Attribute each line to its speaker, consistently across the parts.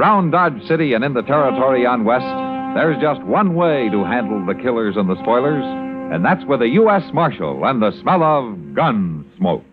Speaker 1: Around Dodge City and in the territory on West, there's just one way to handle the killers and the spoilers, and that's with a U.S. Marshal and the smell of Gunsmoke.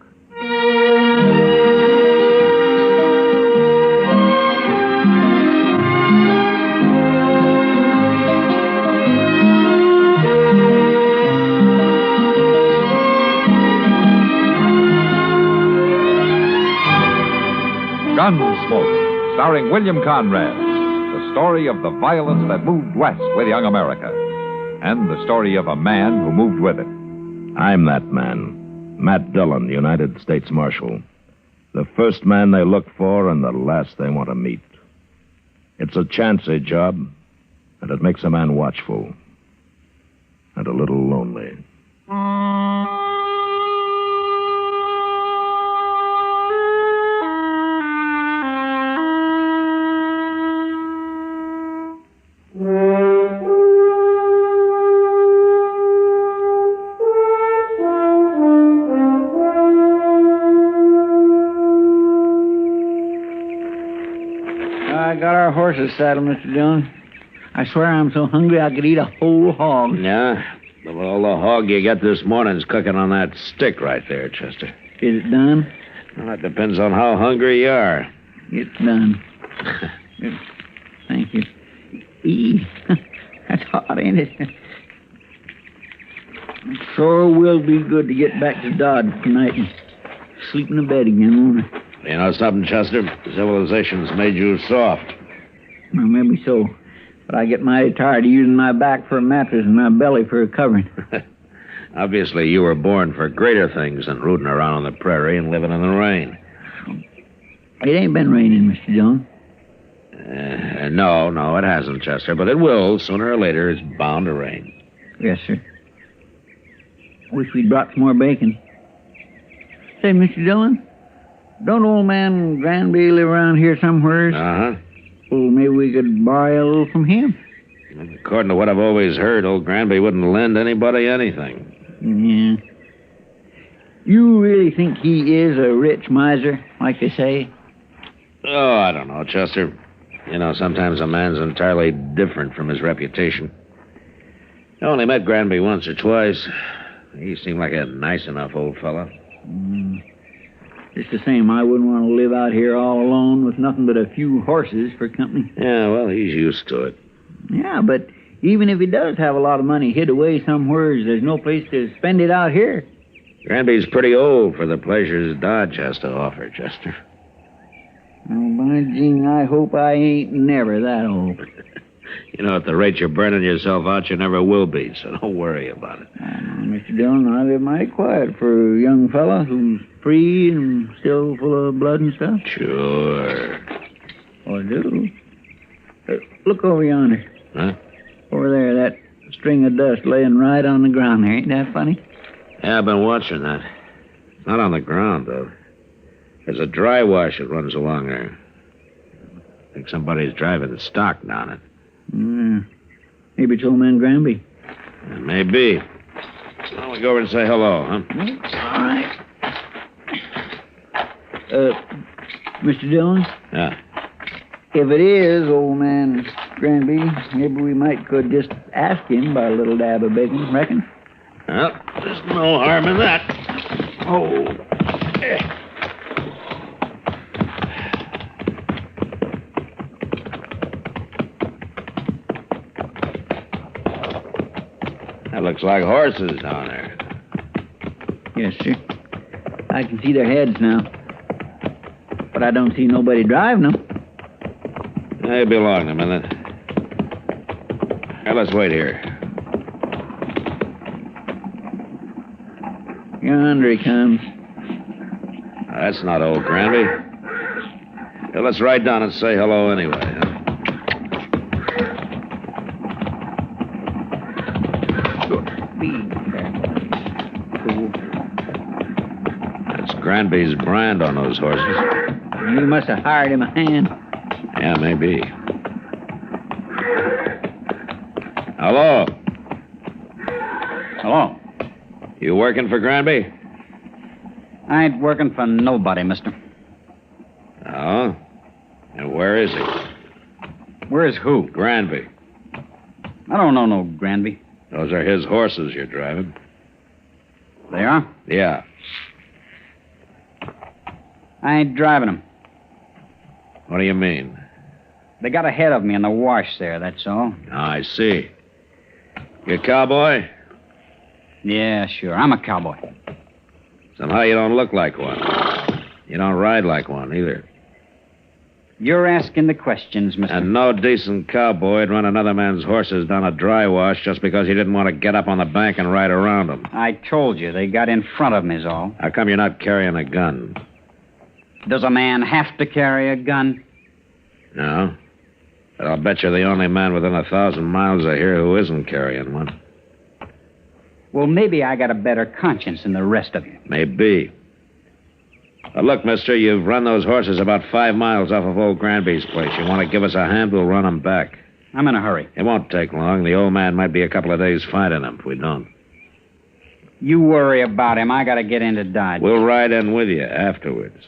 Speaker 1: Gunsmoke, starring William Conrad, the story of the violence that moved west with young America, and the story of a man who moved with it.
Speaker 2: I'm that man, Matt Dillon, United States Marshal. The first man they look for and the last they want to meet. It's a chancy job, and it makes a man watchful and a little lonely.
Speaker 3: I got our horses saddled, Mr. Dillon. I swear I'm so hungry I could eat a whole hog.
Speaker 2: Yeah? Well, the hog you got this morning's cooking on that stick right there, Chester.
Speaker 3: Is it done?
Speaker 2: Well, that depends on how hungry you are.
Speaker 3: It's done. Thank you. That's hot, ain't it? It sure will be good to get back to Dodge tonight and sleep in the bed again, won't it?
Speaker 2: You know something, Chester? Civilization's made you soft.
Speaker 3: Well, maybe so. But I get mighty tired of using my back for a mattress and my belly for a covering.
Speaker 2: Obviously, you were born for greater things than rooting around on the prairie and living in the rain.
Speaker 3: It ain't been raining, Mr. Dillon.
Speaker 2: No, it hasn't, Chester. But it will. Sooner or later, it's bound to rain.
Speaker 3: Yes, sir. Wish we'd brought some more bacon. Say, Mr. Dillon, don't old man Granby live around here somewhere?
Speaker 2: Uh-huh.
Speaker 3: Well, maybe we could borrow a little from him.
Speaker 2: According to what I've always heard, old Granby wouldn't lend anybody anything.
Speaker 3: Yeah. You really think he is a rich miser, like they say?
Speaker 2: Oh, I don't know, Chester. You know, sometimes a man's entirely different from his reputation. I only met Granby once or twice. He seemed like a nice enough old fella.
Speaker 3: Just the same, I wouldn't want to live out here all alone with nothing but a few horses for company.
Speaker 2: Yeah, well, he's used to it.
Speaker 3: Yeah, but even if he does have a lot of money hid away somewhere, there's no place to spend it out here.
Speaker 2: Granby's pretty old for the pleasures Dodge has to offer, Chester.
Speaker 3: Oh, by Gene, I hope I ain't never that old.
Speaker 2: You know, at the rate you're burning yourself out, you never will be, so don't worry about it.
Speaker 3: Mr. Dillon, I live mighty quiet for a young fella who's free and still full of blood and stuff.
Speaker 2: Sure.
Speaker 3: Oh, I do. Look over yonder.
Speaker 2: Huh?
Speaker 3: Over there, that string of dust laying right on the ground there. Ain't that funny?
Speaker 2: Yeah, I've been watching that. It's not on the ground, though. There's a dry wash that runs along there. I think somebody's driving the stock down it.
Speaker 3: Maybe it's old man Granby.
Speaker 2: Maybe. Why don't we go over and say hello, huh?
Speaker 3: All right. Mr. Dillon?
Speaker 2: Yeah.
Speaker 3: If it is old man Granby, maybe we could just ask him by a little dab of bacon, reckon?
Speaker 2: Well, there's no harm in that. Oh. That looks like horses down there.
Speaker 3: Yes, sir. I can see their heads now. But I don't see nobody driving them.
Speaker 2: They belong a minute. Now, let's wait here.
Speaker 3: Yonder he comes.
Speaker 2: That's not old Granby. Well, let's ride down and say hello anyway, huh? That's Granby's brand on those horses.
Speaker 3: You must have hired him a hand.
Speaker 2: Yeah, maybe. Hello.
Speaker 4: Hello.
Speaker 2: You working for Granby?
Speaker 4: I ain't working for nobody, mister.
Speaker 2: Oh? And where is he?
Speaker 4: Where's who?
Speaker 2: Granby.
Speaker 4: I don't know no Granby.
Speaker 2: Those are his horses you're driving.
Speaker 4: They are?
Speaker 2: Yeah.
Speaker 4: I ain't driving them.
Speaker 2: What do you mean?
Speaker 4: They got ahead of me in the wash there, that's all.
Speaker 2: I see. You a cowboy?
Speaker 4: Yeah, sure. I'm a cowboy.
Speaker 2: Somehow you don't look like one. You don't ride like one, either.
Speaker 4: You're asking the questions, mister.
Speaker 2: And no decent cowboy would run another man's horses down a dry wash just because he didn't want to get up on the bank and ride around them.
Speaker 4: I told you, they got in front of me is all.
Speaker 2: How come you're not carrying a gun?
Speaker 4: Does a man have to carry a gun?
Speaker 2: No. But I'll bet you're the only man within 1,000 miles of here who isn't carrying one.
Speaker 4: Well, maybe I got a better conscience than the rest of you.
Speaker 2: Maybe. But look, mister, you've run those horses about 5 miles off of old Granby's place. You want to give us a hand, we'll run them back.
Speaker 4: I'm in a hurry.
Speaker 2: It won't take long. The old man might be a couple of days finding them if we don't.
Speaker 4: You worry about him. I got to get into Dodge.
Speaker 2: We'll ride in with you afterwards.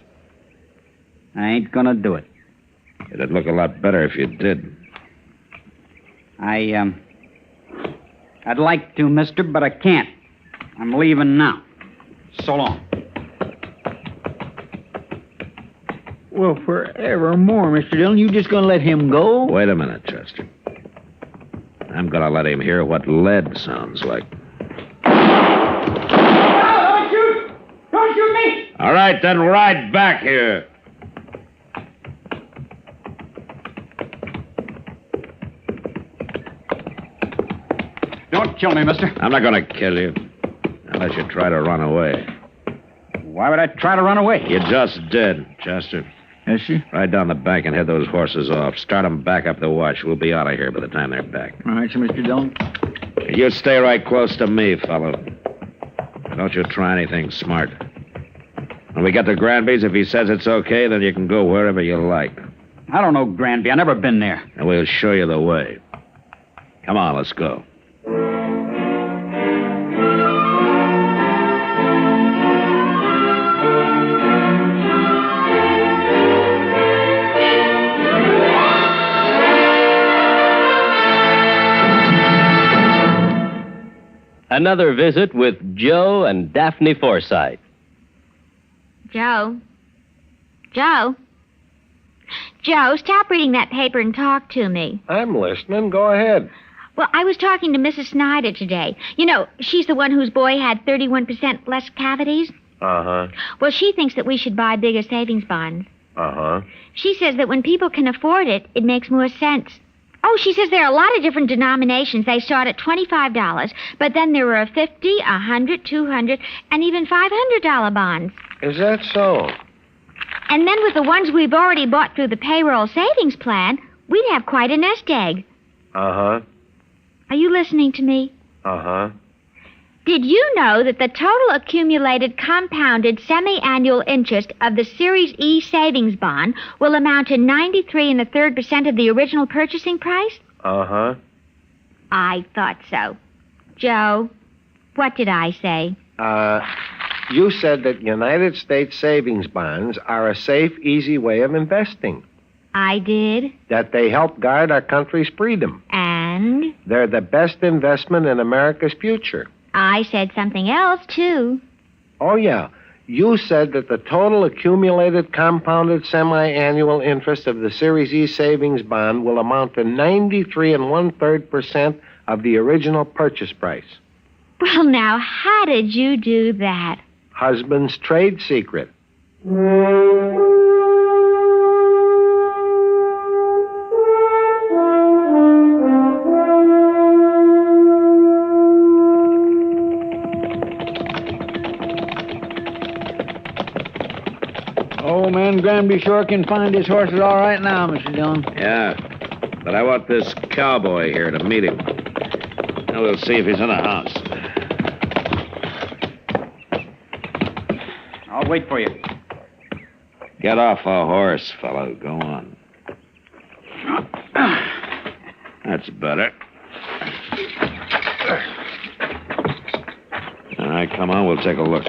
Speaker 4: I ain't gonna do it.
Speaker 2: It'd look a lot better if you did.
Speaker 4: I'd like to, mister, but I can't. I'm leaving now. So long.
Speaker 3: Well, forevermore, Mr. Dillon, you just gonna let him go?
Speaker 2: Wait a minute, Chester. I'm gonna let him hear what lead sounds like.
Speaker 4: Don't shoot! Don't shoot me!
Speaker 2: All right, then ride back here.
Speaker 4: Don't kill me, mister.
Speaker 2: I'm not gonna kill you unless you try to run away.
Speaker 4: Why would I try to run away?
Speaker 2: You just did, Chester.
Speaker 3: Yes, sir.
Speaker 2: Ride down the bank and head those horses off. Start them back up the wash. We'll be out of here by the time they're back.
Speaker 3: All right, sir, Mr. Dillon.
Speaker 2: You stay right close to me, fellow. Don't you try anything smart. When we get to Granby's, if he says it's okay, then you can go wherever you like.
Speaker 4: I don't know Granby. I never been there.
Speaker 2: And we'll show you the way. Come on, let's go.
Speaker 5: Another visit with Joe and Daphne Forsythe.
Speaker 6: Joe? Joe? Joe, stop reading that paper and talk to me.
Speaker 7: I'm listening. Go ahead.
Speaker 6: Well, I was talking to Mrs. Snyder today. You know, she's the one whose boy had 31% less cavities.
Speaker 7: Uh-huh.
Speaker 6: Well, she thinks that we should buy bigger savings bonds.
Speaker 7: Uh-huh.
Speaker 6: She says that when people can afford it, it makes more sense. Oh, she says there are a lot of different denominations. They start at $25, but then there are $50, $100, $200, and even $500 bonds.
Speaker 7: Is that so?
Speaker 6: And then with the ones we've already bought through the payroll savings plan, we'd have quite a nest egg.
Speaker 7: Uh-huh.
Speaker 6: Are you listening to me?
Speaker 7: Uh-huh.
Speaker 6: Did you know that the total accumulated compounded semi-annual interest of the Series E savings bond will amount to 93 1/3% of the original purchasing price?
Speaker 7: Uh-huh.
Speaker 6: I thought so. Joe, what did I say?
Speaker 7: You said that United States savings bonds are a safe, easy way of investing.
Speaker 6: I did.
Speaker 7: That they help guard our country's freedom.
Speaker 6: And
Speaker 7: They're the best investment in America's future.
Speaker 6: I said something else, too.
Speaker 7: Oh, yeah. You said that the total accumulated compounded semi-annual interest of the Series E savings bond will amount to 93 1/3% of the original purchase price.
Speaker 6: Well, now, how did you do that?
Speaker 7: Husband's trade secret.
Speaker 3: Old man Granby sure can find his horses all right now, Mr. Dillon.
Speaker 2: Yeah, but I want this cowboy here to meet him. Now we'll see if he's in the house.
Speaker 4: I'll wait for you.
Speaker 2: Get off a horse, fellow. Go on. That's better. All right, come on. We'll take a look.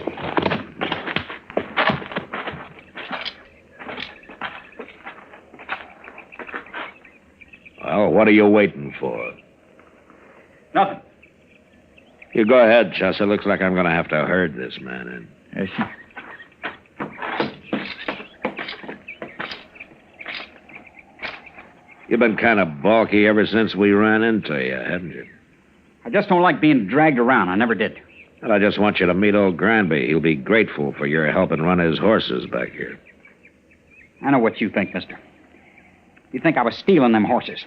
Speaker 2: What are you waiting for?
Speaker 4: Nothing.
Speaker 2: You go ahead, Chester. Looks like I'm going to have to herd this man in.
Speaker 3: Yes, sir.
Speaker 2: You've been kind of balky ever since we ran into you, haven't you?
Speaker 4: I just don't like being dragged around. I never did.
Speaker 2: Well, I just want you to meet old Granby. He'll be grateful for your helping run his horses back here.
Speaker 4: I know what you think, mister. You think I was stealing them horses.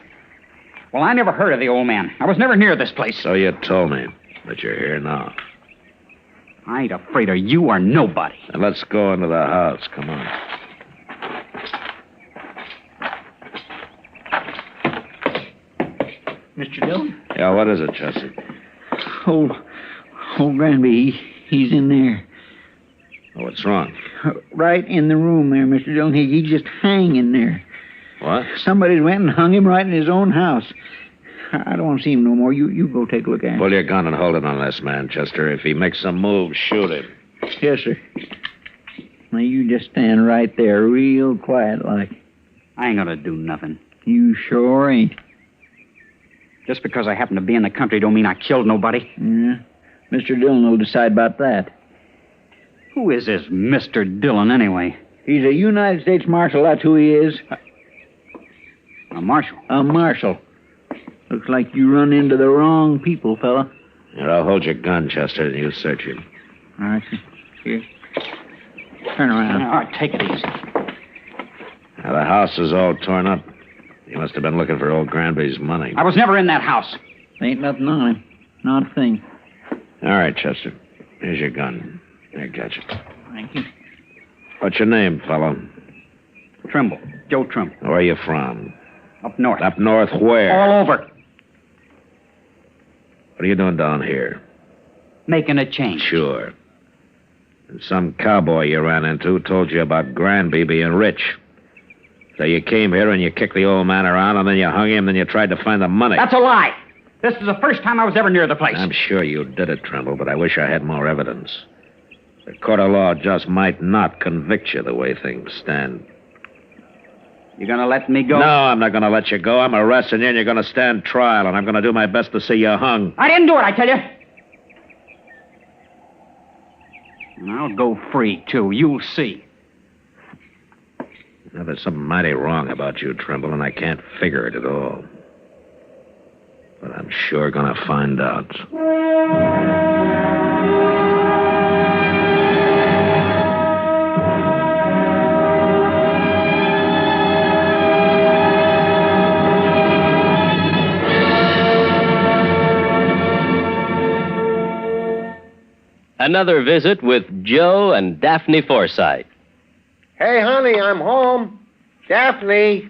Speaker 4: Well, I never heard of the old man. I was never near this place.
Speaker 2: So you told me, but you're here now.
Speaker 4: I ain't afraid of you or nobody.
Speaker 2: And let's go into the house. Come on.
Speaker 3: Mr. Dillon?
Speaker 2: Yeah, what is it, Chester?
Speaker 3: Old Granby, he's in there.
Speaker 2: Oh, what's wrong?
Speaker 3: Right in the room there, Mr. Dillon. He's just hanging there.
Speaker 2: What?
Speaker 3: Somebody went and hung him right in his own house. I don't want to see him no more. You go take a look at him.
Speaker 2: Pull your gun and hold it on this man, Chester. If he makes some move, shoot him.
Speaker 3: Yes, sir. Now, you just stand right there, real quiet like.
Speaker 4: I ain't gonna do nothing.
Speaker 3: You sure ain't.
Speaker 4: Just because I happen to be in the country don't mean I killed nobody.
Speaker 3: Yeah. Mr. Dillon will decide about that.
Speaker 4: Who is this Mr. Dillon, anyway?
Speaker 3: He's a United States Marshal, that's who he is.
Speaker 4: A marshal.
Speaker 3: A marshal. Looks like you run into the wrong people, fella.
Speaker 2: Here, I'll hold your gun, Chester, and you search him.
Speaker 3: All right, sir. Here. Turn around.
Speaker 4: All right, take it easy.
Speaker 2: Now, the house is all torn up. You must have been looking for old Granby's money.
Speaker 4: I was never in that house.
Speaker 3: Ain't nothing on him. Not a thing.
Speaker 2: All right, Chester. Here's your gun. Here, catch it.
Speaker 3: Thank you.
Speaker 2: What's your name, fellow?
Speaker 4: Trimble. Joe Trimble.
Speaker 2: Where are you from?
Speaker 4: Up north.
Speaker 2: Up north where?
Speaker 4: All over.
Speaker 2: What are you doing down here?
Speaker 4: Making a change.
Speaker 2: Sure. And some cowboy you ran into told you about Granby being rich. So you came here and you kicked the old man around, and then you hung him, then you tried to find the money.
Speaker 4: That's a lie. This is the first time I was ever near the place.
Speaker 2: I'm sure you did it, Trimble, but I wish I had more evidence. The court of law just might not convict you the way things stand.
Speaker 4: You gonna let me go?
Speaker 2: No, I'm not going to let you go. I'm arresting you, and you're going to stand trial, and I'm going to do my best to see you hung.
Speaker 4: I didn't do it, I tell you. And I'll go free, too. You'll see.
Speaker 2: Now, there's something mighty wrong about you, Trimble, and I can't figure it at all. But I'm sure going to find out.
Speaker 5: Another visit with Joe and Daphne Forsythe.
Speaker 7: Hey, honey, I'm home. Daphne.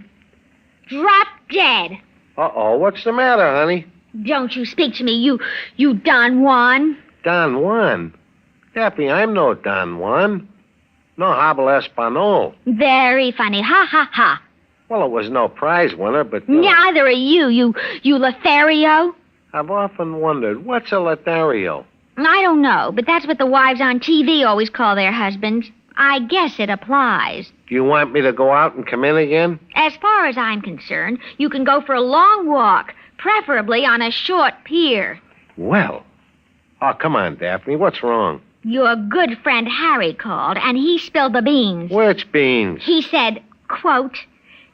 Speaker 6: Drop dead.
Speaker 7: Uh-oh, what's the matter, honey?
Speaker 6: Don't you speak to me, you Don Juan.
Speaker 7: Don Juan? Daphne, I'm no Don Juan. No habla español.
Speaker 6: Very funny. Ha, ha, ha.
Speaker 7: Well, it was no prize winner, but...
Speaker 6: Neither are you Lothario.
Speaker 7: I've often wondered, what's a Lothario?
Speaker 6: I don't know, but that's what the wives on TV always call their husbands. I guess it applies.
Speaker 7: Do you want me to go out and come in again?
Speaker 6: As far as I'm concerned, you can go for a long walk, preferably on a short pier.
Speaker 7: Well. Oh, come on, Daphne. What's wrong?
Speaker 6: Your good friend Harry called, and he spilled the beans.
Speaker 7: Which beans?
Speaker 6: He said, quote,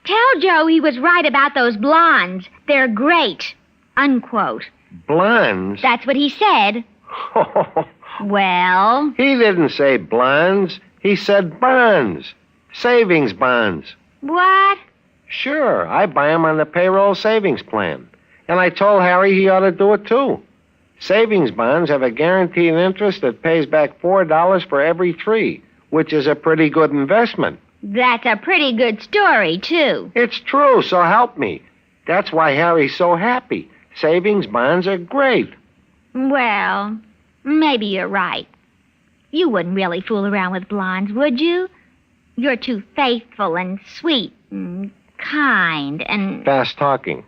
Speaker 6: "Tell Joe he was right about those blondes. They're great," unquote.
Speaker 7: Blondes?
Speaker 6: That's what he said. Well?
Speaker 7: He didn't say blondes. He said bonds. Savings bonds.
Speaker 6: What?
Speaker 7: Sure, I buy 'em on the payroll savings plan. And I told Harry he ought to do it, too. Savings bonds have a guaranteed interest that pays back $4 for every 3, which is a pretty good investment.
Speaker 6: That's a pretty good story, too.
Speaker 7: It's true, so help me. That's why Harry's so happy. Savings bonds are great.
Speaker 6: Well, maybe you're right. You wouldn't really fool around with blondes, would you? You're too faithful and sweet and kind and...
Speaker 7: Fast talking.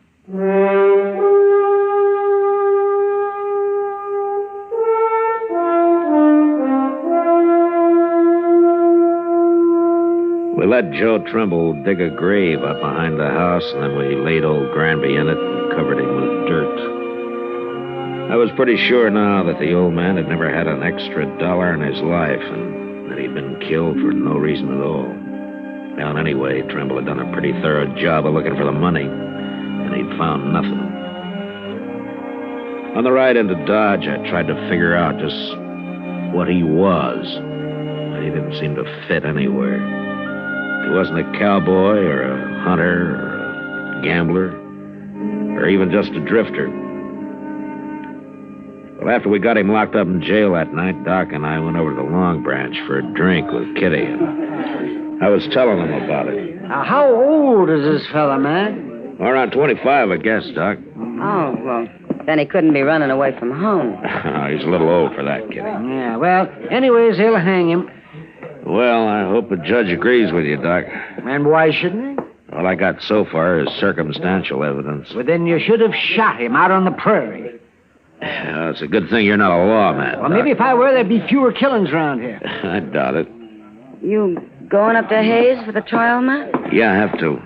Speaker 2: We let Joe Trimble dig a grave up behind the house, and then we laid old Granby in it and covered him with dirt. I was pretty sure now that the old man had never had an extra dollar in his life, and that he'd been killed for no reason at all. Well, anyway, Trimble had done a pretty thorough job of looking for the money, and he'd found nothing. On the ride into Dodge, I tried to figure out just what he was, but he didn't seem to fit anywhere. He wasn't a cowboy or a hunter or a gambler or even just a drifter. Well, after we got him locked up in jail that night, Doc and I went over to the Long Branch for a drink with Kitty, and I was telling him about it.
Speaker 3: Now, how old is this fella, man?
Speaker 2: Well, around 25, I guess, Doc.
Speaker 8: Oh, well, then he couldn't be running away from home.
Speaker 2: He's a little old for that, Kitty.
Speaker 3: Yeah, well, anyways, he'll hang him.
Speaker 2: Well, I hope the judge agrees with you, Doc.
Speaker 3: And why shouldn't he?
Speaker 2: All I got so far is circumstantial evidence.
Speaker 3: Well, then you should have shot him out on the prairie.
Speaker 2: It's a good thing you're not a lawman.
Speaker 3: Well,
Speaker 2: Doc.
Speaker 3: maybe if I were, there'd be fewer killings around here.
Speaker 2: I doubt it.
Speaker 8: You going up to Hayes for the trial, Matt?
Speaker 2: Yeah, I have to.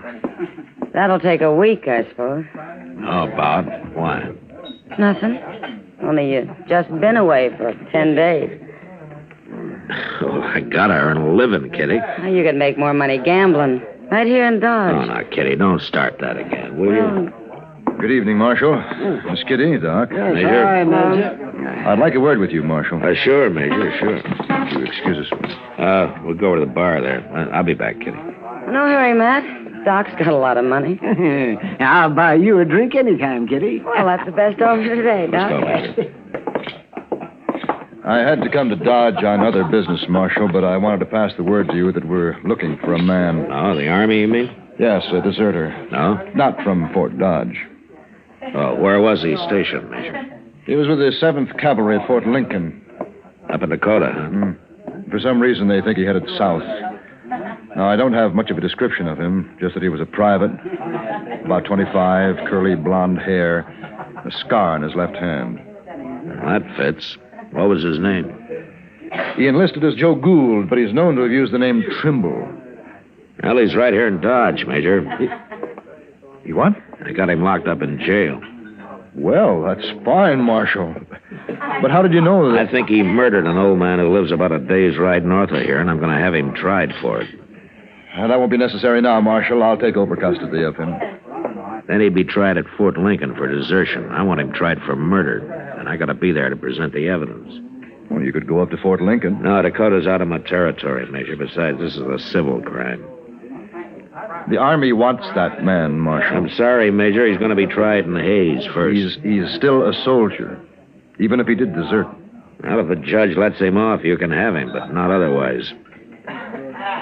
Speaker 8: That'll take a week, I suppose.
Speaker 2: How about? Why?
Speaker 8: Nothing. Only you just been away for 10 days.
Speaker 2: Oh, I gotta earn a living, Kitty.
Speaker 8: Now you could make more money gambling. Right here in Dodge.
Speaker 2: Oh, now, Kitty, don't start that again, will you?
Speaker 9: Good evening, Marshal. Miss Kitty, Doc.
Speaker 2: Major.
Speaker 3: Hi, Major.
Speaker 9: I'd like a word with you, Marshal.
Speaker 2: Sure, Major, sure.
Speaker 9: Would you excuse us?
Speaker 2: We'll go over to the bar there. I'll be back, Kitty.
Speaker 8: No hurry, Matt. Doc's got a lot of money.
Speaker 3: I'll buy you a drink anytime, Kitty.
Speaker 8: Well, that's the best offer today,
Speaker 2: Let's go,
Speaker 8: Doc.
Speaker 2: Major.
Speaker 9: I had to come to Dodge on other business, Marshal, but I wanted to pass the word to you that we're looking for a man.
Speaker 2: Oh, the Army, you mean?
Speaker 9: Yes, a deserter.
Speaker 2: No?
Speaker 9: Not from Fort Dodge.
Speaker 2: Oh, where was he stationed, Major?
Speaker 9: He was with the 7th Cavalry at Fort Lincoln.
Speaker 2: Up in Dakota, huh?
Speaker 9: For some reason, they think he headed south. Now, I don't have much of a description of him, just that he was a private, about 25, curly blonde hair, a scar on his left hand.
Speaker 2: That fits. What was his name?
Speaker 9: He enlisted as Joe Gould, but he's known to have used the name Trimble.
Speaker 2: Well, he's right here in Dodge, Major.
Speaker 9: He what?
Speaker 2: I got him locked up in jail.
Speaker 9: Well, that's fine, Marshal. But how did you know that?
Speaker 2: I think he murdered an old man who lives about a day's ride north of here, and I'm going to have him tried for it.
Speaker 9: That won't be necessary now, Marshal. I'll take over custody of him.
Speaker 2: Then he'd be tried at Fort Lincoln for desertion. I want him tried for murder, and I got to be there to present the evidence.
Speaker 9: Well, you could go up to Fort Lincoln.
Speaker 2: No, Dakota's out of my territory, Major. Besides, this is a civil crime.
Speaker 9: The Army wants that man, Marshal.
Speaker 2: I'm sorry, Major. He's going to be tried in Hayes first.
Speaker 9: He's still a soldier, even if he did desert.
Speaker 2: Well, if the judge lets him off, you can have him, but not otherwise.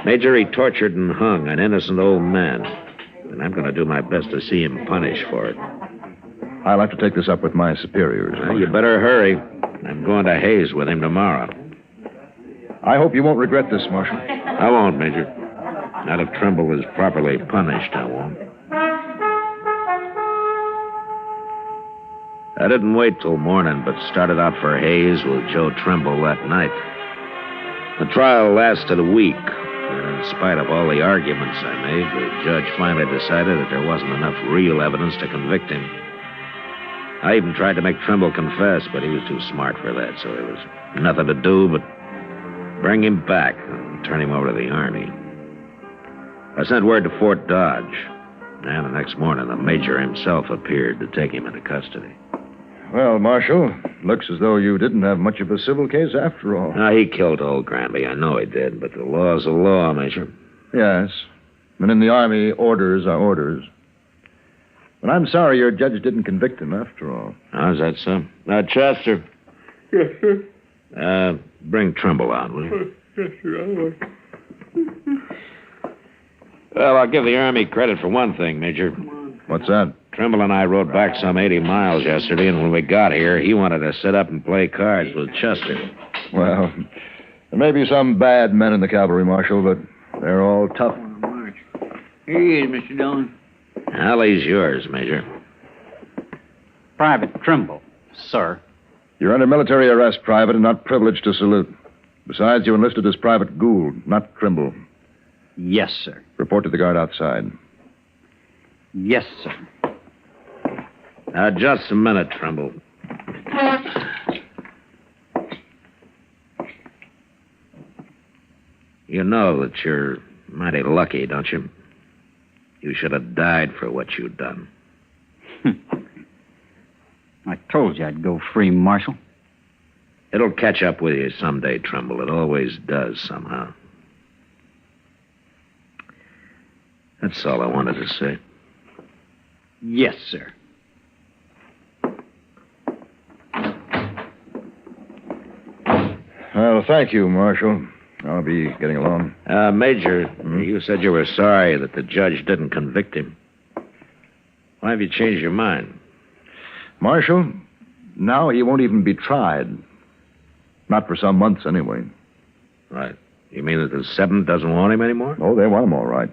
Speaker 2: Major, he tortured and hung an innocent old man, and I'm going to do my best to see him punished for it.
Speaker 9: I'll have to take this up with my superiors.
Speaker 2: Well, you better hurry. I'm going to Hayes with him tomorrow.
Speaker 9: I hope you won't regret this, Marshal.
Speaker 2: I won't, Major. Not if Trimble is properly punished, I won't. I didn't wait till morning, but started out for Hayes with Joe Trimble that night. The trial lasted a week, and in spite of all the arguments I made, the judge finally decided that there wasn't enough real evidence to convict him. I even tried to make Trimble confess, but he was too smart for that, so there was nothing to do but bring him back and turn him over to the Army. I sent word to Fort Dodge, and the next morning the major himself appeared to take him into custody.
Speaker 9: Well, Marshal, looks as though you didn't have much of a civil case after all.
Speaker 2: Now, he killed old Granby. I know he did, but the law's the law, Major.
Speaker 9: Yes. And in the Army, orders are orders. But I'm sorry your judge didn't convict him after all.
Speaker 2: How's that, son? Chester.
Speaker 10: Yes, sir.
Speaker 2: Bring Trimble out, will you?
Speaker 10: Yes, sir.
Speaker 2: Well, I'll give the Army credit for one thing, Major.
Speaker 9: What's that?
Speaker 2: Trimble and I rode back some 80 miles yesterday, and when we got here, he wanted to sit up and play cards with Chester.
Speaker 9: Well, there may be some bad men in the cavalry, Marshal, but they're all tough.
Speaker 3: Here he is, Mr. Dillon.
Speaker 2: Alley's yours, Major.
Speaker 4: Private Trimble, sir.
Speaker 9: You're under military arrest, Private, and not privileged to salute. Besides, you enlisted as Private Gould, not Trimble.
Speaker 4: Yes, sir.
Speaker 9: Report to the guard outside.
Speaker 4: Yes, sir.
Speaker 2: Just a minute, Trumbull. You know that you're mighty lucky, don't you? You should have died for what you'd done.
Speaker 4: I told you I'd go free, Marshal.
Speaker 2: It'll catch up with you someday, Trumbull. It always does, somehow. That's all I wanted to say.
Speaker 4: Yes, sir.
Speaker 9: Well, thank you, Marshal. I'll be getting along.
Speaker 2: Major, you said you were sorry that the judge didn't convict him. Why have you changed your mind?
Speaker 9: Marshal, now he won't even be tried. Not for some months, anyway.
Speaker 2: Right. You mean that the 7th doesn't want him anymore?
Speaker 9: Oh, they want him all right.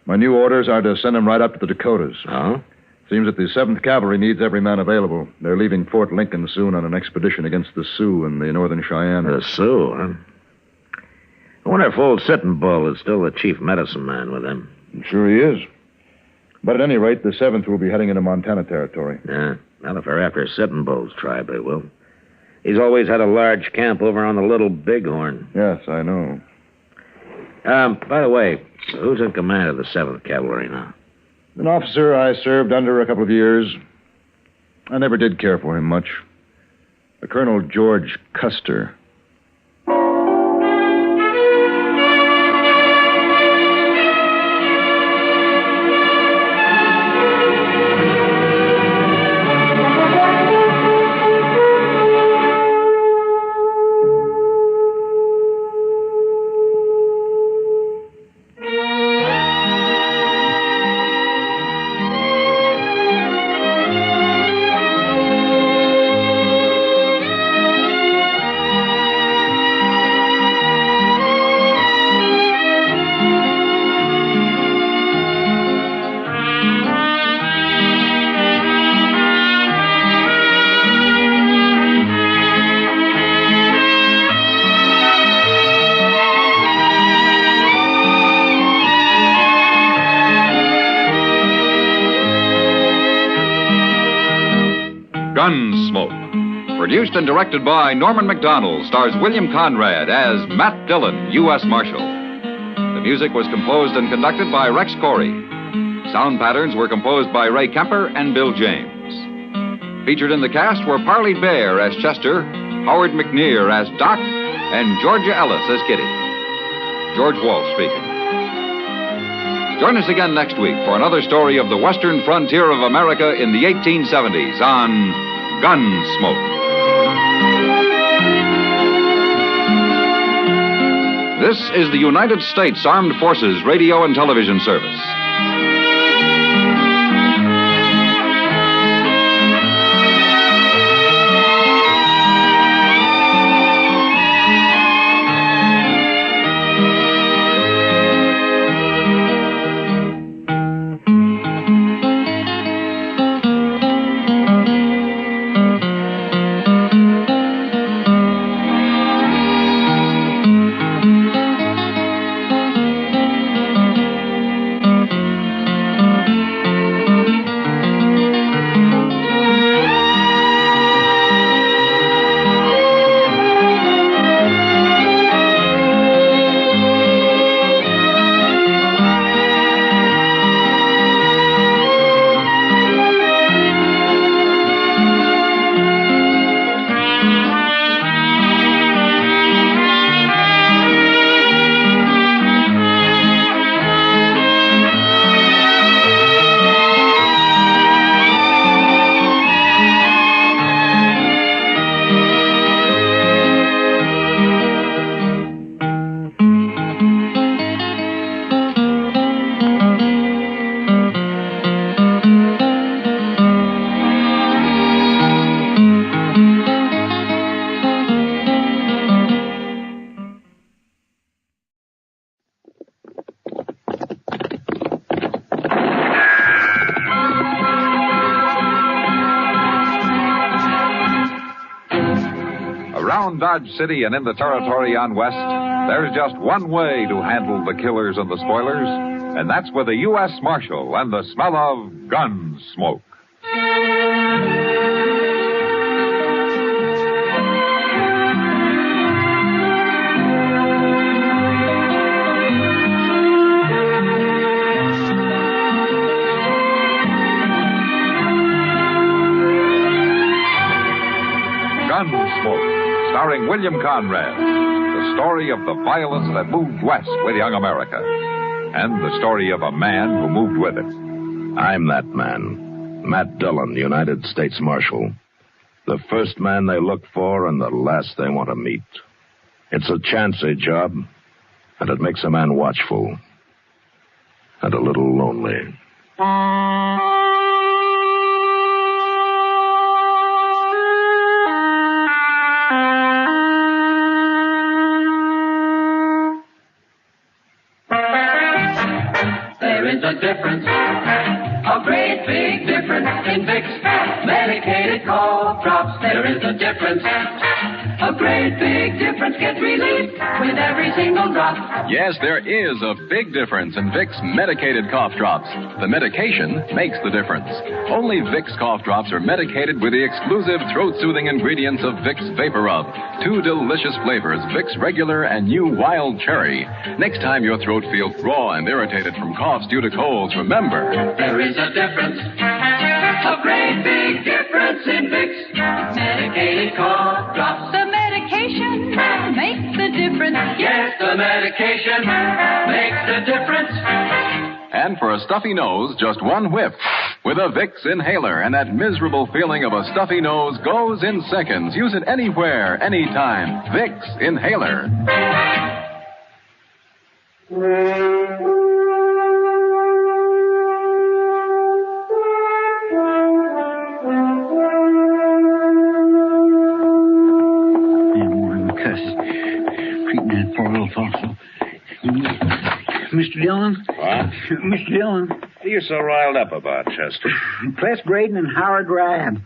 Speaker 9: My new orders are to send him right up to the Dakotas.
Speaker 2: Oh?
Speaker 9: Seems that the 7th Cavalry needs every man available. They're leaving Fort Lincoln soon on an expedition against the Sioux and the Northern Cheyenne.
Speaker 2: The Sioux, huh? I wonder if old Sitting Bull is still the chief medicine man with them.
Speaker 9: Sure he is. But at any rate, the 7th will be heading into Montana territory.
Speaker 2: Yeah. Well, if they're after Sitting Bull's tribe, they will. He's always had a large camp over on the Little Bighorn.
Speaker 9: Yes, I know.
Speaker 2: By the way, who's in command of the 7th Cavalry now?
Speaker 9: An officer I served under a couple of years. I never did care for him much. A Colonel George Custer. Gunsmoke. Produced and directed by Norman Macdonald, stars William Conrad as Matt Dillon, U.S. Marshal. The music was composed and conducted by Rex Corey. Sound patterns were composed by Ray Kemper and Bill James. Featured in the cast were Parley Bear as Chester, Howard McNear as Doc, and Georgia Ellis as Kitty. George Walsh speaking. Join us again next week for another story of the western frontier of America in the 1870s on Gunsmoke. This is the United States Armed Forces Radio and Television Service. Around Dodge City and in the territory on West,
Speaker 1: there's just one way to handle the killers and the spoilers, and that's with a U.S. Marshal and the smell of Gunsmoke. Gunsmoke, starring William Conrad. The story of the violence that moved west with young America. And the story of a man who moved with it.
Speaker 2: I'm that man, Matt Dillon, United States Marshal. The first man they look for and the last they want to meet. It's a chancy job, and it makes a man watchful and a little lonely.
Speaker 11: There is a difference, a great big difference in Vicks medicated cough drops. There is a difference, a great big difference. Get relief with every single drop.
Speaker 12: Yes, there is a big difference in Vicks medicated cough drops. The medication makes the difference. Only Vicks cough drops are medicated with the exclusive throat-soothing ingredients of Vicks Vapor Rub. 2 delicious flavors, Vicks Regular and new Wild Cherry. Next time your throat feels raw and irritated from coughs due to colds, remember,
Speaker 11: there is a difference, a great big difference in Vicks medicated cough drops.
Speaker 13: The medication makes the difference.
Speaker 11: Yes, the medication makes the difference.
Speaker 12: And for a stuffy nose, just one whiff with a Vicks inhaler, and that miserable feeling of a stuffy nose goes in seconds. Use it anywhere, anytime. Vicks inhaler.
Speaker 3: Mr. Dillon?
Speaker 2: What?
Speaker 3: Mr. Dillon?
Speaker 2: What are you so riled up about, Chester?
Speaker 3: Press Braden and Howard Rab.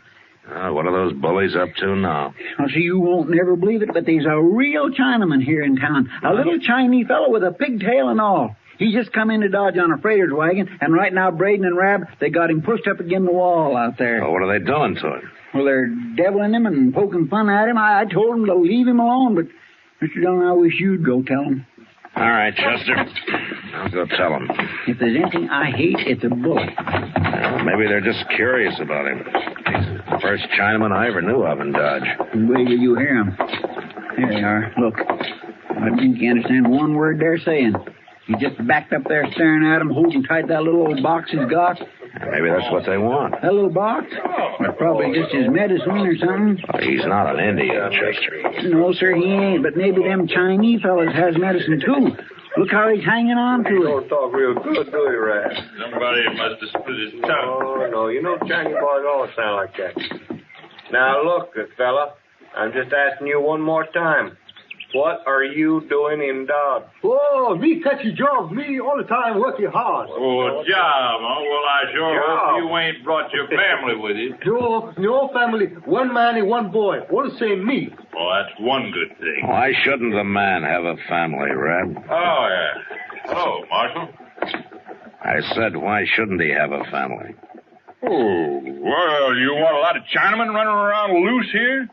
Speaker 2: What are those bullies up to now?
Speaker 3: Well, see, you won't never believe it, but there's a real Chinaman here in town. A little Chinese fellow with a pigtail and all. He just come into Dodge on a freighter's wagon, and right now Braden and Rab, they got him pushed up against the wall out there.
Speaker 2: Oh, what are they doing to him?
Speaker 3: Well, they're deviling him and poking fun at him. I told them to leave him alone, but, Mr. Dillon, I wish you'd go tell him.
Speaker 2: All right, Chester. I'll go tell them.
Speaker 3: If there's anything I hate, it's a bully.
Speaker 2: Well, maybe they're just curious about him. He's the first Chinaman I ever knew of in Dodge.
Speaker 3: Wait till you hear him. There they are. Look. I think you understand one word they're saying. He just backed up there staring at him, holding tight that little old box he's got.
Speaker 2: Maybe that's what they want.
Speaker 3: That little box? That's probably just his medicine or something.
Speaker 2: Oh, he's not an Indian, Chester.
Speaker 3: No, sir, he ain't. But maybe them Chinese fellas has medicine, too. Look how he's hanging on to it.
Speaker 14: You don't talk real good, do you, Rat?
Speaker 15: Somebody must have split his tongue.
Speaker 14: Oh, no. You know Chinese boys always sound like that. Now, look, good fella. I'm just asking you one more time. What are you doing in Dodge?
Speaker 16: Oh, me catchy jobs. Me all the time working hard.
Speaker 15: Oh, job, huh? Well, I sure hope you ain't brought your family with you.
Speaker 16: No family. One man and one boy. All the same me.
Speaker 15: Well, that's one good thing.
Speaker 2: Why shouldn't a man have a family, Rab?
Speaker 15: Oh, yeah. Hello, Marshal.
Speaker 2: I said, why shouldn't he have a family?
Speaker 15: Oh, well, you want a lot of Chinamen running around loose here?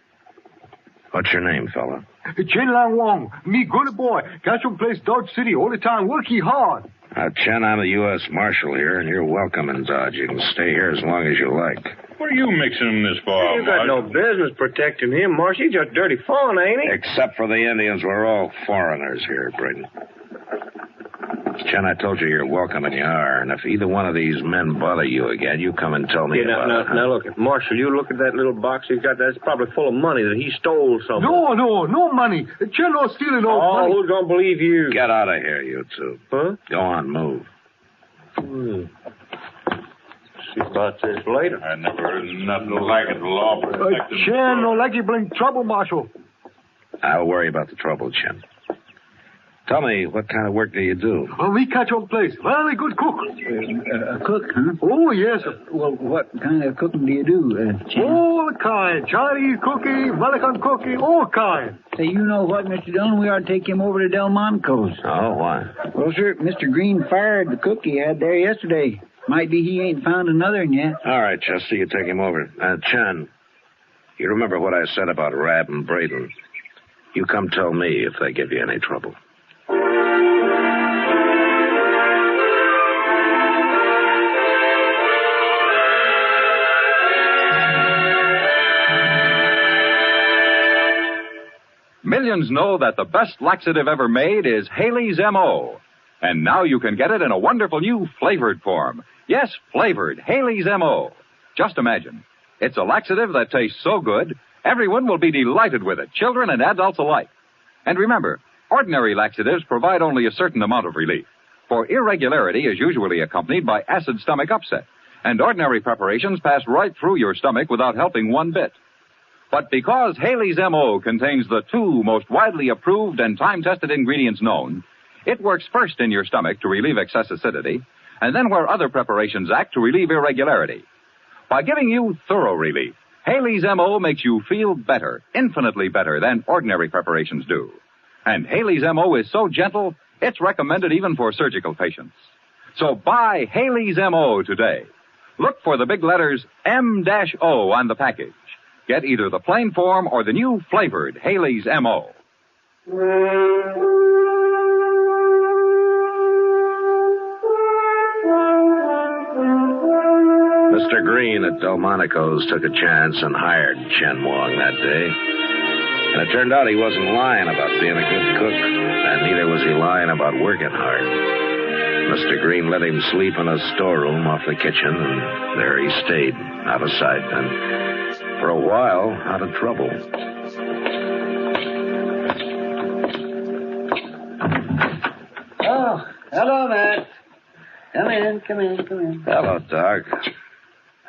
Speaker 2: What's your name, fella?
Speaker 16: Chen Lang Wong. Me good boy. Got some place Dodge City all the time working hard.
Speaker 2: Chen, I'm the U.S. Marshal here, and you're welcome in Dodge. You can stay here as long as you like.
Speaker 15: What are you mixing in this for,
Speaker 14: You got no business protecting him, Marsh. He's just dirty fawn, ain't he?
Speaker 2: Except for the Indians, we're all foreigners here, Braden. Chen, I told you you're welcome, and you are. And if either one of these men bother you again, you come and tell me about it.
Speaker 14: Now, look, Marshal, you look at that little box he's got. That's probably full of money that he stole somewhere.
Speaker 16: No money. Chen not stealing no money.
Speaker 14: Oh, who's gonna believe you?
Speaker 2: Get out of here, you two.
Speaker 14: Huh?
Speaker 2: Go on, move.
Speaker 14: See about this later.
Speaker 15: I never heard nothing like it. The law protecting.
Speaker 16: Chen no like you bring trouble, Marshal.
Speaker 2: I'll worry about the trouble, Chen. Tell me, what kind of work do you do?
Speaker 16: Oh, me catch on place. Very good cook.
Speaker 3: A cook, huh?
Speaker 16: Oh, yes.
Speaker 3: Well, what kind of cooking do you do, Chin?
Speaker 16: All kind. Chinese cookie, American cookie, all kind.
Speaker 3: Say, you know what, Mr. Dillon? We ought to take him over to Delmonico's.
Speaker 2: Oh, why?
Speaker 3: Well, sir, Mr. Green fired the cook he had there yesterday. Might be he ain't found another one yet.
Speaker 2: All right, Chester, you take him over. Chen, you remember what I said about Rab and Braden? You come tell me if they give you any trouble.
Speaker 1: Millions know that the best laxative ever made is Haley's M.O. And now you can get it in a wonderful new flavored form. Yes, flavored Haley's M.O. Just imagine. It's a laxative that tastes so good, everyone will be delighted with it, children and adults alike. And remember, ordinary laxatives provide only a certain amount of relief. For irregularity is usually accompanied by acid stomach upset, and ordinary preparations pass right through your stomach without helping one bit. But because Haley's M.O. contains the two most widely approved and time-tested ingredients known, it works first in your stomach to relieve excess acidity, and then where other preparations act to relieve irregularity. By giving you thorough relief, Haley's M.O. makes you feel better, infinitely better than ordinary preparations do. And Haley's M.O. is so gentle, it's recommended even for surgical patients. So buy Haley's M.O. today. Look for the big letters M-O on the package. Get either the plain form or the new flavored Haley's M.O.
Speaker 2: Mr. Green at Delmonico's took a chance and hired Chen Wong that day. And it turned out he wasn't lying about being a good cook, and neither was he lying about working hard. Mr. Green let him sleep in a storeroom off the kitchen, and there he stayed, out of sight, and for a while, out of trouble.
Speaker 3: Oh, hello, Matt. Come in.
Speaker 2: Hello, Doc.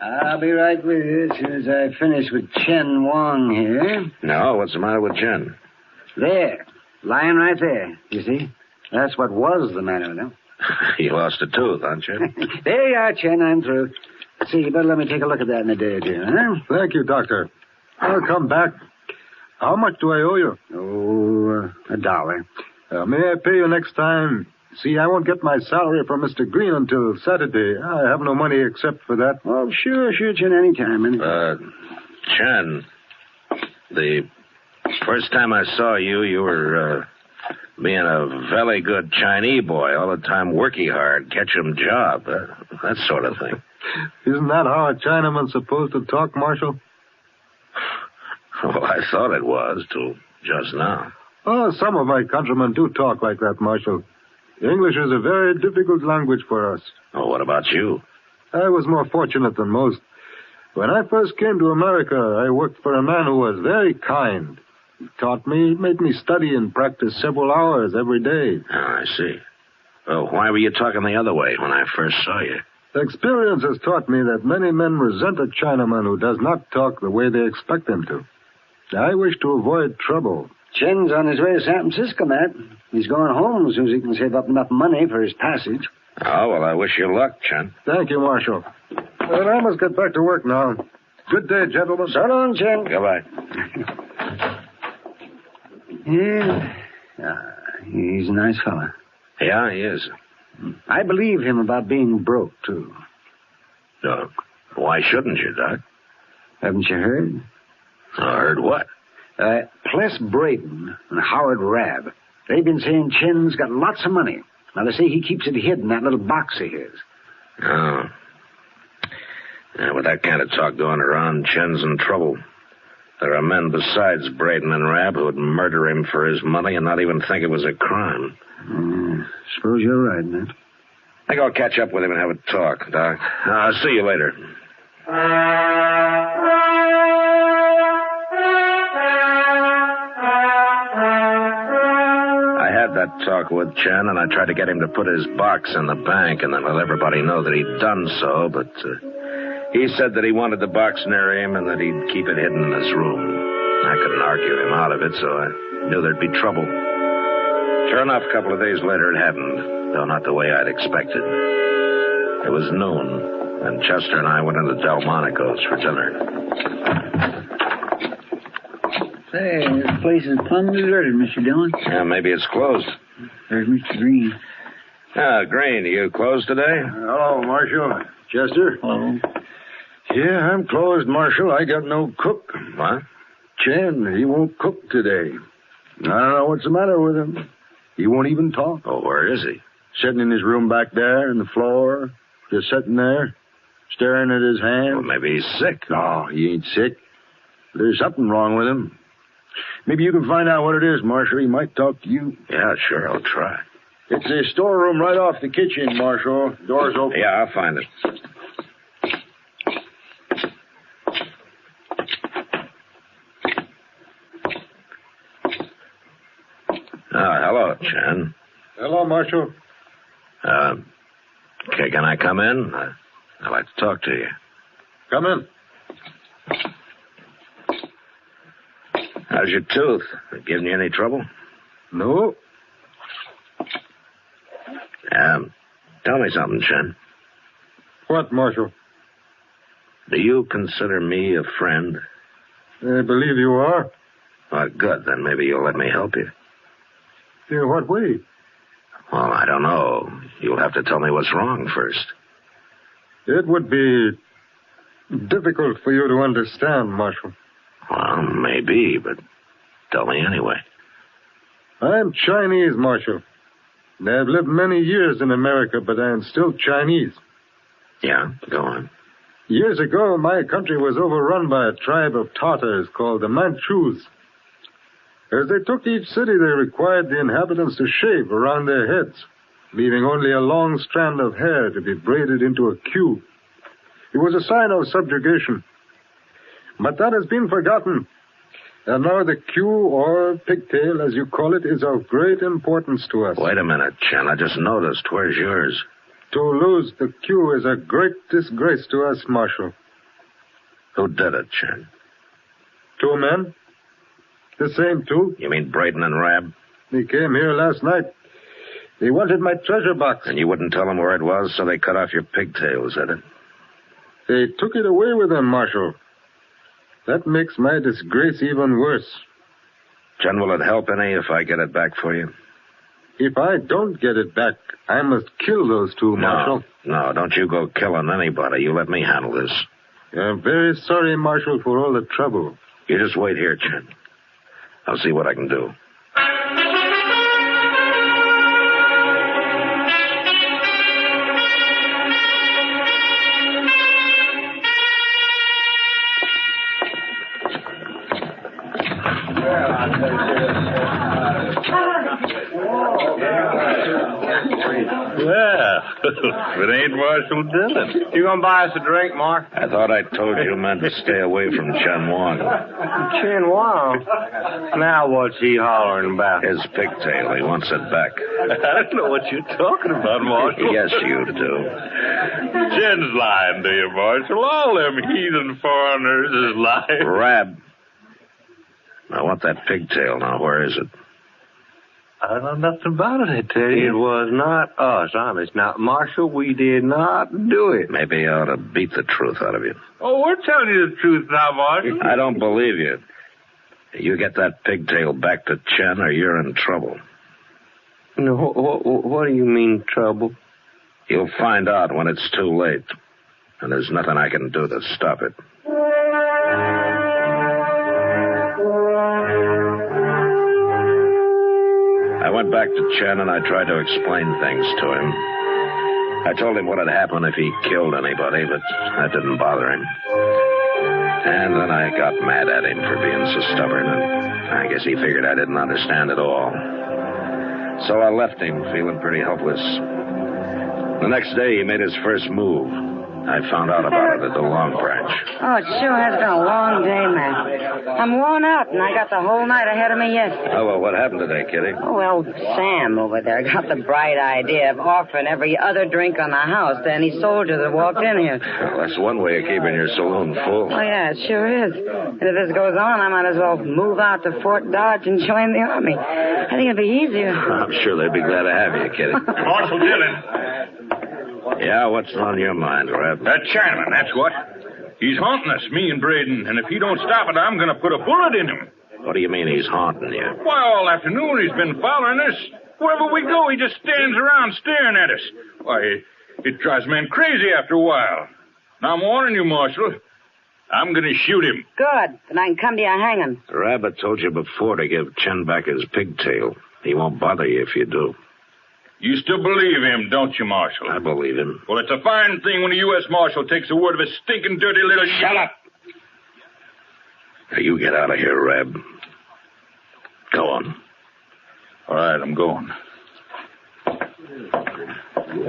Speaker 3: I'll be right with you as soon as I finish with Chen Wong here.
Speaker 2: No, what's the matter with Chen?
Speaker 3: There, lying right there, you see? That's what was the matter with him.
Speaker 2: He lost a tooth, aren't you?
Speaker 3: There you are, Chen, I'm through. See, you better let me take a look at that in a day or two, huh?
Speaker 16: Thank you, Doctor. I'll come back. How much do I owe you?
Speaker 3: Oh, $1.
Speaker 16: May I pay you next time? See, I won't get my salary from Mr. Green until Saturday. I have no money except for that.
Speaker 3: Oh, sure, Chen, anytime.
Speaker 2: Chen, the first time I saw you, you were being a very good Chinese boy, all the time working hard, catch 'em job, that sort of thing.
Speaker 16: Isn't that how a Chinaman's supposed to talk, Marshal?
Speaker 2: Well, I thought it was, till just now.
Speaker 16: Oh, some of my countrymen do talk like that, Marshal. English is a very difficult language for us.
Speaker 2: Oh, what about you?
Speaker 16: I was more fortunate than most. When I first came to America, I worked for a man who was very kind. He taught me, made me study and practice several hours every day.
Speaker 2: Oh, I see. Well, why were you talking the other way when I first saw you?
Speaker 16: Experience has taught me that many men resent a Chinaman who does not talk the way they expect him to. I wish to avoid trouble.
Speaker 3: Chen's on his way to San Francisco, Matt. He's going home as soon as he can save up enough money for his passage.
Speaker 2: Oh, well, I wish you luck, Chen.
Speaker 16: Thank you, Marshal. Well, I must get back to work now. Good day, gentlemen.
Speaker 3: So long, Chen.
Speaker 2: Goodbye.
Speaker 3: Yeah. He's a nice fella.
Speaker 2: Yeah, he is.
Speaker 3: I believe him about being broke, too.
Speaker 2: Why shouldn't you, Doc?
Speaker 3: Haven't you heard?
Speaker 2: Heard what?
Speaker 3: Pless Braden and Howard Rabb. They've been saying Chen's got lots of money. Now, they say he keeps it hidden in that little box of his.
Speaker 2: Oh. Yeah, with that kind of talk going around, Chen's in trouble. There are men besides Braden and Rabb who would murder him for his money and not even think it was a crime.
Speaker 3: Suppose you're right, Matt.
Speaker 2: I think I'll catch up with him and have a talk, Doc. I'll see you later. I had that talk with Chen, and I tried to get him to put his box in the bank and then let everybody know that he'd done so, but he said that he wanted the box near him and that he'd keep it hidden in his room. I couldn't argue him out of it, so I knew there'd be trouble. Sure enough, a couple of days later it happened, though not the way I'd expected. It was noon, and Chester and I went into Delmonico's for dinner.
Speaker 3: Say, this place is plumb deserted, Mr. Dillon.
Speaker 2: Yeah, maybe it's closed.
Speaker 3: There's Mr. Green.
Speaker 2: Green, are you closed today?
Speaker 16: Hello, Marshal. Chester?
Speaker 3: Hello.
Speaker 16: Yeah, I'm closed, Marshal. I got no cook.
Speaker 2: What?
Speaker 16: Chen, he won't cook today. I don't know what's the matter with him. He won't even talk.
Speaker 2: Oh, where is he?
Speaker 16: Sitting in his room back there on the floor, just sitting there, staring at his hand.
Speaker 2: Well, maybe he's sick.
Speaker 16: No, he ain't sick. There's something wrong with him. Maybe you can find out what it is, Marshal. He might talk to you.
Speaker 2: Yeah, sure, I'll try.
Speaker 16: It's a storeroom right off the kitchen, Marshal. Door's open.
Speaker 2: Yeah, I'll find it. Hello, Chen.
Speaker 16: Hello, Marshal.
Speaker 2: Okay, can I come in? I'd like to talk to you.
Speaker 16: Come in.
Speaker 2: How's your tooth? Giving you any trouble?
Speaker 16: No.
Speaker 2: Tell me something, Chen.
Speaker 16: What, Marshal?
Speaker 2: Do you consider me a friend?
Speaker 16: I believe you are.
Speaker 2: Good. Then maybe you'll let me help you.
Speaker 16: In what way?
Speaker 2: Well, I don't know. You'll have to tell me what's wrong first.
Speaker 16: It would be difficult for you to understand, Marshal.
Speaker 2: Well, maybe, but tell me anyway.
Speaker 16: I'm Chinese, Marshal. I've lived many years in America, but I'm still Chinese.
Speaker 2: Yeah, go on.
Speaker 16: Years ago, my country was overrun by a tribe of Tartars called the Manchus. As they took each city, they required the inhabitants to shave around their heads, leaving only a long strand of hair to be braided into a queue. It was a sign of subjugation. But that has been forgotten. And now the queue, or pigtail, as you call it, is of great importance to us.
Speaker 2: Wait a minute, Chen. I just noticed. Where's yours?
Speaker 16: To lose the queue is a great disgrace to us, Marshal.
Speaker 2: Who did it, Chen?
Speaker 16: 2 men. The same two.
Speaker 2: You mean Braden and Rab?
Speaker 16: They came here last night. They wanted my treasure box.
Speaker 2: And you wouldn't tell them where it was, so they cut off your pigtail, is that it?
Speaker 16: They took it away with them, Marshal. That makes my disgrace even worse.
Speaker 2: Chen, will it help any if I get it back for you?
Speaker 16: If I don't get it back, I must kill those two, Marshal.
Speaker 2: No, don't you go killing anybody. You let me handle this.
Speaker 16: I'm very sorry, Marshal, for all the trouble.
Speaker 2: You just wait here, Chen. I'll see what I can do.
Speaker 14: Well, if it ain't Marshal Dillon. You gonna buy us a drink, Mark?
Speaker 2: I thought I told you men to stay away from Chen Wang.
Speaker 14: Chen Wang? Now what's he hollering about?
Speaker 2: His pigtail. He wants it back.
Speaker 14: I don't know what you're talking about, Marshal.
Speaker 2: Yes, you do.
Speaker 14: Chen's lying to you, Marshal. All them heathen foreigners is lying.
Speaker 2: Rab. I want that pigtail now. Where is it?
Speaker 14: I don't know nothing about it, I tell you. It was not us, honest. Now, Marshal, we did not do it.
Speaker 2: Maybe I ought to beat the truth out of you.
Speaker 14: Oh, we're telling you the truth now, Marshal.
Speaker 2: I don't believe you. You get that pigtail back to Chen or you're in trouble.
Speaker 14: No, what do you mean, trouble?
Speaker 2: You'll find out when it's too late. And there's nothing I can do to stop it. I went back to Chen and I tried to explain things to him. I told him what had happened if he killed anybody, but that didn't bother him. And then I got mad at him for being so stubborn, and I guess he figured I didn't understand at all. So I left him feeling pretty helpless. The next day he made his first move. I found out about it at the Long Branch.
Speaker 8: Oh, it sure has been a long day, Matt. I'm worn out, and I got the whole night ahead of me yet.
Speaker 2: Oh, well, what happened today, Kitty?
Speaker 8: Oh, well, Sam over there got the bright idea of offering every other drink on the house to any soldier that walked in here.
Speaker 2: Well, that's one way of keeping your saloon full.
Speaker 8: Oh, yeah, it sure is. And if this goes on, I might as well move out to Fort Dodge and join the Army. I think it'd be easier.
Speaker 2: I'm sure they'd be glad to have you, Kitty.
Speaker 15: Marshal Dillon.
Speaker 2: Yeah, what's on your mind, Reb?
Speaker 15: That Chinaman, that's what. He's haunting us, me and Braden, and if he don't stop it, I'm going to put a bullet in him.
Speaker 2: What do you mean he's haunting you?
Speaker 15: Why, all afternoon he's been following us. Wherever we go, he just stands around staring at us. Why, it drives men crazy after a while. Now, I'm warning you, Marshal. I'm going to shoot him.
Speaker 8: Good. Then I can come to your hanging.
Speaker 2: Rabbit told you before to give Chen back his pigtail. He won't bother you if you do.
Speaker 15: You still believe him, don't you, Marshal?
Speaker 2: I believe him.
Speaker 15: Well, it's a fine thing when a U.S. Marshal takes the word of a stinking, dirty little...
Speaker 2: Shut up! Now, you get out of here, Reb. Go on.
Speaker 15: All right, I'm going.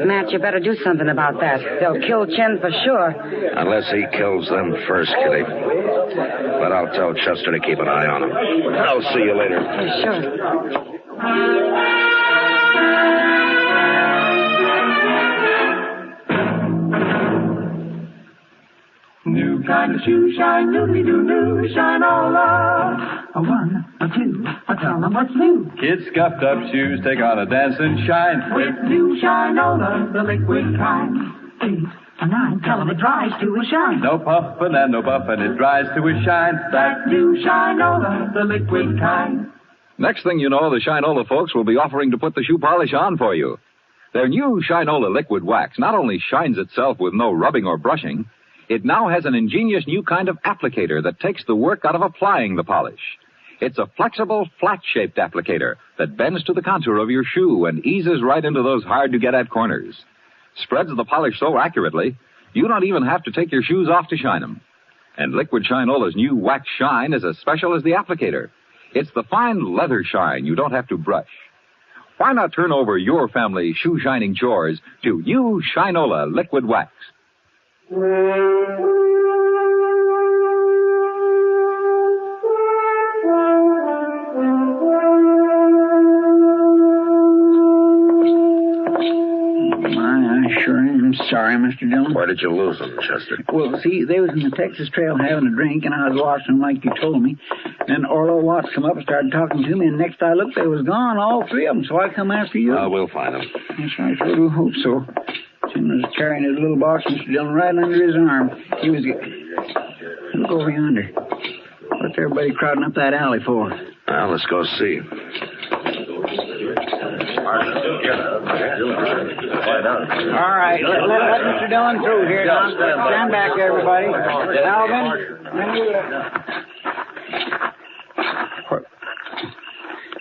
Speaker 8: Matt, you better do something about that. They'll kill Chen for sure.
Speaker 2: Unless he kills them first, Kitty. But I'll tell Chester to keep an eye on him. I'll see you later.
Speaker 8: Yeah, sure.
Speaker 11: New kind of shoe shine, doodly-doo-doo, shine all up. A one, a two, a tell them what's new.
Speaker 17: Kids' scuffed up shoes take on a dancing shine.
Speaker 11: With new Shinola, the liquid kind. 8, a 9, tell them it dries to a shine.
Speaker 17: No puffin' and no buffin', it dries to a shine.
Speaker 11: That new Shinola, the liquid kind.
Speaker 1: Next thing you know, the Shinola folks will be offering to put the shoe polish on for you. Their new Shinola liquid wax not only shines itself with no rubbing or brushing, it now has an ingenious new kind of applicator that takes the work out of applying the polish. It's a flexible, flat-shaped applicator that bends to the contour of your shoe and eases right into those hard-to-get-at corners. Spreads the polish so accurately, you don't even have to take your shoes off to shine them. And Liquid Shinola's new wax shine is as special as the applicator. It's the fine leather shine you don't have to brush. Why not turn over your family shoe-shining chores to new Shinola liquid wax?
Speaker 3: I sure am sorry, Mr. Dillon.
Speaker 2: Where did you lose them, Chester?
Speaker 3: Well, see, they was in the Texas Trail having a drink, and I was watching them like you told me. Then Orlo Watts come up and started talking to me, and next I looked, they was gone, all three of them, so I come after you.
Speaker 2: We'll find them.
Speaker 3: Yes, I sure do hope so. Jim was carrying his little box, Mr. Dillon, right under his arm. He was... Look over yonder. What's everybody crowding up that alley for?
Speaker 2: Well, let's go see.
Speaker 3: All right, let Mr. Dillon through here, Don. Stand back, everybody. Alvin,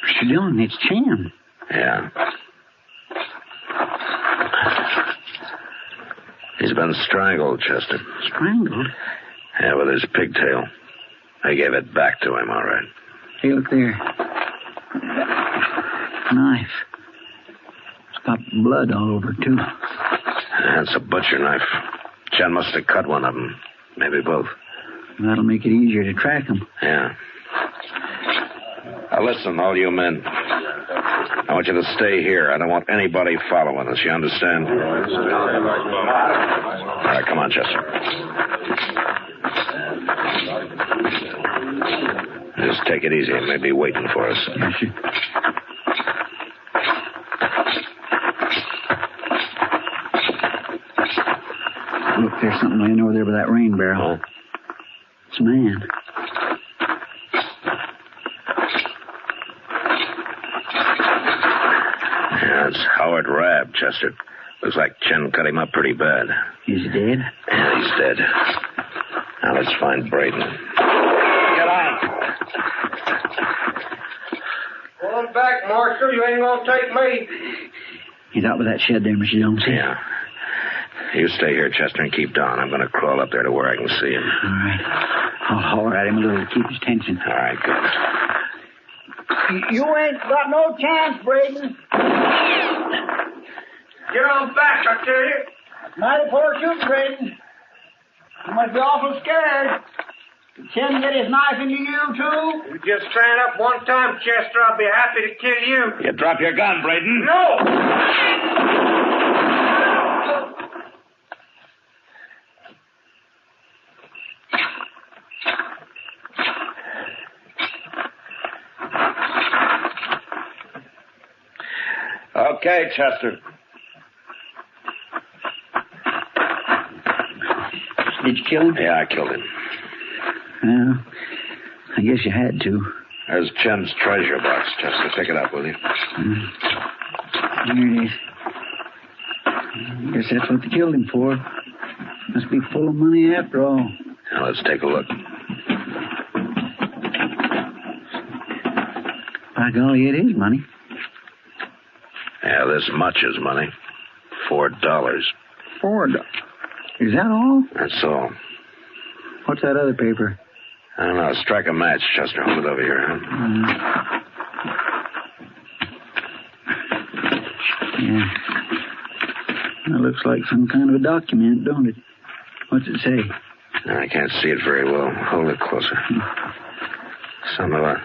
Speaker 3: Mr. Dillon, it's Chan.
Speaker 2: Yeah. He's been strangled, Chester.
Speaker 3: Strangled?
Speaker 2: Yeah, with his pigtail. I gave it back to him, all right.
Speaker 3: Hey, look there. Knife. It's got blood all over, too.
Speaker 2: That's a butcher knife. Chen must have cut one of them. Maybe both.
Speaker 3: That'll make it easier to track them.
Speaker 2: Yeah. Now, listen, all you men. I want you to stay here. I don't want anybody following us. You understand? All right, come on, Chester. Just take it easy. He may be waiting for us.
Speaker 3: Yes, sir. Look, there's something laying over there by that rain barrel. It's a man.
Speaker 2: Yeah, it's Howard Rabb, Chester. Looks like Chen cut him up pretty bad.
Speaker 3: He's dead?
Speaker 2: Yeah, he's dead. Now let's find Braden.
Speaker 7: Get out. Pull him back, Marshal. You ain't gonna take me.
Speaker 3: He's out by that shed there, Mr. Jones.
Speaker 2: Yeah. You stay here, Chester, and keep down. I'm going to crawl up there to where I can see him.
Speaker 3: All right. I'll holler at him a little to keep his tension.
Speaker 2: All right, good.
Speaker 3: You ain't got no chance, Braden.
Speaker 7: Get on back, I tell you.
Speaker 3: Mighty poor shooting, Braden. must be awful scared. Did Chen get his knife into you, too?
Speaker 14: You just stand up one time, Chester. I'll be happy to kill you.
Speaker 15: You drop your gun, Braden.
Speaker 14: No!
Speaker 15: Okay, Chester.
Speaker 3: Did you kill him?
Speaker 2: Yeah, I killed him.
Speaker 3: Well, I guess you had to.
Speaker 2: There's Chen's treasure box, Chester. Pick it up, will you?
Speaker 3: Here it is. I guess that's what they killed him for. Must be full of money after all.
Speaker 2: Now, let's take a look.
Speaker 3: By golly, it is money.
Speaker 2: Yeah, this much is money. $4.
Speaker 3: $4. Is that all?
Speaker 2: That's all.
Speaker 3: What's that other paper?
Speaker 2: I don't know. Strike a match, Chester. Hold it over here, huh?
Speaker 3: Yeah. That looks like some kind of a document, don't it? What's it say?
Speaker 2: I can't see it very well. Hold it closer. Some of it.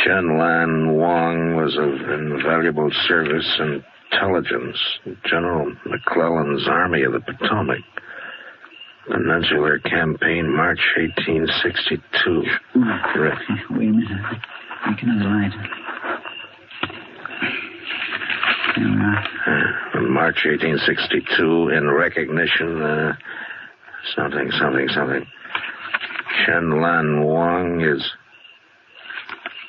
Speaker 2: Chen Lan Wang was of invaluable service and intelligence. General McClellan's Army of the Potomac. Peninsular Campaign, March 1862. Correct.
Speaker 3: Wait a minute. Make another light. There we are.
Speaker 2: In March 1862, in recognition, something. Chen Lan Wang is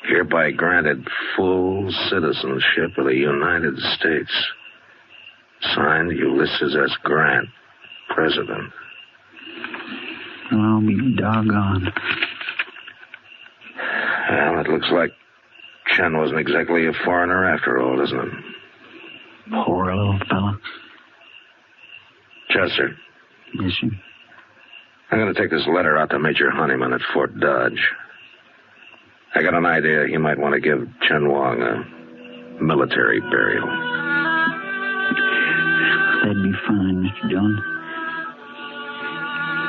Speaker 2: hereby granted full citizenship of the United States. Signed, Ulysses S. Grant, President.
Speaker 3: Well, I'll be doggone.
Speaker 2: Well, it looks like Chen wasn't exactly a foreigner after all, doesn't it?
Speaker 3: Poor little fella.
Speaker 2: Chester.
Speaker 3: Yes, sir.
Speaker 2: I'm going to take this letter out to Major Honeyman at Fort Dodge. I got an idea he might want to give Chen Wang a military burial.
Speaker 3: That'd be fine, Mr. Dillon.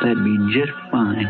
Speaker 3: That'd be just fine.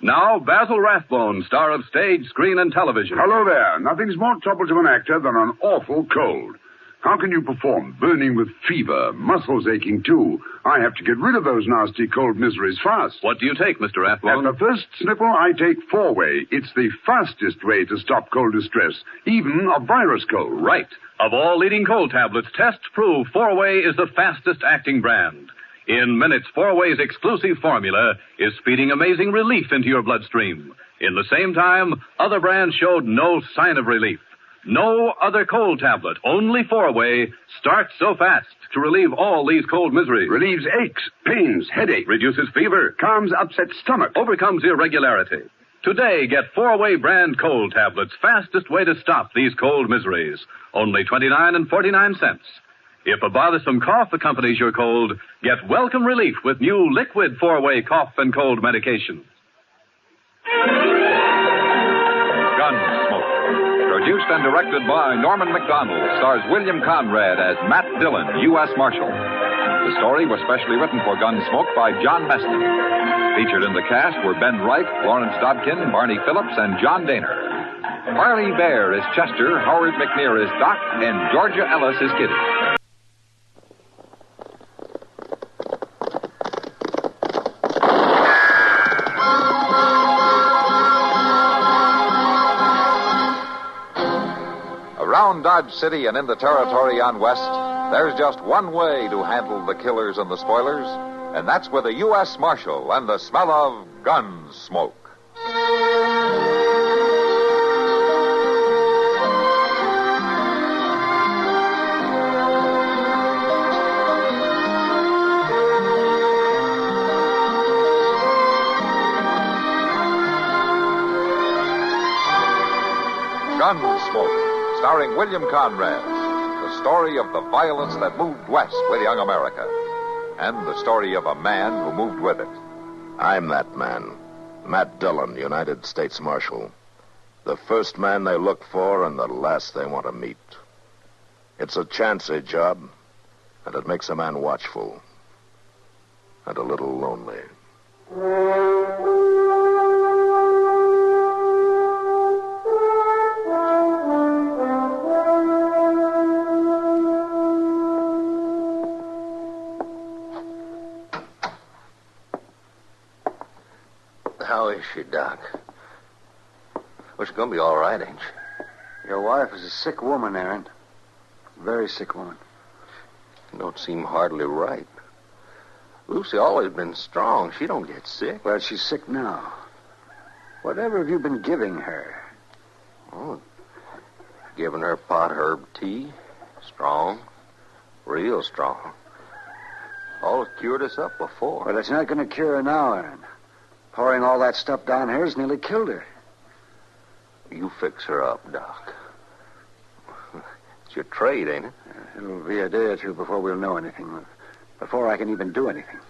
Speaker 1: Now, Basil Rathbone, star of stage, screen, and television.
Speaker 18: Hello there. Nothing's more trouble to an actor than an awful cold. How can you perform? Burning with fever, muscles aching too. I have to get rid of those nasty cold miseries fast.
Speaker 1: What do you take, Mr. Rathbone?
Speaker 18: At the first sniffle, I take 4-way. It's the fastest way to stop cold distress, even a virus cold.
Speaker 1: Right. Of all leading cold tablets, tests prove 4-way is the fastest acting brand. In minutes, 4-Way's exclusive formula is feeding amazing relief into your bloodstream. In the same time, other brands showed no sign of relief. No other cold tablet, only 4-Way, starts so fast to relieve all these cold miseries.
Speaker 18: Relieves aches, pains, headache.
Speaker 1: Reduces fever.
Speaker 18: Calms upset stomach.
Speaker 1: Overcomes irregularity. Today, get 4-Way brand cold tablets, fastest way to stop these cold miseries. Only 29 and 49 cents. If a bothersome cough accompanies your cold, get welcome relief with new liquid 4-Way cough and cold medication. Gunsmoke. Produced and directed by Norman MacDonald, stars William Conrad as Matt Dillon, U.S. Marshal. The story was specially written for Gunsmoke by John Meston. Featured in the cast were Ben Wright, Lawrence Dobkin, Barney Phillips, and John Daner. Harley Bear is Chester, Howard McNear is Doc, and Georgia Ellis is Kitty. Around Dodge City and in the territory on West, there's just one way to handle the killers and the spoilers, and that's with a U.S. Marshal and the smell of Gunsmoke.
Speaker 19: Gunsmoke, starring William Conrad. The story of the violence that moved west with young America. And the story of a man who moved with it.
Speaker 2: I'm that man. Matt Dillon, United States Marshal. The first man they look for and the last they want to meet. It's a chancy job, and it makes a man watchful and a little lonely.
Speaker 20: How is she, Doc? Well, she's going to be all right, ain't she?
Speaker 21: Your wife is a sick woman, Aaron. Very sick woman.
Speaker 20: Don't seem hardly right. Lucy always been strong. She don't get sick.
Speaker 21: Well, she's sick now. Whatever have you been giving her?
Speaker 20: Oh, giving her pot herb tea. Strong. Real strong. All cured us up before.
Speaker 21: Well, it's not going to cure her now, Aaron. Pouring all that stuff down here has nearly killed her.
Speaker 20: You fix her up, Doc. It's your trade, ain't it?
Speaker 21: It'll be a day or two before we'll know anything. Before I can even do anything.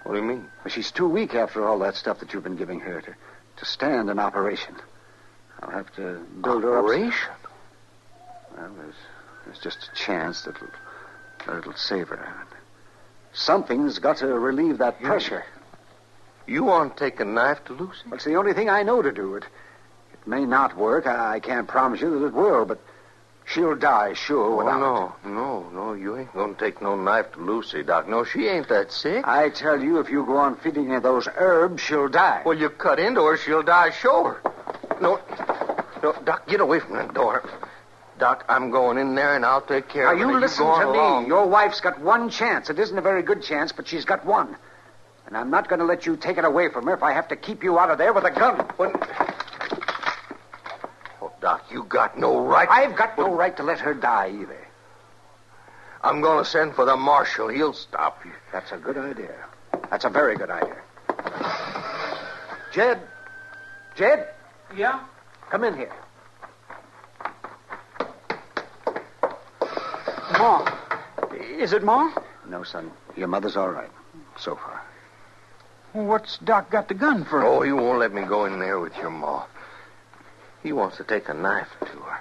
Speaker 20: What do you mean?
Speaker 21: Well, she's too weak after all that stuff that you've been giving her to stand an operation. I'll have to build her up.
Speaker 20: Operation?
Speaker 21: Well, there's just a chance that it'll save her. Something's got to relieve that pressure.
Speaker 20: You want to take a knife to Lucy?
Speaker 21: Well, it's the only thing I know to do. It may not work. I can't promise you that it will, but she'll die, sure, without it.
Speaker 20: No, you ain't going to take no knife to Lucy, Doc. No, she ain't that sick.
Speaker 21: I tell you, if you go on feeding her those herbs, she'll die.
Speaker 20: Well, you cut into her, she'll die, sure. No, Doc, get away from that door. Doc, I'm going in there, and I'll take care of her.
Speaker 21: Now, you listen to me. Your wife's got one chance. It isn't a very good chance, but she's got one. And I'm not going to let you take it away from her if I have to keep you out of there with a gun.
Speaker 20: Oh, Doc, you got no right.
Speaker 21: I've got no right to let her die either.
Speaker 20: I'm going to send for the marshal. He'll stop you.
Speaker 21: That's a good idea. That's a very good idea. Jed?
Speaker 4: Yeah?
Speaker 21: Come in here.
Speaker 4: Ma. Is it Ma?
Speaker 21: No, son. Your mother's all right. So far.
Speaker 4: What's Doc got the gun for?
Speaker 20: Oh, he won't let me go in there with your ma. He wants to take a knife to her.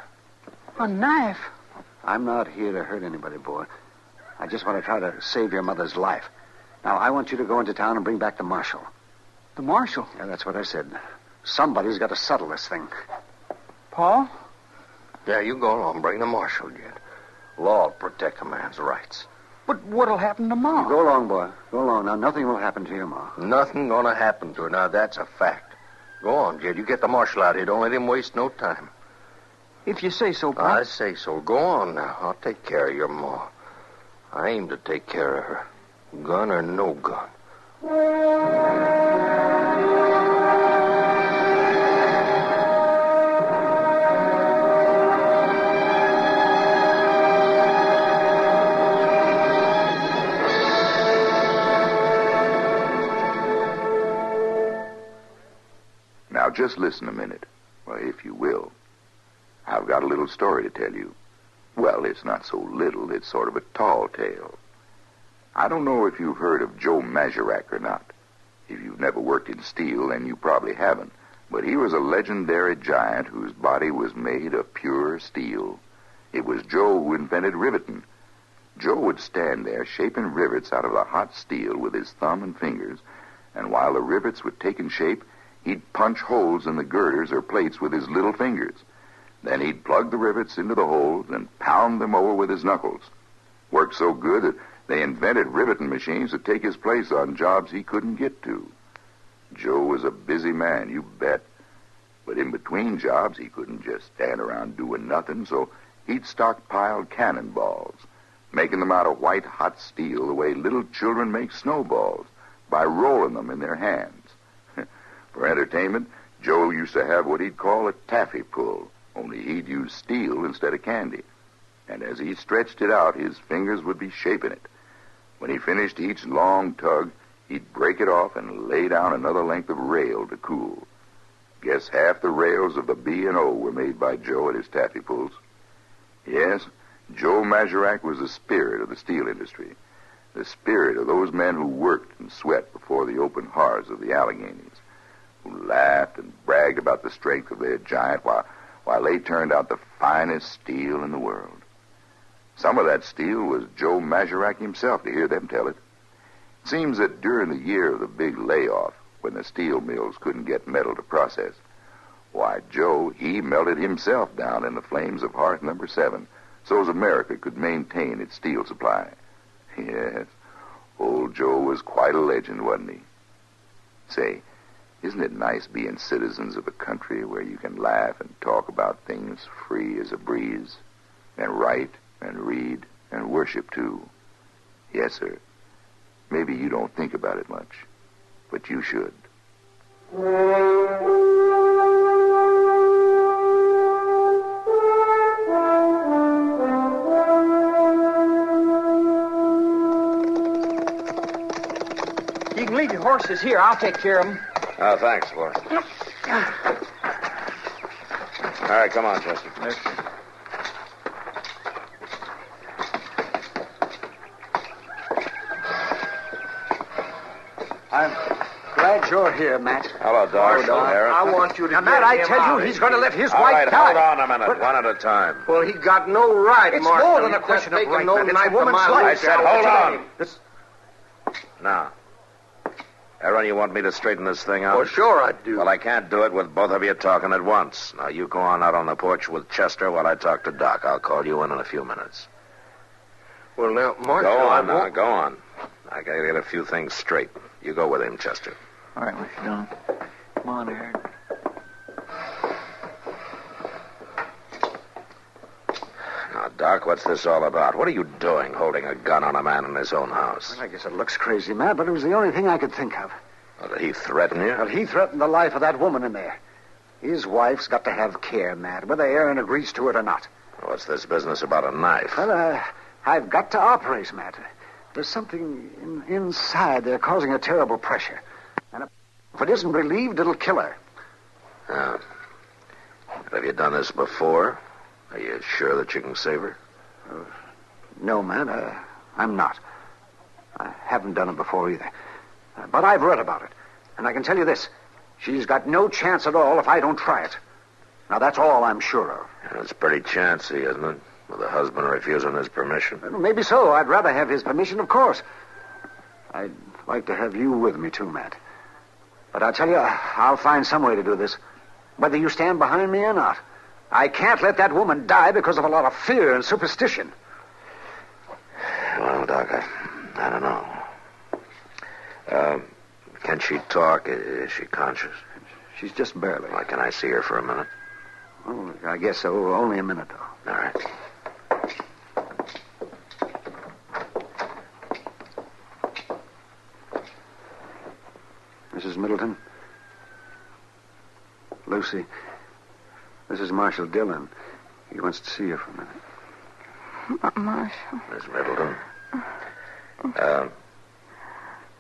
Speaker 4: A knife?
Speaker 21: I'm not here to hurt anybody, boy. I just want to try to save your mother's life. Now, I want you to go into town and bring back the marshal.
Speaker 4: The marshal?
Speaker 21: Yeah, that's what I said. Somebody's got to settle this thing.
Speaker 4: Paul?
Speaker 20: Yeah, you go along. Bring the marshal, Jed. Law'll protect a man's rights.
Speaker 4: But what'll happen to Ma?
Speaker 21: Go along, boy. Go along. Now, nothing will happen to your Ma.
Speaker 20: Nothing gonna happen to her. Now, that's a fact. Go on, Jed. You get the marshal out here. Don't let him waste no time.
Speaker 4: If you say so, Paul.
Speaker 20: I say so. Go on now. I'll take care of your Ma. I aim to take care of her. Gun or no gun.
Speaker 22: Now, just listen a minute, well, if you will. I've got a little story to tell you. Well, it's not so little. It's sort of a tall tale. I don't know if you've heard of Joe Mazurek or not. If you've never worked in steel, then you probably haven't. But he was a legendary giant whose body was made of pure steel. It was Joe who invented riveting. Joe would stand there shaping rivets out of the hot steel with his thumb and fingers, and while the rivets were taking shape, he'd punch holes in the girders or plates with his little fingers. Then he'd plug the rivets into the holes and pound them over with his knuckles. Worked so good that they invented riveting machines to take his place on jobs he couldn't get to. Joe was a busy man, you bet. But in between jobs, he couldn't just stand around doing nothing, so he'd stockpiled cannonballs, making them out of white hot steel the way little children make snowballs, by rolling them in their hands. For entertainment, Joe used to have what he'd call a taffy pull, only he'd use steel instead of candy. And as he stretched it out, his fingers would be shaping it. When he finished each long tug, he'd break it off and lay down another length of rail to cool. Guess half the rails of the B&O were made by Joe at his taffy pulls. Yes, Joe Mazurak was the spirit of the steel industry. The spirit of those men who worked and sweat before the open hearths of the Alleghenies, who laughed and bragged about the strength of their giant while they turned out the finest steel in the world. Some of that steel was Joe Mazurak himself, to hear them tell it. It seems that during the year of the big layoff, when the steel mills couldn't get metal to process, why, Joe, he melted himself down in the flames of hearth number 7 so as America could maintain its steel supply. Yes, old Joe was quite a legend, wasn't he? Say, isn't it nice being citizens of a country where you can laugh and talk about things free as a breeze, and write and read and worship, too? Yes, sir. Maybe you don't think about it much, but you should.
Speaker 21: You can leave your horses here. I'll take care of them.
Speaker 2: Oh, thanks, boy. All right, come on, Chester.
Speaker 21: Yes, sir. I'm glad you're here, Matt.
Speaker 2: Hello, Doc.
Speaker 21: Hello, Doc.
Speaker 2: Aaron.
Speaker 21: I want you to Matt, I tell you, he's going to let his
Speaker 2: All
Speaker 21: wife
Speaker 2: right,
Speaker 21: die.
Speaker 2: hold on a minute. One at a time.
Speaker 20: Well, he got no right,
Speaker 21: It's
Speaker 20: Marshal.
Speaker 21: more than a
Speaker 20: He's
Speaker 21: question of
Speaker 20: taking
Speaker 21: right,
Speaker 20: no
Speaker 21: Matt. It's
Speaker 20: knife
Speaker 21: a
Speaker 20: to
Speaker 21: woman's
Speaker 20: my
Speaker 21: life.
Speaker 2: I said, hold on.
Speaker 21: This-
Speaker 2: Now, Aaron, you want me to straighten this thing out?
Speaker 20: Well, sure I do.
Speaker 2: Well, I can't do it with both of you talking at once. Now, you go on out on the porch with Chester while I talk to Doc. I'll call you in a few minutes.
Speaker 20: Well, now, Marshal,
Speaker 2: Go
Speaker 20: I
Speaker 2: on now,
Speaker 20: won't...
Speaker 2: go on. I gotta get a few things straight. You go with him, Chester.
Speaker 3: All right, Mr. Dillon. Come on, Aaron.
Speaker 2: Now, Doc, what's this all about? What are you doing holding a gun on a man in his own house?
Speaker 21: Well, I guess it looks crazy, Matt, but it was the only thing I could think of.
Speaker 2: Well, did he threaten you?
Speaker 21: Well, he threatened the life of that woman in there. His wife's got to have care, Matt, whether Aaron agrees to it or not.
Speaker 2: What's this business about a knife?
Speaker 21: Well, I've got to operate, Matt. There's something inside there causing a terrible pressure. And if it isn't relieved, it'll kill her.
Speaker 2: Have you done this before? Are you sure that you can save her?
Speaker 21: No, Matt, I'm not. I haven't done it before either. But I've read about it. And I can tell you this. She's got no chance at all if I don't try it. Now, that's all I'm sure of.
Speaker 2: It's pretty chancy, isn't it? With the husband refusing his permission.
Speaker 21: Well, maybe so. I'd rather have his permission, of course. I'd like to have you with me, too, Matt. But I'll tell you, I'll find some way to do this. Whether you stand behind me or not. I can't let that woman die because of a lot of fear and superstition.
Speaker 2: Well, Doc, I don't know. Can she talk? Is she conscious?
Speaker 21: She's just barely.
Speaker 2: Well, can I see her for a minute?
Speaker 21: Oh, I guess so. Only a minute, though.
Speaker 2: All right.
Speaker 21: Mrs. Middleton? Lucy? This is Marshal Dillon. He wants to see you for a minute.
Speaker 13: Marshal.
Speaker 2: Miss Middleton.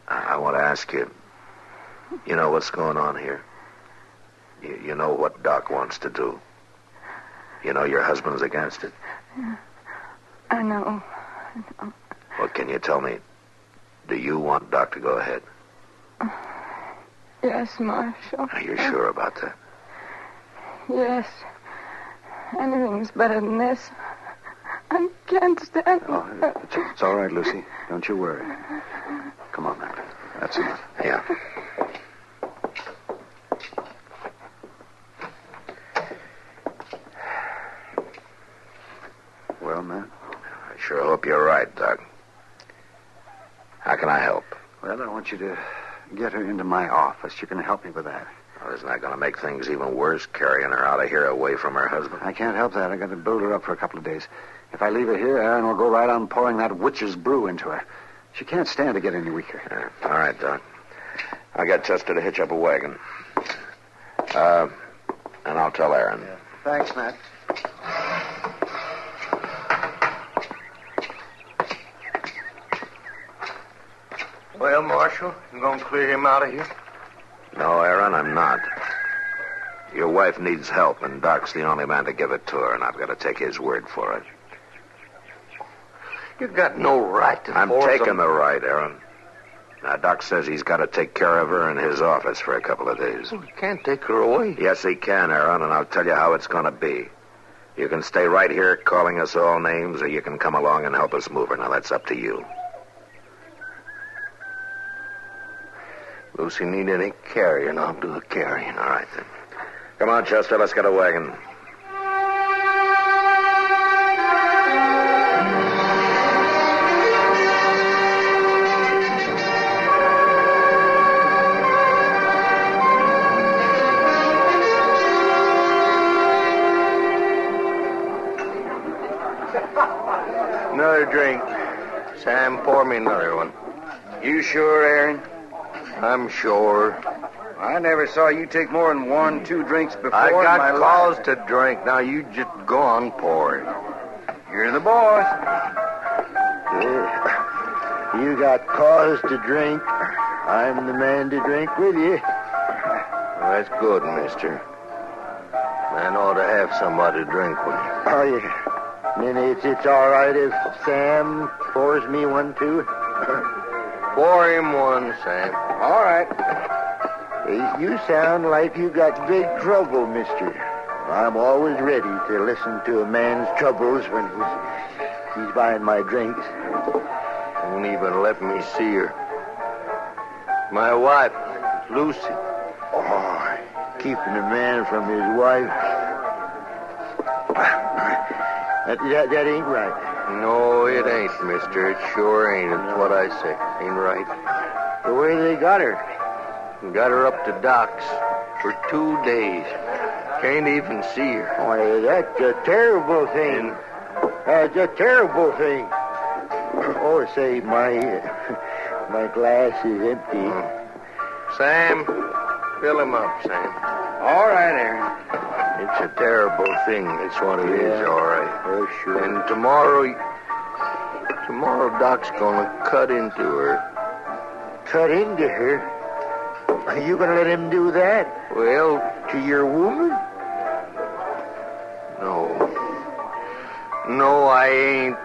Speaker 2: I want to ask you, you know what's going on here? You know what Doc wants to do? You know your husband's against it?
Speaker 13: I know.
Speaker 2: Well, can you tell me, do you want Doc to go ahead?
Speaker 13: Yes, Marshal.
Speaker 2: Are you sure about that?
Speaker 13: Yes. Anything's better than this. I can't stand it.
Speaker 21: It's all right, Lucy. Don't you worry. Come on, Matt. That's enough.
Speaker 2: Yeah.
Speaker 21: Well, Matt?
Speaker 2: I sure hope you're right, Doc. How can I help?
Speaker 21: Well, I want you to get her into my office. You can help me with that.
Speaker 2: Well, isn't that going to make things even worse, carrying her out of here away from her husband?
Speaker 21: I can't help that. I got to build her up for a couple of days. If I leave her here, Aaron will go right on pouring that witch's brew into her. She can't stand to get any weaker.
Speaker 2: All right, Doc. I got Chester to hitch up a wagon. And I'll tell Aaron.
Speaker 21: Yeah. Thanks, Matt.
Speaker 20: Well, Marshal, you going to clear him out of here?
Speaker 2: No, Aaron, I'm not. Your wife needs help, and Doc's the only man to give it to her, and I've got to take his word for it.
Speaker 20: You got no right to
Speaker 2: I'm
Speaker 20: force
Speaker 2: taking
Speaker 20: him.
Speaker 2: the right, Aaron. Now, Doc says he's got to take care of her in his office for a couple of days.
Speaker 20: Well, he can't take her away.
Speaker 2: Yes, he can, Aaron, and I'll tell you how it's going to be. You can stay right here calling us all names, or you can come along and help us move her. Now, that's up to you.
Speaker 20: Lucy need any carrying, I'll do the carrying.
Speaker 2: All right, then. Come on, Chester, let's get a wagon.
Speaker 20: Another drink. Sam, pour me another one.
Speaker 21: You sure, Aaron?
Speaker 20: I'm sure.
Speaker 21: I never saw you take more than 1-2 drinks before.
Speaker 20: I
Speaker 21: in my
Speaker 20: got
Speaker 21: life.
Speaker 20: cause to drink. Now you just go on pouring.
Speaker 21: You're the boss.
Speaker 5: You got cause to drink. I'm the man to drink with you.
Speaker 20: That's good, mister. Man ought to have somebody to drink with.
Speaker 5: Oh, yeah. Then it's all right if Sam pours me one, too?
Speaker 20: Pour him one, Sam.
Speaker 5: All right. You sound like you got big trouble, mister. I'm always ready to listen to a man's troubles when he's buying my drinks.
Speaker 20: Won't even let me see her. My wife, Lucy.
Speaker 5: Oh, keeping a man from his wife. That ain't right.
Speaker 20: No, it ain't, mister. It sure ain't. It's what I say. Ain't right.
Speaker 5: The way they got her.
Speaker 20: Got her up to Doc's for 2 days. Can't even see her.
Speaker 5: Why, that's a terrible thing. That's a terrible thing. Oh, say, my glass is empty.
Speaker 20: Sam, fill him up, Sam.
Speaker 21: All right, Aaron.
Speaker 20: It's a terrible thing. That's what it is, all right.
Speaker 5: Oh, sure.
Speaker 20: And tomorrow Doc's gonna cut into her.
Speaker 5: Cut into her? Are you gonna let him do that?
Speaker 20: Well,
Speaker 5: to your woman?
Speaker 20: No, I ain't.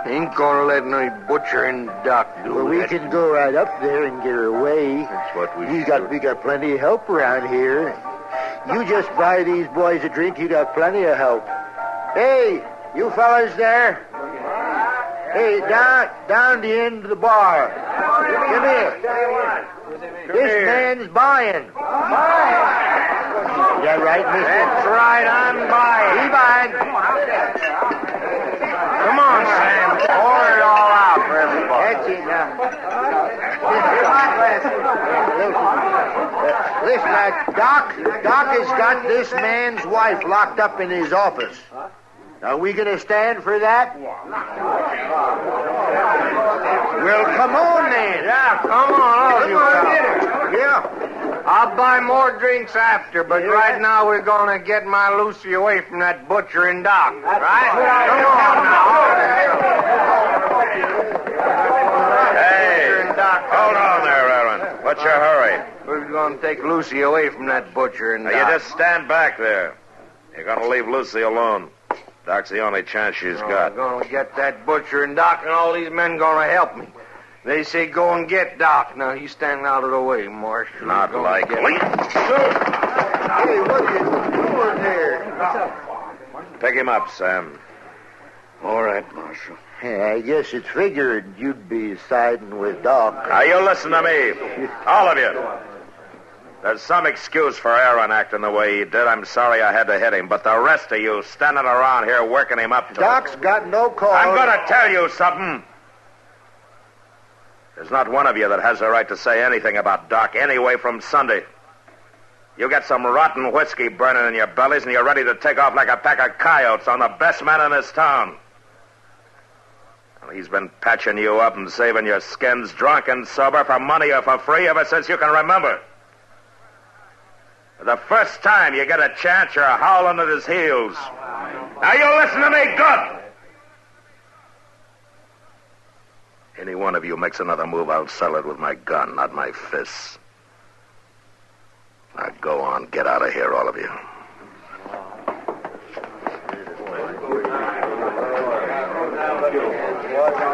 Speaker 20: Ain't gonna let no butchering Doc do
Speaker 5: Well, we
Speaker 20: that.
Speaker 5: can go right up there and get her away.
Speaker 20: That's what we
Speaker 5: got plenty of help around here. You just buy these boys a drink, you got plenty of help. Hey, you fellas there? Hey, down the end of the bar. Come here. This man's buying. Is that right, mister?
Speaker 20: That's right, I'm buying.
Speaker 5: He buying.
Speaker 20: Come on, Sam. Pour it all out for everybody.
Speaker 5: That's it now. Listen, Doc has got this man's wife locked up in his office. Are we going to stand for that? Well, come on then.
Speaker 20: Yeah, come on, all of you fellas.
Speaker 5: Yeah.
Speaker 20: I'll buy more drinks after, but right now we're gonna get my Lucy away from that butchering Doc. Right? Come on now.
Speaker 2: Hey, hold on there, Aaron. What's your hurry?
Speaker 20: We're gonna take Lucy away from that butchering
Speaker 2: Now,
Speaker 20: Doc.
Speaker 2: you just stand back there. You're going to leave Lucy alone. Doc's the only chance she's got.
Speaker 20: We're gonna get that butchering Doc, and all these men gonna help me. They say go and get Doc. Now, he's standing out of the way, Marshal.
Speaker 2: Not likely.
Speaker 5: Hey, what are you doing there?
Speaker 2: Pick him up, Sam.
Speaker 20: All right, Marshal.
Speaker 5: Yeah, I guess it's figured you'd be siding with Doc.
Speaker 2: Now, you listen to me. All of you. There's some excuse for Aaron acting the way he did. I'm sorry I had to hit him. But the rest of you standing around here working him up to
Speaker 5: Doc's got no call.
Speaker 2: I'm going to tell you something. There's not one of you that has the right to say anything about Doc anyway from Sunday. You get some rotten whiskey burning in your bellies and you're ready to take off like a pack of coyotes on the best man in this town. Well, he's been patching you up and saving your skins drunk and sober for money or for free ever since you can remember. The first time you get a chance, you're howling at his heels. Now you listen to me good. Any one of you makes another move, I'll settle it with my gun, not my fists.
Speaker 21: Now go on. Get out of here, all of you.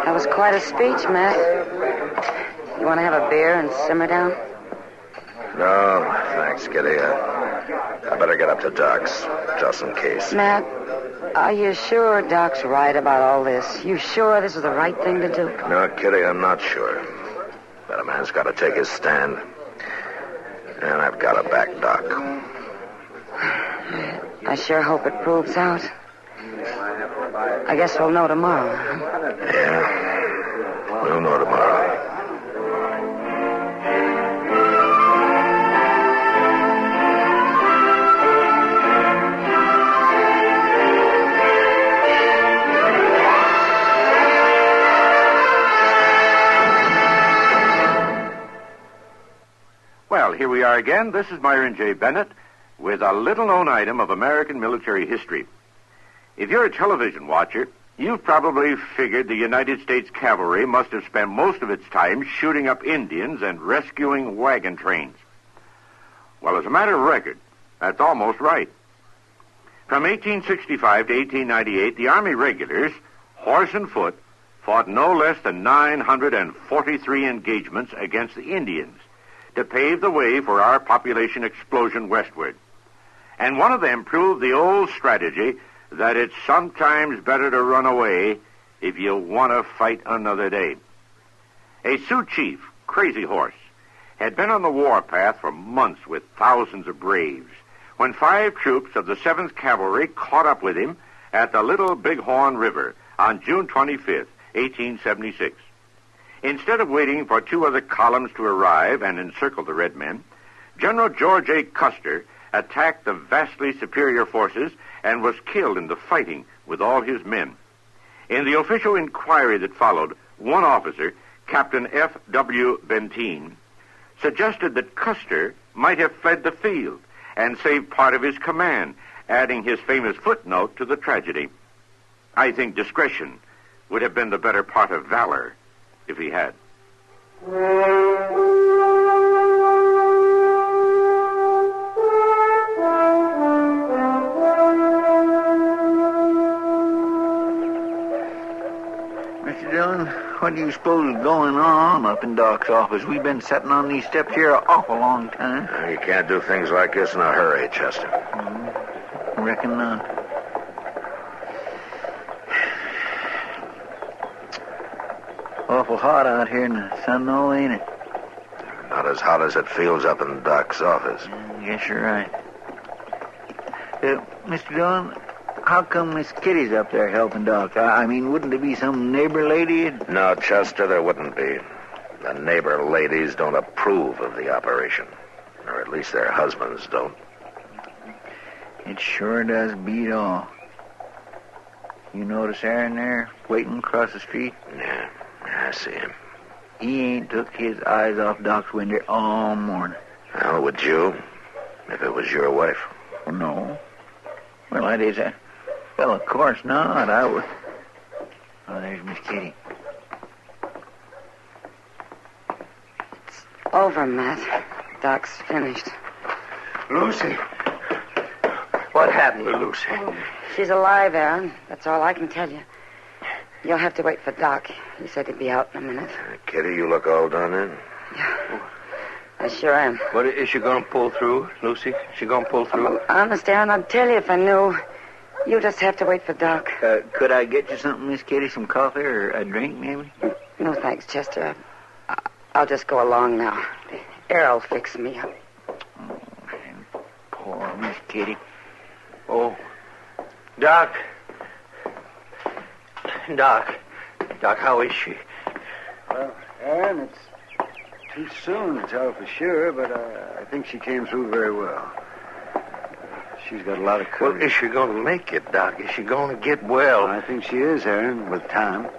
Speaker 8: That was quite a speech, Matt. You want to have a beer and simmer down?
Speaker 21: No, thanks, Kitty. I better get up to Doc's, just in case.
Speaker 8: Matt, are you sure Doc's right about all this? You sure this is the right thing to do?
Speaker 21: No, Kitty, I'm not sure. But a man's got to take his stand. And I've got to back Doc.
Speaker 8: I sure hope it proves out. I guess we'll know tomorrow.
Speaker 21: Yeah, we'll know tomorrow.
Speaker 6: Well, here we are again. This is Myron J. Bennett with a little-known item of American military history. If you're a television watcher, you've probably figured the United States cavalry must have spent most of its time shooting up Indians and rescuing wagon trains. Well, as a matter of record, that's almost right. From 1865 to 1898, the Army regulars, horse and foot, fought no less than 943 engagements against the Indians to pave the way for our population explosion westward. And one of them proved the old strategy that it's sometimes better to run away if you want to fight another day. A Sioux chief, Crazy Horse, had been on the warpath for months with thousands of braves when 5 troops of the 7th Cavalry caught up with him at the Little Bighorn River on June 25th, 1876. Instead of waiting for 2 other columns to arrive and encircle the red men, General George A. Custer attacked the vastly superior forces and was killed in the fighting with all his men. In the official inquiry that followed, one officer, Captain F.W. Benteen, suggested that Custer might have fled the field and saved part of his command, adding his famous footnote to the tragedy. I think discretion would have been the better part of valor if he had.
Speaker 3: Mr. Dillon, what do you suppose is going on up in Doc's office? We've been sitting on these steps here an awful long time.
Speaker 21: You can't do things like this in a hurry, Chester.
Speaker 3: I reckon not. Awful hot out here in the sun, though, ain't it?
Speaker 21: Not as hot as it feels up in Doc's office.
Speaker 3: Guess you're right. Mr. Dillon, how come Miss Kitty's up there helping Doc? I mean, wouldn't there be some neighbor lady?
Speaker 21: No, Chester, there wouldn't be. The neighbor ladies don't approve of the operation. Or at least their husbands don't.
Speaker 3: It sure does beat all. You notice Aaron there, waiting across the street?
Speaker 21: Yeah, I see him.
Speaker 3: He ain't took his eyes off Doc's window all morning.
Speaker 21: Well, would you? If it was your wife?
Speaker 3: No. Well, that is a... Well, of course not. I would... Oh, there's Miss Kitty.
Speaker 8: It's over, Matt. Doc's finished.
Speaker 21: Lucy. What happened to Lucy?
Speaker 8: She's alive, Aaron. That's all I can tell you. You'll have to wait for Doc. He said he'd be out in a minute.
Speaker 21: Kitty, you look all done in.
Speaker 8: Yeah. I sure am.
Speaker 20: But is she going to pull through, Lucy? Is she going to pull through?
Speaker 8: Honest, Aaron, I'd tell you if I knew. You just have to wait for Doc.
Speaker 3: Could I get you something, Miss Kitty? Some coffee or a drink, maybe?
Speaker 8: No, thanks, Chester. I'll just go along now. The air will fix me up.
Speaker 3: Oh, poor Miss Kitty.
Speaker 20: Oh. Doc, how is she?
Speaker 21: Well, Aaron, it's too soon to tell for sure, but I think she came through very well. She's got a lot of courage.
Speaker 20: Well, is she going to make it, Doc? Is she going to get well?
Speaker 21: I think she is, Aaron, with time.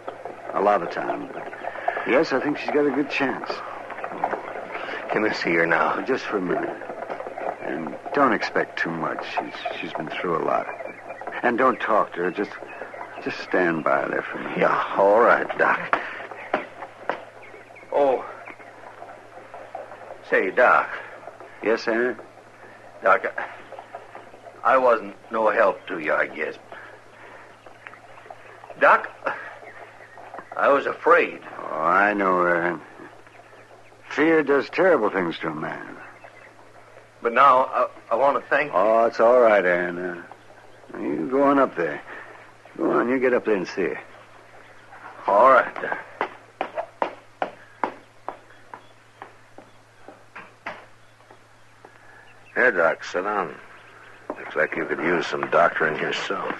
Speaker 21: A lot of time. But yes, I think she's got a good chance.
Speaker 20: Can I see her now?
Speaker 21: Well, just for a minute. And don't expect too much. She's been through a lot. And don't talk to her. Just stand by there for me.
Speaker 20: Yeah, all right, Doc. Oh. Say, Doc.
Speaker 21: Yes, Aaron?
Speaker 20: Doc, I wasn't no help to you, I guess. Doc, I was afraid.
Speaker 21: Oh, I know, Aaron. Fear does terrible things to a man.
Speaker 20: But now, I want to thank you.
Speaker 21: Oh, it's all right, Aaron. You go on up there. Go on, you get up there and see her.
Speaker 20: All right, Doc. Here, Doc, sit down. Looks like you could use some doctoring yourself.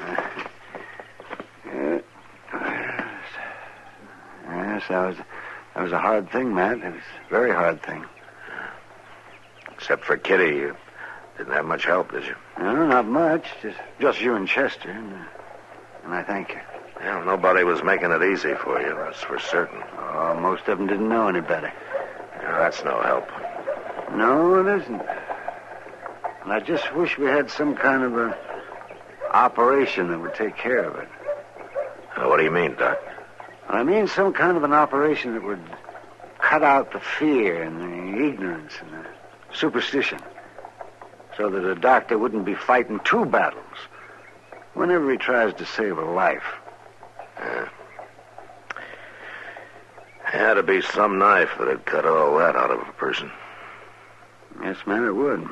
Speaker 21: Yes, that was a hard thing, Matt. It was a very hard thing.
Speaker 20: Except for Kitty, you didn't have much help, did you?
Speaker 21: No, not much. Just you and Chester, and I thank you.
Speaker 20: Well, nobody was making it easy for you, that's for certain.
Speaker 21: Oh, most of them didn't know any better.
Speaker 20: Yeah, that's no help.
Speaker 21: No, it isn't. And I just wish we had some kind of a operation that would take care of it.
Speaker 20: What do you mean, Doc?
Speaker 21: I mean some kind of an operation that would cut out the fear and the ignorance and the superstition, so that a doctor wouldn't be fighting two battles whenever he tries to save a life.
Speaker 20: Yeah. Had to be some knife that'd cut all that out of a person.
Speaker 21: Yes, man, it would.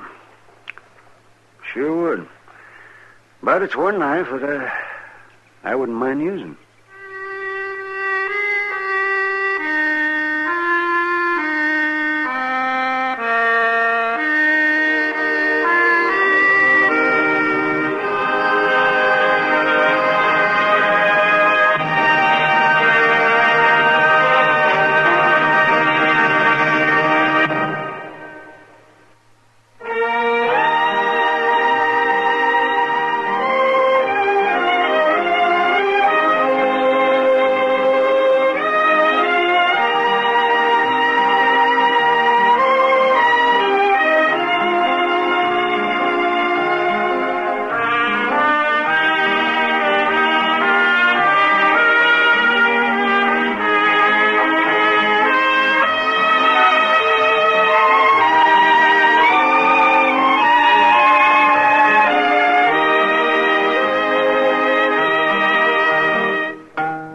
Speaker 21: Sure would. But it's one knife that I wouldn't mind using.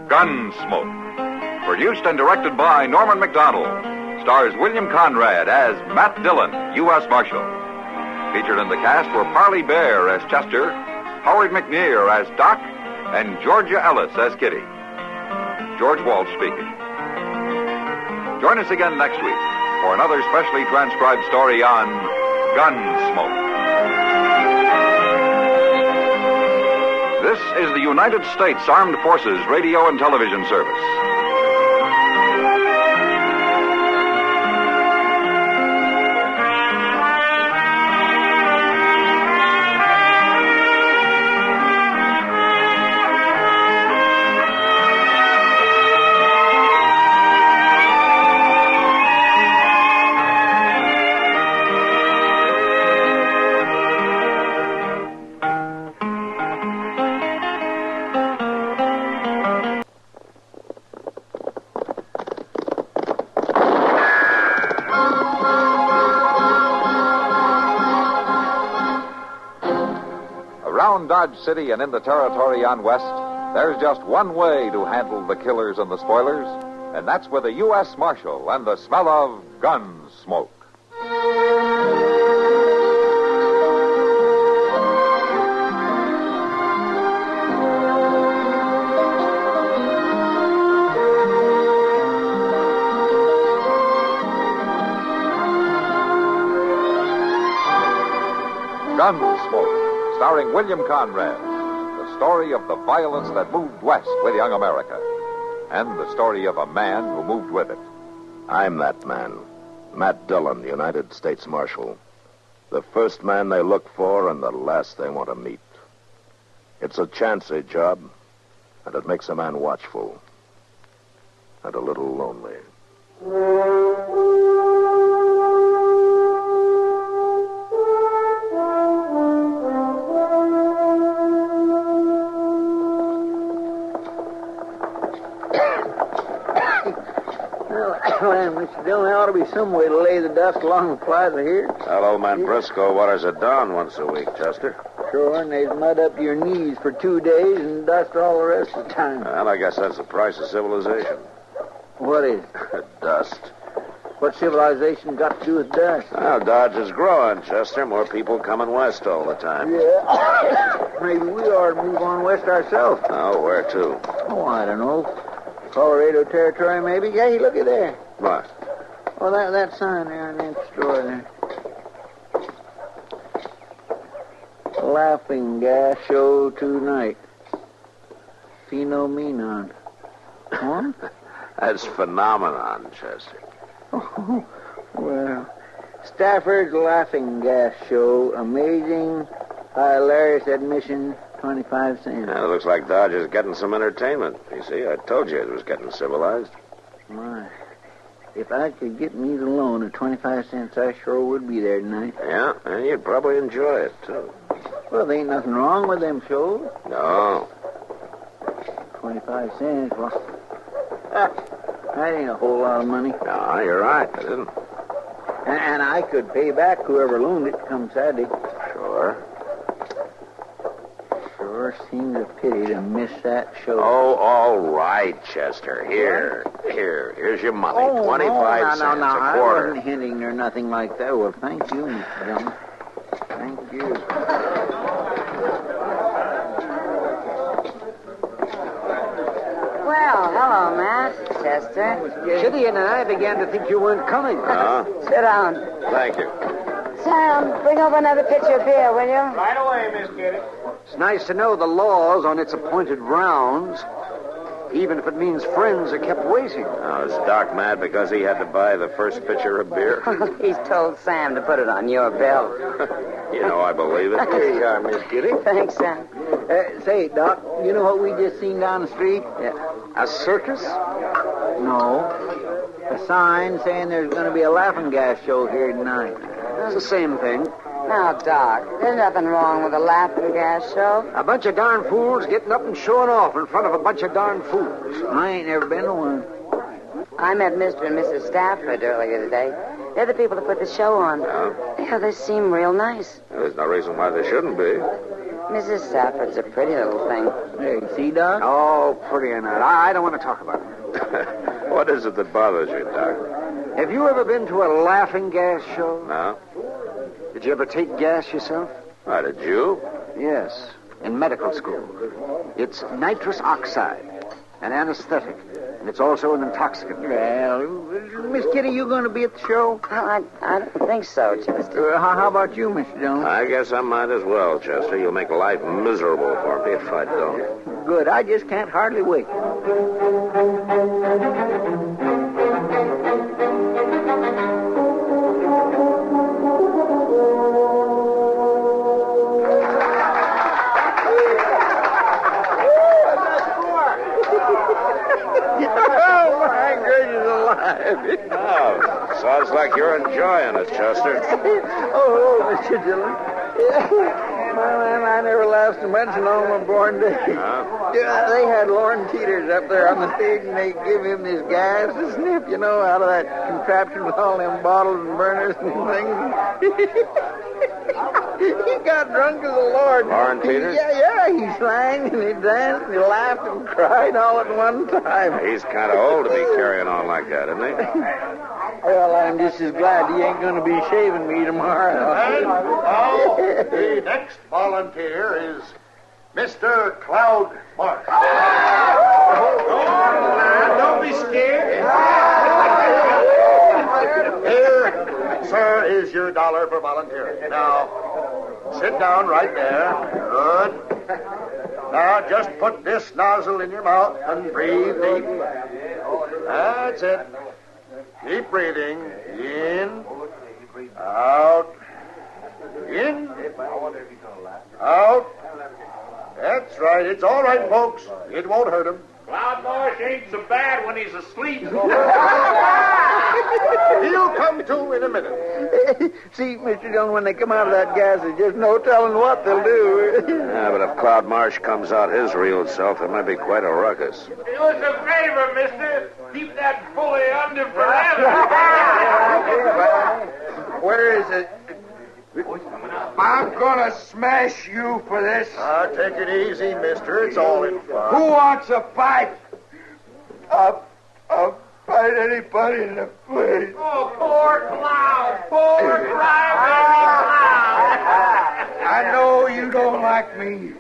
Speaker 1: Gunsmoke. Produced and directed by Norman McDonald. Stars William Conrad as Matt Dillon, U.S. Marshal. Featured in the cast were Parley Bear as Chester, Howard McNear as Doc, and Georgia Ellis as Kitty. George Walsh speaking. Join us again next week for another specially transcribed story on Gunsmoke. This is the United States Armed Forces Radio and Television Service.
Speaker 19: Around Dodge City and in the territory on West, there's just one way to handle the killers and the spoilers, and that's with a U.S. Marshal and the smell of Gunsmoke. Gunsmoke, starring William Conrad, the story of the violence that moved west with young America, and the story of a man who moved with it.
Speaker 2: I'm that man, Matt Dillon, United States Marshal. The first man they look for and the last they want to meet. It's a chancy job, and it makes a man watchful and a little lonely.
Speaker 3: Well, Mr. Dillon, there ought to be some way to lay the dust along the plaza here.
Speaker 2: Well, old man Briscoe waters it down once a week, Chester.
Speaker 3: Sure, and there's mud up to your knees for 2 days and dust all the rest of the time.
Speaker 2: Well, I guess that's the price of civilization.
Speaker 3: What is?
Speaker 2: Dust.
Speaker 3: What civilization got to do with dust?
Speaker 2: Well, Dodge is growing, Chester. More people coming west all the time.
Speaker 3: Yeah. Maybe we ought to move on west ourselves.
Speaker 2: Oh, where to?
Speaker 3: Oh, I don't know. Colorado Territory, maybe? Hey, look at there.
Speaker 2: What?
Speaker 3: Oh, that sign there in that store there. Laughing gas show tonight. Phenomenon. Huh?
Speaker 2: That's phenomenon, Chester.
Speaker 3: Oh, well, Stafford's Laughing Gas Show. Amazing, hilarious admission, 25 cents.
Speaker 2: Yeah, it looks like Dodge is getting some entertainment. You see, I told you it was getting civilized.
Speaker 3: My, if I could get me the loan of 25 cents, I sure would be there tonight.
Speaker 2: Yeah, and you'd probably enjoy it, too.
Speaker 3: Well, there ain't nothing wrong with them shows.
Speaker 2: No.
Speaker 3: 25 cents, well, that ain't a whole lot of money.
Speaker 2: No, you're right, it isn't.
Speaker 3: And I could pay back whoever loaned it come Saturday.
Speaker 2: Sure.
Speaker 3: Sure seems a pity to miss that show.
Speaker 2: Oh, all right, Chester. Here's your money. 25 cents,
Speaker 3: no,
Speaker 2: a
Speaker 3: I
Speaker 2: quarter.
Speaker 3: wasn't hinting or nothing like that. Well, thank you, Mr. Dillon. Thank you.
Speaker 8: Well, hello, Matt. Chester.
Speaker 3: Kitty and I began to think you weren't coming.
Speaker 8: Sit down.
Speaker 2: Thank you.
Speaker 8: Sam, bring over another pitcher of beer, will you?
Speaker 14: Right away, Miss Kitty.
Speaker 21: It's nice to know the laws on its appointed rounds, even if it means friends are kept waiting.
Speaker 2: Now, is Doc mad because he had to buy the first pitcher of beer?
Speaker 8: He's told Sam to put it on your bill.
Speaker 2: You know, I believe it.
Speaker 21: Here you are, Miss Kitty.
Speaker 8: Thanks, Sam.
Speaker 3: Say, Doc, you know what we just seen down the street?
Speaker 21: A circus?
Speaker 3: No. A sign saying there's going to be a laughing gas show here tonight.
Speaker 21: It's the same thing.
Speaker 8: Now, Doc, there's nothing wrong with a laughing gas show.
Speaker 21: A bunch of darn fools getting up and showing off in front of a bunch of darn fools.
Speaker 3: I ain't never been to one.
Speaker 8: I met Mr. and Mrs. Stafford earlier today. They're the people that put the show on. Yeah, they seem real nice.
Speaker 2: There's no reason why they shouldn't be.
Speaker 8: Mrs. Stafford's a pretty little thing.
Speaker 3: Hey, see, Doc?
Speaker 21: Oh, pretty or not. I don't want to talk about it.
Speaker 2: What is it that bothers you, Doc?
Speaker 21: Have you ever been to a laughing gas show?
Speaker 2: No.
Speaker 21: Did you ever take gas yourself?
Speaker 2: Why, did you?
Speaker 21: Yes, in medical school. It's nitrous oxide, an anesthetic, and it's also an intoxicant.
Speaker 3: Well, Miss Kitty, you going to be at the show?
Speaker 8: I don't think so, Chester.
Speaker 3: How about you, Mr. Dillon?
Speaker 2: I guess I might as well, Chester. You'll make life miserable for me if I don't.
Speaker 3: Good. I just can't hardly wait.
Speaker 2: Oh, sounds like you're enjoying it, Chester.
Speaker 3: Oh, Mr. Dillon. My man, I never laughed so much in all my born days. Yeah, they had Lorne Teeters up there on the stage, and they give him this gas to sniff, you know, out of that contraption with all them bottles and burners and things. He got drunk as a lord.
Speaker 2: Lorne Teeters?
Speaker 3: Yeah, he sang and he danced and he laughed and cried all at one time.
Speaker 2: He's kind of old to be carrying on like that, isn't he?
Speaker 3: Well, I'm just as glad he ain't going to be shaving me tomorrow.
Speaker 9: And the next volunteer is Mr. Cloud Marsh. Don't be scared. Here, sir, is your $1 for volunteering. Now, sit down right there. Good. Now, just put this nozzle in your mouth and breathe deep. That's it. Keep breathing. In. Out. In. Out. That's right. It's all right, folks. It won't hurt him.
Speaker 14: Cloud Marsh ain't so bad when he's asleep.
Speaker 9: He'll come to in a minute.
Speaker 3: See, Mr. Dillon, when they come out of that gas, there's just no telling what they'll do.
Speaker 2: Yeah, but if Cloud Marsh comes out his real self, it might be quite a ruckus.
Speaker 10: Do us a favor, mister. Keep that bully under forever.
Speaker 20: Where is it? I'm gonna smash you for this.
Speaker 9: Take it easy, mister. It's all in fun.
Speaker 20: Who wants a fight? I'll fight anybody in the place.
Speaker 10: Oh, poor Cloud. Poor crybaby Cloud.
Speaker 20: I know you don't like me.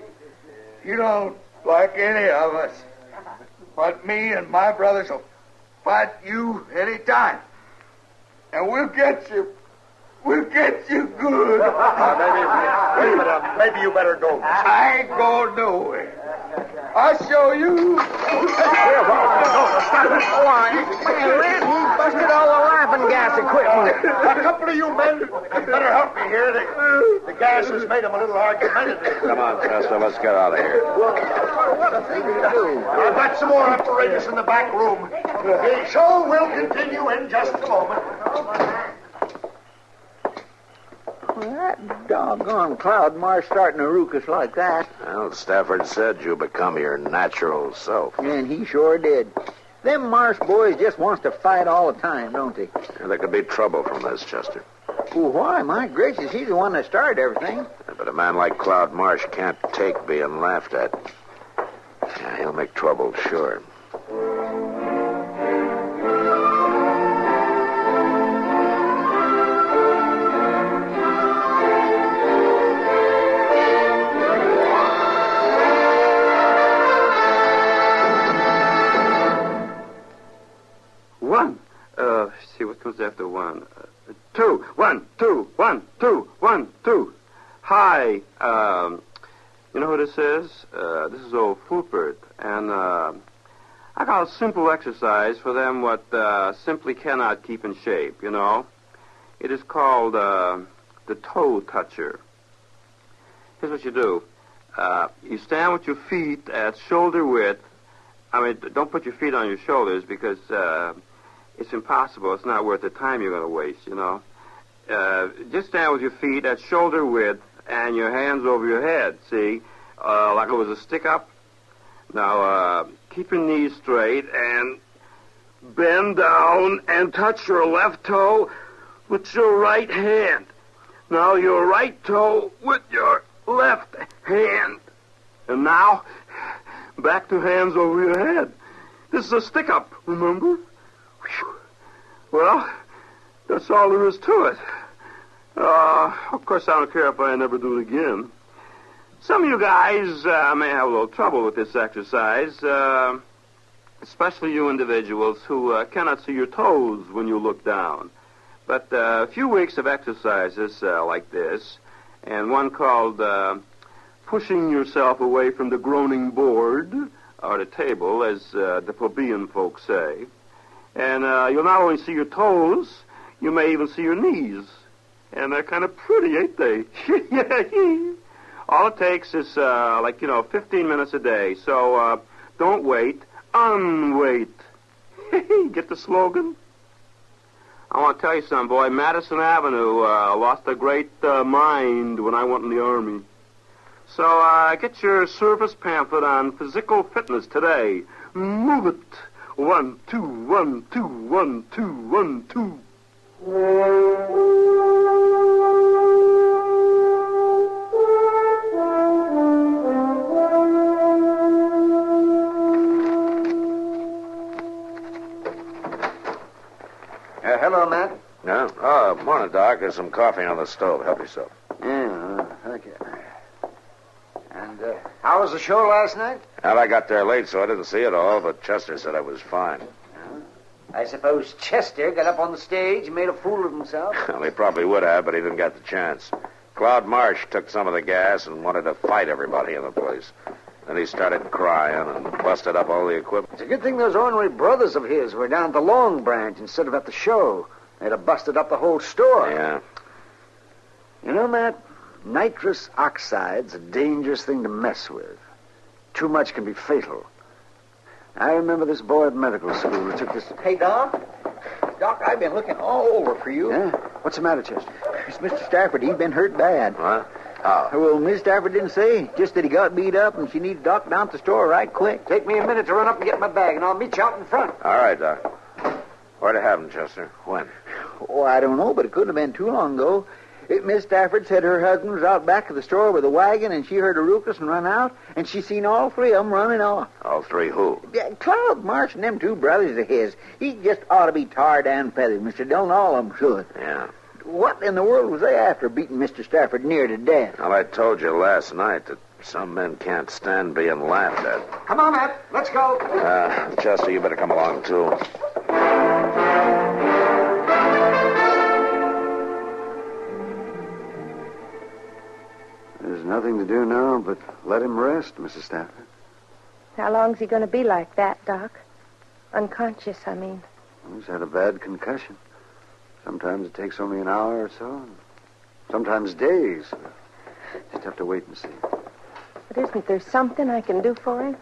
Speaker 20: You don't like any of us. But me and my brothers will fight you any time. And we'll get you. We'll get you good.
Speaker 9: Maybe you better go.
Speaker 20: I ain't going nowhere. I'll show you.
Speaker 9: Stop it.
Speaker 3: Man, Red, he busted all the laughing gas equipment.
Speaker 9: A couple of you men better help me here. The gas has made him a little argumentative.
Speaker 2: Come on, Chester, let's get out of here.
Speaker 3: What a thing to do.
Speaker 9: I've got some more apparatus in the back room. The show will continue in just a moment.
Speaker 3: Well, that doggone Cloud Marsh starting to ruckus like that.
Speaker 2: Well, Stafford said you become your natural self.
Speaker 3: And he sure did. Them Marsh boys just wants to fight all the time, don't they?
Speaker 2: Yeah, there could be trouble from this, Chester.
Speaker 3: Well, why? My gracious, he's the one that started everything.
Speaker 2: Yeah, but a man like Cloud Marsh can't take being laughed at. Yeah, he'll make trouble, sure.
Speaker 14: One. See what comes after one. Two. 1, 2, 1, 2, 1, 2. Hi. You know who this is? This is old Fulbert. And I got a simple exercise for them what simply cannot keep in shape, you know. It is called the toe toucher. Here's what you do. You stand with your feet at shoulder width. I mean, don't put your feet on your shoulders because it's impossible. It's not worth the time you're going to waste, you know. Just stand with your feet at shoulder width and your hands over your head, see? Like it was a stick-up. Now, keep your knees straight and bend down and touch your left toe with your right hand. Now, your right toe with your left hand. And now, back to hands over your head. This is a stick-up, remember? Whew. Well, that's all there is to it. Of course, I don't care if I never do it again. Some of you guys may have a little trouble with this exercise, especially you individuals who cannot see your toes when you look down. But a few weeks of exercises like this, and one called pushing yourself away from the groaning board, or the table, as the plebeian folks say. And you'll not only see your toes, you may even see your knees. And they're kind of pretty, ain't they? All it takes is, 15 minutes a day. So don't wait, unwait. Get the slogan? I want to tell you something, boy. Madison Avenue lost a great mind when I went in the Army. So get your service pamphlet on physical fitness today. Move it. 1, 2, 1, 2, 1, 2, 1, 2.
Speaker 3: Hello, Matt.
Speaker 2: Yeah? Oh, morning, Doc. There's some coffee on the stove. Help yourself.
Speaker 3: Yeah, okay. And how was the show last night?
Speaker 2: Well, I got there late, so I didn't see it all, but Chester said I was fine.
Speaker 3: I suppose Chester got up on the stage and made a fool of himself.
Speaker 2: Well, he probably would have, but he didn't get the chance. Cloud Marsh took some of the gas and wanted to fight everybody in the place. Then he started crying and busted up all the equipment.
Speaker 3: It's a good thing those ornery brothers of his were down at the Long Branch instead of at the show. They'd have busted up the whole store.
Speaker 2: Yeah.
Speaker 3: You know, Matt, nitrous oxide's a dangerous thing to mess with. Too much can be fatal. I remember this boy at medical school who took this...
Speaker 20: Hey, Doc,
Speaker 3: Doc, I've been looking all over for you.
Speaker 21: Yeah? What's the matter, Chester?
Speaker 3: It's Mr. Stafford. He's been hurt bad.
Speaker 21: What? How?
Speaker 3: Well, Miss Stafford didn't say. Just that he got beat up and she needs Doc down at the store right quick.
Speaker 21: Take me a minute to run up and get my bag, and I'll meet you out in front.
Speaker 2: All right, Doc. Where'd it happen, Chester? When?
Speaker 3: Oh, I don't know, but it couldn't have been too long ago. Miss Stafford said her husband was out back of the store with a wagon, and she heard a ruckus and run out, and she seen all three of them running off.
Speaker 2: All three who?
Speaker 3: Yeah, Cloud Marsh and them two brothers of his. He just ought to be tarred and feathered, Mr. Dillon. All of them should.
Speaker 2: Yeah.
Speaker 3: What in the world was they after beating Mr. Stafford near to death?
Speaker 2: Well, I told you last night that some men can't stand being laughed at.
Speaker 21: Come on, Matt. Let's go.
Speaker 2: Chester, you better come along, too.
Speaker 21: There's nothing to do now but let him rest, Mrs. Stafford.
Speaker 13: How long's he going to be like that, Doc? Unconscious, I mean.
Speaker 21: He's had a bad concussion. Sometimes it takes only an hour or so, and sometimes days. Just have to wait and see.
Speaker 13: But isn't there something I can do for him?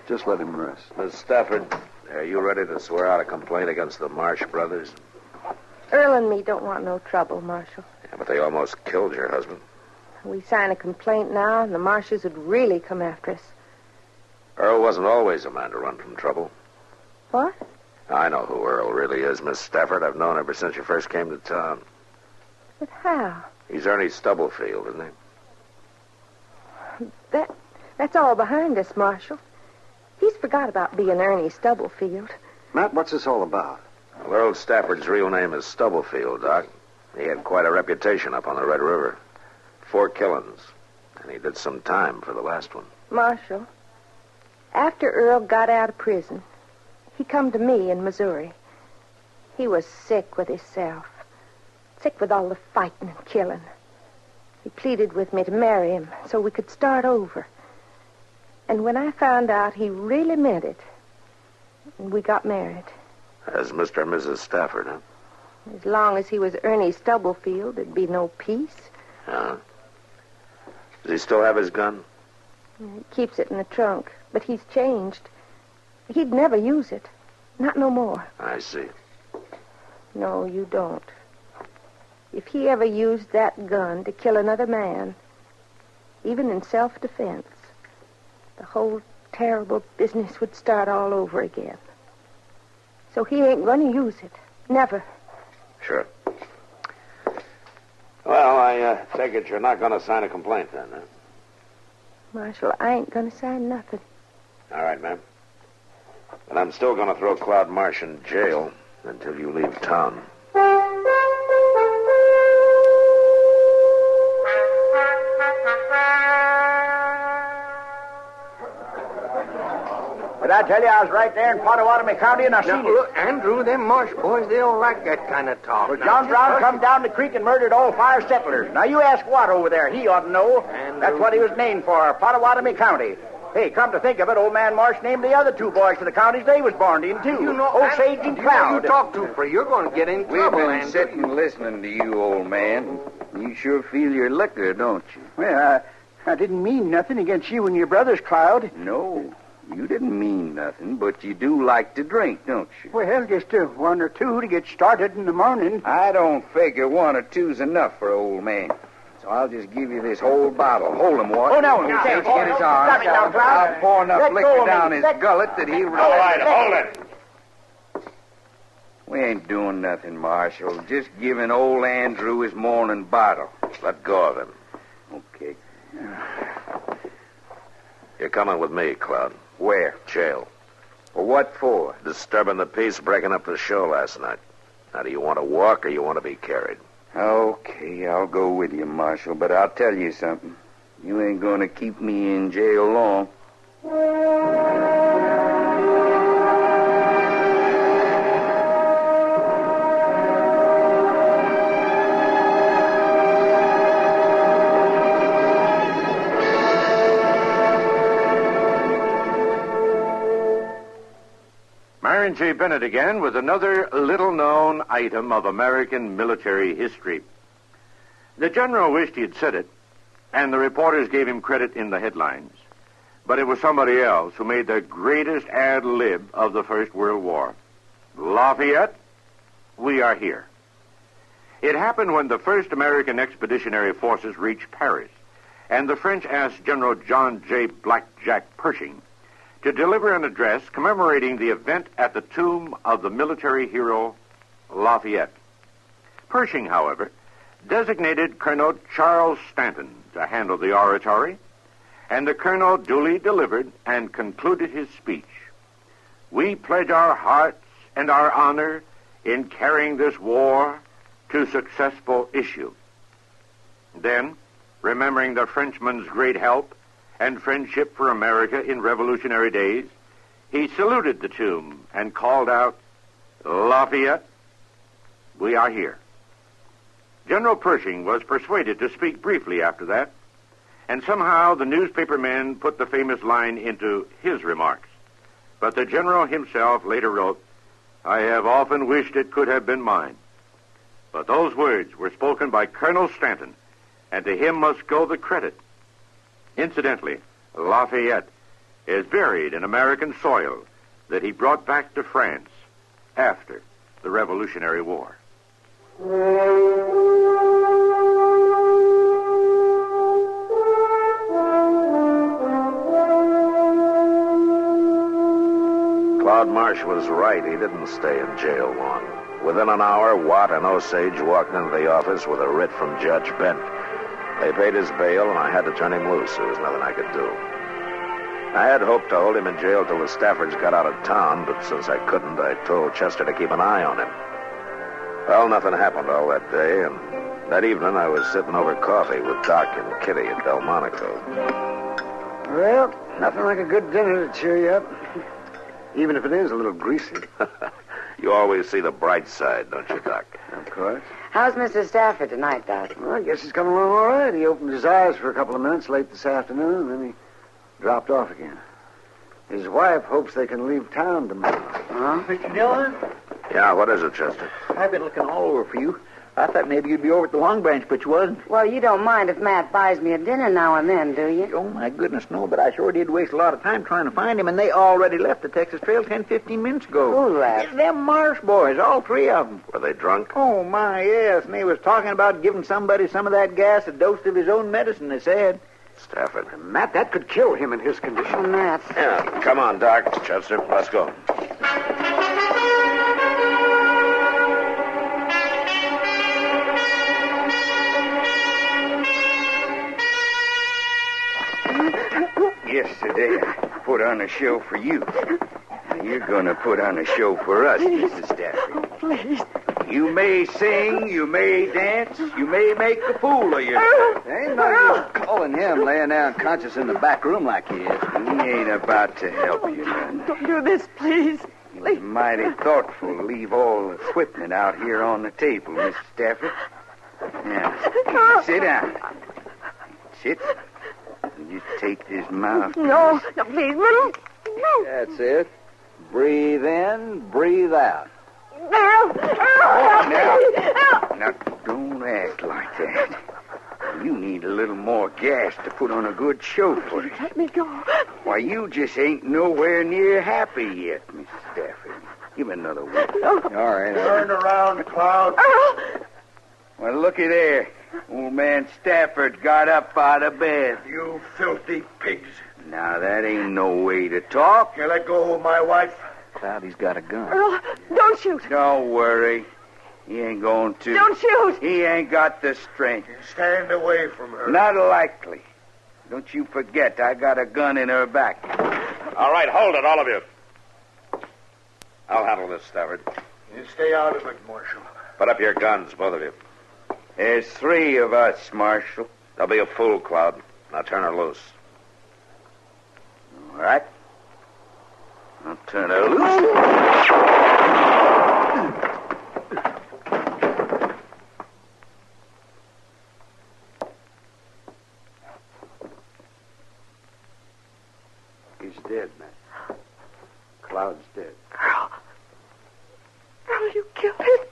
Speaker 21: Just let him rest.
Speaker 2: Miss Stafford, are you ready to swear out a complaint against the Marsh brothers?
Speaker 13: Earl and me don't want no trouble, Marshal.
Speaker 2: Yeah, but they almost killed your husband.
Speaker 13: We sign a complaint now, and the Marshes would really come after us.
Speaker 2: Earl wasn't always a man to run from trouble.
Speaker 13: What?
Speaker 2: I know who Earl really is, Miss Stafford. I've known ever since you first came to town.
Speaker 13: But how?
Speaker 2: He's Ernie Stubblefield, isn't he?
Speaker 13: That's all behind us, Marshal. He's forgot about being Ernie Stubblefield.
Speaker 21: Matt, what's this all about?
Speaker 2: Well, Earl Stafford's real name is Stubblefield, Doc. He had quite a reputation up on the Red River. 4 killings. And he did some time for the last one.
Speaker 13: Marshal, after Earl got out of prison, he come to me in Missouri. He was sick with himself. Sick with all the fighting and killing. He pleaded with me to marry him so we could start over. And when I found out he really meant it, we got married.
Speaker 2: As Mr. and Mrs. Stafford, huh?
Speaker 13: As long as he was Ernie Stubblefield, there'd be no peace.
Speaker 2: Yeah. Does he still have his gun?
Speaker 13: He keeps it in the trunk, but he's changed. He'd never use it. Not no more.
Speaker 2: I see.
Speaker 13: No, you don't. If he ever used that gun to kill another man, even in self-defense, the whole terrible business would start all over again. So he ain't going to use it. Never.
Speaker 2: Sure. Well, I take it you're not going to sign a complaint then, huh?
Speaker 13: Marshal, I ain't going to sign nothing.
Speaker 2: All right, ma'am. And I'm still going to throw Cloud Marsh in jail until you leave town.
Speaker 3: But I tell you, I was right there in Pottawatomie County, and I seen it.
Speaker 20: Look, Andrew, them Marsh boys, they don't like that kind of talk.
Speaker 3: Well, John Brown come down the creek and murdered all 5 settlers. Now, you ask Watt over there. He ought to know. That's what he was named for, Pottawatomie County. Hey, come to think of it, old man Marsh named the other 2 boys for the counties they was born in, too.
Speaker 20: You know,
Speaker 3: Osage and Cloud.
Speaker 20: You talk too free. You're going to get in trouble,
Speaker 12: We've been
Speaker 20: Andrew.
Speaker 12: sitting listening to you, old man. You sure feel your liquor, don't you?
Speaker 3: Well, I didn't mean nothing against you and your brothers, Cloud.
Speaker 12: No, you didn't mean nothing, but you do like to drink, don't you?
Speaker 3: Well, just 1 or 2 to get started in the morning.
Speaker 12: I don't figure 1 or 2's enough for old man. So I'll just give you this whole bottle. Hold him, Watt.
Speaker 3: Oh, no.
Speaker 12: Get his arm.
Speaker 3: Stop it now, Cloud.
Speaker 12: I'll pour enough
Speaker 3: Let
Speaker 12: liquor
Speaker 3: go of me.
Speaker 12: down his gullet that he'll...
Speaker 2: All right, hold it.
Speaker 12: We ain't doing nothing, Marshal. Just giving old Andrew his morning bottle.
Speaker 2: Let go of him.
Speaker 12: Okay.
Speaker 2: You're coming with me, Cloud.
Speaker 12: Where?
Speaker 2: Jail.
Speaker 12: Well, what for?
Speaker 2: Disturbing the peace, breaking up the show last night. Now, do you want to walk or you want to be carried?
Speaker 12: Okay, I'll go with you, Marshal, but I'll tell you something. You ain't gonna keep me in jail long.
Speaker 6: Myron J. Bennett again with another little-known item of American military history. The general wished he had said it, and the reporters gave him credit in the headlines. But it was somebody else who made the greatest ad lib of the First World War. Lafayette we are here. It happened when the first American expeditionary forces reached Paris, and the French asked General John J. Blackjack Pershing to deliver an address commemorating the event at the tomb of the military hero Lafayette. Pershing, however, designated Colonel Charles Stanton to handle the oratory, and the colonel duly delivered and concluded his speech. We pledge our hearts and our honor in carrying this war to successful issue. Then, remembering the Frenchman's great help and friendship for America in revolutionary days, he saluted the tomb and called out, "Lafayette, we are here." General Pershing was persuaded to speak briefly after that, and somehow the newspaper men put the famous line into his remarks. But the general himself later wrote, "I have often wished it could have been mine." But those words were spoken by Colonel Stanton, and to him must go the credit. Incidentally, Lafayette is buried in American soil that he brought back to France after the Revolutionary War.
Speaker 2: Claude Marsh was right. He didn't stay in jail long. Within an hour, Watt and Osage walked into the office with a writ from Judge Bent. They paid his bail, and I had to turn him loose. There was nothing I could do. I had hoped to hold him in jail till the Staffords got out of town, but since I couldn't, I told Chester to keep an eye on him. Well, nothing happened all that day, and that evening I was sitting over coffee with Doc and Kitty at Delmonico.
Speaker 21: Well, nothing like a good dinner to cheer you up. Even if it is a little greasy.
Speaker 2: You always see the bright side, don't you, Doc?
Speaker 21: Of course.
Speaker 8: How's Mr. Stafford tonight, Doc?
Speaker 21: Well, I guess he's coming along all right. He opened his eyes for a couple of minutes late this afternoon, and then he dropped off again. His wife hopes they can leave town tomorrow.
Speaker 3: Huh? Mr. Dillon?
Speaker 2: Yeah, what is it, Chester?
Speaker 3: I've been looking all over for you. I thought maybe you'd be over at the Long Branch, but you wasn't.
Speaker 8: Well, you don't mind if Matt buys me a dinner now and then, do you?
Speaker 3: Oh, my goodness, no, but I sure did waste a lot of time trying to find him, and they already left the Texas Trail 10-15 minutes ago.
Speaker 8: Who left?
Speaker 3: Them Marsh boys, all three of them.
Speaker 2: Were they drunk?
Speaker 3: Oh, my, yes, and they was talking about giving somebody some of that gas, a dose of his own medicine, they said.
Speaker 2: Stafford.
Speaker 21: Matt, that could kill him in his condition.
Speaker 8: Oh, Matt.
Speaker 2: Yeah, come on, Doc. Chester, let's go.
Speaker 12: Yesterday, I put on a show for you. Now you're going to put on a show for us, Mrs. Stafford.
Speaker 13: Oh, please.
Speaker 12: You may sing, you may dance, you may make a fool of yourself.
Speaker 3: Ain't no use calling him laying down conscious in the back room like he is.
Speaker 12: He ain't about to help you none.
Speaker 13: Don't do this, please.
Speaker 12: He was mighty thoughtful to leave all the equipment out here on the table, Mrs. Stafford. Now, sit down. Sit. Just take this mouth.
Speaker 13: No, please. No.
Speaker 3: That's it. Breathe in, breathe out.
Speaker 13: Now,
Speaker 12: don't act like that. You need a little more gas to put on a good show for you.
Speaker 13: Let me go.
Speaker 12: Why, you just ain't nowhere near happy yet, Miss Stafford. Give me another one.
Speaker 13: No.
Speaker 12: All right.
Speaker 20: Turn around, Cloud.
Speaker 12: Well, looky there. Old man Stafford got up out of bed.
Speaker 20: You filthy pigs.
Speaker 12: Now, that ain't no way to talk.
Speaker 20: You let go of my wife.
Speaker 3: Cloudy's got a gun.
Speaker 13: Earl, don't shoot.
Speaker 12: Don't worry. He ain't going to.
Speaker 13: Don't shoot.
Speaker 12: He ain't got the strength.
Speaker 20: Stand away from her.
Speaker 12: Not likely. Don't you forget, I got a gun in her back.
Speaker 2: All right, hold it, all of you. I'll handle this, Stafford.
Speaker 20: You stay out of it, Marshal.
Speaker 2: Put up your guns, both of you.
Speaker 12: There's three of us, Marshal.
Speaker 2: Don't be a fool, Cloud. Now turn her loose.
Speaker 12: All right. I'll turn her loose.
Speaker 21: He's dead, man. Cloud's dead.
Speaker 13: Earl, you killed him.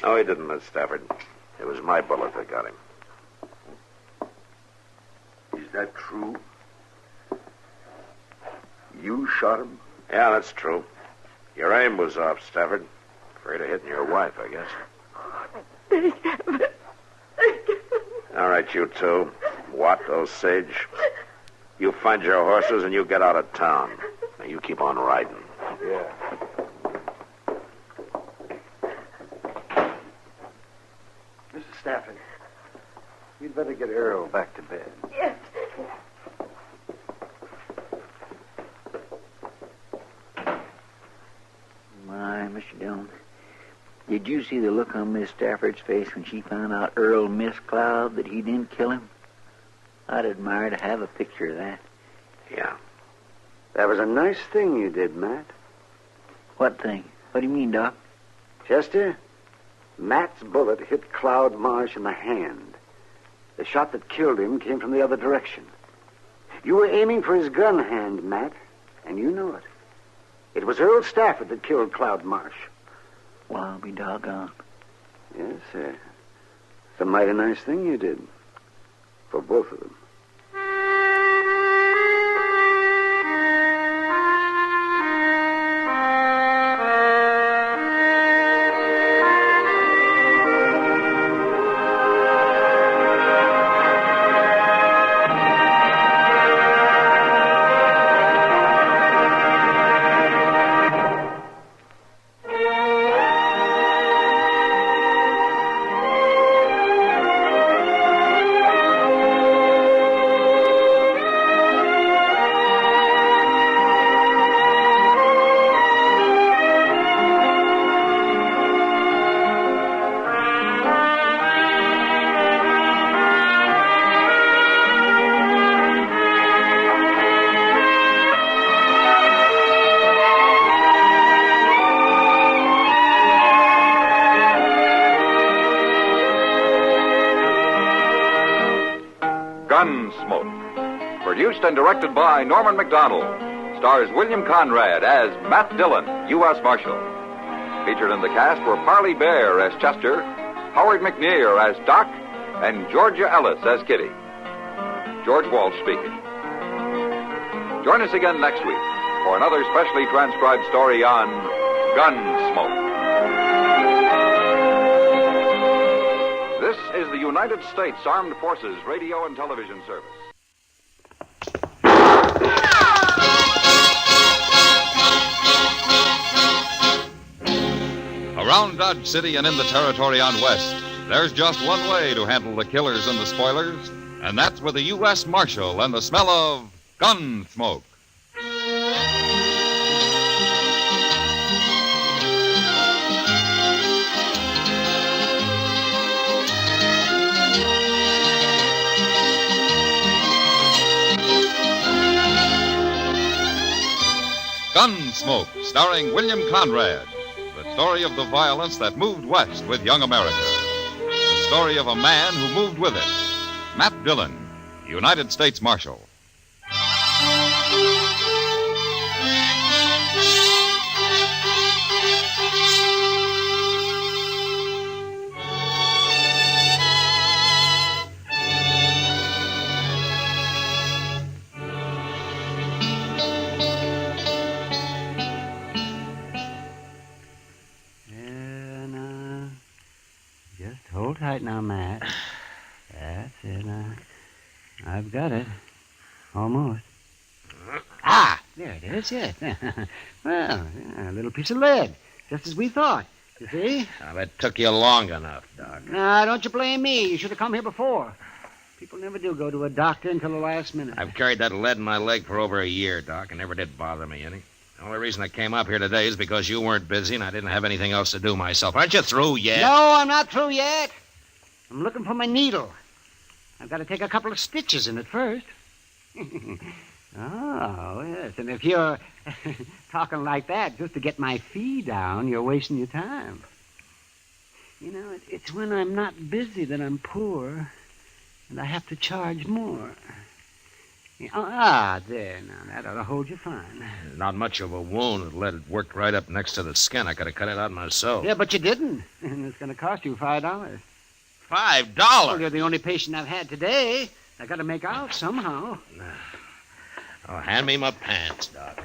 Speaker 2: No, he didn't, Miss Stafford. It was my bullet that got him.
Speaker 21: Is that true? You shot him?
Speaker 2: Yeah, that's true. Your aim was off, Stafford.
Speaker 22: Afraid of hitting your wife, I guess.
Speaker 13: They haven't.
Speaker 22: All right, you two. Watt, Osage. You find your horses and you get out of town. Now, you keep on riding.
Speaker 21: Yeah. Mrs. Stafford, you'd better get Earl back to bed.
Speaker 13: Yes.
Speaker 3: My, Mr. Dillon, did you see the look on Miss Stafford's face when she found out Earl missed Cloud, that he didn't kill him? I'd admire to have a picture of that.
Speaker 22: Yeah.
Speaker 21: That was a nice thing you did, Matt.
Speaker 3: What thing? What do you mean, Doc?
Speaker 21: Chester, Matt's bullet hit Cloud Marsh in the hand. The shot that killed him came from the other direction. You were aiming for his gun hand, Matt, and you know it. It was Earl Stafford that killed Cloud Marsh.
Speaker 3: Well, I'll be doggone.
Speaker 21: Yes, sir. It's a mighty nice thing you did. For both of them.
Speaker 19: Gunsmoke. Produced and directed by Norman McDonald. Stars William Conrad as Matt Dillon, U.S. Marshal. Featured in the cast were Parley Bear as Chester, Howard McNear as Doc, and Georgia Ellis as Kitty. George Walsh speaking. Join us again next week for another specially transcribed story on Gunsmoke. This is the United States Armed Forces Radio and Television Service. Around Dodge City and in the territory on West, there's just one way to handle the killers and the spoilers, and that's with a U.S. Marshal and the smell of Gunsmoke. Gunsmoke, starring William Conrad. The story of the violence that moved west with young America. The story of a man who moved with it. Matt Dillon, United States Marshal.
Speaker 3: Hold tight now, Matt. That's it. I've got it. Almost. Ah, there it is, yes. Well, a little piece of lead, just as we thought. You see?
Speaker 7: Well, it took you long enough, Doc.
Speaker 3: Nah, don't you blame me. You should have come here before. People never do go to a doctor until the last minute.
Speaker 7: I've carried that lead in my leg for over a year, Doc. It never did bother me any. The only reason I came up here today is because you weren't busy and I didn't have anything else to do myself. Aren't you through yet?
Speaker 3: No, I'm not through yet. I'm looking for my needle. I've got to take a couple of stitches in it first. Oh, yes. And if you're talking like that just to get my fee down, you're wasting your time. You know, it's when I'm not busy that I'm poor, and I have to charge more. There, now, that ought to hold you fine.
Speaker 7: Not much of a wound. The lead worked right up next to the skin. I could have cut it out myself.
Speaker 3: Yeah, but you didn't. And it's going to cost you $5.
Speaker 7: $5?
Speaker 3: Well, you're the only patient I've had today. I got to make out somehow.
Speaker 7: Oh, hand me my pants, Doc.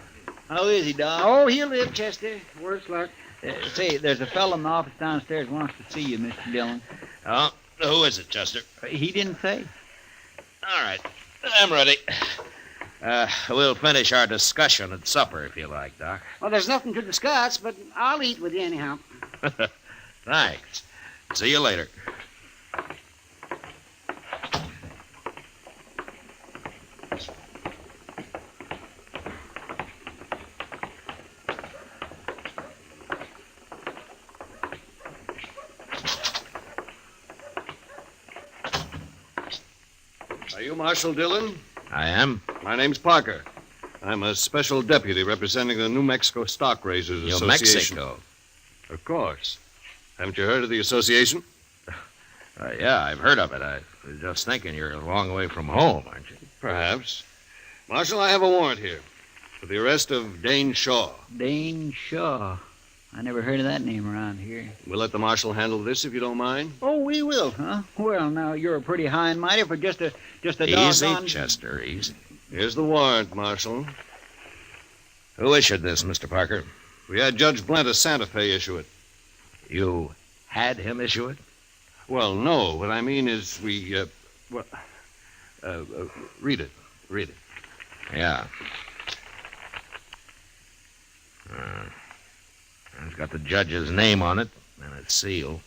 Speaker 3: How is he, Doc? Oh, he'll live, Chester. Worse luck. Say, there's a fellow in the office downstairs who wants to see you, Mr. Dillon.
Speaker 2: Oh, who is it, Chester?
Speaker 3: He didn't say.
Speaker 2: All right. I'm ready. We'll finish our discussion at supper, if you like, Doc.
Speaker 16: Well, there's nothing to discuss, but I'll eat with you anyhow.
Speaker 2: Thanks. See you later.
Speaker 17: Are you Marshal Dillon?
Speaker 2: I am.
Speaker 17: My name's Parker. I'm a special deputy representing the New Mexico Stock Raisers
Speaker 2: New
Speaker 17: Association.
Speaker 2: Mexico?
Speaker 17: Of course. Haven't you heard of the association?
Speaker 2: Yeah, I've heard of it. I was just thinking you're a long way from home, aren't you?
Speaker 17: Perhaps. Marshal, I have a warrant here for the arrest of Dane Shaw.
Speaker 3: Dane Shaw. I never heard of that name around here.
Speaker 17: We'll let the marshal handle this if you don't mind.
Speaker 3: Oh, we will, huh? Well, now, you're a pretty high and mighty for just a
Speaker 2: Easy,
Speaker 3: doggone...
Speaker 2: Chester, easy.
Speaker 17: Here's the warrant, Marshal.
Speaker 2: Who issued this, Mr. Parker?
Speaker 17: We had Judge Blent of Santa Fe issue it.
Speaker 2: You had him issue it?
Speaker 17: Well, no. What I mean is we, read it. Read it.
Speaker 2: Yeah. It's got the judge's name on it and its seal.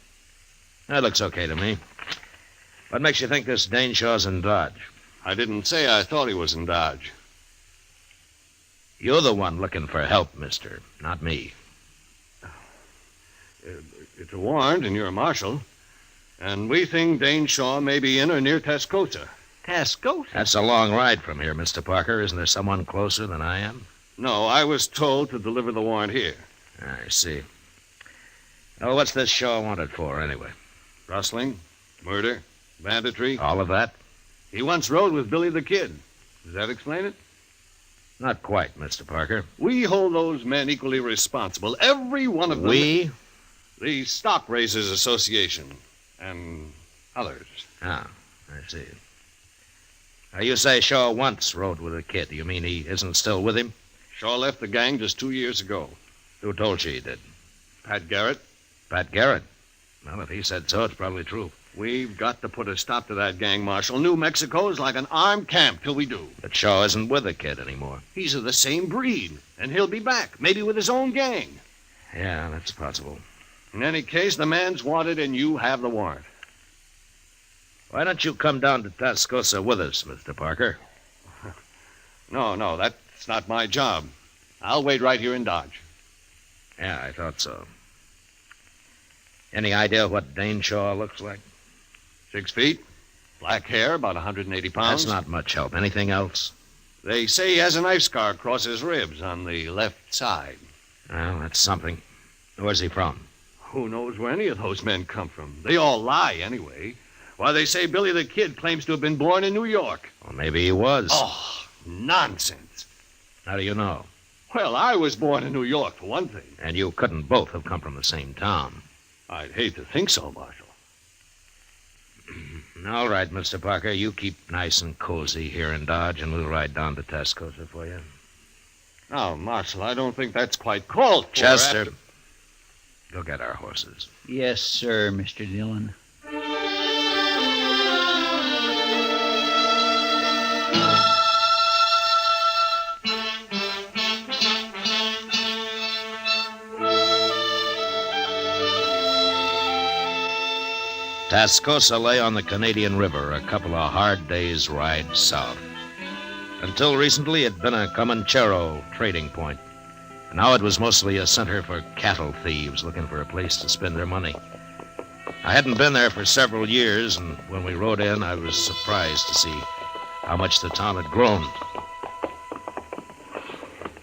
Speaker 2: That looks okay to me. What makes you think this Dane Shaw's in Dodge?
Speaker 17: I didn't say I thought he was in Dodge.
Speaker 2: You're the one looking for help, mister, not me.
Speaker 17: It's a warrant, and you're a marshal. And we think Dane Shaw may be in or near Tascosa.
Speaker 3: Tascosa?
Speaker 2: That's a long ride from here, Mr. Parker. Isn't there someone closer than I am?
Speaker 17: No, I was told to deliver the warrant here.
Speaker 2: I see. Well, what's this Shaw wanted for, anyway?
Speaker 17: Rustling, murder, banditry.
Speaker 2: All of that?
Speaker 17: He once rode with Billy the Kid. Does that explain it?
Speaker 2: Not quite, Mr. Parker.
Speaker 17: We hold those men equally responsible. Every one of them.
Speaker 2: We?
Speaker 17: The Stock Raisers Association. And others.
Speaker 2: Ah, I see. Now, you say Shaw once rode with the Kid. You mean he isn't still with him?
Speaker 17: Shaw left the gang just 2 years ago.
Speaker 2: Who told you he did?
Speaker 17: Pat Garrett.
Speaker 2: Pat Garrett? Well, if he said so, it's probably true.
Speaker 17: We've got to put a stop to that gang, Marshal. New Mexico is like an armed camp till we do.
Speaker 2: But Shaw isn't with the Kid anymore.
Speaker 17: He's of the same breed, and he'll be back, maybe with his own gang.
Speaker 2: Yeah, that's possible.
Speaker 17: In any case, the man's wanted, and you have the warrant.
Speaker 2: Why don't you come down to Tascosa with us, Mr. Parker?
Speaker 17: No, that's not my job. I'll wait right here in Dodge.
Speaker 2: Yeah, I thought so. Any idea what Dane Shaw looks like?
Speaker 17: 6 feet, black hair, about 180 pounds.
Speaker 2: That's not much help. Anything else?
Speaker 17: They say he has a knife scar across his ribs on the left side.
Speaker 2: Well, that's something. Where's he from?
Speaker 17: Who knows where any of those men come from? They all lie, anyway. Why, they say Billy the Kid claims to have been born in New York.
Speaker 2: Well, maybe he was.
Speaker 17: Oh, nonsense.
Speaker 2: How do you know?
Speaker 17: Well, I was born in New York, for one thing.
Speaker 2: And you couldn't both have come from the same town.
Speaker 17: I'd hate to think so, Marshal.
Speaker 2: All right, Mr. Parker, you keep nice and cozy here in Dodge, and we'll ride down to Tascosa for you.
Speaker 17: Now, Marshal, I don't think that's quite called for.
Speaker 2: Chester, go get our horses.
Speaker 3: Yes, sir, Mr. Dillon.
Speaker 2: Tascosa lay on the Canadian River, a couple of hard days' ride south. Until recently, it had been a Comanchero trading point. Now it was mostly a center for cattle thieves looking for a place to spend their money. I hadn't been there for several years, and when we rode in, I was surprised to see how much the town had grown.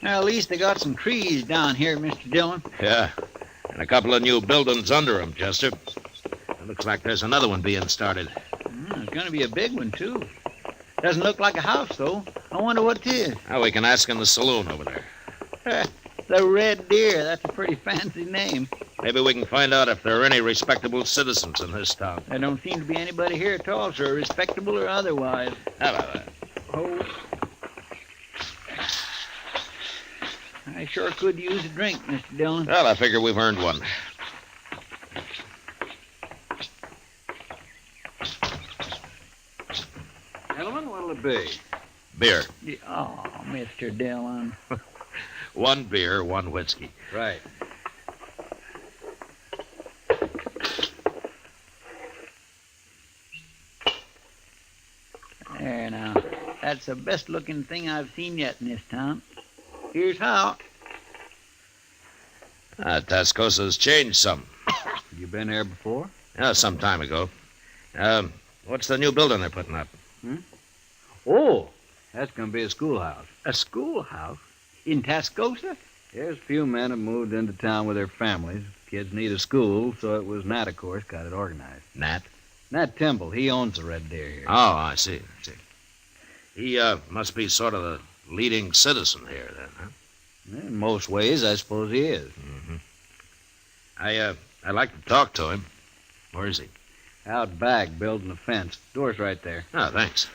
Speaker 3: Now, at least they got some trees down here, Mr. Dillon.
Speaker 2: Yeah, and a couple of new buildings under them, Chester. It looks like there's another one being started.
Speaker 3: It's going to be a big one, too. Doesn't look like a house, though. I wonder what it is.
Speaker 2: Now, we can ask in the saloon over there.
Speaker 3: The Red Deer. That's a pretty fancy name.
Speaker 2: Maybe we can find out if there are any respectable citizens in this town.
Speaker 3: There don't seem to be anybody here at all, sir, respectable or otherwise.
Speaker 2: How about that?
Speaker 3: Oh. I sure could use a drink, Mr. Dillon.
Speaker 2: Well, I figure we've earned one.
Speaker 17: Gentlemen, what'll it be?
Speaker 2: Beer.
Speaker 3: Oh, Mr. Dillon.
Speaker 2: One beer, one whiskey.
Speaker 17: Right.
Speaker 3: There now. That's the best looking thing I've seen yet in this town. Here's how.
Speaker 2: Tascosa's changed some.
Speaker 17: You been here before?
Speaker 2: Yeah, some time ago. What's the new building they're putting up?
Speaker 17: Oh, that's going to be a schoolhouse.
Speaker 3: A schoolhouse? In Tascosa?
Speaker 17: Yes, a few men have moved into town with their families. Kids need a school, so it was Nat, of course, got it organized.
Speaker 2: Nat?
Speaker 17: Nat Temple. He owns the Red Deer here.
Speaker 2: Oh, I see. He must be sort of the leading citizen here, then, huh?
Speaker 17: In most ways, I suppose he is.
Speaker 2: Mm-hmm. I'd like to talk to him. Where is he?
Speaker 17: Out back, building a fence. Door's right there.
Speaker 2: Oh, thanks.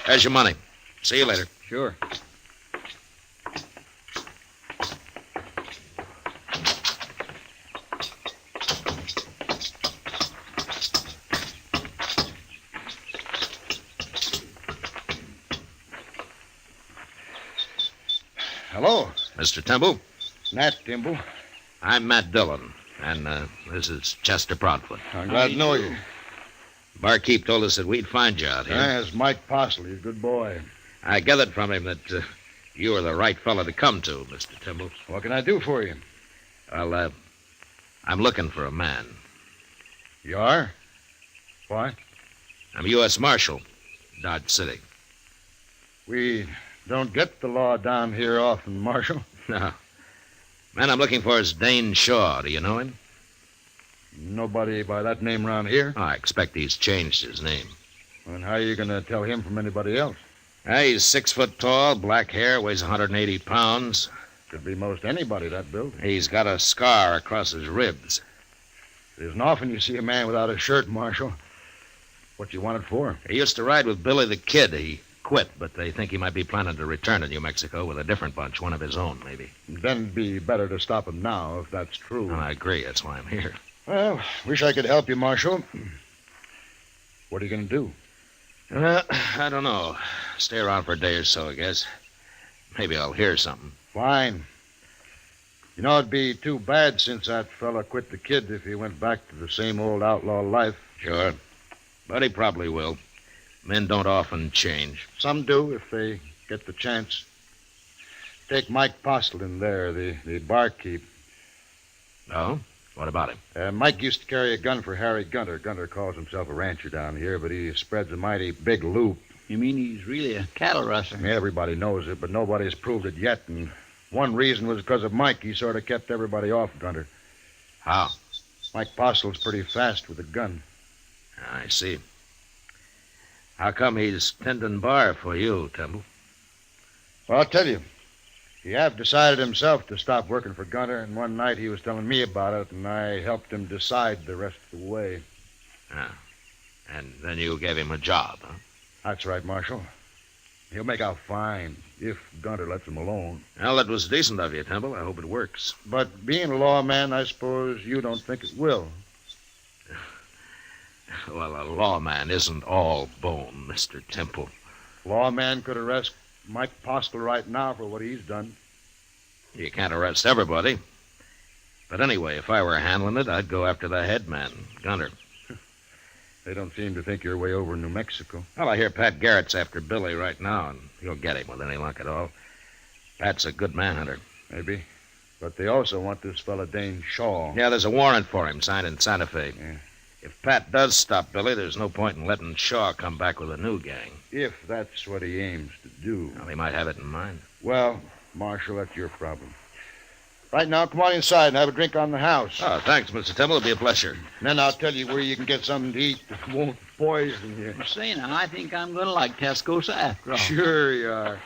Speaker 2: There's your money. See you later.
Speaker 17: Sure.
Speaker 7: Hello.
Speaker 2: Mr. Temple?
Speaker 7: Nat Timble.
Speaker 2: I'm Matt Dillon, and this is Chester Proudfoot.
Speaker 7: I'm glad to know you.
Speaker 2: Barkeep told us that we'd find you out here.
Speaker 7: That's Mike Postle. He's a good boy.
Speaker 2: I gathered from him that you were the right fellow to come to, Mr. Timble.
Speaker 7: What can I do for you?
Speaker 2: Well, I'm looking for a man.
Speaker 7: You are? Why?
Speaker 2: I'm U.S. Marshal, Dodge City.
Speaker 7: We don't get the law down here often, Marshal.
Speaker 2: No. Man I'm looking for is Dane Shaw. Do you know him?
Speaker 7: Nobody by that name around here?
Speaker 2: Oh, I expect he's changed his name.
Speaker 7: And how are you going to tell him from anybody else?
Speaker 2: He's 6 foot tall, black hair, weighs 180 pounds.
Speaker 7: Could be most anybody, that build.
Speaker 2: He's got a scar across his ribs.
Speaker 7: It isn't often you see a man without a shirt, Marshal. What you want it for?
Speaker 2: He used to ride with Billy the Kid. He quit, but they think he might be planning to return to New Mexico with a different bunch, one of his own, maybe.
Speaker 7: Then it'd be better to stop him now, if that's true.
Speaker 2: Oh, I agree. That's why I'm here.
Speaker 7: Well, wish I could help you, Marshal. What are you going to do?
Speaker 2: I don't know. Stay around for a day or so, I guess. Maybe I'll hear something.
Speaker 7: Fine. You know, it'd be too bad since that fella quit the Kid if he went back to the same old outlaw life.
Speaker 2: Sure. But he probably will. Men don't often change.
Speaker 7: Some do if they get the chance. Take Mike Postle in there, the barkeep.
Speaker 2: Oh? What about him?
Speaker 7: Mike used to carry a gun for Harry Gunter. Gunter calls himself a rancher down here, but he spreads a mighty big loop.
Speaker 3: You mean he's really a cattle rustler?
Speaker 7: Everybody knows it, but nobody's proved it yet, and one reason was because of Mike. He sort of kept everybody off Gunter.
Speaker 2: How?
Speaker 7: Mike Postle's pretty fast with a gun.
Speaker 2: I see. How come he's tending bar for you, Temple?
Speaker 7: Well, I'll tell you. He have decided himself to stop working for Gunter, and one night he was telling me about it, and I helped him decide the rest of the way.
Speaker 2: Ah. And then you gave him a job, huh?
Speaker 7: That's right, Marshal. He'll make out fine if Gunter lets him alone.
Speaker 2: Well, that was decent of you, Temple. I hope it works.
Speaker 7: But being a lawman, I suppose you don't think it will.
Speaker 2: Well, a lawman isn't all bone, Mr. Temple.
Speaker 7: Lawman could arrest Mike Postle right now for what he's done.
Speaker 2: You can't arrest everybody. But anyway, if I were handling it, I'd go after the head man, Gunter.
Speaker 7: They don't seem to think you're way over in New Mexico.
Speaker 2: Well, I hear Pat Garrett's after Billy right now, and he'll get him with any luck at all. Pat's a good manhunter.
Speaker 7: Maybe. But they also want this fella Dane Shaw.
Speaker 2: Yeah, there's a warrant for him signed in Santa Fe.
Speaker 7: Yeah.
Speaker 2: If Pat does stop Billy, there's no point in letting Shaw come back with a new gang.
Speaker 7: If that's what he aims to do.
Speaker 2: Well, he might have it in mind.
Speaker 7: Well, Marshal, that's your problem. Right now, come on inside and have a drink on the house.
Speaker 2: Oh, thanks, Mr. Temple. It'll be a pleasure.
Speaker 7: And then I'll tell you where you can get something to eat that won't poison you.
Speaker 3: Say now, I think I'm going to like Tascosa after all.
Speaker 7: Sure you are.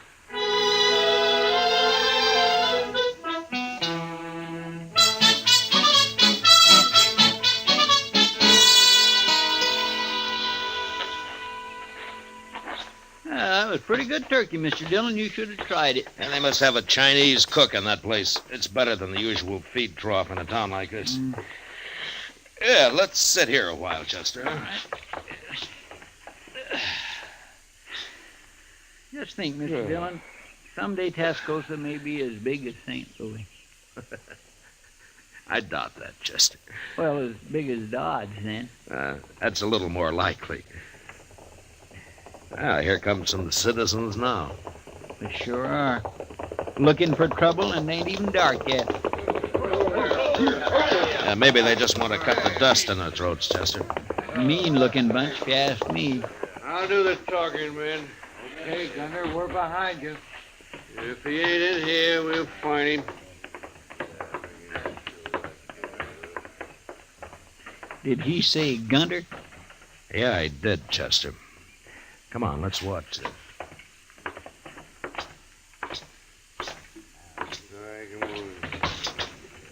Speaker 11: it's pretty good turkey, Mr. Dillon. You should have tried it.
Speaker 2: And they must have a Chinese cook in that place. It's better than the usual feed trough in a town like this. Yeah, let's sit here a while, Chester.
Speaker 11: All right. Just think, Mr. Dillon, someday Tascosa may be as big as St. Louis.
Speaker 2: I doubt that, Chester.
Speaker 11: Well, as big as Dodge, then.
Speaker 2: That's a little more likely. Ah, here come some citizens now.
Speaker 11: They sure are. Looking for trouble, and they ain't even dark yet.
Speaker 2: Maybe they just want to cut the dust in their throats, Chester.
Speaker 11: Mean-looking bunch, if you ask me.
Speaker 14: I'll do the talking, man.
Speaker 15: Okay, Gunner, we're behind you.
Speaker 14: If he ain't in here, we'll find him.
Speaker 11: Did he say Gunter?
Speaker 2: Yeah, I did, Chester. Come on, let's watch this.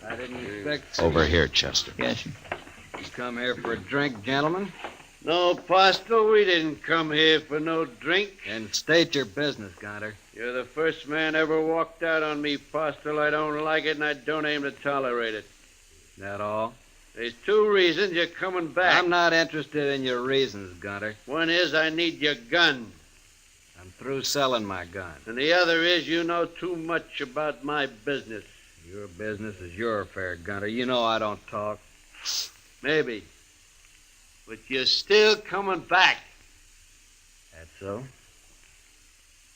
Speaker 15: I didn't expect...
Speaker 2: Over here, Chester.
Speaker 11: Yes, sir.
Speaker 15: You come here for a drink, gentlemen?
Speaker 14: No, Postle, we didn't come here for no drink.
Speaker 15: And state your business, Gunter.
Speaker 14: You're the first man ever walked out on me, Postle. I don't like it, and I don't aim to tolerate it.
Speaker 15: That all?
Speaker 14: There's two reasons you're coming back.
Speaker 15: I'm not interested in your reasons, Gunter.
Speaker 14: One is I need your gun.
Speaker 15: I'm through selling my gun.
Speaker 14: And the other is you know too much about my business.
Speaker 15: Your business is your affair, Gunter. You know I don't talk.
Speaker 14: Maybe. But you're still coming back.
Speaker 15: That's so?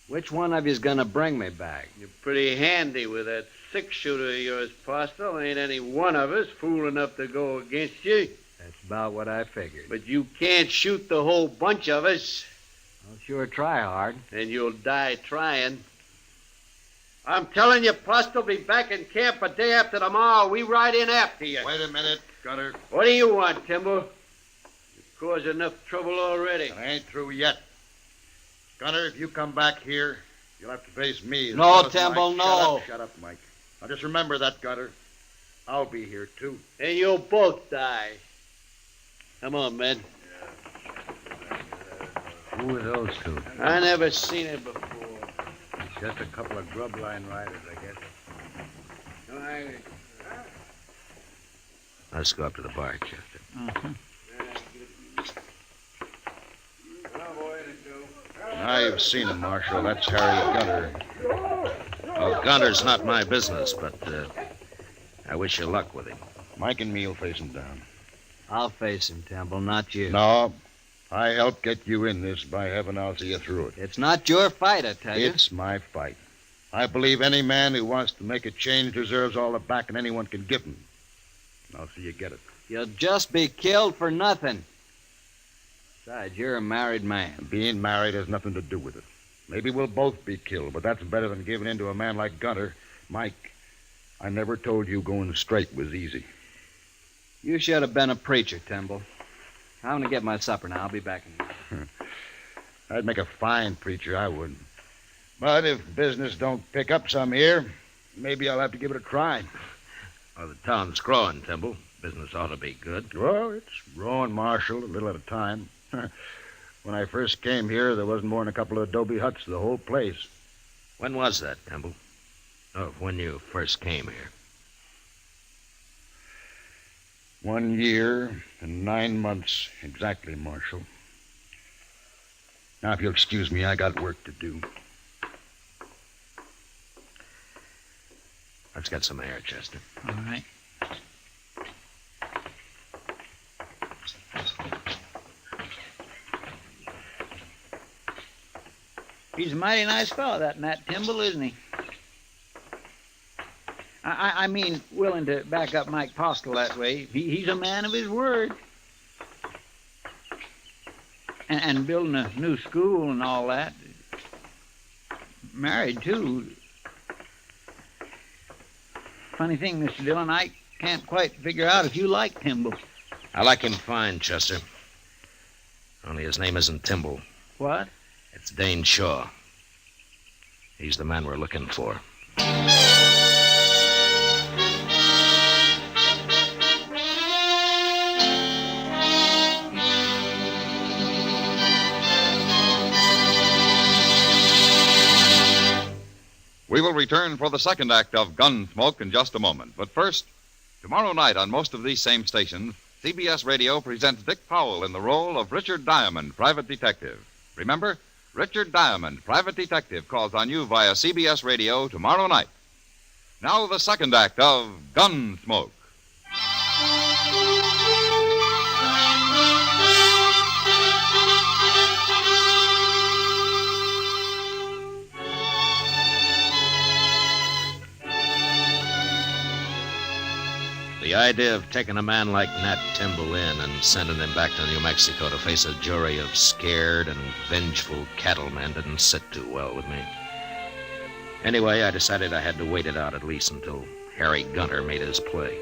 Speaker 15: Which one of you's gonna bring me back?
Speaker 14: You're pretty handy with that six-shooter of yours, Postle. Ain't any one of us fool enough to go against you.
Speaker 15: That's about what I figured.
Speaker 14: But you can't shoot the whole bunch of us.
Speaker 15: I'll sure try hard.
Speaker 14: And you'll die trying. I'm telling you, Postle, be back in camp a day after tomorrow. We ride in after you.
Speaker 23: Wait a minute, Gunter.
Speaker 14: What do you want, Timber? You've caused enough trouble already.
Speaker 23: I ain't through yet. Gunter, if you come back here, you'll have to face me.
Speaker 15: No, Timble, no.
Speaker 23: Shut up, Mike. Now just remember that, Gunter. I'll be here, too.
Speaker 14: And you'll both die. Come on, men.
Speaker 15: Who are those two?
Speaker 14: I never seen it before.
Speaker 15: Just a couple of grub line riders, I guess.
Speaker 2: Let's go up to the bar, Chester.
Speaker 11: Uh-huh.
Speaker 23: Now you've seen him, Marshal. That's Harry Gunter.
Speaker 2: Well, Gunter's not my business, but I wish you luck with him.
Speaker 23: Mike and me'll face him down.
Speaker 15: I'll face him, Temple, not you.
Speaker 23: No, I helped get you in this. By heaven, I'll see you through it.
Speaker 15: It's not your fight, I tell you.
Speaker 23: It's my fight. I believe any man who wants to make a change deserves all the backing anyone can give him. I'll see you get it.
Speaker 15: You'll just be killed for nothing. Besides, you're a married man.
Speaker 23: Being married has nothing to do with it. Maybe we'll both be killed, but that's better than giving in to a man like Gunter. Mike, I never told you going straight was easy.
Speaker 15: You should have been a preacher, Temple. I'm going to get my supper now. I'll be back in a minute.
Speaker 23: I'd make a fine preacher, I would. But if business don't pick up some here, maybe I'll have to give it a try.
Speaker 2: Well, the town's growing, Temple. Business ought to be good.
Speaker 23: Well, it's growing, Marshal, a little at a time. When I first came here, there wasn't more than a couple of adobe huts to the whole place.
Speaker 2: When was that, Temple? Oh, when you first came here.
Speaker 23: 1 year and 9 months exactly, Marshal. Now, if you'll excuse me, I got work to do.
Speaker 2: Let's get some air, Chester.
Speaker 11: All right. He's a mighty nice fellow, that Matt Timble, isn't he? I mean, willing to back up Mike Postle that way. He's a man of his word. And building a new school and all that. Married, too. Funny thing, Mr. Dillon, I can't quite figure out if you like Timble.
Speaker 2: I like him fine, Chester. Only his name isn't Timble.
Speaker 11: What?
Speaker 2: It's Dane Shaw. He's the man we're looking for.
Speaker 19: will return for the second act of Gunsmoke in just a moment. But first, tomorrow night on most of these same stations, CBS Radio presents Dick Powell in the role of Richard Diamond, private detective. Remember, Richard Diamond, private detective, calls on you via CBS Radio tomorrow night. Now the second act of Gunsmoke.
Speaker 2: The idea of taking a man like Nat Timble in and sending him back to New Mexico to face a jury of scared and vengeful cattlemen didn't sit too well with me. Anyway, I decided I had to wait it out at least until Harry Gunter made his play.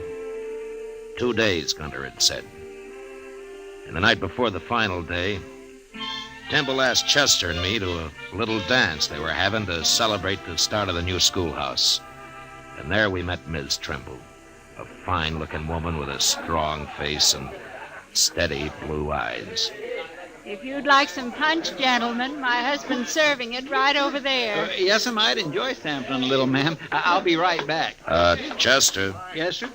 Speaker 2: 2 days, Gunter had said. And the night before the final day, Timble asked Chester and me to a little dance they were having to celebrate the start of the new schoolhouse. And there we met Ms. Trimble. A fine-looking woman with a strong face and steady blue eyes.
Speaker 4: If you'd like some punch, gentlemen, my husband's serving it right over there.
Speaker 11: Yes, I might enjoy sampling a little, ma'am. I'll be right back.
Speaker 2: Chester.
Speaker 11: Yes, sir?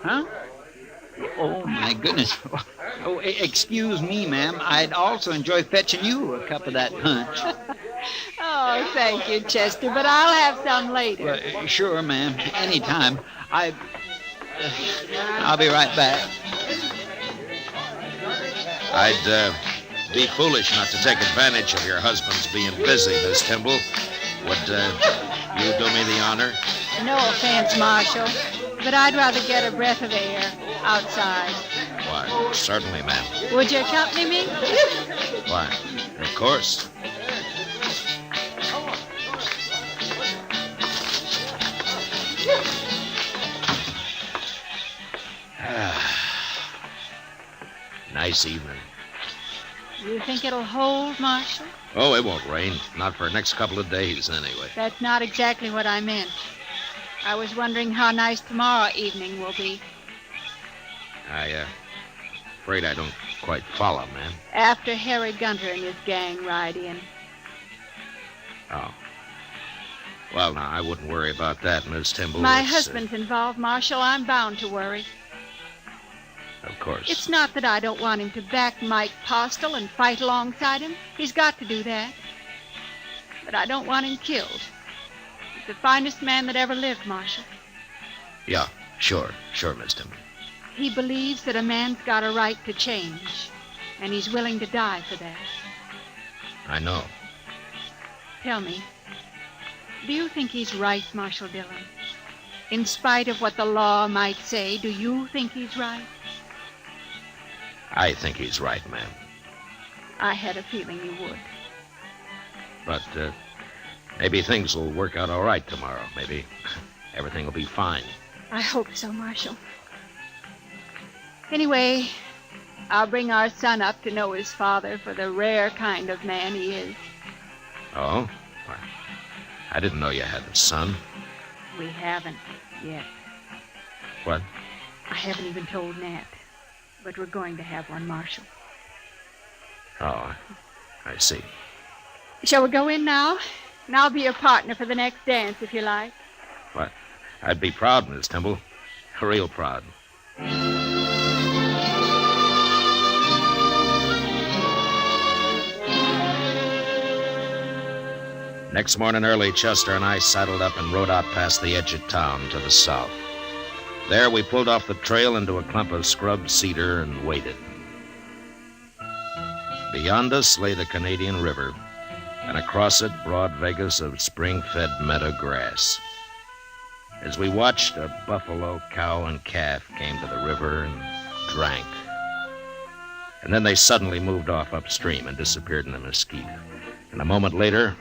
Speaker 11: Huh? Oh, my goodness. Oh, excuse me, ma'am. I'd also enjoy fetching you a cup of that punch.
Speaker 4: Oh, thank you, Chester, but I'll have some later.
Speaker 11: Well, sure, ma'am. Anytime. I'll be right back.
Speaker 2: I'd be foolish not to take advantage of your husband's being busy, Miss Timble. Would you do me the honor?
Speaker 4: No offense, Marshal, but I'd rather get a breath of air outside.
Speaker 2: Why, certainly, ma'am.
Speaker 4: Would you accompany me?
Speaker 2: Why, of course. Nice evening.
Speaker 4: You think it'll hold, Marshal?
Speaker 2: Oh, it won't rain. Not for the next couple of days, anyway.
Speaker 4: That's not exactly what I meant. I was wondering how nice tomorrow evening will be.
Speaker 2: Afraid I don't quite follow, ma'am.
Speaker 4: After Harry Gunter and his gang ride in.
Speaker 2: Oh. Well, now, I wouldn't worry about that, Miss Timble.
Speaker 4: My husband's involved, Marshal. I'm bound to worry.
Speaker 2: Of course.
Speaker 4: It's not that I don't want him to back Mike Postle and fight alongside him. He's got to do that. But I don't want him killed. He's the finest man that ever lived, Marshal.
Speaker 2: Yeah, sure, Miss Timble.
Speaker 4: He believes that a man's got a right to change, and he's willing to die for that.
Speaker 2: I know.
Speaker 4: Tell me, do you think he's right, Marshal Dillon? In spite of what the law might say, do you think he's right?
Speaker 2: I think he's right, ma'am.
Speaker 4: I had a feeling you would.
Speaker 2: But maybe things will work out all right tomorrow. Maybe everything will be fine.
Speaker 4: I hope so, Marshal. Anyway, I'll bring our son up to know his father for the rare kind of man he is.
Speaker 2: Oh? I didn't know you had a son.
Speaker 4: We haven't yet.
Speaker 2: What?
Speaker 4: I haven't even told Nat. But we're going to have one, Marshal.
Speaker 2: Oh, I see.
Speaker 4: Shall we go in now? And I'll be your partner for the next dance, if you like.
Speaker 2: What? I'd be proud, Miss Timble. Real proud. Next morning early, Chester and I saddled up and rode out past the edge of town to the south. There we pulled off the trail into a clump of scrub cedar and waited. Beyond us lay the Canadian River, and across it broad Vegas of spring-fed meadow grass. As we watched, a buffalo, cow, and calf came to the river and drank. And then they suddenly moved off upstream and disappeared in the mesquite. And a moment later,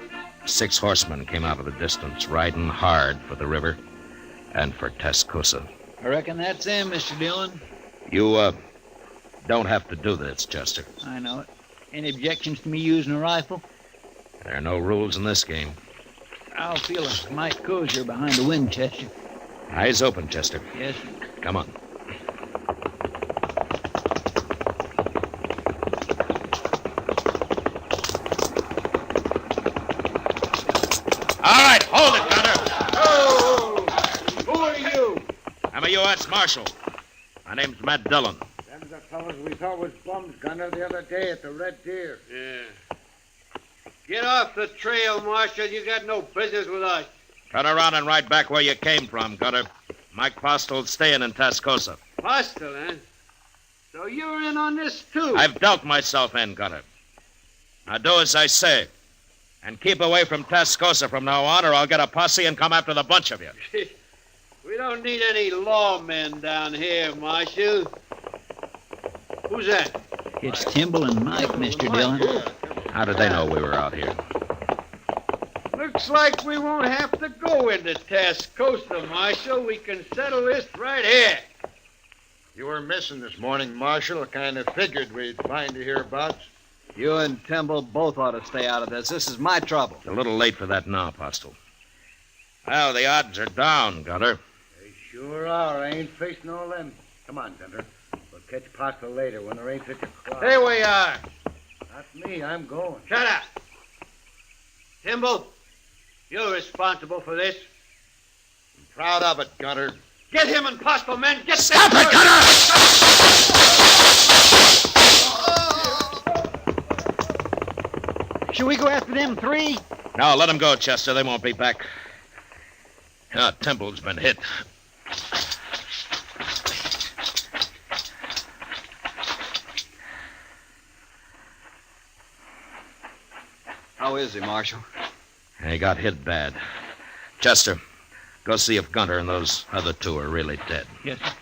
Speaker 2: 6 horsemen came out of the distance, riding hard for the river and for Tascosa.
Speaker 11: I reckon that's him, Mr. Dillon.
Speaker 2: You, don't have to do this, Chester.
Speaker 11: I know it. Any objections to me using a rifle?
Speaker 2: There are no rules in this game.
Speaker 11: I'll feel a mite cozier behind the Winchester.
Speaker 2: Eyes open, Chester.
Speaker 11: Yes.
Speaker 2: Come on. All right, hold U.S. Marshal. My name's Matt Dillon.
Speaker 7: Them's the fellows we thought was bums, Gunner, the other day at the Red Deer.
Speaker 1: Yeah. Get off the trail, Marshal. You got no business with us.
Speaker 2: Turn around and ride back where you came from, Gunner. Mike Postel's staying in Tascosa.
Speaker 1: Postel, eh? So you're in on this, too?
Speaker 2: I've dealt myself in, Gunner. Now do as I say. And keep away from Tascosa from now on, or I'll get a posse and come after the bunch of you.
Speaker 1: We don't need any lawmen down here, Marshal. Who's that?
Speaker 11: It's Timble and Mike, Mr. Dillon.
Speaker 2: How did they know we were out here?
Speaker 1: Looks like we won't have to go into Tascosa, Marshal. We can settle this right here.
Speaker 7: You were missing this morning, Marshal. I kind of figured we'd find you hereabouts.
Speaker 15: You and Timble both ought to stay out of this. This is my trouble.
Speaker 2: It's a little late for that now, Postel. Well, the odds are down, Gunner.
Speaker 7: They sure are. I ain't facing all them. Come on, Gunner. We'll catch Postel later when there ain't such a crowd.
Speaker 1: Here we are.
Speaker 7: Not me. I'm going.
Speaker 1: Shut up. Timble, you're responsible for this.
Speaker 7: I'm proud of it, Gunner.
Speaker 1: Get him and Postel, men. Get
Speaker 2: Stop it, Gunner!
Speaker 16: Should we go after them three?
Speaker 2: No, let them go, Chester. They won't be back. Temple's been hit.
Speaker 15: How is he, Marshal?
Speaker 2: He got hit bad. Chester, go see if Gunter and those other two are really dead.
Speaker 15: Yes, sir.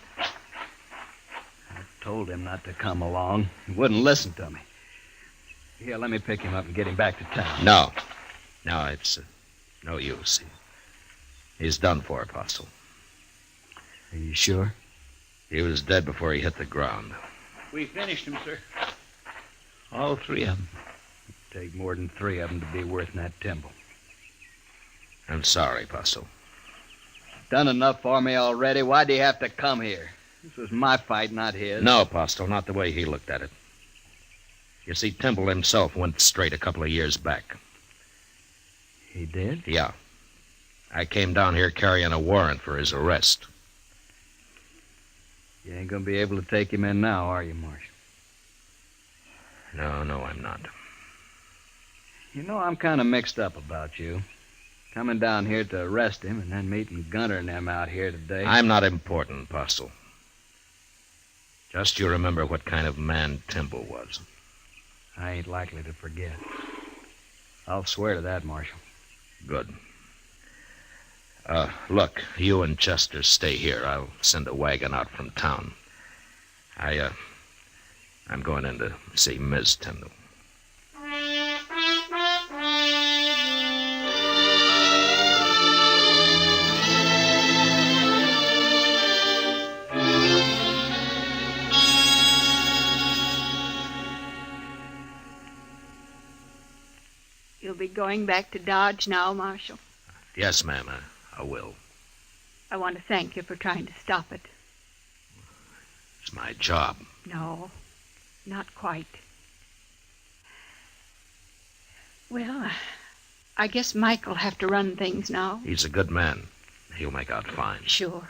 Speaker 15: I told him not to come along. He wouldn't listen to me. Here, let me pick him up and get him back to town.
Speaker 2: No. No, it's no use. He's done for, Postel.
Speaker 15: Are you sure?
Speaker 2: He was dead before he hit the ground.
Speaker 16: We finished him, sir.
Speaker 15: All three of them. It'd take more than three of them to be worth that Timble.
Speaker 2: I'm sorry, Postel.
Speaker 15: Done enough for me already. Why do you have to come here? This was my fight, not his.
Speaker 2: No, Postel, not the way he looked at it. You see, Timble himself went straight a couple of years back.
Speaker 15: He did?
Speaker 2: Yeah. I came down here carrying a warrant for his arrest.
Speaker 15: You ain't gonna be able to take him in now, are you, Marshal?
Speaker 2: No, I'm not.
Speaker 15: You know, I'm kind of mixed up about you. Coming down here to arrest him and then meeting Gunter and them out here today.
Speaker 2: I'm not important, Postel. Just you remember what kind of man Timble was.
Speaker 15: I ain't likely to forget. I'll swear to that, Marshal.
Speaker 2: Good. Look, you and Chester stay here. I'll send a wagon out from town. I'm going in to see Ms. Tyndall.
Speaker 4: You'll be going back to Dodge now, Marshal.
Speaker 2: Yes, ma'am, I will.
Speaker 4: I want to thank you for trying to stop it.
Speaker 2: It's my job.
Speaker 4: No, not quite. Well, I guess Mike'll have to run things now.
Speaker 2: He's a good man. He'll make out fine.
Speaker 4: Sure.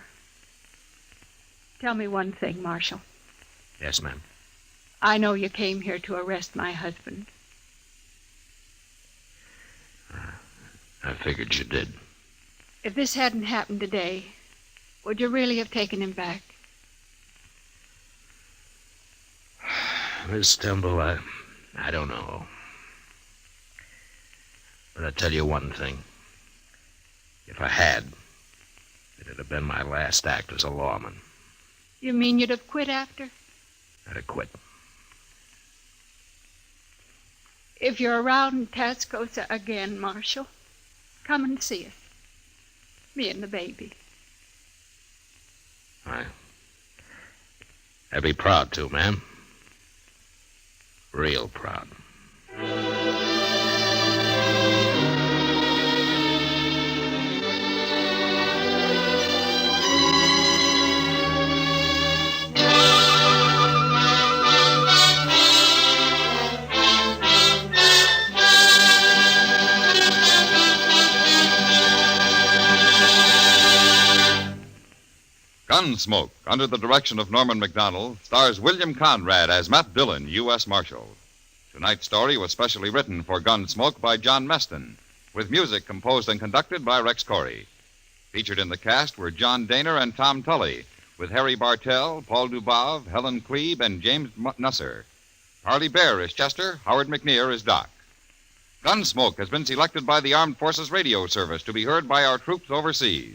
Speaker 4: Tell me one thing, Marshal.
Speaker 2: Yes, ma'am.
Speaker 4: I know you came here to arrest my husband.
Speaker 2: I figured you did.
Speaker 4: If this hadn't happened today, would you really have taken him back?
Speaker 2: Miss Timble, I don't know. But I tell you one thing. If I had, it'd have been my last act as a lawman.
Speaker 4: You mean you'd have quit after?
Speaker 2: I'd have quit.
Speaker 4: If you're around in Tascosa again, Marshal, come and see us. Me and the baby.
Speaker 2: I'd be proud to, ma'am. Real proud.
Speaker 19: Gunsmoke, under the direction of Norman Macdonald, stars William Conrad as Matt Dillon, U.S. Marshal. Tonight's story was specially written for Gunsmoke by John Meston, with music composed and conducted by Rex Corey. Featured in the cast were John Daner and Tom Tully, with Harry Bartell, Paul Dubov, Helen Queeb, and James Nusser. Harley Bear is Chester, Howard McNear is Doc. Gunsmoke has been selected by the Armed Forces Radio Service to be heard by our troops overseas.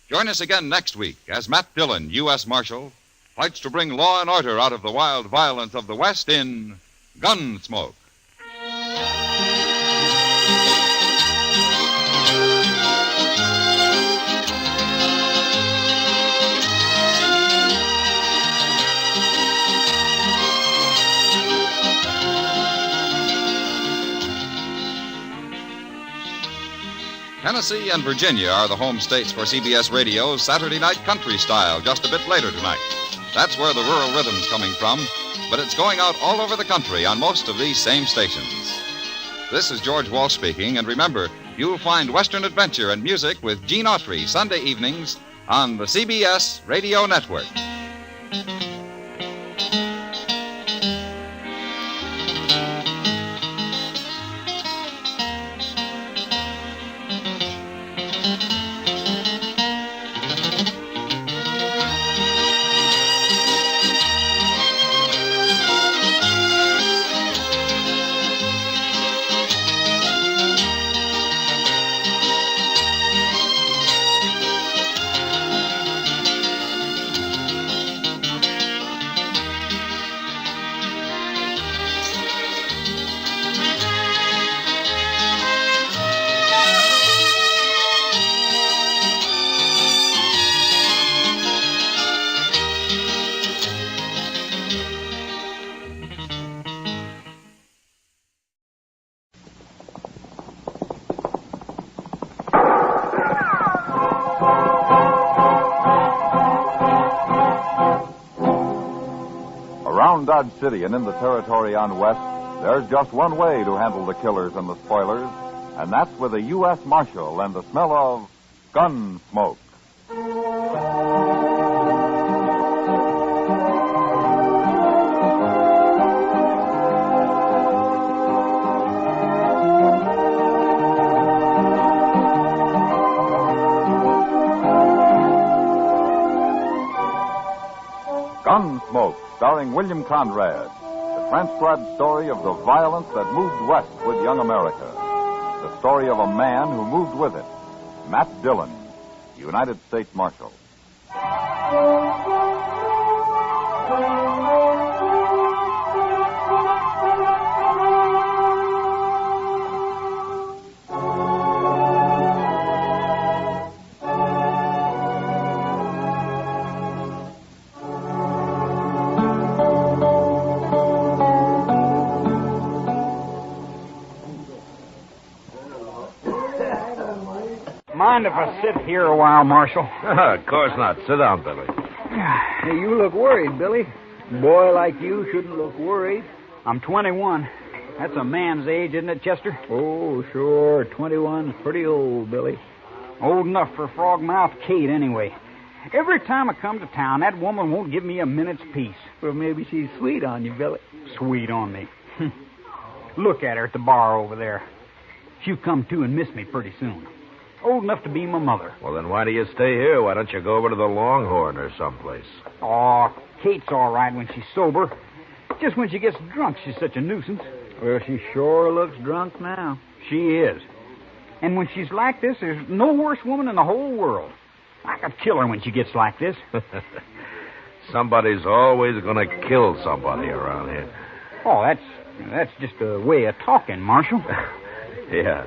Speaker 19: Join us again next week as Matt Dillon, U.S. Marshal, fights to bring law and order out of the wild violence of the West in Gunsmoke. Tennessee and Virginia are the home states for CBS Radio's Saturday Night Country Style, just a bit later tonight. That's where the rural rhythm's coming from, but it's going out all over the country on most of these same stations. This is George Walsh speaking, and remember, you'll find Western adventure and music with Gene Autry Sunday evenings on the CBS Radio Network.
Speaker 5: Around Dodge City and in the territory on West, there's just one way to handle the killers and the spoilers, and that's with a U.S. Marshal and the smell of Gunsmoke. Gunsmoke, starring William Conrad, the transcribed story of the violence that moved west with young America. The story of a man who moved with it, Matt Dillon, United States Marshal.
Speaker 16: Mind if I sit here a while, Marshal?
Speaker 2: Of course not. Sit down, Billy.
Speaker 16: Hey, you look worried, Billy. A boy like you shouldn't look worried. I'm 21. That's a man's age, isn't it, Chester? Oh, sure. 21's pretty old, Billy. Old enough for Frog-Mouth Kate, anyway. Every time I come to town, that woman won't give me a minute's peace. Well, maybe she's sweet on you, Billy. Sweet on me. Look at her at the bar over there. She'll come to and miss me pretty soon. Old enough to be my mother.
Speaker 2: Well, then why do you stay here? Why don't you go over to the Longhorn or someplace?
Speaker 16: Oh, Kate's all right when she's sober. Just when she gets drunk, she's such a nuisance. Well, she sure looks drunk now. She is. And when she's like this, there's no worse woman in the whole world. I could kill her when she gets like this.
Speaker 2: Somebody's always going to kill somebody around here.
Speaker 16: Oh, that's just a way of talking, Marshal.
Speaker 2: Yeah.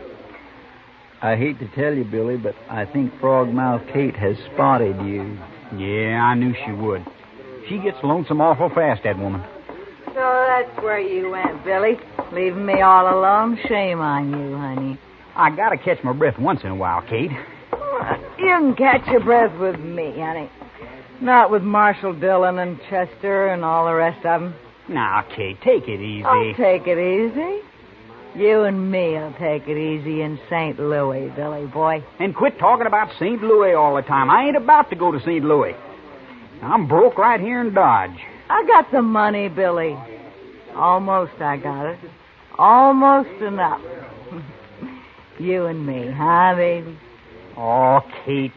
Speaker 10: I hate to tell you, Billy, but I think Frog-Mouth Kate has spotted you.
Speaker 16: Yeah, I knew she would. She gets lonesome awful fast, that woman.
Speaker 18: So that's where you went, Billy. Leaving me all alone? Shame on you, honey.
Speaker 16: I gotta catch my breath once in a while, Kate.
Speaker 18: You can catch your breath with me, honey. Not with Marshal Dillon and Chester and all the rest of them.
Speaker 16: Now, Kate, take it easy.
Speaker 18: I'll take it easy. You and me'll take it easy in St. Louis, Billy boy.
Speaker 16: And quit talking about St. Louis all the time. I ain't about to go to St. Louis. I'm broke right here in Dodge.
Speaker 18: I got the money, Billy. Almost I got it. Almost enough. You and me, huh, baby?
Speaker 16: Oh, Kate.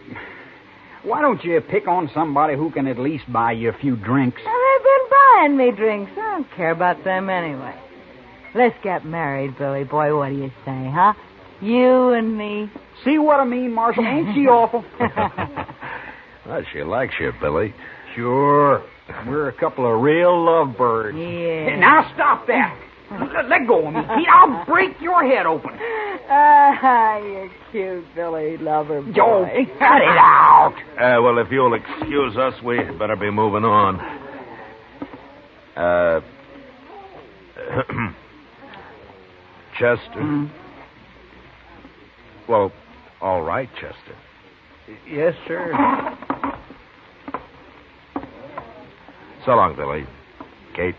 Speaker 16: Why don't you pick on somebody who can at least buy you a few drinks?
Speaker 18: Well, they've been buying me drinks. I don't care about them anyway. Let's get married, Billy boy. What do you say, huh? You and me.
Speaker 16: See what I mean, Marshal? Ain't she awful?
Speaker 23: Well, she likes you, Billy.
Speaker 16: Sure. We're a couple of real lovebirds.
Speaker 18: Yeah.
Speaker 16: Now stop that. Let go of me, Pete. I'll break your head open.
Speaker 18: You're cute, Billy, lover boy.
Speaker 16: Joe, cut it out.
Speaker 23: Well, if you'll excuse us, we better be moving on. Chester?
Speaker 16: Mm.
Speaker 23: Well, all right, Chester.
Speaker 16: Yes, sir.
Speaker 23: So long, Billy. Kate?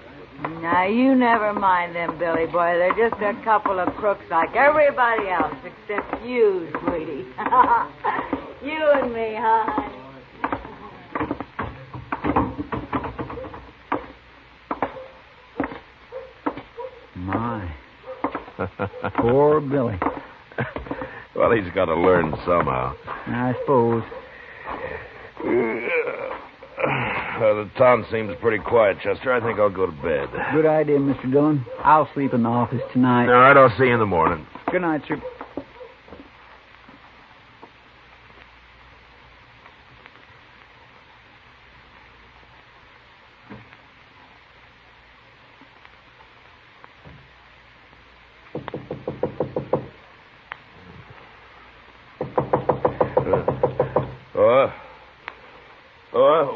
Speaker 18: Now, you never mind them, Billy boy. They're just a couple of crooks like everybody else, except you, sweetie. You and me, huh?
Speaker 16: My. Poor Billy.
Speaker 23: Well, he's got to learn somehow.
Speaker 16: I suppose.
Speaker 23: The town seems pretty quiet, Chester. I think I'll go to bed.
Speaker 16: Good idea, Mr. Dillon. I'll sleep in the office tonight.
Speaker 23: All right, I'll see you in the morning.
Speaker 16: Good night, sir.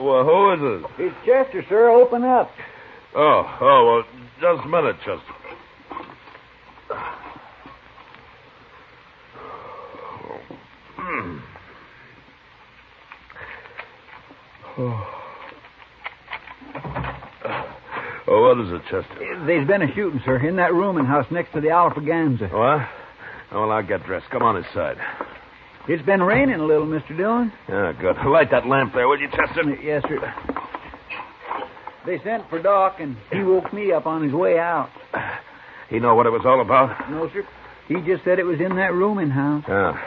Speaker 23: Well, who is it?
Speaker 16: It's Chester, sir. Open up.
Speaker 23: Well, just a minute, Chester. What is it, Chester?
Speaker 16: There's been a shooting, sir, in that rooming house next to the Alfraganza.
Speaker 23: What? Well, I'll get dressed. Come on inside.
Speaker 16: It's been raining a little, Mr. Dillon.
Speaker 23: Yeah, good. Light that lamp there, will you, Chester?
Speaker 16: Yes, sir. They sent for Doc, and he woke me up on his way out.
Speaker 23: He know what it was all about?
Speaker 16: No, sir. He just said it was in that rooming house.
Speaker 23: Yeah.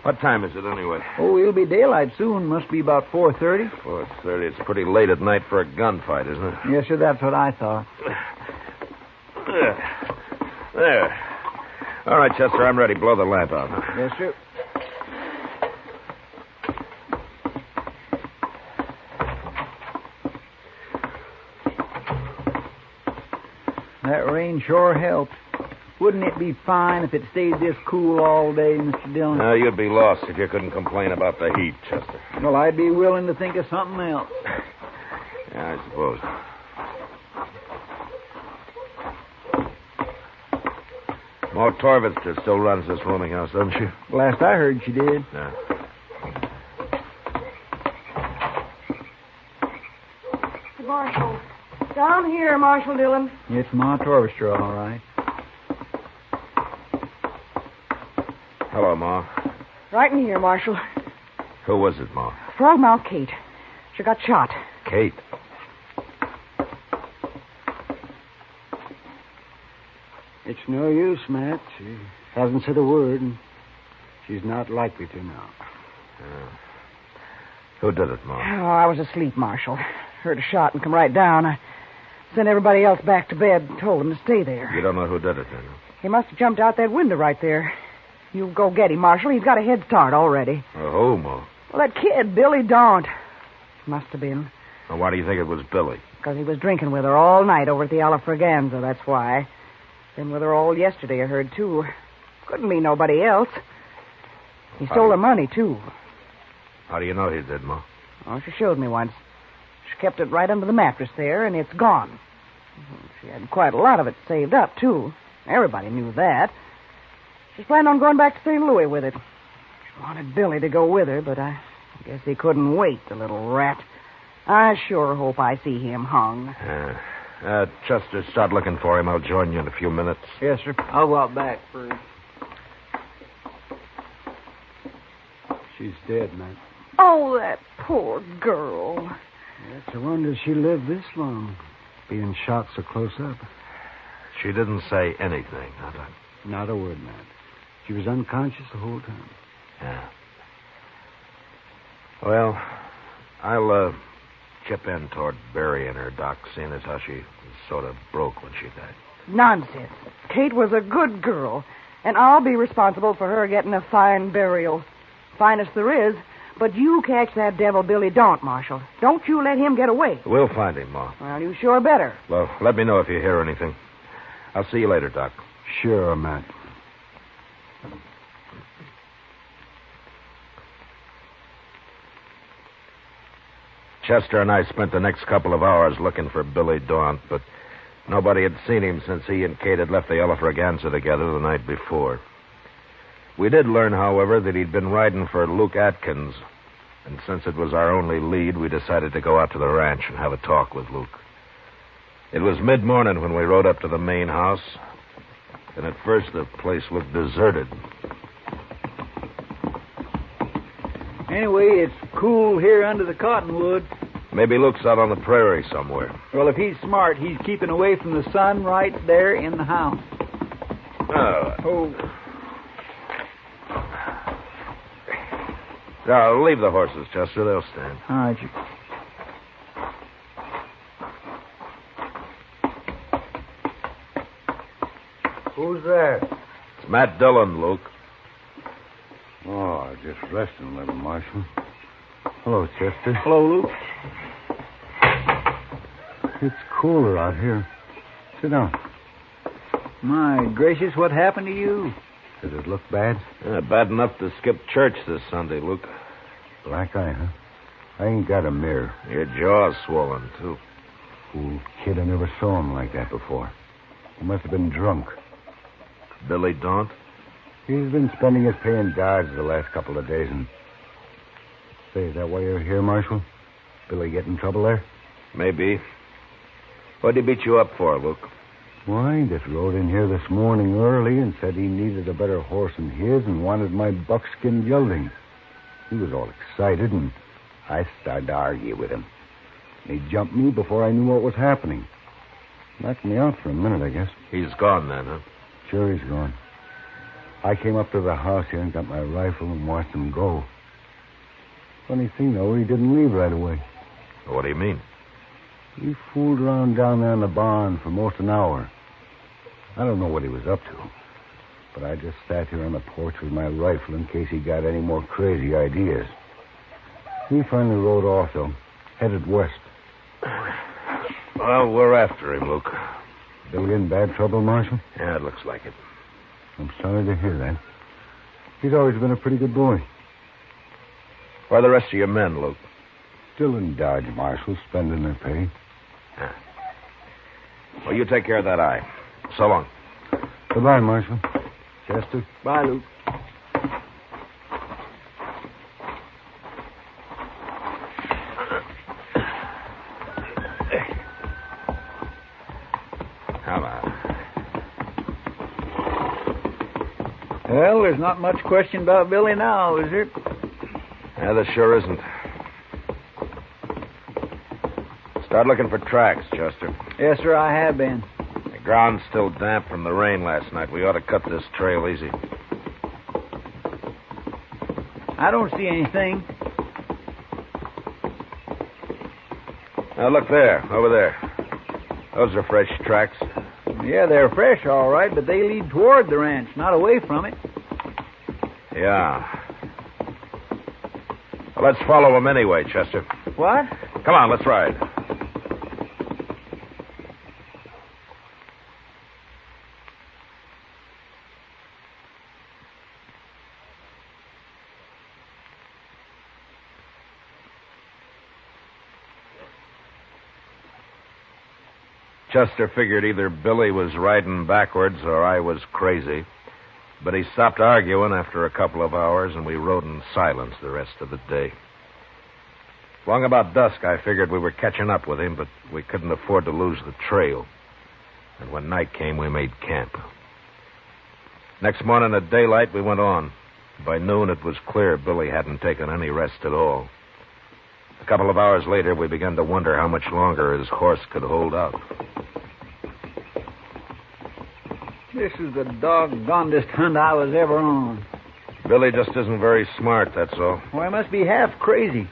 Speaker 23: What time is it, anyway?
Speaker 16: Oh, it'll be daylight soon. Must be about 4:30.
Speaker 23: 4:30. It's pretty late at night for a gunfight, isn't it?
Speaker 16: Yes, sir. That's what I thought.
Speaker 23: There. All right, Chester, I'm ready. Blow the lamp out.
Speaker 16: Yes, sir. That rain sure helped. Wouldn't it be fine if it stayed this cool all day, Mr. Dillon?
Speaker 23: You'd be lost if you couldn't complain about the heat, Chester.
Speaker 16: Well, I'd be willing to think of something else.
Speaker 23: Yeah, I suppose. Ma Torvitz still runs this rooming house, doesn't she?
Speaker 16: Last I heard, she did.
Speaker 23: Yeah.
Speaker 6: Marshal. Down here, Marshal Dillon.
Speaker 16: It's Ma Torvitz, all right.
Speaker 23: Hello, Ma.
Speaker 6: Right in here, Marshal.
Speaker 23: Who was it, Ma?
Speaker 6: Frogmouth Kate. She got shot.
Speaker 23: Kate.
Speaker 7: It's no use, Matt. She hasn't said a word, and she's not likely to now.
Speaker 23: Who did it, Ma?
Speaker 6: Oh, I was asleep, Marshal. Heard a shot and come right down. I sent everybody else back to bed and told them to stay there.
Speaker 23: You don't know who did it, then?
Speaker 6: He must have jumped out that window right there. You go get him, Marshal. He's got a head start already.
Speaker 23: Who, Ma?
Speaker 6: Well, that kid, Billy Daunt. Must have been.
Speaker 23: Well, why do you think it was Billy?
Speaker 6: Because he was drinking with her all night over at the Alfraganza, that's why. Been with her all yesterday, I heard, too. Couldn't be nobody else. He stole her money, too.
Speaker 23: How do you know he did, Ma?
Speaker 6: Oh, she showed me once. She kept it right under the mattress there, and it's gone. She had quite a lot of it saved up, too. Everybody knew that. She's planning on going back to St. Louis with it. She wanted Billy to go with her, but I guess he couldn't wait, the little rat. I sure hope I see him hung.
Speaker 2: Chester, start looking for him. I'll join you in a few minutes.
Speaker 16: Yes, sir. I'll go out back first. She's dead, Matt.
Speaker 6: Oh, that poor girl.
Speaker 8: It's a wonder she lived this long, being shot so close up.
Speaker 2: She didn't say anything,
Speaker 8: Not a word, Matt. She was unconscious the whole time.
Speaker 2: Yeah. Well, I'll chip in toward burying her, Doc, seeing as how she was sort of broke when she died.
Speaker 6: Nonsense. Kate was a good girl, and I'll be responsible for her getting a fine burial. Finest there is. But you catch that devil Billy Daunt, Marshal. Don't you let him get away.
Speaker 2: We'll find him, Ma.
Speaker 6: Well, you sure better.
Speaker 2: Well, let me know if you hear anything. I'll see you later, Doc.
Speaker 8: Sure, Matt.
Speaker 2: Chester and I spent the next couple of hours looking for Billy Daunt, but nobody had seen him since he and Kate had left the Yellow Fraganza together the night before. We did learn, however, that he'd been riding for Luke Atkins, and since it was our only lead, we decided to go out to the ranch and have a talk with Luke. It was mid-morning when we rode up to the main house, and at first the place looked deserted.
Speaker 16: Anyway, it's cool here under the cottonwoods.
Speaker 2: Maybe Luke's out on the prairie somewhere.
Speaker 16: Well, if he's smart, he's keeping away from the sun right there in the house.
Speaker 2: Oh. Now, leave the horses, Chester. They'll stand.
Speaker 16: All right, you...
Speaker 7: Who's there?
Speaker 2: It's Matt Dillon, Luke.
Speaker 7: Oh, just resting a little, Marshal. Hello, Chester.
Speaker 16: Hello, Luke.
Speaker 7: It's cooler out here. Sit down.
Speaker 16: My gracious, what happened to you?
Speaker 7: Does it look bad?
Speaker 2: Yeah, bad enough to skip church this Sunday, Luke.
Speaker 7: Black eye, huh? I ain't got a mirror.
Speaker 2: Your jaw's swollen, too.
Speaker 7: Fool kid, I never saw him like that before. He must have been drunk.
Speaker 2: Billy Daunt?
Speaker 7: He's been spending his pay in Dodge the last couple of days, and... Say, is that why you're here, Marshal? Billy get in trouble there?
Speaker 2: Maybe. What'd he beat you up for, Luke?
Speaker 7: Why, he just rode in here this morning early and said he needed a better horse than his and wanted my buckskin gelding. He was all excited, and I started to argue with him. He jumped me before I knew what was happening. Knocked me out for a minute, I guess.
Speaker 2: He's gone then, huh?
Speaker 7: Sure, he's gone. I came up to the house here and got my rifle and watched him go. Funny thing, though, he didn't leave right away.
Speaker 2: What do you mean?
Speaker 7: He fooled around down there in the barn for most an hour. I don't know what he was up to, but I just sat here on the porch with my rifle in case he got any more crazy ideas. He finally rode off, though, headed west.
Speaker 2: Well, we're after him, Luke.
Speaker 7: Billy in bad trouble, Marshal?
Speaker 2: Yeah, it looks like it.
Speaker 7: I'm sorry to hear that. He's always been a pretty good boy.
Speaker 2: Where are the rest of your men, Luke?
Speaker 7: Still in Dodge, Marshal, spending their pay.
Speaker 2: Well, you take care of that eye. So long.
Speaker 7: Goodbye, Marshal. Chester?
Speaker 16: Bye, Luke.
Speaker 2: Come on.
Speaker 16: Well, there's not much question about Billy now, is there?
Speaker 2: Yeah, there sure isn't. Start looking for tracks, Chester.
Speaker 16: Yes, sir, I have been.
Speaker 2: The ground's still damp from the rain last night. We ought to cut this trail easy.
Speaker 16: I don't see anything.
Speaker 2: Now, look there, over there. Those are fresh tracks.
Speaker 16: Yeah, they're fresh, all right, but they lead toward the ranch, not away from it.
Speaker 2: Yeah. Well, let's follow them anyway, Chester.
Speaker 16: What?
Speaker 2: Come on, let's ride. Chester figured either Billy was riding backwards or I was crazy. But he stopped arguing after a couple of hours, and we rode in silence the rest of the day. Long about dusk, I figured we were catching up with him, but we couldn't afford to lose the trail. And when night came, we made camp. Next morning at daylight, we went on. By noon, it was clear Billy hadn't taken any rest at all. A couple of hours later, we began to wonder how much longer his horse could hold out.
Speaker 16: This is the doggonedest hunt I was ever on.
Speaker 2: Billy just isn't very smart, that's all.
Speaker 16: Well, I must be half crazy.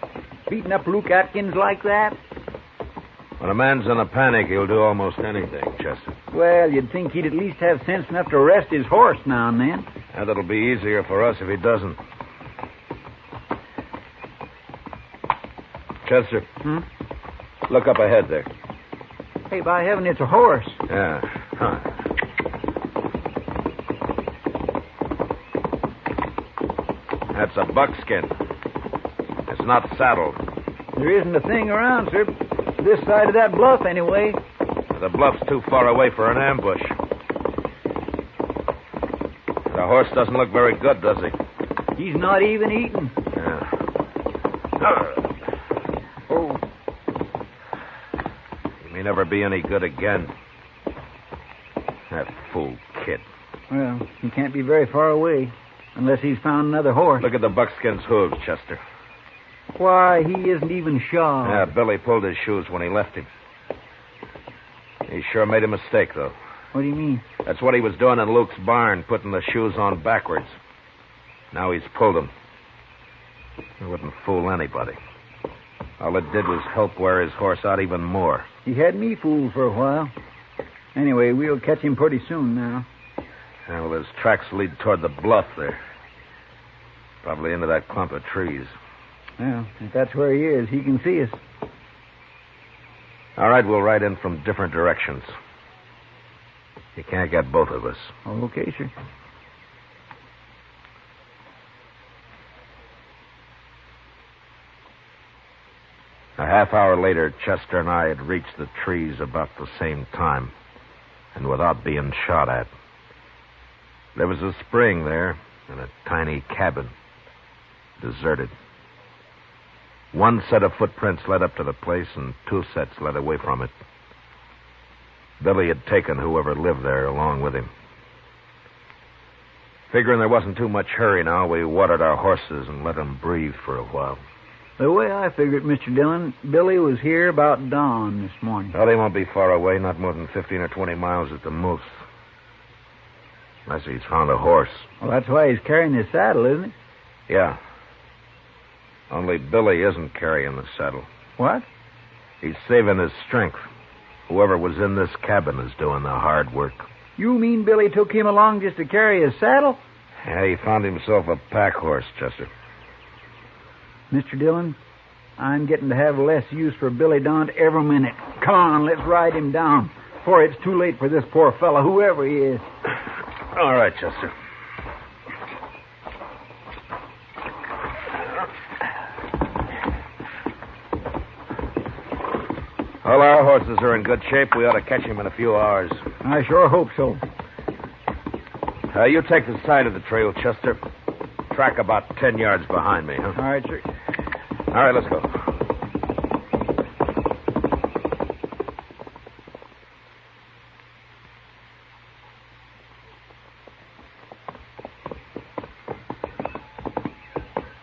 Speaker 16: Beating up Luke Atkins like that?
Speaker 2: When a man's in a panic, he'll do almost anything, Chester.
Speaker 16: Well, you'd think he'd at least have sense enough to rest his horse now and then.
Speaker 2: And it'll be easier for us if he doesn't. Chester. Look up ahead there.
Speaker 16: Hey, by heaven, it's a horse.
Speaker 2: Yeah. Huh. That's a buckskin. It's not saddled.
Speaker 16: There isn't a thing around, sir. This side of that bluff, anyway.
Speaker 2: The bluff's too far away for an ambush. The horse doesn't look very good, does he?
Speaker 16: He's not even eating.
Speaker 2: Yeah.
Speaker 16: Oh.
Speaker 2: He may never be any good again. That fool Kid.
Speaker 16: Well, he can't be very far away, unless he's found another horse.
Speaker 2: Look at the buckskin's hooves, Chester.
Speaker 16: Why, he isn't even shod.
Speaker 2: Yeah, Billy pulled his shoes when he left him. He sure made a mistake, though.
Speaker 16: What do you mean?
Speaker 2: That's what he was doing in Luke's barn, putting the shoes on backwards. Now he's pulled them. It wouldn't fool anybody. All it did was help wear his horse out even more.
Speaker 16: He had me fooled for a while. Anyway, we'll catch him pretty soon now.
Speaker 2: Yeah, well, his tracks lead toward the bluff there. Probably into that clump of trees.
Speaker 16: Well, if that's where he is, he can see us.
Speaker 2: All right, we'll ride in from different directions. You can't get both of us.
Speaker 16: Okay, sir.
Speaker 2: A half hour later, Chester and I had reached the trees about the same time, and without being shot at. There was a spring there and a tiny cabin, deserted. One set of footprints led up to the place, and two sets led away from it. Billy had taken whoever lived there along with him. Figuring there wasn't too much hurry now, we watered our horses and let them breathe for a while.
Speaker 16: The way I figured, Mr. Dillon, Billy was here about dawn this morning.
Speaker 2: Well, they won't be far away, not more than 15 or 20 miles at the most. Unless he's found a horse.
Speaker 16: Well, that's why he's carrying his saddle, isn't it?
Speaker 2: Yeah. Only Billy isn't carrying the saddle.
Speaker 16: What?
Speaker 2: He's saving his strength. Whoever was in this cabin is doing the hard work.
Speaker 16: You mean Billy took him along just to carry his saddle?
Speaker 2: Yeah, he found himself a pack horse, Chester.
Speaker 16: Mr. Dillon, I'm getting to have less use for Billy Daunt every minute. Come on, let's ride him down before it's too late for this poor fellow, whoever he is.
Speaker 2: All right, Chester. Well, our horses are in good shape. We ought to catch him in a few hours.
Speaker 16: I sure hope so.
Speaker 2: You take the side of the trail, Chester. Track about 10 yards behind me, huh?
Speaker 16: All right, sir.
Speaker 2: All right, let's go.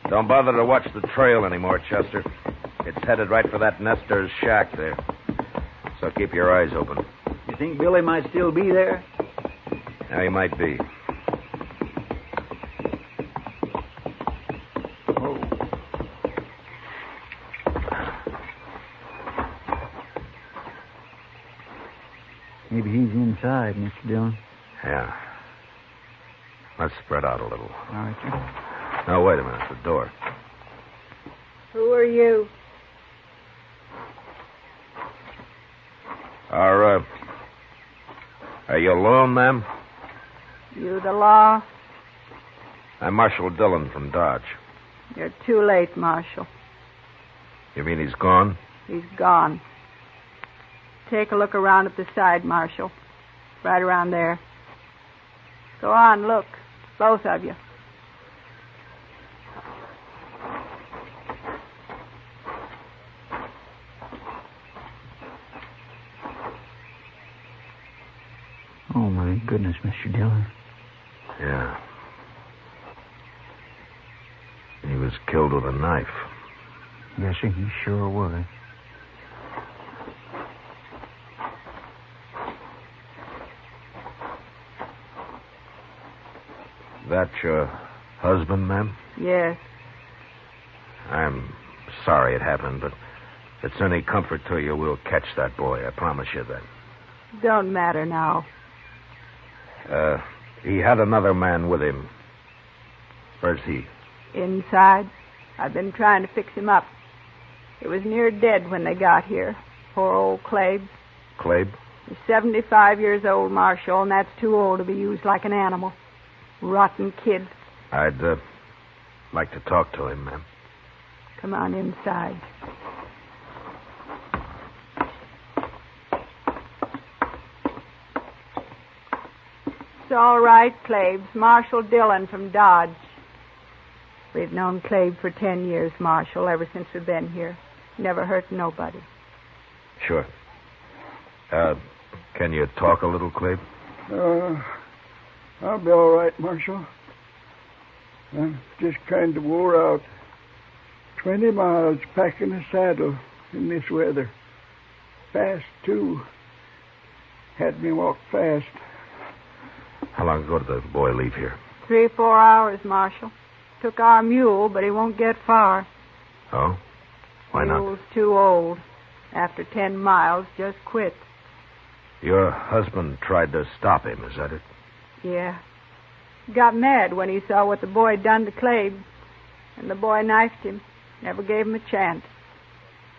Speaker 2: Don't bother to watch the trail anymore, Chester. It's headed right for that nester's shack there. So keep your eyes open.
Speaker 16: You think Billy might still be there?
Speaker 2: Yeah, he might be.
Speaker 16: Oh. Maybe he's inside, Mr. Dillon.
Speaker 2: Yeah. Let's spread out a little.
Speaker 16: All right, sir.
Speaker 2: Now, wait a minute. The door.
Speaker 18: Who are you?
Speaker 2: Are you alone, ma'am?
Speaker 18: You the law?
Speaker 2: I'm Marshal Dillon from Dodge.
Speaker 18: You're too late, Marshal.
Speaker 2: You mean he's gone?
Speaker 18: He's gone. Take a look around at the side, Marshal. Right around there. Go on, look. Both of you.
Speaker 8: Oh, my goodness, Mr. Dillon.
Speaker 2: Yeah. He was killed with a knife.
Speaker 8: Yes, sir, he sure was.
Speaker 2: That your husband, ma'am?
Speaker 18: Yes.
Speaker 2: I'm sorry it happened, but if it's any comfort to you, we'll catch that boy. I promise you that.
Speaker 18: Don't matter now.
Speaker 2: He had another man with him. Where's he?
Speaker 18: Inside. I've been trying to fix him up. He was near dead when they got here. Poor old Clabe.
Speaker 2: Clabe?
Speaker 18: He's 75 years old, Marshal, and that's too old to be used like an animal. Rotten kid.
Speaker 2: I'd like to talk to him, ma'am.
Speaker 18: Come on inside. It's all right, Clabe's Marshal Dillon from Dodge. We've known Clabe for 10 years, Marshal, ever since we've been here. Never hurt nobody.
Speaker 2: Sure. Can you talk a little, Clabe?
Speaker 9: I'll be all right, Marshal. I'm just kind of wore out. 20 miles packing a saddle in this weather. Fast, too. Had me walk fast.
Speaker 2: How long ago did the boy leave here?
Speaker 18: 3 or 4 hours, Marshal. Took our mule, but he won't get far.
Speaker 2: Oh? Why not?
Speaker 18: Mule's too old. After 10 miles, just quit.
Speaker 2: Your husband tried to stop him, is that it?
Speaker 18: Yeah. Got mad when he saw what the boy done to Clabe. And the boy knifed him. Never gave him a chance.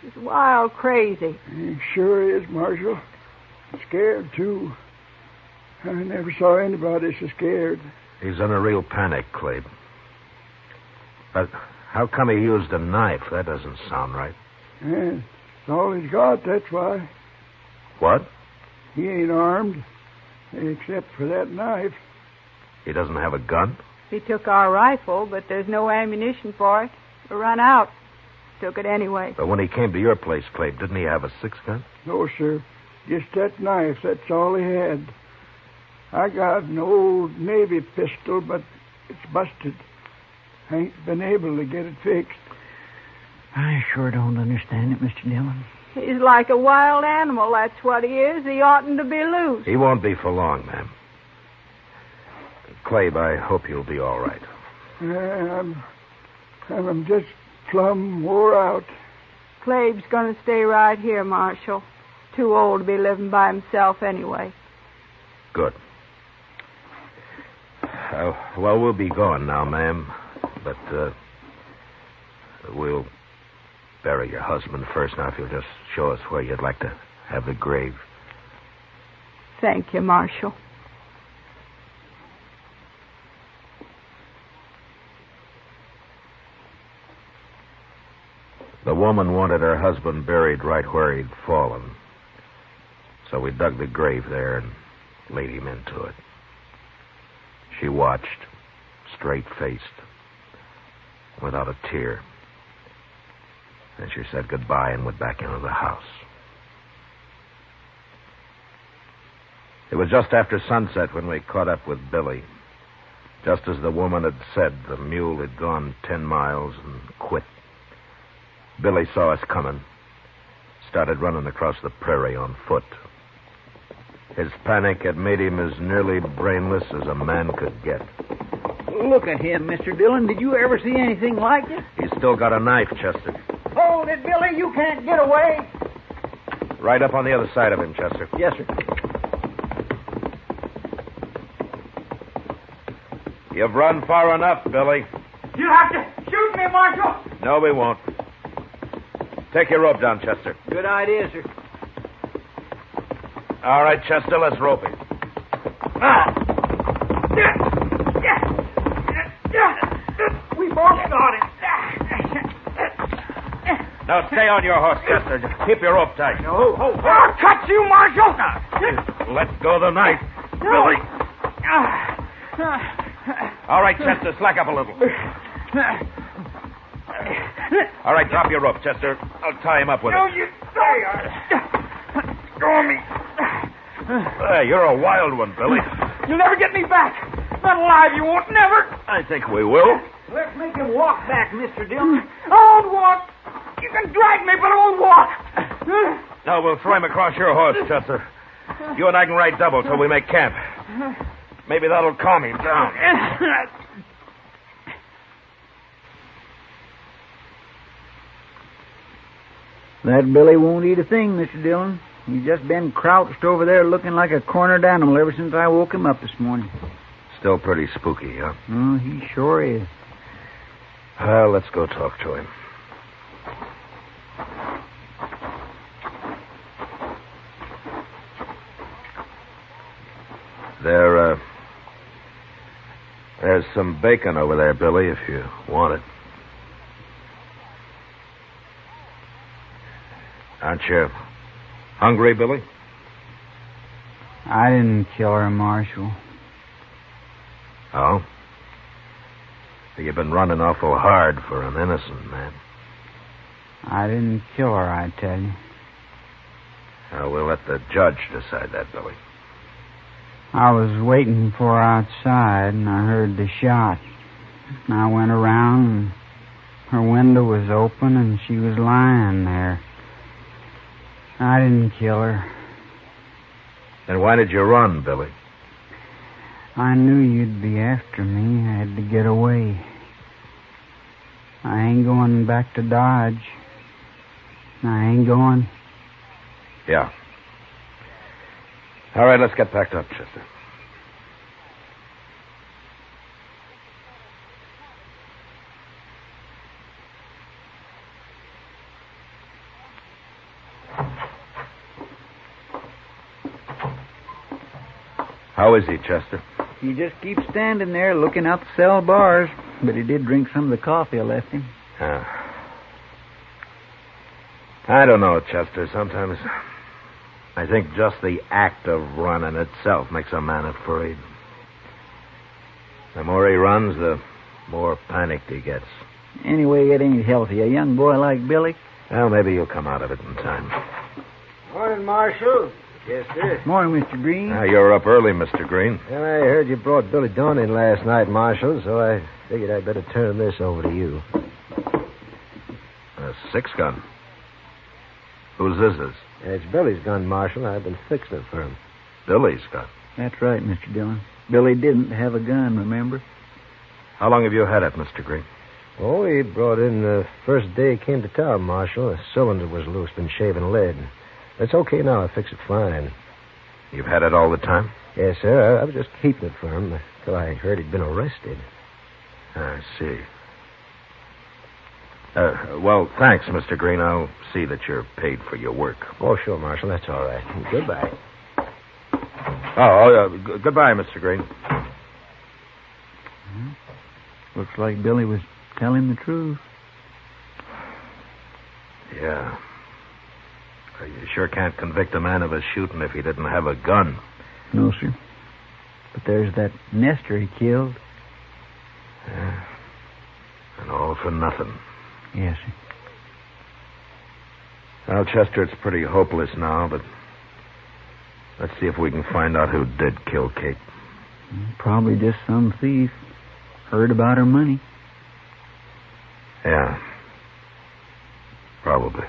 Speaker 18: He's wild crazy.
Speaker 9: He sure is, Marshal. Scared, too. I never saw anybody so scared.
Speaker 2: He's in a real panic, Clabe. But how come he used a knife? That doesn't sound right.
Speaker 9: Yeah, it's all he's got, that's why.
Speaker 2: What?
Speaker 9: He ain't armed, except for that knife.
Speaker 2: He doesn't have a gun?
Speaker 18: He took our rifle, but there's no ammunition for it. We run out. Took it anyway.
Speaker 2: But when he came to your place, Clabe, didn't he have a 6-gun?
Speaker 9: No, sir. Just that knife, that's all he had. I got an old Navy pistol, but it's busted. I ain't been able to get it fixed.
Speaker 8: I sure don't understand it, Mr. Dillon.
Speaker 18: He's like a wild animal, that's what he is. He oughtn't to be loose.
Speaker 2: He won't be for long, ma'am. Clabe, I hope you'll be all right.
Speaker 9: I'm just plumb wore out.
Speaker 18: Clabe's going to stay right here, Marshal. Too old to be living by himself anyway.
Speaker 2: Good. Well, we'll be going now, ma'am. But we'll bury your husband first. Now, if you'll just show us where you'd like to have the grave.
Speaker 18: Thank you, Marshal.
Speaker 2: The woman wanted her husband buried right where he'd fallen. So we dug the grave there and laid him into it. She watched, straight-faced, without a tear. Then she said goodbye and went back into the house. It was just after sunset when we caught up with Billy. Just as the woman had said, the mule had gone 10 miles and quit. Billy saw us coming, started running across the prairie on foot. His panic had made him as nearly brainless as a man could get.
Speaker 16: Look at him, Mr. Dillon. Did you ever see anything like it?
Speaker 2: He's still got a knife, Chester.
Speaker 16: Hold it, Billy. You can't get away.
Speaker 2: Right up on the other side of him, Chester.
Speaker 16: Yes, sir.
Speaker 2: You've run far enough, Billy.
Speaker 16: You have to shoot me, Marshal.
Speaker 2: No, we won't. Take your rope down, Chester.
Speaker 16: Good idea, sir.
Speaker 2: All right, Chester, let's rope him.
Speaker 16: We both got him.
Speaker 2: Now, stay on your horse, Chester. Just keep your rope tight.
Speaker 16: No. I'll cut you, Marshal.
Speaker 2: Let go of the knife, Billy. All right, Chester, slack up a little. All right, drop your rope, Chester. I'll tie him up with it.
Speaker 16: You... Go me.
Speaker 2: Hey, you're a wild one, Billy.
Speaker 16: You'll never get me back. Not alive, you won't, never.
Speaker 2: I think we will.
Speaker 16: Let's make him walk back, Mr. Dillon. I won't walk. You can drag me, but I won't walk.
Speaker 2: No, we'll throw him across your horse, Chester. You and I can ride double till we make camp. Maybe that'll calm him down.
Speaker 16: That Billy won't eat a thing, Mr. Dillon. He's just been crouched over there looking like a cornered animal ever since I woke him up this morning.
Speaker 2: Still pretty spooky, huh?
Speaker 16: Oh, he sure is.
Speaker 2: Well, let's go talk to him. There's some bacon over there, Billy, if you want it. Aren't you hungry, Billy?
Speaker 16: I didn't kill her, Marshal.
Speaker 2: Oh? You've been running awful hard for an innocent man.
Speaker 16: I didn't kill her, I tell you.
Speaker 2: We'll let the judge decide that, Billy.
Speaker 16: I was waiting for her outside, and I heard the shot. I went around, and her window was open, and she was lying there. I didn't kill her.
Speaker 2: Then why did you run, Billy?
Speaker 16: I knew you'd be after me. I had to get away. I ain't going back to Dodge. I ain't going.
Speaker 2: Yeah. All right, let's get packed up, Chester. How is he, Chester?
Speaker 16: He just keeps standing there looking out the cell bars, but he did drink some of the coffee I left him.
Speaker 2: I don't know, Chester. Sometimes I think just the act of running itself makes a man afraid. The more he runs, the more panicked he gets.
Speaker 16: Anyway, it ain't healthy. A young boy like Billy.
Speaker 2: Well, maybe you'll come out of it in time.
Speaker 7: Morning, Marshal. Yes, sir.
Speaker 16: Morning, Mr. Green.
Speaker 2: You're up early, Mr. Green.
Speaker 7: Well, I heard you brought Billy Dawn in last night, Marshal, so I figured I'd better turn this over to you.
Speaker 2: A 6-gun. Whose is?
Speaker 7: It's Billy's gun, Marshal. I've been fixing it for him.
Speaker 2: Billy's gun?
Speaker 16: That's right, Mr. Dillon. Billy didn't have a gun, remember?
Speaker 2: How long have you had it, Mr. Green?
Speaker 7: Oh, he brought in the first day he came to town, Marshal. The cylinder was loose, been shaving lead. It's okay now. I fix it fine.
Speaker 2: You've had it all the time?
Speaker 7: Yes, sir. I was just keeping it for him until I heard he'd been arrested.
Speaker 2: I see. Well, thanks, Mr. Green. I'll see that you're paid for your work.
Speaker 7: Oh, sure, Marshal. That's all right. Goodbye.
Speaker 2: Goodbye, Mr. Green.
Speaker 16: Looks like Billy was telling the truth.
Speaker 2: Yeah. You sure can't convict a man of a shooting if he didn't have a gun.
Speaker 16: No, sir. But there's that nester he killed.
Speaker 2: Yeah. And all for nothing.
Speaker 16: Yes, sir.
Speaker 2: Well, Chester, it's pretty hopeless now, but let's see if we can find out who did kill Kate.
Speaker 16: Probably just some thief. Heard about her money.
Speaker 2: Yeah. Probably.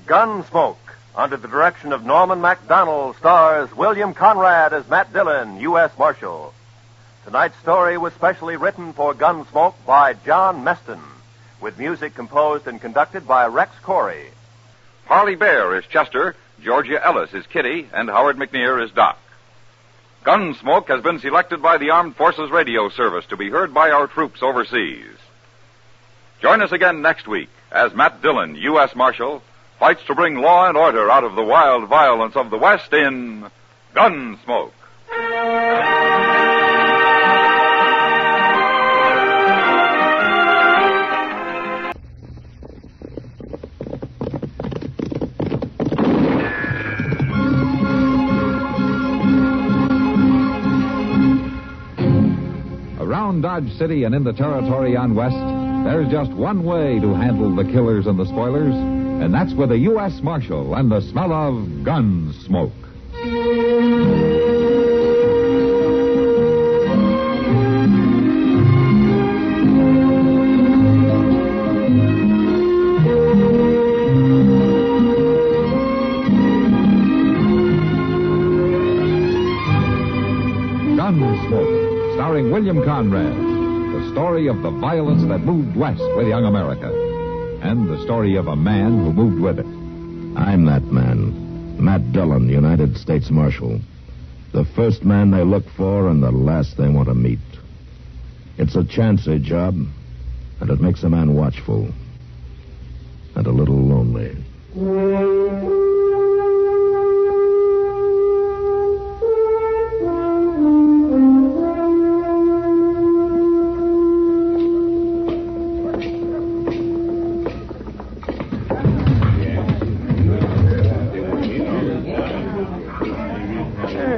Speaker 12: Gunsmoke, under the direction of Norman MacDonald, stars William Conrad as Matt Dillon, U.S. Marshal. Tonight's story was specially written for Gunsmoke by John Meston, with music composed and conducted by Rex Corey.
Speaker 19: Parley Bear is Chester, Georgia Ellis is Kitty, and Howard McNear is Doc. Gunsmoke has been selected by the Armed Forces Radio Service to be heard by our troops overseas. Join us again next week as Matt Dillon, U.S. Marshal, fights to bring law and order out of the wild violence of the West in Gunsmoke.
Speaker 13: Dodge City and in the territory on west, there's just one way to handle the killers and the spoilers, and that's with a U.S. Marshal and the smell of Gunsmoke. Gunsmoke, starring William Conrad. The story of the violence that moved west with young America. And the story of a man who moved with it.
Speaker 2: I'm that man, Matt Dillon, United States Marshal. The first man they look for and the last they want to meet. It's a chancy job, and it makes a man watchful and a little lonely.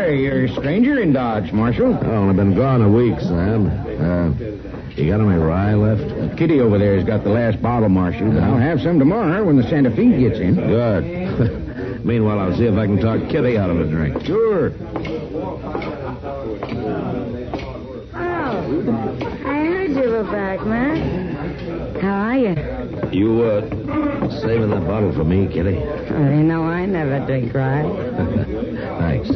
Speaker 20: You're a stranger in Dodge, Marshal.
Speaker 2: Oh, I've been gone a week, Sam. You got any rye left?
Speaker 20: Kitty over there has got the last bottle, Marshal. I'll have some tomorrow when the Santa Fe gets in.
Speaker 2: Good. Meanwhile, I'll see if I can talk Kitty out of a drink.
Speaker 20: Sure.
Speaker 18: Oh, I heard you were back, Matt. How are you?
Speaker 2: You, saving that bottle for me, Kitty?
Speaker 18: Oh, you know I never drink rye.
Speaker 2: Thanks.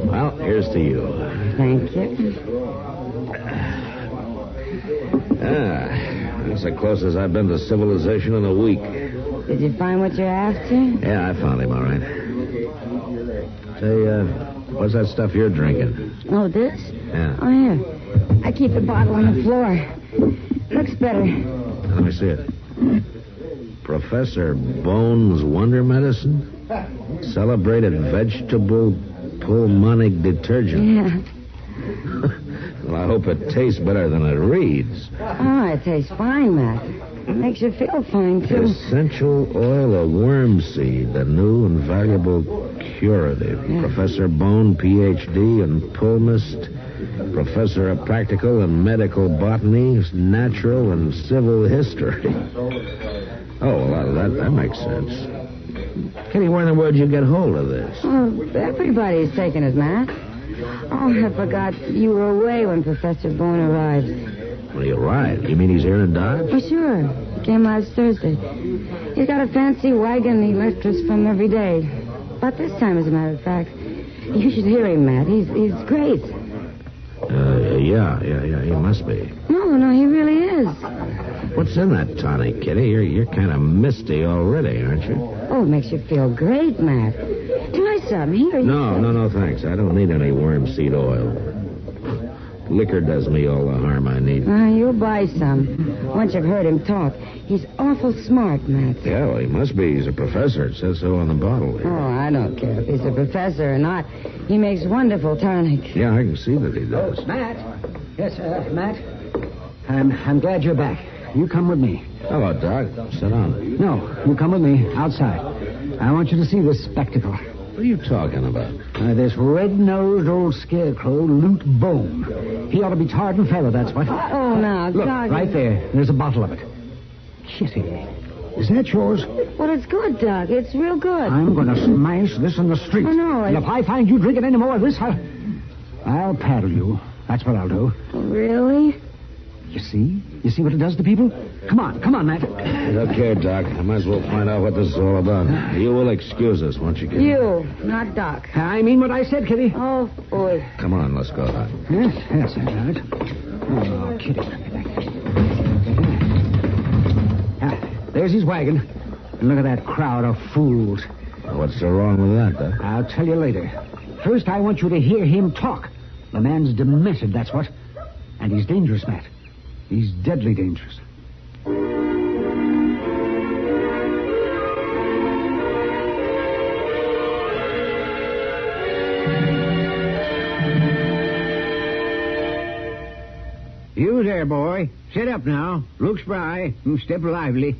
Speaker 2: Well, here's to you.
Speaker 18: Thank you.
Speaker 2: That's the closest I've been to civilization in a week.
Speaker 18: Did you find what you're after?
Speaker 2: Yeah, I found him, all right. Say, what's that stuff you're drinking?
Speaker 18: Oh, this?
Speaker 2: Yeah.
Speaker 18: Oh, here. I keep the bottle on the floor. Looks better.
Speaker 2: Let me see it. Professor Bone's Wonder Medicine? Celebrated vegetable pulmonic detergent.
Speaker 18: Yeah.
Speaker 2: Well, I hope it tastes better than it reads.
Speaker 18: Oh, it tastes fine, Matt. It makes you feel fine, too.
Speaker 2: Essential oil of worm seed, a new and valuable curative.
Speaker 18: Yeah.
Speaker 2: Professor Bone, Ph.D. and Pulmist. Professor of Practical and Medical Botany, Natural and Civil History. Oh, well, that makes sense. Kitty, where in the world did you get hold of this?
Speaker 18: Oh, everybody's taking it, Matt. Oh, I forgot you were away when Professor Bone arrived.
Speaker 2: When he arrived? You mean he's here in Dodge?
Speaker 18: Oh, sure. He came last Thursday. He's got a fancy wagon he left us from every day. About this time, as a matter of fact. You should hear him, Matt. He's great.
Speaker 2: Yeah, he must be.
Speaker 18: No, he really is.
Speaker 2: What's in that tonic, Kitty? You're kind of misty already, aren't you?
Speaker 18: Oh, it makes you feel great, Matt. Try some. Here.
Speaker 2: No, thanks. I don't need any worm seed oil. Liquor does me all the harm I need.
Speaker 18: You'll buy some. Once you've heard him talk. He's awful smart, Matt.
Speaker 2: Yeah, well, he must be. He's a professor. It says so on the bottle.
Speaker 18: Oh, I don't care if he's a professor or not. He makes wonderful tonic.
Speaker 2: Yeah, I can see that he does.
Speaker 20: Oh, Matt. Yes, Matt. I'm glad you're back. You come with me.
Speaker 2: Hello, Doc. Sit down.
Speaker 20: No, you come with me outside. I want you to see this spectacle.
Speaker 2: What are you talking about?
Speaker 20: This red-nosed old scarecrow, Loot Bone. He ought to be tarred and feathered, that's what.
Speaker 18: Oh, now,
Speaker 20: Look,
Speaker 18: Doc.
Speaker 20: right there. There's a bottle of it. Kitty, is that yours?
Speaker 18: Well, it's good, Doc. It's real good.
Speaker 20: I'm going to smash this in the street.
Speaker 18: Oh, no.
Speaker 20: And if I find you drinking any more of this, I'll paddle you. That's what I'll do.
Speaker 18: Really?
Speaker 20: You see? You see what it does to people? Come on, Matt.
Speaker 2: Look here, Doc. I might as well find out what this is all about. You will excuse us, won't you, Kitty?
Speaker 18: You, not Doc.
Speaker 20: I mean what I said, Kitty.
Speaker 18: Oh, boy.
Speaker 2: Come on, let's go, Doc.
Speaker 20: Yes, all right. Oh, Kitty. There's his wagon. And look at that crowd of fools.
Speaker 2: What's so wrong with that, Doc?
Speaker 20: I'll tell you later. First, I want you to hear him talk. The man's demented, that's what. And he's dangerous, Matt. He's deadly dangerous.
Speaker 22: You there, boy. Sit up now. Look spry and step lively.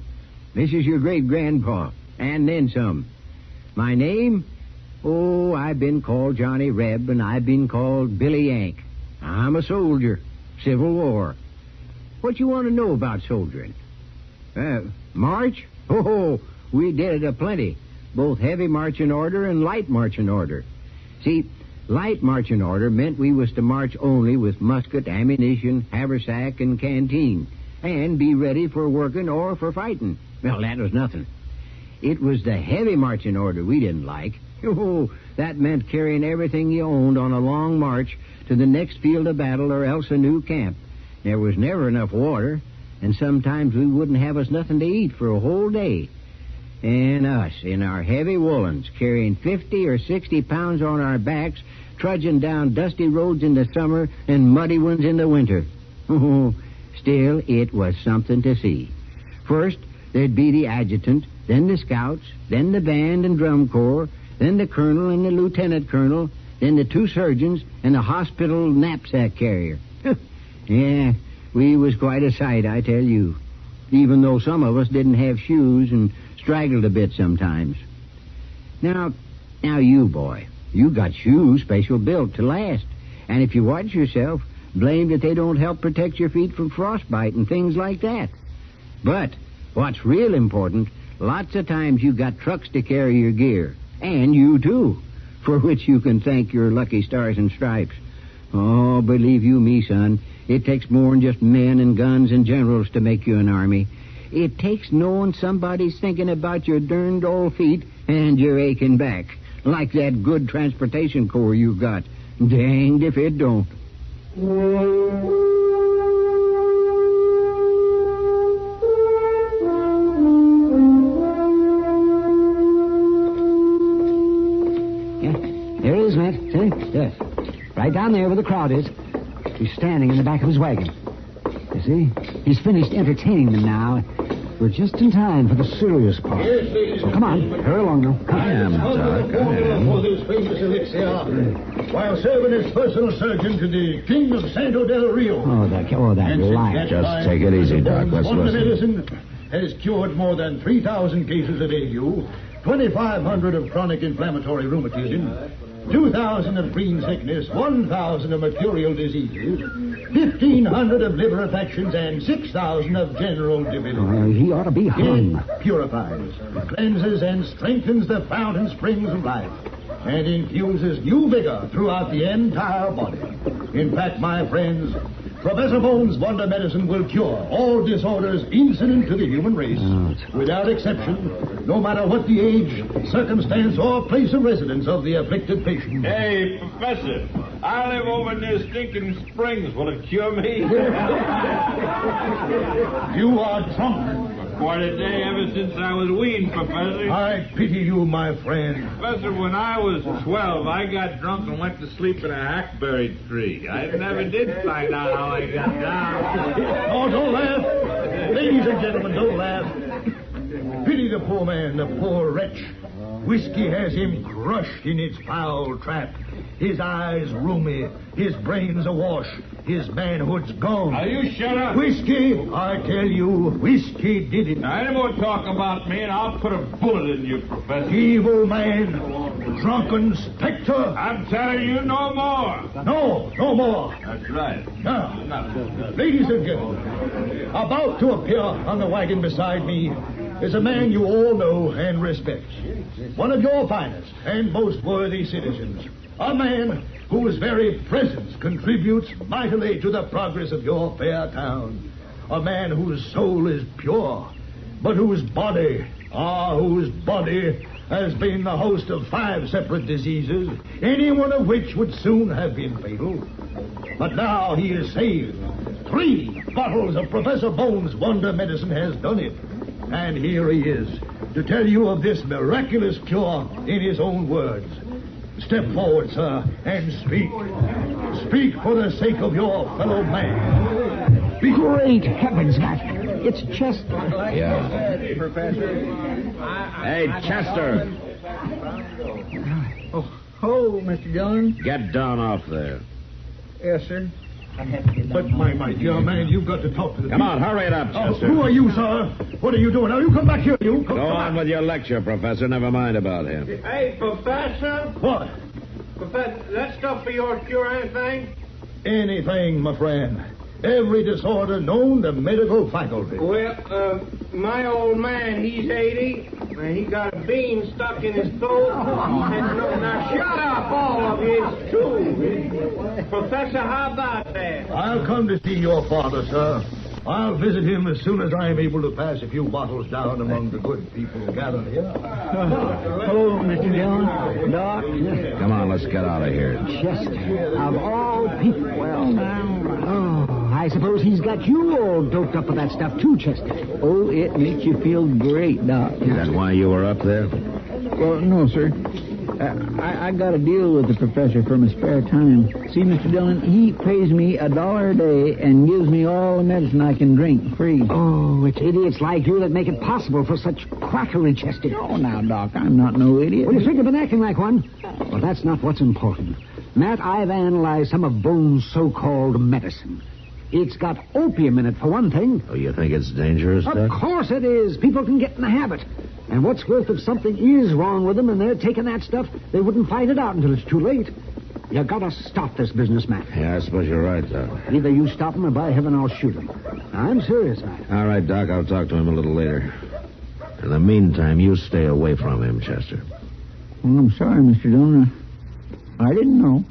Speaker 22: This is your great-grandpa, and then some. My name? Oh, I've been called Johnny Reb, and I've been called Billy Yank. I'm a soldier. Civil War. What you want to know about soldiering? March? Oh, we did it aplenty. Both heavy marching order and light marching order. See, light marching order meant we was to march only with musket, ammunition, haversack, and canteen, and be ready for working or for fighting. Well, that was nothing. It was the heavy marching order we didn't like. Oh, that meant carrying everything you owned on a long march to the next field of battle or else a new camp. There was never enough water, and sometimes we wouldn't have us nothing to eat for a whole day. And us, in our heavy woolens, carrying 50 or 60 pounds on our backs, trudging down dusty roads in the summer and muddy ones in the winter. Oh, still, it was something to see. First, there'd be the adjutant, then the scouts, then the band and drum corps, then the colonel and the lieutenant colonel, then the 2 surgeons and the hospital knapsack carrier. Yeah, we was quite a sight, I tell you. Even though some of us didn't have shoes and straggled a bit sometimes. Now you, boy, you got shoes special built to last. And if you watch yourself, blame that they don't help protect your feet from frostbite and things like that. But what's real important, lots of times you got trucks to carry your gear. And you, too, for which you can thank your lucky stars and stripes. Oh, believe you me, son, it takes more than just men and guns and generals to make you an army. It takes knowing somebody's thinking about your derned old feet and your aching back, like that good transportation corps you got. Danged if it don't.
Speaker 20: There it is, Matt. See? Yes. Right down there where the crowd is. He's standing in the back of his wagon. You see? He's finished entertaining them now. We're just in time for the serious part. So come on. Hurry along now. Come on.
Speaker 3: For this famous elixir, while serving as personal surgeon to the King of Santo del Rio.
Speaker 20: Oh, that liar.
Speaker 2: Just take it easy, Doc. Let's
Speaker 3: Wonder
Speaker 2: listen.
Speaker 3: Medicine has cured more than 3,000 cases of ague, 2,500 of chronic inflammatory rheumatism, 2,000 of green sickness, 1,000 of mercurial diseases, 1,500 of liver affections, and 6,000 of general debility.
Speaker 20: He ought to be hung.
Speaker 3: It purifies, cleanses, and strengthens the fountain springs of life, and infuses new vigor throughout the entire body. In fact, my friends, Professor Bones' Wonder Medicine will cure all disorders incident to the human race, without exception, no matter what the age, circumstance, or place of residence of the afflicted patient.
Speaker 1: Hey, Professor, I live over near Stinking Springs. Will it cure me?
Speaker 3: You are drunk.
Speaker 1: Quite a day ever since I was weaned, Professor.
Speaker 3: I pity you, my friend.
Speaker 1: Professor, when I was 12, I got drunk and went to sleep in a hackberry tree. I never did find out how I got down.
Speaker 3: Oh, don't laugh. Ladies and gentlemen, don't laugh. Pity the poor man, the poor wretch. Whiskey has him crushed in its foul trap. His eyes rheumy, his brains awash, his manhood's gone.
Speaker 1: Now, you shut up.
Speaker 3: Whiskey, I tell you, whiskey did it.
Speaker 1: Now, any more talk about me, and I'll put a bullet in you, Professor.
Speaker 3: Evil man, drunken specter.
Speaker 1: I'm telling you no more.
Speaker 3: No more.
Speaker 1: That's right.
Speaker 3: Now, ladies and gentlemen, about to appear on the wagon beside me is a man you all know and respect. One of your finest and most worthy citizens. A man whose very presence contributes mightily to the progress of your fair town. A man whose soul is pure, but whose body has been the host of 5 separate diseases, any one of which would soon have been fatal. But now he is saved. 3 bottles of Professor Bones' Wonder Medicine has done it. And here he is, to tell you of this miraculous cure in his own words. Step forward, sir, and speak. Speak for the sake of your fellow man.
Speaker 20: Great heavens, Matt. It's Chester.
Speaker 2: Yeah. Hey, Chester.
Speaker 9: Oh, Mr. Dillon.
Speaker 2: Get down off there.
Speaker 9: Yes, sir.
Speaker 3: But, my dear man, you've got to talk to the
Speaker 2: Come on, hurry it up, Chester.
Speaker 3: Who are you, sir? What are you doing? Now, you come back here, you.
Speaker 2: Go on with your lecture, Professor. Never mind about him.
Speaker 14: Hey, Professor.
Speaker 3: What?
Speaker 14: Professor, that stuff for yours cure anything?
Speaker 3: Anything, my friend. Every disorder known to medical faculty.
Speaker 14: Well, my old man, he's 80, and he got a bean stuck in his throat. Now, shut up, all of you. It's true. Professor, how about that?
Speaker 3: I'll come to see your father, sir. I'll visit him as soon as I am able to pass a few bottles down among the good people gathered here.
Speaker 20: Hello, Mr. Dillon. Doc.
Speaker 2: Come on, let's get out of here.
Speaker 20: Chester, of all people. Well, now. Oh, I suppose he's got you all doped up with that stuff, too, Chester.
Speaker 10: Oh, it makes you feel great, Doc.
Speaker 2: Is that why you were up there?
Speaker 10: Well, no, sir. I got a deal with the professor for my spare time. See, Mr. Dillon, he pays me $1 a day and gives me all the medicine I can drink free.
Speaker 20: Oh, it's idiots like you that make it possible for such quackery, Chester.
Speaker 10: Oh, now, Doc, I'm not no idiot.
Speaker 20: Well, you think you've been acting like one? Well, that's not what's important. Matt, I've analyzed some of Bones' so-called medicine. It's got opium in it, for one thing.
Speaker 2: Oh, you think it's dangerous, Doc?
Speaker 20: Of course it is. People can get in the habit. And what's worse, if something is wrong with them and they're taking that stuff, they wouldn't find it out until it's too late. You gotta stop this business, Matt.
Speaker 2: Yeah, I suppose you're right, Doc.
Speaker 20: Either you stop him or, by heaven, I'll shoot him. I'm serious, Matt.
Speaker 2: All right, Doc, I'll talk to him a little later. In the meantime, you stay away from him, Chester.
Speaker 10: Well, I'm sorry, Mr. Dillon. I didn't know.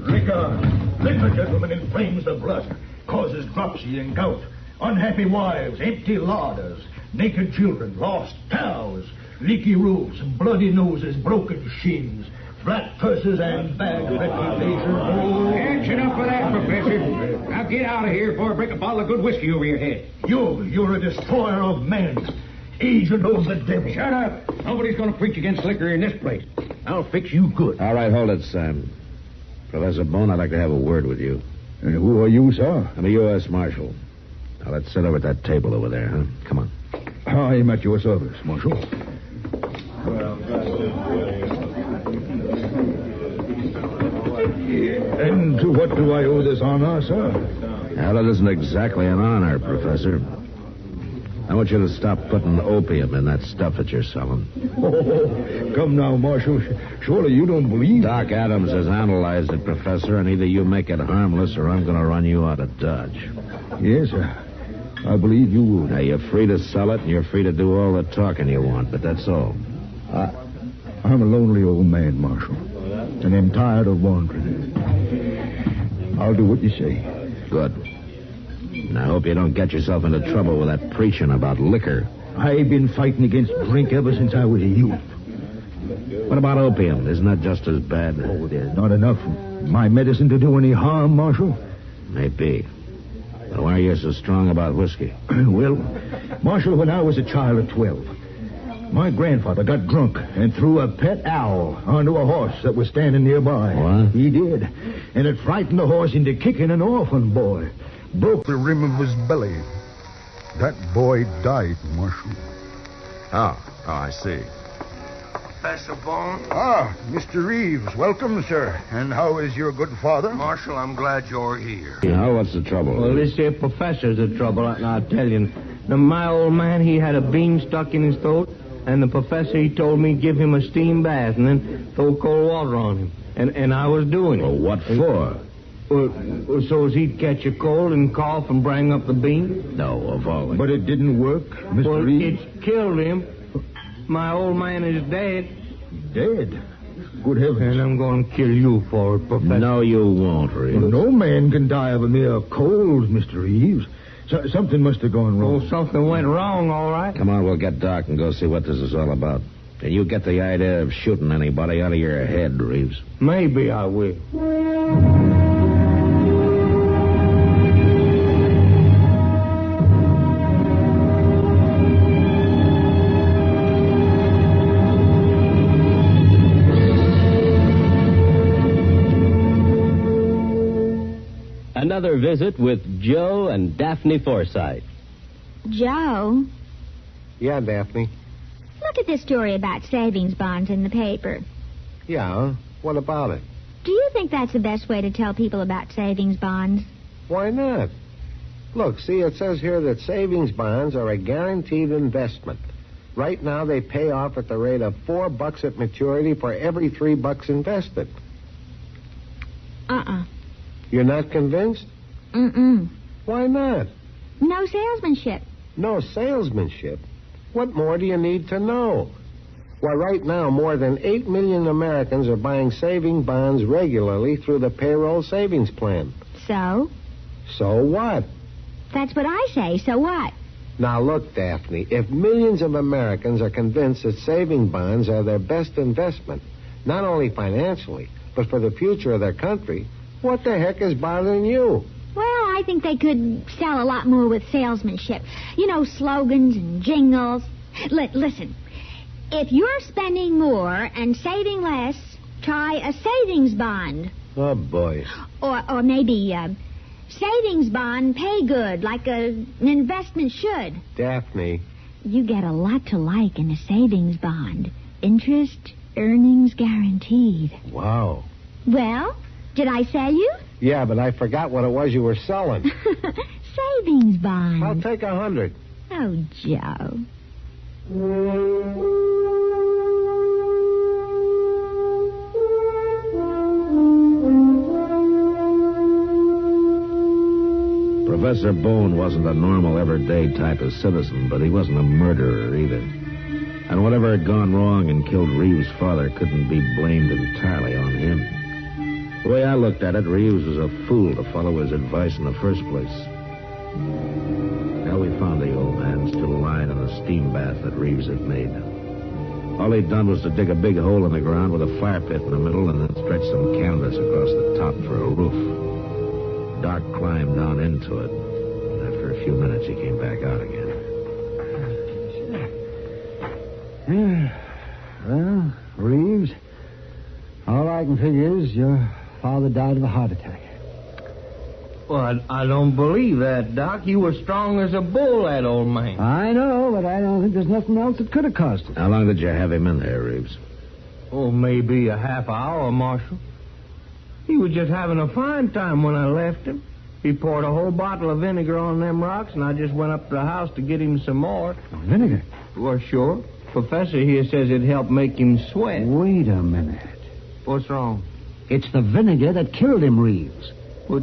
Speaker 3: Liquor, gentlemen, inflames the blood, causes dropsy and gout, unhappy wives, empty larders, naked children, lost cows, leaky roofs, bloody noses, broken shins, flat purses, and bad reputation. Oh,
Speaker 14: That's enough of that, Professor. Now get out of here before I break a bottle of good whiskey over your head.
Speaker 3: You're a destroyer of men, agent of the devil.
Speaker 14: Shut up. Nobody's going to preach against liquor in this place. I'll fix you good.
Speaker 2: All right, hold it, Sam. Professor Bone, I'd like to have a word with you.
Speaker 3: Who are you, sir?
Speaker 2: I'm a U.S. Marshal. Now, let's sit over at that table over there, huh? Come on.
Speaker 3: I am at your service, Marshal. And to what do I owe this honor, sir?
Speaker 2: Now, that isn't exactly an honor, Professor. I want you to stop putting opium in that stuff that you're selling.
Speaker 3: Oh, come now, Marshal. Surely you don't believe...
Speaker 2: Doc Adams has analyzed it, Professor, and either you make it harmless or I'm going to run you out of Dodge.
Speaker 3: Yes, sir. I believe you will.
Speaker 2: Now, you're free to sell it and you're free to do all the talking you want, but that's all.
Speaker 3: I'm a lonely old man, Marshal, and I'm tired of wandering. I'll do what you say.
Speaker 2: Good. And I hope you don't get yourself into trouble with that preaching about liquor.
Speaker 3: I've been fighting against drink ever since I was a youth.
Speaker 2: What about opium? Isn't that just as bad?
Speaker 3: Oh, there's not enough of my medicine to do any harm, Marshal.
Speaker 2: Maybe. But why are you so strong about whiskey?
Speaker 3: Well, Marshal, when I was a child of 12, my grandfather got drunk and threw a pet owl onto a horse that was standing nearby.
Speaker 2: What?
Speaker 3: He did. And it frightened the horse into kicking an orphan boy. Broke the rim of his belly. That boy died, Marshal.
Speaker 17: Oh, I see.
Speaker 14: Professor Bone?
Speaker 3: Ah, Mr. Reeves. Welcome, sir. And how is your good father?
Speaker 14: Marshal, I'm glad you're here.
Speaker 2: Now, what's the trouble?
Speaker 21: Well, this here professor's the trouble, and I'll tell you. Now, my old man, he had a bean stuck in his throat, and the professor, he told me give him a steam bath and then throw cold water on him. And I was doing it.
Speaker 2: Well, what for?
Speaker 21: Well, so as he'd catch a cold and cough and bring up the bean?
Speaker 2: No, of all.
Speaker 3: But it didn't work, Mr.
Speaker 21: Well,
Speaker 3: Reeves?
Speaker 21: it's killed him. My old man is dead.
Speaker 3: Dead? Good heavens.
Speaker 21: And I'm going to kill you for it, Professor.
Speaker 2: No, you won't, Reeves.
Speaker 3: Well, no man can die of a mere cold, Mr. Reeves. Something must have gone wrong.
Speaker 21: Oh, something went wrong, all right.
Speaker 2: Come on, we'll get Doc and go see what this is all about. And you get the idea of shooting anybody out of your head, Reeves.
Speaker 21: Maybe I will.
Speaker 24: Another visit with Joe and Daphne Forsythe.
Speaker 25: Joe,
Speaker 7: Yeah, Daphne.
Speaker 25: look at this story about savings bonds in the paper.
Speaker 7: Yeah? What about it?
Speaker 25: Do you think that's the best way to tell people about savings bonds?
Speaker 7: Why not? Look, see, it says here that savings bonds are a guaranteed investment. Right now, they pay off at the rate of $4 at maturity for every $3 invested. You're not convinced?
Speaker 25: Mm-mm.
Speaker 7: Why not?
Speaker 25: No salesmanship.
Speaker 7: No salesmanship? What more do you need to know? Why, right now, more than 8 million Americans are buying saving bonds regularly through the payroll savings plan.
Speaker 25: So?
Speaker 7: So what?
Speaker 25: That's what I say. So what?
Speaker 7: Now, look, Daphne, if millions of Americans are convinced that saving bonds are their best investment, not only financially, but for the future of their country, what the heck is bothering you?
Speaker 25: Well, I think they could sell a lot more with salesmanship. You know, slogans and jingles. Listen, if you're spending more and saving less, try a savings bond.
Speaker 7: Oh, boy.
Speaker 25: Or maybe savings bond pay good, like an investment should.
Speaker 7: Daphne.
Speaker 25: You get a lot to like in a savings bond. Interest, earnings guaranteed.
Speaker 7: Wow.
Speaker 25: Well, did I sell you?
Speaker 7: Yeah, but I forgot what it was you were selling.
Speaker 25: Savings bond.
Speaker 7: I'll take 100.
Speaker 25: Oh, Joe.
Speaker 2: Professor Bone wasn't a normal, everyday type of citizen, but he wasn't a murderer either. And whatever had gone wrong and killed Reeves' father couldn't be blamed entirely on him. The way I looked at it, Reeves was a fool to follow his advice in the first place. Well, we found the old man still lying in the steam bath that Reeves had made. All he'd done was to dig a big hole in the ground with a fire pit in the middle and then stretch some canvas across the top for a roof. Doc climbed down into it. After a few minutes, he came back out again.
Speaker 10: Well, Reeves, all I can figure is your father died of a heart attack.
Speaker 14: Well, I don't believe that, Doc. You were strong as a bull, that old man.
Speaker 10: I know, but I don't think there's nothing else that could have caused it.
Speaker 2: How long did you have him in there, Reeves?
Speaker 14: Oh, maybe a half hour, Marshal. He was just having a fine time when I left him. He poured a whole bottle of vinegar on them rocks, and I just went up to the house to get him some more.
Speaker 10: Vinegar?
Speaker 14: Well, sure. Professor here says it helped make him sweat.
Speaker 10: Wait a minute.
Speaker 14: What's wrong?
Speaker 10: It's the vinegar that killed him, Reeves.
Speaker 14: But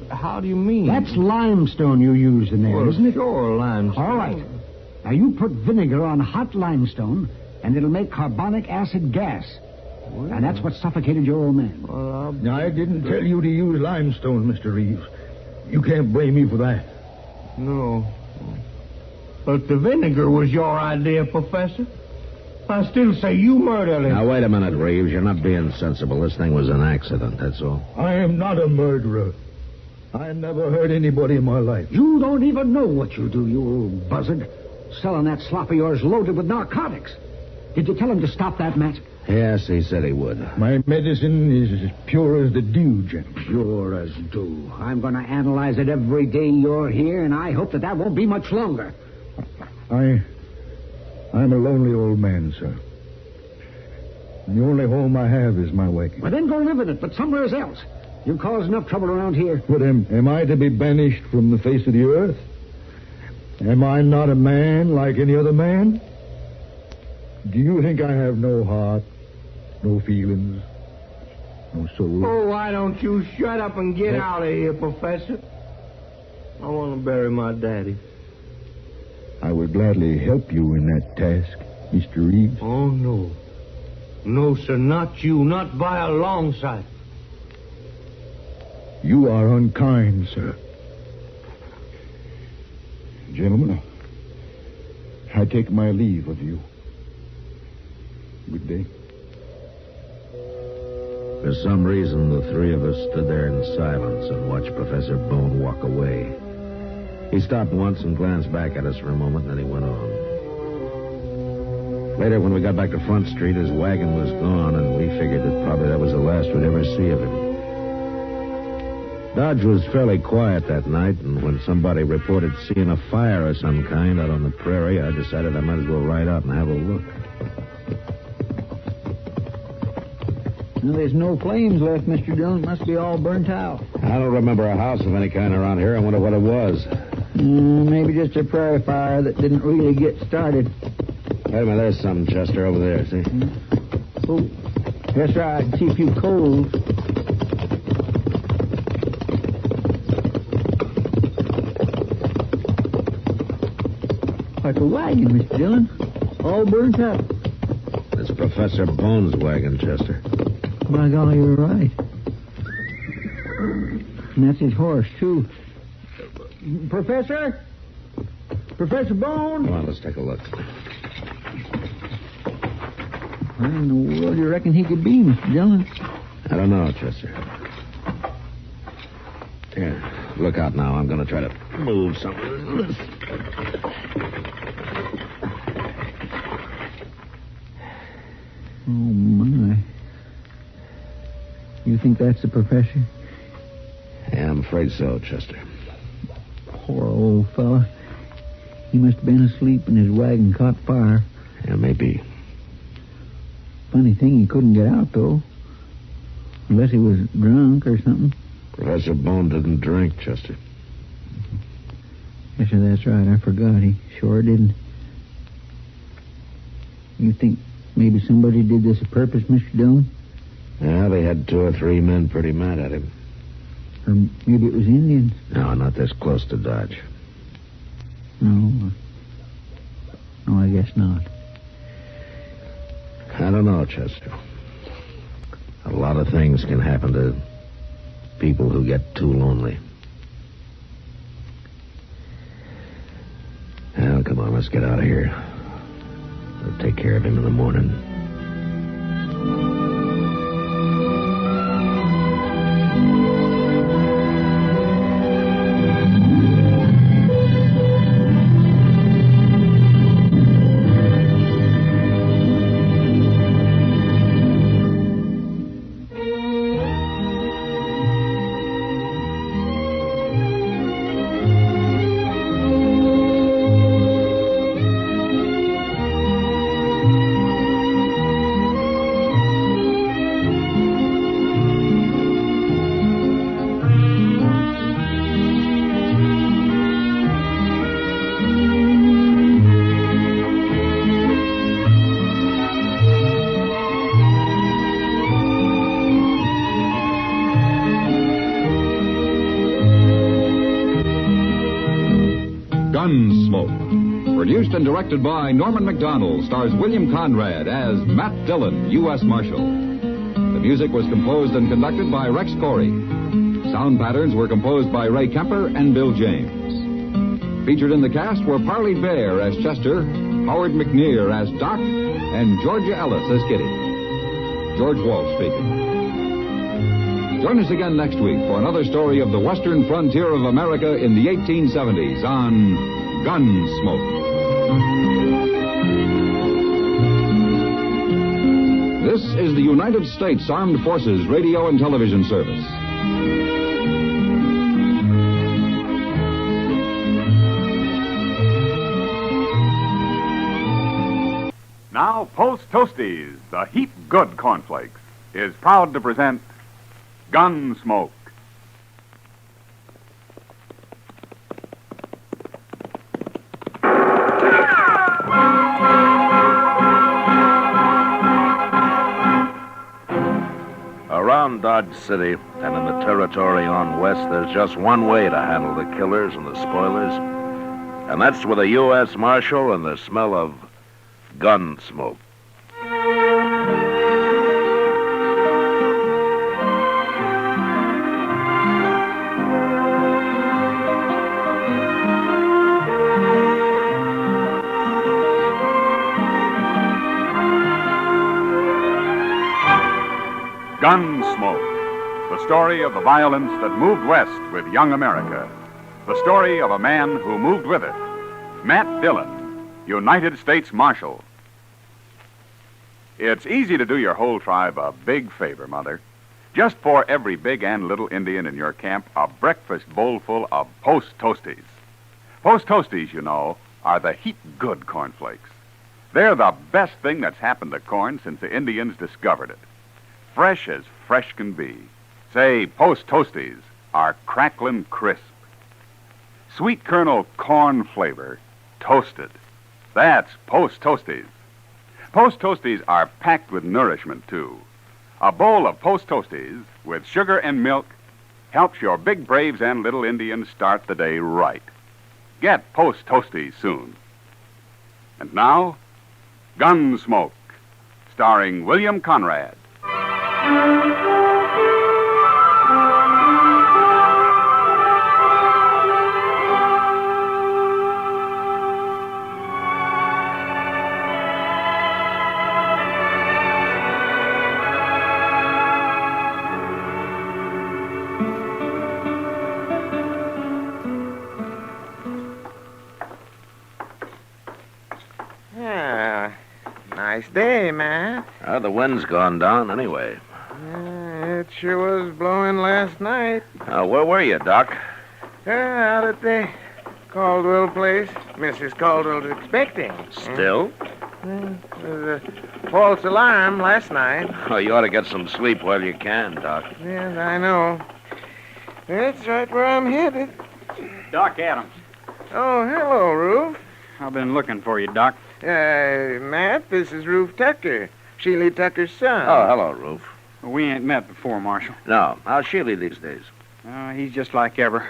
Speaker 14: how do you mean?
Speaker 10: That's limestone you used in there,
Speaker 14: well,
Speaker 10: isn't it?
Speaker 14: Sure, limestone.
Speaker 10: All right. Now, you put vinegar on hot limestone, and it'll make carbonic acid gas. Well, and that's what suffocated your old man.
Speaker 14: Well,
Speaker 3: I didn't tell you to use limestone, Mr. Reeves. You can't blame me for that.
Speaker 14: No. But the vinegar was your idea, Professor. I still say you murdered him.
Speaker 2: Now, wait a minute, Reeves. You're not being sensible. This thing was an accident, that's all.
Speaker 3: I am not a murderer. I never hurt anybody in my life.
Speaker 10: You don't even know what you do, you old buzzard. Selling that slop of yours loaded with narcotics. Did you tell him to stop that, Matt?
Speaker 2: Yes, he said he would.
Speaker 3: My medicine is as pure as the dew, gentlemen.
Speaker 10: Pure as dew. I'm going to analyze it every day you're here, and I hope that won't be much longer.
Speaker 3: I'm a lonely old man, sir. And the only home I have is my wagon.
Speaker 10: Well, then go live in it, but somewhere else. You've caused enough trouble around here.
Speaker 3: But am I to be banished from the face of the earth? Am I not a man like any other man? Do you think I have no heart, no feelings, no soul?
Speaker 14: Oh, why don't you shut up and get out of here, Professor? I want to bury my daddy.
Speaker 3: I would gladly help you in that task, Mr. Reeves.
Speaker 14: Oh, no. No, sir, not you. Not by a long sight.
Speaker 3: You are unkind, sir. Gentlemen, I take my leave of you. Good day.
Speaker 2: For some reason, the three of us stood there in silence and watched Professor Bone walk away. He stopped once and glanced back at us for a moment, and then he went on. Later, when we got back to Front Street, his wagon was gone, and we figured that probably that was the last we'd ever see of him. Dodge was fairly quiet that night, and when somebody reported seeing a fire of some kind out on the prairie, I decided I might as well ride out and have a look.
Speaker 10: Well, there's no flames left, Mr. Dillon. It must be all burnt out.
Speaker 2: I don't remember a house of any kind around here. I wonder what it was.
Speaker 10: Maybe just a prairie fire that didn't really get started.
Speaker 2: Wait a minute, there's something, Chester, over there, see?
Speaker 10: Oh, that's right. I can see a few coals. Like a wagon, Mr. Dillon. All burnt up.
Speaker 2: It's Professor Bones' wagon, Chester.
Speaker 10: By golly, you're right. And that's his horse, too. Professor? Professor Bones?
Speaker 2: Come on, let's take a look.
Speaker 10: Where in the world do you reckon he could be, Mr. Dillon?
Speaker 2: I don't know, Chester. Here, look out now. I'm going to try to move something.
Speaker 10: Oh, my. You think that's the professor?
Speaker 2: Yeah, I'm afraid so, Chester.
Speaker 10: Poor old fella. He must have been asleep and his wagon caught fire.
Speaker 2: Yeah, maybe.
Speaker 10: Funny thing, he couldn't get out, though. Unless he was drunk or something.
Speaker 2: Professor Bone didn't drink, Chester.
Speaker 10: Yes, sir, that's right. I forgot. He sure didn't. You think maybe somebody did this a purpose, Mr. Dillon?
Speaker 2: Yeah, they had 2 or 3 men pretty mad at him.
Speaker 10: Or maybe it was Indians.
Speaker 2: No, not this close to Dodge.
Speaker 10: No. No, I guess not.
Speaker 2: I don't know, Chester. A lot of things can happen to people who get too lonely. Well, come on, let's get out of here. We'll take care of him in the morning.
Speaker 13: Gunsmoke. Produced and directed by Norman Macdonald, stars William Conrad as Matt Dillon, U.S. Marshal. The music was composed and conducted by Rex Corey. Sound patterns were composed by Ray Kemper and Bill James. Featured in the cast were Parley Bear as Chester, Howard McNear as Doc, and Georgia Ellis as Kitty. George Walsh speaking. Join us again next week for another story of the western frontier of America in the 1870s on Gunsmoke. This is the United States Armed Forces Radio and Television Service.
Speaker 4: Now, Post Toasties, the heap good cornflakes, is proud to present Gunsmoke.
Speaker 2: Around Dodge City and in the territory on west, there's just one way to handle the killers and the spoilers, and that's with a U.S. Marshal and the smell of gun smoke.
Speaker 4: Gunsmoke, the story of the violence that moved west with young America. The story of a man who moved with it. Matt Dillon, United States Marshal. It's easy to do your whole tribe a big favor, Mother. Just pour every big and little Indian in your camp a breakfast bowl full of Post Toasties. Post Toasties, you know, are the heap good cornflakes. They're the best thing that's happened to corn since the Indians discovered it. fresh as fresh can be. Say, Post Toasties are cracklin' crisp. Sweet kernel corn flavor, toasted. That's Post Toasties. Post Toasties are packed with nourishment, too. A bowl of Post Toasties with sugar and milk helps your big braves and little Indians start the day right. Get Post Toasties soon. And now, Gunsmoke, starring William Conrad.
Speaker 5: Nice day, Matt.
Speaker 2: The wind's gone down anyway.
Speaker 5: It sure was blowing last night.
Speaker 2: Where were you, Doc?
Speaker 5: Out at the Caldwell place. Mrs. Caldwell's expecting.
Speaker 2: Still?
Speaker 5: There was a false alarm last night.
Speaker 2: Oh, you ought to get some sleep while you can, Doc.
Speaker 5: Yes, I know. That's right where I'm headed.
Speaker 16: Doc Adams.
Speaker 5: Oh, hello, Roof.
Speaker 16: I've been looking for you, Doc.
Speaker 5: Matt, this is Roof Tucker, Sheely Tucker's son.
Speaker 2: Oh, hello, Roof.
Speaker 16: We ain't met before, Marshal.
Speaker 2: No. How's Sheely these days?
Speaker 16: He's just like ever.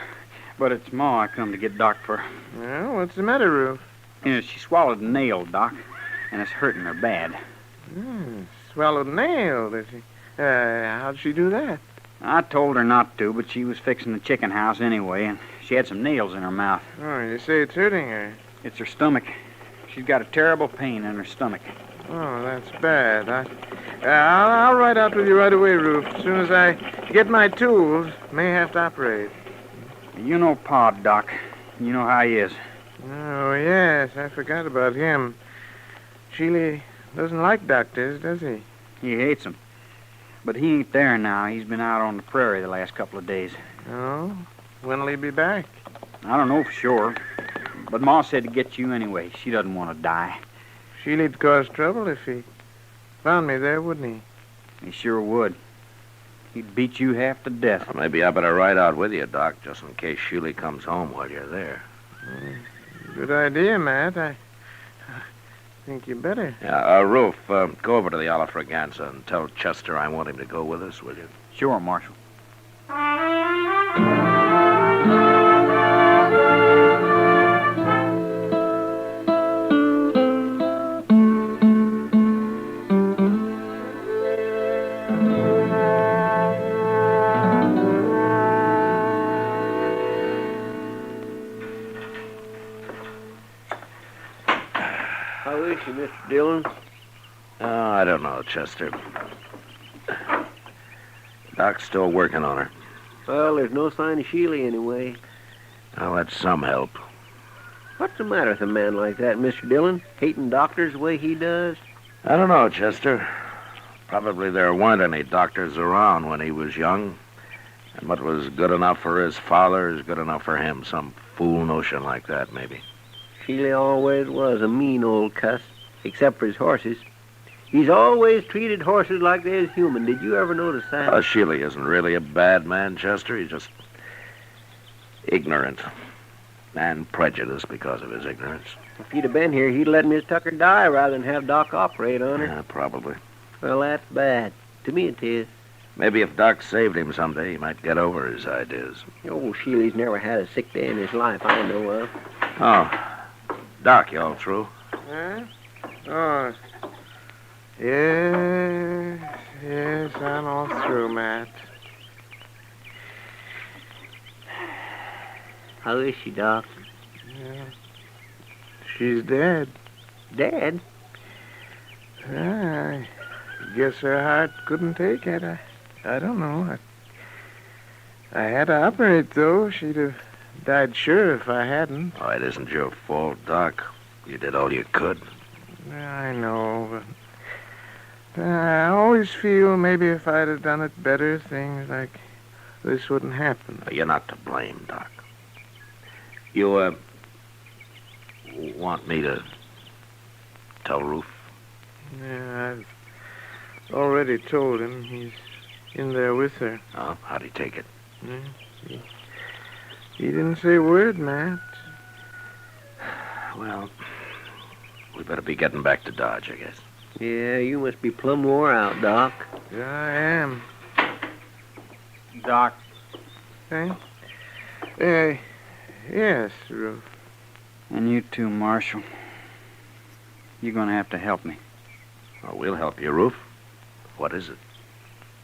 Speaker 16: But it's Ma I come to get Doc for.
Speaker 5: Well, what's the matter, Roof?
Speaker 16: She swallowed a nail, Doc, and it's hurting her bad.
Speaker 5: Swallowed a nail, did she? How'd she do that?
Speaker 16: I told her not to, but she was fixing the chicken house anyway, and she had some nails in her mouth.
Speaker 5: Oh, you say it's hurting her?
Speaker 16: It's her stomach. She's got a terrible pain in her stomach.
Speaker 5: Oh, that's bad. I'll ride out with you right away, Roof. As soon as I get my tools, may have to operate.
Speaker 16: You know Pa, Doc. You know how he is.
Speaker 5: Oh, yes, I forgot about him. Sheely doesn't like doctors, does he?
Speaker 16: He hates them. But he ain't there now. He's been out on the prairie the last couple of days.
Speaker 5: Oh? When'll he be back?
Speaker 16: I don't know for sure. But Ma said to get you anyway. She doesn't want to die.
Speaker 5: Sheely'd cause trouble if he found me there, wouldn't he?
Speaker 16: He sure would. He'd beat you half to death.
Speaker 2: Well, maybe I better ride out with you, Doc, just in case Sheely comes home while you're there.
Speaker 5: Good idea, Matt. I think you better.
Speaker 2: Yeah, Roof, go over to the Olafraganza and tell Chester I want him to go with us, will you?
Speaker 16: Sure, Marshal.
Speaker 22: How is she, Mr. Dillon?
Speaker 2: Oh, I don't know, Chester. Doc's still working on her.
Speaker 22: Well, there's no sign of Sheely anyway.
Speaker 2: Well, that's some help.
Speaker 22: What's the matter with a man like that, Mr. Dillon? Hating doctors the way he does?
Speaker 2: I don't know, Chester. Probably there weren't any doctors around when he was young. And what was good enough for his father is good enough for him. Some fool notion like that, maybe.
Speaker 22: Sheely always was a mean old cuss, except for his horses. He's always treated horses like they're human. Did you ever notice that?
Speaker 2: Sheely isn't really a bad man, Chester. He's just ignorant and prejudiced because of his ignorance.
Speaker 22: If he'd have been here, he'd let Miss Tucker die rather than have Doc operate on her.
Speaker 2: Yeah, probably.
Speaker 22: Well, that's bad. To me, it is.
Speaker 2: Maybe if Doc saved him someday, he might get over his ideas.
Speaker 22: Old Sheely's never had a sick day in his life I know of.
Speaker 2: Oh, Doc, you all through?
Speaker 5: Huh? Oh, yes, I'm all through, Matt.
Speaker 22: How is she, Doc?
Speaker 5: Yeah. She's dead.
Speaker 22: Dead?
Speaker 5: I guess her heart couldn't take it. I don't know. I had to operate, though. She'd have died sure if I hadn't.
Speaker 2: Oh, it isn't your fault, Doc. You did all you could.
Speaker 5: I know, but I always feel maybe if I'd have done it better, things like this wouldn't happen.
Speaker 2: You're not to blame, Doc. You, want me to tell Ruth?
Speaker 5: Yeah, already told him. He's in there with her.
Speaker 7: Oh, how'd he take it?
Speaker 5: Yeah, he didn't say a word, Matt.
Speaker 7: Well, we better be getting back to Dodge, I guess.
Speaker 6: Yeah, you must be plumb wore out, Doc.
Speaker 5: Yeah, I am.
Speaker 16: Doc.
Speaker 5: Hey? Yes, Ruth.
Speaker 16: And you too, Marshal. You're going to have to help me.
Speaker 7: Oh, we'll help you, Roof. What is it?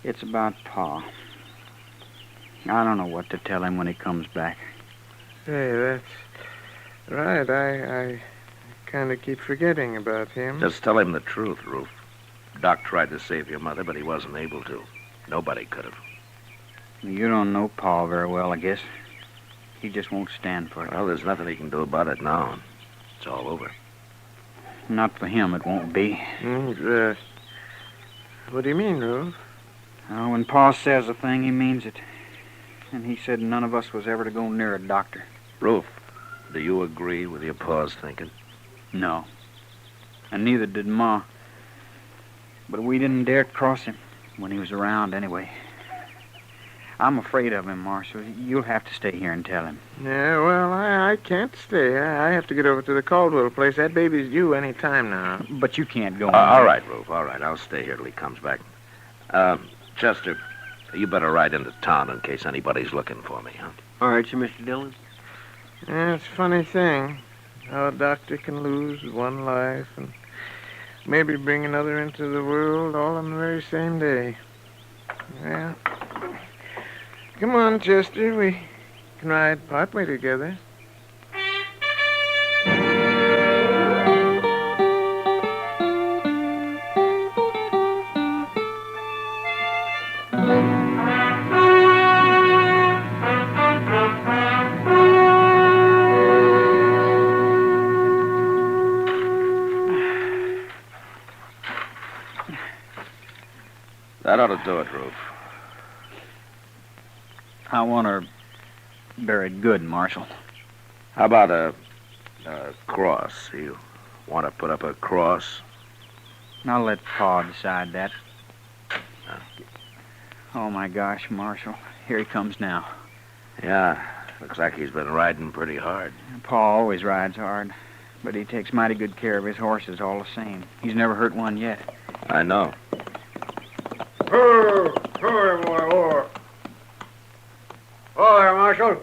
Speaker 16: It's about Pa. I don't know what to tell him when he comes back.
Speaker 5: Hey, that's right. I kind of keep forgetting about him.
Speaker 7: Just tell him the truth, Roof. Doc tried to save your mother, but he wasn't able to. Nobody could have.
Speaker 16: You don't know Pa very well, I guess. He just won't stand for it.
Speaker 7: Well, there's nothing he can do about it now. It's all over.
Speaker 16: Not for him, it won't be.
Speaker 5: What do you mean, Ruth?
Speaker 16: Oh, when Pa says a thing, he means it. And he said none of us was ever to go near a doctor.
Speaker 7: Roof, do you agree with your Pa's thinking?
Speaker 16: No. And neither did Ma. But we didn't dare cross him when he was around anyway. I'm afraid of him, Marshal. You'll have to stay here and tell him.
Speaker 5: Yeah, well, I can't stay. I have to get over to the Caldwell place. That baby's due any time now.
Speaker 16: But you can't go.
Speaker 7: All right, Roof, all right. I'll stay here till he comes back. Chester, you better ride into town in case anybody's looking for me, huh?
Speaker 6: All right, sir, Mr. Dillon.
Speaker 5: Yeah, it's a funny thing how a doctor can lose one life and maybe bring another into the world all on the very same day. Yeah. Come on, Chester. We can ride partway together.
Speaker 7: That ought to do it, Roof.
Speaker 16: I want her buried good, Marshal.
Speaker 7: How about a cross? You want to put up a cross?
Speaker 16: I'll let Pa decide that. Oh, my gosh, Marshal. Here he comes now.
Speaker 7: Yeah, looks like he's been riding pretty hard.
Speaker 16: Pa always rides hard, but he takes mighty good care of his horses all the same. He's never hurt one yet.
Speaker 7: I know.
Speaker 8: Oh, there, Marshal.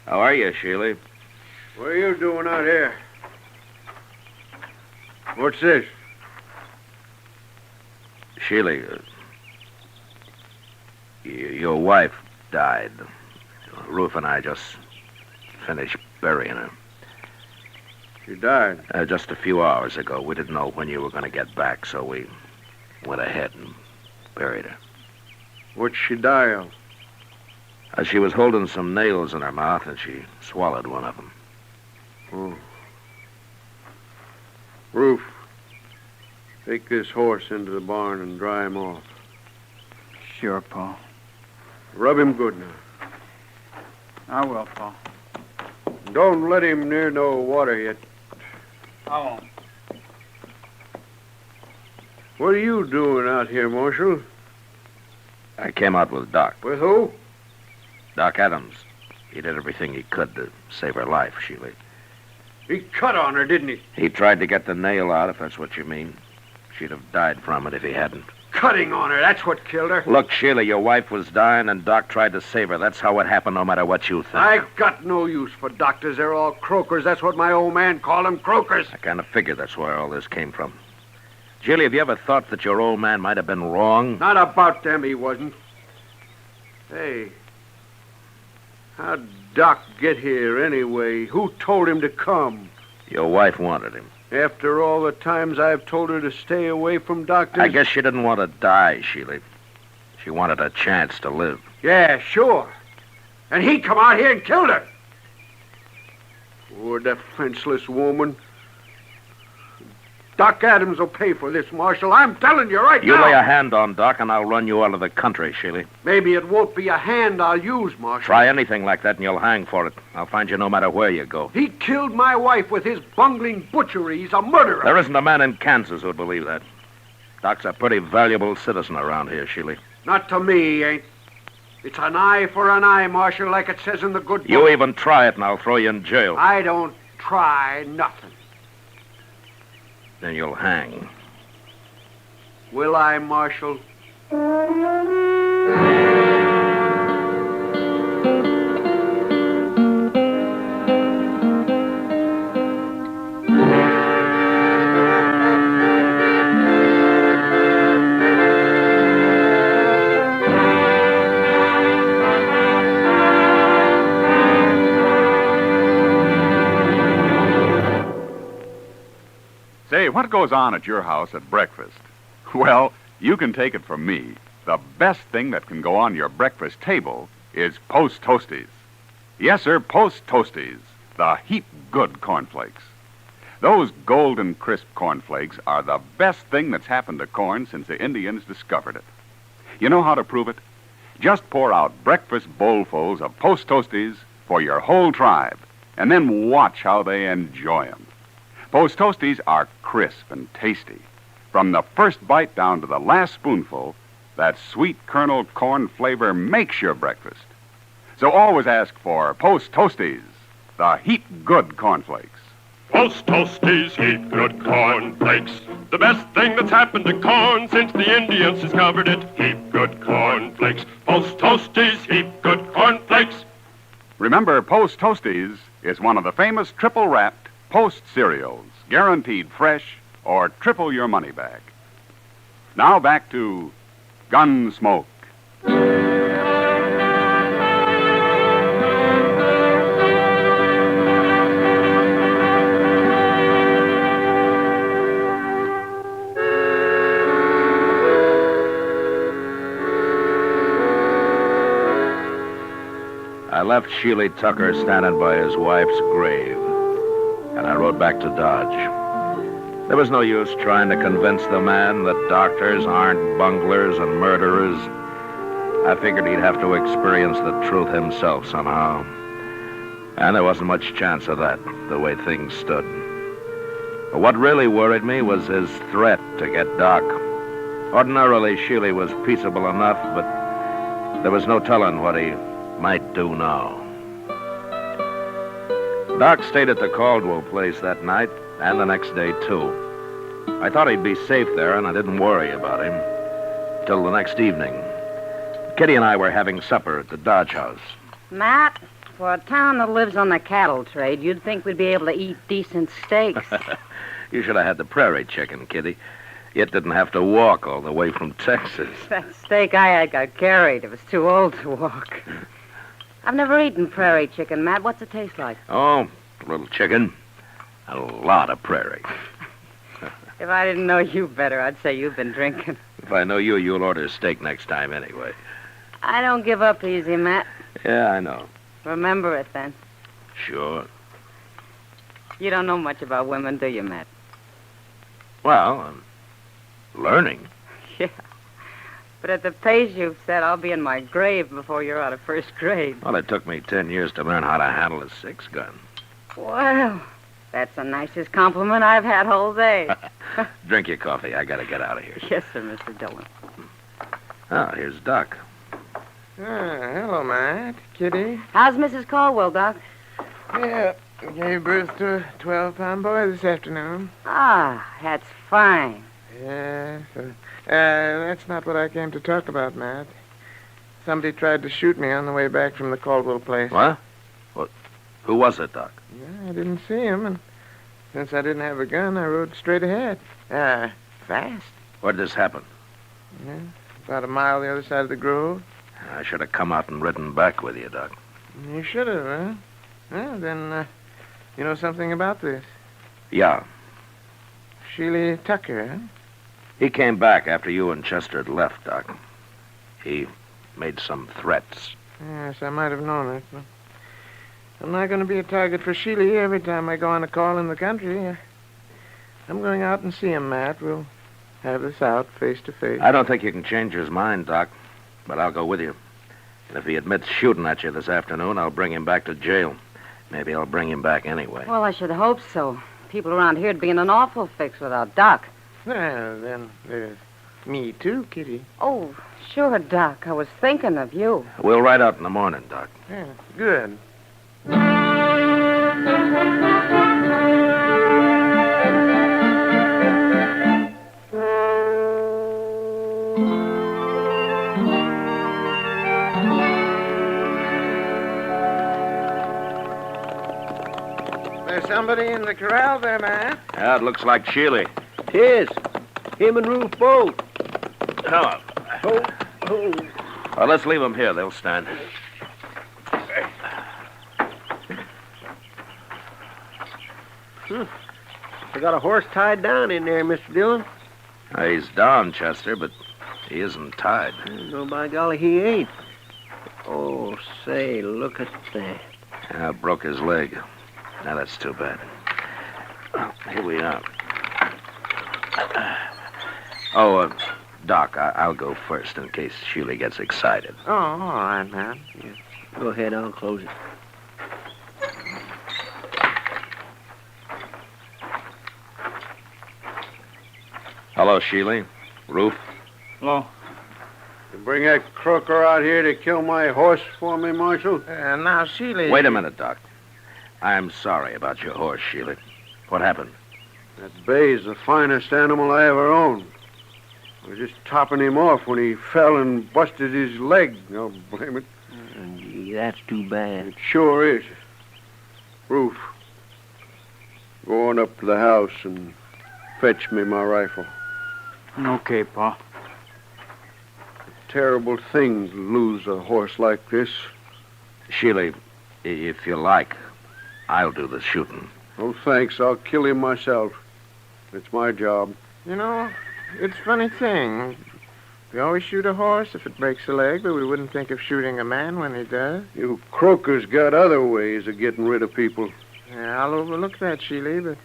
Speaker 7: How are you, Sheely?
Speaker 8: What are you doing out here? What's this?
Speaker 7: Sheely, your wife died. Ruth and I just finished burying her.
Speaker 8: She died?
Speaker 7: Just a few hours ago. We didn't know when you were going to get back, so we went ahead and buried her.
Speaker 8: What'd she die of?
Speaker 7: She was holding some nails in her mouth, and she swallowed one of them.
Speaker 8: Oh. Ruth, take this horse into the barn and dry him off.
Speaker 16: Sure, Pa.
Speaker 8: Rub him good now.
Speaker 16: I will, Pa.
Speaker 8: Don't let him near no water yet.
Speaker 16: I won't.
Speaker 8: What are you doing out here, Marshal?
Speaker 7: I came out with Doc.
Speaker 8: With who?
Speaker 7: Doc Adams. He did everything he could to save her life, Sheely.
Speaker 8: He cut on her, didn't he?
Speaker 7: He tried to get the nail out, if that's what you mean. She'd have died from it if he hadn't.
Speaker 8: Cutting on her, that's what killed her.
Speaker 7: Look, Sheila, your wife was dying, and Doc tried to save her. That's how it happened, no matter what you think.
Speaker 8: I got no use for doctors. They're all croakers. That's what my old man called them, croakers.
Speaker 7: I kind of figured that's where all this came from. Sheila, have you ever thought that your old man might have been wrong?
Speaker 8: Not about them, he wasn't. Hey, how'd Doc get here anyway? Who told him to come?
Speaker 7: Your wife wanted him.
Speaker 8: After all the times I've told her to stay away from doctors?
Speaker 7: I guess she didn't want to die, Sheila. She wanted a chance to live.
Speaker 8: Yeah, sure. And he come out here and killed her. Poor defenseless woman. Doc Adams will pay for this, Marshal. I'm telling you right now.
Speaker 7: You lay a hand on Doc, and I'll run you out of the country, Sheila.
Speaker 8: Maybe it won't be a hand I'll use, Marshal.
Speaker 7: Try anything like that, and you'll hang for it. I'll find you no matter where you go.
Speaker 8: He killed my wife with his bungling butchery. He's a murderer.
Speaker 7: There isn't a man in Kansas who'd believe that.
Speaker 2: Doc's a pretty valuable citizen around here, Sheely.
Speaker 8: Not to me, ain't. It's an eye for an eye, Marshal, like it says in the good book.
Speaker 2: You even try it and I'll throw you in jail.
Speaker 8: I don't try nothing.
Speaker 2: Then you'll hang.
Speaker 8: Will I, Marshal?
Speaker 4: Say, what goes on at your house at breakfast? Well, you can take it from me. The best thing that can go on your breakfast table is Post Toasties. Yes, sir, Post Toasties, the heap good cornflakes. Those golden crisp cornflakes are the best thing that's happened to corn since the Indians discovered it. You know how to prove it? Just pour out breakfast bowlfuls of Post Toasties for your whole tribe, and then watch how they enjoy 'em. Post Toasties are crisp and tasty. From the first bite down to the last spoonful, that sweet kernel corn flavor makes your breakfast. So always ask for Post Toasties, the heap good cornflakes.
Speaker 11: Post Toasties, heap good cornflakes. The best thing that's happened to corn since the Indians discovered it. Heap good cornflakes. Post Toasties, heap good cornflakes.
Speaker 4: Remember, Post Toasties is one of the famous triple-wrapped Post cereals, guaranteed fresh or triple your money back. Now back to Gunsmoke.
Speaker 2: I left Sheely Tucker standing by his wife's grave, and I rode back to Dodge. There was no use trying to convince the man that doctors aren't bunglers and murderers. I figured he'd have to experience the truth himself somehow. And there wasn't much chance of that, the way things stood. But what really worried me was his threat to get Doc. Ordinarily, Sheely was peaceable enough, but there was no telling what he might do now. Doc stayed at the Caldwell place that night and the next day, too. I thought he'd be safe there, and I didn't worry about him till the next evening. Kitty and I were having supper at the Dodge house.
Speaker 12: Matt, for a town that lives on the cattle trade, you'd think we'd be able to eat decent steaks.
Speaker 2: You should have had the prairie chicken, Kitty. It didn't have to walk all the way from Texas.
Speaker 12: That steak I had got carried. It was too old to walk. I've never eaten prairie chicken, Matt. What's it taste like?
Speaker 2: Oh, a little chicken, a lot of prairie.
Speaker 12: If I didn't know you better, I'd say you've been drinking.
Speaker 2: If I know you, you'll order steak next time anyway.
Speaker 12: I don't give up easy, Matt.
Speaker 2: Yeah, I know.
Speaker 12: Remember it, then.
Speaker 2: Sure.
Speaker 12: You don't know much about women, do you, Matt?
Speaker 2: Well, I'm learning.
Speaker 12: Yeah. But at the pace you've set, I'll be in my grave before you're out of first grade.
Speaker 2: Well, it took me 10 years to learn how to handle a six-gun.
Speaker 12: Well, that's the nicest compliment I've had all day.
Speaker 2: Drink your coffee. I gotta get out of here.
Speaker 12: Yes, sir, Mr. Dillon.
Speaker 2: Oh, here's Doc.
Speaker 5: Hello, Matt. Kitty.
Speaker 12: How's Mrs. Caldwell, Doc?
Speaker 5: Yeah, gave birth to a 12-pound boy this afternoon.
Speaker 12: Ah, that's fine.
Speaker 5: Yes. That's not what I came to talk about, Matt. Somebody tried to shoot me on the way back from the Caldwell place.
Speaker 2: What? Who was it, Doc?
Speaker 5: Yeah, I didn't see him, and since I didn't have a gun, I rode straight ahead. Fast.
Speaker 2: Where did this happen?
Speaker 5: Yeah, about a mile the other side of the grove.
Speaker 2: I should have come out and ridden back with you, Doc.
Speaker 5: You should have, huh? Well, then, you know something about this?
Speaker 2: Yeah.
Speaker 5: Sheely Tucker, huh?
Speaker 2: He came back after you and Chester had left, Doc. He made some threats.
Speaker 5: Yes, I might have known it. But I'm not going to be a target for Sheely every time I go on a call in the country. I'm going out and see him, Matt. We'll have this out face to face.
Speaker 2: I don't think you can change his mind, Doc, but I'll go with you. And if he admits shooting at you this afternoon, I'll bring him back to jail. Maybe I'll bring him back anyway.
Speaker 12: Well, I should hope so. People around here'd be in an awful fix without Doc.
Speaker 5: Well, then there's Me too, Kitty.
Speaker 12: Oh, sure, Doc. I was thinking of you.
Speaker 2: We'll ride out in the morning, Doc.
Speaker 5: Yeah, good. There's somebody in the corral there, man.
Speaker 2: Yeah, it looks like Sheely.
Speaker 6: Tis. Him and Ruth both.
Speaker 2: Oh. Well, let's leave them here. They'll stand.
Speaker 6: I got a horse tied down in there, Mr. Dillon.
Speaker 2: He's down, Chester, but he isn't tied.
Speaker 6: No, by golly, he ain't. Oh, say, look at that.
Speaker 2: Yeah, broke his leg. Now, that's too bad. Well, here we are. Oh, Doc, I'll go first in case Sheely gets excited.
Speaker 5: Oh, all right, man.
Speaker 6: Yeah. Go ahead, I'll close it.
Speaker 2: Hello, Sheely. Ruth.
Speaker 8: Hello. You bring that croaker out here to kill my horse for me, Marshal?
Speaker 5: Now, Sheely...
Speaker 2: Wait a minute, Doc. I'm sorry about your horse, Sheely. What happened?
Speaker 8: That bay's the finest animal I ever owned. I was just topping him off when he fell and busted his leg. Oh, blame it.
Speaker 6: Gee, that's too bad.
Speaker 8: It sure is. Ruth, go on up to the house and fetch me my rifle.
Speaker 16: Okay, Pa.
Speaker 8: Terrible thing to lose a horse like this.
Speaker 2: Sheely, if you like, I'll do the shooting.
Speaker 8: Oh, thanks. I'll kill him myself. It's my job.
Speaker 5: You know, it's a funny thing. We always shoot a horse if it breaks a leg, but we wouldn't think of shooting a man when he does.
Speaker 8: You croakers got other ways of getting rid of people.
Speaker 5: Yeah, I'll overlook that, Sheely, but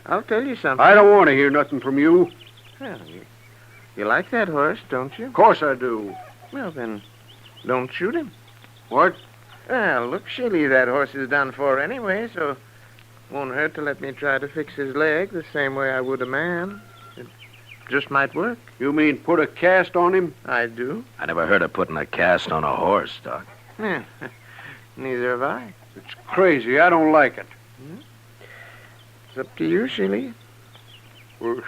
Speaker 5: I'll tell you something.
Speaker 8: I don't want to hear nothing from you.
Speaker 5: Well, you like that horse, don't you?
Speaker 8: Of course I do.
Speaker 5: Well, then, don't shoot him.
Speaker 8: What?
Speaker 5: Well, look, Sheely, that horse is done for anyway, so it won't hurt to let me try to fix his leg the same way I would a man. It just might work.
Speaker 8: You mean put a cast on him?
Speaker 5: I do.
Speaker 2: I never heard of putting a cast on a horse, Doc.
Speaker 5: Yeah, neither have I.
Speaker 8: It's crazy. I don't like it.
Speaker 5: It's up to you, Sheely.
Speaker 8: Well,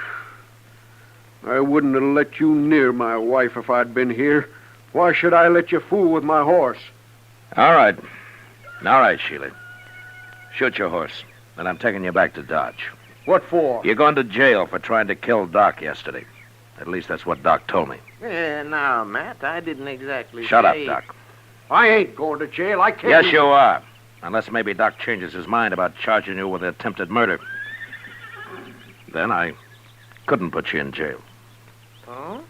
Speaker 8: I wouldn't have let you near my wife if I'd been here. Why should I let you fool with my horse?
Speaker 2: All right. All right, Sheely. Shoot your horse. Then I'm taking you back to Dodge.
Speaker 8: What for?
Speaker 2: You're going to jail for trying to kill Doc yesterday. At least that's what Doc told me.
Speaker 5: Yeah, now, Matt, I didn't exactly
Speaker 2: Shut
Speaker 5: say...
Speaker 2: up, Doc.
Speaker 8: I ain't going to jail. I can't...
Speaker 2: Yes, you are. Unless maybe Doc changes his mind about charging you with attempted murder. Then I couldn't put you in jail.
Speaker 5: Oh?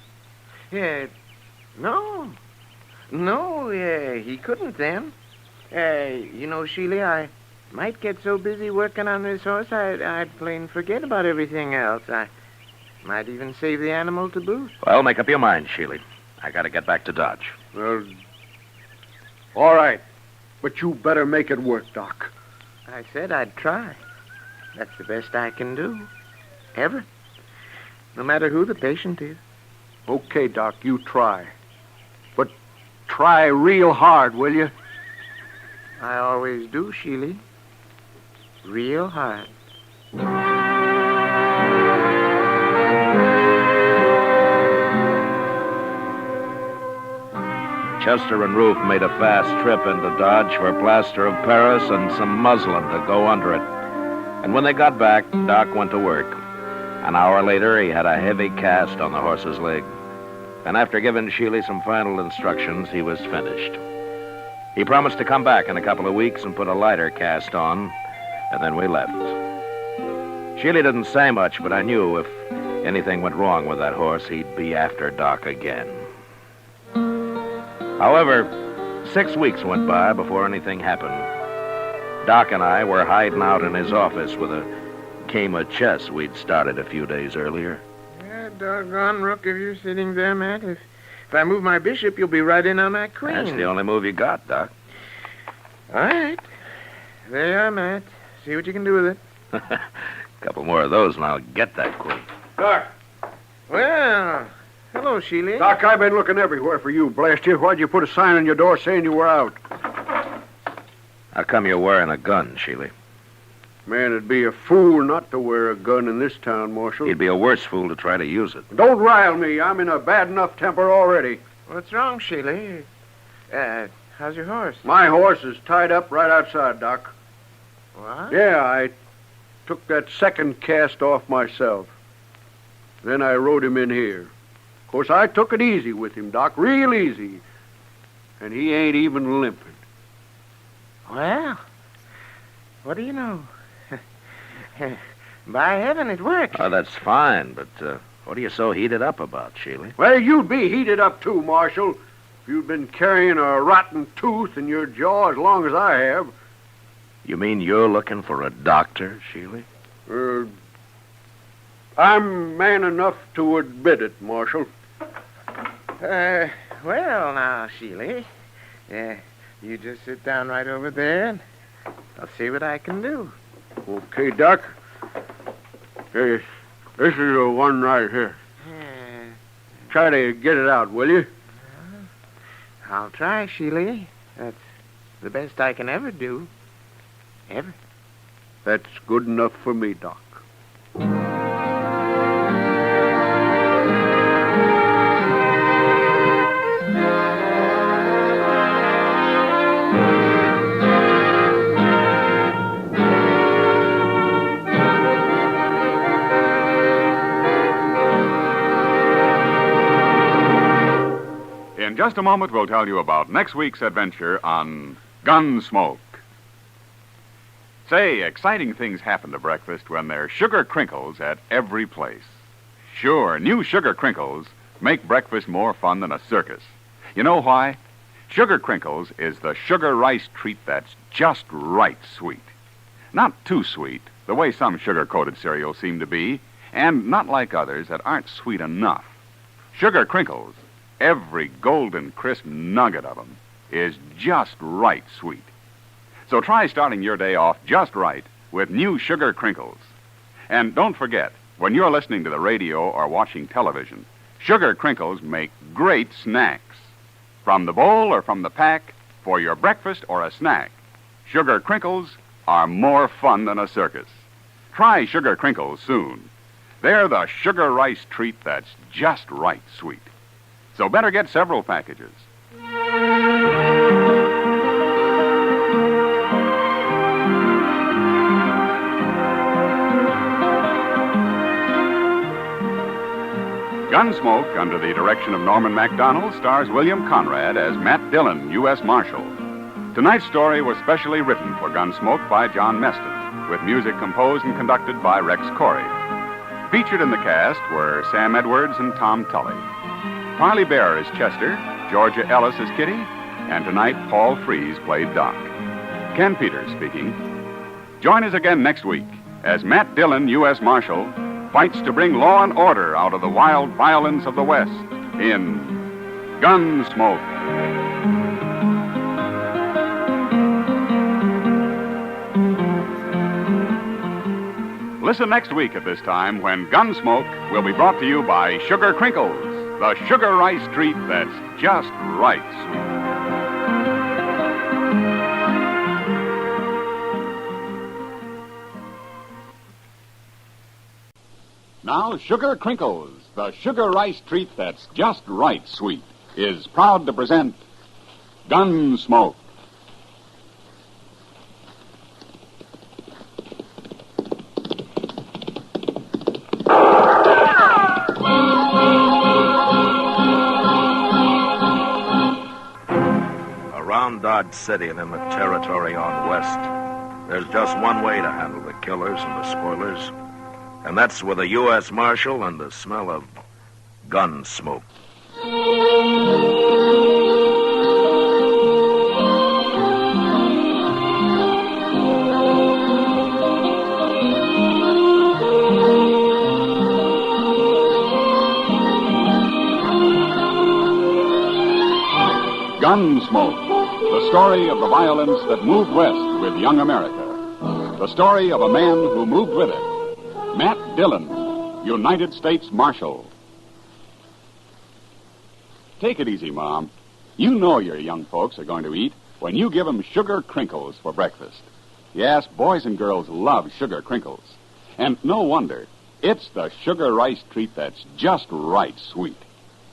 Speaker 5: Yeah, no. No, yeah, he couldn't then. You know, Sheely, I might get so busy working on this horse, I'd plain forget about everything else. I might even save the animal to boot.
Speaker 2: Well, make up your mind, Sheely. I gotta get back to Dodge.
Speaker 8: Well, all right. But you better make it work, Doc.
Speaker 5: I said I'd try. That's the best I can do. Ever. No matter who the patient is.
Speaker 8: Okay, Doc, you try. But try real hard, will you?
Speaker 5: I always do, Sheely. Real hard.
Speaker 2: Chester and Ruth made a fast trip into Dodge for plaster of Paris and some muslin to go under it. And when they got back, Doc went to work. An hour later, he had a heavy cast on the horse's leg. And after giving Sheely some final instructions, he was finished. He promised to come back in a couple of weeks and put a lighter cast on, and then we left. Sheely didn't say much, but I knew if anything went wrong with that horse, he'd be after Doc again. However, 6 weeks went by before anything happened. Doc and I were hiding out in his office with a game of chess we'd started a few days earlier.
Speaker 5: Yeah, doggone rook if you're sitting there, Matt. If I move my bishop, you'll be right in on that queen.
Speaker 2: That's the only move you got, Doc.
Speaker 5: All right. There you are, Matt. See what you can do with it.
Speaker 2: A couple more of those and I'll get that queen.
Speaker 8: Doc.
Speaker 5: Well, Hello, Sheely.
Speaker 8: Doc, I've been looking everywhere for you, blast you. Why'd you put a sign on your door saying you were out?
Speaker 2: How come you're wearing a gun, Sheely?
Speaker 8: Man, it'd be a fool not to wear a gun in this town, Marshal.
Speaker 2: He'd be a worse fool to try to use it.
Speaker 8: Don't rile me. I'm in a bad enough temper already.
Speaker 5: What's wrong, Sheely? How's your horse?
Speaker 8: My horse is tied up right outside, Doc.
Speaker 5: What?
Speaker 8: Yeah, I took that second cast off myself. Then I rode him in here. Of course, I took it easy with him, Doc, real easy. And he ain't even limping.
Speaker 5: Well, what do you know? By heaven, it worked.
Speaker 2: Oh, that's fine, but what are you so heated up about, Sheely?
Speaker 8: Well, you'd be heated up too, Marshal. If you'd been carrying a rotten tooth in your jaw as long as I have.
Speaker 2: You mean you're looking for a doctor, Sheely?
Speaker 8: I'm man enough to admit it, Marshal.
Speaker 5: Well, now, Sheely. You just sit down right over there, and I'll see what I can do.
Speaker 8: Okay, Doc. Hey, this is the one right here. Try to get it out, will you?
Speaker 5: I'll try, Sheely. That's the best I can ever do. Ever.
Speaker 8: That's good enough for me, Doc.
Speaker 4: In just a moment, we'll tell you about next week's adventure on Gunsmoke. Say, exciting things happen to breakfast when there's sugar crinkles at every place. Sure, new sugar crinkles make breakfast more fun than a circus. You know why? Sugar crinkles is the sugar rice treat that's just right sweet. Not too sweet, the way some sugar-coated cereals seem to be, and not like others that aren't sweet enough. Sugar crinkles, every golden crisp nugget of them, is just right sweet. So try starting your day off just right with new sugar crinkles. And don't forget, when you're listening to the radio or watching television, sugar crinkles make great snacks. From the bowl or from the pack, for your breakfast or a snack, sugar crinkles are more fun than a circus. Try sugar crinkles soon. They're the sugar rice treat that's just right sweet. So better get several packages. Gunsmoke, under the direction of Norman Macdonald, stars William Conrad as Matt Dillon, U.S. Marshal. Tonight's story was specially written for Gunsmoke by John Meston, with music composed and conducted by Rex Corey. Featured in the cast were Sam Edwards and Tom Tully. Parley Bear is Chester, Georgia Ellis is Kitty, and tonight Paul Frees played Doc. Ken Peters speaking. Join us again next week as Matt Dillon, U.S. Marshal, fights to bring law and order out of the wild violence of the West in Gunsmoke. Listen next week at this time when Gunsmoke will be brought to you by Sugar Crinkles, the sugar rice treat that's just right sweet. Now, Sugar Crinkles, the sugar rice treat that's just right sweet, is proud to present Gunsmoke.
Speaker 2: Around Dodge City and in the territory on west, there's just one way to handle the killers and the spoilers. And that's with a U.S. Marshal and the smell of gun smoke.
Speaker 4: Gunsmoke, the story of the violence that moved west with young America. The story of a man who moved with it. Matt Dillon, United States Marshal. Take it easy, Mom. You know your young folks are going to eat when you give them sugar crinkles for breakfast. Yes, boys and girls love sugar crinkles. And no wonder. It's the sugar rice treat that's just right sweet.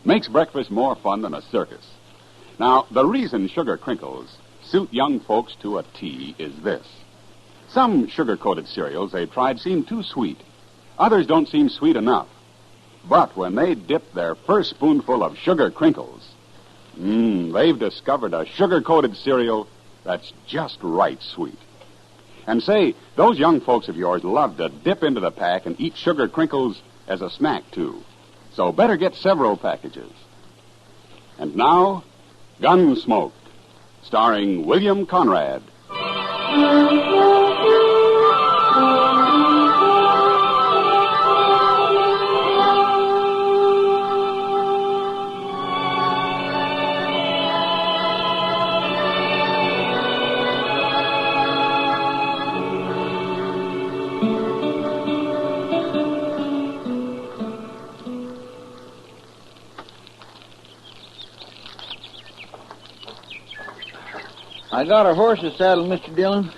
Speaker 4: Makes breakfast more fun than a circus. Now, the reason sugar crinkles suit young folks to a T is this. Some sugar-coated cereals they've tried seem too sweet. Others don't seem sweet enough. But when they dip their first spoonful of sugar crinkles, they've discovered a sugar-coated cereal that's just right sweet. And say, those young folks of yours love to dip into the pack and eat sugar crinkles as a snack, too. So better get several packages. And now, Gunsmoke, starring William Conrad.
Speaker 6: I got a horse's saddle, Mr. Dillon.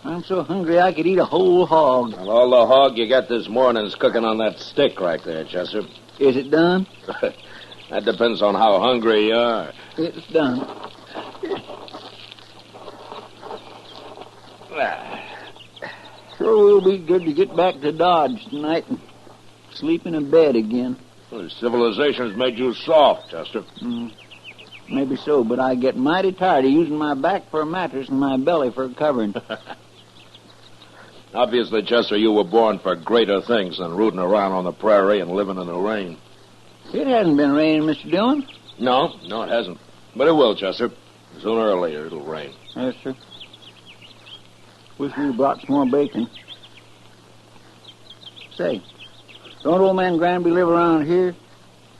Speaker 6: I'm so hungry I could eat a whole hog.
Speaker 2: Well, all the hog you got this morning's cooking on that stick right there, Chester.
Speaker 6: Is it done?
Speaker 2: That depends on how hungry you are.
Speaker 6: It's done. Sure will be good to get back to Dodge tonight and sleep in a bed again.
Speaker 2: Well, civilization's made you soft, Chester.
Speaker 6: Maybe so, but I get mighty tired of using my back for a mattress and my belly for a covering.
Speaker 2: Obviously, Chester, you were born for greater things than rooting around on the prairie and living in the rain.
Speaker 6: It hasn't been raining, Mr. Dillon.
Speaker 2: No, it hasn't. But it will, Chester. Sooner or later, it'll rain.
Speaker 6: Yes, sir. Wish we brought some more bacon. Say, don't old man Granby live around here?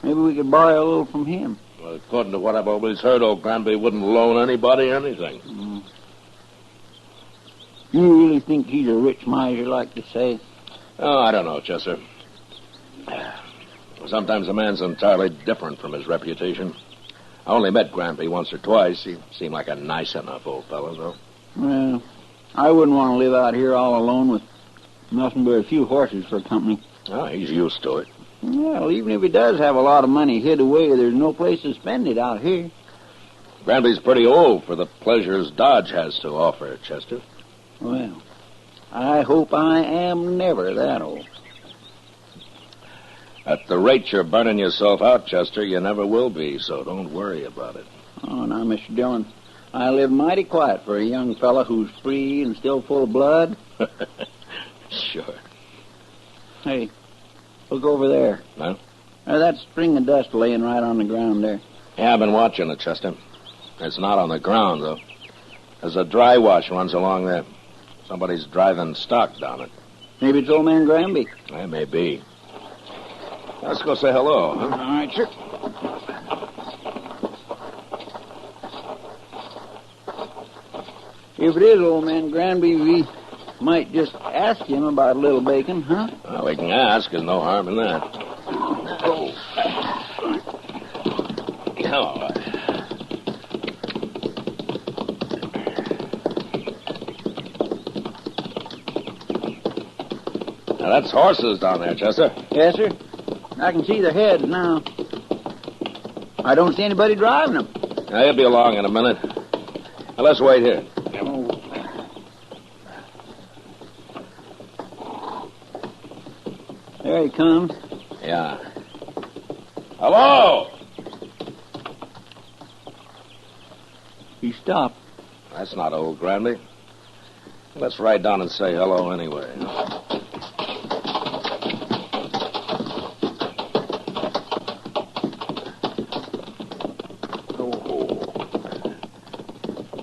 Speaker 6: Maybe we could borrow a little from him.
Speaker 2: Well, according to what I've always heard, old Granby wouldn't loan anybody anything.
Speaker 6: You really think he's a rich miser, like to say?
Speaker 2: Oh, I don't know, Chester. Sometimes a man's entirely different from his reputation. I only met Granby once or twice. He seemed like a nice enough old fellow, though.
Speaker 6: Well, I wouldn't want to live out here all alone with nothing but a few horses for company.
Speaker 2: Oh, he's used to it.
Speaker 6: Well, even if he does have a lot of money hid away, there's no place to spend it out here.
Speaker 2: Granby's pretty old for the pleasures Dodge has to offer, Chester.
Speaker 6: Well, I hope I am never that old.
Speaker 2: At the rate you're burning yourself out, Chester, you never will be, so don't worry about it.
Speaker 6: Oh, now, Mr. Dillon, I live mighty quiet for a young fella who's free and still full of blood.
Speaker 2: Sure.
Speaker 6: Hey, look over there.
Speaker 2: No?
Speaker 6: That string of dust laying right on the ground there.
Speaker 2: Yeah, I've been watching it, Chester. It's not on the ground, though. There's a dry wash runs along there. Somebody's driving stock down it.
Speaker 6: Maybe it's old man Granby.
Speaker 2: It may be. Let's go say hello, huh?
Speaker 6: All right, sir. If it is old man Granby, we might just ask him about a little bacon, huh?
Speaker 2: Well, we can ask. There's no harm in that. Oh. All right. Now, that's horses down there, Chester.
Speaker 6: Yes, sir. I can see their heads now. I don't see anybody driving them.
Speaker 2: Now, he'll be along in a minute. Now, let's wait here.
Speaker 6: There he comes.
Speaker 2: Yeah. Hello!
Speaker 6: He stopped.
Speaker 2: That's not old Granby. Let's ride down and say hello anyway.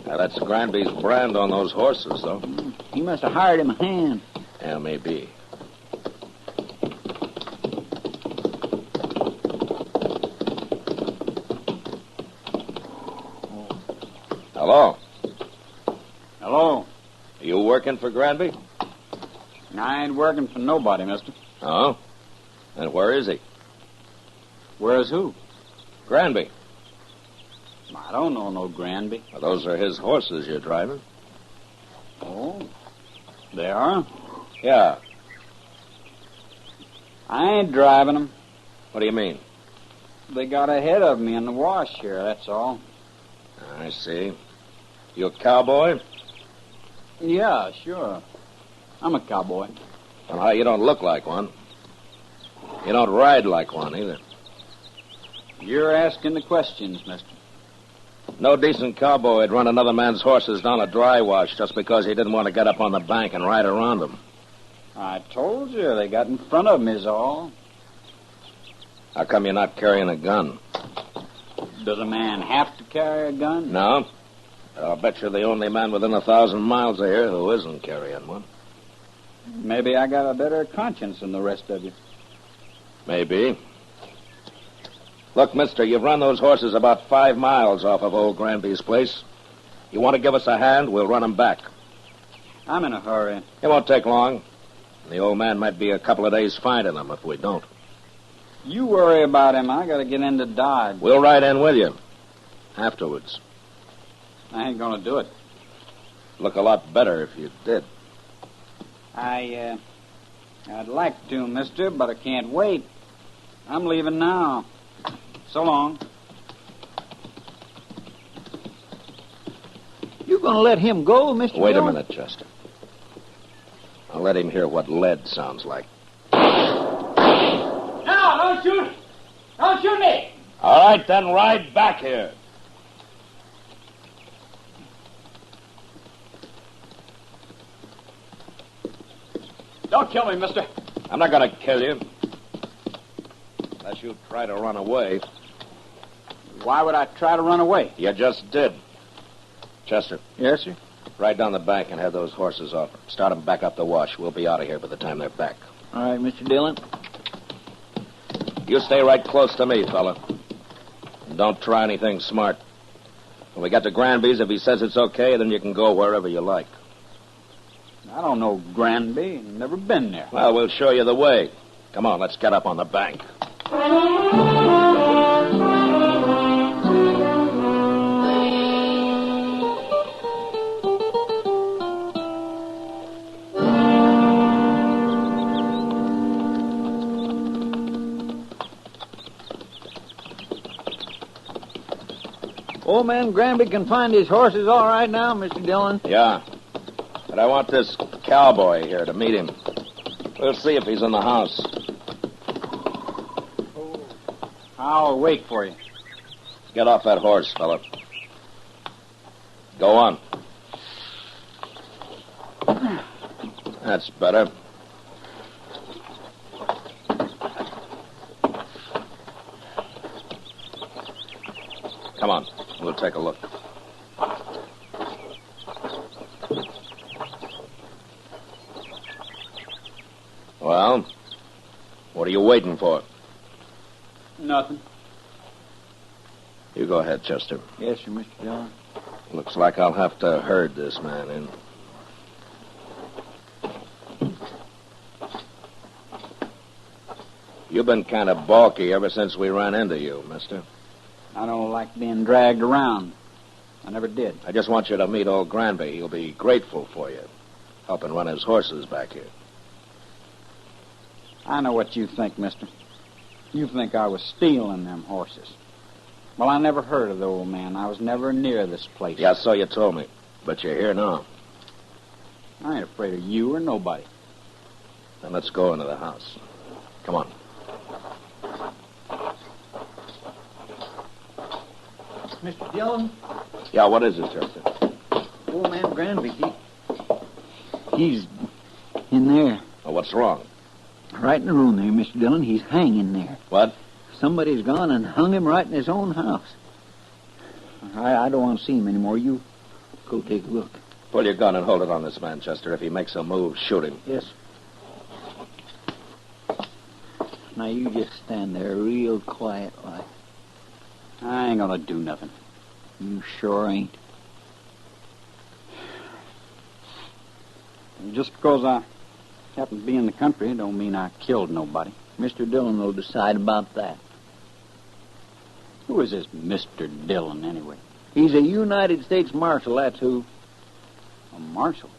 Speaker 2: Now, that's Granby's brand on those horses, though.
Speaker 6: He must have hired him a hand.
Speaker 2: Yeah, maybe. Hello?
Speaker 1: Hello?
Speaker 2: Are you working for Granby?
Speaker 1: I ain't working for nobody, mister.
Speaker 2: Oh? And where is he?
Speaker 1: Where's who?
Speaker 2: Granby.
Speaker 1: I don't know no Granby.
Speaker 2: Well, those are his horses you're driving.
Speaker 1: Oh, they are?
Speaker 2: Yeah.
Speaker 1: I ain't driving them.
Speaker 2: What do you mean?
Speaker 1: They got ahead of me in the wash here, that's all.
Speaker 2: I see. You a cowboy?
Speaker 1: Yeah, sure. I'm a cowboy.
Speaker 2: Well, you don't look like one. You don't ride like one, either.
Speaker 1: You're asking the questions, mister.
Speaker 2: No decent cowboy would run another man's horses down a dry wash just because he didn't want to get up on the bank and ride around them.
Speaker 1: I told you, they got in front of me is all.
Speaker 2: How come you're not carrying a gun?
Speaker 1: Does a man have to carry a gun?
Speaker 2: No. I'll bet you're the only man within 1,000 miles of here who isn't carrying one.
Speaker 1: Maybe I got a better conscience than the rest of you.
Speaker 2: Maybe. Look, mister, you've run those horses about 5 miles off of old Granby's place. You want to give us a hand, we'll run them back.
Speaker 1: I'm in a hurry.
Speaker 2: It won't take long. The old man might be a couple of days finding them if we don't.
Speaker 1: You worry about him. I got to get into Dodge.
Speaker 2: We'll ride in with you. Afterwards.
Speaker 1: I ain't going to do it.
Speaker 2: Look a lot better if you did.
Speaker 1: I'd like to, mister, but I can't wait. I'm leaving now. So long.
Speaker 6: You going to let him go, Mr.
Speaker 2: Wait
Speaker 6: Dillon?
Speaker 2: a minute, Chester. I'll let him hear what lead sounds like.
Speaker 14: No, don't shoot. Don't shoot me.
Speaker 2: All right, then ride back here.
Speaker 1: Don't kill me, mister.
Speaker 2: I'm not going to kill you. Unless you try to run away.
Speaker 1: Why would I try to run away?
Speaker 2: You just did. Chester.
Speaker 1: Yes, sir?
Speaker 2: Ride down the bank and have those horses off. Start them back up the wash. We'll be out of here by the time they're back.
Speaker 6: All right, Mr. Dillon.
Speaker 2: You stay right close to me, fella. And don't try anything smart. When we get to Granby's, if he says it's okay, then you can go wherever you like.
Speaker 1: I don't know Granby. Never been there.
Speaker 2: Well, we'll show you the way. Come on, let's get up on the bank.
Speaker 6: Old man Granby can find his horses all right now, Mr. Dillon.
Speaker 2: Yeah. But I want this cowboy here to meet him. We'll see if he's in the house.
Speaker 1: I'll wait for you.
Speaker 2: Get off that horse, fella. Go on. That's better. Come on. We'll take a look. Well, what are you waiting for?
Speaker 1: Nothing.
Speaker 2: You go ahead, Chester.
Speaker 6: Yes, sir, Mr. Dillon.
Speaker 2: Looks like I'll have to herd this man in. You've been kind of balky ever since we ran into you, mister.
Speaker 1: I don't like being dragged around. I never did.
Speaker 2: I just want you to meet old Granby. He'll be grateful for you, helping run his horses back here.
Speaker 1: I know what you think, mister. You think I was stealing them horses. Well, I never heard of the old man. I was never near this place.
Speaker 2: Yeah, so you told me. But you're here now.
Speaker 1: I ain't afraid of you or nobody.
Speaker 2: Then let's go into the house. Come on.
Speaker 6: Mr. Dillon?
Speaker 2: Yeah, what is it, Chester?
Speaker 6: Old man Granby, he's in there.
Speaker 2: Oh, what's wrong?
Speaker 6: Right in the room there, Mr. Dillon. He's hanging there.
Speaker 2: What?
Speaker 6: Somebody's gone and hung him right in his own house. I don't want to see him anymore. You go take a look.
Speaker 2: Pull your gun and hold it on this man, Chester. If he makes a move, shoot him.
Speaker 6: Yes. Now, you just stand there real quiet like.
Speaker 1: I ain't gonna do nothing.
Speaker 6: You sure ain't.
Speaker 1: Just because I happen to be in the country don't mean I killed nobody.
Speaker 6: Mr. Dillon will decide about that.
Speaker 1: Who is this Mr. Dillon, anyway?
Speaker 6: He's a United States Marshal, that's who.
Speaker 1: A marshal?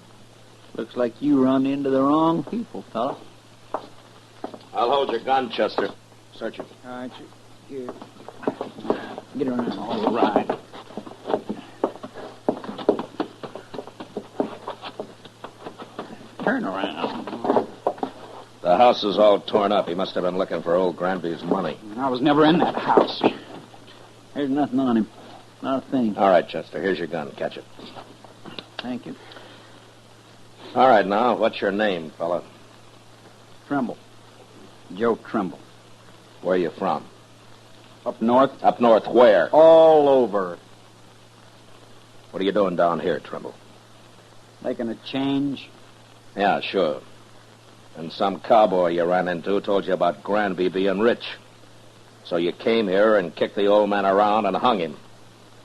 Speaker 6: Looks like you run into the wrong people, fella.
Speaker 2: I'll hold your gun, Chester. Search it.
Speaker 1: All right, here. Get around. All right. Turn around.
Speaker 2: The house is all torn up. He must have been looking for old Granby's money.
Speaker 1: I was never in that house.
Speaker 6: There's nothing on him. Not a thing.
Speaker 2: All right, Chester. Here's your gun. Catch it.
Speaker 6: Thank you.
Speaker 2: All right, now, what's your name, fella?
Speaker 1: Trimble. Joe Trimble.
Speaker 2: Where are you from?
Speaker 1: Up north.
Speaker 2: Up north where?
Speaker 1: All over.
Speaker 2: What are you doing down here, Trimble?
Speaker 1: Making a change.
Speaker 2: Yeah, sure. And some cowboy you ran into told you about Granby being rich. So you came here and kicked the old man around and hung him.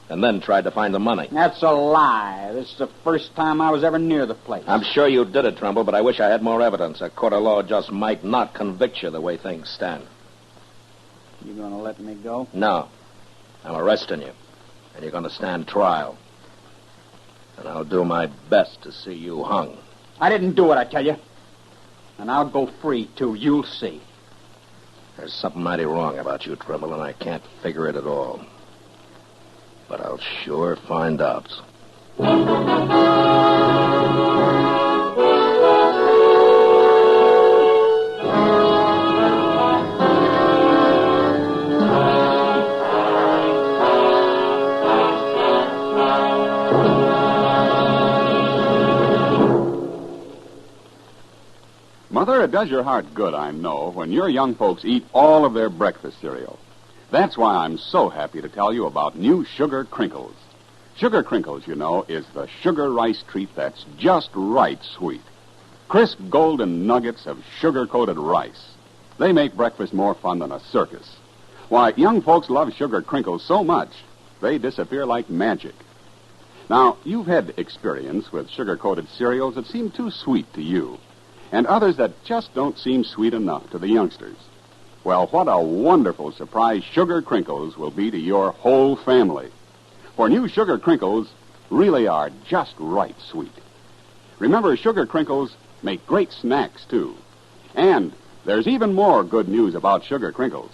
Speaker 2: And then tried to find the money.
Speaker 1: That's a lie. This is the first time I was ever near the place.
Speaker 2: I'm sure you did it, Trimble, but I wish I had more evidence. A court of law just might not convict you the way things stand.
Speaker 1: You gonna let me go?
Speaker 2: No. I'm arresting you. And you're gonna stand trial. And I'll do my best to see you hung.
Speaker 1: I didn't do it, I tell you. And I'll go free, too. You'll see.
Speaker 2: There's something mighty wrong about you, Trimble, and I can't figure it at all. But I'll sure find out.
Speaker 4: Mother, it does your heart good, I know, when your young folks eat all of their breakfast cereal. That's why I'm so happy to tell you about new Sugar Crinkles. Sugar Crinkles, you know, is the sugar rice treat that's just right sweet. Crisp golden nuggets of sugar-coated rice. They make breakfast more fun than a circus. Why, young folks love Sugar Crinkles so much, they disappear like magic. Now, you've had experience with sugar-coated cereals that seem too sweet to you, and others that just don't seem sweet enough to the youngsters. Well, what a wonderful surprise Sugar Crinkles will be to your whole family. For new Sugar Crinkles really are just right sweet. Remember, Sugar Crinkles make great snacks, too. And there's even more good news about Sugar Crinkles.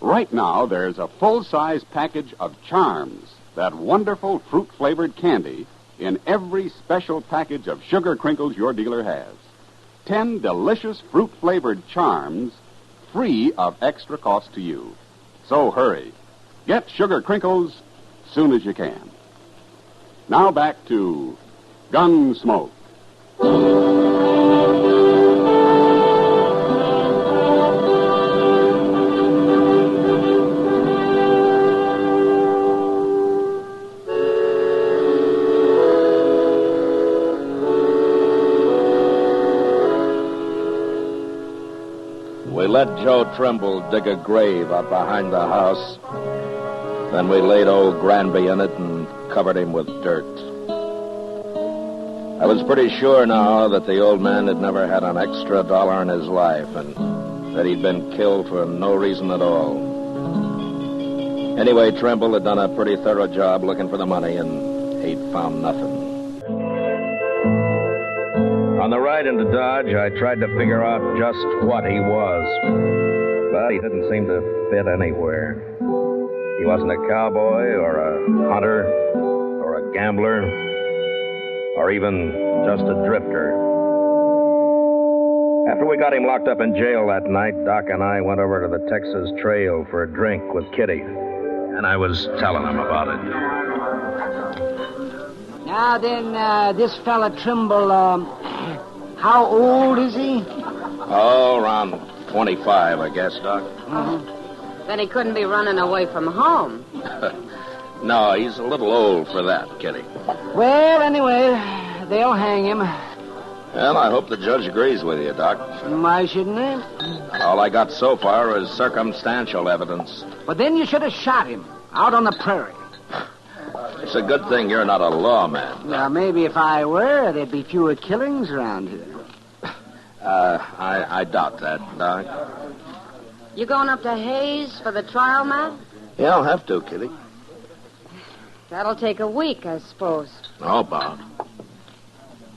Speaker 4: Right now, there's a full-size package of Charms, that wonderful fruit-flavored candy, in every special package of Sugar Crinkles your dealer has. 10 delicious fruit-flavored Charms, free of extra cost to you. So hurry. Get Sugar Crinkles soon as you can. Now back to Gunsmoke.
Speaker 2: We let Joe Trimble dig a grave out behind the house. Then we laid old Granby in it and covered him with dirt. I was pretty sure now that the old man had never had an extra dollar in his life and that he'd been killed for no reason at all. Anyway, Trimble had done a pretty thorough job looking for the money, and he'd found nothing. On the ride into Dodge, I tried to figure out just what he was. But he didn't seem to fit anywhere. He wasn't a cowboy or a hunter or a gambler or even just a drifter. After we got him locked up in jail that night, Doc and I went over to the Texas Trail for a drink with Kitty. And I was telling him about it.
Speaker 22: Now then, this fella Trimble, how old is he?
Speaker 2: Oh, around 25, I guess, Doc.
Speaker 12: Then he couldn't be running away from home.
Speaker 2: No, he's a little old for that, Kitty.
Speaker 22: Well, anyway, they'll hang him.
Speaker 2: Well, I hope the judge agrees with you, Doc.
Speaker 22: Why shouldn't they?
Speaker 2: All I got so far is circumstantial evidence.
Speaker 22: But then you should have shot him out on the prairie.
Speaker 2: It's a good thing you're not a lawman.
Speaker 22: Well, maybe if I were, there'd be fewer killings around here.
Speaker 2: I doubt that, Doc.
Speaker 12: You going up to Hayes for the trial, Matt?
Speaker 2: Yeah, I'll have to, Kitty.
Speaker 12: That'll take a week, I suppose.
Speaker 2: How about?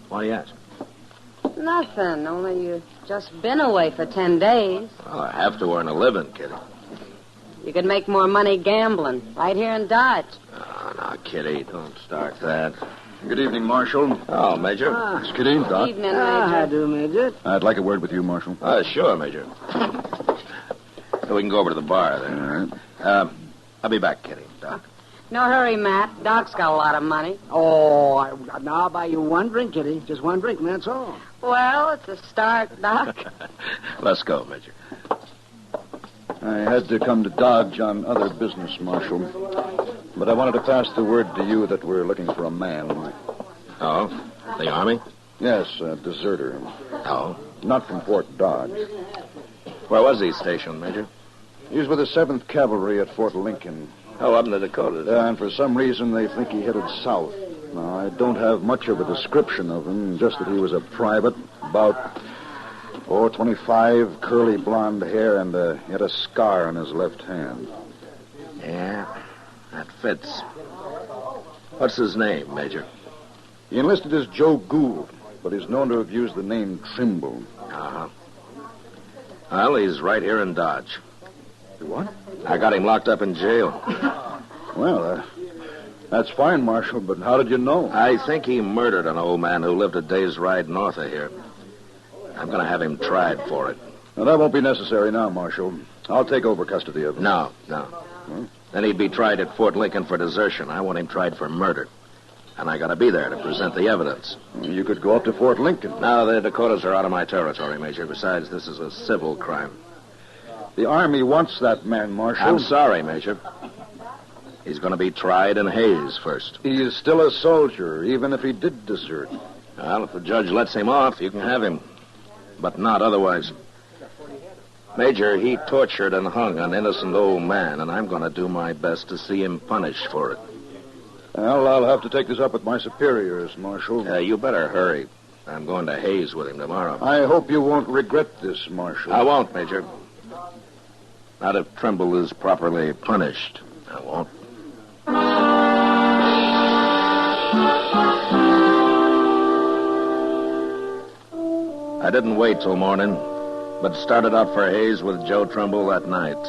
Speaker 2: Why do you ask?
Speaker 12: Nothing, only you've just been away for 10 days.
Speaker 2: Well, I have to earn a living, Kitty.
Speaker 12: You could make more money gambling right here in Dodge.
Speaker 2: Oh, now, Kitty, don't start that.
Speaker 9: Good evening, Marshal.
Speaker 2: Oh, Major.
Speaker 9: It's Kitty, Doc.
Speaker 12: Evening, Major.
Speaker 10: How do, Major?
Speaker 9: I'd like a word with you, Marshal.
Speaker 2: Sure, Major. We can go over to the bar then.
Speaker 9: All right.
Speaker 2: I'll be back, Kitty. Doc.
Speaker 12: No hurry, Matt. Doc's got a lot of money.
Speaker 10: Oh, now I'll buy you one drink, Kitty. Just one drink, and that's all.
Speaker 12: Well, it's a start, Doc.
Speaker 2: Let's go, Major.
Speaker 9: I had to come to Dodge on other business, Marshal. But I wanted to pass the word to you that we're looking for a man.
Speaker 2: Oh? The Army?
Speaker 9: Yes, a deserter.
Speaker 2: Oh?
Speaker 9: Not from Fort Dodge.
Speaker 2: Where was he stationed, Major?
Speaker 9: He was with the 7th Cavalry at Fort Lincoln.
Speaker 2: Oh, up in the Dakotas.
Speaker 9: And for some reason, they think he headed south. Now, I don't have much of a description of him, just that he was a private, about 25, curly blonde hair, and he had a scar on his left hand.
Speaker 2: Yeah, that fits. What's his name, Major?
Speaker 9: He enlisted as Joe Gould, but he's known to have used the name Trimble.
Speaker 2: Uh-huh. Well, he's right here in Dodge.
Speaker 9: What?
Speaker 2: I got him locked up in jail.
Speaker 9: Well, that's fine, Marshal, but how did you know?
Speaker 2: I think he murdered an old man who lived a day's ride north of here. I'm going to have him tried for it.
Speaker 9: Well, that won't be necessary now, Marshal. I'll take over custody of him.
Speaker 2: No.
Speaker 9: Huh?
Speaker 2: Then he'd be tried at Fort Lincoln for desertion. I want him tried for murder. And I got to be there to present the evidence.
Speaker 9: You could go up to Fort Lincoln.
Speaker 2: No, the Dakotas are out of my territory, Major. Besides, this is a civil crime.
Speaker 9: The Army wants that man, Marshal.
Speaker 2: I'm sorry, Major. He's going to be tried in Hayes first.
Speaker 9: He is still a soldier, even if he did desert.
Speaker 2: Well, if the judge lets him off, you can have him. But not otherwise. Major, he tortured and hung an innocent old man, and I'm going to do my best to see him punished for it.
Speaker 9: Well, I'll have to take this up with my superiors, Marshal.
Speaker 2: You better hurry. I'm going to Hayes with him tomorrow.
Speaker 9: I hope you won't regret this, Marshal.
Speaker 2: I won't, Major. Not if Trimble is properly punished. I won't. I didn't wait till morning, but started out for Hayes with Joe Trimble that night.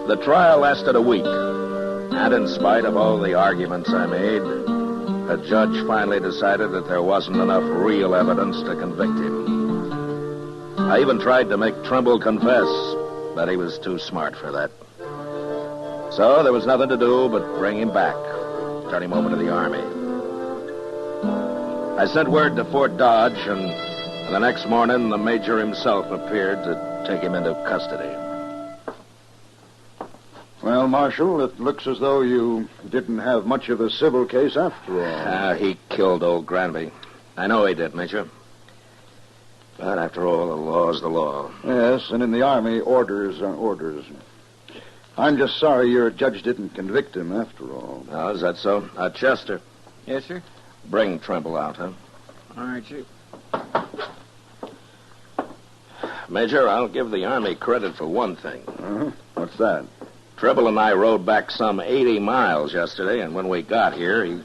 Speaker 2: The trial lasted a week, and in spite of all the arguments I made, the judge finally decided that there wasn't enough real evidence to convict him. I even tried to make Trimble confess, but he was too smart for that. So there was nothing to do but bring him back, turn him over to the Army. I sent word to Fort Dodge, and the next morning the Major himself appeared to take him into custody.
Speaker 9: Well, Marshal, it looks as though you didn't have much of a civil case after all.
Speaker 2: He killed old Granby. I know he did, Major. But after all, the law's the law.
Speaker 9: Yes, and in the Army, orders are orders. I'm just sorry your judge didn't convict him after all.
Speaker 2: Oh, is that so? Chester.
Speaker 1: Yes, sir?
Speaker 2: Bring Trimble out, huh?
Speaker 1: All right, sir.
Speaker 2: Major, I'll give the Army credit for one thing.
Speaker 9: Uh-huh. What's that?
Speaker 2: Trimble and I rode back some 80 miles yesterday, and when we got here, he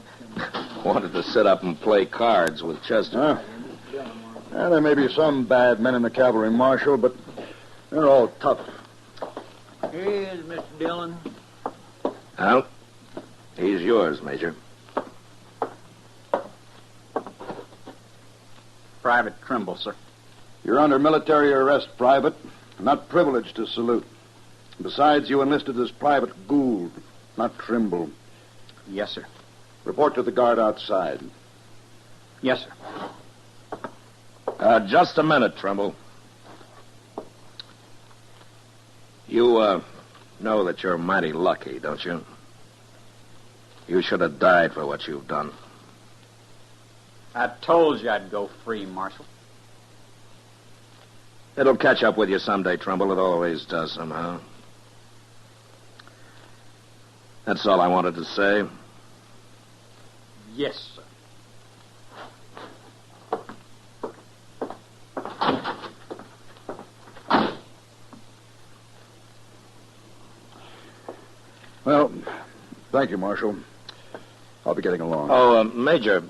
Speaker 2: wanted to sit up and play cards with Chester.
Speaker 9: Well, there may be some bad men in the cavalry, Marshal, but they're all tough.
Speaker 6: Here he is, Mr. Dillon.
Speaker 2: Well, he's yours, Major.
Speaker 1: Private Trimble, sir.
Speaker 9: You're under military arrest, Private. Not privileged to salute. Besides, you enlisted as Private Gould, not Trimble.
Speaker 1: Yes, sir.
Speaker 9: Report to the guard outside.
Speaker 1: Yes,
Speaker 2: sir. Just a minute, Trimble. You, know that you're mighty lucky, don't you? You should have died for what you've done.
Speaker 1: I told you I'd go free, Marshal.
Speaker 2: It'll catch up with you someday, Trimble. It always does somehow. That's all I wanted to say.
Speaker 1: Yes, sir.
Speaker 9: Well, thank you, Marshal. I'll be getting along.
Speaker 7: Oh, Major,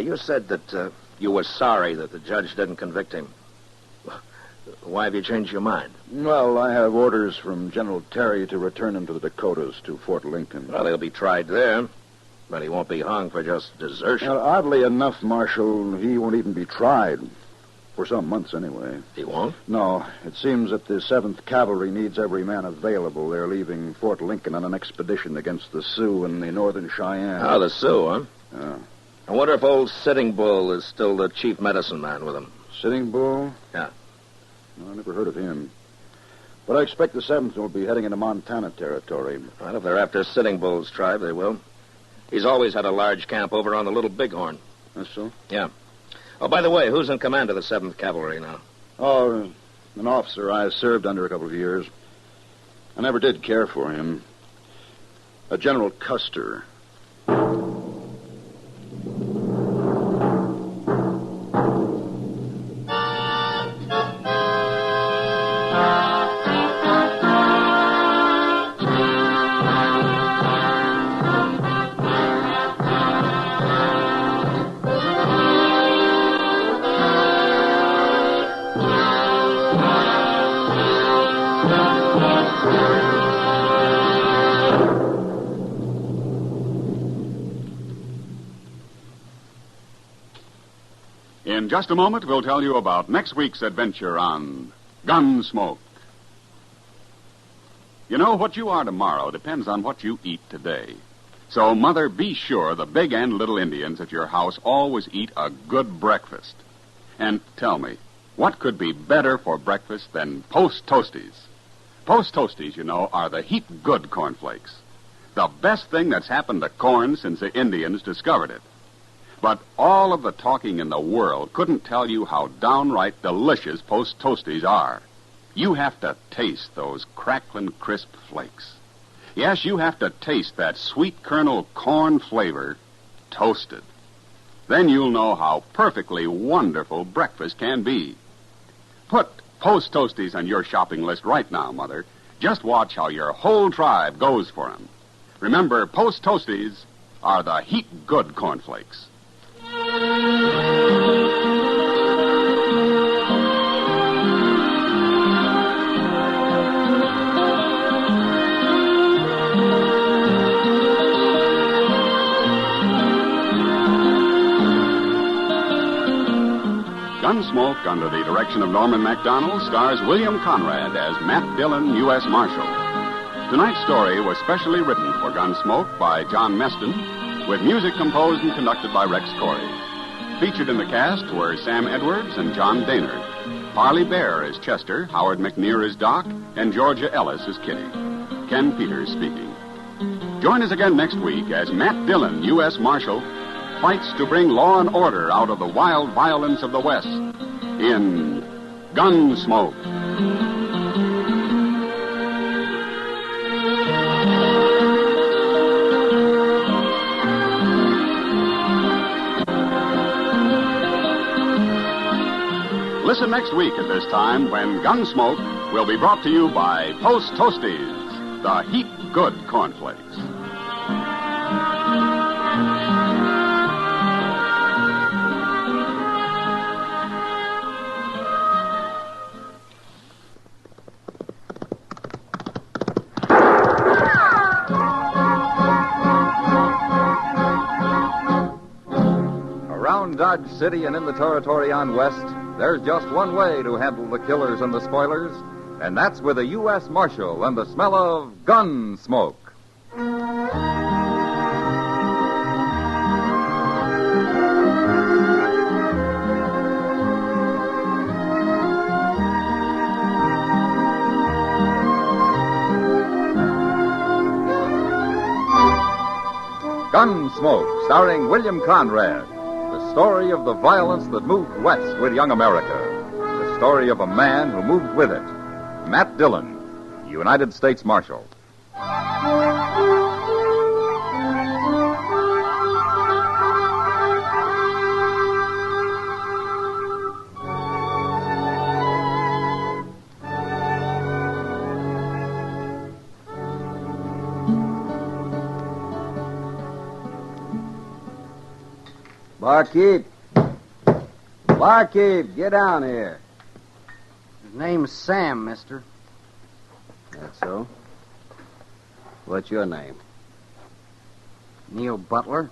Speaker 7: you said that you were sorry that the judge didn't convict him. Why have you changed your mind?
Speaker 9: Well, I have orders from General Terry to return him to the Dakotas, to Fort Lincoln.
Speaker 7: Well, he'll be tried there, but he won't be hung for just desertion.
Speaker 9: Well, oddly enough, Marshal, he won't even be tried. For some months, anyway.
Speaker 7: He won't?
Speaker 9: No. It seems that the 7th Cavalry needs every man available. They're leaving Fort Lincoln on an expedition against the Sioux and the Northern Cheyenne.
Speaker 7: Oh, the Sioux, huh?
Speaker 9: Yeah.
Speaker 7: I wonder if old Sitting Bull is still the chief medicine man with him.
Speaker 9: Sitting Bull?
Speaker 7: Yeah.
Speaker 9: No, I never heard of him. But I expect the 7th will be heading into Montana territory.
Speaker 7: Well, if they're after Sitting Bull's tribe, they will. He's always had a large camp over on the Little Bighorn.
Speaker 9: That's so?
Speaker 7: Yeah. Oh, by the way, who's in command of the 7th Cavalry now?
Speaker 9: Oh, an officer I served under a couple of years. I never did care for him. A General Custer.
Speaker 4: In just a moment, we'll tell you about next week's adventure on Gunsmoke. You know, what you are tomorrow depends on what you eat today. So, Mother, be sure the big and little Indians at your house always eat a good breakfast. And tell me, what could be better for breakfast than Post Toasties? Post Toasties, you know, are the heap good cornflakes. The best thing that's happened to corn since the Indians discovered it. But all of the talking in the world couldn't tell you how downright delicious Post Toasties are. You have to taste those crackling, crisp flakes. Yes, you have to taste that sweet kernel corn flavor toasted. Then you'll know how perfectly wonderful breakfast can be. Put Post Toasties on your shopping list right now, Mother. Just watch how your whole tribe goes for them. Remember, Post Toasties are the heap good cornflakes. Gunsmoke, under the direction of Norman MacDonald, stars William Conrad as Matt Dillon, U.S. Marshal. Tonight's story was specially written for Gunsmoke by John Meston, with music composed and conducted by Rex Corey. Featured in the cast were Sam Edwards and John Daynard. Parley Bear as Chester, Howard McNear as Doc, and Georgia Ellis as Kitty. Ken Peters speaking. Join us again next week as Matt Dillon, U.S. Marshal, fights to bring law and order out of the wild violence of the West in Gunsmoke. Listen next week at this time when Gunsmoke will be brought to you by Post Toasties, the heap good cornflakes.
Speaker 15: Around Dodge City and in the territory on West, there's just one way to handle the killers and the spoilers, and that's with a U.S. Marshal and the smell of Gunsmoke. Gunsmoke, starring William Conrad. The story of the violence that moved west with young America. The story of a man who moved with it. Matt Dillon, United States Marshal.
Speaker 17: Barkeep! Barkeep, get down here.
Speaker 18: His name's Sam, mister.
Speaker 17: That's so. What's your name?
Speaker 18: Neil Butler.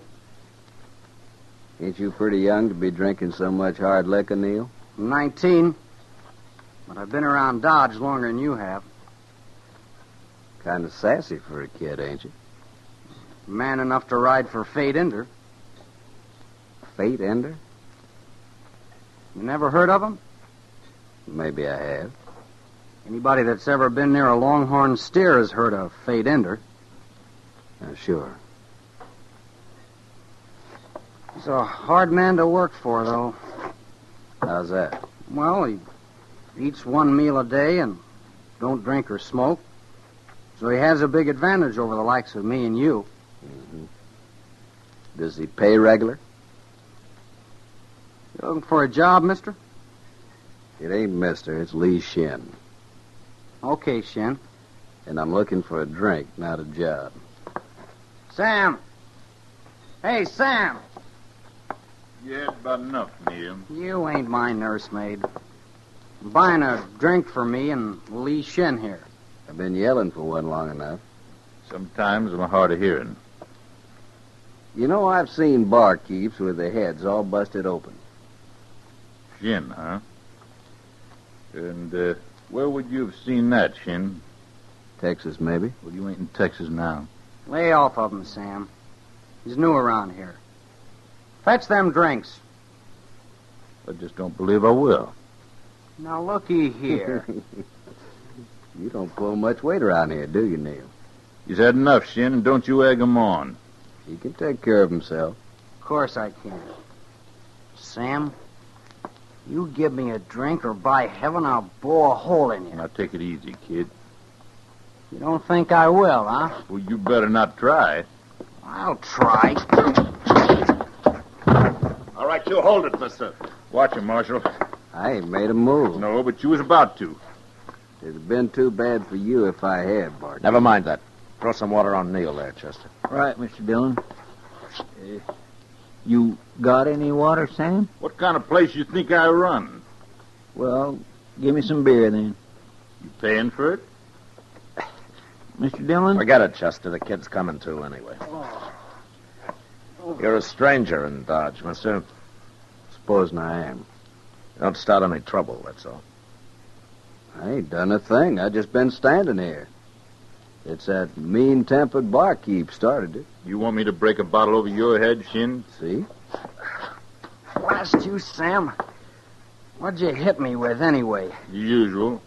Speaker 17: Ain't you pretty young to be drinking so much hard liquor, Neil?
Speaker 18: I'm 19, but I've been around Dodge longer than you have.
Speaker 17: Kind of sassy for a kid, ain't you?
Speaker 18: Man enough to ride for Fate Ender.
Speaker 17: Fate Ender?
Speaker 18: You never heard of him?
Speaker 17: Maybe I have.
Speaker 18: Anybody that's ever been near a longhorn steer has heard of Fate Ender.
Speaker 17: Sure.
Speaker 18: He's a hard man to work for, though.
Speaker 17: How's that?
Speaker 18: Well, he eats one meal a day and don't drink or smoke. So he has a big advantage over the likes of me and you.
Speaker 17: Mm-hmm. Does he pay regular?
Speaker 18: You looking for a job, mister?
Speaker 17: It ain't mister, it's Lee Shin.
Speaker 18: Okay, Shin.
Speaker 17: And I'm looking for a drink, not a job.
Speaker 18: Sam! Hey, Sam!
Speaker 19: Yeah, about enough, Neil.
Speaker 18: You ain't my nursemaid. I'm buying a drink for me and Lee Shin here.
Speaker 17: I've been yelling for one long enough.
Speaker 19: Sometimes I'm hard of hearing.
Speaker 17: You know, I've seen barkeeps with their heads all busted open.
Speaker 19: Shin, huh? And where would you have seen that, Shin?
Speaker 17: Texas, maybe.
Speaker 19: Well, you ain't in Texas now.
Speaker 18: Lay off of him, Sam. He's new around here. Fetch them drinks.
Speaker 19: I just don't believe I will.
Speaker 18: Now, looky here.
Speaker 17: You don't pull much weight around here, do you, Neil?
Speaker 19: He's had enough, Shin, and don't you egg him on.
Speaker 17: He can take care of himself.
Speaker 18: Of course I can. Sam, you give me a drink or by heaven I'll blow a hole in you.
Speaker 19: Now, take it easy, kid.
Speaker 18: You don't think I will, huh?
Speaker 19: Well, you better not try.
Speaker 18: I'll try.
Speaker 19: All right, you hold it, mister. Watch him, Marshal.
Speaker 17: I ain't made a move.
Speaker 19: No, but you was about to.
Speaker 17: It'd have been too bad for you if I had, Bart.
Speaker 7: Never mind that. Throw some water on Neil there, Chester.
Speaker 6: Right, Mr. Dillon. You got any water, Sam?
Speaker 19: What kind of place you think I run?
Speaker 6: Well, give me some beer, then.
Speaker 19: You paying for it?
Speaker 6: Mr. Dillon?
Speaker 7: Forget it, Chester. The kid's coming to anyway. You're a stranger in Dodge, mister.
Speaker 17: Supposing I am.
Speaker 7: Don't start any trouble, that's all.
Speaker 17: I ain't done a thing. I just been standing here. It's that mean-tempered barkeep started it.
Speaker 19: You want me to break a bottle over your head, Shin?
Speaker 17: See?
Speaker 18: Blast you, Sam. What'd you hit me with, anyway?
Speaker 19: The usual.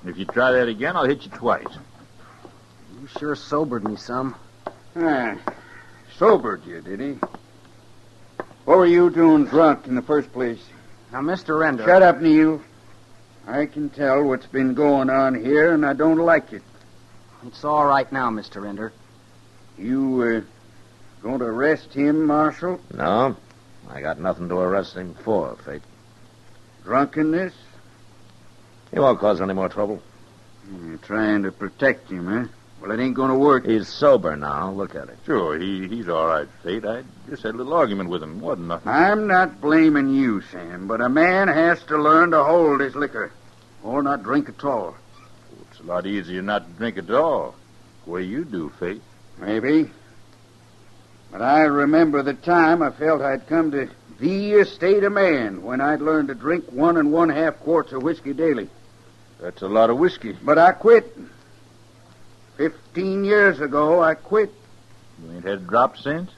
Speaker 19: If you try that again, I'll hit you twice.
Speaker 18: You sure sobered me some.
Speaker 14: Sobered you, did he? What were you doing drunk in the first place?
Speaker 18: Now, Mr. Render...
Speaker 14: Shut up, Neil. I can tell what's been going on here, and I don't like it.
Speaker 18: It's all right now, Mr. Render.
Speaker 14: You, going to arrest him, Marshal?
Speaker 7: No. I got nothing to arrest him for, Fate.
Speaker 14: Drunkenness?
Speaker 7: He won't cause any more trouble.
Speaker 14: You're trying to protect him, huh? Well, it ain't going to work.
Speaker 7: He's sober now. Look at him.
Speaker 19: Sure, he's all right, Fate. I just had a little argument with him. Wasn't nothing.
Speaker 14: I'm not blaming you, Sam, but a man has to learn to hold his liquor, or not drink at all.
Speaker 19: It's a lot easier not to drink at all. The way you do, Fate.
Speaker 14: Maybe. But I remember the time I felt I'd come to the estate of man when I'd learned to drink 1 1/2 quarts of whiskey daily.
Speaker 19: That's a lot of whiskey.
Speaker 14: But I quit. 15 years ago, I quit.
Speaker 19: You ain't had a drop since?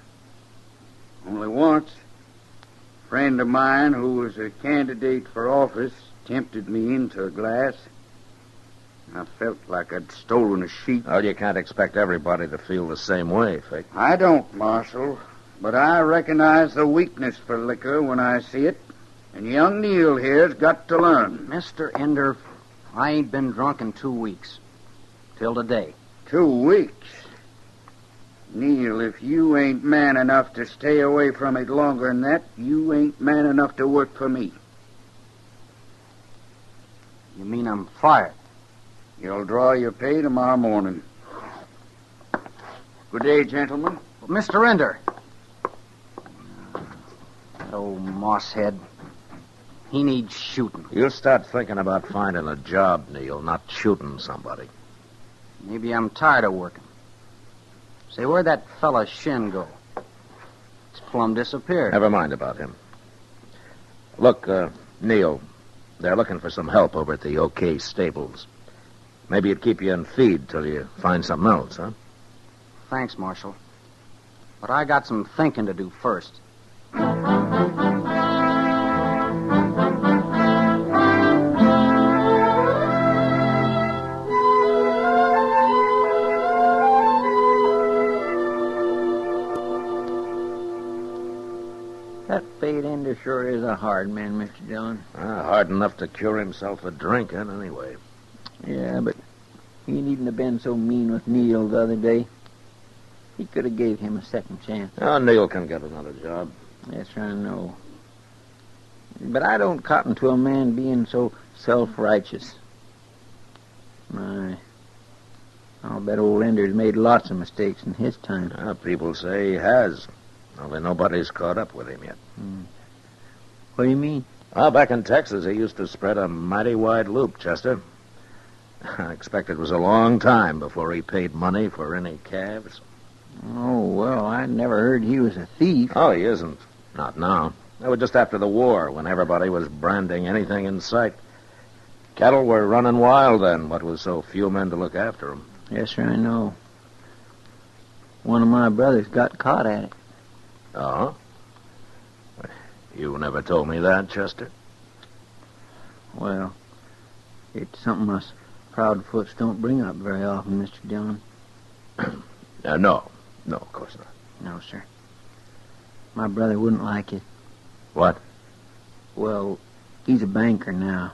Speaker 14: Only once. A friend of mine who was a candidate for office tempted me into a glass. I felt like I'd stolen a sheep.
Speaker 7: Well, you can't expect everybody to feel the same way, Fate.
Speaker 14: I don't, Marshal. But I recognize the weakness for liquor when I see it. And young Neil here's got to learn.
Speaker 18: Mr. Ender, I ain't been drunk in 2 weeks. Till today.
Speaker 14: 2 weeks? Neil, if you ain't man enough to stay away from it longer than that, you ain't man enough to work for me.
Speaker 18: You mean I'm fired?
Speaker 14: You'll draw your pay tomorrow morning. Good day, gentlemen.
Speaker 18: Mr. Ender. That old mosshead. He needs shooting.
Speaker 7: You'll start thinking about finding a job, Neil, not shooting somebody.
Speaker 18: Maybe I'm tired of working. Say, where'd that fella Shin go? It's plumb disappeared.
Speaker 7: Never mind about him. Look, Neil, they're looking for some help over at the OK Stables. Maybe it'd keep you in feed till you find something else, huh?
Speaker 18: Thanks, Marshal. But I got some thinking to do first.
Speaker 6: That fate ender sure is a hard man, Mr. Dillon.
Speaker 7: Hard enough to cure himself of drinking, anyway.
Speaker 6: Yeah, but he needn't have been so mean with Neil the other day. He could have gave him a second chance.
Speaker 7: Oh, Neil can get another job.
Speaker 6: Yes, I know. But I don't cotton to a man being so self-righteous. I'll bet old Ender's made lots of mistakes in his time.
Speaker 7: People say he has. Only nobody's caught up with him yet.
Speaker 6: What do you mean?
Speaker 7: Well, back in Texas, he used to spread a mighty wide loop, Chester. I expect it was a long time before he paid money for any calves.
Speaker 6: Oh, well, I never heard he was a thief.
Speaker 7: Oh, he isn't. Not now. That was just after the war, when everybody was branding anything in sight. Cattle were running wild then, what with so few men to look after them.
Speaker 6: Yes, sir, I know. One of my brothers got caught at it.
Speaker 7: Oh? You never told me that, Chester.
Speaker 6: Well, it's something us proudfoots don't bring up very often, Mr. Dillon.
Speaker 7: No, of course not.
Speaker 6: No, sir. My brother wouldn't like it.
Speaker 7: What?
Speaker 6: Well, he's a banker now.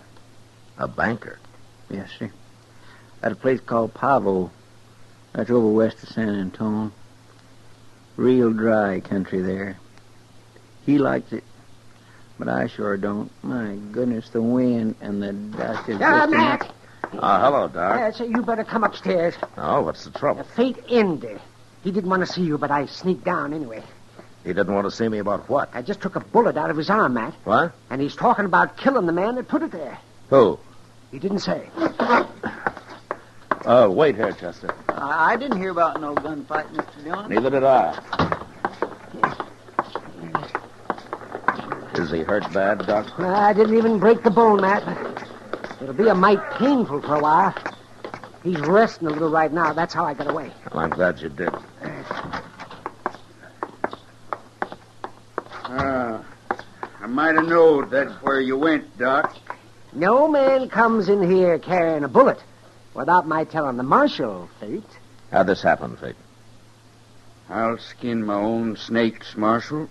Speaker 7: A banker?
Speaker 6: Yes, sir. At a place called Pavo. That's over west of San Antone. Real dry country there. He likes it, but I sure don't. My goodness, the wind and the dust is just
Speaker 20: Matt!
Speaker 7: Hello, Doc.
Speaker 20: So you better come upstairs.
Speaker 7: Oh, what's the trouble?
Speaker 20: Fate Ender. He didn't want to see you, but I sneaked down anyway.
Speaker 7: He didn't want to see me about what?
Speaker 20: I just took a bullet out of his arm, Matt.
Speaker 7: What?
Speaker 20: And he's talking about killing the man that put it there.
Speaker 7: Who?
Speaker 20: He didn't say.
Speaker 7: Wait here, Chester.
Speaker 6: I didn't hear about no gunfight, Mr. Dillon.
Speaker 7: Neither did I. Is he hurt bad, Doc?
Speaker 20: I didn't even break the bone, Matt. It'll be a mite painful for a while. He's resting a little right now. That's how I got away.
Speaker 7: Well, I'm glad you did.
Speaker 14: I might have known that's where you went, Doc.
Speaker 20: No man comes in here carrying a bullet without my telling the marshal, Fate.
Speaker 7: How'd this happen, Fate?
Speaker 14: I'll skin my own snakes, Marshal.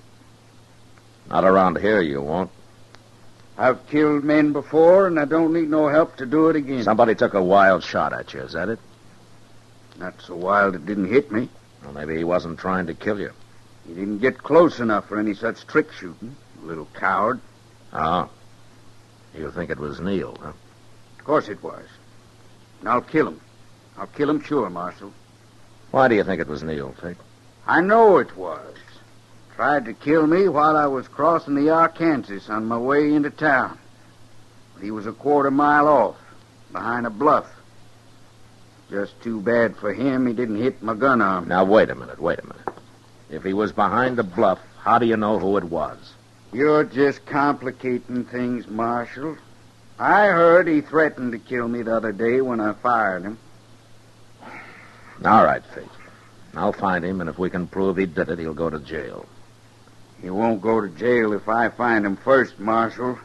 Speaker 7: Not around here, you won't.
Speaker 14: I've killed men before, and I don't need no help to do it again.
Speaker 7: Somebody took a wild shot at you, is that it?
Speaker 14: Not so wild it didn't hit me.
Speaker 7: Well, maybe he wasn't trying to kill you.
Speaker 14: He didn't get close enough for any such trick shooting. Little coward.
Speaker 7: Oh. You think it was Neil, huh?
Speaker 14: Of course it was. And I'll kill him. I'll kill him sure, Marshal.
Speaker 7: Why do you think it was Neil, Fate?
Speaker 14: I know it was. Tried to kill me while I was crossing the Arkansas on my way into town. He was a quarter-mile off, behind a bluff. Just too bad for him he didn't hit my gun arm.
Speaker 7: Now, wait a minute. If he was behind the bluff, how do you know who it was?
Speaker 14: You're just complicating things, Marshal. I heard he threatened to kill me the other day when I fired him.
Speaker 7: All right, Fate. I'll find him, and if we can prove he did it, he'll go to jail.
Speaker 14: He won't go to jail if I find him first, Marshal.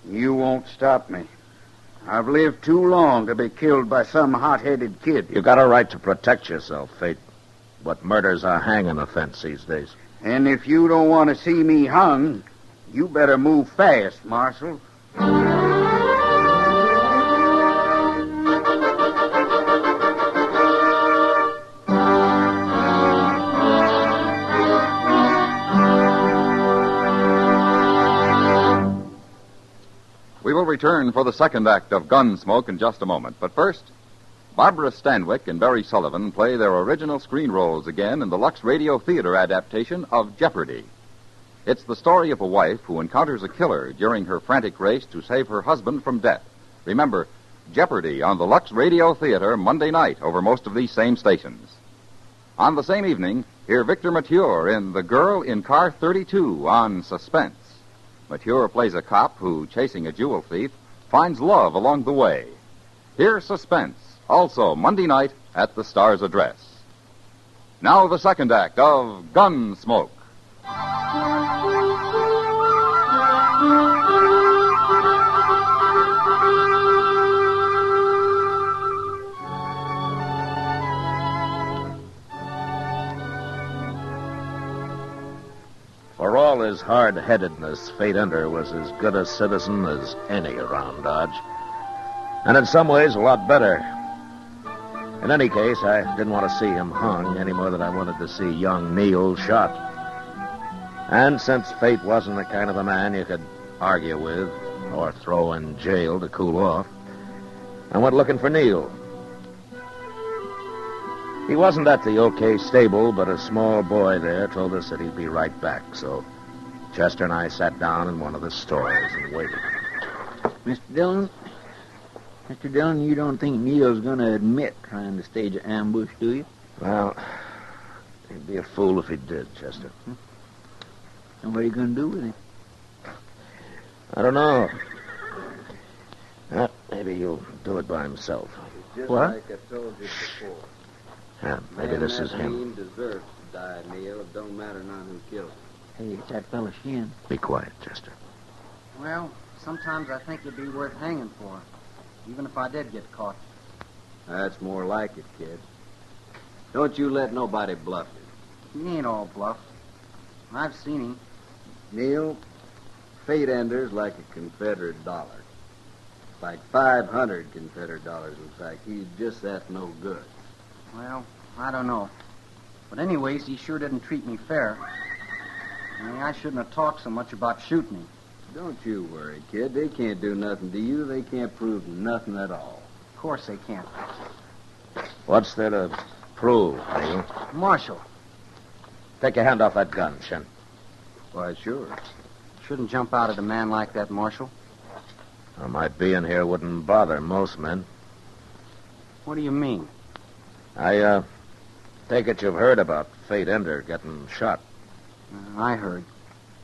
Speaker 14: You won't stop me. I've lived too long to be killed by some hot-headed kid.
Speaker 7: You got a right to protect yourself, Fate. But murder's a hanging offense these days.
Speaker 14: And if you don't want to see me hung, you better move fast, Marshal.
Speaker 15: We will return for the second act of Gunsmoke in just a moment. But first, Barbara Stanwyck and Barry Sullivan play their original screen roles again in the Lux Radio Theater adaptation of Jeopardy! It's the story of a wife who encounters a killer during her frantic race to save her husband from death. Remember, Jeopardy on the Lux Radio Theater Monday night over most of these same stations. On the same evening, hear Victor Mature in The Girl in Car 32 on Suspense. Mature plays a cop who, chasing a jewel thief, finds love along the way. Hear Suspense, also Monday night at the Star's Address. Now the second act of Gunsmoke.
Speaker 2: For all his hard-headedness, Fate Ender was as good a citizen as any around Dodge. And in some ways, a lot better. In any case, I didn't want to see him hung any more than I wanted to see young Neil shot. And since Fate wasn't the kind of a man you could argue with or throw in jail to cool off, I went looking for Neil. He wasn't at the OK stable, but a small boy there told us that he'd be right back. So Chester and I sat down in one of the stores and waited.
Speaker 6: Mr. Dillon, you don't think Neil's going to admit trying to stage an ambush, do you?
Speaker 2: Well, he'd be a fool if he did, Chester.
Speaker 6: And what are you going to do with him?
Speaker 2: I don't know. Maybe he'll do it by himself.
Speaker 17: Just
Speaker 6: What?
Speaker 17: like I told you before.
Speaker 2: Yeah, maybe this is him.
Speaker 17: Man deserves to die, Neil. It don't matter none who kills him.
Speaker 6: Hey, it's that fella Shin.
Speaker 2: Be quiet, Chester.
Speaker 18: Well, sometimes I think it'd be worth hanging for, even if I did get caught.
Speaker 17: That's more like it, kid. Don't you let nobody bluff you.
Speaker 18: He ain't all bluff. I've seen him.
Speaker 17: Neil, Fate Ender's like a Confederate dollar. Like 500 Confederate dollars, in fact. He's just that no good.
Speaker 18: Well, I don't know. But anyways, he sure didn't treat me fair. I shouldn't have talked so much about shooting him.
Speaker 17: Don't you worry, kid. They can't do nothing to you. They can't prove nothing at all.
Speaker 18: Of course they can't.
Speaker 2: What's there to prove, Neil?
Speaker 18: Marshal.
Speaker 2: Take your hand off that gun, Shin.
Speaker 17: Why, sure.
Speaker 18: Shouldn't jump out at a man like that, Marshal.
Speaker 2: Well, my being here wouldn't bother most men.
Speaker 18: What do you mean?
Speaker 2: I take it you've heard about Fate Ender getting shot.
Speaker 18: I heard.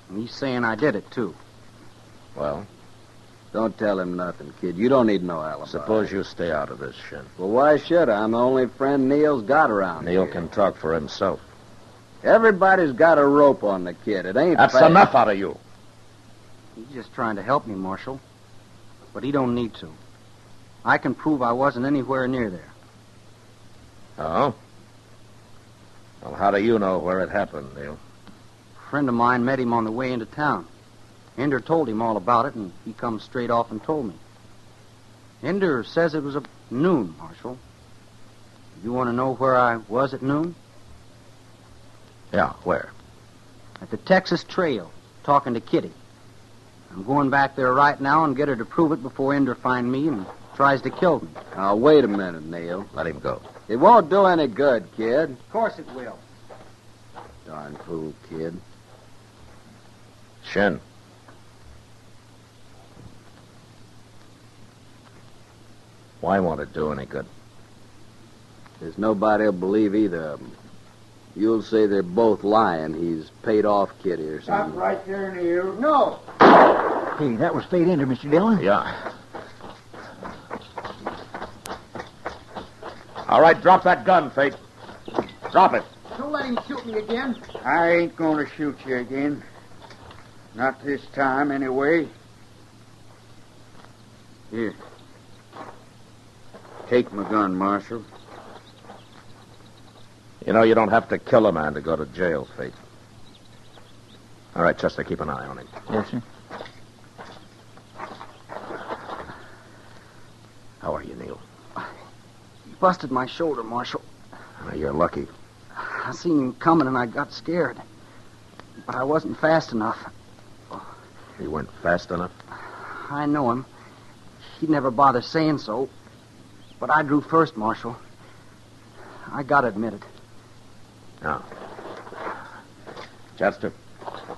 Speaker 18: And he's saying I did it, too.
Speaker 2: Well?
Speaker 17: Don't tell him nothing, kid. You don't need no alibi.
Speaker 2: Suppose you stay out of this, Shin.
Speaker 17: Well, why should I? I'm the only friend Neil's got around
Speaker 2: Neil
Speaker 17: here.
Speaker 2: can talk for himself.
Speaker 17: Everybody's got a rope on the kid. It ain't
Speaker 2: That's
Speaker 17: fair.
Speaker 2: enough out of you.
Speaker 18: He's just trying to help me, Marshal. But he don't need to. I can prove I wasn't anywhere near there.
Speaker 2: Oh? Well, how do you know where it happened, Neil?
Speaker 18: A friend of mine met him on the way into town. Ender told him all about it, and he come straight off and told me. Ender says it was at noon, Marshal. You want to know where I was at noon?
Speaker 2: Yeah, where?
Speaker 18: At the Texas Trail, talking to Kitty. I'm going back there right now and get her to prove it before Ender finds me and tries to kill me.
Speaker 17: Now, wait a minute, Neil.
Speaker 2: Let him go.
Speaker 17: It won't do any good, kid.
Speaker 18: Of course it will.
Speaker 17: Darn fool, kid.
Speaker 2: Shin. Why won't it do any good?
Speaker 17: There's nobody'll believe either of them. You'll say they're both lying. He's paid off Kitty or something.
Speaker 14: Stop right there, Neil. No.
Speaker 6: Hey, that was Fate Ender, Mr. Dillon.
Speaker 2: Yeah. All right, drop that gun, Fate. Drop it.
Speaker 14: Don't let him shoot me again.
Speaker 3: I ain't going to shoot you again. Not this time, anyway. Here. Take my gun, Marshal.
Speaker 2: You know, you don't have to kill a man to go to jail, Fate. All right, Chester, keep an eye on him.
Speaker 6: Yes, sir.
Speaker 2: How are you, Neil?
Speaker 18: He busted my shoulder, Marshal.
Speaker 2: You're lucky.
Speaker 18: I seen him coming and I got scared. But I wasn't fast enough.
Speaker 2: You weren't fast enough?
Speaker 18: I know him. He'd never bother saying so. But I drew first, Marshal. I gotta admit it.
Speaker 2: Now, Chester.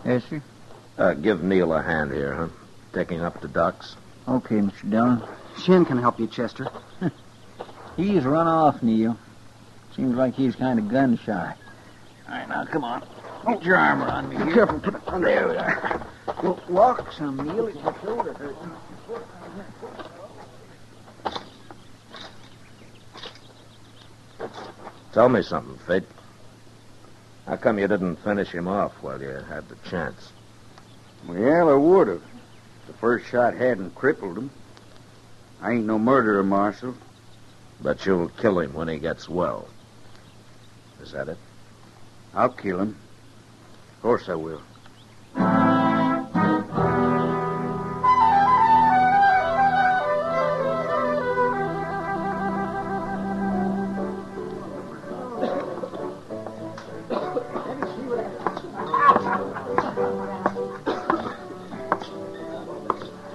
Speaker 6: Yes, sir.
Speaker 2: Give Neil a hand here, huh? Taking up the ducks.
Speaker 6: Okay, Mr. Dillon.
Speaker 18: Shin can help you, Chester.
Speaker 6: He's run off, Neil. Seems like he's kind of gun shy. All right, now, come on. Put your arm around me here.
Speaker 18: Be careful. Put it on
Speaker 6: There we are. Well, walk some, Neil. It's your shoulder hurting.
Speaker 2: Tell me something, Fate. How come you didn't finish him off while you had the chance?
Speaker 3: Well, I would have. The first shot hadn't crippled him. I ain't no murderer, Marshal.
Speaker 2: But you'll kill him when he gets well. Is that it?
Speaker 3: I'll kill him. Of course I will.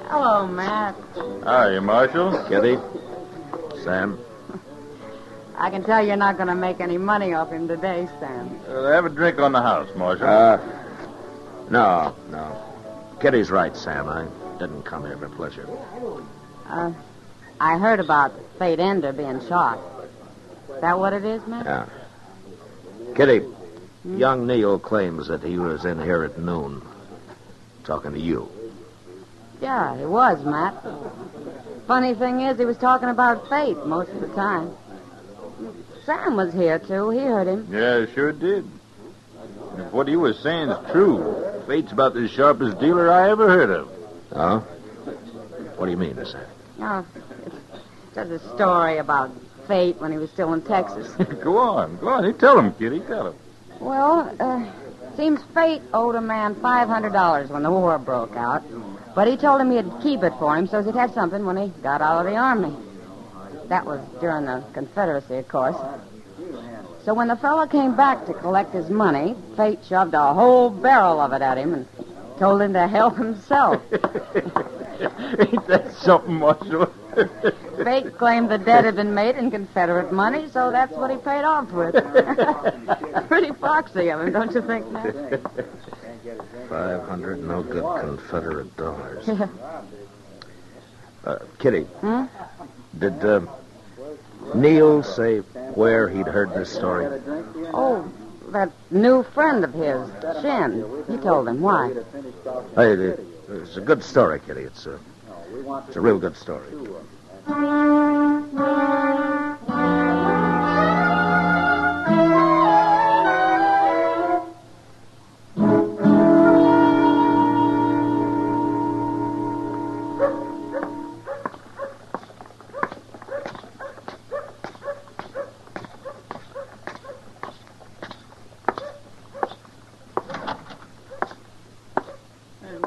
Speaker 12: Hello, Matt.
Speaker 19: Hiya, Marshal.
Speaker 2: Kitty? Sam?
Speaker 12: I can tell you're not going to make any money off him today, Sam.
Speaker 19: Have a drink on the house, Marshal.
Speaker 2: No. Kitty's right, Sam. I didn't come here for pleasure.
Speaker 12: I heard about Fate Ender being shot. Is that what it is, Matt?
Speaker 2: Yeah. Kitty, young Neil claims that he was in here at noon talking to you.
Speaker 12: Yeah, he was, Matt. Funny thing is, he was talking about Fate most of the time. Sam was here, too. He heard him.
Speaker 19: Yeah, sure did. If what he was saying is true, Fate's about the sharpest dealer I ever heard of.
Speaker 2: Oh? What do you mean, Sam?
Speaker 12: Oh, it's just a story about Fate when he was still in Texas.
Speaker 19: Go on. You tell him, Kitty. Tell him.
Speaker 12: Well, seems Fate owed a man $500 when the war broke out. But he told him he'd keep it for him so he'd have something when he got out of the Army. That was during the Confederacy, of course. So when the fellow came back to collect his money, Fate shoved a whole barrel of it at him and told him to help himself.
Speaker 19: Ain't that something, Marshal?
Speaker 12: Fate claimed the debt had been made in Confederate money, so that's what he paid off with. Pretty foxy of him, don't you think, Matt?
Speaker 2: 500 no good Confederate dollars. Kitty, did Neil say where he'd heard this story?
Speaker 12: Oh, that new friend of his, Shin. He told him. Why?
Speaker 2: Hey, it's a good story, Kitty. It's a real good story.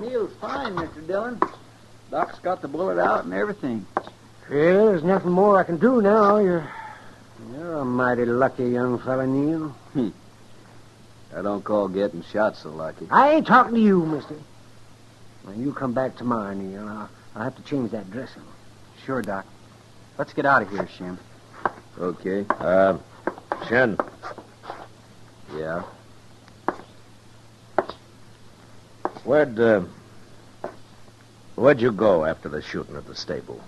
Speaker 6: Neil's fine, Mr. Dillon. Doc's got the bullet out and everything.
Speaker 20: Yeah, there's nothing more I can do now. You're a mighty lucky young fella, Neil.
Speaker 17: I don't call getting shot so lucky.
Speaker 20: I ain't talking to you, mister. When you come back tomorrow, Neil, I'll have to change that dressing.
Speaker 18: Sure, Doc. Let's get out of here, Shin.
Speaker 17: Okay.
Speaker 2: Shin.
Speaker 17: Yeah.
Speaker 2: Where'd you go after the shooting at the stable?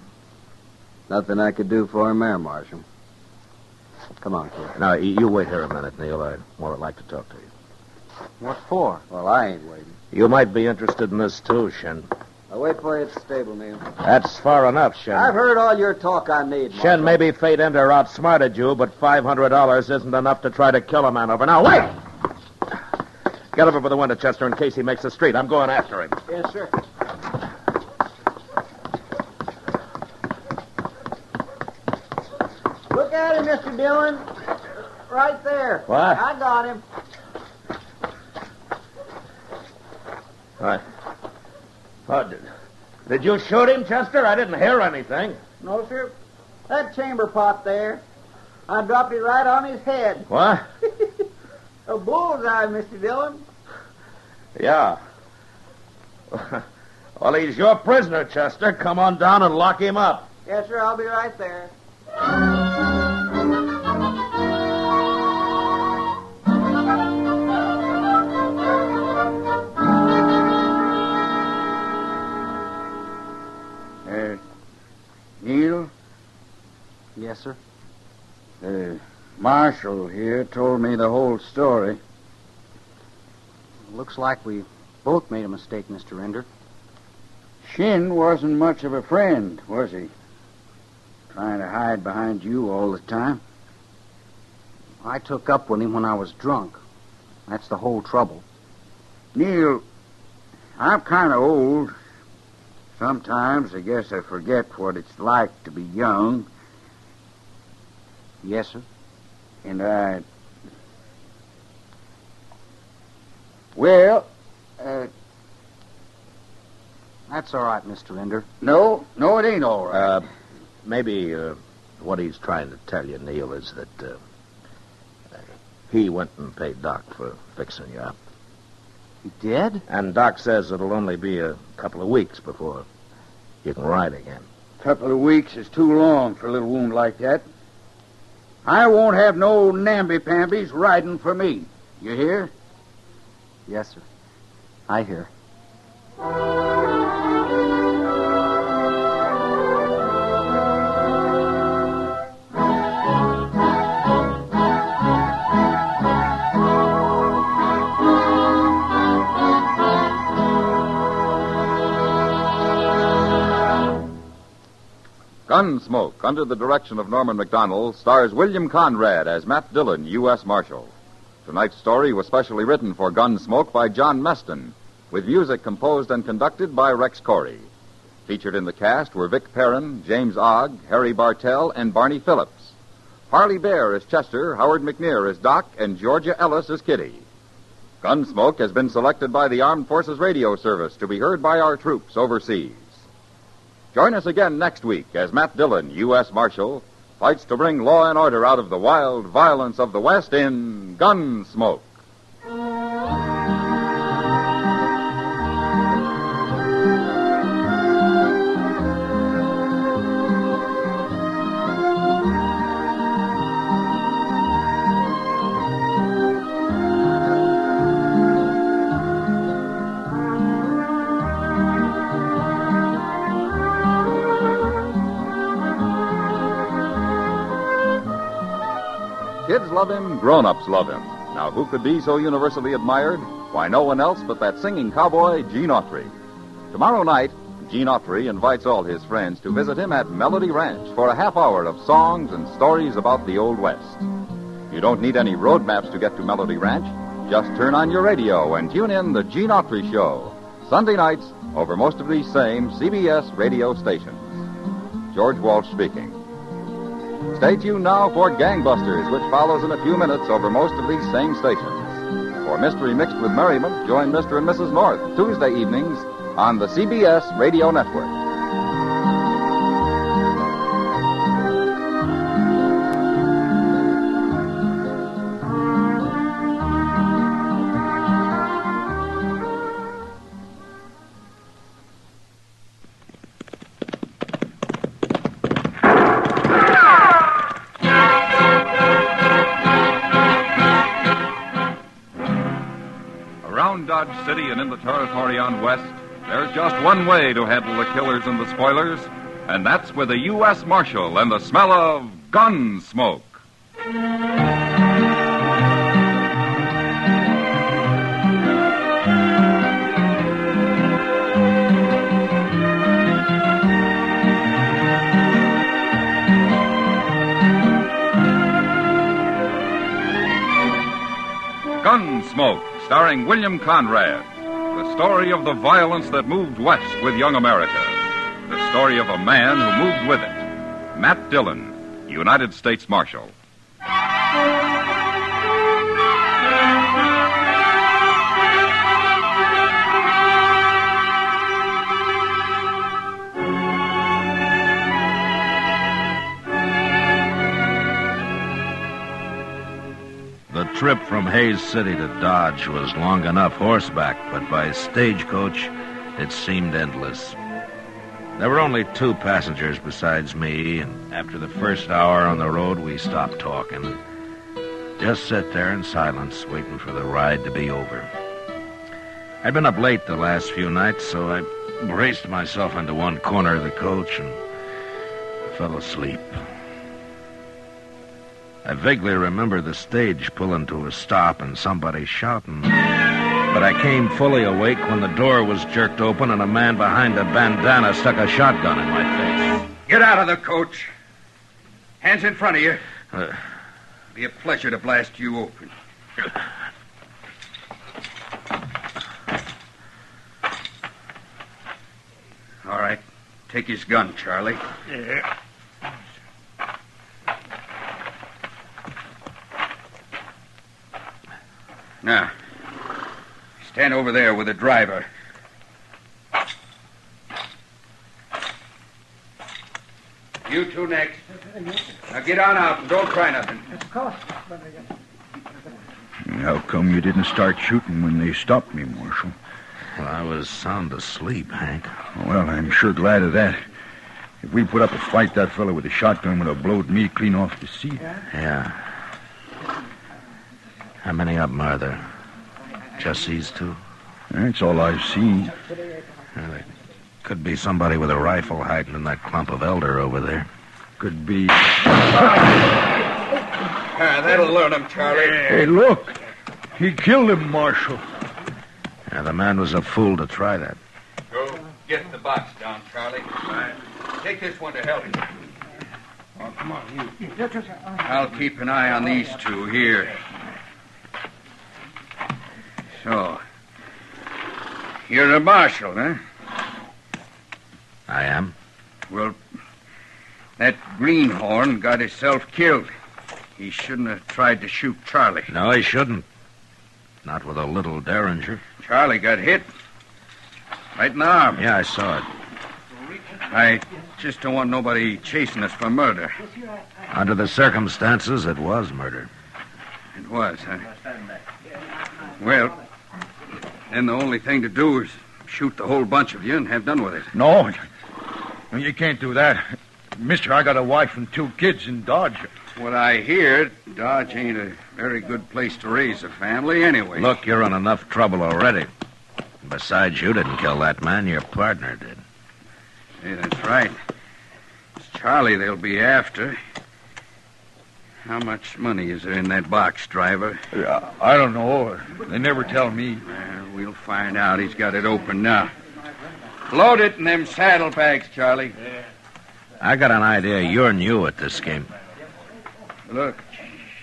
Speaker 17: Nothing I could do for him there, Marshal. Come on, kid.
Speaker 2: Now, you wait here a minute, Neil. I would like to talk to you.
Speaker 18: What for?
Speaker 17: Well, I ain't waiting.
Speaker 2: You might be interested in this, too, Shin.
Speaker 17: I'll wait for you at the stable, Neil.
Speaker 2: That's far enough, Shin.
Speaker 17: I've heard all your talk I need, Marshal.
Speaker 2: Shin, maybe Fate Ender outsmarted you, but $500 isn't enough to try to kill a man over. Now, wait! Get over by the window, Chester, in case he makes the street. I'm going after him.
Speaker 20: Yes, sir.
Speaker 6: Look at him, Mr. Dillon. Right there.
Speaker 2: What?
Speaker 6: I got him.
Speaker 2: What? Oh, did you shoot him, Chester? I didn't hear anything.
Speaker 6: No, sir. That chamber pot there. I dropped it right on his head.
Speaker 2: What?
Speaker 6: A bullseye, Mr. Dillon.
Speaker 2: Yeah. Well, he's your prisoner, Chester. Come on down and lock him up.
Speaker 6: Yes, sir. I'll be right there.
Speaker 18: Yes, sir.
Speaker 3: The marshal here told me the whole story.
Speaker 18: Looks like we both made a mistake, Mr. Ender.
Speaker 3: Shin wasn't much of a friend, was he? Trying to hide behind you all the time.
Speaker 18: I took up with him when I was drunk. That's the whole trouble.
Speaker 3: Neil, I'm kind of old. Sometimes I guess I forget what it's like to be young.
Speaker 18: Yes, sir.
Speaker 3: And I... Well,
Speaker 18: That's all right, Mr. Ender.
Speaker 3: No, it ain't all right.
Speaker 2: Maybe what he's trying to tell you, Neil, is that he went and paid Doc for fixing you up.
Speaker 18: He did?
Speaker 2: And Doc says it'll only be a couple of weeks before you can ride again.
Speaker 3: Couple of weeks is too long for a little wound like that. I won't have no namby-pambies riding for me. You hear?
Speaker 18: Yes, sir. I hear.
Speaker 15: Gunsmoke, under the direction of Norman MacDonald, stars William Conrad as Matt Dillon, U.S. Marshal. Tonight's story was specially written for Gunsmoke by John Meston, with music composed and conducted by Rex Corey. Featured in the cast were Vic Perrin, James Ogg, Harry Bartell, and Barney Phillips. Harley Bear as Chester, Howard McNear as Doc, and Georgia Ellis as Kitty. Gunsmoke has been selected by the Armed Forces Radio Service to be heard by our troops overseas. Join us again next week as Matt Dillon, U.S. Marshal, fights to bring law and order out of the wild violence of the West in Gunsmoke. Kids love him, grown-ups love him. Now, who could be so universally admired? Why, no one else but that singing cowboy, Gene Autry. Tomorrow night, Gene Autry invites all his friends to visit him at Melody Ranch for a half hour of songs and stories about the Old West. You don't need any road maps to get to Melody Ranch. Just turn on your radio and tune in the Gene Autry Show, Sunday nights over most of these same CBS radio stations. George Walsh speaking. Stay tuned now for Gangbusters, which follows in a few minutes over most of these same stations. For Mystery Mixed with Merriment, join Mr. and Mrs. North Tuesday evenings on the CBS Radio Network. Dodge City and in the territory on West, there's just one way to handle the killers and the spoilers, and that's with a U.S. Marshal and the smell of gun smoke. Gunsmoke, starring William Conrad. The story of the violence that moved west with young America. The story of a man who moved with it. Matt Dillon, United States Marshal.
Speaker 2: The trip from Hays City to Dodge was long enough horseback, but by stagecoach, it seemed endless. There were only 2 passengers besides me, and after the first hour on the road, we stopped talking and just sat there in silence, waiting for the ride to be over. I'd been up late the last few nights, so I braced myself into one corner of the coach and fell asleep. I vaguely remember the stage pulling to a stop and somebody shouting. But I came fully awake when the door was jerked open and a man behind a bandana stuck a shotgun in my face.
Speaker 3: Get out of the coach. Hands in front of you. Be a pleasure to blast you open. All right. Take his gun, Charlie.
Speaker 8: Yeah.
Speaker 3: Now, stand over there with the driver. You two next. Now get on out and don't try nothing.
Speaker 19: How come you didn't start shooting when they stopped me, Marshal?
Speaker 2: Well, I was sound asleep, Hank.
Speaker 19: Well, I'm sure glad of that. If we put up a fight, that fellow with the shotgun would have blowed me clean off the seat.
Speaker 2: Yeah. How many of them are there? Just these two?
Speaker 19: That's all I've seen.
Speaker 2: Well, there could be somebody with a rifle hiding in that clump of elder over there.
Speaker 19: Could be...
Speaker 3: That'll learn him, Charlie.
Speaker 19: Hey, look. He killed him, Marshal.
Speaker 2: Yeah, the man was a fool to try that.
Speaker 3: Go get the box down, Charlie. Take this one to help you. Oh, come on, you. I'll keep an eye on these two here. So, you're a marshal, huh?
Speaker 2: I am.
Speaker 3: Well, that greenhorn got himself killed. He shouldn't have tried to shoot Charlie.
Speaker 2: No, he shouldn't. Not with a little derringer.
Speaker 3: Charlie got hit. Right in the arm.
Speaker 2: Yeah, I saw it.
Speaker 3: I just don't want nobody chasing us for murder.
Speaker 2: Under the circumstances, it was murder.
Speaker 3: It was, huh? Well, then the only thing to do is shoot the whole bunch of you and have done with it.
Speaker 19: No, you can't do that. Mister, I got a wife and 2 kids in Dodge.
Speaker 3: What I hear, Dodge ain't a very good place to raise a family anyway.
Speaker 2: Look, you're in enough trouble already. Besides, you didn't kill that man. Your partner did.
Speaker 3: Hey, that's right. It's Charlie they'll be after. How much money is there in that box, driver?
Speaker 19: I don't know. They never tell me.
Speaker 3: Well, we'll find out. He's got it open now. Load it in them saddlebags, Charlie.
Speaker 2: I got an idea you're new at this game.
Speaker 3: Look,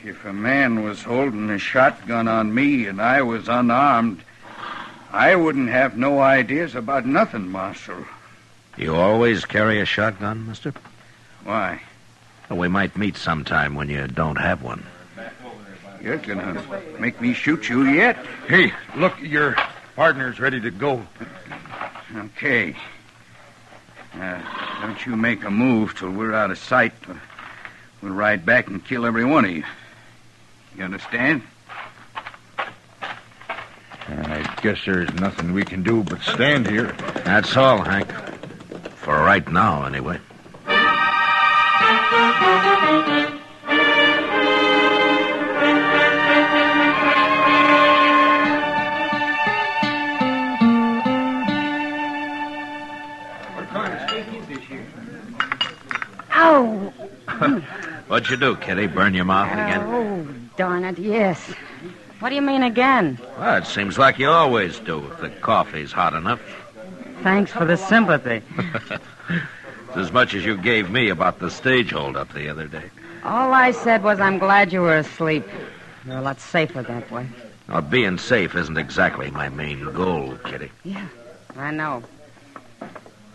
Speaker 3: if a man was holding a shotgun on me and I was unarmed, I wouldn't have no ideas about nothing, Marshal.
Speaker 2: You always carry a shotgun, mister?
Speaker 3: Why?
Speaker 2: Well, we might meet sometime when you don't have one.
Speaker 3: You're gonna make me shoot you yet?
Speaker 19: Hey, look, your partner's ready to go.
Speaker 3: Okay. Don't you make a move till we're out of sight. We'll ride back and kill every one of you. You understand?
Speaker 19: I guess there's nothing we can do but stand here.
Speaker 2: That's all, Hank. For right now, anyway.
Speaker 12: Ow!
Speaker 2: What'd you do, Kitty? Burn your mouth again?
Speaker 12: Oh, darn it, yes. What do you mean again?
Speaker 2: Well, it seems like you always do if the coffee's hot enough.
Speaker 12: Thanks for the sympathy.
Speaker 2: It's as much as you gave me about the stage hold-up the other day.
Speaker 12: All I said was I'm glad you were asleep. You're a lot safer that way.
Speaker 2: Now, being safe isn't exactly my main goal, Kitty.
Speaker 12: Yeah, I know.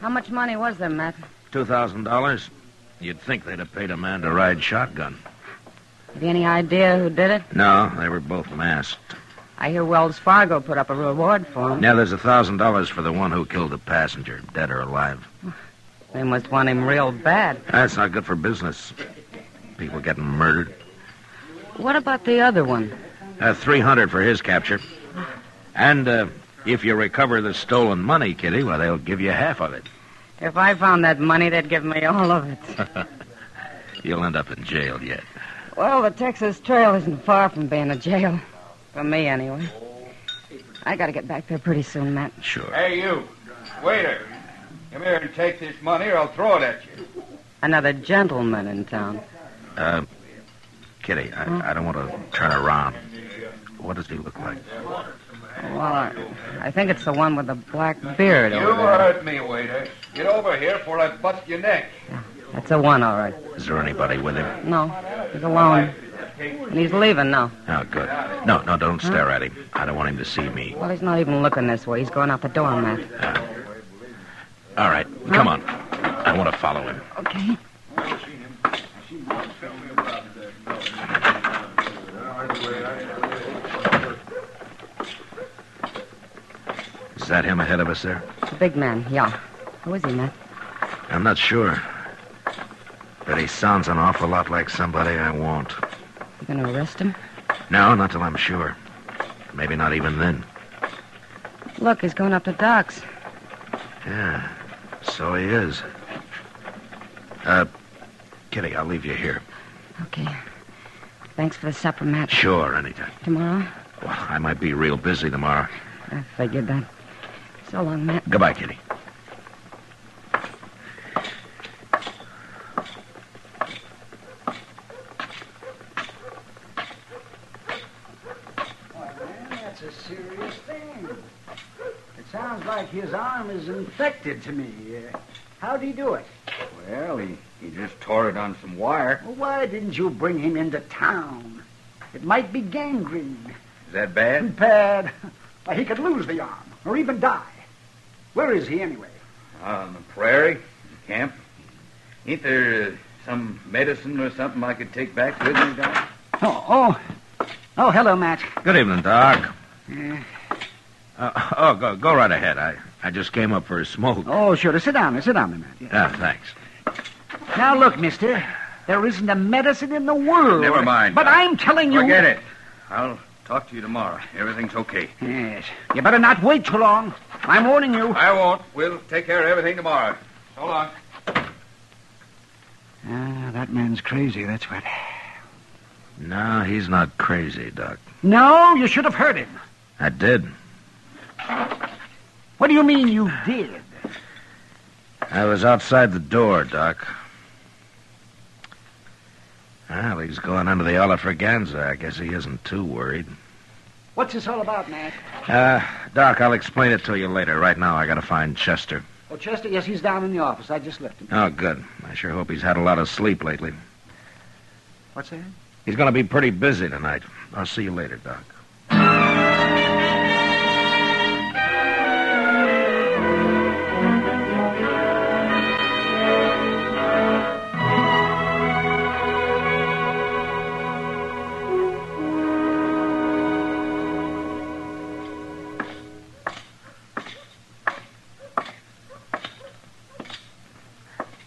Speaker 12: How much money was there, Matt?
Speaker 2: $2,000? You'd think they'd have paid a man to ride shotgun.
Speaker 12: Have you any idea who did it?
Speaker 2: No, they were both masked.
Speaker 12: I hear Wells Fargo put up a reward for him.
Speaker 2: Now, there's $1,000 for the one who killed the passenger, dead or alive.
Speaker 12: They must want him real bad.
Speaker 2: That's not good for business. People getting murdered.
Speaker 12: What about the other one?
Speaker 2: $300 for his capture. And if you recover the stolen money, Kitty, well, they'll give you half of it.
Speaker 12: If I found that money, they'd give me all of it.
Speaker 2: You'll end up in jail yet.
Speaker 12: Well, the Texas Trail isn't far from being a jail. For me, anyway. I gotta get back there pretty soon, Matt.
Speaker 2: Sure.
Speaker 3: Hey, you. Waiter. Come here and take this money or I'll throw it at you.
Speaker 12: Another gentleman in town.
Speaker 2: Kitty, I don't want to turn around. What does he look like?
Speaker 12: Well, I think it's the one with the black beard
Speaker 3: You
Speaker 12: over there.
Speaker 3: heard me, waiter. Get over here before I bust your neck.
Speaker 12: That's the one, all right.
Speaker 2: Is there anybody with him?
Speaker 12: No, he's alone. And he's leaving now.
Speaker 2: Oh, good. No, don't stare at him. I don't want him to see me.
Speaker 12: Well, he's not even looking this way. He's going out the door, Matt.
Speaker 2: All right, come on. I want to follow him.
Speaker 12: Okay.
Speaker 2: Is that him ahead of us there?
Speaker 12: The big man, yeah. Who is he, Matt?
Speaker 2: I'm not sure. But he sounds an awful lot like somebody I want.
Speaker 12: You going to arrest him?
Speaker 2: No, not till I'm sure. Maybe not even then.
Speaker 12: Look, he's going up to Doc's.
Speaker 2: Yeah, so he is. Kitty, I'll leave you here.
Speaker 12: Okay. Thanks for the supper, Matt.
Speaker 2: Sure, anytime.
Speaker 12: Tomorrow?
Speaker 2: Well, I might be real busy tomorrow.
Speaker 12: I figured that. So long, Matt.
Speaker 2: Goodbye, Kitty.
Speaker 16: That's a serious thing. It sounds like his arm is infected to me. How'd he do it?
Speaker 3: Well, he just tore it on some wire.
Speaker 16: Well, why didn't you bring him into town? It might be gangrene.
Speaker 3: Is that bad?
Speaker 16: Bad. Why, he could lose the arm, or even die. Where is he, anyway?
Speaker 3: On the prairie, camp. Ain't there some medicine or something I could take back with me, Doc?
Speaker 16: Oh, hello, Matt.
Speaker 2: Good evening, Doc.
Speaker 16: Yeah.
Speaker 2: Go right ahead. I just came up for a smoke.
Speaker 16: Oh, sure. Sit down, Matt.
Speaker 2: Yeah, thanks.
Speaker 16: Now, look, mister. There isn't a medicine in the world.
Speaker 3: Never mind.
Speaker 16: But
Speaker 3: Doc.
Speaker 16: I'm telling you...
Speaker 3: Forget it. I'll talk to you tomorrow. Everything's okay.
Speaker 16: Yes. You better not wait too long. I'm warning you.
Speaker 3: I won't. We'll take care of everything tomorrow. So long.
Speaker 16: That man's crazy, that's what.
Speaker 2: No, he's not crazy, Doc.
Speaker 16: No, you should have heard him.
Speaker 2: I did.
Speaker 16: What do you mean you did?
Speaker 2: I was outside the door, Doc. Well, he's going under the Olafraganza. I guess he isn't too worried.
Speaker 16: What's this all about, Matt?
Speaker 2: Doc, I'll explain it to you later. Right now, I gotta find Chester.
Speaker 16: Oh, Chester, yes, he's down in the office. I just left him.
Speaker 2: Oh, good. I sure hope he's had a lot of sleep lately.
Speaker 16: What's that?
Speaker 2: He's gonna be pretty busy tonight. I'll see you later, Doc.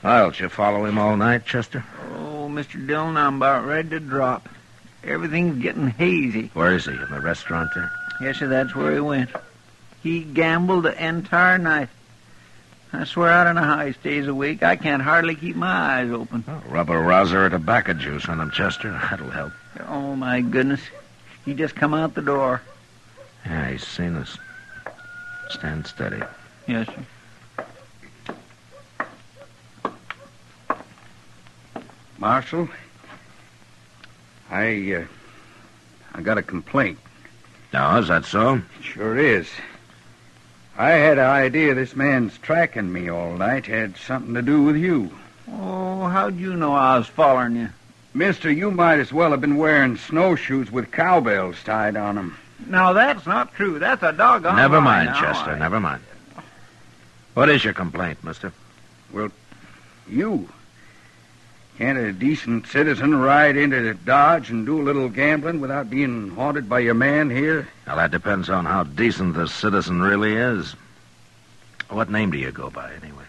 Speaker 2: Well, did you follow him all night, Chester?
Speaker 10: Oh, Mr. Dillon, I'm about ready to drop. Everything's getting hazy.
Speaker 2: Where is he? In the restaurant there?
Speaker 10: Yes, sir, that's where he went. He gambled the entire night. I swear I don't know how he stays awake. I can't hardly keep my eyes open.
Speaker 2: Oh, rub a rouser or tobacco juice on him, Chester. That'll help.
Speaker 10: Oh, my goodness. He just come out the door.
Speaker 2: Yeah, he's seen us. Stand steady.
Speaker 10: Yes, sir.
Speaker 3: Marshal, I got a complaint.
Speaker 2: No, is that so?
Speaker 3: Sure is. I had an idea this man's tracking me all night had something to do with you.
Speaker 10: Oh, how'd you know I was following you?
Speaker 3: Mister, you might as well have been wearing snowshoes with cowbells tied on them.
Speaker 10: No, that's not true. That's a doggone
Speaker 2: Never
Speaker 10: lie
Speaker 2: mind,
Speaker 10: now.
Speaker 2: Chester, never mind. What is your complaint, mister?
Speaker 3: Well, you. Can't a decent citizen ride into Dodge and do a little gambling without being haunted by your man here?
Speaker 2: Well, that depends on how decent the citizen really is. What name do you go by, anyway?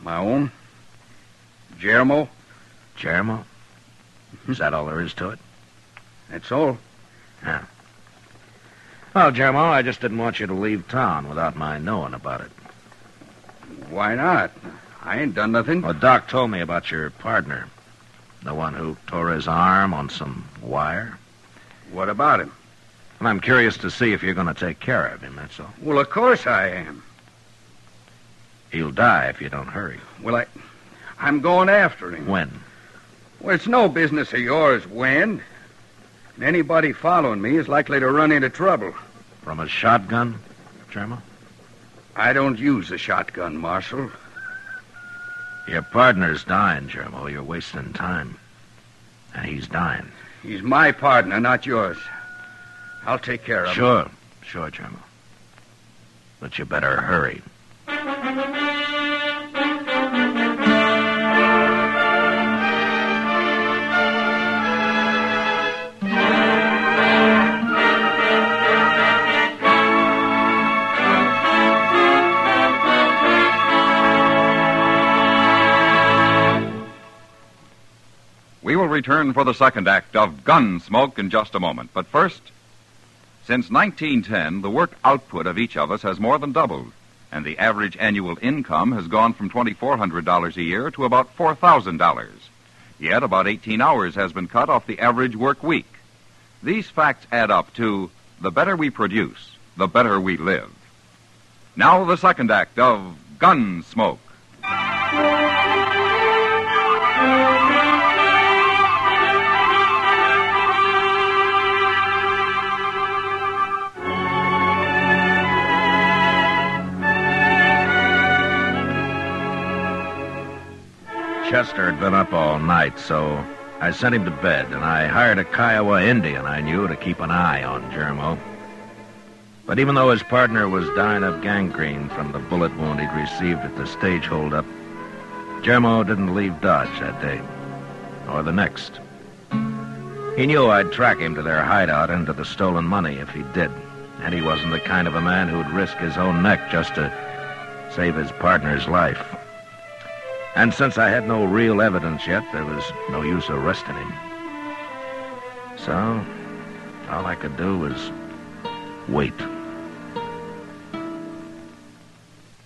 Speaker 3: My own. Jeremo.
Speaker 2: Jeremo? Is that all there is to it?
Speaker 3: That's all.
Speaker 2: Yeah. Well, Jeremo, I just didn't want you to leave town without my knowing about it.
Speaker 3: Why not? I ain't done nothing.
Speaker 2: Well, Doc told me about your partner. The one who tore his arm on some wire.
Speaker 3: What about him?
Speaker 2: And I'm curious to see if you're going to take care of him, that's all.
Speaker 3: Well, of course I am.
Speaker 2: He'll die if you don't hurry.
Speaker 3: Well, I'm going after him.
Speaker 2: When?
Speaker 3: Well, it's no business of yours when. And anybody following me is likely to run into trouble.
Speaker 2: From a shotgun, Germo?
Speaker 3: I don't use a shotgun, Marshal.
Speaker 2: Your partner's dying, Germo. You're wasting time. And he's dying.
Speaker 3: He's my partner, not yours. I'll take care of him.
Speaker 2: Sure, Germo. But you better hurry.
Speaker 15: We will return for the second act of Gunsmoke in just a moment. But first, since 1910, the work output of each of us has more than doubled, and the average annual income has gone from $2,400 a year to about $4,000. Yet about 18 hours has been cut off the average work week. These facts add up to the better we produce, the better we live. Now the second act of Gunsmoke.
Speaker 2: Chester had been up all night, so I sent him to bed, and I hired a Kiowa Indian I knew to keep an eye on Germo. But even though his partner was dying of gangrene from the bullet wound he'd received at the stage holdup, Germo didn't leave Dodge that day, or the next. He knew I'd track him to their hideout and to the stolen money if he did, and he wasn't the kind of a man who'd risk his own neck just to save his partner's life. And since I had no real evidence yet, there was no use arresting him. So, all I could do was wait.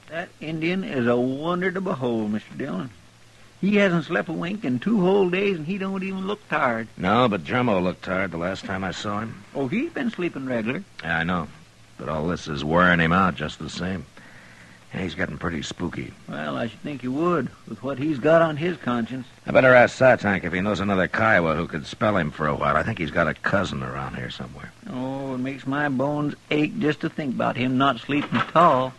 Speaker 10: That Indian is a wonder to behold, Mr. Dillon. He hasn't slept a wink in 2 whole days, and he don't even look tired.
Speaker 2: No, but Germo looked tired the last time I saw him.
Speaker 10: Oh, he's been sleeping regular.
Speaker 2: Yeah, I know. But all this is wearing him out just the same. Yeah, he's getting pretty spooky.
Speaker 10: Well, I should think you would, with what he's got on his conscience.
Speaker 2: I better ask Satank if he knows another Kiowa who could spell him for a while. I think he's got a cousin around here somewhere.
Speaker 10: Oh, it makes my bones ache just to think about him not sleeping at all.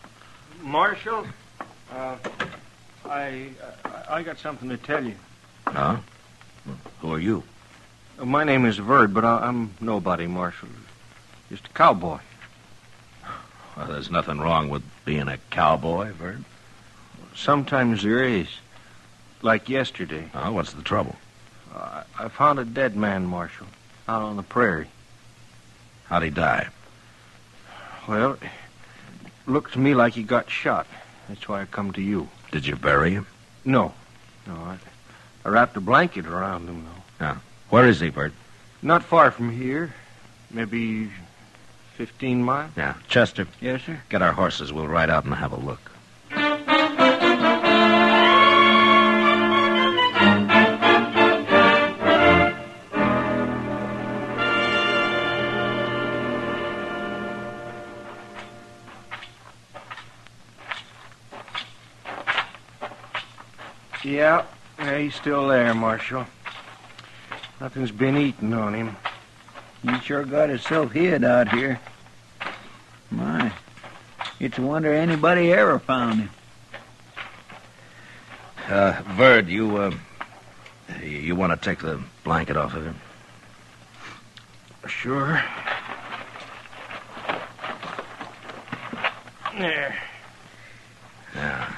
Speaker 14: Marshal, I got something to tell you.
Speaker 2: Huh? Who are you?
Speaker 14: My name is Verd, but I'm nobody, Marshal. Just a cowboy.
Speaker 2: Well, there's nothing wrong with being a cowboy, Verd.
Speaker 14: Sometimes there is. Like yesterday.
Speaker 2: Oh, what's the trouble?
Speaker 14: I found a dead man, Marshal, out on the prairie.
Speaker 2: How'd he die?
Speaker 14: Well, it looked to me like he got shot. That's why I come to you.
Speaker 2: Did you bury him?
Speaker 14: No. I wrapped a blanket around him, though.
Speaker 2: Yeah. Where is he, Verd?
Speaker 14: Not far from here. Maybe 15 miles.
Speaker 2: Yeah. Chester.
Speaker 10: Yes, sir?
Speaker 2: Get our horses. We'll ride out and have a look.
Speaker 14: Yeah, he's still there, Marshal. Nothing's been eaten on him.
Speaker 10: He sure got himself hid out here. My, it's a wonder anybody ever found him.
Speaker 2: Verd, you want to take the blanket off of him?
Speaker 14: Sure. There.
Speaker 2: Yeah.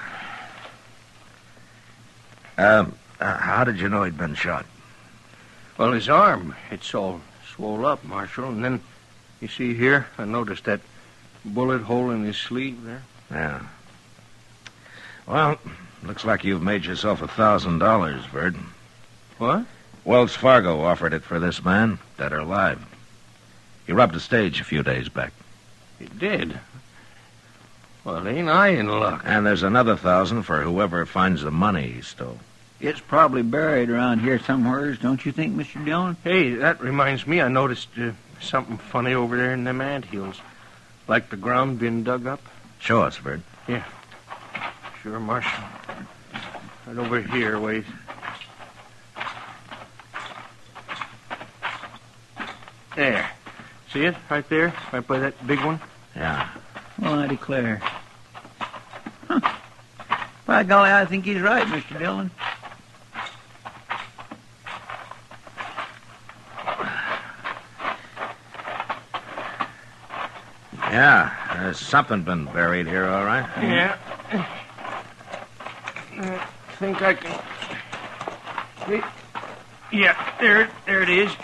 Speaker 2: How did you know he'd been shot?
Speaker 14: Well, his arm, it's all swole up, Marshal. And then, you see here, I noticed that bullet hole in his sleeve there.
Speaker 2: Yeah. Well, looks like you've made yourself $1,000, Verd.
Speaker 14: What?
Speaker 2: Wells Fargo offered it for this man, dead or alive. He robbed a stage a few days back.
Speaker 14: He did? Well, ain't I in luck?
Speaker 2: And there's another 1,000 for whoever finds the money he stole.
Speaker 10: It's probably buried around here somewheres, don't you think, Mr. Dillon?
Speaker 14: Hey, that reminds me, I noticed something funny over there in them anthills. Like the ground been dug up.
Speaker 2: Show us, Verd.
Speaker 14: Yeah. Sure, Marshal. Right over here, wait.
Speaker 5: There. See it? Right there? Right by that big one?
Speaker 10: Yeah. Well, I declare. Huh. By golly, I think he's right, Mr. Dillon.
Speaker 2: Yeah, there's something been buried here, all right.
Speaker 5: Yeah. I think I can... Yeah, there it is.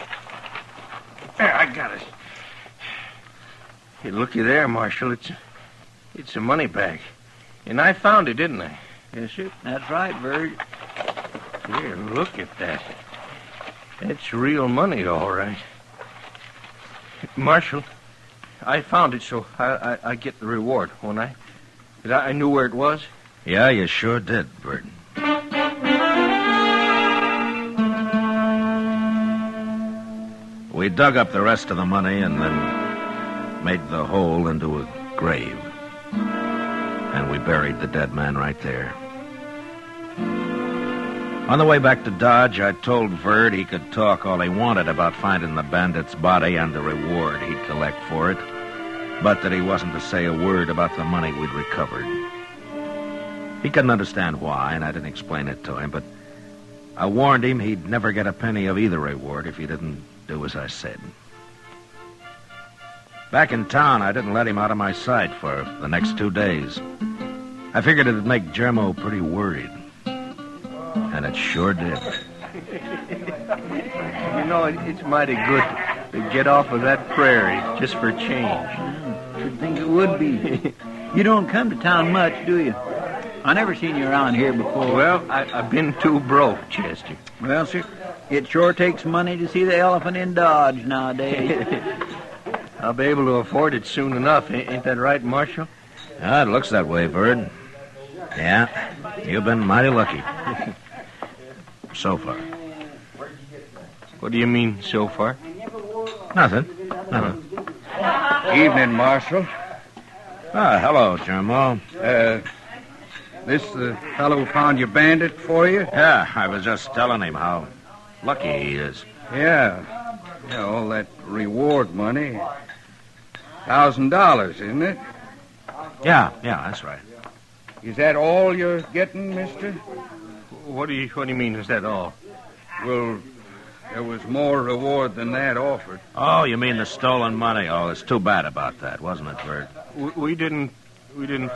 Speaker 5: There, I got it. Hey, looky there, Marshal. It's a money bag. And I found it, didn't I?
Speaker 10: Yes, sir. That's right, Bird.
Speaker 5: Here, look at that. That's real money, all right. Marshal, I found it, so I get the reward, won't I? 'Cause I knew where it was.
Speaker 2: Yeah, you sure did, Bert. We dug up the rest of the money and then made the hole into a grave. And we buried the dead man right there. On the way back to Dodge, I told Verd he could talk all he wanted about finding the bandit's body and the reward he'd collect for it, but that he wasn't to say a word about the money we'd recovered. He couldn't understand why, and I didn't explain it to him, but I warned him he'd never get a penny of either reward if he didn't do as I said. Back in town, I didn't let him out of my sight for the next 2 days. I figured it'd make Jermo pretty worried. And it sure did.
Speaker 5: You know, it's mighty good to get off of that prairie just for change.
Speaker 10: Should think it would be. You don't come to town much, do you? I never seen you around here before.
Speaker 5: Well, I've been too broke, Chester.
Speaker 10: Well, sir, it sure takes money to see the elephant in Dodge nowadays.
Speaker 5: I'll be able to afford it soon enough. Ain't that right, Marshal?
Speaker 2: Ah, it looks that way, Bird. Yeah, you've been mighty lucky. So far.
Speaker 5: What do you mean, so far?
Speaker 2: Nothing.
Speaker 3: Evening, Marshal.
Speaker 2: Ah, hello, Jermo.
Speaker 3: This the fellow who found your bandit for you?
Speaker 2: Yeah, I was just telling him how lucky he is.
Speaker 3: Yeah, all that reward money. $1,000, isn't it?
Speaker 2: Yeah, that's right.
Speaker 3: Is that all you're getting, mister?
Speaker 5: What do you mean, is that all?
Speaker 3: Well, there was more reward than that offered.
Speaker 2: Oh, you mean the stolen money? Oh, it's too bad about that, wasn't it, Bert?
Speaker 5: We didn't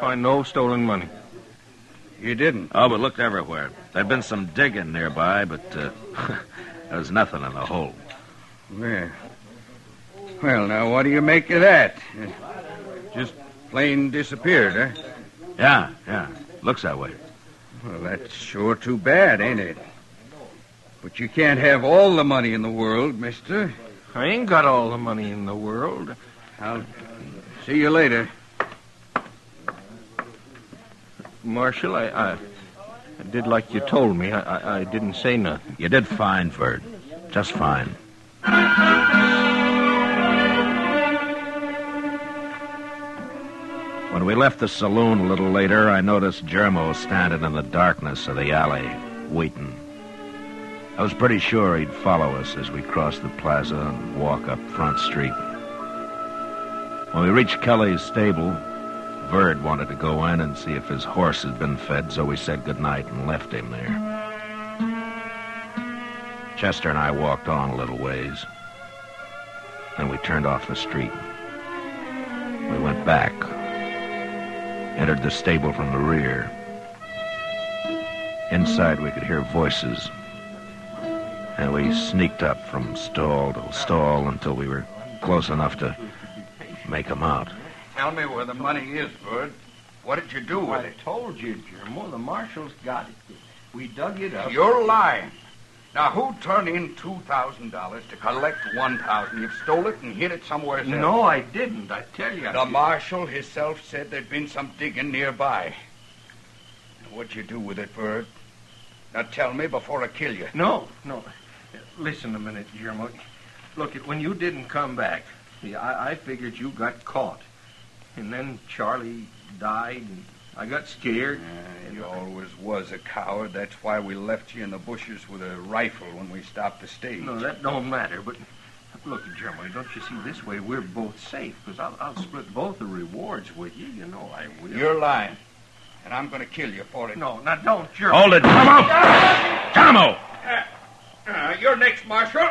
Speaker 5: find no stolen money.
Speaker 3: You didn't?
Speaker 2: Oh, but looked everywhere. There'd been some digging nearby, but there was nothing in the hole.
Speaker 3: Yeah. Well, now, what do you make of that? Just plain disappeared, huh?
Speaker 2: Yeah. Looks that way.
Speaker 3: Well, that's sure too bad, ain't it? But you can't have all the money in the world, mister.
Speaker 5: I ain't got all the money in the world.
Speaker 3: I'll see you later.
Speaker 5: Marshal, I did like you told me. I didn't say nothing.
Speaker 2: You did fine, Verd. Just fine. When we left the saloon a little later, I noticed Jermo standing in the darkness of the alley, waiting. I was pretty sure he'd follow us as we crossed the plaza and walk up Front Street. When we reached Kelly's stable, Verd wanted to go in and see if his horse had been fed, so we said goodnight and left him there. Chester and I walked on a little ways. Then we turned off the street. We went back, entered the stable from the rear. Inside, we could hear voices, and we sneaked up from stall to stall until we were close enough to make them out.
Speaker 3: Tell me where the money is, Bud. What did you do with it?
Speaker 5: I told you, Jermo. The marshals got it. We dug it up.
Speaker 3: You're lying. Now, who turned in $2,000 to collect $1,000? You've stole it and hid it somewhere else.
Speaker 5: No, I didn't. I tell you.
Speaker 3: The marshal himself said there'd been some digging nearby. What'd you do with it, Bud? Now, tell me before I kill you.
Speaker 5: No. Listen a minute, Jermo. Look, when you didn't come back, I figured you got caught. And then Charlie died, and I got scared.
Speaker 3: You always was a coward. That's why we left you in the bushes with a rifle when we stopped the stage.
Speaker 5: No, that don't matter, but
Speaker 14: Look, Jeremy, don't you see, this way we're both safe, because I'll split both the rewards with you. You know I will.
Speaker 3: You're lying. And I'm going to kill you for it.
Speaker 14: No, now don't, Jeremy.
Speaker 3: Hold it, Geronimo! Geronimo!
Speaker 14: You're next, Marshal.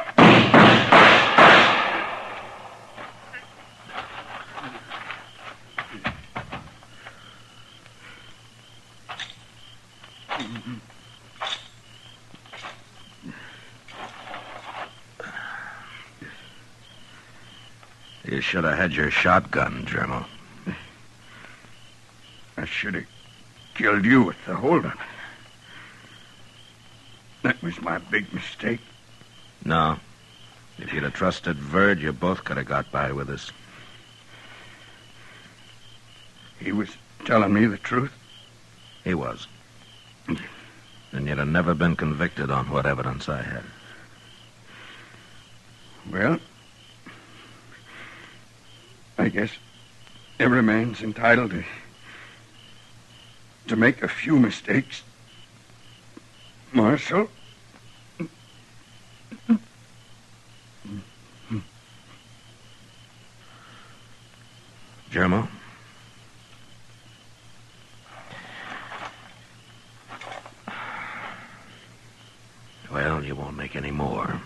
Speaker 2: You should have had your shotgun, Germo.
Speaker 3: I should have killed you with the holdup. That was my big mistake.
Speaker 2: No. If you'd have trusted Verd, you both could have got by with us.
Speaker 3: He was telling me the truth?
Speaker 2: He was. And you'd have never been convicted on what evidence I had.
Speaker 3: Well, I guess every man's entitled to make a few mistakes. Marshal?
Speaker 2: Germo? Well, you won't make any more.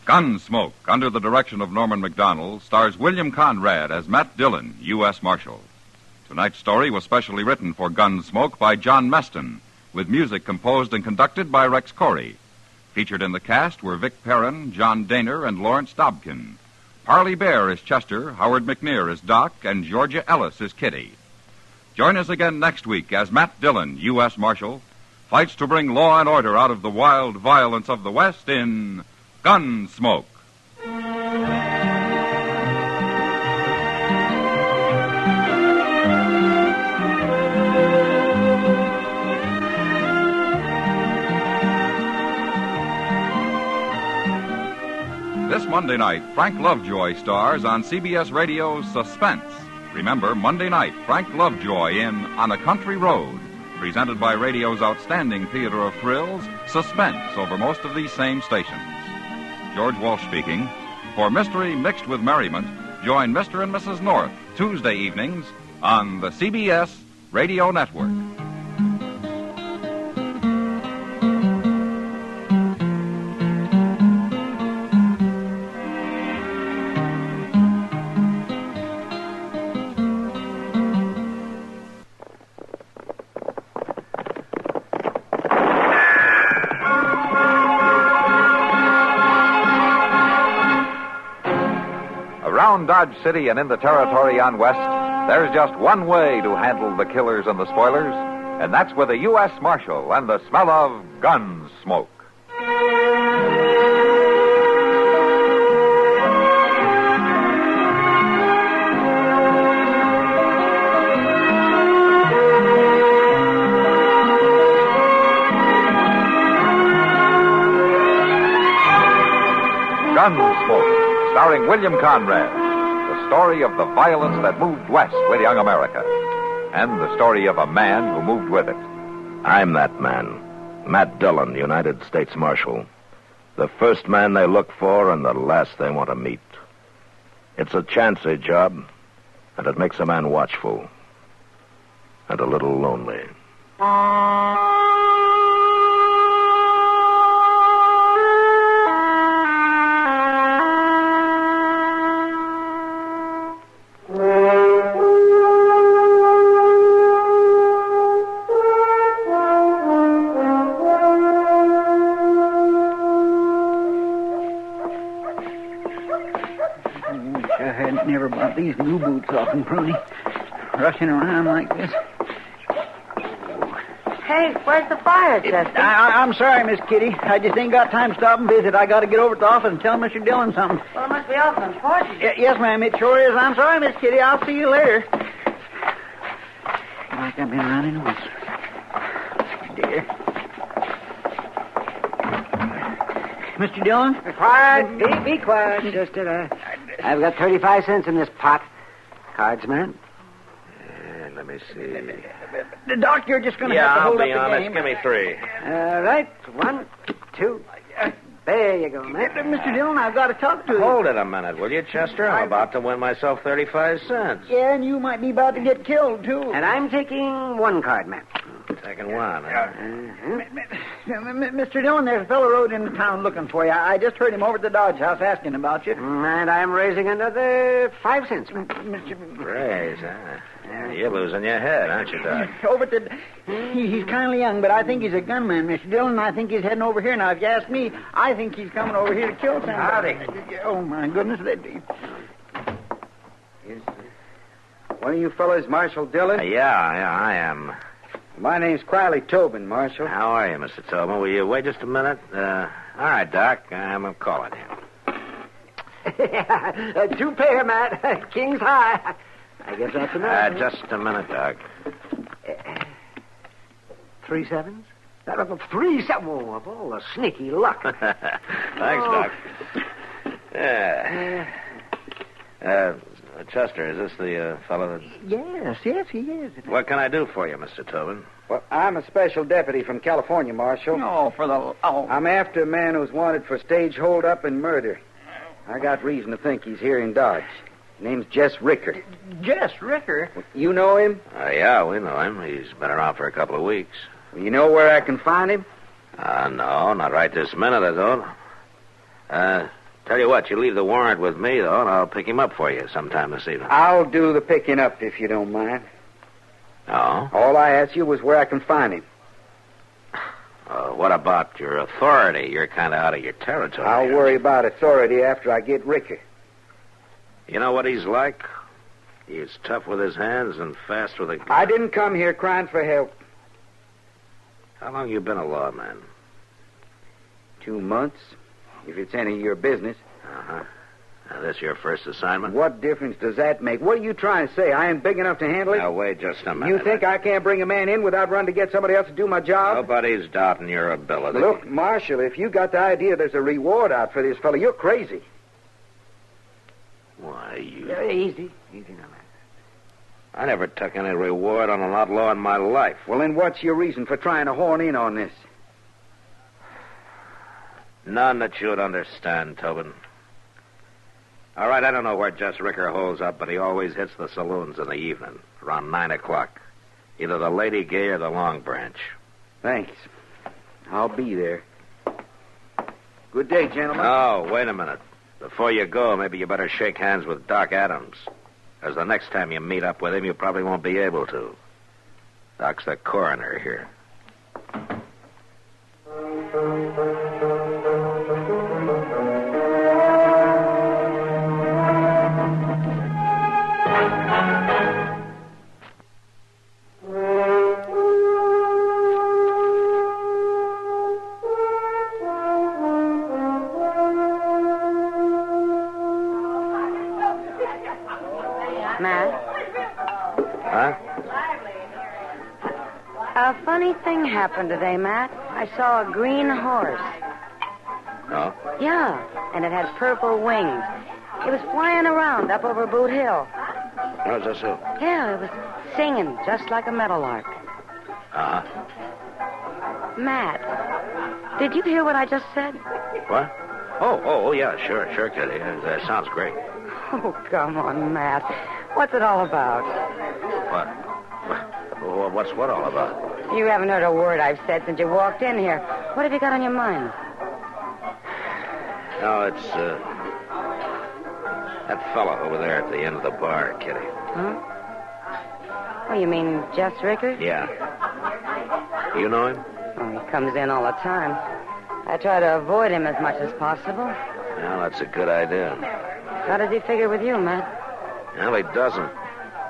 Speaker 15: Gunsmoke, under the direction of Norman Macdonald, stars William Conrad as Matt Dillon, U.S. Marshal. Tonight's story was specially written for Gunsmoke by John Meston, with music composed and conducted by Rex Corey. Featured in the cast were Vic Perrin, John Daner, and Lawrence Dobkin. Parley Bear is Chester, Howard McNear is Doc, and Georgia Ellis is Kitty. Join us again next week as Matt Dillon, U.S. Marshal, fights to bring law and order out of the wild violence of the West in Gunsmoke. This Monday night, Frank Lovejoy stars on CBS Radio's Suspense. Remember, Monday night, Frank Lovejoy in On a Country Road, presented by radio's outstanding theater of thrills, Suspense, over most of these same stations. George Walsh speaking. For mystery mixed with merriment, join Mr. and Mrs. North Tuesday evenings on the CBS Radio Network. Around Dodge City and in the territory on West, there's just one way to handle the killers and the spoilers, and that's with a U.S. Marshal and the smell of Gunsmoke. Gunsmoke, starring William Conrad, the story of the violence that moved west with young America, and the story of a man who moved with it.
Speaker 2: I'm that man, Matt Dillon, United States Marshal. The first man they look for and the last they want to meet. It's a chancy job, and it makes a man watchful and a little lonely.
Speaker 10: Never bought these new boots off and Pruny. Rushing around like this.
Speaker 12: Hey, where's the fire, Chester?
Speaker 10: I'm sorry, Miss Kitty. I just ain't got time to stop and visit. I got to get over to the office and tell Mr. Dillon something.
Speaker 12: Well, it must be awful important.
Speaker 10: Yes, ma'am, it sure is. I'm sorry, Miss Kitty. I'll see you later. Like I've been running once.
Speaker 16: dear. Mr. Dillon?
Speaker 20: Quiet. Be quiet, Chester. I've got 35 cents in this pot. Cards, man.
Speaker 7: Let me see.
Speaker 16: The Doc, you're just going to have to hold
Speaker 7: I'll be
Speaker 16: up the
Speaker 7: honest.
Speaker 16: game.
Speaker 7: Give me 3.
Speaker 20: All right. 1, 2. There you go, man.
Speaker 16: Mr. Dillon, I've got to talk to you.
Speaker 7: Hold it a minute, will you, Chester? I'm about to win myself 35 cents.
Speaker 16: Yeah, and you might be about to get killed, too.
Speaker 20: And I'm taking 1 card, man.
Speaker 7: Taking 1, huh?
Speaker 16: Mr. Dillon, there's a fellow rode into town looking for you. I just heard him over at the Dodge House asking about you.
Speaker 20: And I'm raising another 5 cents, man.
Speaker 7: Raise, huh? You're losing your head, aren't you, Doc?
Speaker 16: Over at the... He's kind of young, but I think he's a gunman, Mr. Dillon. I think he's heading over here. Now, if you ask me, I think he's coming over here to kill somebody. Oh, my goodness.
Speaker 13: One of you fellas, Marshal Dillon?
Speaker 7: Yeah, I am.
Speaker 13: My name's Crowley Tobin, Marshal.
Speaker 7: How are you, Mr. Tobin? Will you wait just a minute? All right, Doc. I'm calling you.
Speaker 20: 2 pair, Matt. King's high. I guess that's enough.
Speaker 7: Just a minute, Doc.
Speaker 20: 3 sevens? 3 7. Oh, of all the sneaky luck.
Speaker 7: Thanks, Doc. Yeah. Chester, is this the fellow that...
Speaker 20: Yes, he is.
Speaker 7: What can I do for you, Mr. Tobin?
Speaker 13: Well, I'm a special deputy from California, Marshal. I'm after a man who's wanted for stage hold-up and murder. I got reason to think he's here in Dodge. Name's Jess Ricker.
Speaker 16: Jess Ricker?
Speaker 13: You know him?
Speaker 7: Yeah, we know him. He's been around for a couple of weeks.
Speaker 13: You know where I can find him?
Speaker 7: No, not right this minute, I don't. Tell you what, you leave the warrant with me, though, and I'll pick him up for you sometime this evening.
Speaker 13: I'll do the picking up, if you don't mind.
Speaker 7: Oh?
Speaker 13: All I asked you was where I can find him.
Speaker 7: What about your authority? You're kind of out of your territory.
Speaker 13: I'll worry about authority after I get Ricker.
Speaker 7: You know what he's like? He's tough with his hands and fast with a gun.
Speaker 13: I didn't come here crying for help.
Speaker 7: How long you been a lawman?
Speaker 13: 2 months, if it's any of your business.
Speaker 7: Uh-huh. This your first assignment?
Speaker 13: What difference does that make? What are you trying to say? I ain't big enough to handle it?
Speaker 7: Now, wait just a minute.
Speaker 13: You think I can't bring a man in without running to get somebody else to do my job?
Speaker 7: Nobody's doubting your ability.
Speaker 13: Look, Marshal, if you got the idea there's a reward out for this fellow, you're crazy.
Speaker 7: Why, you...
Speaker 20: Easy now, man.
Speaker 7: I never took any reward on an outlaw in my life.
Speaker 13: Well, then what's your reason for trying to horn in on this?
Speaker 7: None that you'd understand, Tobin. All right, I don't know where Jess Ricker holds up, but he always hits the saloons in the evening, around 9 o'clock. Either the Lady Gay or the Long Branch.
Speaker 13: Thanks. I'll be there. Good day, gentlemen.
Speaker 7: Oh, wait a minute. Before you go, maybe you better shake hands with Doc Adams. Because the next time you meet up with him, you probably won't be able to. Doc's the coroner here.
Speaker 12: A funny thing happened today, Matt. I saw a green horse.
Speaker 7: Oh?
Speaker 12: Yeah, and it had purple wings. It was flying around up over Boot Hill.
Speaker 7: Oh, is that so?
Speaker 12: Yeah, it was singing just like a meadowlark.
Speaker 7: Uh-huh.
Speaker 12: Matt, did you hear what I just said?
Speaker 7: What? Oh, yeah, sure, Kitty. That sounds great.
Speaker 12: Oh, come on, Matt. What's it all about?
Speaker 7: What? What's what all about?
Speaker 12: You haven't heard a word I've said since you walked in here. What have you got on your mind?
Speaker 7: No, it's, that fella over there at the end of the bar, Kitty.
Speaker 12: Huh? Oh, you mean Jess Ricker?
Speaker 7: Yeah. You know him?
Speaker 12: Oh, he comes in all the time. I try to avoid him as much as possible.
Speaker 7: Well, that's a good idea.
Speaker 12: How does he figure with you, Matt?
Speaker 7: Well, he doesn't.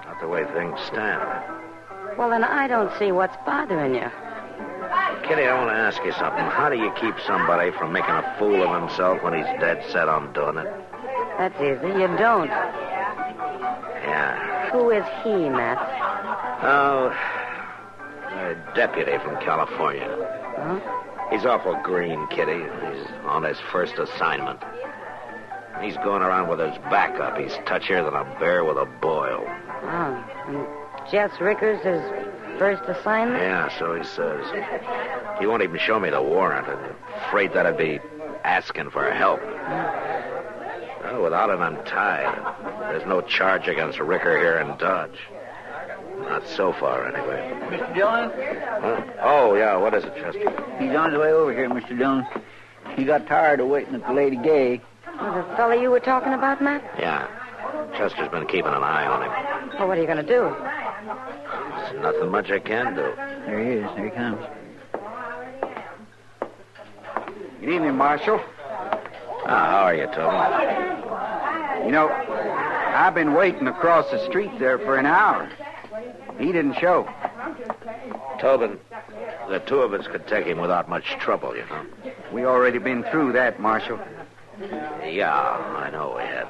Speaker 7: Not the way things stand.
Speaker 12: Well, then I don't see what's bothering you.
Speaker 7: Kitty, I want to ask you something. How do you keep somebody from making a fool of himself when he's dead set on doing it?
Speaker 12: That's easy. You don't.
Speaker 7: Yeah.
Speaker 12: Who is he, Matt?
Speaker 7: Oh,
Speaker 11: A deputy from California.
Speaker 12: Huh?
Speaker 11: He's awful green, Kitty. He's on his first assignment. He's going around with his back up. He's touchier than a bear with a boil.
Speaker 12: Oh, and Jess Ricker's his first assignment?
Speaker 11: Yeah, so he says. He won't even show me the warrant. I'm afraid that I'd be asking for help. Well, without it untied, there's no charge against Ricker here in Dodge. Not so far, anyway.
Speaker 10: Mr. Dillon?
Speaker 11: Huh? Oh, yeah, what is it, Chester?
Speaker 10: He's on his way over here, Mr. Dillon. He got tired of waiting at the Lady Gay.
Speaker 12: Oh, the fella you were talking about, Matt?
Speaker 11: Yeah. Chester's been keeping an eye on him.
Speaker 12: Well, what are you going to do?
Speaker 11: There's nothing much I can do.
Speaker 10: There he is. There he comes.
Speaker 13: Good evening, Marshal.
Speaker 11: How are you, Tobin?
Speaker 13: You know, I've been waiting across the street there for an hour. He didn't show.
Speaker 11: Tobin, the two of us could take him without much trouble, you know.
Speaker 13: We already been through that, Marshal.
Speaker 11: Yeah, I know we had.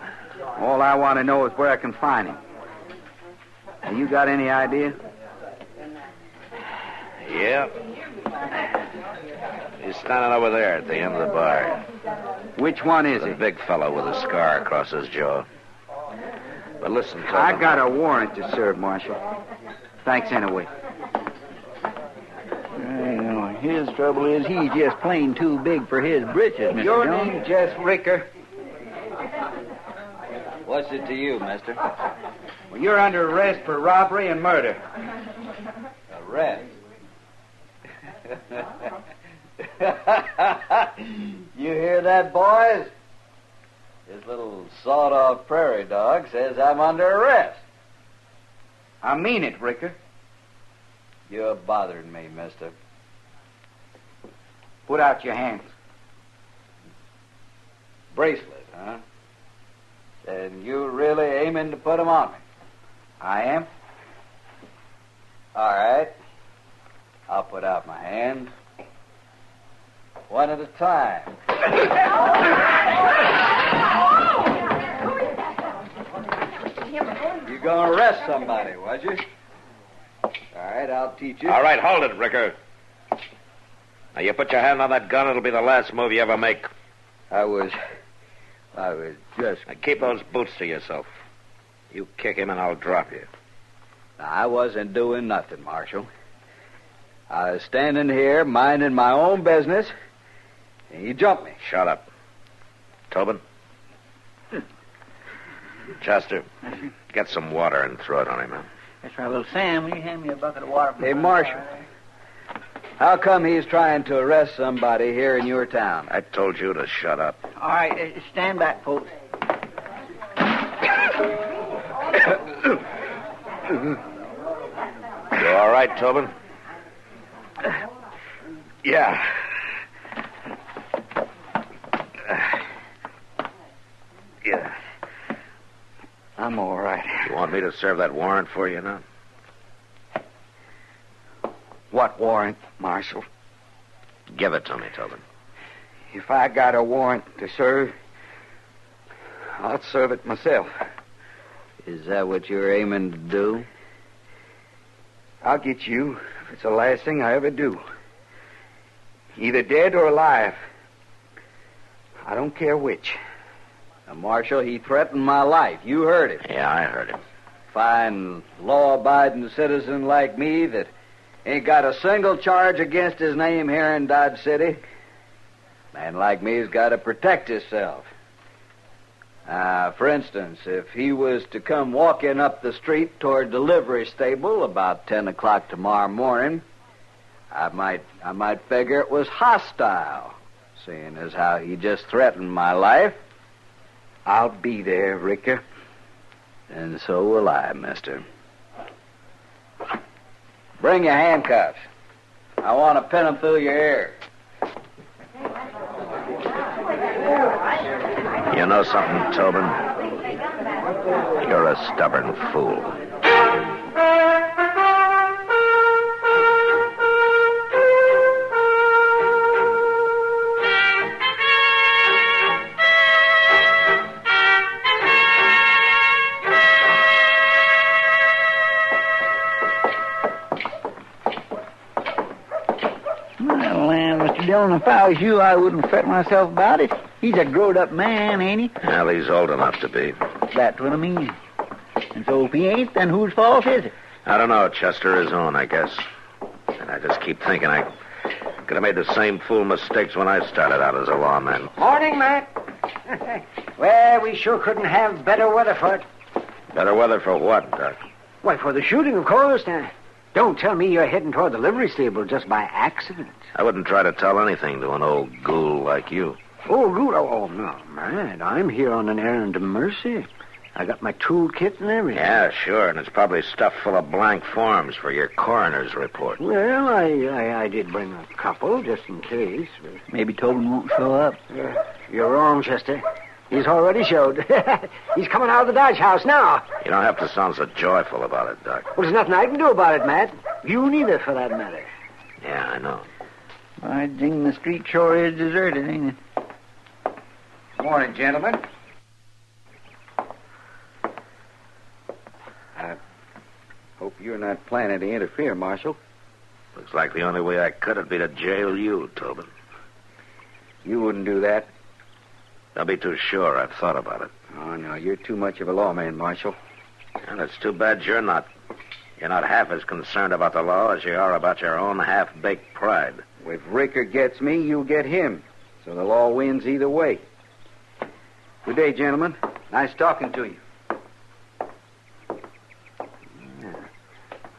Speaker 13: All I want to know is where I can find him. Have you got any idea?
Speaker 11: Yeah. He's standing over there at the end of the bar.
Speaker 13: Which one is
Speaker 11: the
Speaker 13: it?
Speaker 11: big fellow with a scar across his jaw. But listen, Tobin.
Speaker 13: I got a warrant to serve, Marshal. Thanks anyway.
Speaker 10: His trouble is he's just plain too big for his britches, Mr.
Speaker 13: Your
Speaker 10: Dillon.
Speaker 13: name, Jess Ricker?
Speaker 21: What's it to you, mister?
Speaker 13: Well, you're under arrest for robbery and murder.
Speaker 21: Arrest? You hear that, boys? This little sawed-off prairie dog says I'm under arrest.
Speaker 13: I mean it, Ricker.
Speaker 21: You're bothering me, mister.
Speaker 13: Put out your hands.
Speaker 21: Bracelet, huh? And you really aiming to put 'em on me?
Speaker 13: I am.
Speaker 21: All right. I'll put out my hands. One at a time. You gonna arrest somebody, was you? All right, I'll teach you.
Speaker 11: All right, hold it, Ricker. Now, you put your hand on that gun, it'll be the last move you ever make.
Speaker 21: I was just...
Speaker 11: Now, keep those boots to yourself. You kick him and I'll drop you.
Speaker 21: Now, I wasn't doing nothing, Marshal. I was standing here minding my own business, and you jumped me.
Speaker 11: Shut up. Tobin? Chester, get some water and throw it on him, man.
Speaker 10: That's right. Well, Sam, will you hand me a bucket of water?
Speaker 21: Hey, Marshal. How come he's trying to arrest somebody here in your town?
Speaker 11: I told you to shut up.
Speaker 10: All right, stand back, folks.
Speaker 11: You all right, Tobin?
Speaker 13: Yeah. Yeah. I'm all right.
Speaker 11: You want me to serve that warrant for you now?
Speaker 13: What warrant, Marshal?
Speaker 11: Give it to me, Tobin.
Speaker 13: If I got a warrant to serve, I'll serve it myself.
Speaker 21: Is that what you're aiming to do?
Speaker 13: I'll get you if it's the last thing I ever do. Either dead or alive. I don't care which.
Speaker 21: Now, Marshal, he threatened my life. You heard him.
Speaker 11: Yeah, I heard him.
Speaker 21: Fine, law-abiding citizen like me that ain't got a single charge against his name here in Dodge City. Man like me's got to protect himself. For instance, if he was to come walking up the street toward the livery stable about 10 o'clock tomorrow morning, I might figure it was hostile, seeing as how he just threatened my life.
Speaker 13: I'll be there, Ricker.
Speaker 21: And so will I, mister. Bring your handcuffs. I want to pin them through your ear.
Speaker 11: You know something, Tobin? You're a stubborn fool.
Speaker 16: Dillon, if I was you, I wouldn't fret myself about it. He's a growed-up man, ain't he?
Speaker 11: Well, he's old enough to be.
Speaker 16: That's what I mean. And so if he ain't, then whose fault is it?
Speaker 11: I don't know, Chester. His own, I guess. And I just keep thinking I could have made the same fool mistakes when I started out as a lawman.
Speaker 20: Morning, Matt. Well, we sure couldn't have better weather for it.
Speaker 11: Better weather for what, Doc?
Speaker 20: Why, for the shooting, of course. Now, don't tell me you're heading toward the livery stable just by accident.
Speaker 11: I wouldn't try to tell anything to an old ghoul like you.
Speaker 20: Oh, good. Oh, no, Matt. I'm here on an errand of mercy. I got my toolkit and everything.
Speaker 11: Yeah, sure, and it's probably stuffed full of blank forms for your coroner's report.
Speaker 20: Well, I did bring a couple, just in case.
Speaker 16: Maybe Tobin won't show up.
Speaker 20: You're wrong, Chester. He's already showed. He's coming out of the Dodge house now.
Speaker 11: You don't have to sound so joyful about it, Doc.
Speaker 20: Well, there's nothing I can do about it, Matt. You neither, for that matter.
Speaker 11: Yeah, I know.
Speaker 16: I think the street sure is deserted, ain't it?
Speaker 13: Morning, gentlemen. I hope you're not planning to interfere, Marshal.
Speaker 11: Looks like the only way I could would be to jail you, Tobin.
Speaker 13: You wouldn't do that.
Speaker 11: Don't be too sure. I've thought about it.
Speaker 13: Oh, no, you're too much of a lawman, Marshal.
Speaker 11: And it's too bad you're not. You're not half as concerned about the law as you are about your own half-baked pride.
Speaker 13: If Ricker gets me, you'll get him. So the law wins either way. Good day, gentlemen. Nice talking to you.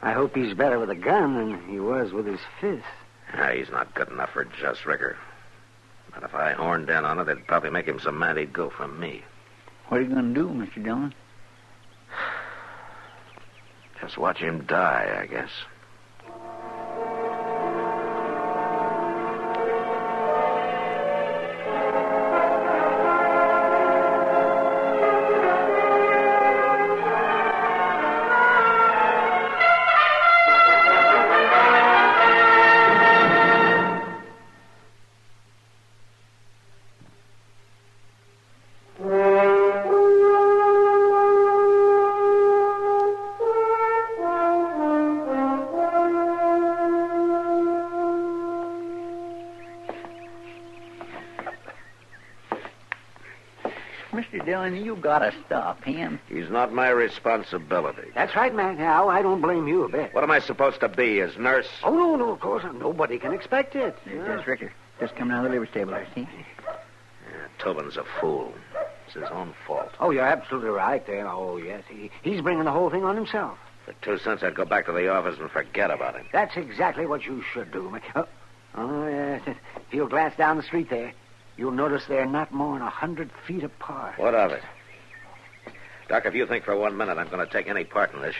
Speaker 20: I hope he's better with a gun than he was with his fist.
Speaker 11: He's not good enough for just Ricker. But if I horned in on it, it'd probably make him so mad he'd go for me.
Speaker 16: What are you going to do, Mr. Dillon?
Speaker 11: Just watch him die, I guess.
Speaker 16: Mr. Dillon, you gotta stop him.
Speaker 11: He's not my responsibility.
Speaker 20: That's right, man. Now, I don't blame you a bit.
Speaker 11: What am I supposed to be, his nurse?
Speaker 20: Oh, no, of course. Nobody can expect it.
Speaker 16: There's Ricker. Just coming out of the livery stable, I see.
Speaker 11: Yeah, Tobin's a fool. It's his own fault.
Speaker 20: Oh, you're absolutely right there. Oh, yes. He's bringing the whole thing on himself.
Speaker 11: For 2 cents, I'd go back to the office and forget about him.
Speaker 20: That's exactly what you should do, man. Oh, yes. If you'll glance down the street there, you'll notice they're not more than 100 feet apart.
Speaker 11: What of it? Doc, if you think for 1 minute I'm going to take any part in this,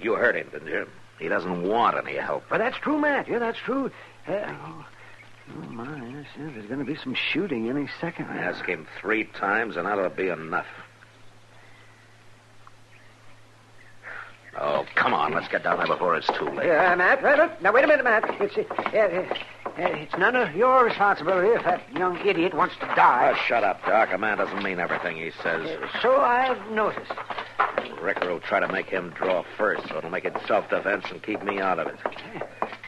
Speaker 11: you heard him, didn't you? He doesn't want any help.
Speaker 20: But that's true, Matt. Yeah, that's true. Oh, my. Yes, there's going to be some shooting any second.
Speaker 11: I asked him 3 times, and that'll be enough. Oh, come on. Let's get down there before it's too late.
Speaker 20: Yeah, Matt. Look. Now, wait a minute, Matt. It's none of your responsibility if that young idiot wants to die.
Speaker 11: Oh, shut up, Doc. A man doesn't mean everything he says.
Speaker 20: So I've noticed.
Speaker 11: Ricker will try to make him draw first, so it'll make it self-defense and keep me out of it.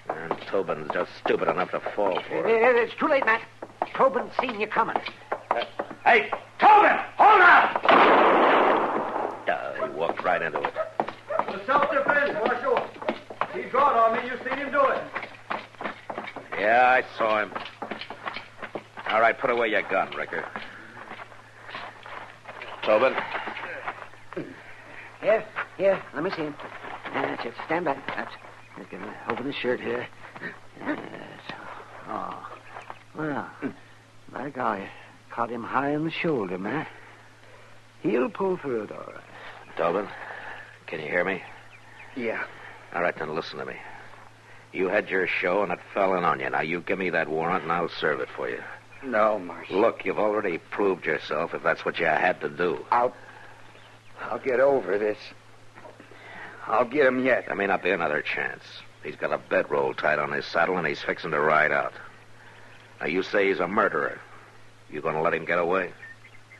Speaker 11: And Tobin's just stupid enough to fall for it.
Speaker 20: It's too late, Matt. Tobin's seen you coming.
Speaker 11: Hey, Tobin! Hold up! He walked right into it.
Speaker 8: The self-defense, Marshal. He drawed on me. You seen him do it.
Speaker 11: Yeah, I saw him. All right, put away your gun, Ricker. Tobin?
Speaker 20: Here, let me see him. That's it. Stand back. Let's get him. Open his shirt here. Yes. Oh. Well, by golly, caught him high in the shoulder, Matt. He'll pull through it all right.
Speaker 11: Tobin, can you hear me?
Speaker 13: Yeah.
Speaker 11: All right, then listen to me. You had your show, and it fell in on you. Now, you give me that warrant, and I'll serve it for you.
Speaker 13: No, Marshal.
Speaker 11: Look, you've already proved yourself, if that's what you had to do.
Speaker 13: I'll get over this. I'll get him yet.
Speaker 11: There may not be another chance. He's got a bedroll tied on his saddle, and he's fixing to ride out. Now, you say he's a murderer. You going to let him get away?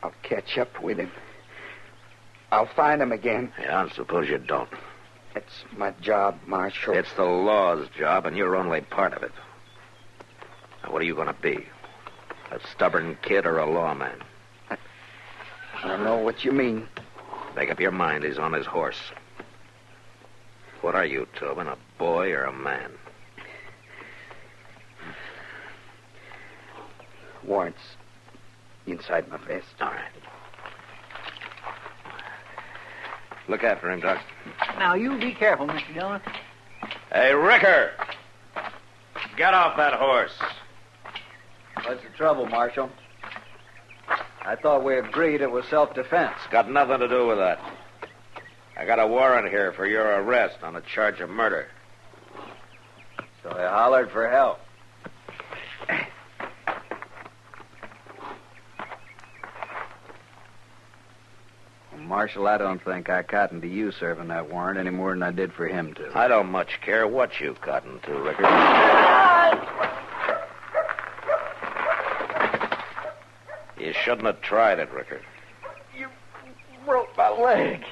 Speaker 13: I'll catch up with him. I'll find him again.
Speaker 11: Yeah, and suppose you don't.
Speaker 13: It's my job, Marshal.
Speaker 11: It's the law's job, and you're only part of it. Now, what are you going to be? A stubborn kid or a lawman?
Speaker 13: I don't know what you mean.
Speaker 11: Make up your mind. He's on his horse. What are you, Tobin, a boy or a man?
Speaker 13: Warrants inside my vest.
Speaker 11: All right. Look after him, Doc.
Speaker 16: Now, you be careful, Mr. Dillon.
Speaker 11: Hey, Ricker! Get off that horse.
Speaker 13: What's the trouble, Marshal? I thought we agreed it was self-defense.
Speaker 11: It's got nothing to do with that. I got a warrant here for your arrest on a charge of murder.
Speaker 13: So I hollered for help. Marshal, I don't think I cottoned to you serving that warrant any more than I did for him to.
Speaker 11: I don't much care what you cotton to, Ricker. You shouldn't have tried it, Ricker.
Speaker 13: You broke my leg.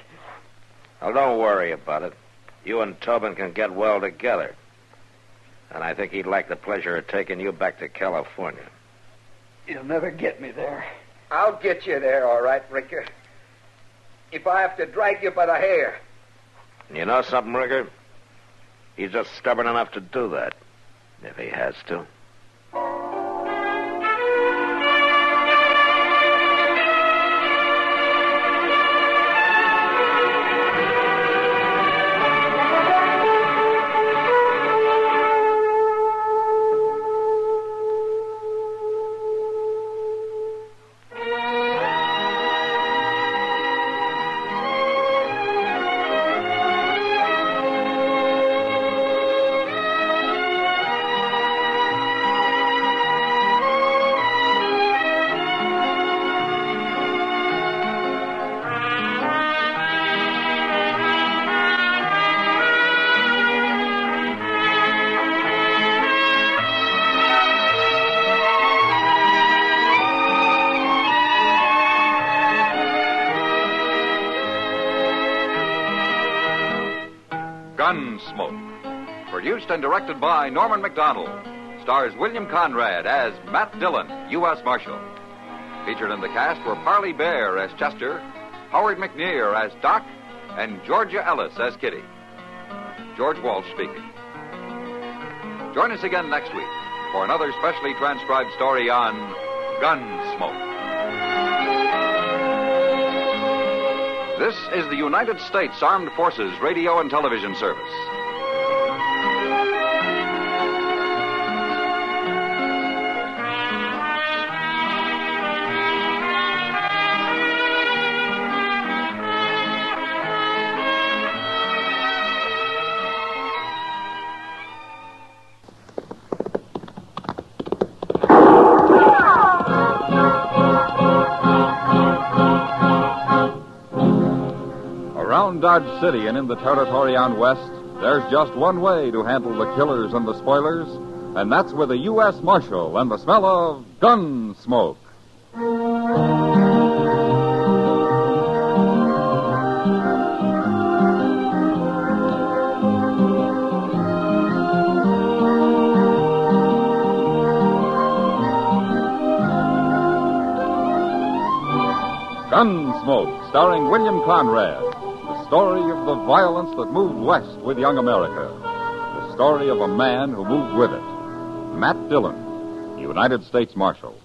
Speaker 11: Well, don't worry about it. You and Tobin can get well together. And I think he'd like the pleasure of taking you back to California.
Speaker 13: You'll never get me there. I'll get you there, all right, Ricker. If I have to drag you by the hair.
Speaker 11: You know something, Ricker? He's just stubborn enough to do that, if he has to.
Speaker 15: Gunsmoke. Produced and directed by Norman McDonald. Stars William Conrad as Matt Dillon, U.S. Marshal. Featured in the cast were Parley Bear as Chester, Howard McNear as Doc, and Georgia Ellis as Kitty. George Walsh speaking. Join us again next week for another specially transcribed story on Gunsmoke. This is the United States Armed Forces Radio and Television Service. Around Dodge City and in the territory on west, there's just one way to handle the killers and the spoilers, and that's with a U.S. Marshal and the smell of gun smoke. Gunsmoke, starring William Conrad. The story of the violence that moved west with young America. The story of a man who moved with it. Matt Dillon, United States Marshal.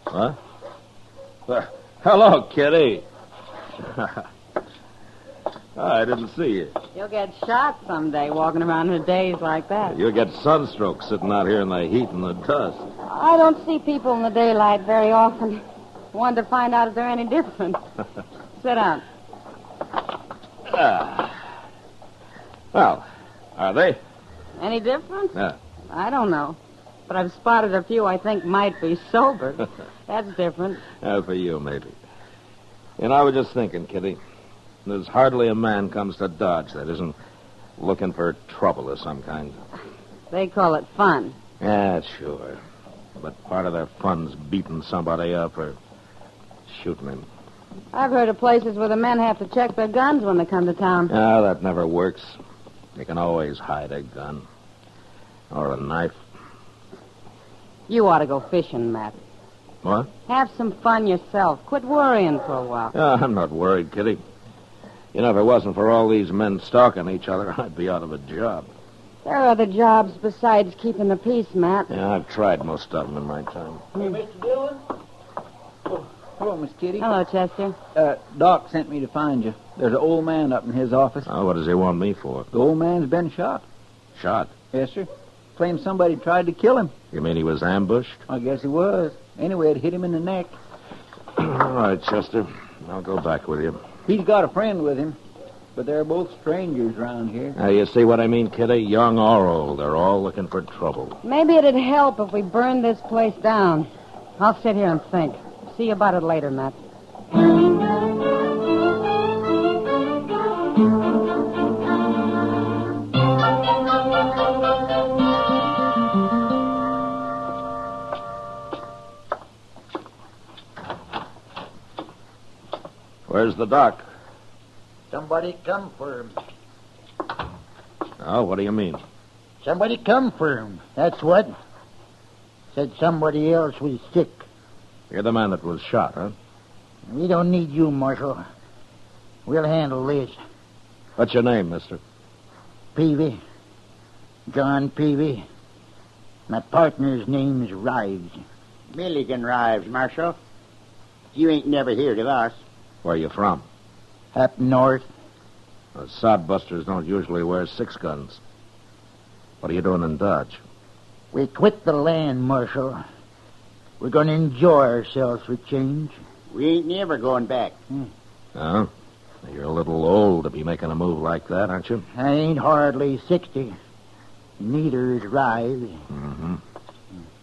Speaker 2: Huh? Hello, Kitty. I didn't see you.
Speaker 12: You'll get shot someday walking around in days like that.
Speaker 2: You'll get sunstroke sitting out here in the heat and the dust.
Speaker 12: I don't see people in the daylight very often. Wanted to find out if they're any different. Sit down.
Speaker 2: Well, are they?
Speaker 12: Any different?
Speaker 2: Yeah.
Speaker 12: I don't know. But I've spotted a few I think might be sober. That's different.
Speaker 2: For you, maybe. And I was just thinking, Kitty, there's hardly a man comes to Dodge that isn't looking for trouble of some kind.
Speaker 12: They call it fun.
Speaker 2: Yeah, sure. But part of their fun's beating somebody up or shooting him.
Speaker 12: I've heard of places where the men have to check their guns when they come to town.
Speaker 2: Ah, that never works. You can always hide a gun. Or a knife.
Speaker 12: You ought to go fishing, Matt.
Speaker 2: What?
Speaker 12: Have some fun yourself. Quit worrying for a while.
Speaker 2: I'm not worried, Kitty. You know, if it wasn't for all these men stalking each other, I'd be out of a job.
Speaker 12: There are other jobs besides keeping the peace, Matt.
Speaker 2: Yeah, I've tried most of them in my time.
Speaker 10: Hey, Mr. Dillon? Oh, hello, Miss Kitty.
Speaker 12: Hello, Chester.
Speaker 10: Doc sent me to find you. There's an old man up in his office.
Speaker 2: Oh, what does he want me for?
Speaker 10: The old man's been shot.
Speaker 2: Shot?
Speaker 10: Yes, sir. Claims somebody tried to kill him.
Speaker 2: You mean he was ambushed?
Speaker 10: I guess he was. Anyway, it hit him in the neck.
Speaker 2: All right, Chester. I'll go back with you.
Speaker 10: He's got a friend with him, but they're both strangers around here.
Speaker 2: Now, you see what I mean, Kitty? Young or old, they're all looking for trouble.
Speaker 12: Maybe it'd help if we burned this place down. I'll sit here and think. See you about it later, Matt.
Speaker 2: Where's the doc?
Speaker 1: Somebody come for him.
Speaker 2: Oh, what do you mean?
Speaker 1: Somebody come for him. That's what. Said somebody else was sick.
Speaker 2: You're the man that was shot, huh?
Speaker 1: We don't need you, Marshal. We'll handle this.
Speaker 2: What's your name, mister?
Speaker 1: Peavy. John Peavy. My partner's name's Rives.
Speaker 22: Milligan Rives, Marshal. You ain't never heard of us.
Speaker 2: Where are you from?
Speaker 1: Up north.
Speaker 2: The sodbusters don't usually wear 6 guns. What are you doing in Dodge?
Speaker 1: We quit the land, Marshal. We're going to enjoy ourselves for change.
Speaker 22: We ain't never going back.
Speaker 2: Oh? You're a little old to be making a move like that, aren't you?
Speaker 1: I ain't hardly 60. Neither is Rives.
Speaker 2: Mm-hmm.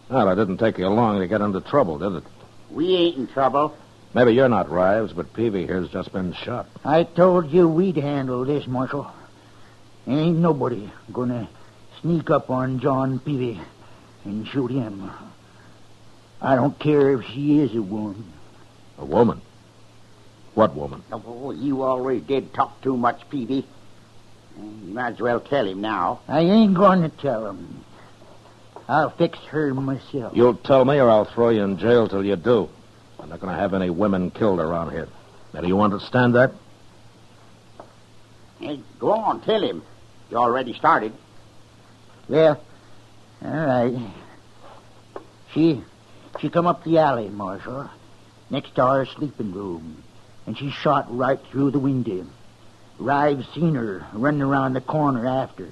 Speaker 2: Well, it didn't take you long to get into trouble, did it?
Speaker 22: We ain't in trouble.
Speaker 2: Maybe you're not Rives, but Peavy here's just been shot.
Speaker 1: I told you we'd handle this, Marshal. Ain't nobody gonna sneak up on John Peavy and shoot him. I don't care if she is a woman.
Speaker 2: A woman? What woman?
Speaker 22: Oh, you already did talk too much, Peavy. You might as well tell him now.
Speaker 1: I ain't going to tell him. I'll fix her myself.
Speaker 2: You'll tell me or I'll throw you in jail till you do. I'm not going to have any women killed around here. Now, do you understand that?
Speaker 22: Hey, go on, tell him. You already started.
Speaker 1: Well, all right. She come up the alley, Marshal, next to our sleeping room, and she shot right through the window. Rives seen her running around the corner after.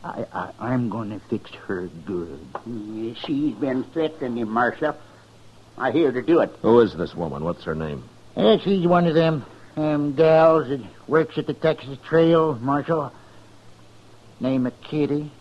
Speaker 1: I'm going to fix her good.
Speaker 22: She's been threatening him, Marshal. I hear her do it.
Speaker 2: Who is this woman? What's her name?
Speaker 1: She's one of them gals that works at the Texas Trail, Marshal. Name of Kitty.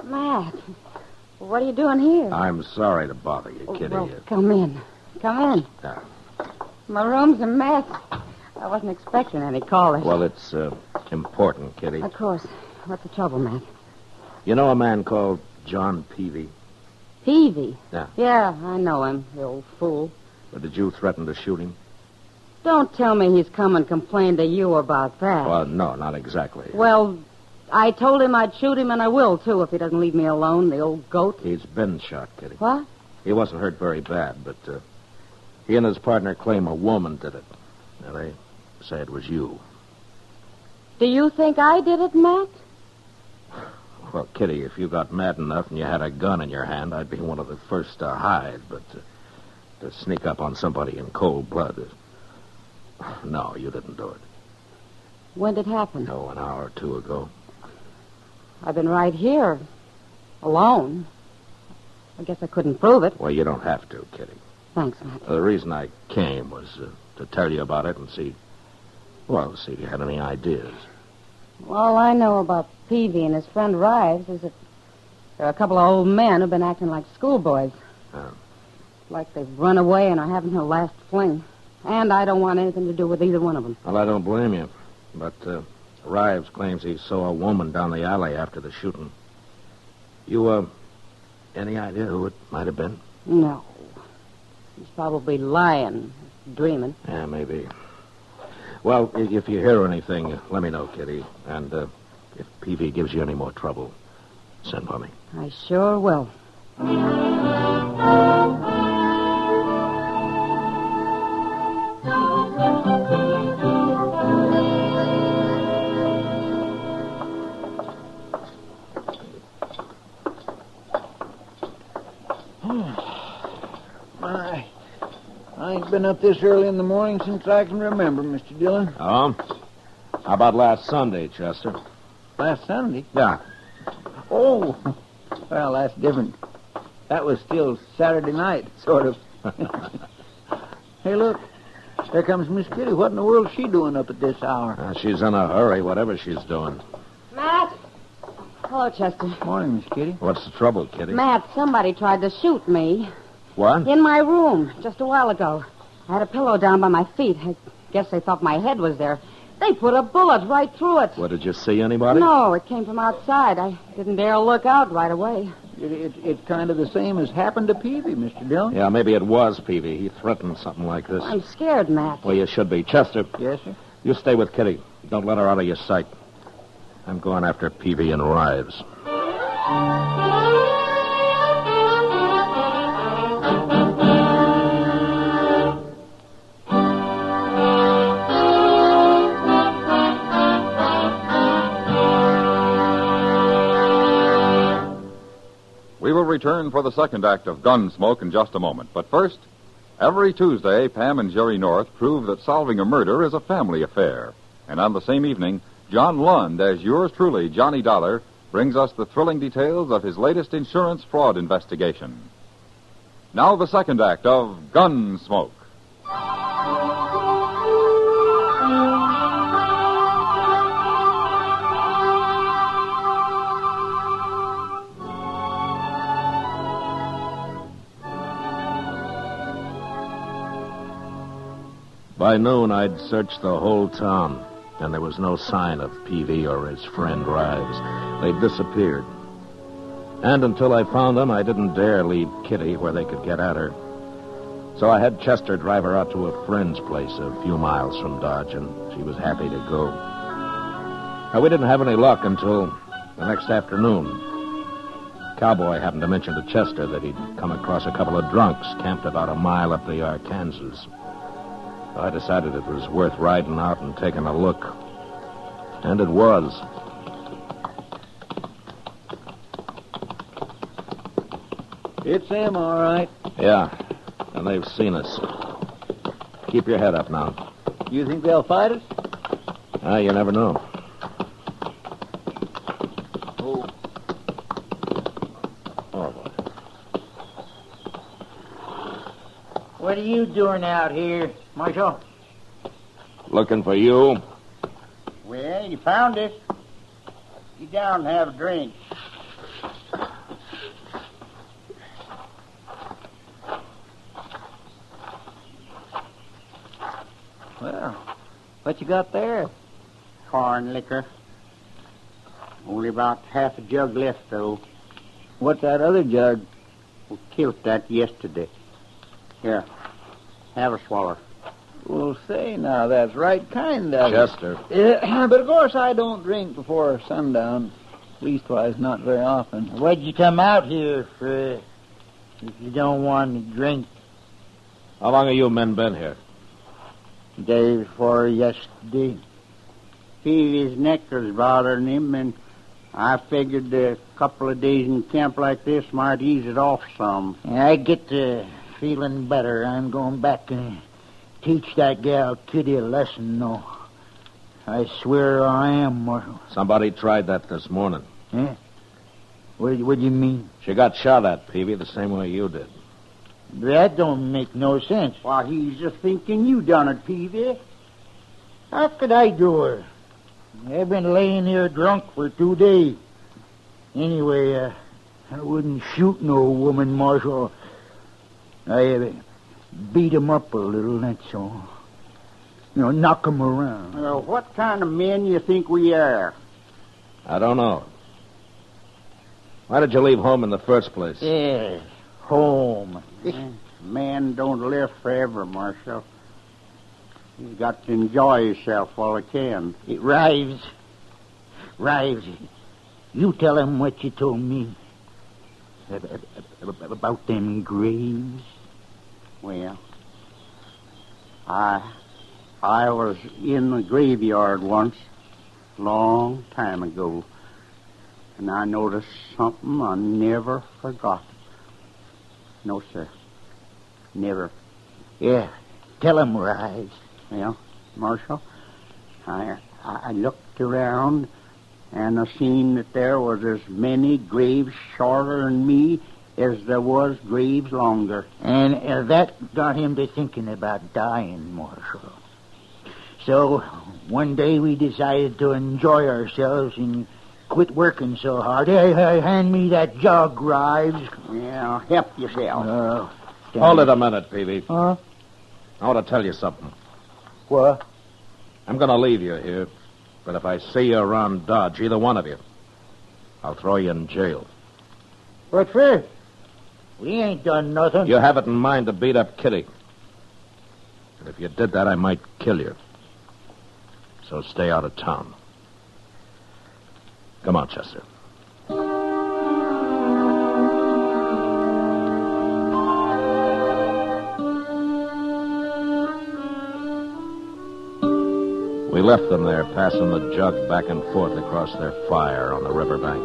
Speaker 12: Matt, what are you doing here?
Speaker 2: I'm sorry to bother you, Kitty.
Speaker 12: Well, come in. Come in.
Speaker 2: Yeah.
Speaker 12: My room's a mess. I wasn't expecting any callers.
Speaker 2: Well, it's important, Kitty.
Speaker 12: Of course. What's the trouble, Matt?
Speaker 2: You know a man called John Peavy?
Speaker 12: Peavy?
Speaker 2: Yeah.
Speaker 12: Yeah, I know him, the old fool.
Speaker 2: But did you threaten to shoot him?
Speaker 12: Don't tell me he's come and complained to you about that.
Speaker 2: Well, no, not exactly.
Speaker 12: Well, I told him I'd shoot him, and I will, too, if he doesn't leave me alone, the old goat.
Speaker 2: He's been shot, Kitty.
Speaker 12: What?
Speaker 2: He wasn't hurt very bad, but he and his partner claim a woman did it. Now, they say it was you.
Speaker 12: Do you think I did it, Matt?
Speaker 2: Well, Kitty, if you got mad enough and you had a gun in your hand, I'd be one of the first to hide, but to sneak up on somebody in cold blood... No, you didn't do it.
Speaker 12: When did it happen?
Speaker 2: Oh, an hour or two ago.
Speaker 12: I've been right here, alone. I guess I couldn't prove it.
Speaker 2: Well, you don't have to, Kitty.
Speaker 12: Thanks, Matt.
Speaker 2: The reason I came was to tell you about it and see if you had any ideas.
Speaker 12: All I know about Peavy and his friend Rives is that there are a couple of old men who've been acting like schoolboys.
Speaker 2: Oh.
Speaker 12: Like they've run away and are having their last fling. And I don't want anything to do with either one of them.
Speaker 2: Well, I don't blame you. But Rives claims he saw a woman down the alley after the shooting. You, any idea who it might have been?
Speaker 12: No. He's probably lying, dreaming.
Speaker 2: Yeah, maybe. Well, if you hear anything, let me know, Kitty. And if Peavy gives you any more trouble, send for me.
Speaker 12: I sure will.
Speaker 10: I ain't been up this early in the morning since I can remember, Mr. Dillon.
Speaker 2: Oh? How about last Sunday, Chester?
Speaker 10: Last Sunday?
Speaker 2: Yeah.
Speaker 10: Oh, well, that's different. That was still Saturday night, sort of. Hey, look. There comes Miss Kitty. What in the world's she doing up at this hour?
Speaker 2: She's in a hurry, whatever she's doing.
Speaker 12: Matt? Hello, Chester.
Speaker 10: Morning, Miss Kitty.
Speaker 2: What's the trouble, Kitty?
Speaker 12: Matt, somebody tried to shoot me.
Speaker 2: What?
Speaker 12: In my room, just a while ago. I had a pillow down by my feet. I guess they thought my head was there. They put a bullet right through it.
Speaker 2: What, did you see anybody?
Speaker 12: No, it came from outside. I didn't dare look out right away.
Speaker 10: It's kind of the same as happened to Peavy, Mr. Dillon.
Speaker 2: Yeah, maybe it was Peavy. He threatened something like this.
Speaker 12: I'm scared, Matt.
Speaker 2: Well, you should be. Chester.
Speaker 10: Yes, sir?
Speaker 2: You stay with Kitty. Don't let her out of your sight. I'm going after Peavy and Rives.
Speaker 15: We will return for the second act of Gunsmoke in just a moment. But first, every Tuesday, Pam and Jerry North prove that solving a murder is a family affair. And on the same evening, John Lund, as yours truly, Johnny Dollar, brings us the thrilling details of his latest insurance fraud investigation. Now the second act of Gunsmoke.
Speaker 2: By noon, I'd searched the whole town, and there was no sign of Peavy or his friend Rives. They'd disappeared. And until I found them, I didn't dare leave Kitty where they could get at her. So I had Chester drive her out to a friend's place a few miles from Dodge, and she was happy to go. Now, we didn't have any luck until the next afternoon. Cowboy happened to mention to Chester that he'd come across a couple of drunks camped about a mile up the Arkansas. I decided it was worth riding out and taking a look. And it was.
Speaker 10: It's them, all right.
Speaker 2: Yeah, and they've seen us. Keep your head up now.
Speaker 10: You think they'll fight us?
Speaker 2: You never know.
Speaker 10: Oh.
Speaker 2: Oh, boy.
Speaker 1: What are you doing out here, Marshal?
Speaker 2: Looking for you.
Speaker 22: Well, you found us. Get down and have a drink.
Speaker 10: Well, what you got there?
Speaker 22: Corn liquor. Only about half a jug left, though.
Speaker 10: What's that other jug?
Speaker 22: We killed that yesterday. Here, have a swallow.
Speaker 10: Well, say now, that's right kind of
Speaker 2: Chester.
Speaker 10: But of course I don't drink before sundown. Leastwise, not very often.
Speaker 1: What'd you come out here for if you don't want to drink?
Speaker 2: How long have you men been here?
Speaker 1: Day before yesterday.
Speaker 22: His neck was bothering him, and I figured a couple of days in camp like this might ease it off some.
Speaker 1: I get to feeling better. I'm going back and teach that gal Kitty a lesson, though. I swear I am, Marshal.
Speaker 2: Somebody tried that this morning.
Speaker 1: Eh? What do you mean?
Speaker 2: She got shot at, Peavy, the same way you did.
Speaker 1: That don't make no sense.
Speaker 22: Why, he's just thinking you done it, Peavy.
Speaker 1: How could I do her? I've been laying here drunk for 2 days. Anyway, I wouldn't shoot no woman, Marshal. I beat him up a little, that's all. Knock him around.
Speaker 22: Well, what kind of men you think we are?
Speaker 2: I don't know. Why did you leave home in the first place?
Speaker 1: Yeah, home.
Speaker 22: Man don't live forever, Marshal. He's got to enjoy himself while he can.
Speaker 1: Rives, you tell him what you told me about them graves.
Speaker 22: Well, I was in the graveyard once, long time ago, and I noticed something I never forgot. No, sir. Never.
Speaker 1: Yeah, tell him, Rives.
Speaker 22: Well, Marshal, I looked around, and I seen that there was as many graves shorter than me as there was graves longer.
Speaker 1: And that got him to thinking about dying, Marshal. So, one day we decided to enjoy ourselves and quit working so hard. Hey, hand me that jug, Rives.
Speaker 22: Yeah, help yourself.
Speaker 2: Hold it a minute, Peavy.
Speaker 1: Huh?
Speaker 2: I want to tell you something.
Speaker 1: What?
Speaker 2: I'm going to leave you here, but if I see you around Dodge, either one of you, I'll throw you in jail.
Speaker 1: What for? We ain't done nothing.
Speaker 2: You have it in mind to beat up Kitty. And if you did that, I might kill you. So stay out of town. Come on, Chester. We left them there, passing the jug back and forth across their fire on the riverbank.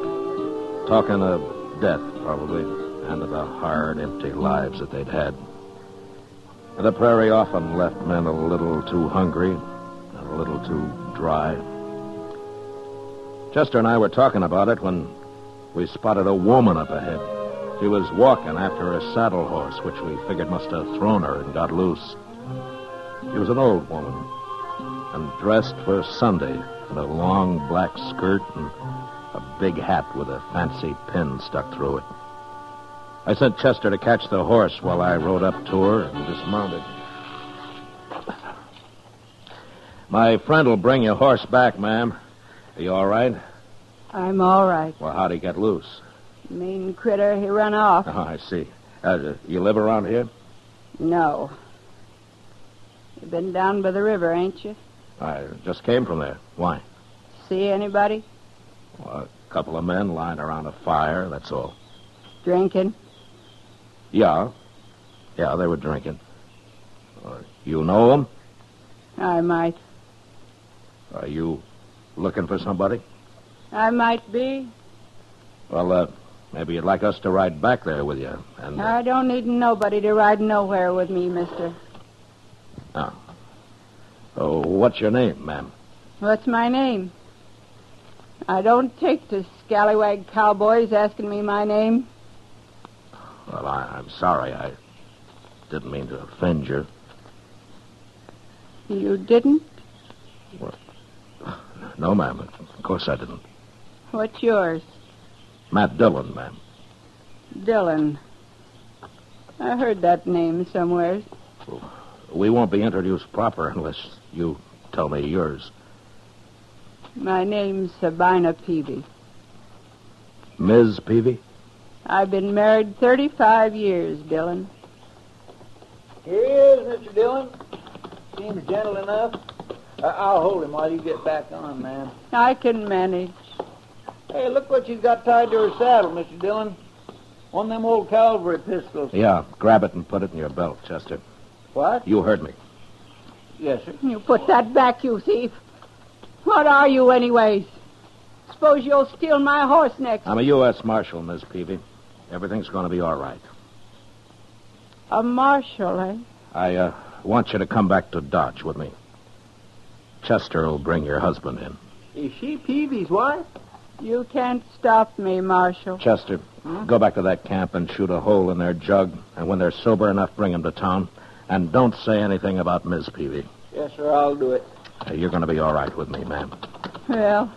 Speaker 2: Talking of death, probably, and of the hard, empty lives that they'd had. The prairie often left men a little too hungry and a little too dry. Chester and I were talking about it when we spotted a woman up ahead. She was walking after a saddle horse, which we figured must have thrown her and got loose. She was an old woman, and dressed for Sunday in a long black skirt and a big hat with a fancy pin stuck through it. I sent Chester to catch the horse while I rode up to her and dismounted. My friend will bring your horse back, ma'am. Are you all right?
Speaker 4: I'm all right.
Speaker 2: Well, how'd he get loose?
Speaker 4: Mean critter, he run off.
Speaker 2: Oh, I see. You live around here?
Speaker 4: No. You been down by the river, ain't you?
Speaker 2: I just came from there. Why?
Speaker 4: See anybody?
Speaker 2: Well, a couple of men lying around a fire, that's all.
Speaker 4: Drinking?
Speaker 2: Yeah, they were drinking. You know them?
Speaker 4: I might.
Speaker 2: Are you looking for somebody?
Speaker 4: I might be.
Speaker 2: Well, maybe you'd like us to ride back there with you. And
Speaker 4: I don't need nobody to ride nowhere with me, mister.
Speaker 2: Oh, what's your name, ma'am?
Speaker 4: What's my name? I don't take to scallywag cowboys asking me my name.
Speaker 2: Well, I'm sorry. I didn't mean to offend you.
Speaker 4: You didn't?
Speaker 2: Well, no, ma'am. Of course I didn't.
Speaker 4: What's yours?
Speaker 2: Matt Dillon, ma'am.
Speaker 4: Dillon. I heard that name somewhere.
Speaker 2: We won't be introduced proper unless you tell me yours.
Speaker 4: My name's Sabina Peavy.
Speaker 2: Ms. Peavy?
Speaker 4: I've been married 35 years, Dillon.
Speaker 10: Here he is, Mr. Dillon. Seems gentle enough. I'll hold him while you get back on, ma'am.
Speaker 4: I can manage.
Speaker 10: Hey, look what she's got tied to her saddle, Mr. Dillon. One of them old cavalry pistols.
Speaker 2: Yeah, grab it and put it in your belt, Chester.
Speaker 10: What?
Speaker 2: You heard me.
Speaker 10: Yes, sir.
Speaker 4: You put that back, you thief. What are you, anyways? Suppose you'll steal my horse next.
Speaker 2: I'm a U.S. Marshal, Miss Peavy. Everything's going to be all right.
Speaker 4: A marshal, eh?
Speaker 2: I want you to come back to Dodge with me. Chester will bring your husband in.
Speaker 10: Is she Peavy's wife?
Speaker 4: You can't stop me, Marshal.
Speaker 2: Chester, go back to that camp and shoot a hole in their jug. And when they're sober enough, bring them to town. And don't say anything about Miss Peavy.
Speaker 10: Yes, sir, I'll do it.
Speaker 2: You're going to be all right with me, ma'am.
Speaker 4: Well,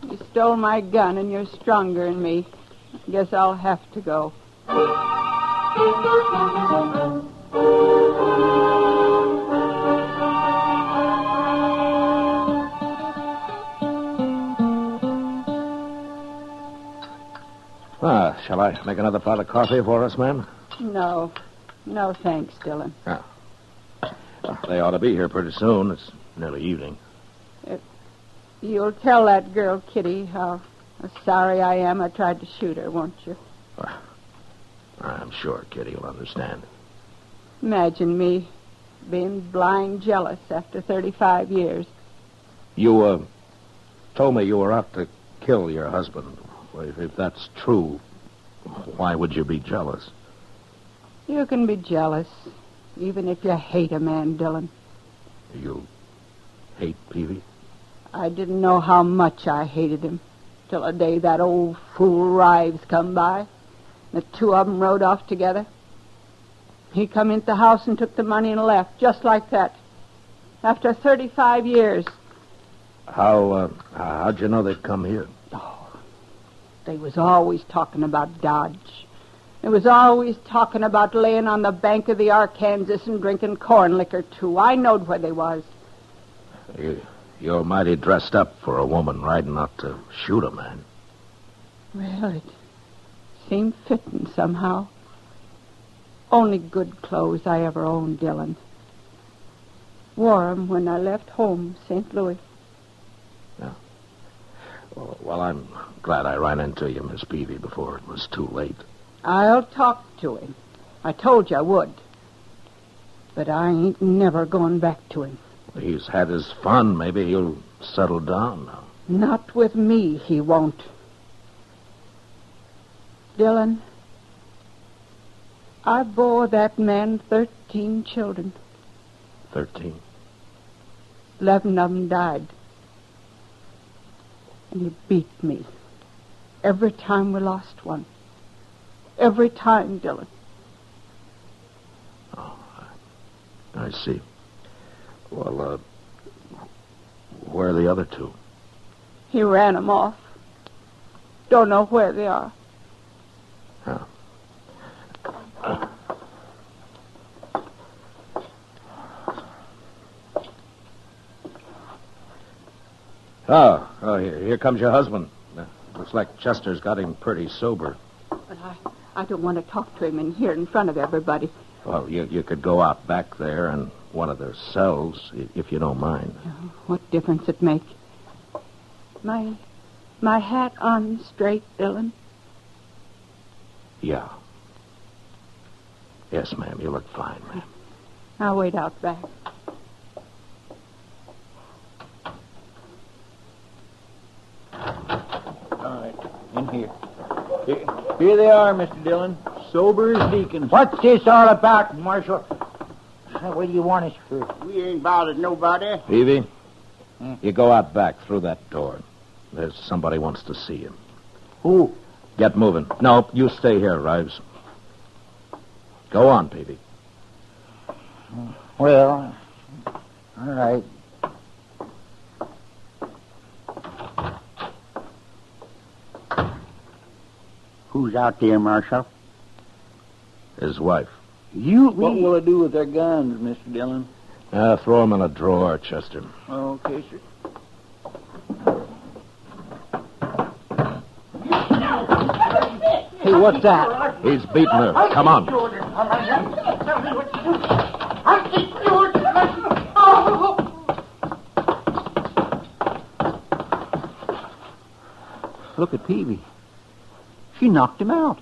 Speaker 4: you stole my gun and you're stronger than me. I guess I'll have to go.
Speaker 2: Shall I make another pot of coffee for us, ma'am?
Speaker 4: No. No, thanks, Dillon.
Speaker 2: They ought to be here pretty soon. It's nearly evening.
Speaker 4: You'll tell that girl, Kitty, how sorry I am I tried to shoot her, won't you?
Speaker 2: I'm sure Kitty will understand.
Speaker 4: Imagine me being blind jealous after 35 years.
Speaker 2: You, told me you were out to kill your husband. Well, if that's true, why would you be jealous?
Speaker 4: You can be jealous, even if you hate a man, Dillon.
Speaker 2: You hate Peavy?
Speaker 4: I didn't know how much I hated him till the day that old fool Rives come by. The two of them rode off together. He come into the house and took the money and left, just like that. After 35 years.
Speaker 2: How'd you know they'd come here?
Speaker 4: They was always talking about Dodge. They was always talking about laying on the bank of the Arkansas and drinking corn liquor, too. I knowed where they was.
Speaker 2: You're mighty dressed up for a woman riding out to shoot a man.
Speaker 4: Well, it seemed fitting somehow. Only good clothes I ever owned, Dillon. Wore 'em when I left home, St. Louis.
Speaker 2: Yeah. Well, I'm glad I ran into you, Miss Peavy, before it was too late.
Speaker 4: I'll talk to him. I told you I would. But I ain't never going back to him.
Speaker 2: He's had his fun. Maybe he'll settle down now.
Speaker 4: Not with me, he won't. Dillon, I bore that man 13 children.
Speaker 2: 13?
Speaker 4: 11 of them died. And he beat me every time we lost one. Every time, Dillon.
Speaker 2: Oh, I see. Well, where are the other two?
Speaker 4: He ran them off. Don't know where they are. Here comes your husband. Looks like Chester's got him pretty sober. But I don't want to talk to him in here in front of everybody.
Speaker 2: Well, you could go out back there in one of their cells, if you don't mind.
Speaker 4: Oh, what difference it make? My hat on straight, Dillon?
Speaker 2: Yeah. Yes, ma'am. You look fine, ma'am.
Speaker 4: I'll wait out back.
Speaker 10: All right, in here. Here they are, Mr. Dillon. Sober as deacons.
Speaker 1: What's this all about, Marshal? What do you want us for?
Speaker 22: We ain't bothered nobody.
Speaker 2: Peavy, you go out back through that door. There's somebody wants to see you.
Speaker 1: Who?
Speaker 2: Get moving. No, you stay here, Rives. Go on, Peavy.
Speaker 1: Well, all right.
Speaker 22: Who's out there, Marshal?
Speaker 2: His wife.
Speaker 10: What will I do with their guns, Mr. Dillon?
Speaker 2: Throw them in a drawer, Chester.
Speaker 10: Okay, sir.
Speaker 1: Hey, what's that?
Speaker 2: He's beating her. Come on.
Speaker 1: Look at Peavy. She knocked him out.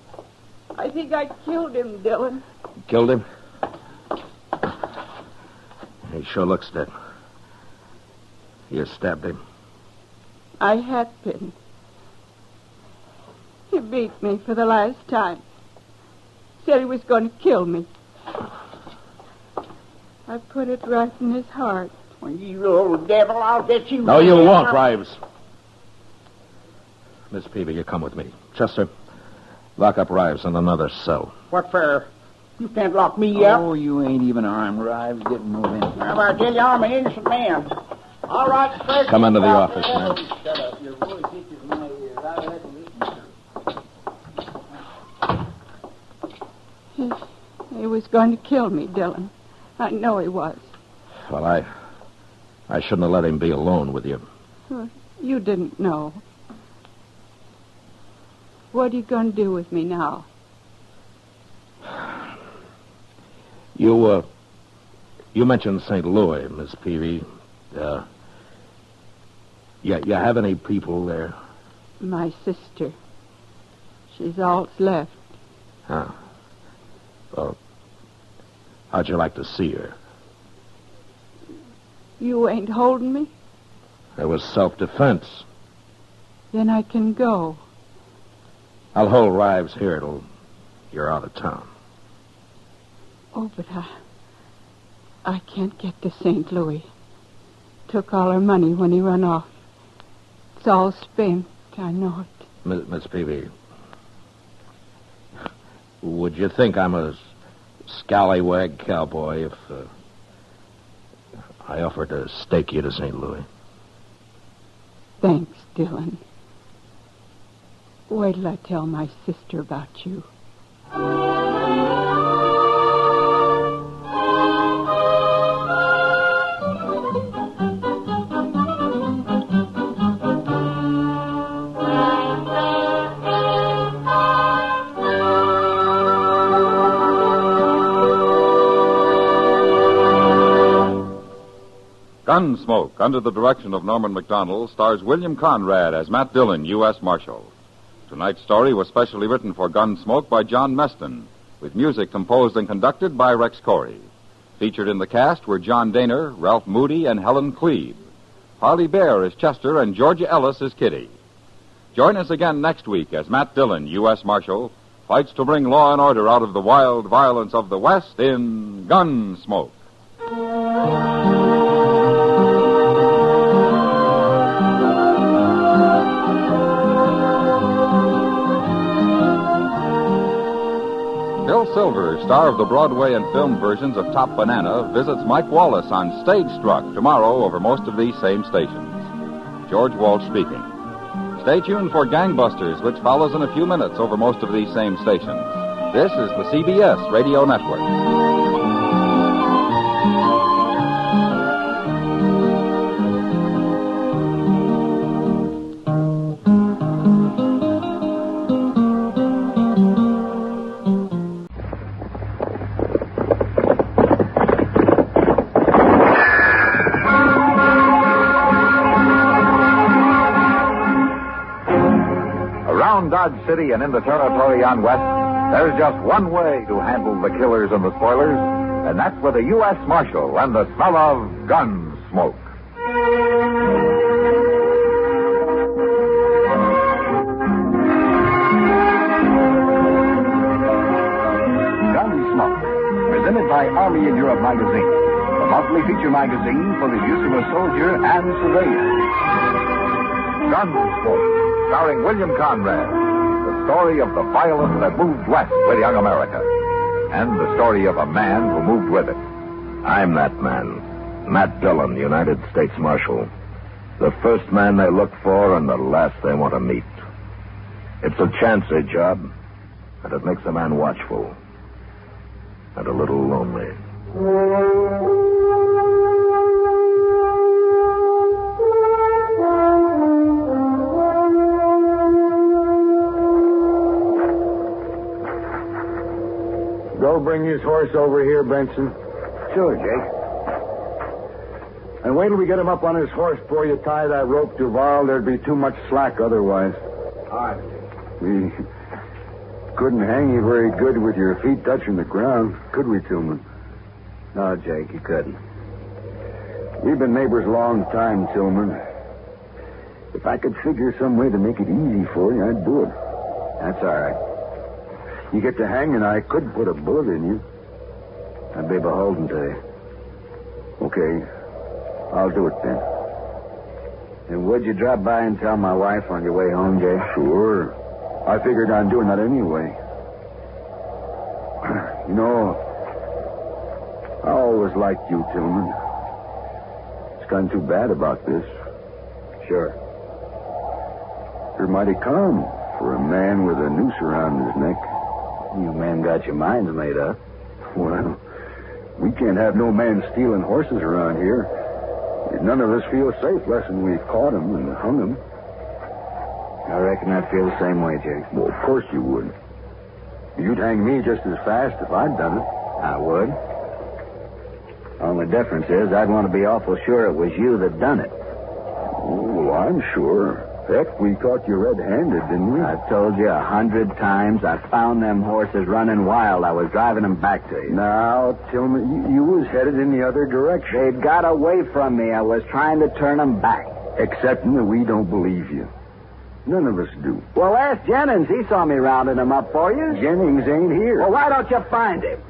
Speaker 4: I think I killed him, Dillon.
Speaker 2: Killed him? He sure looks dead. You stabbed him.
Speaker 4: I had been. He beat me for the last time. Said he was going to kill me. I put it right in his heart.
Speaker 10: When you old devil, I'll get you.
Speaker 2: No, you won't, Rives. Miss Peavy, you come with me. Chester, lock up Rives in another cell.
Speaker 10: What for? You can't lock me up.
Speaker 6: Oh, you ain't even armed, Rives. Get moving.
Speaker 10: How about I tell you I'm an innocent man? All right, Fred.
Speaker 2: Come into the office, man.
Speaker 10: Shut up. Your voice itches my ears. I'll have to listen to it.
Speaker 4: He was going to kill me, Dillon. I know he was.
Speaker 2: Well, I shouldn't have let him be alone with you.
Speaker 4: You didn't know. What are you going to do with me now?
Speaker 2: You mentioned St. Louis, Miss Peavy. You have any people there?
Speaker 4: My sister. She's all that's left.
Speaker 2: Huh. Well, how'd you like to see her?
Speaker 4: You ain't holding me?
Speaker 2: It was self-defense.
Speaker 4: Then I can go.
Speaker 2: I'll hold Rives here till you're out of town.
Speaker 4: Oh, but I can't get to St. Louis. Took all her money when he run off. It's all spent. I know it.
Speaker 2: Miss Peavy, would you think I'm a scallywag cowboy if I offered to stake you to St. Louis?
Speaker 4: Thanks, Dillon. Wait till I tell my sister about you.
Speaker 15: Gunsmoke, under the direction of Norman Macdonald, stars William Conrad as Matt Dillon, U.S. Marshal. Tonight's story was specially written for Gunsmoke by John Meston, with music composed and conducted by Rex Corey. Featured in the cast were John Daner, Ralph Moody, and Helen Cleve. Harley Bear is Chester, and Georgia Ellis is Kitty. Join us again next week as Matt Dillon, U.S. Marshal, fights to bring law and order out of the wild violence of the West in Gunsmoke. Bill Silver, star of the Broadway and film versions of Top Banana, visits Mike Wallace on Stage Struck tomorrow over most of these same stations. George Walsh speaking. Stay tuned for Gangbusters, which follows in a few minutes over most of these same stations. This is the CBS Radio Network.
Speaker 9: Dodge City and in the territory on West, there's just one way to handle the killers and the spoilers, and that's with a U.S. Marshal and the smell of Gunsmoke.
Speaker 17: Gunsmoke, presented by Army in Europe magazine, the monthly feature magazine for the use of a soldier and civilian.
Speaker 9: Gunsmoke, starring William Conrad, the story of the violence that moved west with young America, and the story of a man who moved with it.
Speaker 2: I'm that man, Matt Dillon, United States Marshal. The first man they look for and the last they want to meet. It's a chancy job, and it makes a man watchful and a little lonely.
Speaker 23: Go bring his horse over here, Benson.
Speaker 17: Sure, Jake.
Speaker 23: And wait till we get him up on his horse before you tie that rope, Duval. There'd be too much slack otherwise.
Speaker 17: All right.
Speaker 23: We couldn't hang you very good with your feet touching the ground, could we, Tillman?
Speaker 17: No, Jake, you couldn't.
Speaker 23: We've been neighbors a long time, Tillman. If I could figure some way to make it easy for you, I'd do it.
Speaker 17: That's all right.
Speaker 23: You get to hanging, I could put a bullet in you.
Speaker 17: I'd be beholden to you.
Speaker 23: Okay. I'll do it then. And would you drop by and tell my wife on your way home, Jay? Sure. I figured on doing that anyway. You know, I always liked you, Tillman. It's gotten too bad about this. Sure. You're mighty calm for a man with a noose around his neck. You men got your minds made up. Well, we can't have no man stealing horses around here. None of us feel safe less than we've caught him and hung him. I reckon I'd feel the same way, Jake. Well, of course you would. You'd hang me just as fast if I'd done it. I would. Only difference is I'd want to be awful sure it was you that done it. Oh, well, I'm sure. Heck, we caught you red-handed, didn't we? I've told you 100 times. I found them horses running wild. I was driving them back to you. Now, Tillman, you was headed in the other direction. They'd got away from me. I was trying to turn them back. Excepting that we don't believe you. None of us do. Well, ask Jennings. He saw me rounding them up for you. Jennings ain't here. Well, why don't you find him?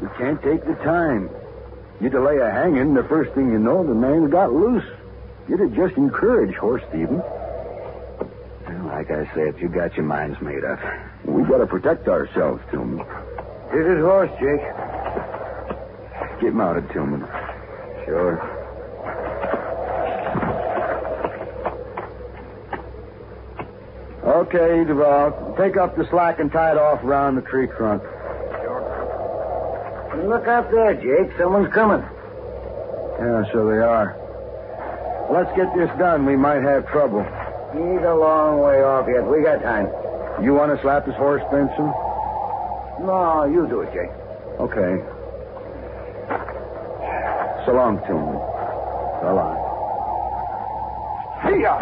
Speaker 23: We can't take the time. You delay a hanging, the first thing you know, the man's got loose. You'd have just encouraged horse thieving. Well, like I said, you got your minds made up. We got to protect ourselves, Tillman. Here's his horse, Jake. Get mounted, Tillman. Sure. Okay, Duval. Take up the slack and tie it off around the tree trunk. Sure. Look up there, Jake. Someone's coming. Yeah, so they are. Let's get this done. We might have trouble. He's a long way off yet. We got time. You want to slap his horse, Benson? No, you do it, Jake. Okay. So long, Tillman. So long. Hey-ya!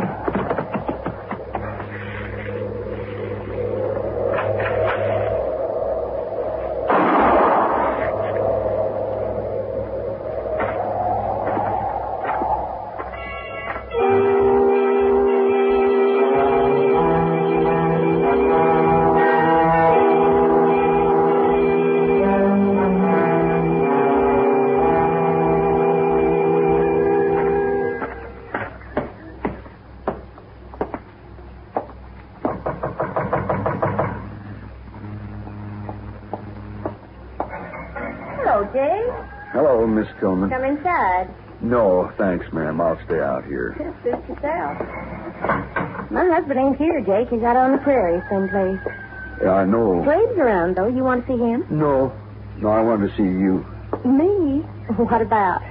Speaker 23: Hello, Miss Tillman.
Speaker 5: Come inside.
Speaker 23: No, thanks, ma'am. I'll stay out here.
Speaker 5: Just suit yourself. My husband ain't here, Jake. He's out on the prairie someplace.
Speaker 23: Yeah, I know.
Speaker 5: Slade's around, though. You want to see him?
Speaker 23: No, I wanted to see you.
Speaker 5: Me? What about?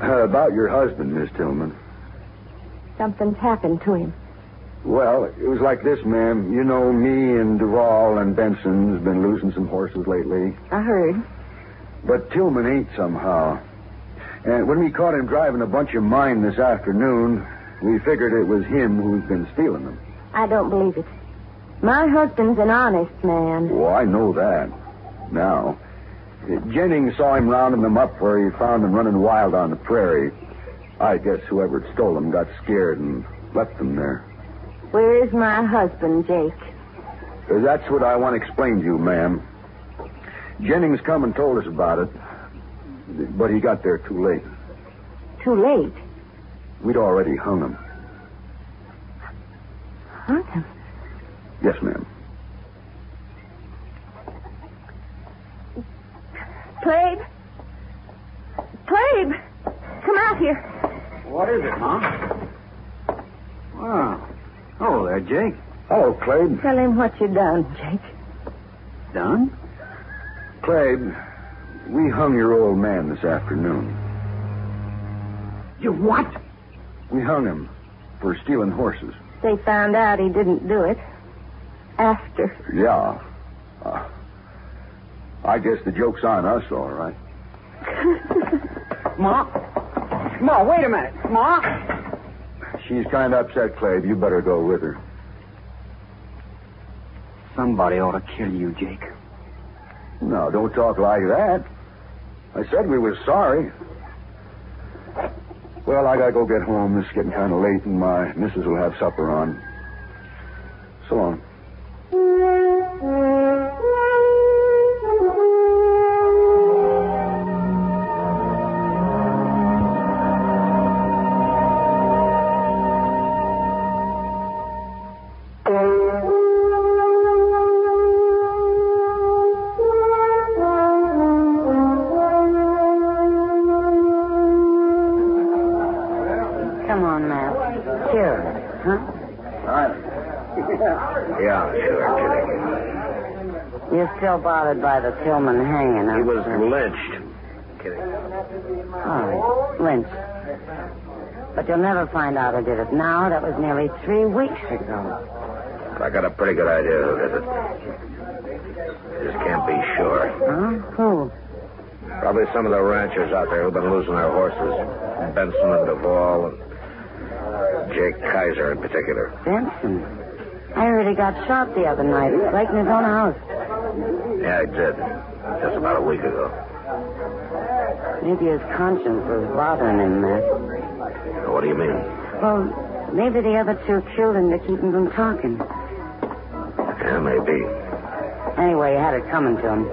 Speaker 23: About your husband, Miss Tillman.
Speaker 5: Something's happened to him.
Speaker 23: Well, it was like this, ma'am. You know, me and Duval and Benson's been losing some horses lately.
Speaker 5: I heard.
Speaker 23: But Tillman ain't somehow. And when we caught him driving a bunch of mine this afternoon, we figured it was him who's been stealing them.
Speaker 5: I don't believe it. My husband's an honest man.
Speaker 23: Oh, I know that. Now, Jennings saw him rounding them up where he found them running wild on the prairie. I guess whoever had stole them got scared and left them there.
Speaker 5: Where is my husband, Jake?
Speaker 23: That's what I want to explain to you, ma'am. Jennings come and told us about it, but he got there too late.
Speaker 5: Too late?
Speaker 23: We'd already hung him.
Speaker 5: Hung him?
Speaker 23: Yes, ma'am.
Speaker 5: Clabe? Clabe! Come out here.
Speaker 6: What is it, Mom? Wow. Hello there, Jake.
Speaker 23: Hello, Clabe.
Speaker 5: Tell him what you done, Jake.
Speaker 6: Done?
Speaker 23: Clabe, we hung your old man this afternoon.
Speaker 6: You what?
Speaker 23: We hung him for stealing horses.
Speaker 5: They found out he didn't do it. After.
Speaker 23: Yeah. I guess the joke's on us, all right.
Speaker 6: Ma, wait a minute. Ma?
Speaker 23: She's kind of upset, Clabe. You better go with her.
Speaker 6: Somebody ought to kill you, Jake.
Speaker 23: No, don't talk like that. I said we was sorry. Well, I gotta go get home. It's getting kind of late, and my missus will have supper on. So long.
Speaker 12: You're still bothered by the Tillman hanging,
Speaker 11: He was
Speaker 12: aren't you?
Speaker 11: lynched. Kidding.
Speaker 12: Oh, lynched. But you'll never find out who did it now. That was nearly 3 weeks ago.
Speaker 11: I got a pretty good idea who did it. Just can't be sure.
Speaker 12: Huh? Who?
Speaker 11: Probably some of the ranchers out there who've been losing their horses. Benson and Duvall and Jake Kaiser in particular.
Speaker 12: Benson? I heard he got shot the other night, right in his own house.
Speaker 11: Yeah, he did. Just about a week ago.
Speaker 12: Maybe his conscience was bothering him, Matt.
Speaker 11: What do you mean?
Speaker 12: Well, maybe the other two killed him to keep him from talking.
Speaker 11: Yeah, maybe.
Speaker 12: Anyway, you had it coming to him.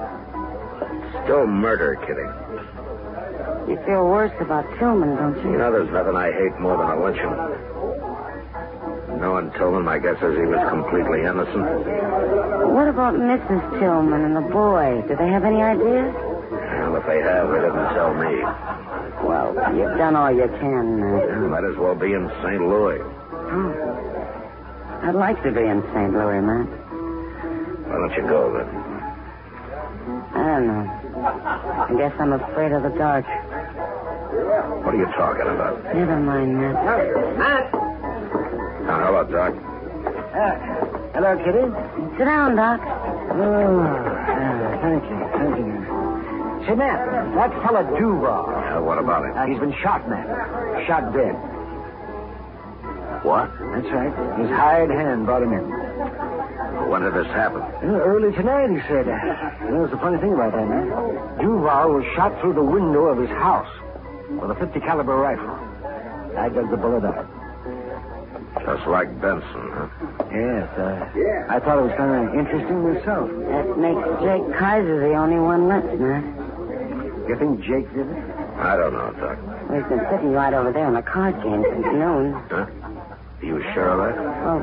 Speaker 11: Still murder, Kitty.
Speaker 12: You feel worse about Tillman, don't you?
Speaker 11: You know, there's nothing I hate more than a lynching. Knowing Tillman, my guess is he was completely innocent.
Speaker 12: What about Mrs. Tillman and the boy? Do they have any ideas?
Speaker 11: Well, if they have, they didn't tell me.
Speaker 12: Well, you've done all you can, Matt.
Speaker 11: Might as well be in St. Louis.
Speaker 12: Oh. I'd like to be in St. Louis, Matt.
Speaker 11: Why don't you go, then?
Speaker 12: I don't know. I guess I'm afraid of the dark.
Speaker 11: What are you talking about?
Speaker 12: Never mind, Matt.
Speaker 20: Matt!
Speaker 11: Hello, Doc.
Speaker 20: Hello, Kitty.
Speaker 12: Sit down, Doc.
Speaker 20: Oh, thank you. Say, Matt, that fella Duval.
Speaker 11: What about it?
Speaker 20: He's been shot, Matt. Shot dead.
Speaker 11: What?
Speaker 20: That's right. His hired hand brought him in.
Speaker 11: When did this happen?
Speaker 20: Early tonight, he said. You know, the funny thing about that, man. Duval was shot through the window of his house with a .50 caliber rifle. I dug the bullet out.
Speaker 11: Just like Benson, huh?
Speaker 20: Yes, I thought it was kind of interesting myself.
Speaker 12: That makes Jake Kaiser the only one left, Matt.
Speaker 20: You think Jake did it?
Speaker 11: I don't know, Doc.
Speaker 12: Well, he's been sitting right over there in a card game since noon.
Speaker 11: Huh? You sure of that?
Speaker 12: Well,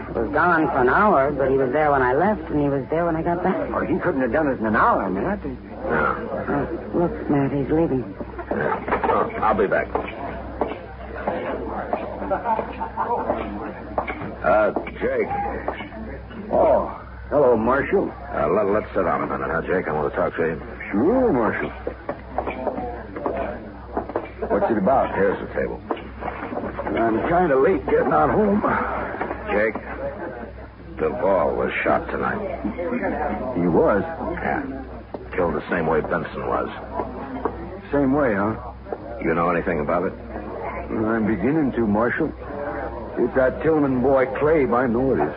Speaker 12: he was gone for an hour, but he was there when I left, and he was there when I got back.
Speaker 20: Or he couldn't have done it in an hour, Matt.
Speaker 11: No.
Speaker 12: Look, Matt, he's leaving.
Speaker 11: Yeah. Oh, I'll be back. Jake.
Speaker 23: Oh, hello, Marshal.
Speaker 11: Let's sit down a minute, huh, Jake? I want to talk to you.
Speaker 23: Sure, Marshal. What's it about?
Speaker 11: Here's the table.
Speaker 23: I'm kind of late getting out home.
Speaker 11: Jake, Duvall was shot tonight.
Speaker 23: He was?
Speaker 11: Yeah. Killed the same way Benson was.
Speaker 23: Same way, huh?
Speaker 11: You know anything about it?
Speaker 23: I'm beginning to, Marshal. It's that Tillman boy, Clabe. I know it is.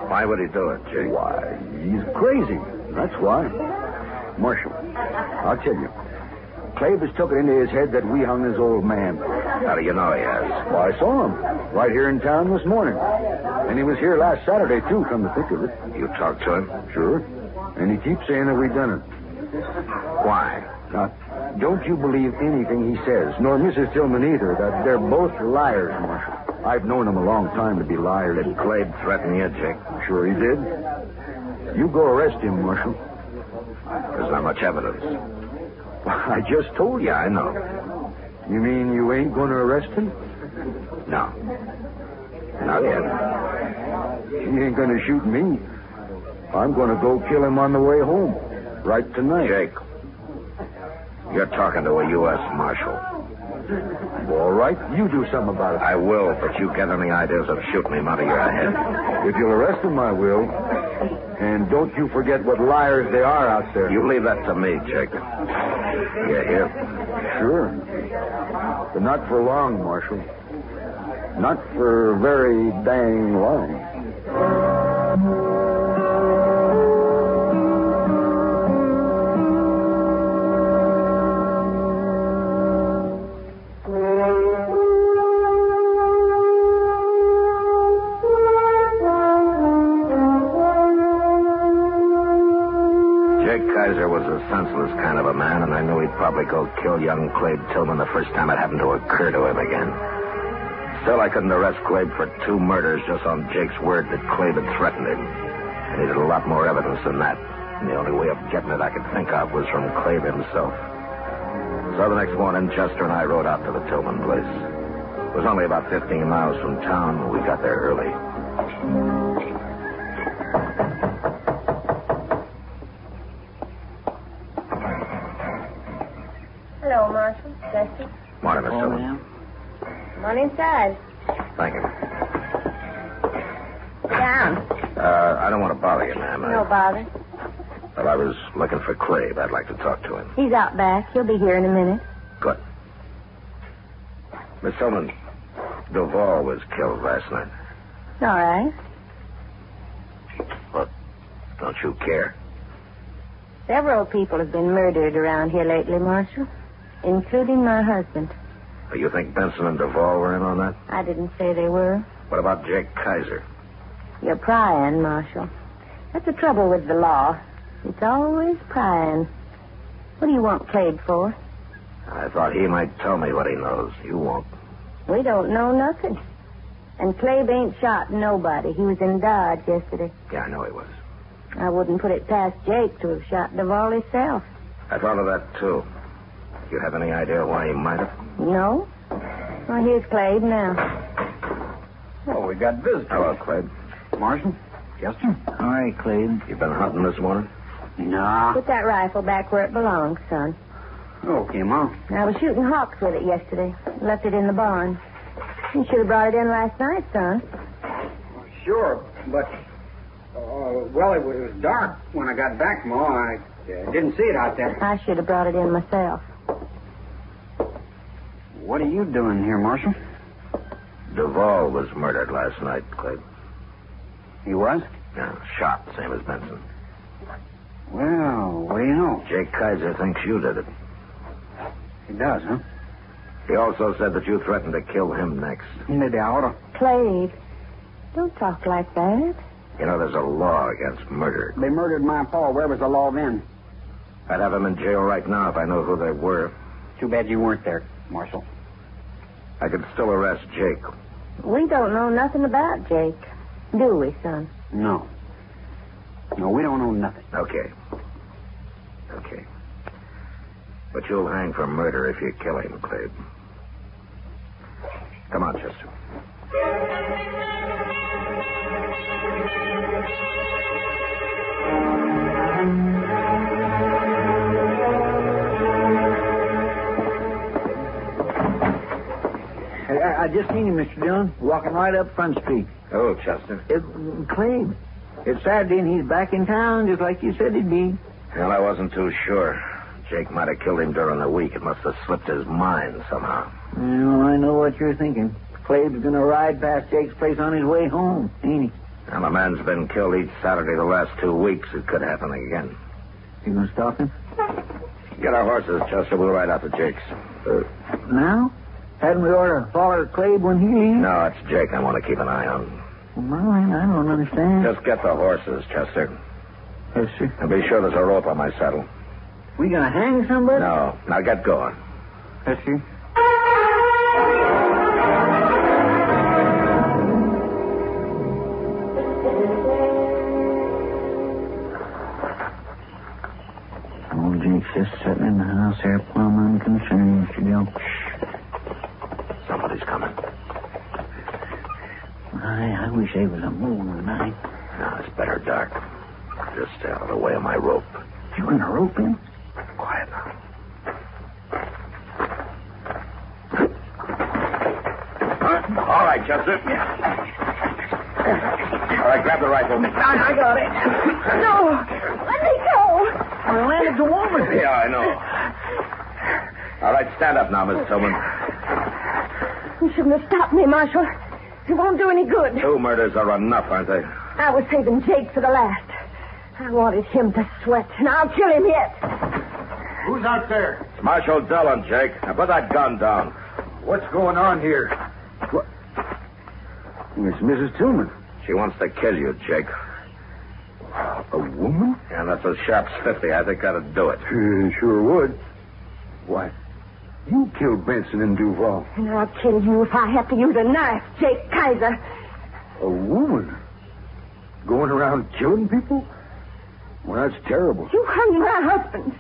Speaker 11: Why would he do it, Jake?
Speaker 23: Why, he's crazy. That's why. Marshal, I'll tell you. Clabe has took it into his head that we hung his old man.
Speaker 11: How do you know he has?
Speaker 23: Well, I saw him right here in town this morning. And he was here last Saturday, too, come to think of it.
Speaker 11: You talked to him?
Speaker 23: Sure. And he keeps saying that we done it.
Speaker 11: Why?
Speaker 23: Now, don't you believe anything he says, nor Mrs. Tillman either, that they're both liars, Marshal. I've known them a long time to be liars.
Speaker 11: Did Clabe threaten you, Jake?
Speaker 23: Sure he did. You go arrest him, Marshal.
Speaker 11: There's not much evidence.
Speaker 23: I just told you.
Speaker 11: Yeah, I know.
Speaker 23: You mean you ain't going to arrest him?
Speaker 11: No. Not yet.
Speaker 23: He ain't going to shoot me. I'm going to go kill him on the way home. Right tonight.
Speaker 11: Jake, you're talking to a U.S. Marshal.
Speaker 23: All right, you do something about it.
Speaker 11: I will, but you get any ideas of shooting him out of your head.
Speaker 23: If you'll arrest him, I will. And don't you forget what liars they are out there.
Speaker 11: You leave that to me, Jake. You hear?
Speaker 23: Sure. But not for long, Marshal. Not for very dang long.
Speaker 11: Kaiser was a senseless kind of a man, and I knew he'd probably go kill young Clabe Tillman the first time it happened to occur to him again. Still, I couldn't arrest Clabe for 2 murders just on Jake's word that Clabe had threatened him. I needed a lot more evidence than that, and the only way of getting it I could think of was from Clabe himself. So the next morning, Chester and I rode out to the Tillman place. It was only about 15 miles from town, and we got there early.
Speaker 5: Marshal. Chester.
Speaker 2: Morning, Miss Dillon.
Speaker 5: Come on inside.
Speaker 2: Thank you.
Speaker 5: Sit down.
Speaker 2: I don't want to bother you, ma'am.
Speaker 5: No bother.
Speaker 2: Well, I was looking for Clave. I'd like to talk to him.
Speaker 5: He's out back. He'll be here in a minute.
Speaker 2: Good. Miss Tillman, Duval was killed last night.
Speaker 5: All right.
Speaker 2: Well, don't you care?
Speaker 5: Several people have been murdered around here lately, Marshal, including my husband.
Speaker 2: You think Benson and Duval were in on that?
Speaker 5: I didn't say they were.
Speaker 2: What about Jake Kaiser?
Speaker 5: You're prying, Marshal. That's the trouble with the law. It's always prying. What do you want Clave for?
Speaker 2: I thought he might tell me what he knows. You won't.
Speaker 5: We don't know nothing. And Clave ain't shot nobody. He was in Dodge yesterday.
Speaker 2: Yeah, I know he was.
Speaker 5: I wouldn't put it past Jake to have shot Duval himself.
Speaker 2: I thought of that, too. You have any idea why he might have?
Speaker 5: No? Well, here's Clave now.
Speaker 16: Oh, we got visitors.
Speaker 2: Hello, Clave.
Speaker 16: Marshal? Chester?
Speaker 10: All right, Clave.
Speaker 2: You been hunting this morning?
Speaker 16: Nah.
Speaker 5: Put that rifle back where it belongs, son.
Speaker 16: Okay, Mom.
Speaker 5: I was shooting hawks with it yesterday. Left it in the barn. You should have brought it in last night, son.
Speaker 16: Sure, but... well, it was dark when I got back, Ma. I didn't see it out there.
Speaker 5: I should have brought it in myself.
Speaker 16: What are you doing here, Marshal?
Speaker 2: Duval was murdered last night, Clave.
Speaker 16: He was?
Speaker 2: Yeah, shot, same as Benson.
Speaker 16: Well, what do you know?
Speaker 2: Jake Kaiser thinks you did it.
Speaker 16: He does, huh?
Speaker 2: He also said that you threatened to kill him next.
Speaker 16: Maybe I ought to.
Speaker 5: Clave, don't talk like that.
Speaker 2: You know, there's a law against murder.
Speaker 16: They murdered my pa. Where was the law then?
Speaker 2: I'd have him in jail right now if I knew who they were.
Speaker 16: Too bad you weren't there, Marshal.
Speaker 2: I could still arrest Jake.
Speaker 5: We don't know nothing about Jake, do we, son?
Speaker 16: No. No, we don't know nothing.
Speaker 2: Okay. But you'll hang for murder if you kill him, Clave. Come on, Chester.
Speaker 10: I just seen him, Mr. Dillon, walking right up Front Street.
Speaker 2: Oh, Chester.
Speaker 10: Clave. It's Saturday, and he's back in town, just like you said he'd be.
Speaker 2: Well, I wasn't too sure. Jake might have killed him during the week. It must have slipped his mind somehow.
Speaker 10: Well, I know what you're thinking. Clave's going to ride past Jake's place on his way home, ain't he?
Speaker 2: Well, the man's been killed each Saturday the last 2 weeks. It could happen again.
Speaker 10: You going to stop him?
Speaker 2: Get our horses, Chester. We'll ride out to Jake's.
Speaker 10: Now? Hadn't we ought to follow Clave when he leaves?
Speaker 2: No, it's Jake I want to keep an eye on.
Speaker 10: Well, I don't understand.
Speaker 2: Just get the horses, Chester.
Speaker 10: Yes, sir.
Speaker 2: And be sure there's a rope on my saddle.
Speaker 10: We going to hang somebody?
Speaker 2: No. Now get going.
Speaker 10: Yes, sir. Old Jake's just sitting in the house here, plumb unconcerned, Mr. Dill.
Speaker 2: Somebody's coming.
Speaker 10: I wish there was a moon tonight.
Speaker 2: No, it's better dark. Just stay out of the way of my rope.
Speaker 10: You going to rope him?
Speaker 2: Quiet now. All right, Chester. All right, grab the rifle.
Speaker 5: I got it. No, let me go.
Speaker 10: Well, Landon's a woman.
Speaker 2: Yeah, I know. All right, stand up now, Miss Tillman.
Speaker 5: You shouldn't have stopped me, Marshal. It won't do any good.
Speaker 2: 2 murders are enough, aren't they?
Speaker 5: I was saving Jake for the last. I wanted him to sweat, and I'll kill him yet.
Speaker 3: Who's out there?
Speaker 2: It's Marshal Dillon, Jake. Now put that gun down.
Speaker 3: What's going on here?
Speaker 23: What? It's Mrs. Tillman.
Speaker 2: She wants to kill you, Jake.
Speaker 23: A woman?
Speaker 2: Yeah, that's a sharp 50. I think that'd do it.
Speaker 23: Sure would. Why, you killed Benson and Duval.
Speaker 5: And I'll kill you if I have to use a knife, Jake Kaiser.
Speaker 23: A woman? Going around killing people? Well, that's terrible.
Speaker 5: You hung my husband.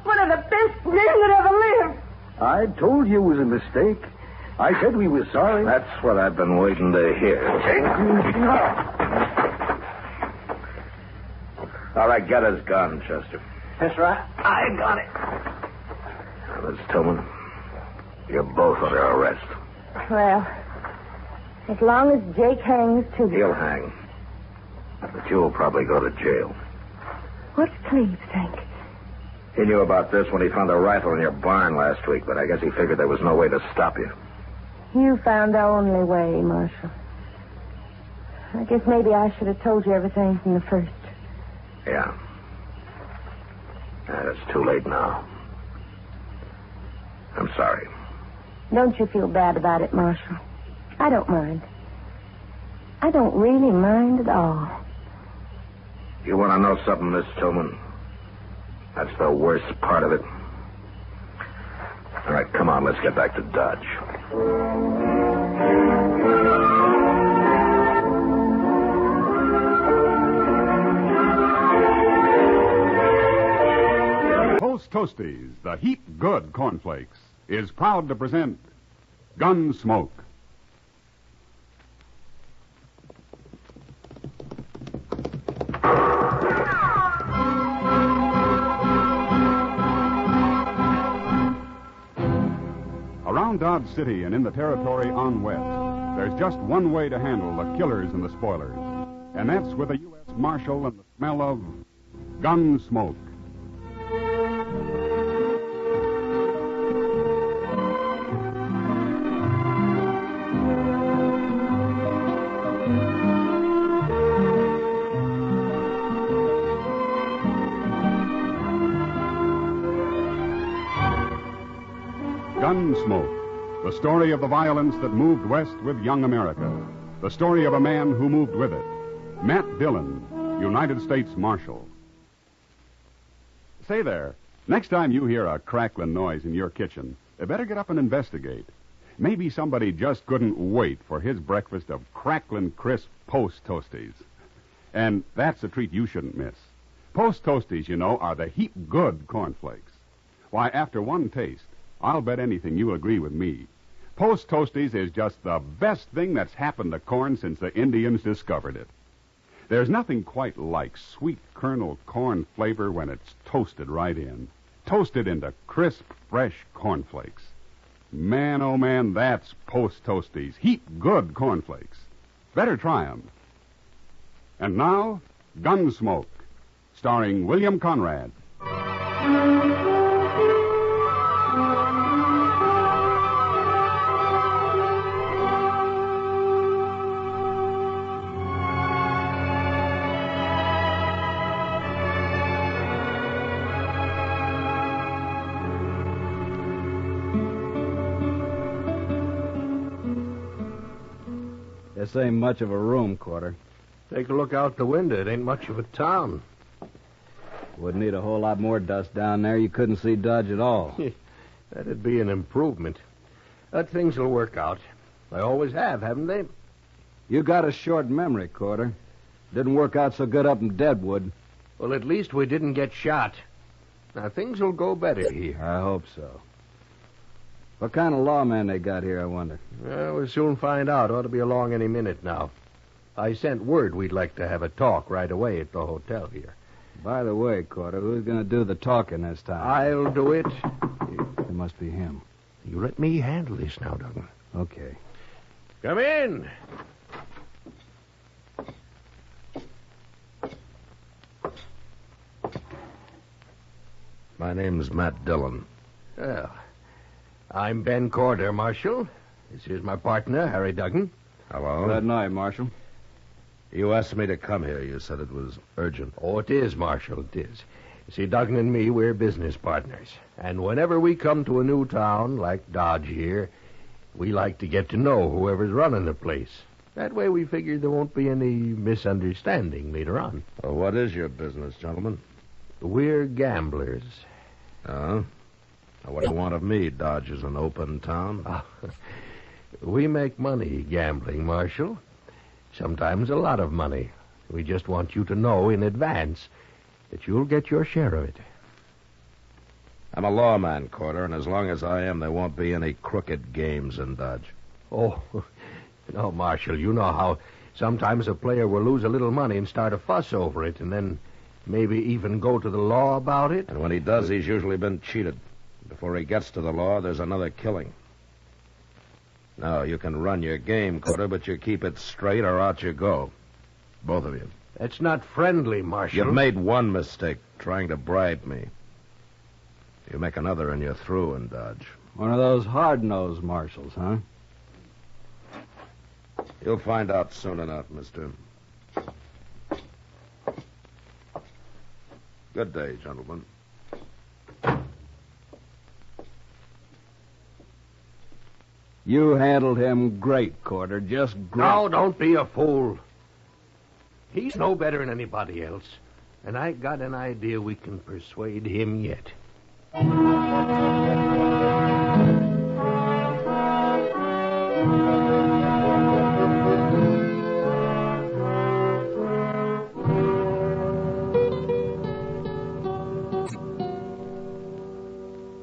Speaker 5: One of the best men that ever lived.
Speaker 23: I told you it was a mistake. I said we were sorry.
Speaker 2: That's what I've been waiting to hear, Jake. All right, get his gun, Chester.
Speaker 10: That's right. I got it.
Speaker 2: Now, Miss Tillman,
Speaker 9: You're both under arrest.
Speaker 5: Well, as long as Jake hangs, too.
Speaker 9: He'll hang. But you'll probably go to jail.
Speaker 5: What's Cleve think?
Speaker 9: He knew about this when he found a rifle in your barn last week, but I guess he figured there was no way to stop you.
Speaker 5: You found the only way, Marshal. I guess maybe I should have told you everything from the first.
Speaker 9: Yeah. It's too late now. I'm sorry.
Speaker 5: Don't you feel bad about it, Marshal. I don't mind. I don't really mind at all.
Speaker 9: You want to know something, Miss Tillman? That's the worst part of it. All right, come on, let's get back to Dodge.
Speaker 14: Post Toasties, the heap good cornflakes, is proud to present Gunsmoke. Around Dodge City and in the territory on west, there's just one way to handle the killers and the spoilers, and that's with a U.S. Marshal and the smell of Gunsmoke. Gunsmoke, the story of the violence that moved west with young America. The story of a man who moved with it. Matt Dillon, United States Marshal. Say there, next time you hear a crackling noise in your kitchen, you better get up and investigate. Maybe somebody just couldn't wait for his breakfast of crackling crisp Post Toasties. And that's a treat you shouldn't miss. Post Toasties, you know, are the heap good cornflakes. Why, after one taste, I'll bet anything you'll agree with me. Post Toasties is just the best thing that's happened to corn since the Indians discovered it. There's nothing quite like sweet kernel corn flavor when it's toasted right in. Toasted into crisp, fresh cornflakes. Man, oh man, that's Post Toasties. Heap good cornflakes. Better try 'em. And now, Gunsmoke, starring William Conrad.
Speaker 18: This ain't much of a room, Quarter.
Speaker 7: Take a look out the window. It ain't much of a town.
Speaker 18: Would need a whole lot more dust down there. You couldn't see Dodge at all.
Speaker 7: That'd be an improvement. But things will work out. They always have, haven't they?
Speaker 18: You got a short memory, Quarter. Didn't work out so good up in Deadwood.
Speaker 7: Well, at least we didn't get shot. Now, things will go better here.
Speaker 18: I hope so. What kind of lawman they got here, I wonder?
Speaker 7: Well, we'll soon find out. Ought to be along any minute now. I sent word we'd like to have a talk right away at the hotel here.
Speaker 18: By the way, Quarter, who's going to do the talking this time?
Speaker 7: I'll do it.
Speaker 18: It must be him.
Speaker 7: You let me handle this now, Duggan.
Speaker 18: Okay.
Speaker 7: Come in.
Speaker 2: My name's Matt Dillon.
Speaker 7: Well, I'm Ben Corder, Marshal. This is my partner, Harry Duggan.
Speaker 2: Hello.
Speaker 18: Good night, Marshal.
Speaker 2: You asked me to come here. You said it was urgent.
Speaker 7: Oh, it is, Marshal, it is. You see, Duggan and me, we're business partners. And whenever we come to a new town, like Dodge here, we like to get to know whoever's running the place. That way we figure there won't be any misunderstanding later on.
Speaker 2: Well, what is your business, gentlemen?
Speaker 7: We're gamblers.
Speaker 2: Oh? Now, what do you want of me? Dodge is an open town.
Speaker 7: We make money gambling, Marshal. Sometimes a lot of money. We just want you to know in advance that you'll get your share of it.
Speaker 2: I'm a lawman, Corder, and as long as I am, there won't be any crooked games in Dodge.
Speaker 7: Oh, no, Marshal, you know how sometimes a player will lose a little money and start a fuss over it, and then maybe even go to the law about it.
Speaker 2: And when he does, he's usually been cheated. Before he gets to the law, there's another killing. No, you can run your game, Quarter, but you keep it straight or out you go. Both of you.
Speaker 7: That's not friendly, Marshal.
Speaker 2: You've made one mistake, trying to bribe me. You make another and you're through in Dodge.
Speaker 18: One of those hard-nosed marshals, huh?
Speaker 2: You'll find out soon enough, mister. Good day, gentlemen.
Speaker 18: You handled him great, Quarter. Just great.
Speaker 7: No, don't be a fool. He's no better than anybody else. And I got an idea we can persuade him yet.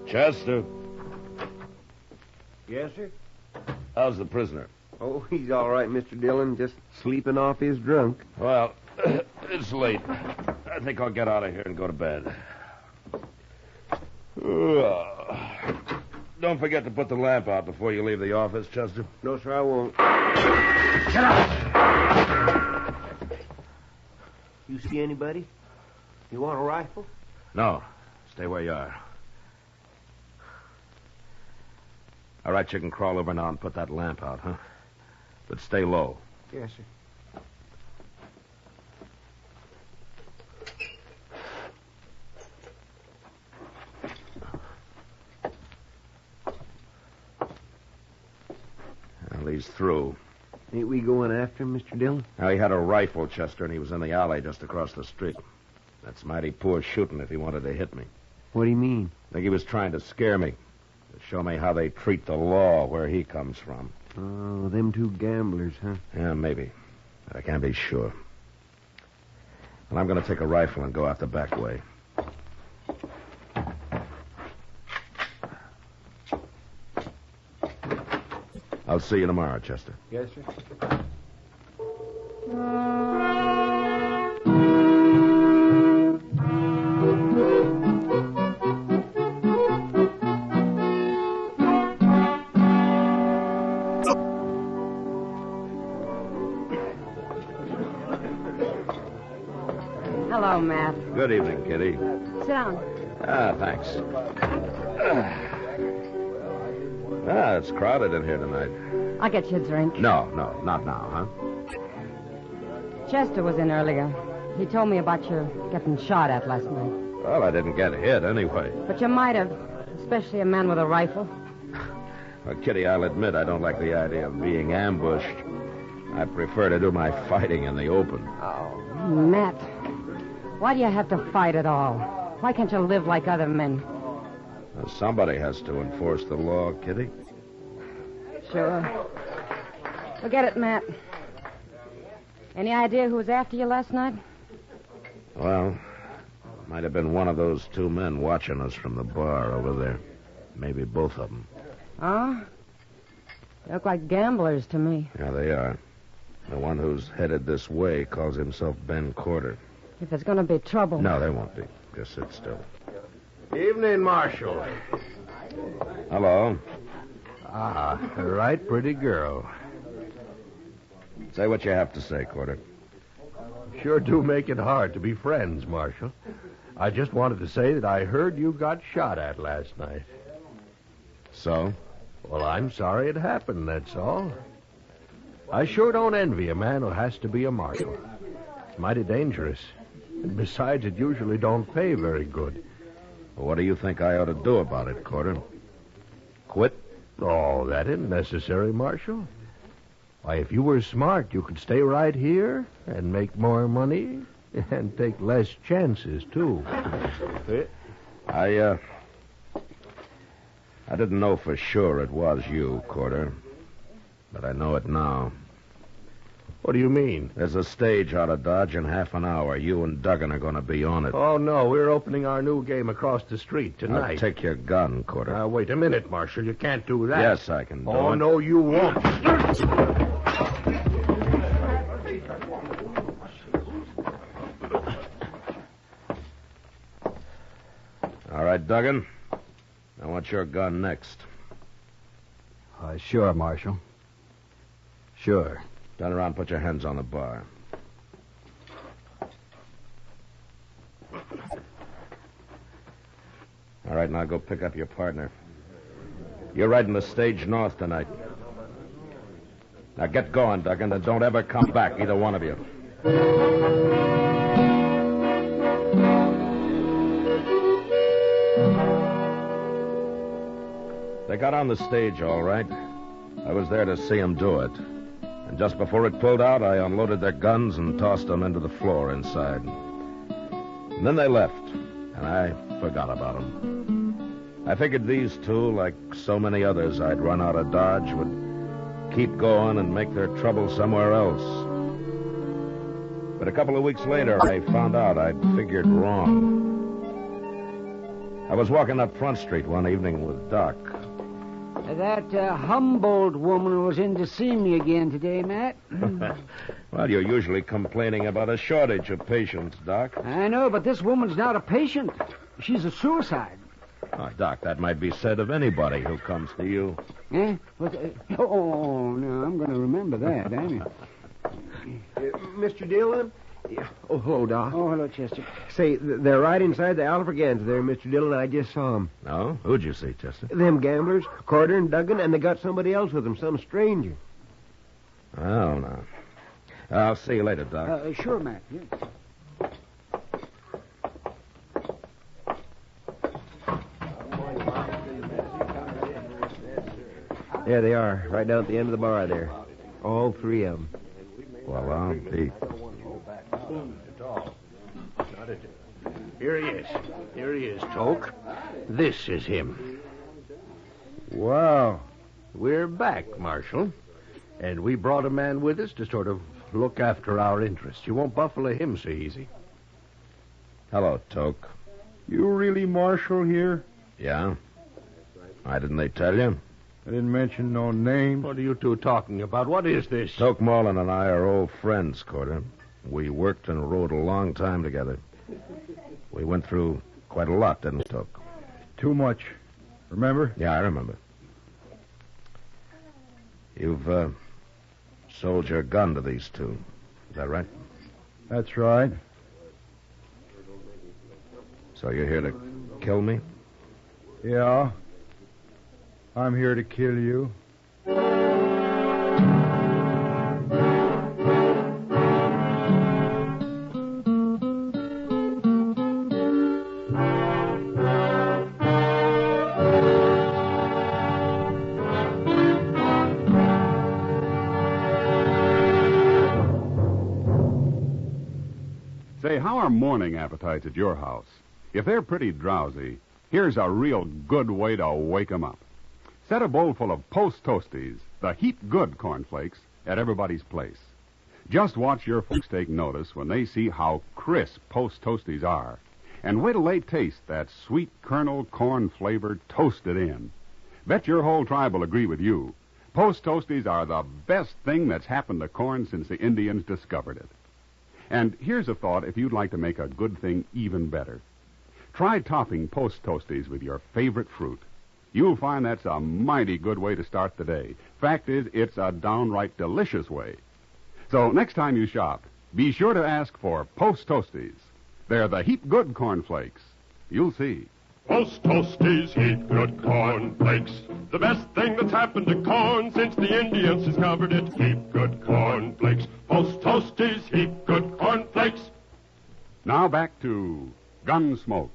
Speaker 2: Chester,
Speaker 8: Yes, sir?
Speaker 2: how's the prisoner?
Speaker 8: Oh, he's all right, Mr. Dillon. Just sleeping off his drunk.
Speaker 2: Well, it's late. I think I'll get out of here and go to bed. Don't forget to put the lamp out before you leave the office, Chester.
Speaker 8: No, sir, I won't.
Speaker 2: Get up!
Speaker 8: You see anybody? You want a rifle?
Speaker 2: No. Stay where you are. All right, you can crawl over now and put that lamp out, huh? But stay low.
Speaker 8: Yes, sir.
Speaker 2: Well, he's through.
Speaker 8: Ain't we going after him, Mr. Dillon?
Speaker 2: Now, he had a rifle, Chester, and he was in the alley just across the street. That's mighty poor shooting if he wanted to hit me.
Speaker 8: What do you mean?
Speaker 2: I think he was trying to scare me. To show me how they treat the law where he comes from.
Speaker 8: Oh, them two gamblers, huh?
Speaker 2: Yeah, maybe. But I can't be sure. And I'm going to take a rifle and go out the back way. I'll see you tomorrow, Chester.
Speaker 8: Yes, sir.
Speaker 12: Hello, Matt.
Speaker 2: Good evening, Kitty.
Speaker 12: Sit down.
Speaker 2: Thanks. It's crowded in here tonight.
Speaker 12: I'll get you a drink.
Speaker 2: No, not now, huh?
Speaker 12: Chester was in earlier. He told me about your getting shot at last night.
Speaker 2: Well, I didn't get hit anyway.
Speaker 12: But you might have, especially a man with a rifle.
Speaker 2: Well, Kitty, I'll admit I don't like the idea of being ambushed. I prefer to do my fighting in the open.
Speaker 12: Oh, Matt. Why do you have to fight at all? Why can't you live like other men?
Speaker 2: Well, somebody has to enforce the law, Kitty.
Speaker 12: Sure. Forget it, Matt. Any idea who was after you last night?
Speaker 2: Well, might have been one of those two men watching us from the bar over there. Maybe both of them.
Speaker 12: Oh? They look like gamblers to me.
Speaker 2: Yeah, they are. The one who's headed this way calls himself Ben Corder.
Speaker 12: If there's going to be trouble...
Speaker 2: No, there won't be. Just sit still.
Speaker 7: Evening, Marshal.
Speaker 2: Hello.
Speaker 7: Ah, a right pretty girl.
Speaker 2: Say what you have to say, Corder.
Speaker 7: Sure do make it hard to be friends, Marshal. I just wanted to say that I heard you got shot at last night.
Speaker 2: So?
Speaker 7: Well, I'm sorry it happened, that's all. I sure don't envy a man who has to be a marshal. It's mighty dangerous. And besides, it usually don't pay very good.
Speaker 2: Well, what do you think I ought to do about it, Corder? Quit?
Speaker 7: Oh, that isn't necessary, Marshal. Why, if you were smart, you could stay right here and make more money and take less chances, too.
Speaker 2: I didn't know for sure it was you, Corder. But I know it now.
Speaker 7: What do you mean?
Speaker 2: There's a stage out of Dodge in half an hour. You and Duggan are going to be on it.
Speaker 7: Oh, no, we're opening our new game across the street tonight.
Speaker 2: I'll take your gun, Corder.
Speaker 7: Now, wait a minute, Marshal. You can't do that.
Speaker 2: Yes, I can do it.
Speaker 7: Oh, no, you won't.
Speaker 2: All right, Duggan. I want your gun next.
Speaker 18: Sure, Marshal.
Speaker 8: Sure.
Speaker 2: Turn around and put your hands on the bar. All right, now go pick up your partner. You're riding the stage north tonight. Now get going, Duggan, and don't ever come back, either one of you. They got on the stage all right. I was there to see them do it. And just before it pulled out, I unloaded their guns and tossed them into the floor inside. And then they left, and I forgot about them. I figured these two, like so many others I'd run out of Dodge, would keep going and make their trouble somewhere else. But a couple of weeks later, I found out I'd figured wrong. I was walking up Front Street one evening with Doc.
Speaker 10: That Humboldt woman was in to see me again today, Matt.
Speaker 2: Well, you're usually complaining about a shortage of patients, Doc.
Speaker 10: I know, but this woman's not a patient. She's a suicide.
Speaker 2: Oh, Doc, that might be said of anybody who comes to you.
Speaker 10: Eh? What, oh, no, I'm going to remember that, ain't I?
Speaker 8: Mr. Dillon? Oh, hello, Doc.
Speaker 10: Oh, hello, Chester.
Speaker 8: Say, they're right inside the Alfraganza there, Mr. Dillon. I just saw them.
Speaker 2: No? Who'd you see, Chester?
Speaker 8: Them gamblers, Carter and Duggan, and they got somebody else with them, some stranger.
Speaker 2: Oh, no. I'll see you later, Doc.
Speaker 10: Sure, Matt. Yeah.
Speaker 8: There they are, right down at the end of the bar there. All three of them.
Speaker 2: Well, I'll be.
Speaker 13: Here he is. Here he is, Toke. This is him.
Speaker 23: Wow.
Speaker 13: We're back, Marshal. And we brought a man with us to sort of look after our interests. You won't buffalo him so easy.
Speaker 2: Hello, Toke.
Speaker 23: You really Marshal here?
Speaker 2: Yeah? Why didn't they tell you?
Speaker 23: I didn't mention no names.
Speaker 13: What are you two talking about? What is this?
Speaker 2: Toke Marlin and I are old friends, Carter. We worked and rode a long time together. We went through quite a lot, didn't we, Toke?
Speaker 23: Too much. Remember?
Speaker 2: Yeah, I remember. You've sold your gun to these two. Is that right?
Speaker 23: That's right.
Speaker 2: So you're here to kill me?
Speaker 23: Yeah. I'm here to kill you.
Speaker 14: Say, how are morning appetites at your house? If they're pretty drowsy, here's a real good way to wake 'em up. Set a bowl full of Post Toasties, the heat-good cornflakes, at everybody's place. Just watch your folks take notice when they see how crisp Post Toasties are. And wait till they taste that sweet kernel corn flavor toasted in. Bet your whole tribe will agree with you. Post Toasties are the best thing that's happened to corn since the Indians discovered it. And here's a thought if you'd like to make a good thing even better. Try topping Post Toasties with your favorite fruit. You'll find that's a mighty good way to start the day. Fact is, it's a downright delicious way. So next time you shop, be sure to ask for Post Toasties. They're the heap-good cornflakes. You'll see.
Speaker 19: Post Toasties, heap good cornflakes. The best thing that's happened to corn since the Indians discovered it. Heap good cornflakes. Post Toasties, heap good cornflakes.
Speaker 14: Now back to Gunsmoke.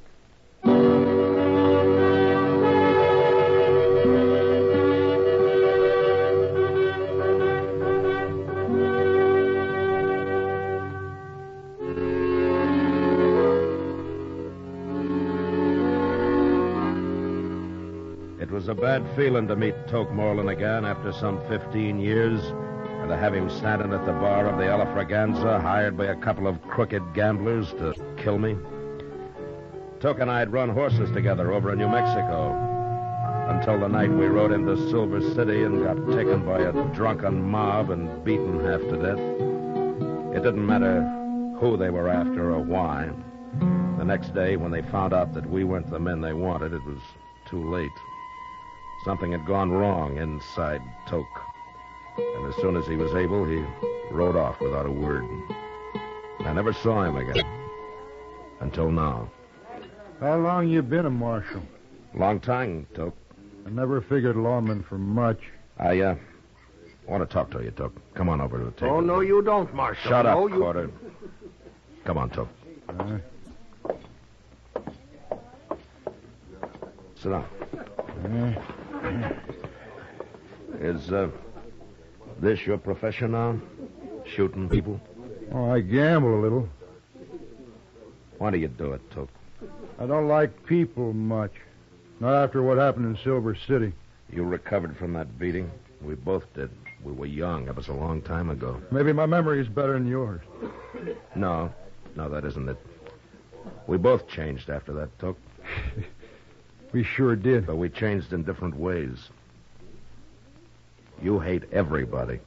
Speaker 2: It was a bad feeling to meet Toke Moreland again after some 15 years and to have him standing at the bar of the Alfraganza, hired by a couple of crooked gamblers to kill me. Toke and I had run horses together over in New Mexico until the night we rode into Silver City and got taken by a drunken mob and beaten half to death. It didn't matter who they were after or why. The next day, when they found out that we weren't the men they wanted, it was too late. Something had gone wrong inside Toke.
Speaker 11: And as soon as he was able, he rode off without a word. And I never saw him again. Until now.
Speaker 1: How long you been a marshal?
Speaker 11: Long time, Toke.
Speaker 1: I never figured lawman for much.
Speaker 11: I want to talk to you, Toke. Come on over to the table.
Speaker 8: Oh, no, you don't, Marshal.
Speaker 11: Shut up,
Speaker 8: No, you...
Speaker 11: Porter. Come on, Toke. Sit down. Is this your profession now? Shooting people?
Speaker 1: Oh, I gamble a little.
Speaker 11: Why do you do it, Toke?
Speaker 1: I don't like people much. Not after what happened in Silver City.
Speaker 11: You recovered from that beating? We both did. We were young. That was a long time ago.
Speaker 1: Maybe my memory is better than yours.
Speaker 11: No, that isn't it. We both changed after that, Toke.
Speaker 1: We sure did.
Speaker 11: But we changed in different ways. You hate everybody.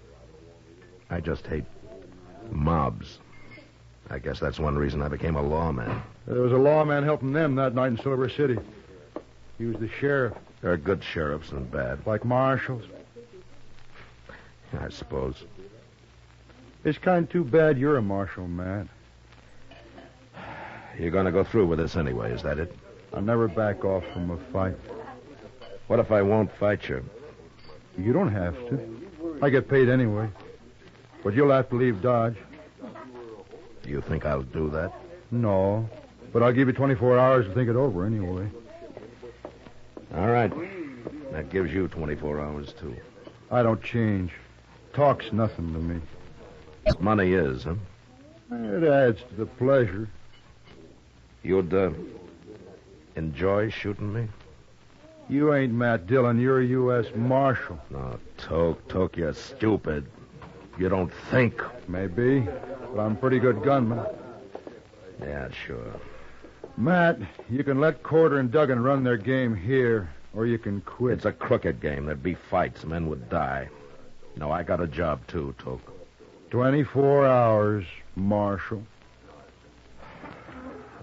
Speaker 11: I just hate mobs. I guess that's one reason I became a lawman.
Speaker 1: There was a lawman helping them that night in Silver City. He was the sheriff.
Speaker 11: There are good sheriffs and bad.
Speaker 1: Like marshals.
Speaker 11: I suppose.
Speaker 1: It's kind of too bad you're a marshal, Matt.
Speaker 11: You're going to go through with this anyway, is that it?
Speaker 1: I'll never back off from a fight.
Speaker 11: What if I won't fight you?
Speaker 1: You don't have to. I get paid anyway. But you'll have to leave Dodge.
Speaker 11: You think I'll do that?
Speaker 1: No. But I'll give you 24 hours to think it over anyway.
Speaker 11: All right. That gives you 24 hours, too.
Speaker 1: I don't change. Talk's nothing to me.
Speaker 11: Money is, huh?
Speaker 1: It adds to the pleasure.
Speaker 11: You'd, enjoy shooting me?
Speaker 1: You ain't Matt Dillon. You're a U.S. Marshal.
Speaker 11: No, Toke, you're stupid. You don't think.
Speaker 1: Maybe, but I'm a pretty good gunman.
Speaker 11: Yeah, sure.
Speaker 1: Matt, you can let Corder and Duggan run their game here, or you can quit.
Speaker 11: It's a crooked game. There'd be fights. Men would die. No, I got a job, too, Toke.
Speaker 1: 24 hours, Marshal.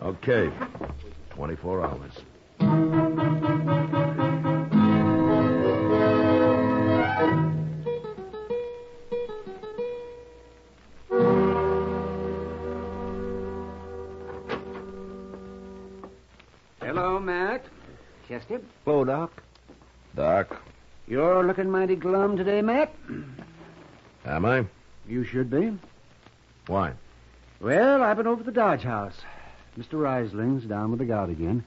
Speaker 11: Okay. 24 hours.
Speaker 10: Hello, Matt. Chester?
Speaker 8: Hello, Doc.
Speaker 11: Doc?
Speaker 10: You're looking mighty glum today, Matt.
Speaker 11: Am I?
Speaker 10: You should be.
Speaker 11: Why?
Speaker 10: Well, I've been over to the Dodge House. Mr. Reisling's down with the gout again.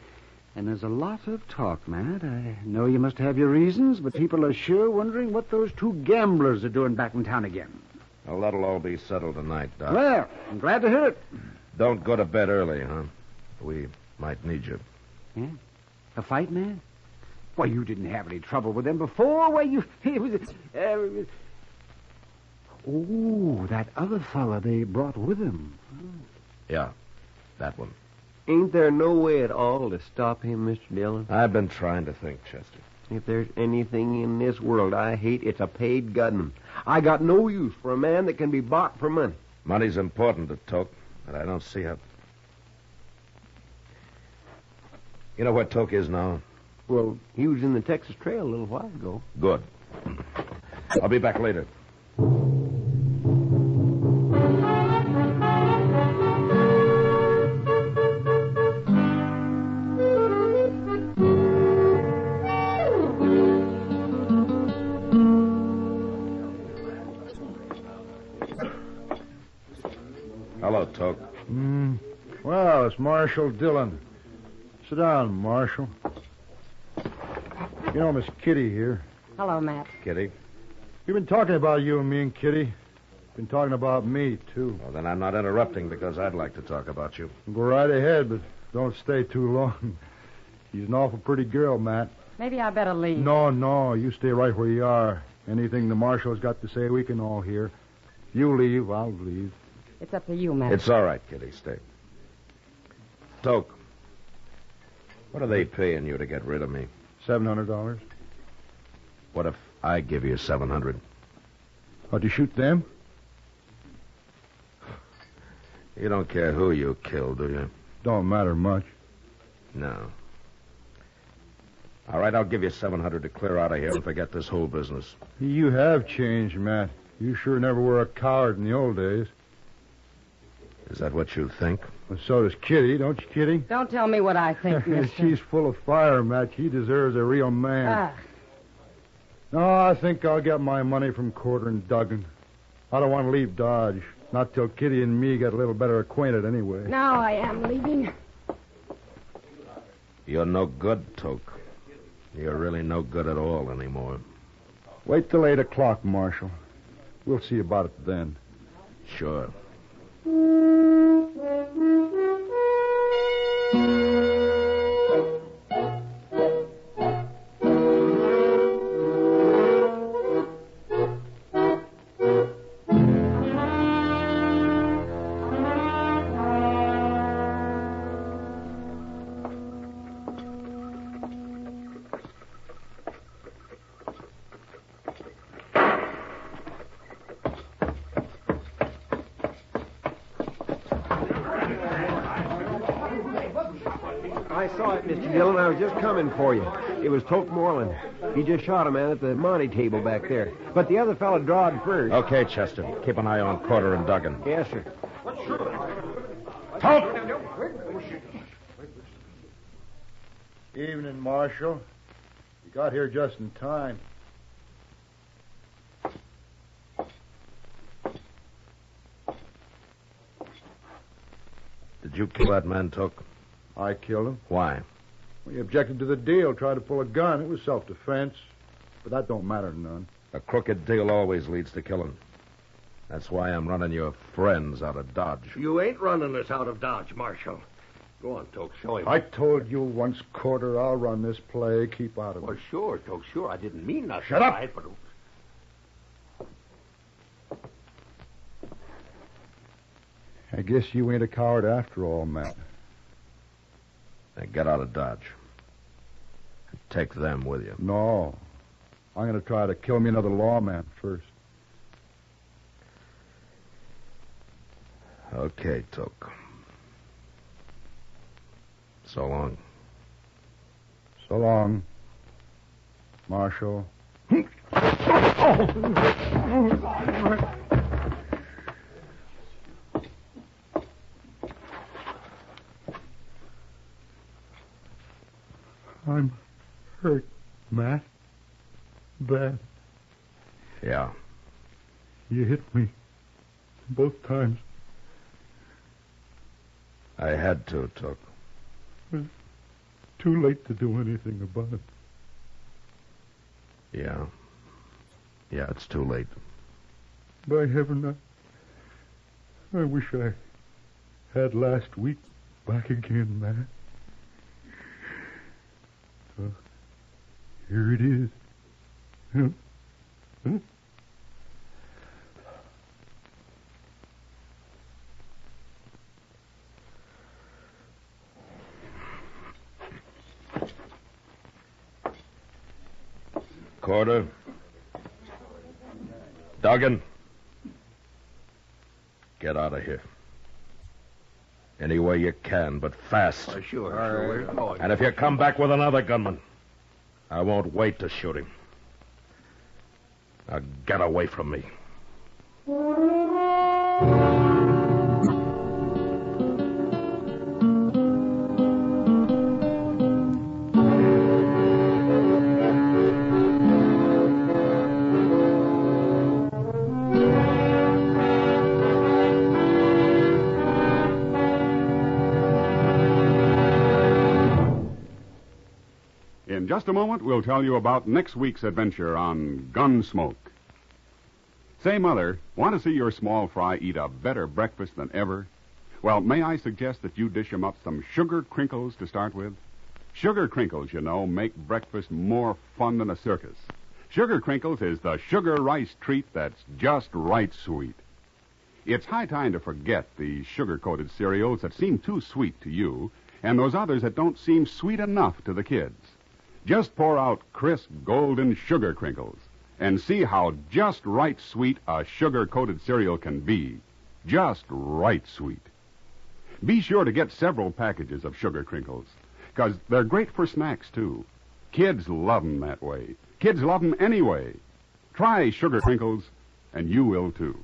Speaker 10: And there's a lot of talk, Matt. I know you must have your reasons, but people are sure wondering what those two gamblers are doing back in town again.
Speaker 11: Well, that'll all be settled tonight, Doc.
Speaker 10: Well, I'm glad to hear it.
Speaker 11: Don't go to bed early, huh? We might need you.
Speaker 10: Yeah? A fight, man? Why, you didn't have any trouble with them before. Why, you... Oh, that other fella they brought with him.
Speaker 11: Yeah, that one.
Speaker 8: Ain't there no way at all to stop him, Mr. Dillon?
Speaker 11: I've been trying to think, Chester.
Speaker 8: If there's anything in this world I hate, it's a paid gunman. I got no use for a man that can be bought for money.
Speaker 11: Money's important to Toke, but I don't see how... You know where Toke is now?
Speaker 8: Well, he was in the Texas Trail a little while ago.
Speaker 11: Good. I'll be back later. Hello, Toke.
Speaker 1: Well, it's Marshal Dillon. Sit down, Marshal. You know, Miss Kitty here.
Speaker 12: Hello, Matt.
Speaker 11: Kitty?
Speaker 1: You've been talking about you and me and Kitty. Been talking about me, too.
Speaker 11: Well, then I'm not interrupting because I'd like to talk about you.
Speaker 1: Go right ahead, but don't stay too long. She's an awful pretty girl, Matt.
Speaker 12: Maybe I better leave.
Speaker 1: No, you stay right where you are. Anything the Marshal's got to say, we can all hear. You leave, I'll leave.
Speaker 12: It's up to you, Matt.
Speaker 11: It's all right, Kitty. Stay. Toke, what are they paying you to get rid of me?
Speaker 1: $700.
Speaker 11: What if I give you $700?
Speaker 1: Oh, to shoot them?
Speaker 11: You don't care who you kill, do you?
Speaker 1: Don't matter much.
Speaker 11: No.
Speaker 2: All right, I'll give you $700 to clear out of here and forget this whole business.
Speaker 1: You have changed, Matt. You sure never were a coward in the old days.
Speaker 2: Is that what you think?
Speaker 1: Well, so does Kitty, don't you, Kitty?
Speaker 12: Don't tell me what I think, mister.
Speaker 1: She's full of fire, Matt. She deserves a real man.
Speaker 12: Ah.
Speaker 1: No, I think I'll get my money from Corder and Duggan. I don't want to leave Dodge. Not till Kitty and me get a little better acquainted anyway.
Speaker 12: Now I am leaving.
Speaker 2: You're no good, Toke. You're really no good at all anymore.
Speaker 1: Wait till 8 o'clock, Marshal. We'll see about it then.
Speaker 2: Sure.
Speaker 8: I saw it, Mr. Dillon. I was just coming for you. It was Toke Moreland. He just shot a man at the Monte table back there. But the other fellow drawed first.
Speaker 2: Okay, Chester. Keep an eye on Corder and Duggan.
Speaker 8: Yes, sir.
Speaker 2: Toke!
Speaker 1: Evening, Marshal. You got here just in time.
Speaker 2: Did you kill that man, Toke?
Speaker 1: I killed him.
Speaker 2: Why?
Speaker 1: He objected to the deal, tried to pull a gun. It was self-defense. But that don't matter none.
Speaker 2: A crooked deal always leads to killing. That's why I'm running your friends out of Dodge.
Speaker 13: You ain't running us out of Dodge, Marshal. Go on, Toke, show him.
Speaker 1: I told you once, Corder, I'll run this play. Keep out of it.
Speaker 13: Well, sure, Toke, sure. I didn't mean nothing.
Speaker 1: Shut up!
Speaker 13: Right, but...
Speaker 1: I guess you ain't a coward after all, Matt.
Speaker 2: Now get out of Dodge. Take them with you.
Speaker 1: No. I'm going to try to kill me another lawman first.
Speaker 2: Okay, Toke. So long.
Speaker 1: So long, Marshal. I'm hurt, Matt. Bad.
Speaker 2: Yeah.
Speaker 1: You hit me both times.
Speaker 2: I had to, Toke.
Speaker 1: It's too late to do anything about it.
Speaker 2: Yeah. Yeah, it's too late.
Speaker 1: By heaven, I wish I had last week back again, Matt. So, here it is. Huh?
Speaker 2: Corder. Duggan. Get out of here. Any way you can, but fast.
Speaker 13: Sure.
Speaker 2: And if you come back with another gunman, I won't wait to shoot him. Now get away from me.
Speaker 14: In just a moment, we'll tell you about next week's adventure on Gunsmoke. Say, Mother, want to see your small fry eat a better breakfast than ever? Well, may I suggest that you dish 'em up some sugar crinkles to start with? Sugar crinkles, you know, make breakfast more fun than a circus. Sugar crinkles is the sugar rice treat that's just right sweet. It's high time to forget the sugar-coated cereals that seem too sweet to you and those others that don't seem sweet enough to the kids. Just pour out crisp golden sugar crinkles and see how just right sweet a sugar-coated cereal can be. Just right sweet. Be sure to get several packages of sugar crinkles, because they're great for snacks, too. Kids love 'em that way. Kids love 'em anyway. Try Sugar Crinkles, and you will too.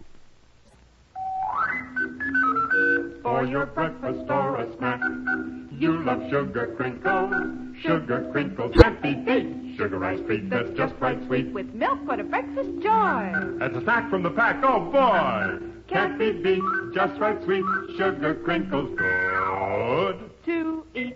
Speaker 19: For your breakfast or a snack, you love Sugar Crinkles. Sugar Crinkles can't be beat. Sugar ice cream that's just right sweet.
Speaker 4: With milk for the breakfast joy.
Speaker 19: That's a snack from the pack, oh boy! Can't be beat, just right sweet. Sugar Crinkles, good
Speaker 4: to eat.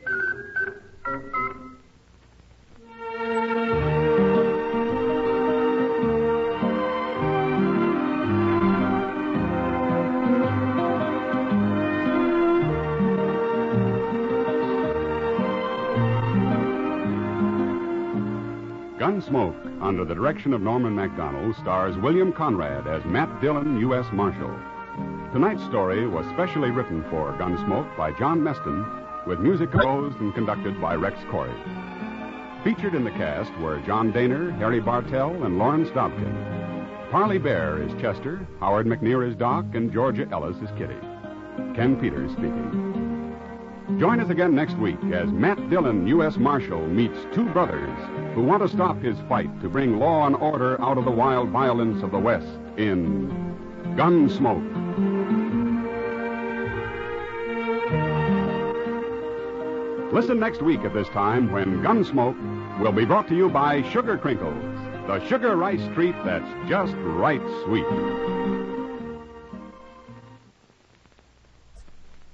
Speaker 14: Gunsmoke, under the direction of Norman MacDonald, stars William Conrad as Matt Dillon, U.S. Marshal. Tonight's story was specially written for Gunsmoke by John Meston, with music composed and conducted by Rex Corey. Featured in the cast were John Daner, Harry Bartell, and Lawrence Dobkin. Parley Bear is Chester, Howard McNear is Doc, and Georgia Ellis is Kitty. Ken Peters speaking. Join us again next week as Matt Dillon, U.S. Marshal, meets two brothers who want to stop his fight to bring law and order out of the wild violence of the West in Gunsmoke. Listen next week at this time when Gunsmoke will be brought to you by Sugar Crinkles, the sugar rice treat that's just right sweet.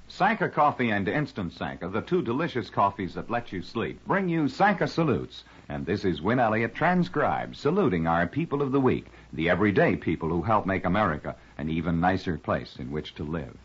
Speaker 21: Sanka Coffee and Instant Sanka, the two delicious coffees that let you sleep, bring you Sanka Salutes. And this is Win Elliott transcribed, saluting our people of the week, the everyday people who help make America an even nicer place in which to live.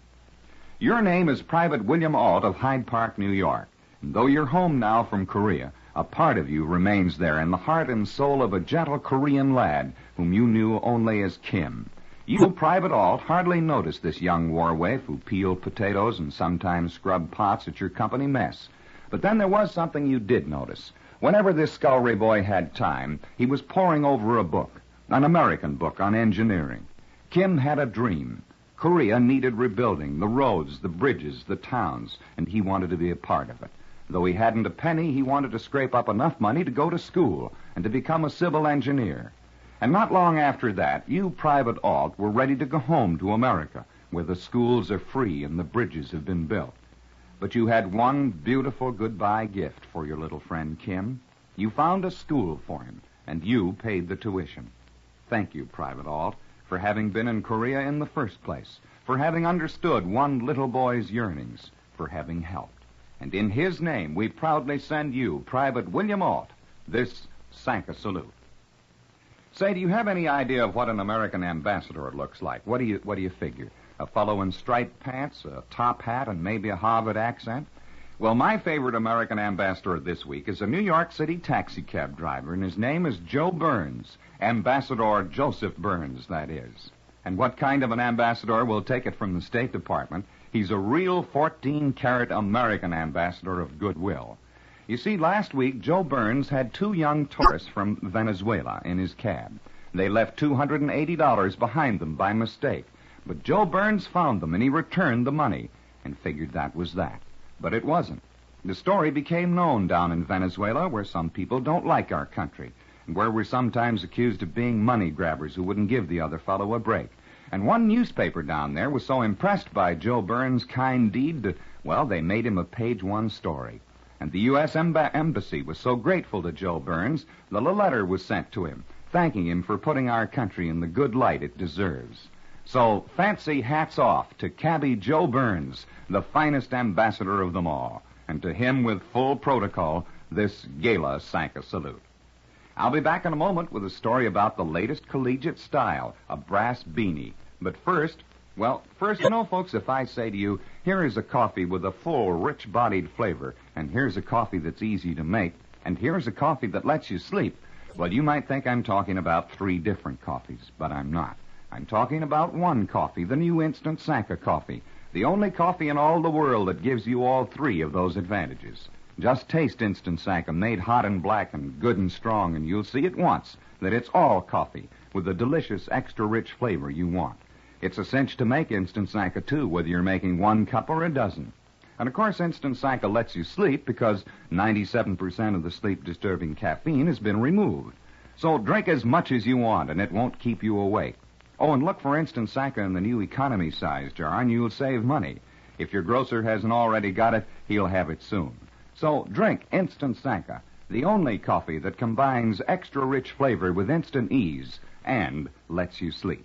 Speaker 21: Your name is Private William Ault of Hyde Park, New York. And though you're home now from Korea, a part of you remains there in the heart and soul of a gentle Korean lad whom you knew only as Kim. You, Private Ault, hardly noticed this young war waif who peeled potatoes and sometimes scrubbed pots at your company mess. But then there was something you did notice. Whenever this scullery boy had time, he was poring over a book, an American book on engineering. Kim had a dream. Korea needed rebuilding, the roads, the bridges, the towns, and he wanted to be a part of it. Though he hadn't a penny, he wanted to scrape up enough money to go to school and to become a civil engineer. And not long after that, you, Private Ault, were ready to go home to America, where the schools are free and the bridges have been built. But you had one beautiful goodbye gift for your little friend Kim. You found a school for him, and you paid the tuition. Thank you, Private Ault, for having been in Korea in the first place, for having understood one little boy's yearnings, for having helped. And in his name, we proudly send you, Private William Ault, this Sanka salute. Say, do you have any idea of what an American ambassador looks like? What do you figure? A fellow in striped pants, a top hat, and maybe a Harvard accent? Well, my favorite American ambassador this week is a New York City taxicab driver, and his name is Joe Burns. Ambassador Joseph Burns, that is. And what kind of an ambassador? We'll take it from the State Department. He's a real 14-carat American ambassador of goodwill. You see, last week, Joe Burns had two young tourists from Venezuela in his cab. They left $280 behind them by mistake. But Joe Burns found them, and he returned the money and figured that was that. But it wasn't. The story became known down in Venezuela, where some people don't like our country, and where we're sometimes accused of being money grabbers who wouldn't give the other fellow a break. And one newspaper down there was so impressed by Joe Burns' kind deed that, well, they made him a page-one story. And the U.S. Embassy was so grateful to Joe Burns that a letter was sent to him, thanking him for putting our country in the good light it deserves. So, fancy hats off to Cabby Joe Burns, the finest ambassador of them all, and to him with full protocol, this gala Sanka salute. I'll be back in a moment with a story about the latest collegiate style, a brass beanie. But first, you know, folks, if I say to you, here is a coffee with a full, rich-bodied flavor, and here's a coffee that's easy to make, and here's a coffee that lets you sleep, well, you might think I'm talking about three different coffees, but I'm not. I'm talking about one coffee, the new Instant Sanka coffee, the only coffee in all the world that gives you all three of those advantages. Just taste Instant Sanka, made hot and black and good and strong, and you'll see at once that it's all coffee with the delicious, extra-rich flavor you want. It's a cinch to make Instant Sanka, too, whether you're making 1 cup or a dozen. And, of course, Instant Sanka lets you sleep because 97% of the sleep-disturbing caffeine has been removed. So drink as much as you want, and it won't keep you awake. Oh, and look for Instant Sanka in the new economy size jar, and you'll save money. If your grocer hasn't already got it, he'll have it soon. So drink Instant Sanka, the only coffee that combines extra-rich flavor with instant ease and lets you sleep.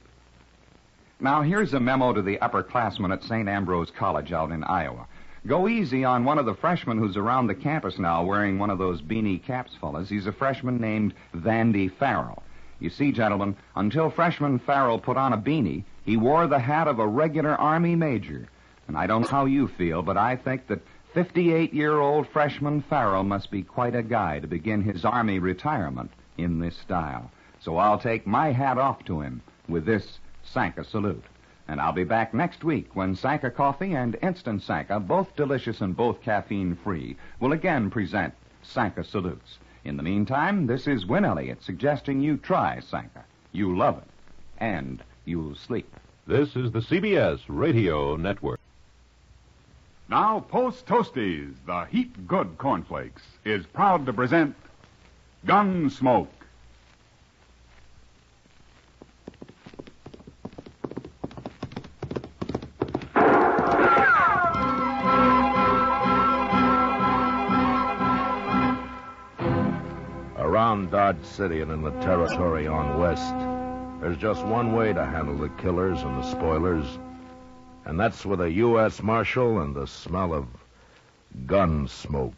Speaker 21: Now, here's a memo to the upperclassmen at St. Ambrose College out in Iowa. Go easy on one of the freshmen who's around the campus now wearing one of those beanie caps, fellas. He's a freshman named Vandy Farrell. You see, gentlemen, until freshman Farrell put on a beanie, he wore the hat of a regular Army major. And I don't know how you feel, but I think that 58-year-old freshman Farrell must be quite a guy to begin his Army retirement in this style. So I'll take my hat off to him with this Sanka salute. And I'll be back next week when Sanka Coffee and Instant Sanka, both delicious and both caffeine-free, will again present Sanka salutes. In the meantime, this is Win Elliott suggesting you try Sanka. You love it, and you'll sleep.
Speaker 15: This is the CBS Radio Network.
Speaker 14: Now, Post Toasties, the heat good cornflakes, is proud to present Gunsmoke.
Speaker 2: Around Dodge City and in the territory on West, there's just one way to handle the killers and the spoilers, and that's with a U.S. Marshal and the smell of gun smoke.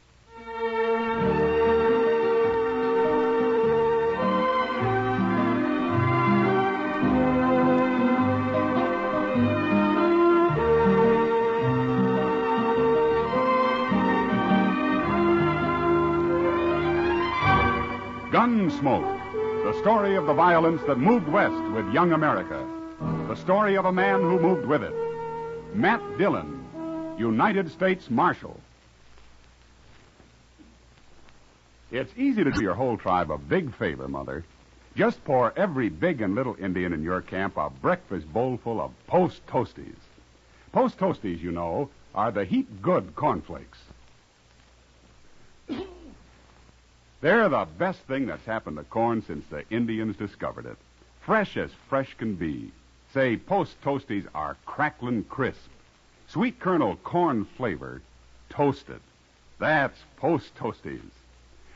Speaker 14: Gunsmoke, the story of the violence that moved west with young America. The story of a man who moved with it. Matt Dillon, United States Marshal. It's easy to do your whole tribe a big favor, Mother. Just pour every big and little Indian in your camp a breakfast bowl full of Post Toasties. Post Toasties, you know, are the heat-good cornflakes. They're the best thing that's happened to corn since the Indians discovered it. Fresh as fresh can be. Say, Post Toasties are cracklin' crisp. Sweet kernel corn flavor, toasted. That's Post Toasties.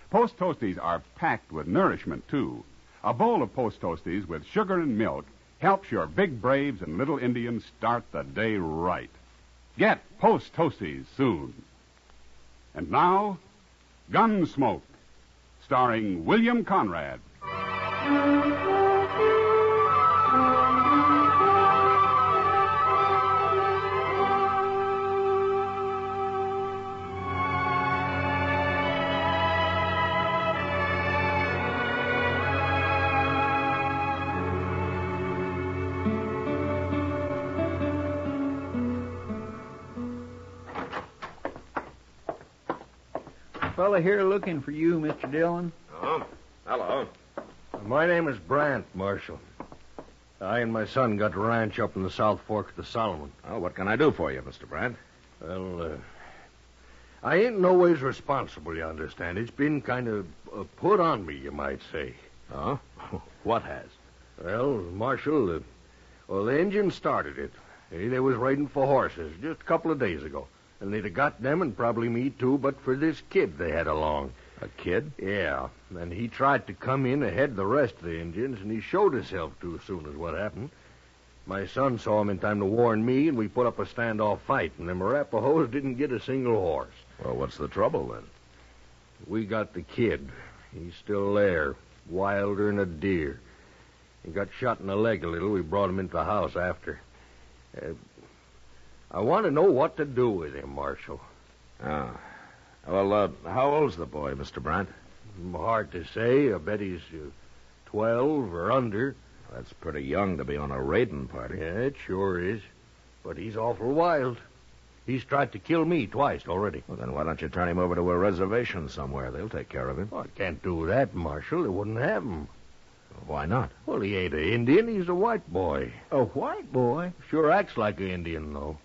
Speaker 14: Post Toasties are packed with nourishment, too. A bowl of Post Toasties with sugar and milk helps your big braves and little Indians start the day right. Get Post Toasties soon. And now, Gunsmoke, starring William Conrad.
Speaker 10: Fella here looking for you, Mr. Dillon.
Speaker 15: Oh, hello. My name is Brandt, Marshal. I and my son got a ranch up in the South Fork of the Solomon.
Speaker 2: Oh, what can I do for you, Mr. Brandt?
Speaker 15: Well, I ain't no ways responsible, you understand. It's been kind of put on me, you might say.
Speaker 2: Oh? What has?
Speaker 15: Well, Marshal, the Indians started it. They was riding for horses just a couple of days ago. And they'd have got them, and probably me, too, but for this kid they had along.
Speaker 2: A kid?
Speaker 15: Yeah, and he tried to come in ahead of the rest of the Indians, and he showed himself too soon as what happened. My son saw him in time to warn me, and we put up a standoff fight, and them Arapahoes didn't get a single horse.
Speaker 2: Well, what's the trouble, then?
Speaker 15: We got the kid. He's still there, wilder than a deer. He got shot in the leg a little. We brought him into the house after. I want to know what to do with him, Marshal.
Speaker 2: Ah. Well, how old's the boy, Mr. Brandt?
Speaker 15: Hard to say. I bet he's 12 or under.
Speaker 2: That's pretty young to be on a raiding party.
Speaker 15: Yeah, it sure is. But he's awful wild. He's tried to kill me twice already.
Speaker 2: Well, then why don't you turn him over to a reservation somewhere? They'll take care of him.
Speaker 15: Well, I can't do that, Marshal. They wouldn't have him.
Speaker 2: Why not?
Speaker 15: Well, he ain't an Indian. He's a white boy.
Speaker 10: A white boy?
Speaker 15: Sure acts like an Indian, though.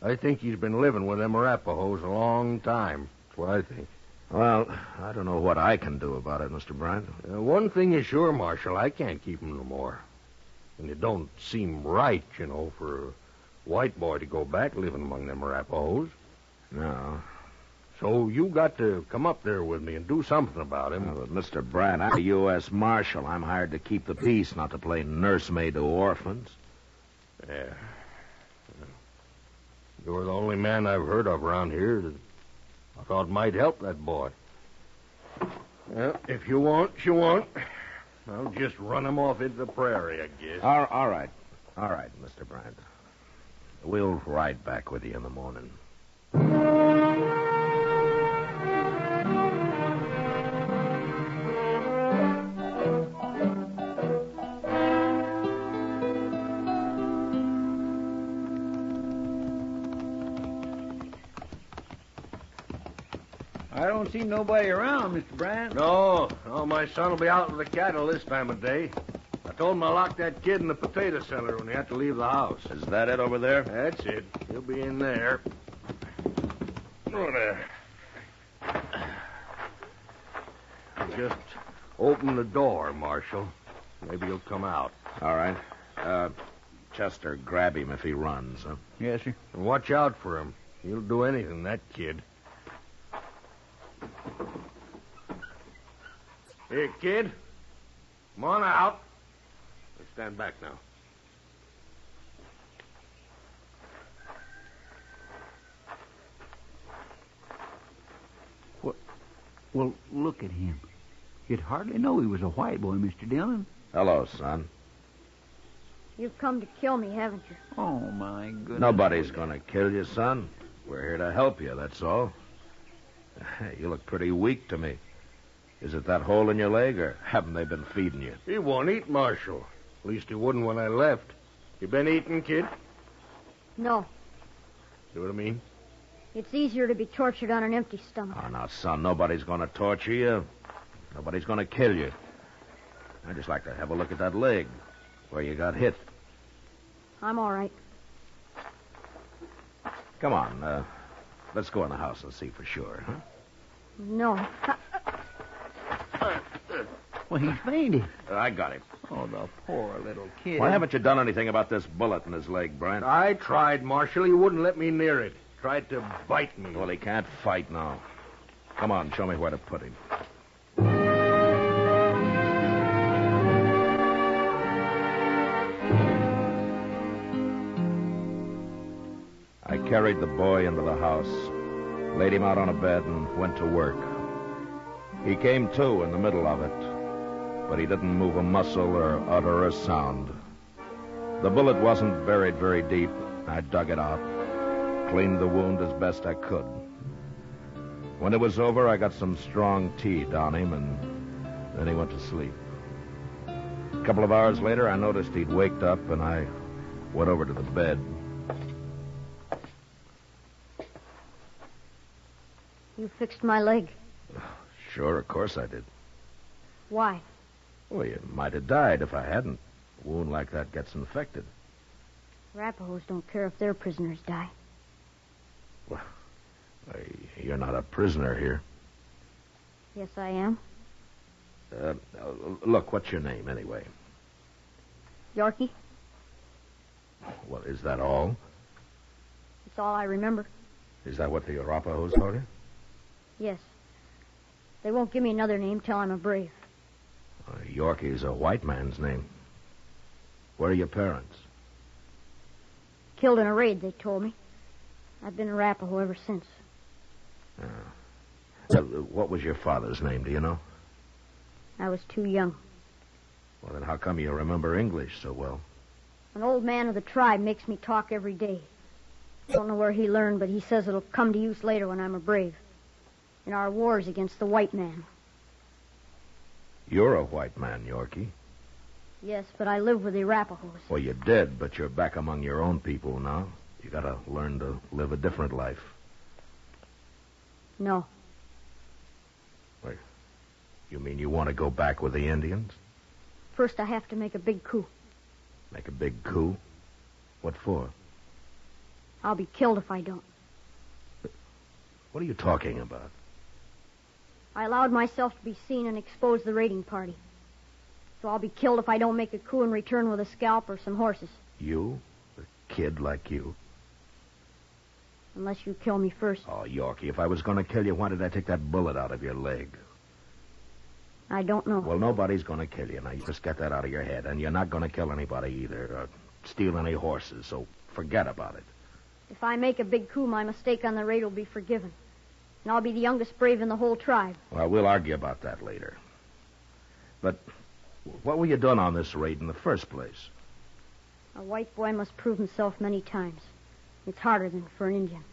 Speaker 15: I think he's been living with them Arapahoes a long time. That's what I think.
Speaker 11: Well, I don't know what I can do about it, Mr. Bryant.
Speaker 15: One thing is sure, Marshal, I can't keep him no more. And it don't seem right, for a white boy to go back living among them Arapahoes.
Speaker 11: No.
Speaker 15: So you got to come up there with me and do something about him.
Speaker 11: But Mr. Bryant, I'm a U.S. Marshal. I'm hired to keep the peace, not to play nursemaid to orphans.
Speaker 15: Yeah. You're the only man I've heard of around here that I thought might help that boy. Well, if you want, you want. I'll just run him off into the prairie, I guess.
Speaker 11: All right. All right, Mr. Bryant. We'll ride back with you in the morning.
Speaker 16: I don't see nobody around, Mr. Bryant.
Speaker 15: No, my son will be out with the cattle this time of day. I told him I locked that kid in the potato cellar when he had to leave the house.
Speaker 11: Is that it over there?
Speaker 15: That's it. He'll be in there. Oh, there. Just open the door, Marshal. Maybe he'll come out.
Speaker 11: All right. Chester, grab him if he runs, huh?
Speaker 16: Yes, sir.
Speaker 15: And watch out for him. He'll do anything, that kid. Here, kid. Come on out. Let's stand back now.
Speaker 16: Well, look at him. You'd hardly know he was a white boy, Mr. Dillon.
Speaker 11: Hello, son.
Speaker 6: You've come to kill me, haven't you?
Speaker 16: Oh, my goodness.
Speaker 11: Nobody's going to kill you, son. We're here to help you, that's all. You look pretty weak to me. Is it that hole in your leg, or haven't they been feeding you?
Speaker 15: He won't eat, Marshal. At least he wouldn't when I left. You been eating, kid?
Speaker 6: No.
Speaker 15: See what I mean?
Speaker 6: It's easier to be tortured on an empty stomach.
Speaker 11: Oh, now, son, nobody's going to torture you. Nobody's going to kill you. I'd just like to have a look at that leg, where you got hit.
Speaker 6: I'm all right.
Speaker 11: Come on, let's go in the house and see for sure, huh?
Speaker 6: No.
Speaker 16: Well, he's fainted.
Speaker 11: I got him.
Speaker 16: Oh, the poor little kid.
Speaker 11: Why haven't you done anything about this bullet in his leg, Bryant?
Speaker 15: I tried, Marshal. He wouldn't let me near it. Tried to bite me.
Speaker 11: Well, he can't fight now. Come on, show me where to put him. I carried the boy into the house, laid him out on a bed, and went to work. He came to in the middle of it, but he didn't move a muscle or utter a sound. The bullet wasn't buried very deep. I dug it out, cleaned the wound as best I could. When it was over, I got some strong tea down him, and then he went to sleep. A couple of hours later, I noticed he'd waked up, and I went over to the bed.
Speaker 6: You fixed my leg.
Speaker 11: Sure, of course I did.
Speaker 6: Why?
Speaker 11: Well, you might have died if I hadn't. A wound like that gets infected.
Speaker 6: Arapahoes don't care if their prisoners die.
Speaker 11: Well, you're not a prisoner here.
Speaker 6: Yes, I am.
Speaker 11: Look, what's your name, anyway?
Speaker 6: Yorkie?
Speaker 11: Well, is that all?
Speaker 6: It's all I remember.
Speaker 11: Is that what the Arapahoes told you?
Speaker 6: Yes. They won't give me another name till I'm a brave.
Speaker 11: Yorkie's a white man's name. Where are your parents?
Speaker 6: Killed in a raid, they told me. I've been a Arapaho ever since.
Speaker 11: What was your father's name, do you know?
Speaker 6: I was too young.
Speaker 11: Well, then how come you remember English so well?
Speaker 6: An old man of the tribe makes me talk every day. Don't know where he learned, but he says it'll come to use later when I'm a brave. In our wars against the white man.
Speaker 11: You're a white man, Yorkie.
Speaker 6: Yes, but I live with the Arapahoes.
Speaker 11: Well, you did, but you're back among your own people now. You gotta learn to live a different life.
Speaker 6: No.
Speaker 11: Wait, you mean you want to go back with the Indians?
Speaker 6: First, I have to make a big coup.
Speaker 11: Make a big coup? What for?
Speaker 6: I'll be killed if I don't.
Speaker 11: What are you talking about?
Speaker 6: I allowed myself to be seen and expose the raiding party. So I'll be killed if I don't make a coup and return with a scalp or some horses.
Speaker 11: You? A kid like you?
Speaker 6: Unless you kill me first.
Speaker 11: Oh, Yorkie, if I was going to kill you, why did I take that bullet out of your leg?
Speaker 6: I don't know.
Speaker 11: Well, nobody's going to kill you. Now, you just get that out of your head. And you're not going to kill anybody either, or steal any horses, so forget about it.
Speaker 6: If I make a big coup, my mistake on the raid will be forgiven. And I'll be the youngest brave in the whole tribe.
Speaker 11: Well, we'll argue about that later. But what were you doing on this raid in the first place?
Speaker 6: A white boy must prove himself many times. It's harder than for an Indian.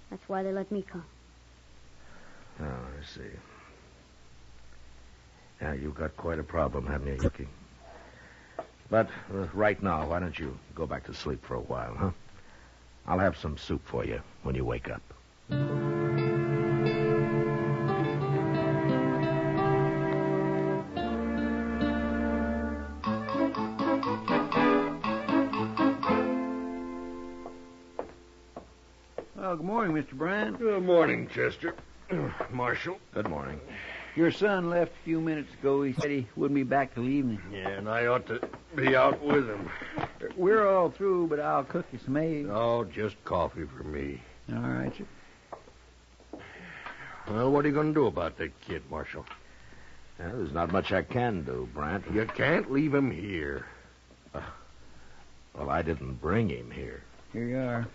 Speaker 6: That's why they let me come.
Speaker 11: Oh, I see. Yeah, you've got quite a problem, haven't you, Yuki? But right now, why don't you go back to sleep for a while, huh? I'll have some soup for you when you wake up.
Speaker 10: Well, good morning, Mr. Bryan.
Speaker 15: Good morning, Chester. Marshal.
Speaker 11: Good morning.
Speaker 10: Your son left a few minutes ago. He said he wouldn't be back till evening.
Speaker 15: Yeah, and I ought to be out with him.
Speaker 10: We're all through, but I'll cook you some eggs.
Speaker 15: Oh, just coffee for me.
Speaker 10: All right, sir.
Speaker 15: Well, what are you going to do about that kid, Marshal?
Speaker 11: Well, there's not much I can do, Brant.
Speaker 15: You can't leave him here.
Speaker 11: Well, I didn't bring him here.
Speaker 10: Here you are.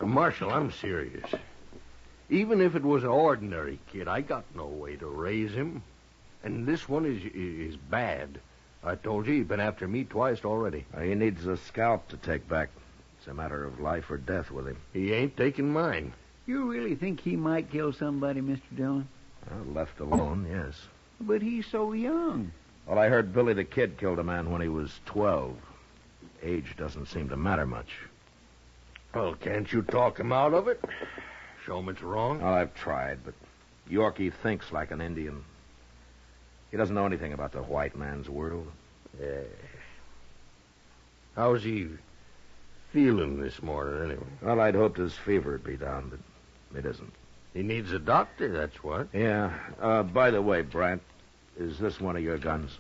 Speaker 15: Marshal, I'm serious. Even if it was an ordinary kid, I got no way to raise him. And this one is bad. I told you, he's been after me twice already.
Speaker 11: He needs a scalp to take back. It's a matter of life or death with him.
Speaker 15: He ain't taking mine.
Speaker 10: You really think he might kill somebody, Mr. Dillon?
Speaker 11: Well, left alone, yes.
Speaker 10: But he's so young.
Speaker 11: Well, I heard Billy the Kid killed a man when he was 12. Age doesn't seem to matter much.
Speaker 15: Well, can't you talk him out of it? Show him it's wrong?
Speaker 11: Well, I've tried, but Yorkie thinks like an Indian. He doesn't know anything about the white man's world.
Speaker 15: Yeah. How's he feeling this morning, anyway?
Speaker 11: Well, I'd hoped his fever would be down, but it isn't.
Speaker 15: He needs a doctor, that's what.
Speaker 11: Yeah. By the way, Brant, is this one of your guns?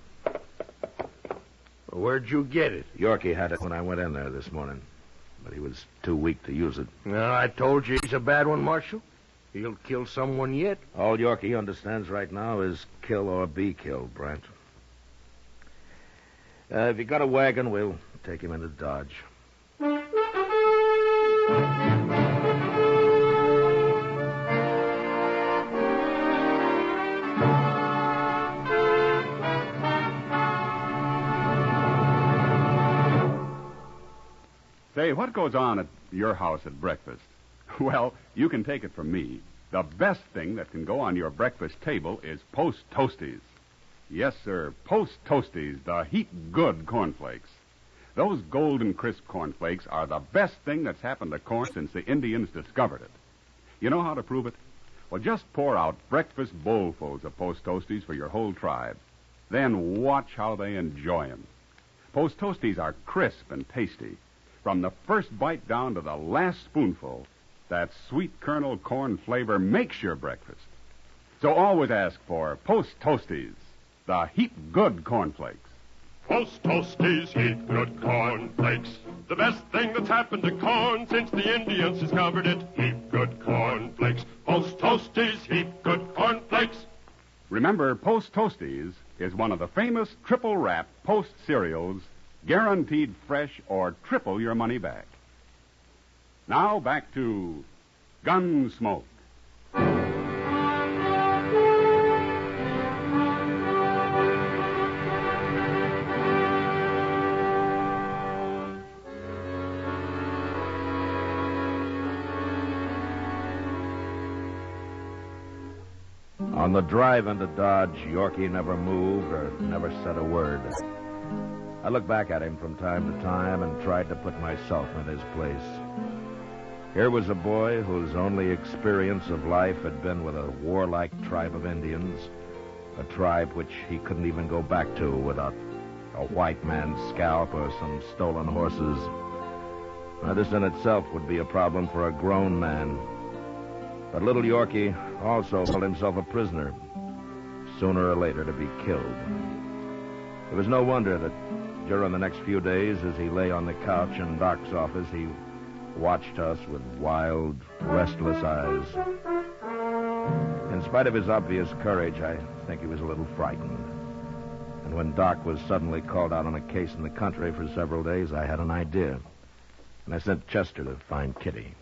Speaker 15: Where'd you get it?
Speaker 11: Yorkie had it when I went in there this morning, but he was too weak to use it.
Speaker 15: Well, I told you he's a bad one, Marshal. He'll kill someone yet.
Speaker 11: All Yorkie understands right now is kill or be killed, Brant. If you got a wagon, we'll take him into Dodge.
Speaker 14: Say, what goes on at your house at breakfast? Well, you can take it from me. The best thing that can go on your breakfast table is Post Toasties. Yes, sir, Post Toasties, the heat-good cornflakes. Those golden crisp cornflakes are the best thing that's happened to corn since the Indians discovered it. You know how to prove it? Well, just pour out breakfast bowlfuls of Post Toasties for your whole tribe. Then watch how they enjoy 'em. Post Toasties are crisp and tasty. From the first bite down to the last spoonful, that sweet kernel corn flavor makes your breakfast. So always ask for Post Toasties, the heat-good cornflakes.
Speaker 19: Post Toasties, heat good cornflakes. The best thing that's happened to corn since the Indians discovered it. Heat good cornflakes. Post Toasties, heat good cornflakes.
Speaker 14: Remember, Post Toasties is one of the famous triple-wrap Post cereals, guaranteed fresh or triple your money back. Now back to Gunsmoke.
Speaker 11: On the drive into Dodge, Yorkie never moved or never said a word. I looked back at him from time to time and tried to put myself in his place. Here was a boy whose only experience of life had been with a warlike tribe of Indians, a tribe which he couldn't even go back to without a white man's scalp or some stolen horses.
Speaker 2: Now, this in itself would be a problem for a grown man. But little Yorkie also felt himself a prisoner, sooner or later to be killed. It was no wonder that during the next few days, as he lay on the couch in Doc's office, he watched us with wild, restless eyes. In spite of his obvious courage, I think he was a little frightened. And when Doc was suddenly called out on a case in the country for several days, I had an idea. And I sent Chester to find Kitty.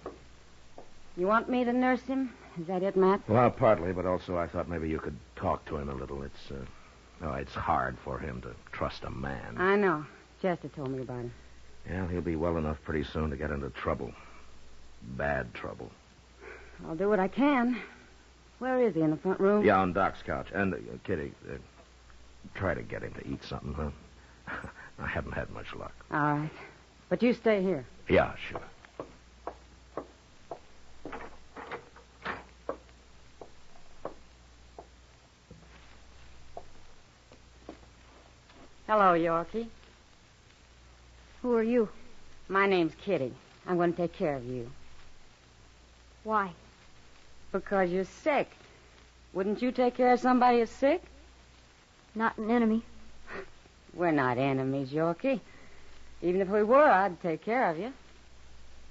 Speaker 12: You want me to nurse him? Is that it, Matt?
Speaker 2: Well, partly, but also I thought maybe you could talk to him a little. It's hard for him to trust a man.
Speaker 12: I know. Chester told me about him.
Speaker 2: Yeah, he'll be well enough pretty soon to get into trouble. Bad trouble.
Speaker 12: I'll do what I can. Where is he, in the front room?
Speaker 2: Yeah, on Doc's couch. And, Kitty, try to get him to eat something, huh? I haven't had much luck.
Speaker 12: All right. But you stay here.
Speaker 2: Yeah, sure.
Speaker 12: Hello, Yorkie.
Speaker 6: Who are you?
Speaker 12: My name's Kitty. I'm going to take care of you.
Speaker 6: Why?
Speaker 12: Because you're sick. Wouldn't you take care of somebody who's sick?
Speaker 6: Not an enemy.
Speaker 12: We're not enemies, Yorkie. Even if we were, I'd take care of you.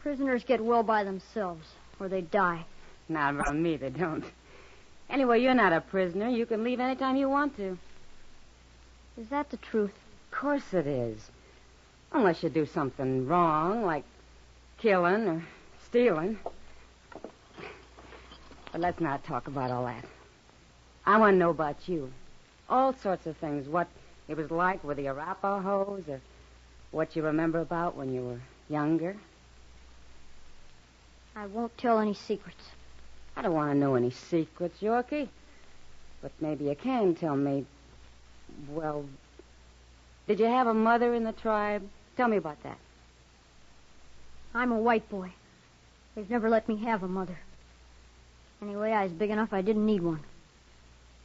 Speaker 6: Prisoners get well by themselves, or they die.
Speaker 12: Not around me, they don't. Anyway, you're not a prisoner. You can leave any time you want to.
Speaker 6: Is that the truth?
Speaker 12: Of course it is. Unless you do something wrong, like killing or stealing. But let's not talk about all that. I want to know about you. All sorts of things. What it was like with the Arapahoes, or what you remember about when you were younger.
Speaker 6: I won't tell any secrets.
Speaker 12: I don't want to know any secrets, Yorkie. But maybe you can tell me. Well, did you have a mother in the tribe? Tell me about that.
Speaker 6: I'm a white boy. They've never let me have a mother. Anyway, I was big enough I didn't need one.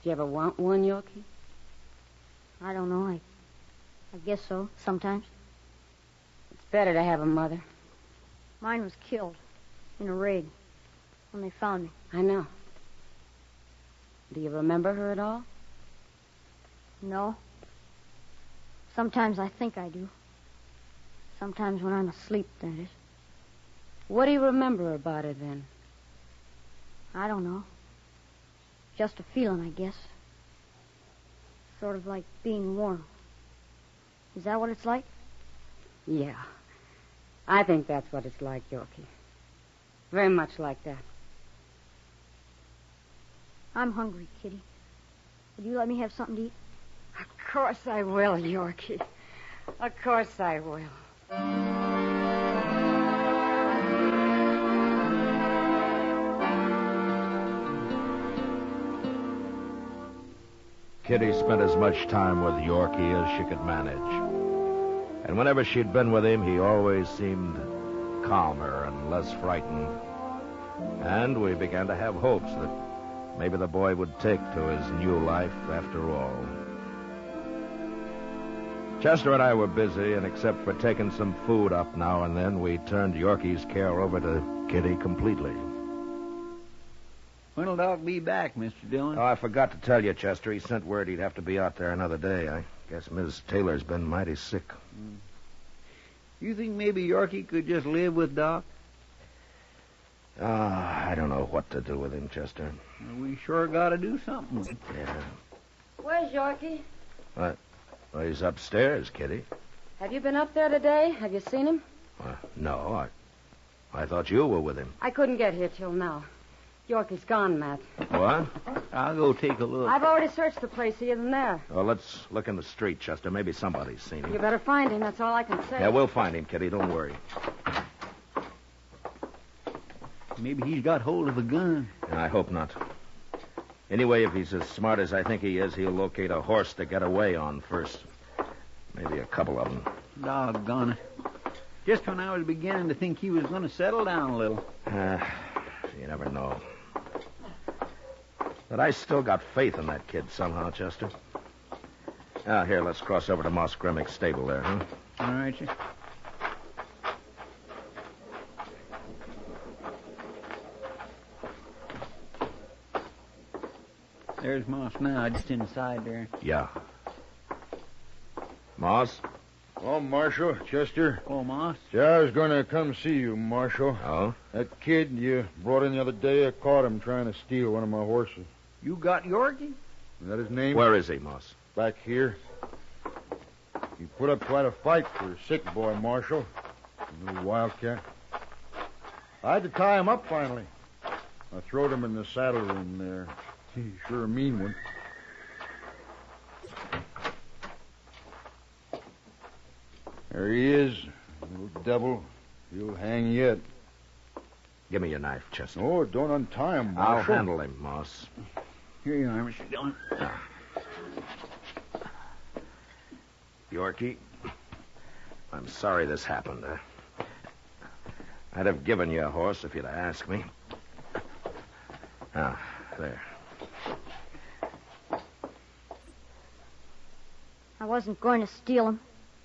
Speaker 12: Did you ever want one, Yorkie?
Speaker 6: I don't know. I guess so, sometimes.
Speaker 12: It's better to have a mother.
Speaker 6: Mine was killed in a raid when they found me.
Speaker 12: I know. Do you remember her at all?
Speaker 6: No. Sometimes I think I do. Sometimes when I'm asleep, that is.
Speaker 12: What do you remember about her, then?
Speaker 6: I don't know. Just a feeling, I guess. Sort of like being warm. Is that what it's like?
Speaker 12: Yeah. I think that's what it's like, Yorkie. Very much like that.
Speaker 6: I'm hungry, Kitty. Would you let me have something to eat?
Speaker 12: Of course I will, Yorkie. Of course I will.
Speaker 2: Kitty spent as much time with Yorkie as she could manage. And whenever she'd been with him, he always seemed calmer and less frightened. And we began to have hopes that maybe the boy would take to his new life after all. Chester and I were busy, and except for taking some food up now and then, we turned Yorkie's care over to Kitty completely.
Speaker 16: When'll Doc be back, Mr. Dillon?
Speaker 2: Oh, I forgot to tell you, Chester. He sent word he'd have to be out there another day. I guess Miss Taylor's been mighty sick.
Speaker 16: You think maybe Yorkie could just live with Doc?
Speaker 2: I don't know what to do with him, Chester.
Speaker 16: We sure got to do something.
Speaker 2: Yeah.
Speaker 12: Where's Yorkie?
Speaker 2: What? Well, he's upstairs, Kitty.
Speaker 12: Have you been up there today? Have you seen him?
Speaker 2: No, I thought you were with him.
Speaker 12: I couldn't get here till now. Yorkie's gone, Matt.
Speaker 2: What?
Speaker 16: I'll go take a look.
Speaker 12: I've already searched the place. He isn't there.
Speaker 2: Well, let's look in the street, Chester. Maybe somebody's seen him.
Speaker 12: You better find him. That's all I can say.
Speaker 2: Yeah, we'll find him, Kitty. Don't worry.
Speaker 16: Maybe he's got hold of a gun.
Speaker 2: I hope not. Anyway, if he's as smart as I think he is, he'll locate a horse to get away on first. Maybe a couple of them.
Speaker 16: Doggone it. Just when I was beginning to think he was going to settle down a little.
Speaker 2: You never know. But I still got faith in that kid somehow, Chester. Here, let's cross over to Moss Grimmick's stable there, huh?
Speaker 16: All right, sir.
Speaker 10: There's Moss now, just inside there.
Speaker 11: Yeah. Moss?
Speaker 1: Oh, Marshal, Chester.
Speaker 10: Oh, Moss.
Speaker 1: Yeah, I was going to come see you, Marshal.
Speaker 11: Oh?
Speaker 1: That kid you brought in the other day, I caught him trying to steal one of my horses.
Speaker 10: You got Yorkie?
Speaker 1: Is that his name?
Speaker 11: Where is he, Moss?
Speaker 1: Back here. He put up quite a fight for a sick boy, Marshal. A little wildcat. I had to tie him up finally. I throwed him in the saddle room there. He's sure a mean one. There he is, little devil. He'll hang yet.
Speaker 11: Give me your knife, Chester.
Speaker 1: Oh, don't untie him, Marshal.
Speaker 11: I'll handle him, Moss.
Speaker 10: Here you are, Mr. Dillon.
Speaker 11: Yorkie, I'm sorry this happened. I'd have given you a horse if you'd have asked me. Ah, there.
Speaker 6: I wasn't going to steal him.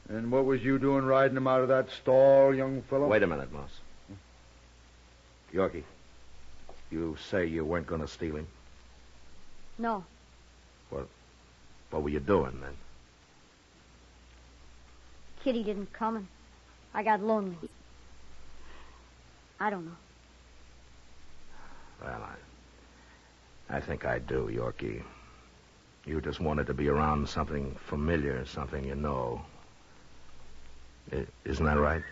Speaker 1: And what was you doing riding him out of that stall, young fellow?
Speaker 11: Wait a minute, Moss. Yorkie, you say you weren't going to steal him?
Speaker 6: No.
Speaker 11: What were you doing then?
Speaker 6: Kitty didn't come, and I got lonely. I don't know.
Speaker 11: Well, I think I do, Yorkie. You just wanted to be around something familiar, something you know. Isn't that right?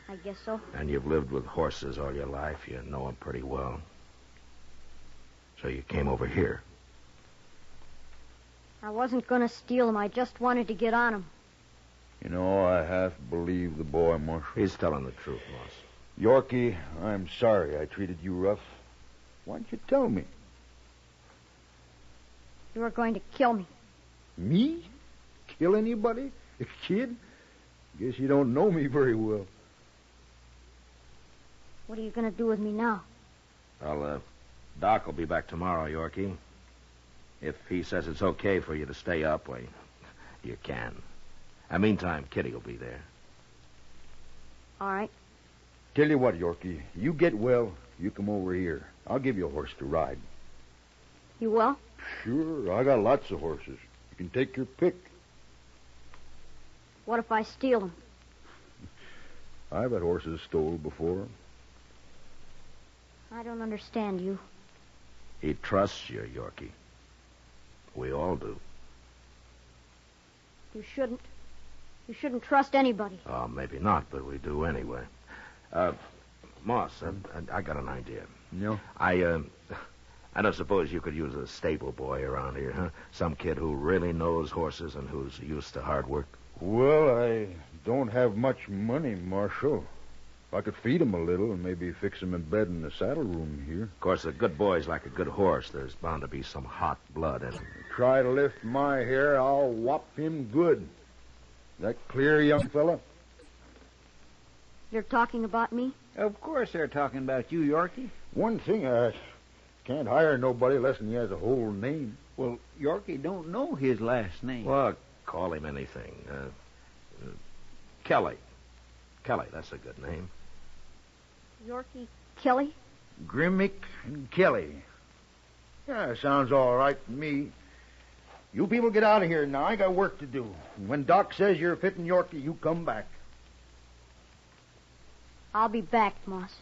Speaker 6: I guess so.
Speaker 11: And you've lived with horses all your life. You know them pretty well. So you came over here.
Speaker 6: I wasn't going to steal him. I just wanted to get on him.
Speaker 1: You know, I half believe the boy, Marshal.
Speaker 11: He's telling the truth, Moss.
Speaker 1: Yorkie, I'm sorry I treated you rough. Why don't you tell me?
Speaker 6: You were going to kill me.
Speaker 1: Me? Kill anybody? A kid? Guess you don't know me very well.
Speaker 6: What are you going to do with me now?
Speaker 11: Well, Doc will be back tomorrow, Yorkie. If he says it's okay for you to stay up, well, you can. Meantime, Kitty will be there.
Speaker 6: All right.
Speaker 1: Tell you what, Yorkie, you get well, you come over here. I'll give you a horse to ride.
Speaker 6: You will?
Speaker 1: Sure, I got lots of horses. You can take your pick.
Speaker 6: What if I steal them?
Speaker 1: I've had horses stole before.
Speaker 6: I don't understand you.
Speaker 11: He trusts you, Yorkie. We all do.
Speaker 6: You shouldn't. You shouldn't trust anybody.
Speaker 11: Oh, maybe not, but we do anyway. Moss, I got an idea.
Speaker 1: No?
Speaker 11: I don't suppose you could use a stable boy around here, huh? Some kid who really knows horses and who's used to hard work.
Speaker 1: Well, I don't have much money, Marshal. If I could feed him a little and maybe fix him in bed in the saddle room here.
Speaker 11: Of course, a good boy's like a good horse. There's bound to be some hot blood in him.
Speaker 1: Try to lift my hair, I'll whop him good. That clear, young fella?
Speaker 6: You're talking about me?
Speaker 10: Of course they're talking about you, Yorkie.
Speaker 1: One thing, I can't hire nobody unless he has a whole name.
Speaker 10: Well, Yorkie don't know his last name.
Speaker 11: Well, call him anything. Kelly. Kelly, that's a good name.
Speaker 6: Yorkie Kelly?
Speaker 1: Grimmick and Kelly. Yeah, sounds all right to me. You people get out of here now. I got work to do. And when Doc says you're fitting Yorkie, you come back.
Speaker 6: I'll be back, Moss.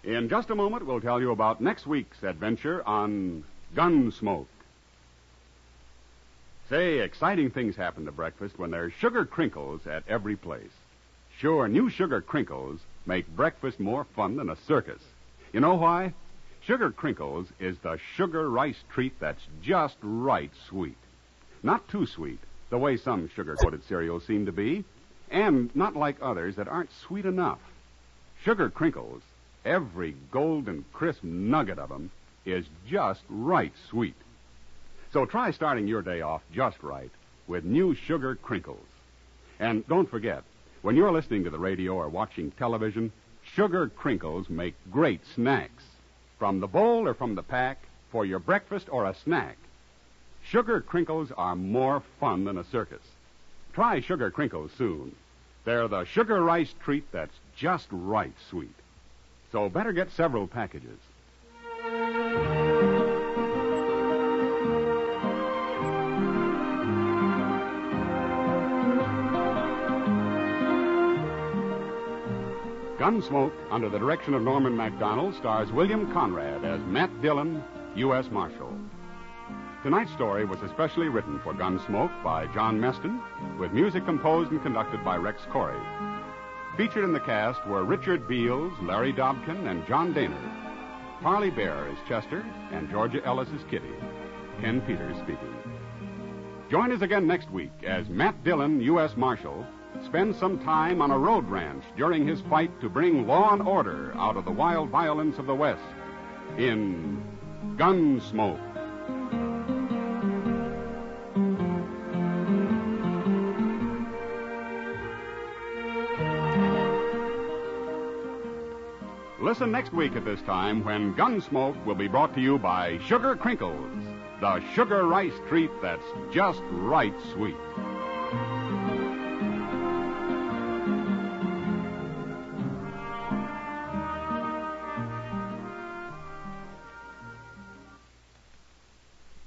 Speaker 14: In just a moment, we'll tell you about next week's adventure on Gunsmoke. Say, exciting things happen to breakfast when there's sugar crinkles at every place. Sure, new sugar crinkles make breakfast more fun than a circus. You know why? Sugar crinkles is the sugar rice treat that's just right sweet. Not too sweet, the way some sugar-coated cereals seem to be, and not like others that aren't sweet enough. Sugar crinkles, every golden crisp nugget of them, is just right sweet. So try starting your day off just right with new sugar crinkles. And don't forget, when you're listening to the radio or watching television, sugar crinkles make great snacks. From the bowl or from the pack, for your breakfast or a snack, sugar crinkles are more fun than a circus. Try sugar crinkles soon. They're the sugar rice treat that's just right sweet. So better get several packages. Gunsmoke, under the direction of Norman MacDonald, stars William Conrad as Matt Dillon, U.S. Marshal. Tonight's story was especially written for Gunsmoke by John Meston, with music composed and conducted by Rex Corey. Featured in the cast were Richard Beals, Larry Dobkin, and John Daner. Parley Bear is Chester, and Georgia Ellis is Kitty. Ken Peters speaking. Join us again next week as Matt Dillon, U.S. Marshal, spends some time on a road ranch during his fight to bring law and order out of the wild violence of the West in Gunsmoke. Listen next week at this time when Gunsmoke will be brought to you by Sugar Crinkles, the sugar rice treat that's just right sweet.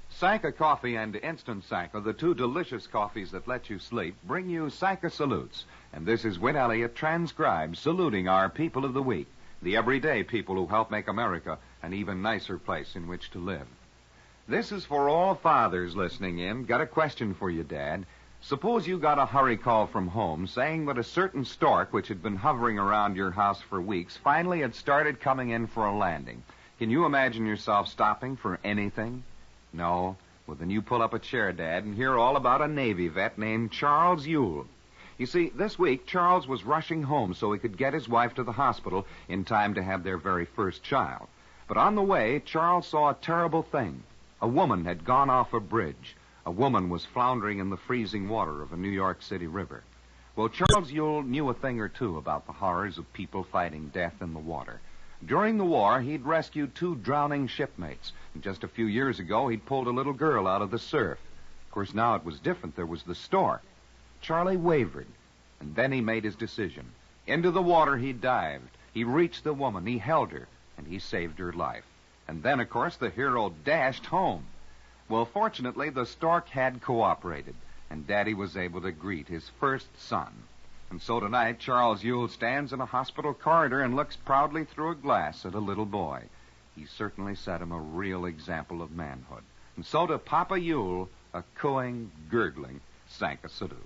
Speaker 21: Sanka Coffee and Instant Sanka, the two delicious coffees that let you sleep, bring you Sanka Salutes. And this is Win Elliott, transcribed, saluting our people of the week, the everyday people who help make America an even nicer place in which to live. This is for all fathers listening in. Got a question for you, Dad. Suppose you got a hurry call from home saying that a certain stork, which had been hovering around your house for weeks, finally had started coming in for a landing. Can you imagine yourself stopping for anything? No? Well, then you pull up a chair, Dad, and hear all about a Navy vet named Charles Ewell. You see, this week, Charles was rushing home so he could get his wife to the hospital in time to have their very first child. But on the way, Charles saw a terrible thing. A woman had gone off a bridge. A woman was floundering in the freezing water of a New York City river. Well, Charles Ewell knew a thing or two about the horrors of people fighting death in the water. During the war, he'd rescued 2 drowning shipmates. And just a few years ago, he'd pulled a little girl out of the surf. Of course, now it was different. There was the stork. Charlie wavered, and then he made his decision. Into the water he dived. He reached the woman. He held her, and he saved her life. And then, of course, the hero dashed home. Well, fortunately, the stork had cooperated, and Daddy was able to greet his first son. And so tonight, Charles Ewell stands in a hospital corridor and looks proudly through a glass at a little boy. He certainly set him a real example of manhood. And so to Papa Ewell, a cooing, gurgling Sanka salute.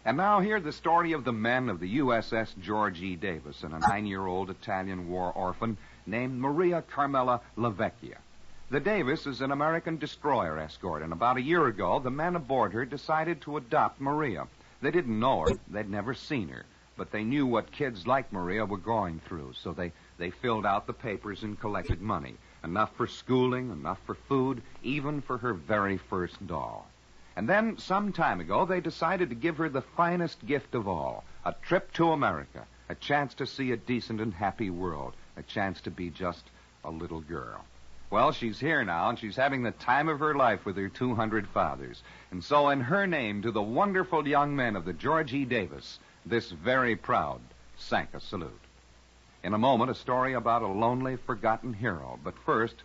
Speaker 21: And now hear the story of the men of the USS George E. Davis and a 9-year-old Italian war orphan named Maria Carmela Lavecchia. The Davis is an American destroyer escort, and about a year ago, the men aboard her decided to adopt Maria. They didn't know her. They'd never seen her. But they knew what kids like Maria were going through, so they filled out the papers and collected money. Enough for schooling, enough for food, even for her very first doll. And then, some time ago, they decided to give her the finest gift of all, a trip to America, a chance to see a decent and happy world, a chance to be just a little girl. Well, she's here now, and she's having the time of her life with her 200 fathers. And so, in her name, to the wonderful young men of the George E. Davis, this very proud Sanka salute. In a moment, a story about a lonely, forgotten hero. But first,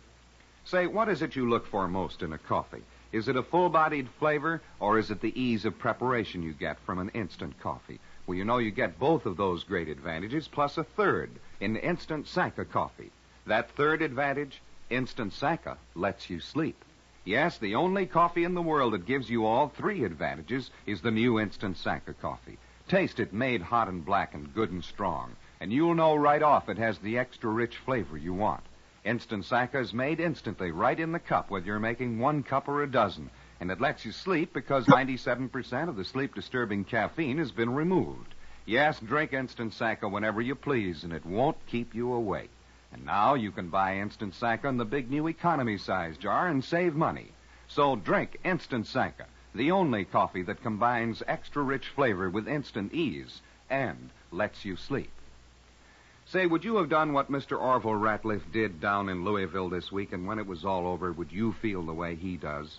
Speaker 21: say, what is it you look for most in a coffee? Is it a full-bodied flavor, or is it the ease of preparation you get from an instant coffee? Well, you know you get both of those great advantages, plus a third in Instant Sanka coffee. That third advantage, Instant Sanka, lets you sleep. Yes, the only coffee in the world that gives you all 3 advantages is the new Instant Sanka coffee. Taste it made hot and black and good and strong, and you'll know right off it has the extra rich flavor you want. Instant Sanka is made instantly, right in the cup, whether you're making 1 cup or a dozen. And it lets you sleep because 97% of the sleep-disturbing caffeine has been removed. Yes, drink Instant Sanka whenever you please, and it won't keep you awake. And now you can buy Instant Sanka in the big new economy size jar and save money. So drink Instant Sanka, the only coffee that combines extra rich flavor with instant ease and lets you sleep. Say, would you have done what Mr. Orville Ratliff did down in Louisville this week, and when it was all over, would you feel the way he does?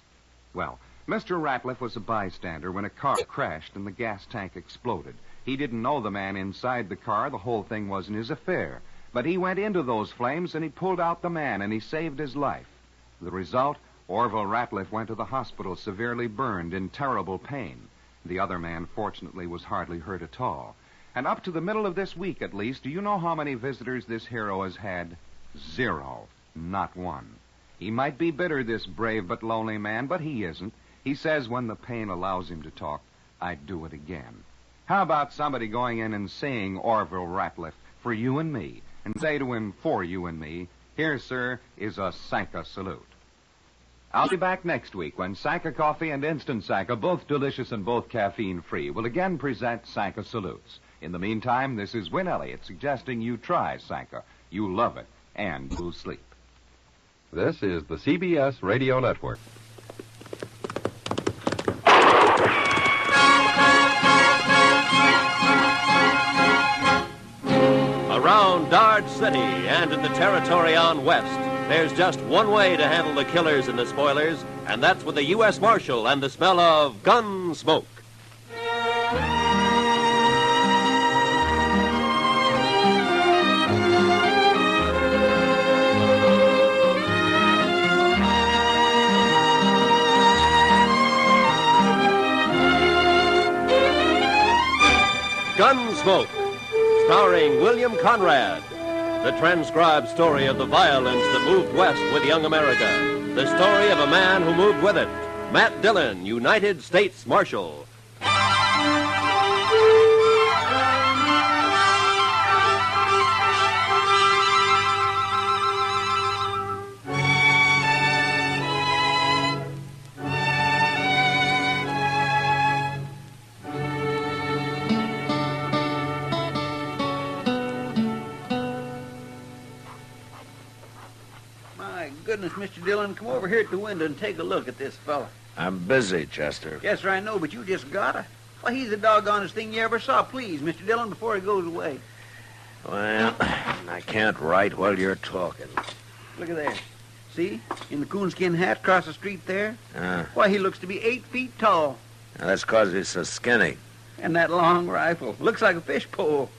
Speaker 21: Well, Mr. Ratliff was a bystander when a car crashed and the gas tank exploded. He didn't know the man inside the car. The whole thing wasn't his affair. But he went into those flames and he pulled out the man and he saved his life. The result, Orville Ratliff went to the hospital severely burned in terrible pain. The other man, fortunately, was hardly hurt at all. And up to the middle of this week, at least, do you know how many visitors this hero has had? 0. Not one. He might be bitter, this brave but lonely man, but he isn't. He says when the pain allows him to talk, I'd do it again. How about somebody going in and saying Orville Ratliff for you and me, and say to him, for you and me, here, sir, is a Sanka salute. I'll be back next week when Sanka Coffee and Instant Sanka, both delicious and both caffeine-free, will again present Sanka salutes. In the meantime, this is Win Elliott suggesting you try Sanka. You'll love it, and you'll sleep.
Speaker 17: This is the CBS Radio Network.
Speaker 20: Around Dodge City and in the territory on West, there's just one way to handle the killers and the spoilers, and that's with the U.S. Marshal and the smell of Gunsmoke. Gunsmoke, starring William Conrad. The transcribed story of the violence that moved west with young America. The story of a man who moved with it. Matt Dillon, United States Marshal.
Speaker 10: Goodness, Mr. Dillon, come over here at the window and take a look at this fella.
Speaker 11: I'm busy, Chester.
Speaker 10: Yes, sir, I know, but you just gotta. Why, he's the doggonest thing you ever saw. Please, Mr. Dillon, before he goes away.
Speaker 11: Well, I can't write while you're talking.
Speaker 10: Look at there. See? In the coonskin hat across the street there? Why, he looks to be 8 feet tall.
Speaker 11: That's 'cause he's so skinny.
Speaker 10: And that long rifle. Looks like a fish pole.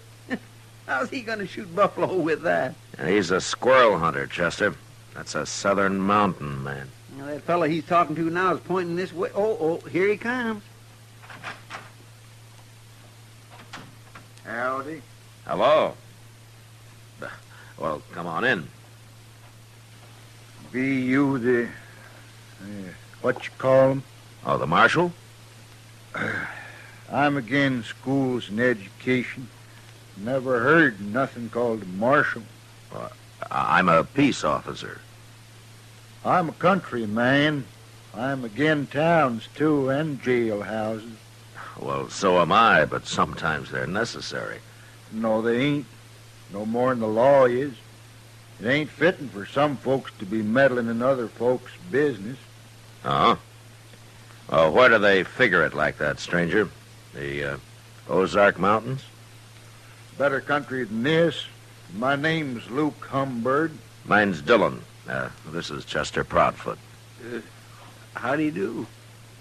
Speaker 10: How's he going to shoot buffalo with that?
Speaker 11: He's a squirrel hunter, Chester. That's a southern mountain man.
Speaker 10: Now, that fellow he's talking to now is pointing this way. Oh, here he comes.
Speaker 1: Howdy.
Speaker 11: Hello. Well, come on in.
Speaker 1: Be you the... what you call 'em?
Speaker 11: Oh, the marshal?
Speaker 1: I'm against schools and education. Never heard nothing called a marshal.
Speaker 11: I'm a peace officer.
Speaker 1: I'm a country man. I'm again towns, too, and jailhouses.
Speaker 11: Well, so am I, but sometimes they're necessary.
Speaker 1: No, they ain't. No more'n the law is. It ain't fitting for some folks to be meddling in other folks' business.
Speaker 11: Uh-huh. Well, where do they figure it like that, stranger? The Ozark Mountains?
Speaker 1: Better country than this. My name's Luke Humbird.
Speaker 11: Mine's Dillon. This is Chester Proudfoot.
Speaker 10: How do you do?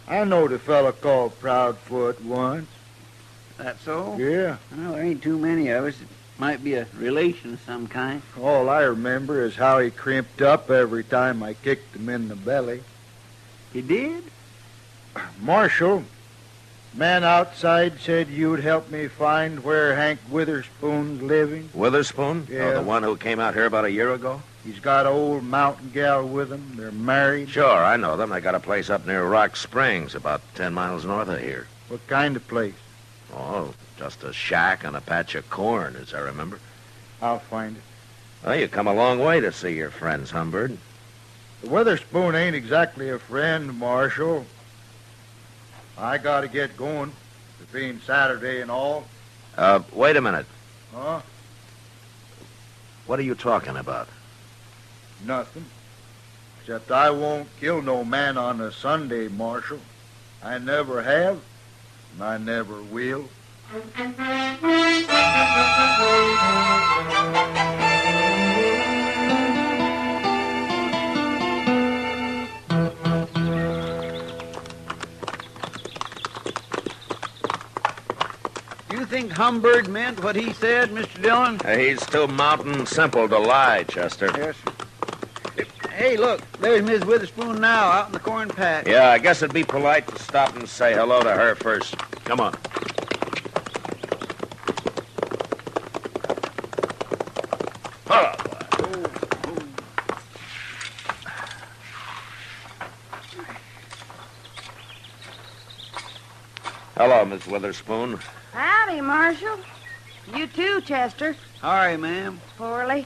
Speaker 1: I knowed a fella called Proudfoot once.
Speaker 10: That so?
Speaker 1: Yeah.
Speaker 10: Well, there ain't too many of us. It might be a relation of some kind.
Speaker 1: All I remember is how he crimped up every time I kicked him in the belly.
Speaker 10: He did?
Speaker 1: Marshal, man outside said you'd help me find where Hank Witherspoon's living.
Speaker 11: Witherspoon?
Speaker 1: Yeah.
Speaker 11: Oh, the one who came out here about a year ago?
Speaker 1: He's got an old mountain gal with him. They're married.
Speaker 11: Sure, I know them. They got a place up near Rock Springs, about 10 miles north of here.
Speaker 1: What kind of place?
Speaker 11: Oh, just a shack and a patch of corn, as I remember.
Speaker 1: I'll find it.
Speaker 11: Well, you come a long way to see your friends, Humbird.
Speaker 1: The Witherspoon ain't exactly a friend, Marshal. I gotta get going. It being Saturday and all.
Speaker 11: Wait a minute.
Speaker 1: Huh?
Speaker 11: What are you talking about?
Speaker 1: Nothing. Except I won't kill no man on a Sunday, Marshal. I never have, and I never will.
Speaker 10: You think Humbird meant what he said, Mr. Dillon?
Speaker 11: He's too mountain simple to lie, Chester.
Speaker 10: Yes, sir. Hey, look, there's Miss Witherspoon now, out in the corn patch.
Speaker 11: Yeah, I guess it'd be polite to stop and say hello to her first. Come on. Hello, Miss Witherspoon.
Speaker 12: Howdy, Marshal. You too, Chester.
Speaker 10: Sorry, ma'am.
Speaker 12: Poorly.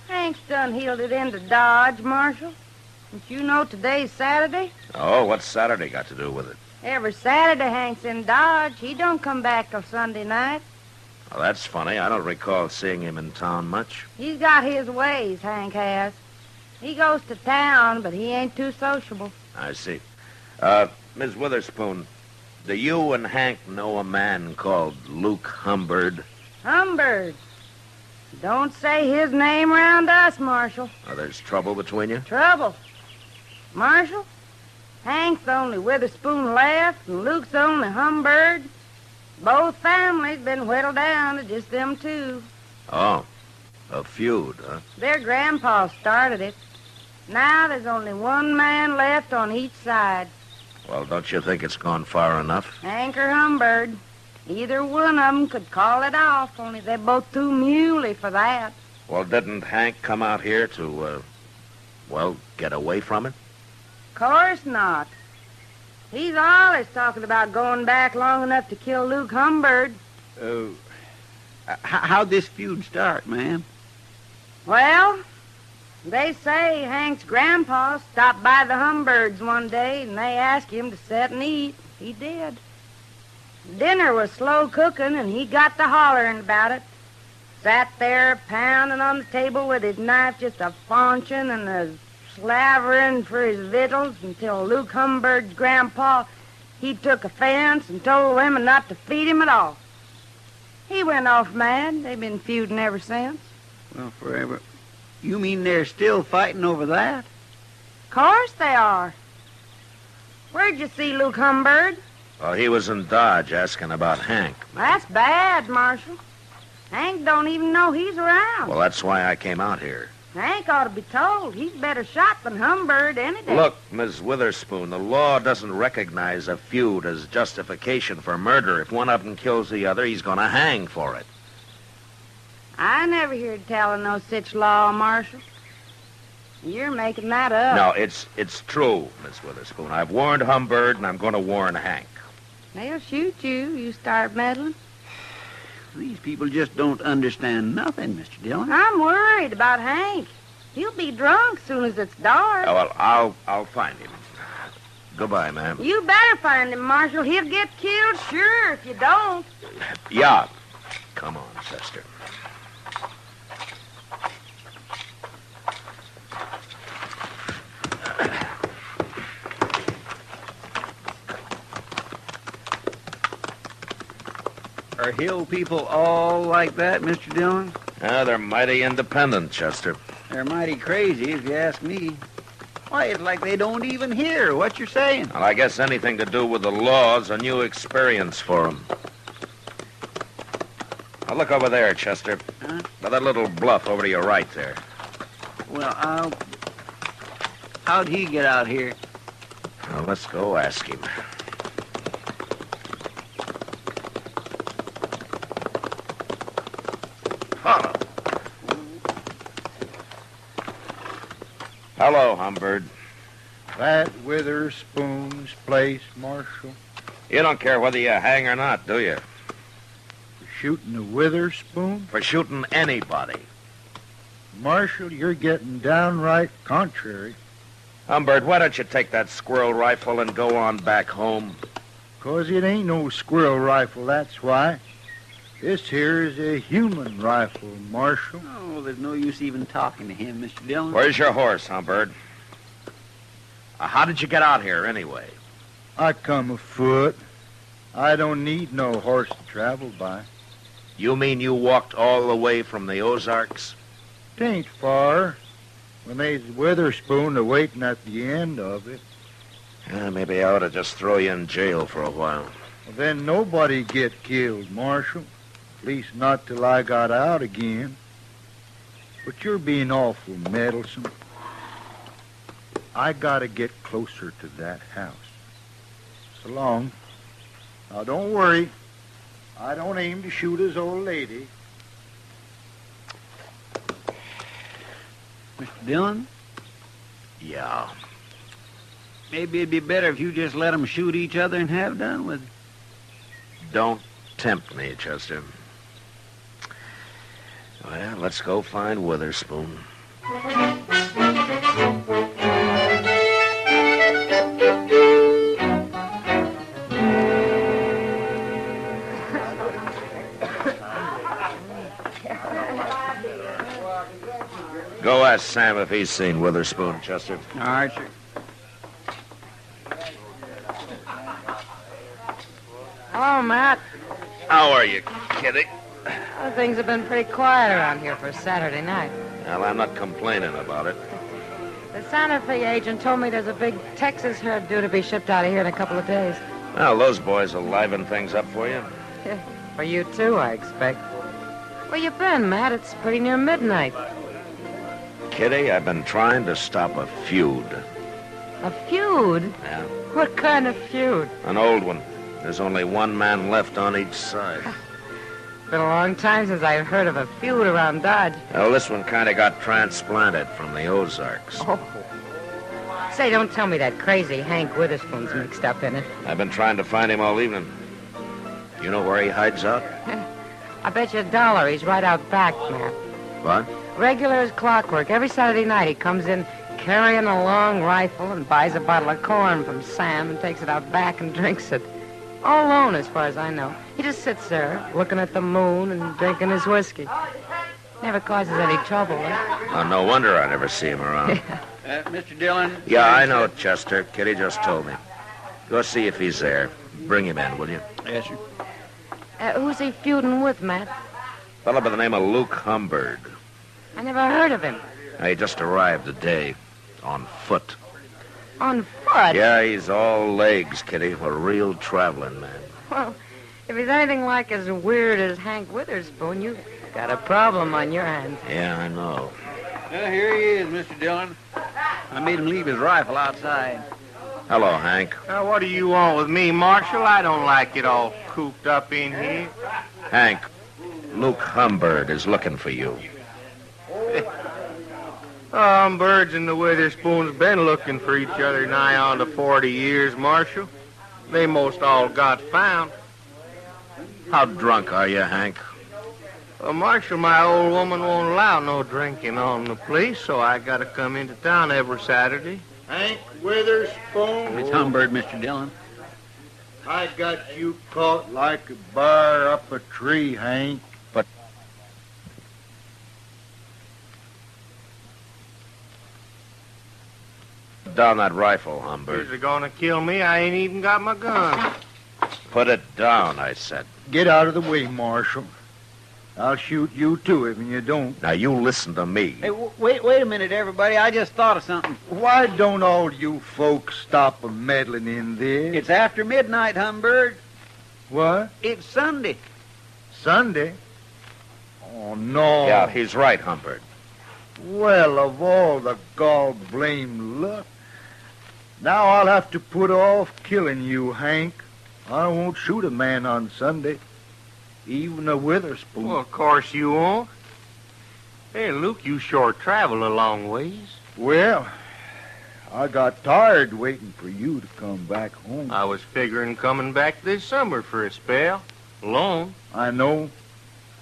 Speaker 12: Hank's done heeled it into Dodge, Marshal. Don't you know today's Saturday?
Speaker 11: Oh, what's Saturday got to do with it?
Speaker 12: Every Saturday Hank's in Dodge. He don't come back till Sunday night.
Speaker 11: Well, that's funny. I don't recall seeing him in town much.
Speaker 12: He's got his ways, Hank has. He goes to town, but he ain't too sociable.
Speaker 11: I see. Miss Witherspoon, do you and Hank know a man called Luke Humbird?
Speaker 12: Humbird. Don't say his name round us, Marshal.
Speaker 11: Oh, there's trouble between you?
Speaker 12: Trouble. Marshal, Hank's the only Witherspoon left, and Luke's the only Humbird. Both families been whittled down to just them two.
Speaker 11: Oh, a feud, huh?
Speaker 12: Their grandpa started it. Now there's only one man left on each side.
Speaker 11: Well, don't you think it's gone far enough?
Speaker 12: Hank or Humbird. Either one of them could call it off, only they're both too muley for that.
Speaker 11: Well, didn't Hank come out here to, get away from it?
Speaker 12: Course not. He's always talking about going back long enough to kill Luke Humbird.
Speaker 10: How'd this feud start, ma'am?
Speaker 12: Well, they say Hank's grandpa stopped by the Humbirds one day, and they asked him to sit and eat. He did. Dinner was slow cooking, and he got to hollering about it. Sat there pounding on the table with his knife, just a faunching and a slavering for his victuals until Luke Humbird's grandpa, he took offense and told women not to feed him at all. He went off mad. They've been feuding ever since.
Speaker 10: Well, forever. You mean they're still fighting over that?
Speaker 12: Course they are. Where'd you see Luke Humbird?
Speaker 11: Well, he was in Dodge asking about Hank.
Speaker 12: That's bad, Marshal. Hank don't even know he's around.
Speaker 11: Well, that's why I came out here.
Speaker 12: Hank ought to be told. He's better shot than Humbird any day.
Speaker 11: Look, Miss Witherspoon, the law doesn't recognize a feud as justification for murder. If one of them kills the other, he's going to hang for it.
Speaker 12: I never heard tell of no such law, Marshal. You're making that up.
Speaker 11: No, it's true, Miss Witherspoon. I've warned Humbird, and I'm going to warn Hank.
Speaker 12: They'll shoot you. You start meddling.
Speaker 10: These people just don't understand nothing, Mr. Dillon.
Speaker 12: I'm worried about Hank. He'll be drunk soon as it's dark.
Speaker 11: Oh, well, I'll find him. Goodbye, ma'am.
Speaker 12: You better find him, Marshal. He'll get killed, sure, if you don't.
Speaker 11: Yeah. Come on, Chester.
Speaker 10: Are hill people all like that, Mr. Dillon?
Speaker 11: They're mighty independent, Chester.
Speaker 10: They're mighty crazy, if you ask me. Why, it's like they don't even hear what you're saying.
Speaker 11: Well, I guess anything to do with the law's a new experience for them. Now, look over there, Chester.
Speaker 10: Huh?
Speaker 11: By that little bluff over to your right there.
Speaker 10: Well, how'd he get out here?
Speaker 11: Well, let's go ask him. Follow. Hello, Humbird.
Speaker 1: That Witherspoon's place, Marshal?
Speaker 11: You don't care whether you hang or not, do you?
Speaker 1: For shooting a Witherspoon?
Speaker 11: For shooting anybody.
Speaker 1: Marshal, you're getting downright contrary.
Speaker 11: Humbird, why don't you take that squirrel rifle and go on back home?
Speaker 1: 'Cause it ain't no squirrel rifle, that's why. This here is a human rifle, Marshal.
Speaker 10: Oh, there's no use even talking to him, Mr. Dillon.
Speaker 11: Where's your horse, Humbird? How did you get out here, anyway?
Speaker 1: I come afoot. I don't need no horse to travel by.
Speaker 11: You mean you walked all the way from the Ozarks?
Speaker 1: 'Tain't far. When they's Witherspoon a-waiting at the end of it.
Speaker 11: Maybe I ought to just throw you in jail for a while.
Speaker 1: Well, then nobody get killed, Marshal. At least not till I got out again. But you're being awful meddlesome. I gotta get closer to that house. So long. Now, don't worry. I don't aim to shoot his old lady.
Speaker 16: Mr. Dillon?
Speaker 11: Yeah.
Speaker 16: Maybe it'd be better if you just let them shoot each other and have done with it.
Speaker 11: Don't tempt me, Chester. Well, let's go find Witherspoon. Go ask Sam if he's seen Witherspoon, Chester.
Speaker 16: All right, sir.
Speaker 12: Hello, Matt.
Speaker 11: How are you, Kitty?
Speaker 12: Well, things have been pretty quiet around here for Saturday night.
Speaker 11: Well, I'm not complaining about it.
Speaker 12: The Santa Fe agent told me there's a big Texas herd due to be shipped out of here in a couple of days.
Speaker 11: Well, those boys will liven things up for you.
Speaker 12: For you, too, I expect. Where you been, Matt? It's pretty near midnight.
Speaker 11: Kitty, I've been trying to stop a feud.
Speaker 12: A feud?
Speaker 11: Yeah.
Speaker 12: What kind of feud?
Speaker 11: An old one. There's only one man left on each side.
Speaker 12: Been a long time since I've heard of a feud around Dodge.
Speaker 11: Well, this one kind of got transplanted from the Ozarks.
Speaker 12: Oh. Say, don't tell me that crazy Hank Witherspoon's mixed up in it.
Speaker 11: I've been trying to find him all evening. You know where he hides out?
Speaker 12: I bet you $1 he's right out back, Matt.
Speaker 11: What?
Speaker 12: Regular as clockwork. Every Saturday night he comes in carrying a long rifle and buys a bottle of corn from Sam and takes it out back and drinks it. All alone, as far as I know. He just sits there, looking at the moon and drinking his whiskey. Never causes any trouble, eh?
Speaker 11: Oh, no wonder I never see him around.
Speaker 16: Mr. Dillon?
Speaker 11: Yeah, I know, Chester. Kitty just told me. Go see if he's there. Bring him in, will you?
Speaker 16: Yes, sir.
Speaker 12: Who's he feuding with, Matt?
Speaker 11: A fellow by the name of Luke Humbird.
Speaker 12: I never heard of him.
Speaker 11: He just arrived today. On foot.
Speaker 12: On foot?
Speaker 11: Yeah, he's all legs, Kitty. A real traveling man.
Speaker 12: Well, if he's anything like as weird as Hank Witherspoon, you've got a problem on your hands.
Speaker 11: Yeah, I know.
Speaker 16: Here he is, Mr. Dillon. I made him leave his rifle outside.
Speaker 11: Hello, Hank.
Speaker 3: What do you want with me, Marshal? I don't like it all cooped up in here.
Speaker 11: Hank, Luke Humbird is looking for you.
Speaker 3: Birds and the Witherspoons been looking for each other nigh on to 40 years, Marshal. They most all got found.
Speaker 11: How drunk are you, Hank?
Speaker 3: Well, Marshal, my old woman won't allow no drinking on the place, so I gotta come into town every Saturday.
Speaker 1: Hank Witherspoon?
Speaker 16: It's Humbird, Mr. Dillon.
Speaker 1: I got you caught like a bar up a tree, Hank.
Speaker 11: But... down that rifle, Humbird.
Speaker 3: If you're gonna kill me, I ain't even got my gun.
Speaker 11: Put it down, I said.
Speaker 1: Get out of the way, Marshal. I'll shoot you, too, if you don't.
Speaker 11: Now, you listen to me.
Speaker 16: Hey, wait a minute, everybody. I just thought of something.
Speaker 1: Why don't all you folks stop meddling in this?
Speaker 16: It's after midnight, Humbird.
Speaker 1: What?
Speaker 16: It's Sunday.
Speaker 1: Sunday? Oh, no.
Speaker 11: Yeah, he's right, Humbird.
Speaker 1: Well, of all the gall-blamed luck. Now I'll have to put off killing you, Hank. I won't shoot a man on Sunday. Even a Witherspoon.
Speaker 3: Well, of course you won't. Hey, Luke, you sure travel a long ways.
Speaker 1: Well, I got tired waiting for you to come back home.
Speaker 3: I was figuring coming back this summer for a spell. Alone.
Speaker 1: I know.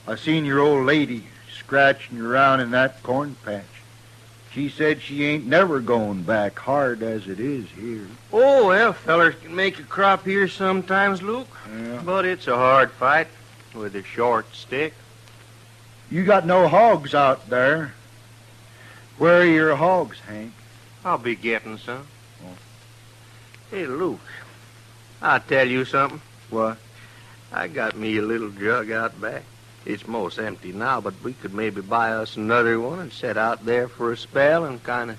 Speaker 1: I seen your old lady scratching around in that corn patch. She said she ain't never going back, hard as it is here.
Speaker 3: Oh, well, fellers can make a crop here sometimes, Luke.
Speaker 1: Yeah.
Speaker 3: But it's a hard fight with a short stick.
Speaker 1: You got no hogs out there. Where are your hogs, Hank?
Speaker 3: I'll be getting some.
Speaker 1: Oh.
Speaker 3: Hey, Luke, I'll tell you something. What? I got me a little jug out back. It's most empty now, but we could maybe buy us another one and set out there for a spell and kind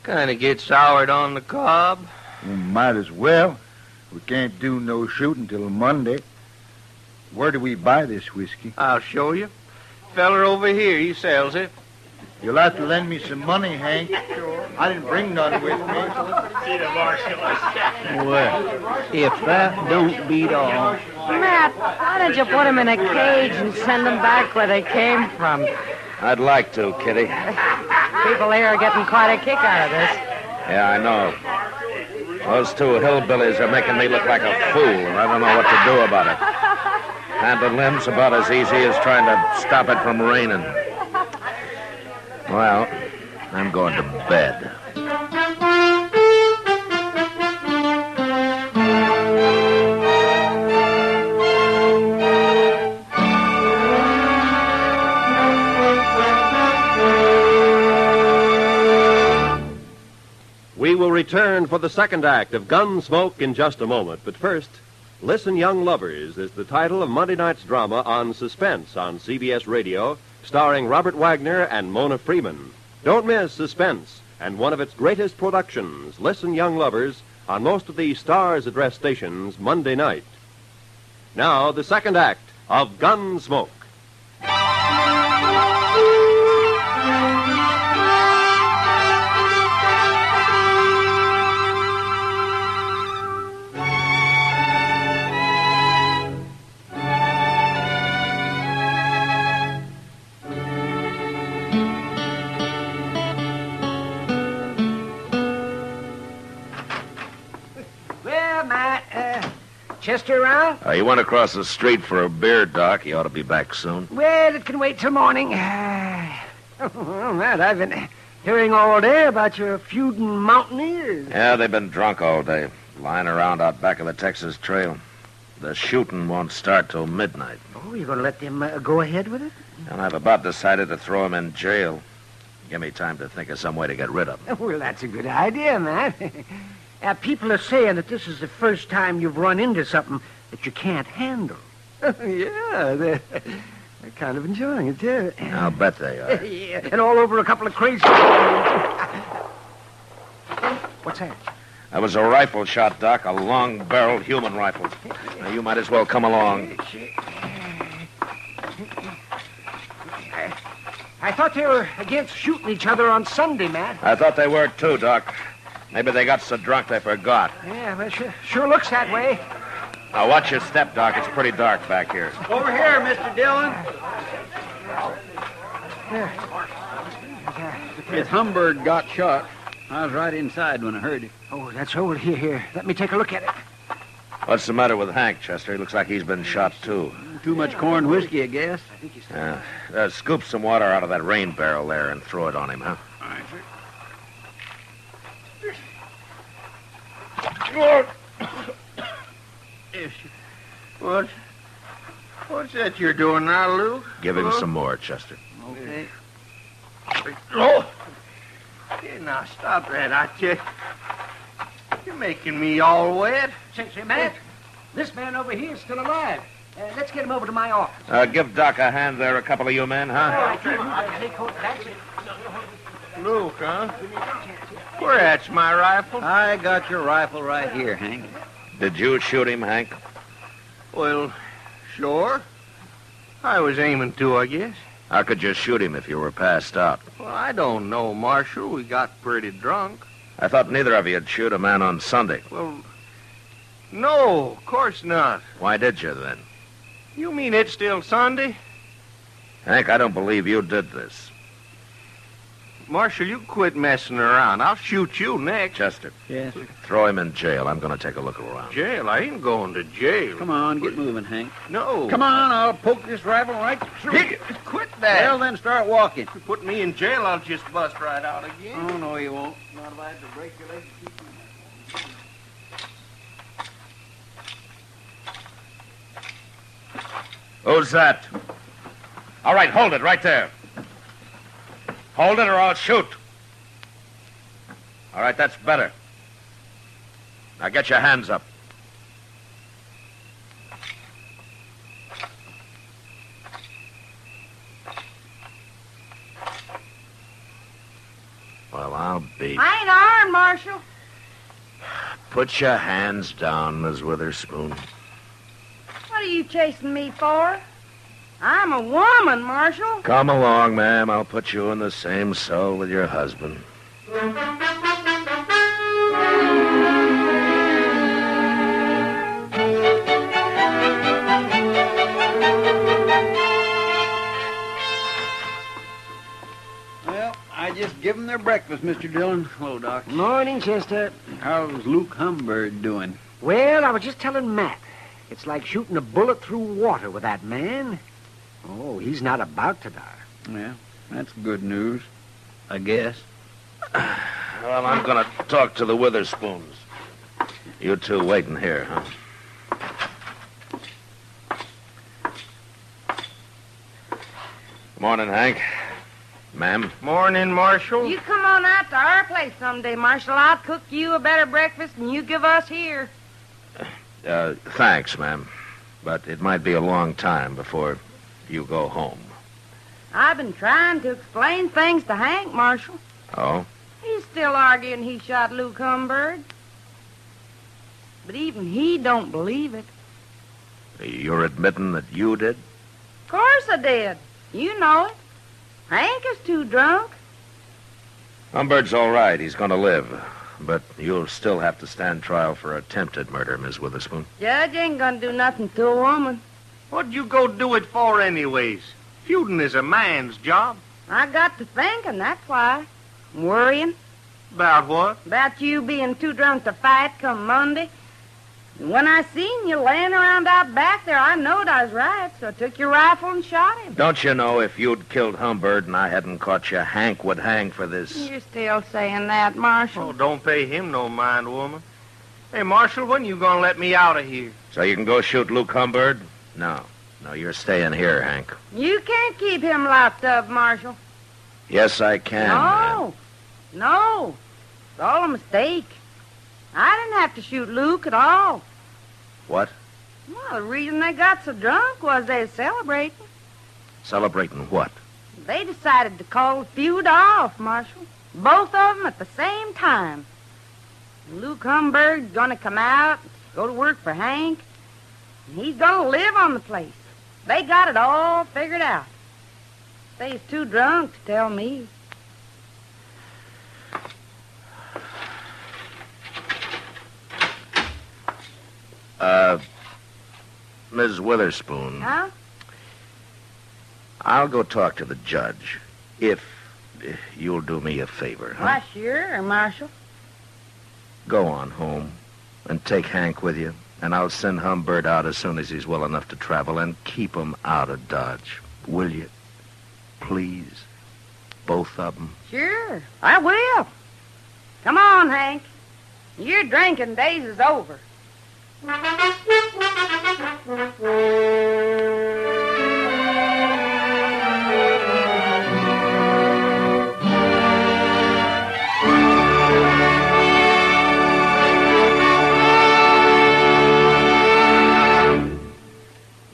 Speaker 3: of get soured on the cob.
Speaker 1: Well, might as well. We can't do no shooting till Monday. Where do we buy this whiskey?
Speaker 3: I'll show you. Feller over here, he sells it.
Speaker 1: You'll have to lend me some money, Hank. Sure. I didn't bring none with me.
Speaker 10: Well, if that don't beat all.
Speaker 12: Matt, why don't you put them in a cage and send them back where they came from?
Speaker 11: I'd like to, Kitty.
Speaker 12: People here are getting quite a kick out of this.
Speaker 11: Yeah, I know. Those two hillbillies are making me look like a fool, and I don't know what to do about it. Handling them's about as easy as trying to stop it from raining. Well, I'm going to bed.
Speaker 20: We will return for the second act of Gunsmoke in just a moment. But first, Listen, Young Lovers is the title of Monday night's drama on Suspense on CBS Radio, starring Robert Wagner and Mona Freeman. Don't miss Suspense and one of its greatest productions, Listen, Young Lovers, on most of the Stars Address stations Monday night. Now, the second act of Gunsmoke.
Speaker 10: Well, Matt, Chester around?
Speaker 11: You went across the street for a beer, Doc. You ought to be back soon.
Speaker 10: Well, it can wait till morning. Well, Matt, I've been hearing all day about your feuding mountaineers.
Speaker 11: Yeah, they've been drunk all day, lying around out back of the Texas Trail. The shooting won't start till midnight.
Speaker 10: Oh, you're going to let them go ahead with it?
Speaker 11: And I've about decided to throw him in jail. Give me time to think of some way to get rid of him.
Speaker 10: Well, that's a good idea, Matt. People are saying that this is the first time you've run into something that you can't handle. Yeah, they're kind of enjoying it, too.
Speaker 11: I'll bet they are.
Speaker 10: Yeah, and all over a couple of crazy... What's that?
Speaker 11: That was a rifle shot, Doc, a long-barreled human rifle. Now, you might as well come along.
Speaker 10: I thought they were against shooting each other on Sunday, Matt.
Speaker 11: I thought they were, too, Doc. Maybe they got so drunk they forgot.
Speaker 10: Yeah, well, sure looks that way.
Speaker 11: Now, watch your step, Doc. It's pretty dark back here.
Speaker 16: Over here, Mr. Dillon. Miss Humberg got shot. I was right inside when I heard it.
Speaker 10: Oh, that's over here. Let me take a look at it.
Speaker 11: What's the matter with Hank, Chester? He looks like he's been shot, too.
Speaker 16: Too much corn whiskey, I guess.
Speaker 11: Scoop some water out of that rain barrel there and throw it on him, huh?
Speaker 16: All right, sir.
Speaker 3: What's that you're doing now, Luke?
Speaker 11: Give him some more, Chester.
Speaker 3: Okay. Oh! Hey, now, stop that, I tell you. You're making me all wet.
Speaker 10: Say, Matt, this man over here is still alive. Let's get him over to my office.
Speaker 11: Give Doc a hand there, a couple of you men, huh?
Speaker 3: Luke, huh? Where at's my rifle?
Speaker 16: I got your rifle right here, Hank.
Speaker 11: Did you shoot him, Hank?
Speaker 3: Well, sure. I was aiming to, I guess.
Speaker 11: How could you shoot him if you were passed out?
Speaker 3: Well, I don't know, Marshal. We got pretty drunk.
Speaker 11: I thought neither of you'd shoot a man on Sunday.
Speaker 3: Well, no, of course not.
Speaker 11: Why did you, then?
Speaker 3: You mean it's still Sunday?
Speaker 11: Hank, I don't believe you did this.
Speaker 3: Marshal, you quit messing around. I'll shoot you next.
Speaker 11: Chester.
Speaker 16: Yes, sir.
Speaker 11: Throw him in jail. I'm going to take a look around.
Speaker 3: Jail? I ain't going to jail.
Speaker 16: Come on, get moving, Hank.
Speaker 3: No.
Speaker 16: Come on, I'll poke this rifle right through you.
Speaker 3: Quit that.
Speaker 16: Well, then start walking.
Speaker 3: If you put me in jail, I'll just bust right out again.
Speaker 16: Oh, no, you won't. Not if I had to break your leg to keep you.
Speaker 11: Who's that? All right, hold it right there. Hold it or I'll shoot. All right, that's better. Now get your hands up. Well, I'll be...
Speaker 12: I ain't armed, Marshal.
Speaker 11: Put your hands down, Miss Witherspoon.
Speaker 12: What are you chasing me for? I'm a woman, Marshal.
Speaker 11: Come along, ma'am. I'll put you in the same cell with your husband.
Speaker 10: Well, I just give them their breakfast, Mr. Dillon. Hello, Doc.
Speaker 8: Morning, Chester.
Speaker 10: How's Luke Humbird doing?
Speaker 8: Well, I was just telling Matt. It's like shooting a bullet through water with that man. Oh, he's not about to die.
Speaker 10: Yeah, that's good news, I guess.
Speaker 11: Well, I'm going to talk to the Witherspoons. You two waiting here, huh? Morning, Hank. Ma'am?
Speaker 3: Morning, Marshal.
Speaker 12: You come on out to our place someday, Marshal. I'll cook you a better breakfast than you give us here.
Speaker 11: Thanks, ma'am. But it might be a long time before you go home.
Speaker 12: I've been trying to explain things to Hank, Marshal.
Speaker 11: Oh?
Speaker 12: He's still arguing he shot Luke Humbird. But even he don't believe it.
Speaker 11: You're admitting that you did?
Speaker 12: Of course I did. You know it. Hank is too drunk.
Speaker 11: Humbird's all right. He's going to live. But you'll still have to stand trial for attempted murder, Miss Witherspoon.
Speaker 12: Judge ain't gonna do nothing to a woman.
Speaker 3: What'd you go do it for anyways? Feuding is a man's job.
Speaker 12: I got to thinking, that's why. Worrying.
Speaker 3: About what?
Speaker 12: About you being too drunk to fight come Monday. And when I seen you laying around out back there, I knowed I was right, so I took your rifle and shot him.
Speaker 11: Don't you know if you'd killed Humbird and I hadn't caught you, Hank would hang for this?
Speaker 12: You're still saying that, Marshal.
Speaker 3: Oh, don't pay him no mind, woman. Hey, Marshal, when you gonna let me out of here?
Speaker 11: So you can go shoot Luke Humbird? No, you're staying here, Hank.
Speaker 12: You can't keep him locked up, Marshal.
Speaker 11: Yes, I can.
Speaker 12: No. It's all a mistake. I didn't have to shoot Luke at all.
Speaker 11: What?
Speaker 12: Well, the reason they got so drunk was they was celebrating.
Speaker 11: Celebrating what?
Speaker 12: They decided to call the feud off, Marshal. Both of them at the same time. Luke Humbird's gonna come out, go to work for Hank, and he's gonna live on the place. They got it all figured out. They's too drunk to tell me.
Speaker 11: Ms. Witherspoon.
Speaker 12: Huh?
Speaker 11: I'll go talk to the judge, if you'll do me a favor. Huh?
Speaker 12: Why, sure, Marshal.
Speaker 11: Go on home and take Hank with you, and I'll send Humbird out as soon as he's well enough to travel, and keep him out of Dodge. Will you? Please? Both of them?
Speaker 12: Sure, I will. Come on, Hank. Your drinking days is over.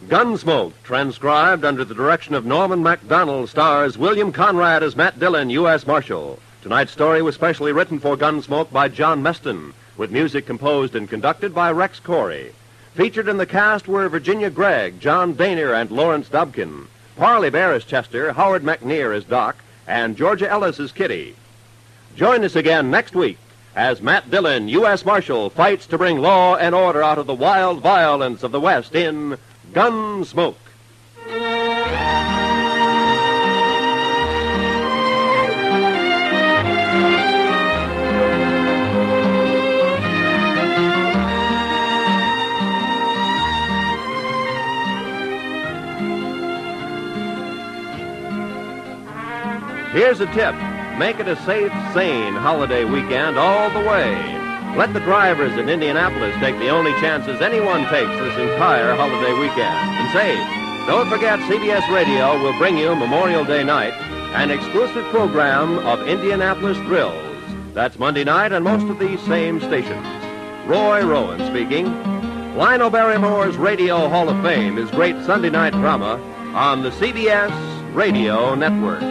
Speaker 20: Gunsmoke, transcribed under the direction of Norman MacDonald, stars William Conrad as Matt Dillon, U.S. Marshal. Tonight's story was specially written for Gunsmoke by John Meston, with music composed and conducted by Rex Corey. Featured in the cast were Virginia Gregg, John Daner, and Lawrence Dobkin. Parley Bear as Chester, Howard McNear as Doc, and Georgia Ellis as Kitty. Join us again next week as Matt Dillon, U.S. Marshal, fights to bring law and order out of the wild violence of the West in Gunsmoke. Here's a tip. Make it a safe, sane holiday weekend all the way. Let the drivers in Indianapolis take the only chances anyone takes this entire holiday weekend. And say, don't forget CBS Radio will bring you Memorial Day night, an exclusive program of Indianapolis thrills. That's Monday night on most of these same stations. Roy Rowan speaking. Lionel Barrymore's Radio Hall of Fame is great Sunday night drama on the CBS Radio Network.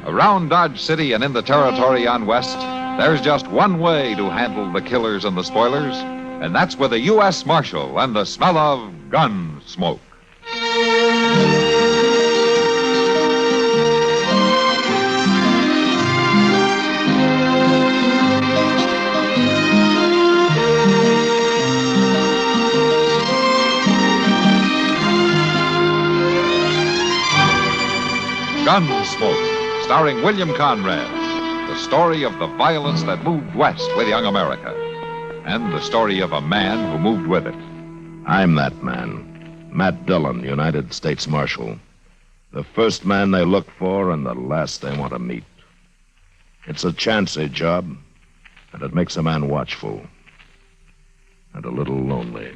Speaker 5: Around Dodge City and in the territory on West, there's just one way to handle the killers and the spoilers, and that's with a U.S. Marshal and the smell of gun smoke. Gunsmoke, starring William Conrad. The story of the violence that moved west with young America. And the story of a man who moved with it.
Speaker 2: I'm that man. Matt Dillon, United States Marshal. The first man they look for and the last they want to meet. It's a chancy job, and it makes a man watchful. And a little lonely.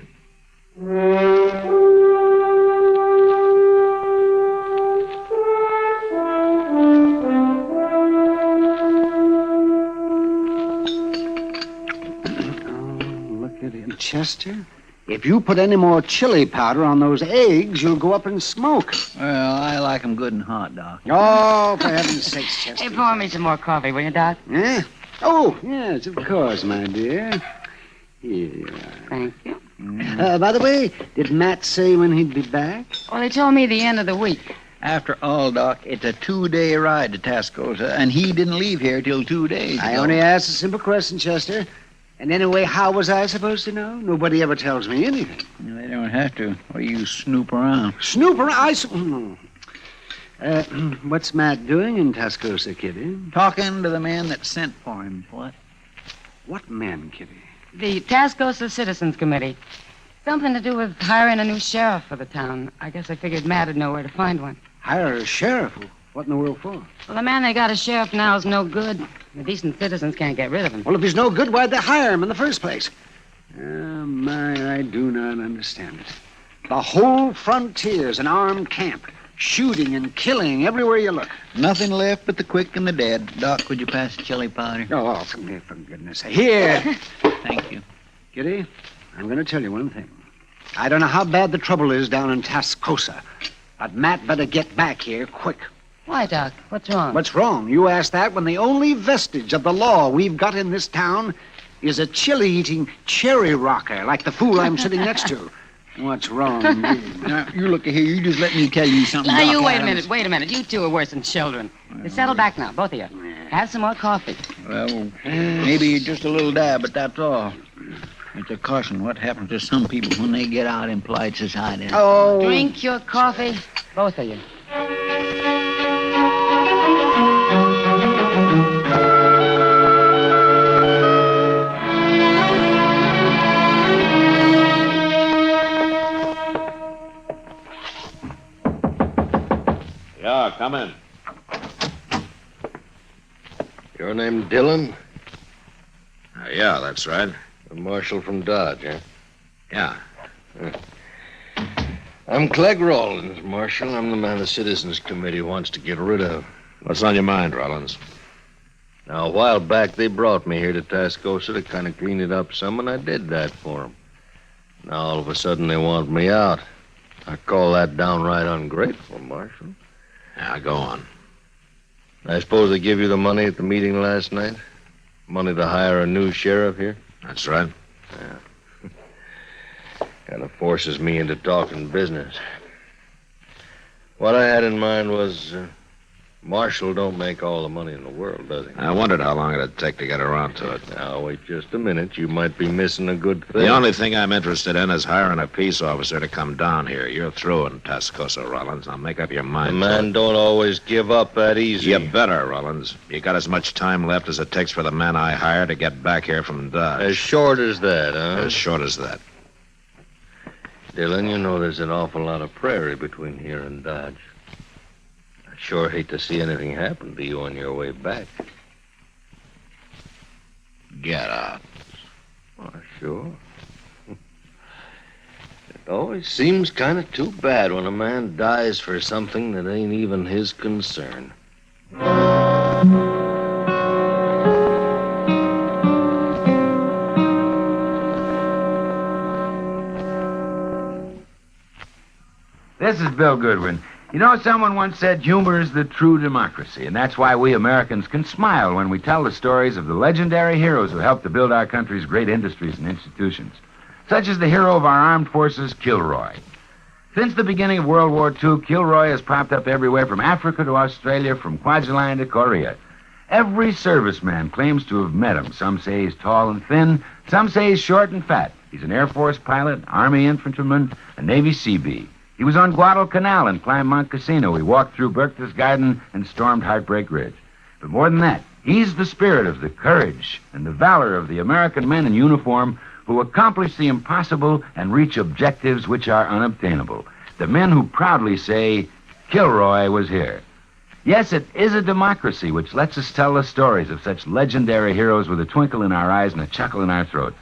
Speaker 9: Chester, if you put any more chili powder on those eggs, you'll go up in smoke.
Speaker 10: Well, I like 'em good and hot, Doc.
Speaker 9: Oh, for heaven's sakes, Chester.
Speaker 12: Hey, pour me some more coffee, will you, Doc?
Speaker 9: Eh? Oh, yes, of course, my dear. Here you are.
Speaker 12: Thank you.
Speaker 9: By the way, did Matt say when he'd be back?
Speaker 12: Well, they told me the end of the week.
Speaker 10: After all, Doc, it's a 2-day ride to Tascosa, and he didn't leave here till 2 days ago.
Speaker 9: I only asked a simple question, Chester. And anyway, how was I supposed to know? Nobody ever tells me anything.
Speaker 10: They don't have to. Or you snoop around.
Speaker 9: Snoop around? What's Matt doing in Tascosa, Kitty?
Speaker 10: Talking to the man that sent for him. What?
Speaker 9: What man, Kitty?
Speaker 12: The Tascosa Citizens Committee. Something to do with hiring a new sheriff for the town. I guess I figured Matt would know where to find one.
Speaker 9: Hire a sheriff? What in the world for?
Speaker 12: Well, the man they got as sheriff now is no good. The decent citizens can't get rid of him.
Speaker 9: Well, if he's no good, why'd they hire him in the first place? My, I do not understand it. The whole frontier's an armed camp. Shooting and killing everywhere you look.
Speaker 10: Nothing left but the quick and the dead. Doc, would you pass the chili powder?
Speaker 9: Oh, for goodness sake. Here.
Speaker 10: Thank you.
Speaker 9: Kitty, I'm going to tell you one thing. I don't know how bad the trouble is down in Tascosa, but Matt better get back here quick.
Speaker 12: Why, Doc? What's wrong?
Speaker 9: What's wrong? You asked that when the only vestige of the law we've got in this town is a chili-eating cherry rocker like the fool I'm sitting next to. What's wrong?
Speaker 10: Now, you look here. You just let me tell you something.
Speaker 12: Now,
Speaker 10: Doc
Speaker 12: you wait
Speaker 10: Adams.
Speaker 12: a minute. You two are worse than children. You settle back now, both of you. Have some more coffee.
Speaker 10: Well, maybe just a little dab, but that's all. It's a caution what happens to some people when they get out in polite society.
Speaker 9: Oh.
Speaker 12: Drink your coffee, both of you.
Speaker 11: Yeah, come in.
Speaker 3: Your name Dillon?
Speaker 11: Yeah, that's right.
Speaker 3: The marshal from Dodge, huh?
Speaker 11: Yeah.
Speaker 3: I'm Clegg Rawlins, Marshal. I'm the man the Citizens Committee wants to get rid of.
Speaker 11: What's on your mind, Rollins?
Speaker 3: Now, a while back, they brought me here to Tascosa to kind of clean it up some, and I did that for them. Now, all of a sudden, they want me out. I call that downright ungrateful, Marshal.
Speaker 11: Yeah, go on.
Speaker 3: I suppose they give you the money at the meeting last night? Money to hire a new sheriff here?
Speaker 11: That's right.
Speaker 3: Yeah. Kind of forces me into talking business. What I had in mind was, Marshal don't make all the money in the world, does he?
Speaker 11: I wondered how long it'd take to get around to it.
Speaker 3: Now, wait just a minute. You might be missing a good thing.
Speaker 11: The only thing I'm interested in is hiring a peace officer to come down here. You're through in Tascosa, Rollins. Now make up your mind.
Speaker 3: A man don't always give up that easy.
Speaker 11: You better, Rollins. You got as much time left as it takes for the man I hire to get back here from Dodge.
Speaker 3: As short as that, huh?
Speaker 11: As short as that.
Speaker 3: Dillon, you know there's an awful lot of prairie between here and Dodge. I sure hate to see anything happen to you on your way back.
Speaker 11: Get out.
Speaker 3: Oh, sure. It always seems kind of too bad when a man dies for something that ain't even his concern.
Speaker 22: This is Bill Goodwin.
Speaker 7: You know, someone once said humor is the true democracy, and that's why we Americans can smile when we tell the stories of the legendary heroes who helped to build our country's great industries and institutions, such as the hero of our armed forces, Kilroy. Since the beginning of World War II, Kilroy has popped up everywhere from Africa to Australia, from Kwajalein to Korea. Every serviceman claims to have met him. Some say he's tall and thin. Some say he's short and fat. He's an Air Force pilot, Army infantryman, a Navy Seabee. He was on Guadalcanal and climbed Mount Casino. He walked through Berchtesgaden and stormed Heartbreak Ridge. But more than that, he's the spirit of the courage and the valor of the American men in uniform who accomplish the impossible and reach objectives which are unobtainable. The men who proudly say, Kilroy was here. Yes, it is a democracy which lets us tell the stories of such legendary heroes with a twinkle in our eyes and a chuckle in our throats.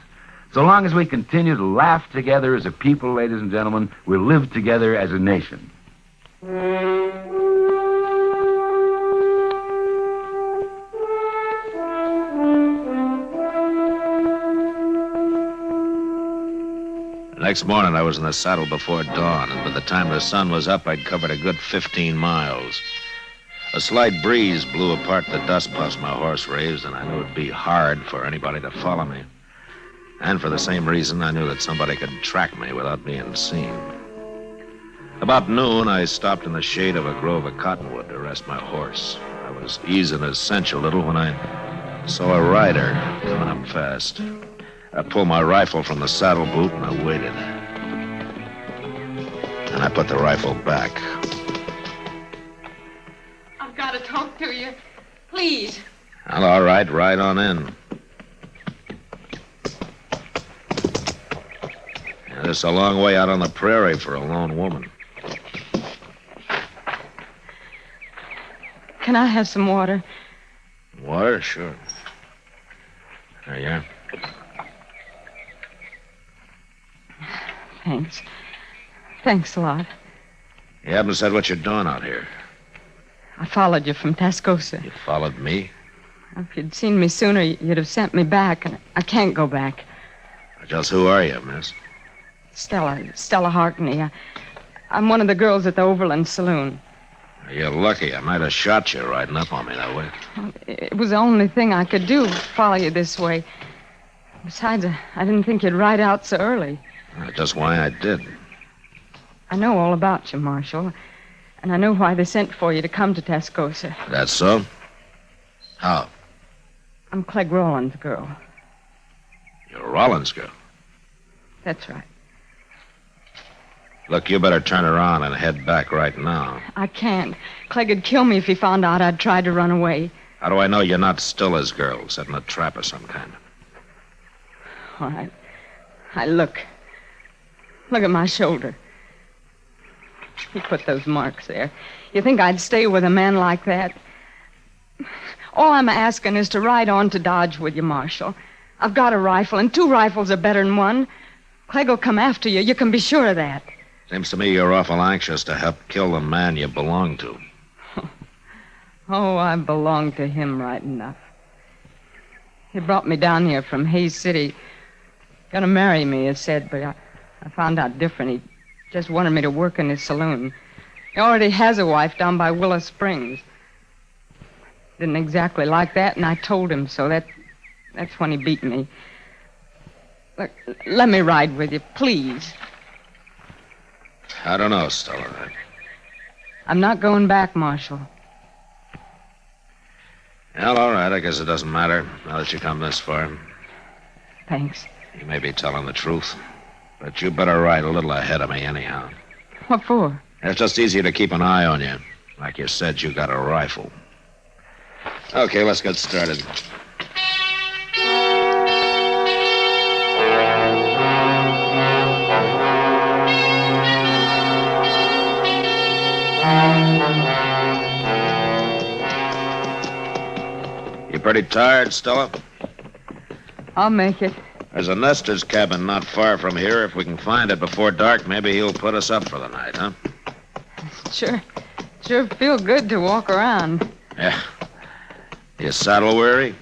Speaker 7: So long as we continue to laugh together as a people, ladies and gentlemen, we'll live together as a nation.
Speaker 11: Next morning, I was in the saddle before dawn, and by the time the sun was up, I'd covered a good 15 miles. A slight breeze blew apart the dust puffs my horse raised, and I knew it'd be hard for anybody to follow me. And for the same reason, I knew that somebody could track me without being seen. About noon, I stopped in the shade of a grove of cottonwood to rest my horse. I was easing his cinch a little when I saw a rider coming up fast. I pulled my rifle from the saddle boot and I waited. And I put the rifle back.
Speaker 12: I've got to talk to you. Please.
Speaker 11: Well, all right, ride on in. This is a long way out on the prairie for a lone woman.
Speaker 12: Can I have some water?
Speaker 11: Water? Sure. There you are.
Speaker 12: Thanks. Thanks a lot.
Speaker 11: You haven't said what you're doing out here.
Speaker 12: I followed you from Tascosa.
Speaker 11: You followed me?
Speaker 12: If you'd seen me sooner, you'd have sent me back, and I can't go back.
Speaker 11: Just who are you, miss?
Speaker 12: Stella Harkney. I'm one of the girls at the Overland Saloon.
Speaker 11: You're lucky. I might have shot you riding up on me that way.
Speaker 12: It was the only thing I could do, follow you this way. Besides, I didn't think you'd ride out so early.
Speaker 11: That's just why I did.
Speaker 12: I know all about you, Marshal. And I know why they sent for you to come to Tascosa.
Speaker 11: That's so? How?
Speaker 12: I'm Clegg Rollins' girl.
Speaker 11: You're Rollins' girl?
Speaker 12: That's right.
Speaker 11: Look, you better turn around and head back right now.
Speaker 12: I can't. Clegg would kill me if he found out I'd tried to run away.
Speaker 11: How do I know you're not still his girl, setting a trap of some kind?
Speaker 12: All right. Look. Look at my shoulder. He put those marks there. You think I'd stay with a man like that? All I'm asking is to ride on to Dodge with you, Marshal. I've got a rifle, and 2 rifles are better than 1. Clegg will come after you. You can be sure of that.
Speaker 11: Seems to me you're awful anxious to help kill the man you belong to.
Speaker 12: Oh, I belong to him right enough. He brought me down here from Hayes City. Gonna marry me, he said, but I found out different. He just wanted me to work in his saloon. He already has a wife down by Willow Springs. Didn't exactly like that, and I told him so. That's when he beat me. Look, let me ride with you, please.
Speaker 11: I don't know, Stella.
Speaker 12: I'm not going back, Marshal.
Speaker 11: Well, all right. I guess it doesn't matter now that you come this far.
Speaker 12: Thanks.
Speaker 11: You may be telling the truth, but you better ride a little ahead of me anyhow.
Speaker 12: What for?
Speaker 11: It's just easier to keep an eye on you. Like you said, you got a rifle. Okay, let's get started. You pretty tired, Stella?
Speaker 12: I'll make it.
Speaker 11: There's a nester's cabin not far from here. If we can find it before dark, maybe he'll put us up for the night, huh?
Speaker 12: Sure feel good to walk around.
Speaker 11: Yeah. You saddle weary?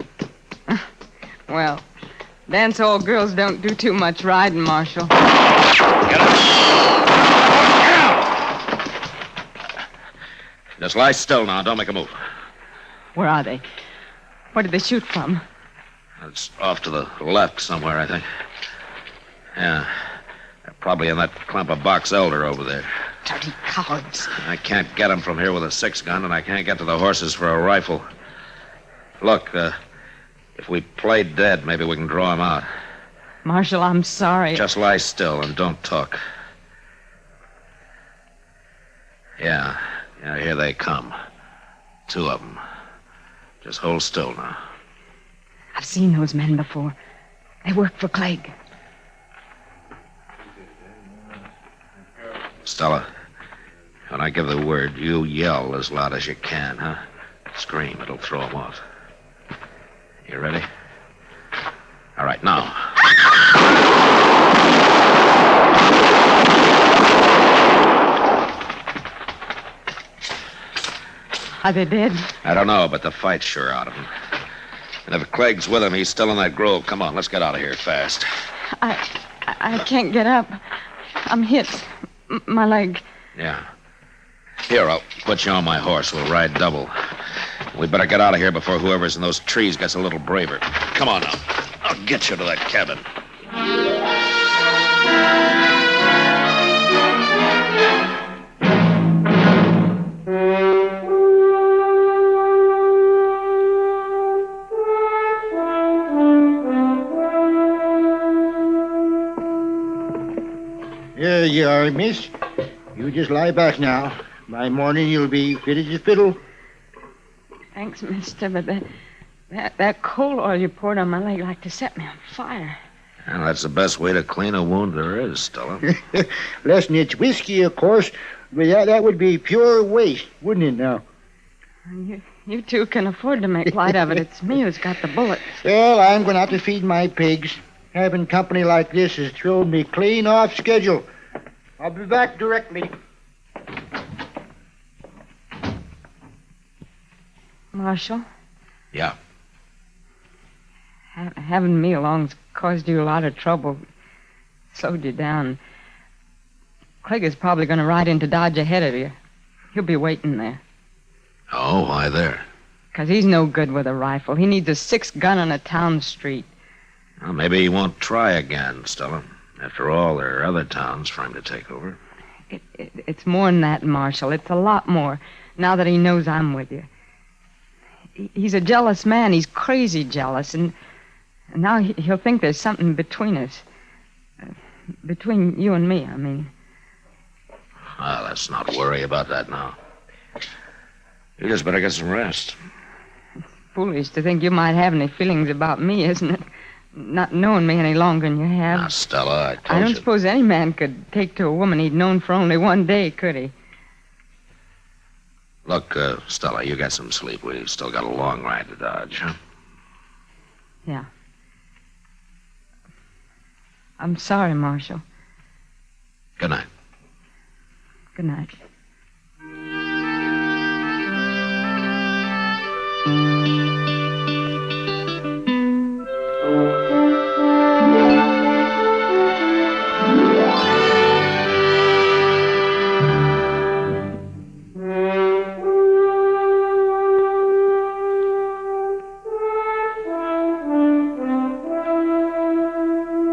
Speaker 12: Well, dance hall girls don't do too much riding, Marshal.
Speaker 11: Get up! Just lie still now. Don't make a move.
Speaker 12: Where are they? Where did they shoot from?
Speaker 11: It's off to the left somewhere, I think. Yeah. They're probably in that clump of box elder over there.
Speaker 12: Dirty cowards.
Speaker 11: I can't get them from here with a 6-gun, and I can't get to the horses for a rifle. Look, if we play dead, maybe we can draw them out.
Speaker 12: Marshal, I'm sorry.
Speaker 11: Just lie still and don't talk. Yeah, here they come. 2 of them. Just hold still now.
Speaker 12: I've seen those men before. They work for Clegg.
Speaker 11: Stella, when I give the word, you yell as loud as you can, huh? Scream. It'll throw them off. You ready? All right, now.
Speaker 12: Are they dead?
Speaker 11: I don't know, but the fight's sure out of him. And if Clegg's with him, he's still in that grove. Come on, let's get out of here fast.
Speaker 12: I can't get up. I'm hit. My leg.
Speaker 11: Yeah. Here, I'll put you on my horse. We'll ride double. We'd better get out of here before whoever's in those trees gets a little braver. Come on now. I'll get you to that cabin.
Speaker 18: Here you are, miss. You just lie back now. By morning you'll be fit as a fiddle.
Speaker 12: Thanks, mister, but that coal oil you poured on my leg like to set me on fire.
Speaker 11: Well, that's the best way to clean a wound there is, Stella.
Speaker 18: Less than it's whiskey, of course, but that would be pure waste, wouldn't it now?
Speaker 12: You two can afford to make light of it. It's me who's got the bullet.
Speaker 18: Well, I'm going to have to feed my pigs. Having company like this has thrown me clean off schedule. I'll be back directly.
Speaker 12: Marshal?
Speaker 11: Yeah.
Speaker 12: Having me along's caused you a lot of trouble. Slowed you down. Clegg is probably going to ride into Dodge ahead of you. He'll be waiting there.
Speaker 11: Oh, why there?
Speaker 12: 'Cause he's no good with a rifle. He needs a 6-gun on a town street.
Speaker 11: Well, maybe he won't try again, Stella. After all, there are other towns for him to take over.
Speaker 12: It's more than that, Marshal. It's a lot more, now that he knows I'm with you. He's a jealous man. He's crazy jealous, and now he'll think there's something between us. Between you and me, I mean.
Speaker 11: Well, let's not worry about that now. You just better get some rest.
Speaker 12: It's foolish to think you might have any feelings about me, isn't it? Not knowing me any longer than you have.
Speaker 11: Now, Stella,
Speaker 12: I don't suppose any man could take to a woman he'd known for only one day, could he?
Speaker 11: Look, Stella, you get some sleep. We've still got a long ride to Dodge, huh?
Speaker 12: Yeah. I'm sorry, Marshal.
Speaker 11: Good night.
Speaker 12: Good night.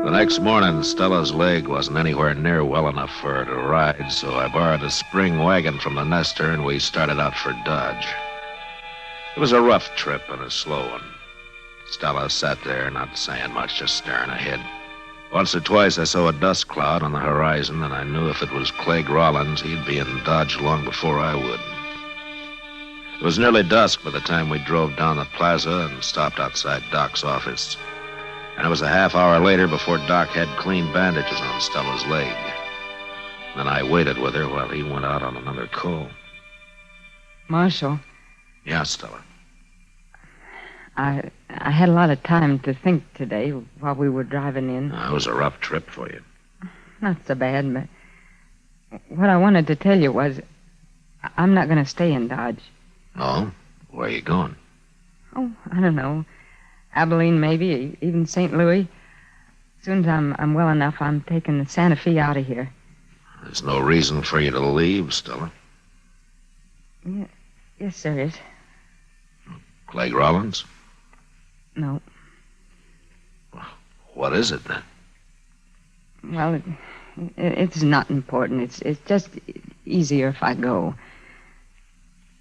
Speaker 11: Next morning, Stella's leg wasn't anywhere near well enough for her to ride, so I borrowed a spring wagon from the Nestor, and we started out for Dodge. It was a rough trip and a slow one. Stella sat there, not saying much, just staring ahead. Once or twice I saw a dust cloud on the horizon, and I knew if it was Clegg Rollins, he'd be in Dodge long before I would. It was nearly dusk by the time we drove down the plaza and stopped outside Doc's office. And it was a half hour later before Doc had clean bandages on Stella's leg. Then I waited with her while he went out on another call.
Speaker 12: Marshal.
Speaker 11: Yeah, Stella.
Speaker 12: I had a lot of time to think today while we were driving in.
Speaker 11: It was a rough trip for you.
Speaker 12: Not so bad, but what I wanted to tell you was I'm not going to stay in Dodge.
Speaker 11: Oh? Where are you going?
Speaker 12: Oh, I don't know. Abilene, maybe, even St. Louis. As soon as I'm well enough, I'm taking the Santa Fe out of here.
Speaker 11: There's no reason for you to leave, Stella.
Speaker 12: Yes, there is.
Speaker 2: Clegg Rollins?
Speaker 12: No.
Speaker 2: What is it, then?
Speaker 12: Well, it's not important. It's just easier if I go.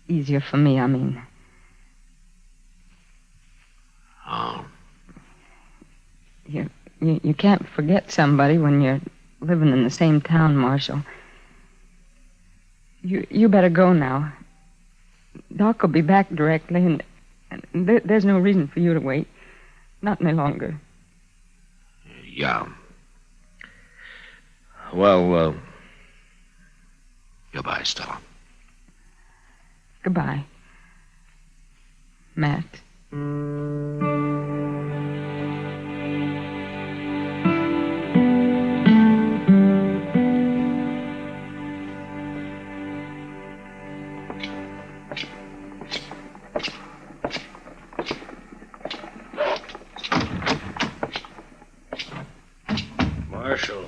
Speaker 12: Easier for me, I mean.
Speaker 2: Oh.
Speaker 12: You can't forget somebody when you're living in the same town, Marshal. You better go now. Doc will be back directly, and there's no reason for you to wait. Not any longer.
Speaker 2: Yeah. Well, goodbye, Stella.
Speaker 12: Goodbye, Matt.
Speaker 3: Marshal.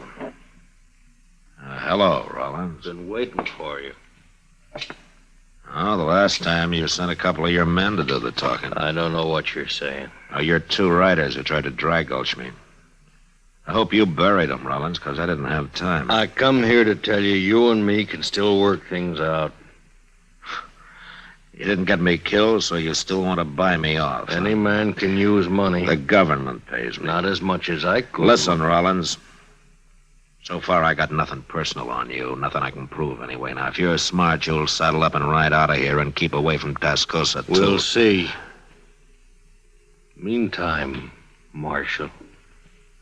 Speaker 2: Hello, Rollins.
Speaker 3: Been waiting for you.
Speaker 2: Oh, the last time you sent a couple of your men to do the talking.
Speaker 3: I don't know what you're saying.
Speaker 2: Oh, you're two writers who tried to dry gulch me. I hope you buried them, Rollins, because I didn't have time.
Speaker 3: I come here to tell you, you and me can still work things out.
Speaker 2: You didn't get me killed, so you still want to buy me off.
Speaker 3: Any man can use money.
Speaker 2: The government pays me.
Speaker 3: Not as much as I could.
Speaker 2: Listen, Rollins. So far, I got nothing personal on you. Nothing I can prove, anyway. Now, if you're smart, you'll saddle up and ride out of here and keep away from Tascosa, too.
Speaker 3: We'll see. Meantime, Marshal,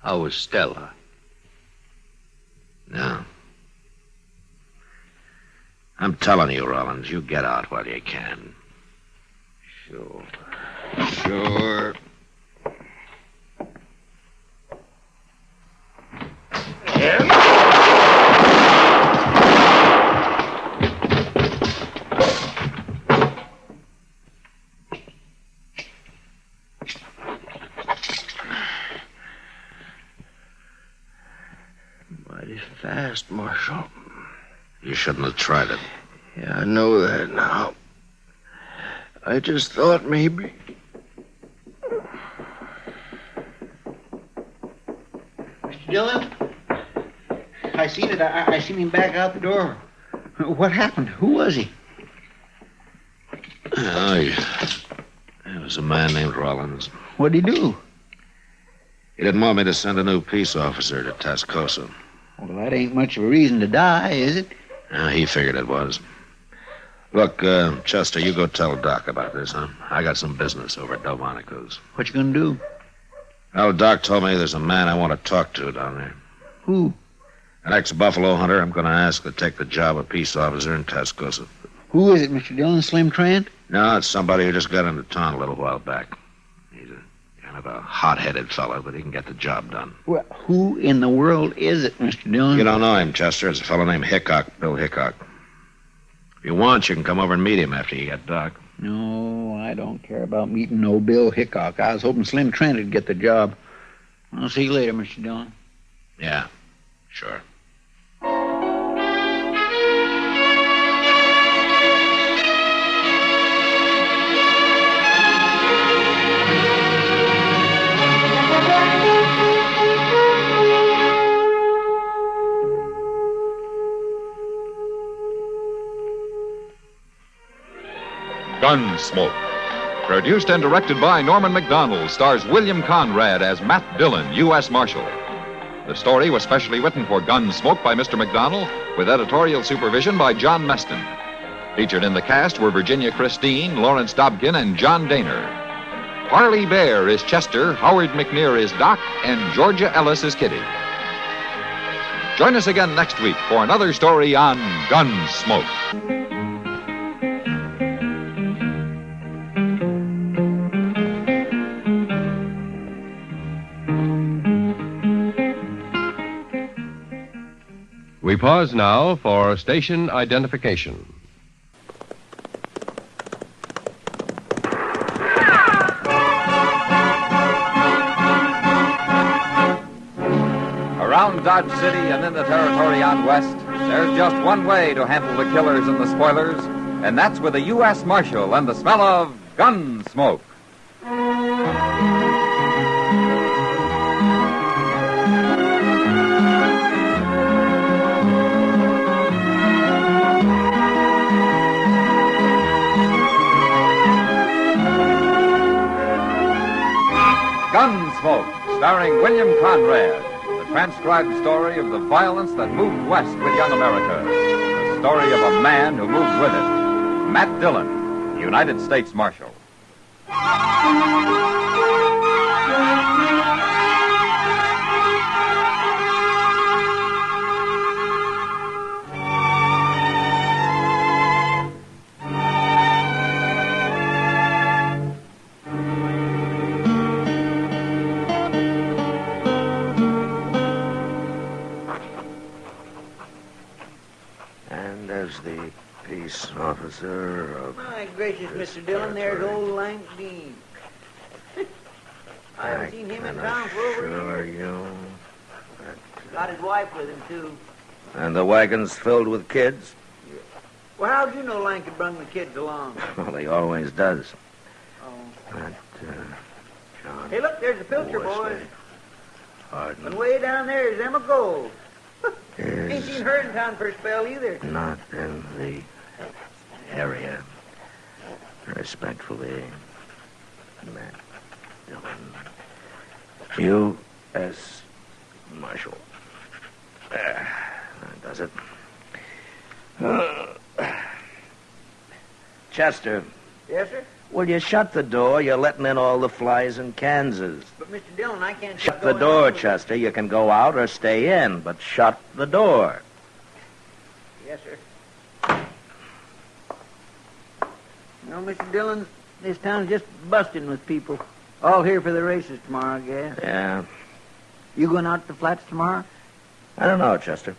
Speaker 3: how is Stella?
Speaker 2: Yeah. I'm telling you, Rollins, you get out while you can.
Speaker 3: Sure. Sure. Mighty fast, Marshal.
Speaker 2: You shouldn't have tried it.
Speaker 3: Yeah, I know that now. I just thought maybe...
Speaker 18: Mr. Dillon? I seen it. I seen him back out the door. What happened? Who was he?
Speaker 2: Oh, it was a man named Rollins.
Speaker 18: What'd he do?
Speaker 2: He didn't want me to send a new peace officer to Tascosa.
Speaker 18: Well, that ain't much of a reason to die, is it?
Speaker 2: He figured it was. Look, Chester, you go tell Doc about this, huh? I got some business over at Delmonico's.
Speaker 18: What you gonna do?
Speaker 2: Well, Doc told me there's a man I want to talk to down there.
Speaker 18: Who?
Speaker 2: An ex-buffalo hunter I'm going to ask to take the job of peace officer in Tascosa.
Speaker 18: Who is it, Mr. Dillon? Slim Trent?
Speaker 2: No, it's somebody who just got into town a little while back. He's a kind of a hot-headed fellow, but he can get the job done.
Speaker 18: Well, who in the world is it, Mr. Dillon?
Speaker 2: You don't know him, Chester. It's a fellow named Hickok, Bill Hickok. If you want, you can come over and meet him after you get Doc.
Speaker 18: No, I don't care about meeting no Bill Hickok. I was hoping Slim Trent would get the job. I'll see you later, Mr. Dillon.
Speaker 2: Yeah, sure.
Speaker 5: Gunsmoke. Produced and directed by Norman McDonald, stars William Conrad as Matt Dillon, U.S. Marshal. The story was specially written for Gunsmoke by Mr. McDonald, with editorial supervision by John Meston. Featured in the cast were Virginia Christine, Lawrence Dobkin, and John Daner. Harley Bear is Chester, Howard McNear is Doc, and Georgia Ellis is Kitty. Join us again next week for another story on Gunsmoke.
Speaker 17: We pause now for station identification.
Speaker 5: Around Dodge City and in the territory out west, there's just one way to handle the killers and the spoilers, And that's with the U.S. Marshal and the smell of Gunsmoke. Gunsmoke, starring William Conrad, the transcribed story of the violence that moved west with young America. The story of a man who moved with it. Matt Dillon, United States Marshal.
Speaker 3: And as the peace officer of...
Speaker 10: My gracious, Mr. Dillon, there's old Lank Dean. I haven't seen him in town for over a year.
Speaker 3: you.
Speaker 10: Got his wife with him, too.
Speaker 3: And the wagon's filled with kids?
Speaker 10: Well, how'd you know Lank had brung the kids along?
Speaker 3: Well, he always does.
Speaker 10: Oh.
Speaker 3: That, John...
Speaker 10: Hey, look, there's the Pilcher boys.
Speaker 3: Hardin.
Speaker 10: And way down there is Emma Gold.
Speaker 3: Is
Speaker 10: Ain't seen her in town for a spell either.
Speaker 3: not in the area. Respectfully, Matt Dillon, U.S. Marshal. That does it. Chester,
Speaker 10: Yes, sir?
Speaker 3: will you shut the door? You're letting in all the flies in Kansas.
Speaker 10: But, Mr. Dillon, I can't...
Speaker 3: Shut the door, Chester. You can go out or stay in, but shut the door.
Speaker 10: Yes, sir. You know, Mr. Dillon, this town's just busting with people. All here for the races tomorrow, I guess.
Speaker 3: Yeah.
Speaker 10: You going out to the flats tomorrow?
Speaker 3: I don't know, Chester.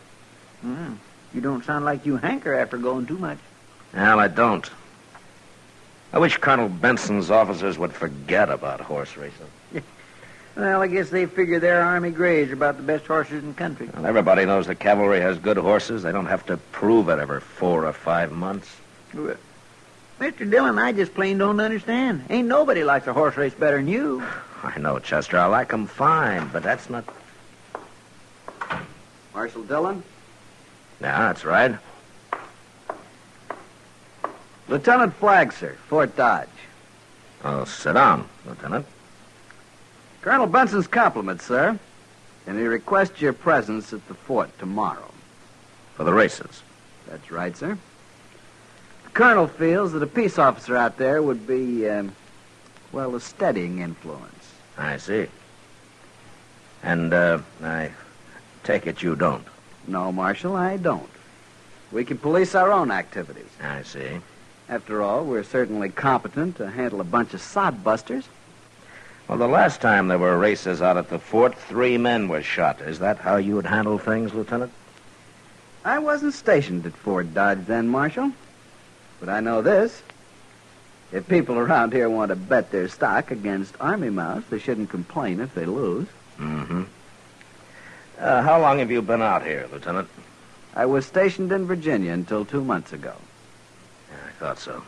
Speaker 10: You don't sound like you hanker after going too much.
Speaker 3: Well, I don't. I wish Colonel Benson's officers would forget about horse racing.
Speaker 10: Well, I guess they figure their Army Greys are about the best horses in the country.
Speaker 3: Well, everybody knows the cavalry has good horses. They don't have to prove it every 4 or 5 months.
Speaker 10: Well, Mr. Dillon, I just plain don't understand. Ain't nobody likes a horse race better than you.
Speaker 3: I know, Chester. I like 'em fine, but that's not...
Speaker 13: Marshal Dillon?
Speaker 3: Yeah, that's right.
Speaker 13: Lieutenant Flagg, sir, Fort Dodge.
Speaker 3: Oh, sit down, Lieutenant.
Speaker 13: Colonel Benson's compliments, sir. And he requests your presence at the fort tomorrow.
Speaker 3: For the races.
Speaker 13: That's right, sir. The colonel feels that a peace officer out there would be, well, a steadying influence.
Speaker 3: I see. And, I take it you don't.
Speaker 13: No, Marshal, I don't. We can police our own activities.
Speaker 3: I see.
Speaker 13: After all, we're certainly competent to handle a bunch of sodbusters.
Speaker 3: Well, the last time there were races out at the fort, 3 men were shot. Is that how you would handle things, Lieutenant?
Speaker 13: I wasn't stationed at Fort Dodge then, Marshal. But I know this. If people around here want to bet their stock against Army mounts, they shouldn't complain if they lose.
Speaker 3: Mm-hmm. How long have you been out here, Lieutenant?
Speaker 13: I was stationed in Virginia until 2 months ago.
Speaker 3: Yeah, I thought so.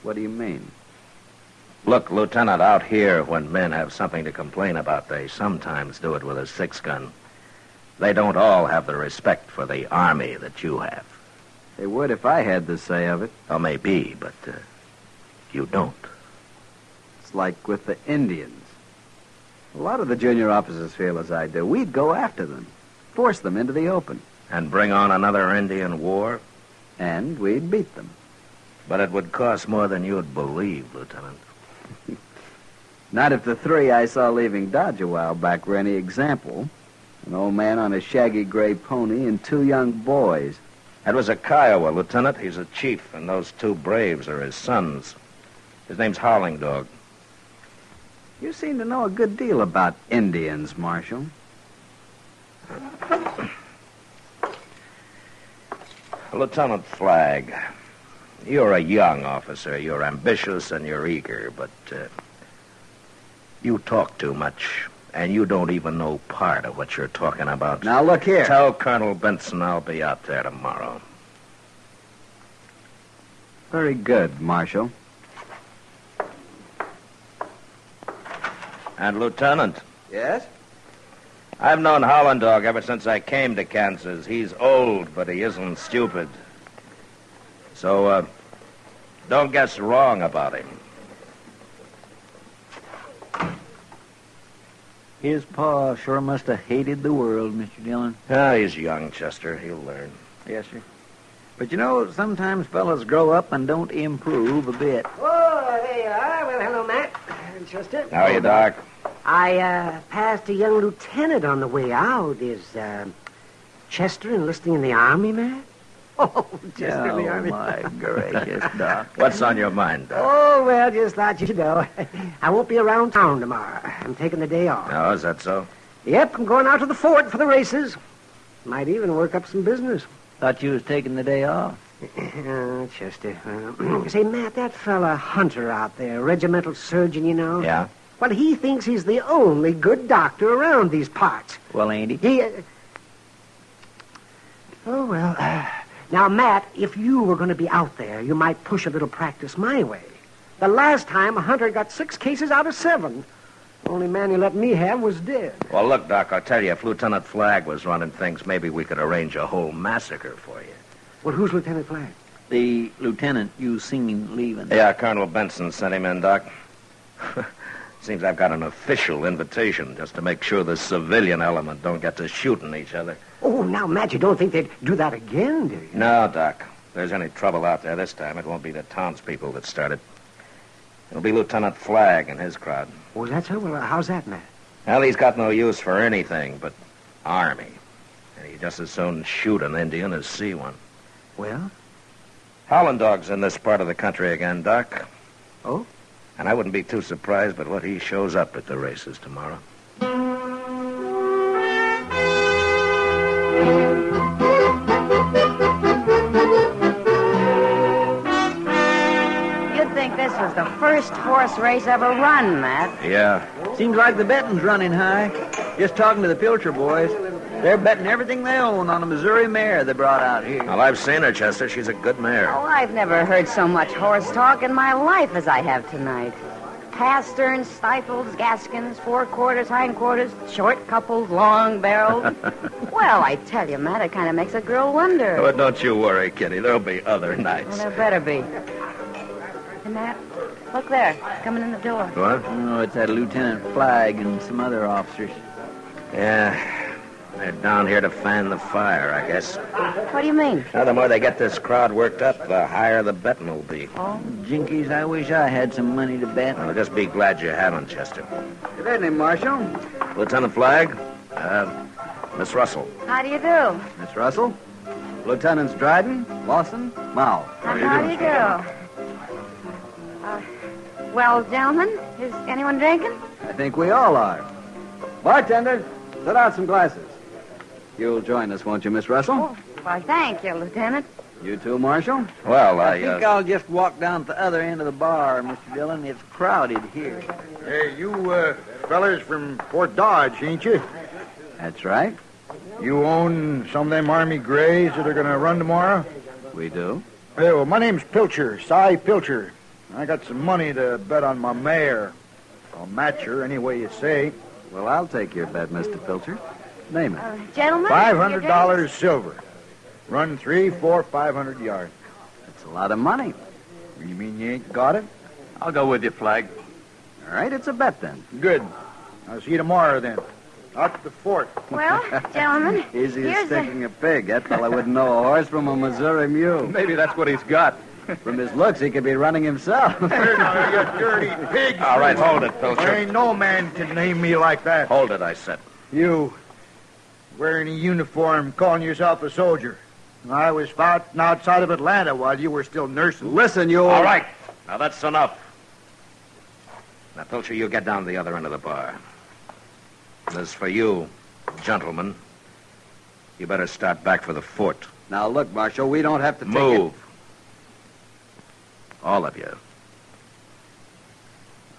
Speaker 13: What do you mean?
Speaker 3: Look, Lieutenant, out here, when men have something to complain about, they sometimes do it with a 6-gun. They don't all have the respect for the Army that you have.
Speaker 13: They would if I had the say of it.
Speaker 3: Oh, maybe, but you don't.
Speaker 13: It's like with the Indians. A lot of the junior officers feel as I do. We'd go after them, force them into the open.
Speaker 3: And bring on another Indian war?
Speaker 13: And we'd beat them.
Speaker 3: But it would cost more than you'd believe, Lieutenant.
Speaker 13: Not if the 3 I saw leaving Dodge a while back were any example. An old man on a shaggy gray pony and 2 young boys.
Speaker 3: That was a Kiowa, Lieutenant. He's a chief, and those 2 braves are his sons. His name's Howling Dog.
Speaker 13: You seem to know a good deal about Indians, Marshal.
Speaker 3: Lieutenant Flagg, you're a young officer. You're ambitious and you're eager, but you talk too much, and you don't even know part of what you're talking about.
Speaker 13: Now, look here.
Speaker 3: Tell Colonel Benson I'll be out there tomorrow.
Speaker 13: Very good, Marshal.
Speaker 11: And, Lieutenant,
Speaker 13: Yes?
Speaker 11: I've known Howland Dog ever since I came to Kansas. He's old, but he isn't stupid. So, don't guess wrong about him.
Speaker 10: His pa sure must have hated the world, Mr. Dillon.
Speaker 11: Ah, he's young, Chester. He'll learn.
Speaker 10: Yes, sir. But you know, sometimes fellas grow up and don't improve a bit.
Speaker 4: Oh, there you are. Well, hello, Matt. Chester.
Speaker 11: How are you, Doc?
Speaker 4: I passed a young lieutenant on the way out. Is Chester enlisting in the Army, Matt? Oh, Chester in the Army.
Speaker 10: My gracious, Doc.
Speaker 11: What's on your mind, Doc?
Speaker 4: Oh, well, just thought you'd know. I won't be around town tomorrow. I'm taking the day off.
Speaker 11: Oh, is that so?
Speaker 4: Yep, I'm going out to the fort for the races. Might even work up some business.
Speaker 10: Thought you was taking the day off.
Speaker 4: Chester. Say, Matt, that fella Hunter out there, regimental surgeon, you know.
Speaker 11: Yeah?
Speaker 4: Well, he thinks he's the only good doctor around these parts.
Speaker 10: Well, ain't he?
Speaker 4: Oh, well. Now, Matt, if you were going to be out there, you might push a little practice my way. The last time, Hunter got 6 cases out of 7. The only man he let me have was dead.
Speaker 11: Well, look, Doc, I'll tell you, if Lieutenant Flagg was running things, maybe we could arrange a whole massacre for you.
Speaker 4: Well, who's Lieutenant Flagg?
Speaker 10: The lieutenant you seen leaving.
Speaker 11: Yeah, Colonel Benson sent him in, Doc. Seems I've got an official invitation just to make sure the civilian element don't get to shooting each other.
Speaker 4: Oh, now, Matt, you don't think they'd do that again, do you?
Speaker 11: No, Doc. If there's any trouble out there this time, it won't be the townspeople that start it. It'll be Lieutenant Flagg and his crowd.
Speaker 4: Oh, that's so? Well, how's that, Matt?
Speaker 11: Well, he's got no use for anything but army. And he'd just as soon shoot an Indian as see one.
Speaker 4: Well?
Speaker 11: Howland Dog's in this part of the country again, Doc.
Speaker 4: Oh?
Speaker 11: And I wouldn't be too surprised but what he shows up at the races tomorrow.
Speaker 12: You'd think this was the first horse race ever run, Matt.
Speaker 11: Yeah.
Speaker 10: Seems like the betting's running high. Just talking to the Pilcher boys. They're betting everything they own on a Missouri mare they brought out here.
Speaker 11: Well, I've seen her, Chester. She's a good mare.
Speaker 12: Oh, I've never heard so much horse talk in my life as I have tonight. Pasterns, stifles, gaskins, forequarters, hindquarters, short couples, long barrels. Well, I tell you, Matt, it kind of makes a girl wonder.
Speaker 11: Oh, don't you worry, Kitty. There'll be other nights.
Speaker 12: Well, there better be. Hey, Matt, look there, coming in the door.
Speaker 11: What?
Speaker 10: Oh, it's that Lieutenant Flagg and some other officers.
Speaker 11: Yeah. They're down here to fan the fire, I guess.
Speaker 12: What do you mean?
Speaker 11: Now, the more they get this crowd worked up, the higher the betting will be.
Speaker 10: Oh, jinkies, I wish I had some money to bet.
Speaker 11: Well, just be glad you haven't, Chester.
Speaker 13: Good evening, Marshal.
Speaker 11: Lieutenant Flagg, Miss Russell.
Speaker 12: How do you do?
Speaker 13: Miss Russell. Lieutenants Dryden, Lawson, Mao.
Speaker 12: How do you do? Well, gentlemen, is anyone drinking?
Speaker 13: I think we all are. Bartender, set out some glasses. You'll join us, won't you, Miss Russell?
Speaker 12: Oh, well, thank you, Lieutenant.
Speaker 13: You too, Marshal?
Speaker 11: Well,
Speaker 10: I think I'll just walk down to the other end of the bar, Mr. Dillon. It's crowded here.
Speaker 1: Hey, you fellas from Fort Dodge, ain't you?
Speaker 13: That's right.
Speaker 1: You own some of them Army Grays that are going to run tomorrow?
Speaker 13: We do.
Speaker 1: Hey, well, my name's Pilcher, Cy Pilcher. I got some money to bet on my mare. I'll match her any way you say.
Speaker 13: Well, I'll take your bet, Mr. Pilcher. Name it.
Speaker 12: Gentlemen?
Speaker 1: $500 silver. Run 300, 400, 500 yards.
Speaker 13: That's a lot of money.
Speaker 1: You mean you ain't got it?
Speaker 13: I'll go with you, Flagg. All right, it's a bet then.
Speaker 1: Good. I'll see you tomorrow then. Out to the fort.
Speaker 12: Well, gentlemen,
Speaker 13: Easy as
Speaker 12: here's
Speaker 13: sticking a pig. That fella wouldn't know a horse from a Missouri mule.
Speaker 15: Maybe that's what he's got.
Speaker 13: From his looks, he could be running himself.
Speaker 1: Here now, you dirty pig.
Speaker 11: All right, hold it, Pilcher.
Speaker 1: There ain't no man can name me like that.
Speaker 11: Hold it, I said.
Speaker 1: You, wearing a uniform, calling yourself a soldier. I was fighting outside of Atlanta while you were still nursing.
Speaker 13: Listen, you...
Speaker 11: All right. Now, that's enough. Now, Pilcher, you get down to the other end of the bar. And as for you, gentlemen, you better start back for the fort.
Speaker 13: Now, look, Marshal, we don't have to take
Speaker 11: Move. All of you.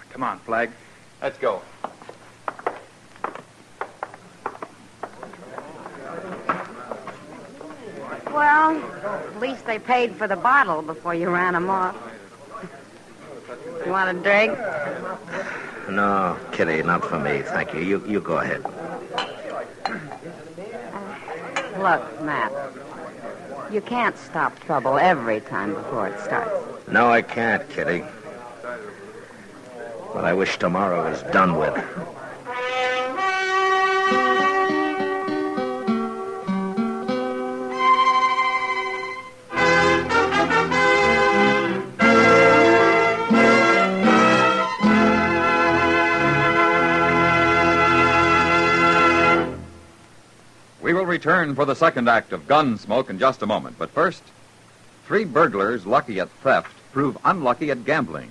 Speaker 15: Come on, Flagg. Let's go.
Speaker 12: Well, at least they paid for the bottle before you ran them off. You want a drink?
Speaker 11: No, Kitty, not for me, thank you. You go ahead.
Speaker 12: Look, Matt, you can't stop trouble every time before it starts.
Speaker 11: No, I can't, Kitty. But I wish tomorrow was done with.
Speaker 5: We will return for the second act of Gunsmoke in just a moment. But first, 3 burglars lucky at theft prove unlucky at gambling.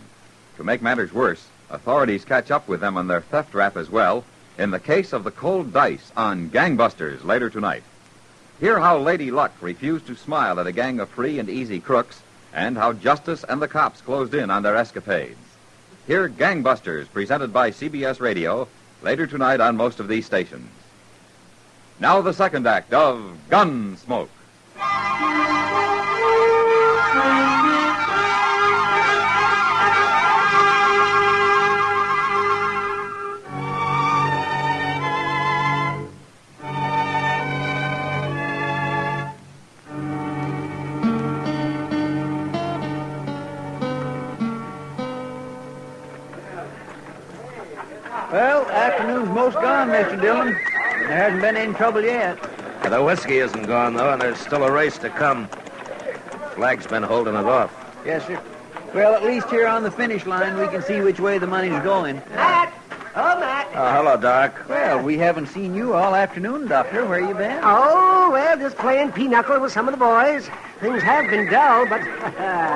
Speaker 5: To make matters worse, authorities catch up with them on their theft rap as well in the case of the cold dice on Gangbusters later tonight. Hear how Lady Luck refused to smile at a gang of free and easy crooks and how justice and the cops closed in on their escapades. Hear Gangbusters presented by CBS Radio later tonight on most of these stations. Now the second act of Gunsmoke.
Speaker 16: Well, afternoon's most gone, Mr. Dillon. There hasn't been any trouble yet.
Speaker 11: The whiskey isn't gone, though, and there's still a race to come. Flag's been holding it off.
Speaker 16: Yes, sir. Well, at least here on the finish line, we can see which way the money's going.
Speaker 4: Matt! Oh, Matt.
Speaker 11: Oh, hello, Doc.
Speaker 16: Well, we haven't seen you all afternoon, Doctor. Where you been?
Speaker 4: Oh, well, just playing pinochle with some of the boys. Things have been dull, but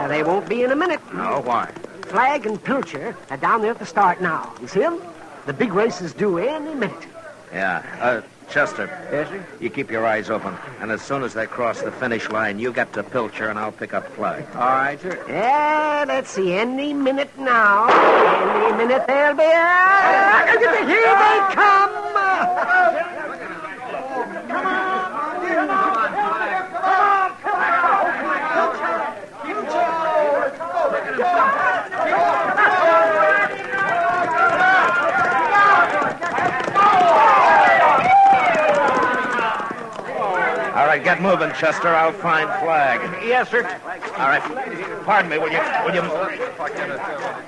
Speaker 4: they won't be in a minute.
Speaker 11: No, why?
Speaker 4: Flag and Pilcher are down there at the start now. You see them? The big race is due any minute.
Speaker 11: Yeah. Chester.
Speaker 16: Yes, sir?
Speaker 11: You keep your eyes open. And as soon as they cross the finish line, you get to Pilcher, and I'll pick up Flag.
Speaker 16: All right, sir.
Speaker 4: Yeah, let's see. Any minute now. Any minute they'll be... Here they come!
Speaker 11: All right, get moving, Chester. I'll find Flag.
Speaker 16: Yes, sir.
Speaker 11: All right. Pardon me, will you...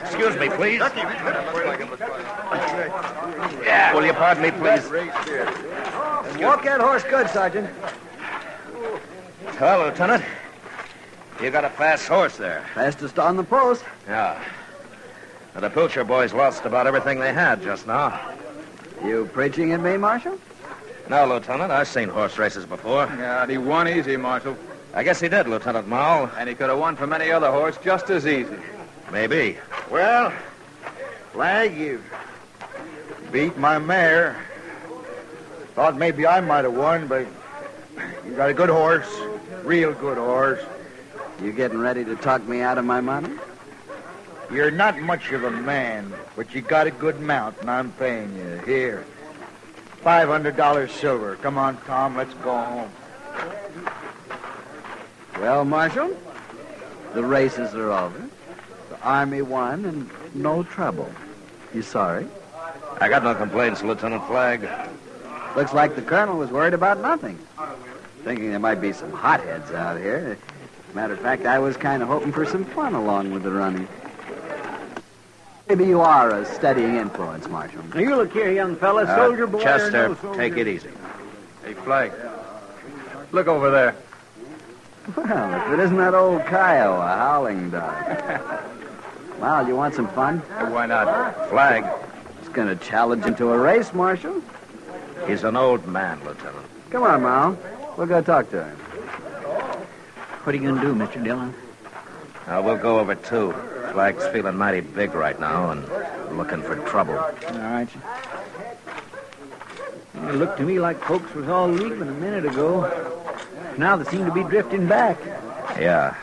Speaker 11: Excuse me, please. Yeah. Will you pardon me, please?
Speaker 16: Walk that horse good, Sergeant.
Speaker 11: Well, Lieutenant, you got a fast horse there.
Speaker 13: Fastest on the post.
Speaker 11: Yeah. Now, the Pilcher boys lost about everything they had just now.
Speaker 13: You preaching at me, Marshal?
Speaker 11: No, Lieutenant. I've seen horse races before.
Speaker 19: Yeah, he won easy, Marshal.
Speaker 11: I guess he did, Lieutenant Mall.
Speaker 19: And he could have won from any other horse just as easy.
Speaker 11: Maybe.
Speaker 1: Well, Flag, you beat my mare. Thought maybe I might have won, but you got a good horse. Real good horse.
Speaker 13: You getting ready to talk me out of my money?
Speaker 1: You're not much of a man, but you got a good mount, and I'm paying you. Here. $500 silver. Come on, Tom, let's go home.
Speaker 13: Well, Marshal, the races are over. The Army won, and no trouble. You sorry?
Speaker 11: I got no complaints, Lieutenant Flag.
Speaker 13: Looks like the Colonel was worried about nothing. Thinking there might be some hotheads out here. Matter of fact, I was kind of hoping for some fun along with the running. Maybe you are a steadying influence, Marshal.
Speaker 16: Now, you look here, young fella. Soldier boy
Speaker 11: Chester,
Speaker 16: or no soldier.
Speaker 11: take it easy.
Speaker 19: Hey, Flag. Look over there.
Speaker 13: Well, if it isn't that old Kyle, a howling dog. Well, you want some fun?
Speaker 19: Why not?
Speaker 11: Flag.
Speaker 13: He's going to challenge him to a race, Marshal.
Speaker 11: He's an old man, Lieutenant.
Speaker 13: Come on, Mal. We'll go talk to him.
Speaker 16: What are you going to do, Mr. Dillon?
Speaker 11: We'll go over, too. Flag's feeling mighty big right now and looking for trouble.
Speaker 16: All right, sir. It looked to me like folks was all leaving a minute ago. Now they seem to be drifting back.
Speaker 11: Yeah.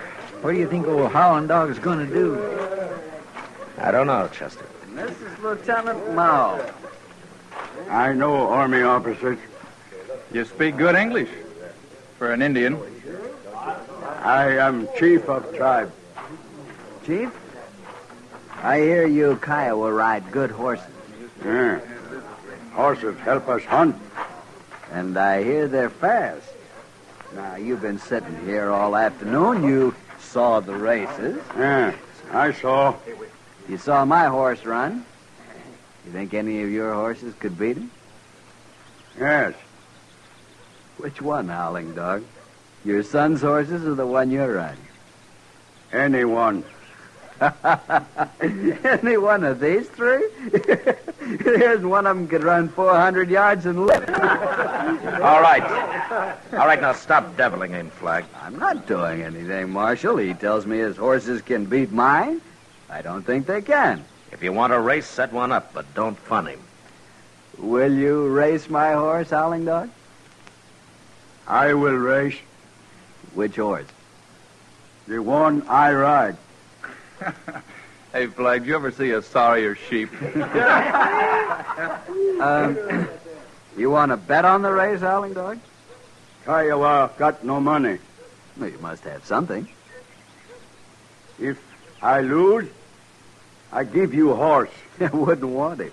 Speaker 16: What do you think old Howling Dog's going to do?
Speaker 11: I don't know, Chester.
Speaker 13: This is Lieutenant Mao.
Speaker 19: I know, Army officers. You speak good English for an Indian.
Speaker 6: I am chief of tribe.
Speaker 13: Chief? I hear you Kiowa ride good horses.
Speaker 6: Yeah. Horses help us hunt.
Speaker 13: And I hear they're fast. Now, you've been sitting here all afternoon. You saw the races.
Speaker 6: Yeah, I saw.
Speaker 13: You saw my horse run. You think any of your horses could beat him?
Speaker 6: Yes.
Speaker 13: Which one, Howling Dog? Your son's horses or the one you're riding?
Speaker 6: Anyone.
Speaker 13: Any one of these three? Here's one of them could run 400 yards and live.
Speaker 11: All right. All right, now stop deviling him, Flag.
Speaker 13: I'm not doing anything, Marshal. He tells me his horses can beat mine. I don't think they can.
Speaker 11: If you want a race, set one up, but don't fun him.
Speaker 13: Will you race my horse, Howling Dog?
Speaker 6: I will race.
Speaker 13: Which horse?
Speaker 6: The one I ride.
Speaker 19: Hey, Flag, did you ever see a sorrier sheep?
Speaker 13: You want to bet on the race, Howling Dog?
Speaker 6: Kiowa got no money.
Speaker 13: Well, you must have something.
Speaker 6: If I lose, I give you a horse.
Speaker 13: I wouldn't want him.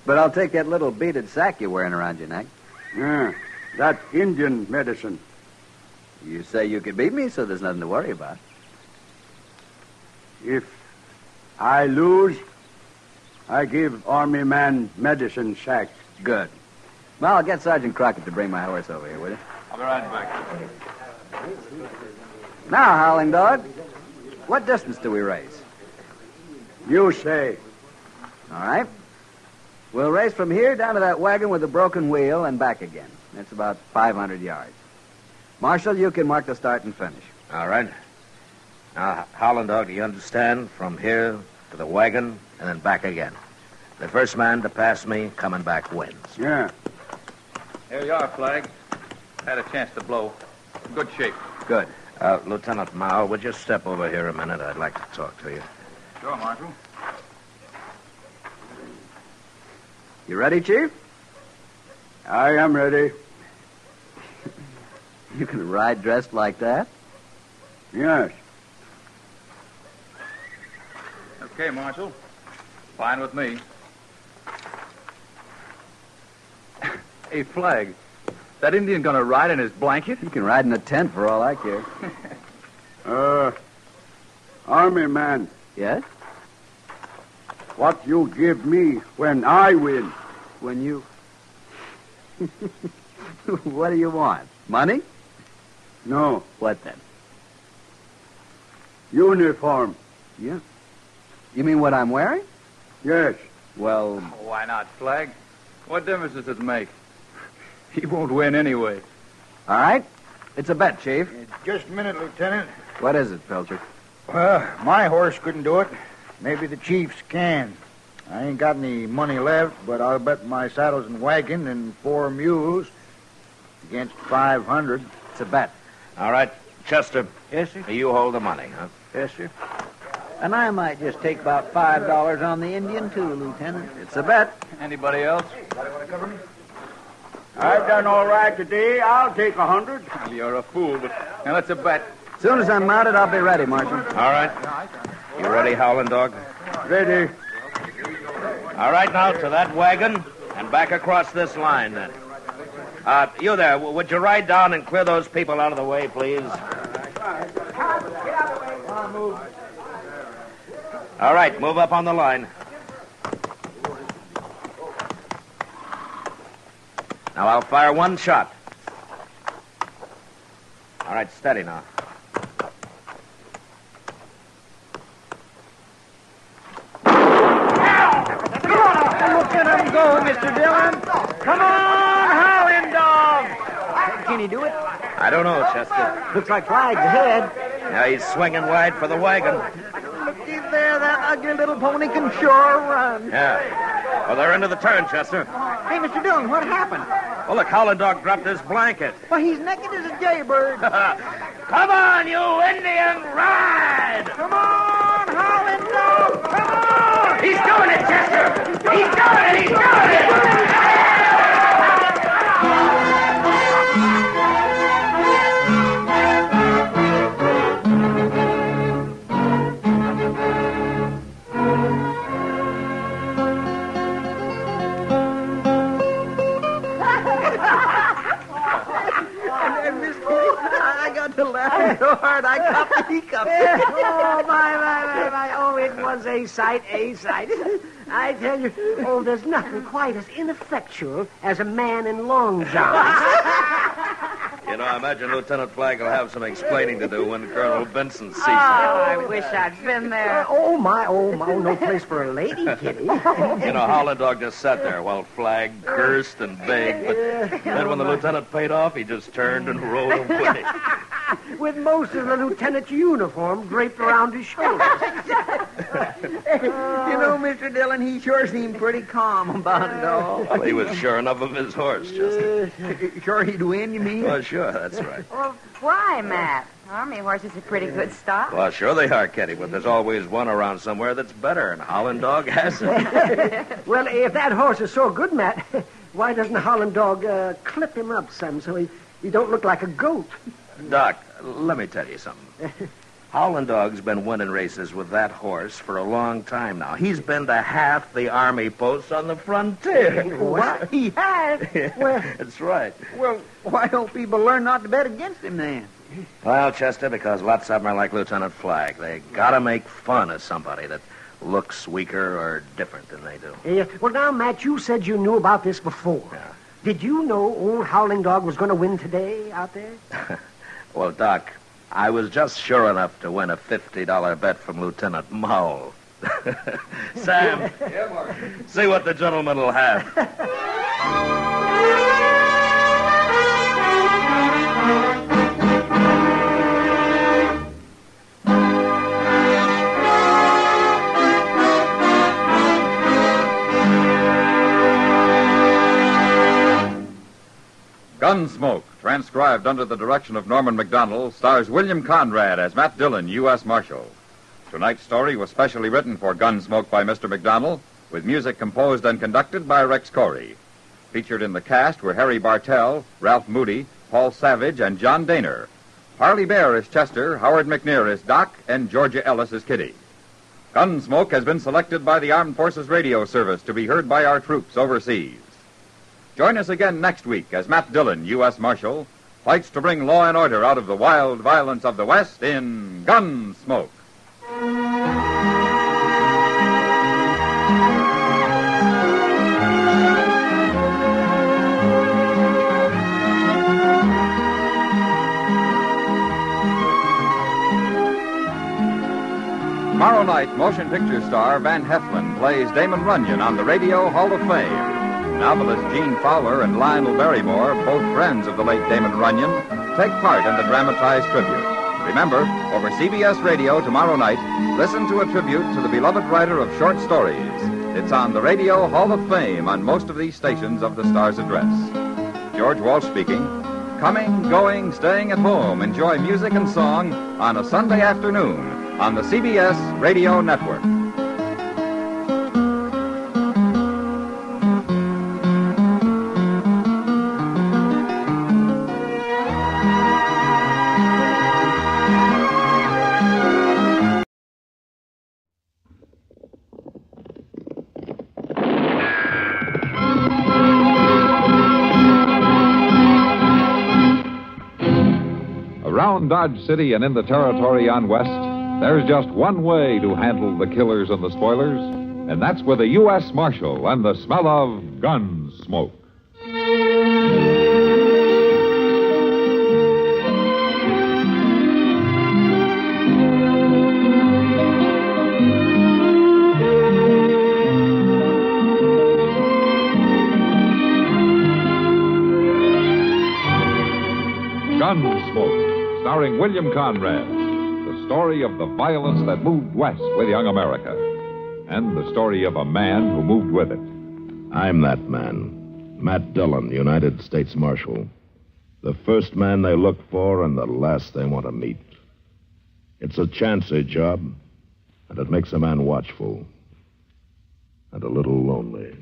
Speaker 13: But I'll take that little beaded sack you're wearing around your neck.
Speaker 6: Yeah, that's Indian medicine.
Speaker 13: You say you could beat me, so there's nothing to worry about.
Speaker 6: If I lose, I give Army man medicine sack.
Speaker 13: Good. Well, I'll get Sergeant Crockett to bring my horse over here, will you?
Speaker 19: I'll be right back.
Speaker 13: Now, Howling Dog, what distance do we race?
Speaker 6: You say.
Speaker 13: All right. We'll race from here down to that wagon with the broken wheel and back again. That's about 500 yards. Marshal, you can mark the start and finish.
Speaker 11: All right. Now, Howland Dog, do you understand? From here to the wagon and then back again. The first man to pass me coming back wins.
Speaker 6: Yeah.
Speaker 19: Here you are, Flag. Had a chance to blow. Good shape.
Speaker 13: Good.
Speaker 11: Lieutenant Mao, would you step over here a minute? I'd like to talk to you.
Speaker 19: Sure, Marshal.
Speaker 13: You ready, Chief?
Speaker 6: I am ready.
Speaker 13: You can ride dressed like that?
Speaker 6: Yes.
Speaker 19: Okay, Marshal. Fine with me. Hey, Flag, that Indian gonna ride in his blanket?
Speaker 13: You can ride in a tent for all I care.
Speaker 6: Army man.
Speaker 13: Yes?
Speaker 6: What you give me when I win?
Speaker 13: When you... What do you want? Money?
Speaker 6: No.
Speaker 13: What then?
Speaker 6: Uniform.
Speaker 13: Yeah. You mean what I'm wearing?
Speaker 6: Yes.
Speaker 13: Well...
Speaker 19: Why not, Flag? What difference does it make? He won't win anyway.
Speaker 13: All right. It's a bet, Chief.
Speaker 18: Just a minute, Lieutenant.
Speaker 13: What is it, Pilcher?
Speaker 18: Well, my horse couldn't do it. Maybe the Chief's can. I ain't got any money left, but I'll bet my saddles and wagon and 4 mules against 500.
Speaker 13: It's a bet.
Speaker 11: All right, Chester.
Speaker 10: Yes, sir?
Speaker 11: You hold the money, huh?
Speaker 10: Yes, sir. And I might just take about $5 on the Indian, too, Lieutenant.
Speaker 13: It's a bet.
Speaker 19: Anybody else?
Speaker 6: I've done all right today. I'll take 100.
Speaker 19: Well, you're a fool, but now that's a bet.
Speaker 13: As soon as I'm mounted, I'll be ready, Marshal.
Speaker 11: All right. You ready, Howland Dog?
Speaker 6: Ready.
Speaker 11: All right, now to that wagon and back across this line, then. You there, would you ride down and clear those people out of the way, please? All right, move up on the line. Now I'll fire one shot. All right, steady now.
Speaker 9: Look at him go, Mr. Dillon. Come on, Howling Dog. Can he do it?
Speaker 11: I don't know, Chester.
Speaker 4: Looks like Flag's ahead.
Speaker 11: Now he's swinging wide for the wagon.
Speaker 9: Looky there, that ugly little pony can sure run.
Speaker 11: Yeah. Well, they're into the turn, Chester.
Speaker 9: Hey, Mr. Dillon, what happened?
Speaker 11: Well, look, Howland Dog dropped his blanket.
Speaker 9: Well, he's naked as a jaybird.
Speaker 11: Come on, you Indian, ride!
Speaker 9: Come on, Howling Dog, come on!
Speaker 11: He's doing it, Chester! He's doing it! He's doing it!
Speaker 13: hard. I cupped it. He cupped it.
Speaker 4: Oh, my. Oh, it was a sight, a sight. I tell you, oh, there's nothing quite as ineffectual as a man in long johns.
Speaker 11: You know, I imagine Lieutenant Flagg will have some explaining to do when Colonel Benson sees him.
Speaker 12: I wish I'd been there.
Speaker 4: Oh, my. No place for a lady, Kitty.
Speaker 11: You know, Howland Dog just sat there while Flagg cursed and begged, but then when the lieutenant paid off, he just turned and rode away.
Speaker 4: With most of the lieutenant's uniform draped around his shoulders.
Speaker 13: You know, Mr. Dillon, he sure seemed pretty calm about it all.
Speaker 11: Well, he was sure enough of his horse, Chester.
Speaker 13: Sure he'd win, you mean?
Speaker 11: Well, sure, that's right.
Speaker 12: Well, why, Matt? Army horses are pretty good stock.
Speaker 11: Well, sure they are, Kitty, but there's always one around somewhere that's better, and Howland Dog has it.
Speaker 4: Well, if that horse is so good, Matt, why doesn't Howland Dog clip him up some so he don't look like a goat?
Speaker 11: Doc, let me tell you something. Howland Dog's been winning races with that horse for a long time now. He's been to half the army posts on the frontier.
Speaker 13: What? He has?
Speaker 11: Well, that's right.
Speaker 13: Well, why don't people learn not to bet against him then?
Speaker 11: Well, Chester, because lots of them are like Lieutenant Flagg. They gotta make fun of somebody that looks weaker or different than they do.
Speaker 4: Well, now, Matt, you said you knew about this before.
Speaker 11: Yeah.
Speaker 4: Did you know old Howling Dog was going to win today out there?
Speaker 11: Well, Doc, I was just sure enough to win a $50 bet from Lieutenant Mowell. Sam,
Speaker 19: Yeah, Mark.
Speaker 11: see what the gentleman will have.
Speaker 5: Gunsmoke, transcribed under the direction of Norman Macdonald, stars William Conrad as Matt Dillon, U.S. Marshal. Tonight's story was specially written for Gunsmoke by Mr. Macdonald, with music composed and conducted by Rex Corey. Featured in the cast were Harry Bartell, Ralph Moody, Paul Savage, and John Daner. Harley Bear is Chester, Howard McNear is Doc, and Georgia Ellis is Kitty. Gunsmoke has been selected by the Armed Forces Radio Service to be heard by our troops overseas. Join us again next week as Matt Dillon, U.S. Marshal, fights to bring law and order out of the wild violence of the West in Gunsmoke. Tomorrow night, motion picture star Van Heflin plays Damon Runyon on the Radio Hall of Fame. Novelist Gene Fowler and Lionel Barrymore, both friends of the late Damon Runyon, take part in the dramatized tribute. Remember, over CBS Radio tomorrow night, listen to a tribute to the beloved writer of short stories. It's on the Radio Hall of Fame on most of these stations of the Star's address. George Walsh speaking. Coming, going, staying at home. Enjoy music and song on a Sunday afternoon on the CBS Radio Network. Around Dodge City and in the territory on West, there's just one way to handle the killers and the spoilers, and that's with a U.S. Marshal and the smell of Gunsmoke. Gunsmoke, starring William Conrad. The story of the violence that moved west with young America. And the story of a man who moved with it.
Speaker 2: I'm that man. Matt Dillon, United States Marshal. The first man they look for and the last they want to meet. It's a chancy job, and it makes a man watchful. And a little lonely.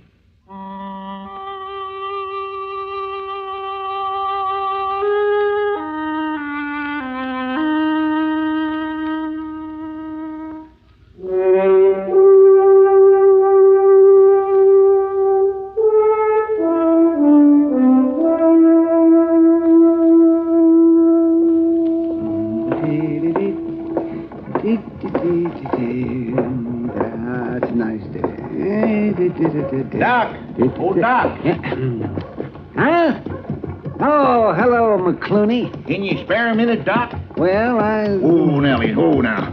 Speaker 8: Doc! Oh, Doc!
Speaker 9: Huh? Oh, hello, McClooney.
Speaker 8: Can you spare a minute, Doc?
Speaker 9: Well,
Speaker 8: Oh, Nellie, now.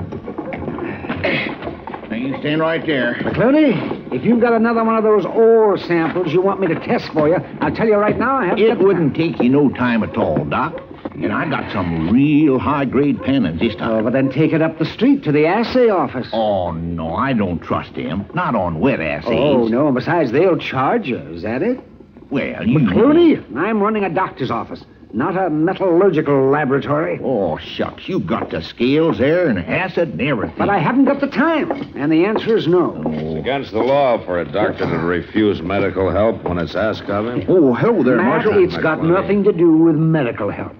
Speaker 8: Now, you stand right there.
Speaker 9: McClooney, if you've got another one of those ore samples you want me to test for you, I'll tell you right now I haven't...
Speaker 8: It wouldn't take you no time at all, Doc. And I got some real high-grade pennants this time.
Speaker 9: Oh, but then take it up the street to the assay office.
Speaker 8: Oh, no, I don't trust them. Not on wet assays.
Speaker 9: Oh, no, and besides, they'll charge you. Is that it?
Speaker 8: Well, you...
Speaker 9: McClooney, I'm running a doctor's office, not a metallurgical laboratory.
Speaker 8: Oh, shucks, you got the scales there and acid and everything.
Speaker 9: But I haven't got the time, and the answer is no.
Speaker 2: It's against the law for a doctor to refuse medical help when it's asked of him.
Speaker 8: Oh, hello there,
Speaker 9: Matt,
Speaker 8: Marshal.
Speaker 9: it's got nothing to do with medical help.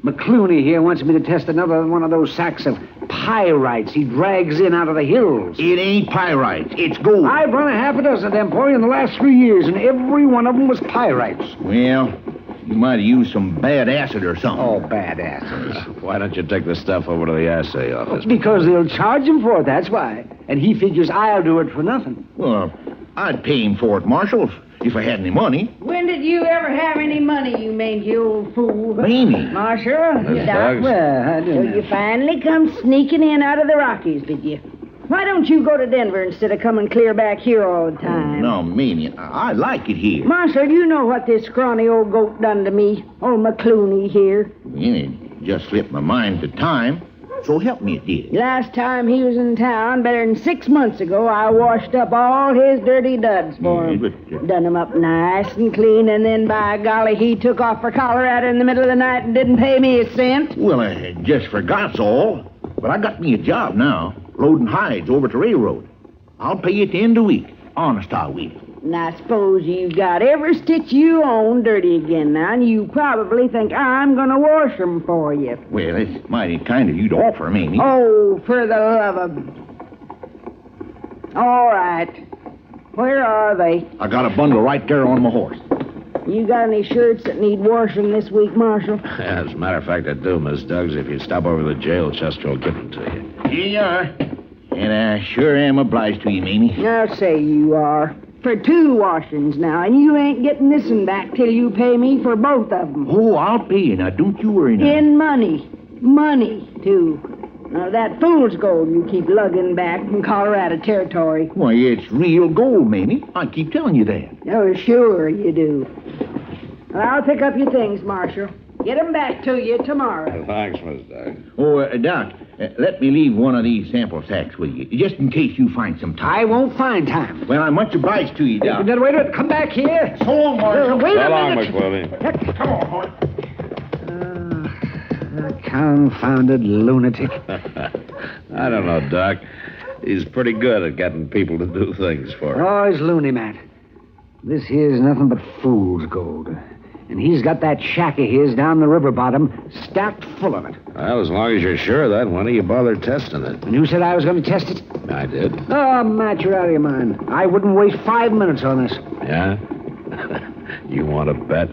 Speaker 9: McClooney here wants me to test another one of those sacks of pyrites he drags in out of the hills.
Speaker 8: It ain't pyrites. It's gold.
Speaker 9: I've run a half a dozen of them, boy, in the last 3 years, and every one of them was pyrites.
Speaker 8: Well, you might have used some bad acid or something.
Speaker 9: Oh, bad acid.
Speaker 2: Why don't you take the stuff over to the assay office?
Speaker 9: Because they'll charge him for it, that's why. And he figures I'll do it for nothing.
Speaker 8: Well, I'd pay him for it, Marshal, if I had any money.
Speaker 14: When did you ever have any money, you mangy old fool?
Speaker 8: Mamie.
Speaker 14: Marshal?
Speaker 2: Miss
Speaker 14: Doc,
Speaker 2: Buggs?
Speaker 9: Well, I don't know.
Speaker 14: you finally come sneaking in out of the Rockies, did you? Why don't you go to Denver instead of coming clear back here all the time?
Speaker 8: No, Mamie, I like it here.
Speaker 14: Marshal, you know what this scrawny old goat done to me? Old McClooney here.
Speaker 8: It just slipped my mind at the time. So help me it did.
Speaker 14: Last time he was in town, better than 6 months ago, I washed up all his dirty duds for him. Done him up nice and clean, and then, by golly, he took off for Colorado in the middle of the night and didn't pay me a cent.
Speaker 8: Well, I just forgot's all. But I got me a job now, loading hides over to railroad. I'll pay you at the end of the week. Honest, I will.
Speaker 14: And I suppose you've got every stitch you own dirty again now, and you probably think I'm going to wash 'em for you.
Speaker 8: Well, it's mighty kind of you to offer, Mamie.
Speaker 14: Oh, for the love of... All right. Where are they?
Speaker 8: I got a bundle right there on my horse.
Speaker 14: You got any shirts that need washing this week, Marshal?
Speaker 2: As a matter of fact, I do, Miss Duggs. If you stop over to the jail, Chester will give them to you.
Speaker 8: Here you are. And I sure am obliged to you, Mamie.
Speaker 14: Now say you are. For 2 washings now, and you ain't getting this one back till you pay me for both of them.
Speaker 8: Oh, I'll pay you. Now, don't you worry now.
Speaker 14: In money. Money, too. Now, that fool's gold you keep lugging back from Colorado territory.
Speaker 8: Why, it's real gold, Mamie. I keep telling you that.
Speaker 14: Oh, sure you do. Well, I'll pick up your things, Marshal. Get 'em back to you tomorrow.
Speaker 2: Thanks, Miss Duggs.
Speaker 8: Oh, Doc, let me leave one of these sample sacks with you, just in case you find some time.
Speaker 9: I won't find time.
Speaker 8: Well, I'm much obliged to you, Doc.
Speaker 9: Wait a minute. Come back here.
Speaker 8: So long, Marshal.
Speaker 9: Wait
Speaker 2: So
Speaker 9: a
Speaker 2: long,
Speaker 9: minute.
Speaker 2: McWillie.
Speaker 8: Come on, boy.
Speaker 9: Confounded lunatic.
Speaker 2: I don't know, Doc. He's pretty good at getting people to do things for him.
Speaker 9: Oh, he's loony, Matt. This here's nothing but fool's gold. And he's got that shack of his down the river bottom stacked full of it.
Speaker 2: Well, as long as you're sure of that, why don't you bother testing it?
Speaker 9: And who said I was going to test it?
Speaker 2: I did.
Speaker 9: Oh, Matt, you're out of your mind. I wouldn't waste 5 minutes on this.
Speaker 2: Yeah? You want to bet?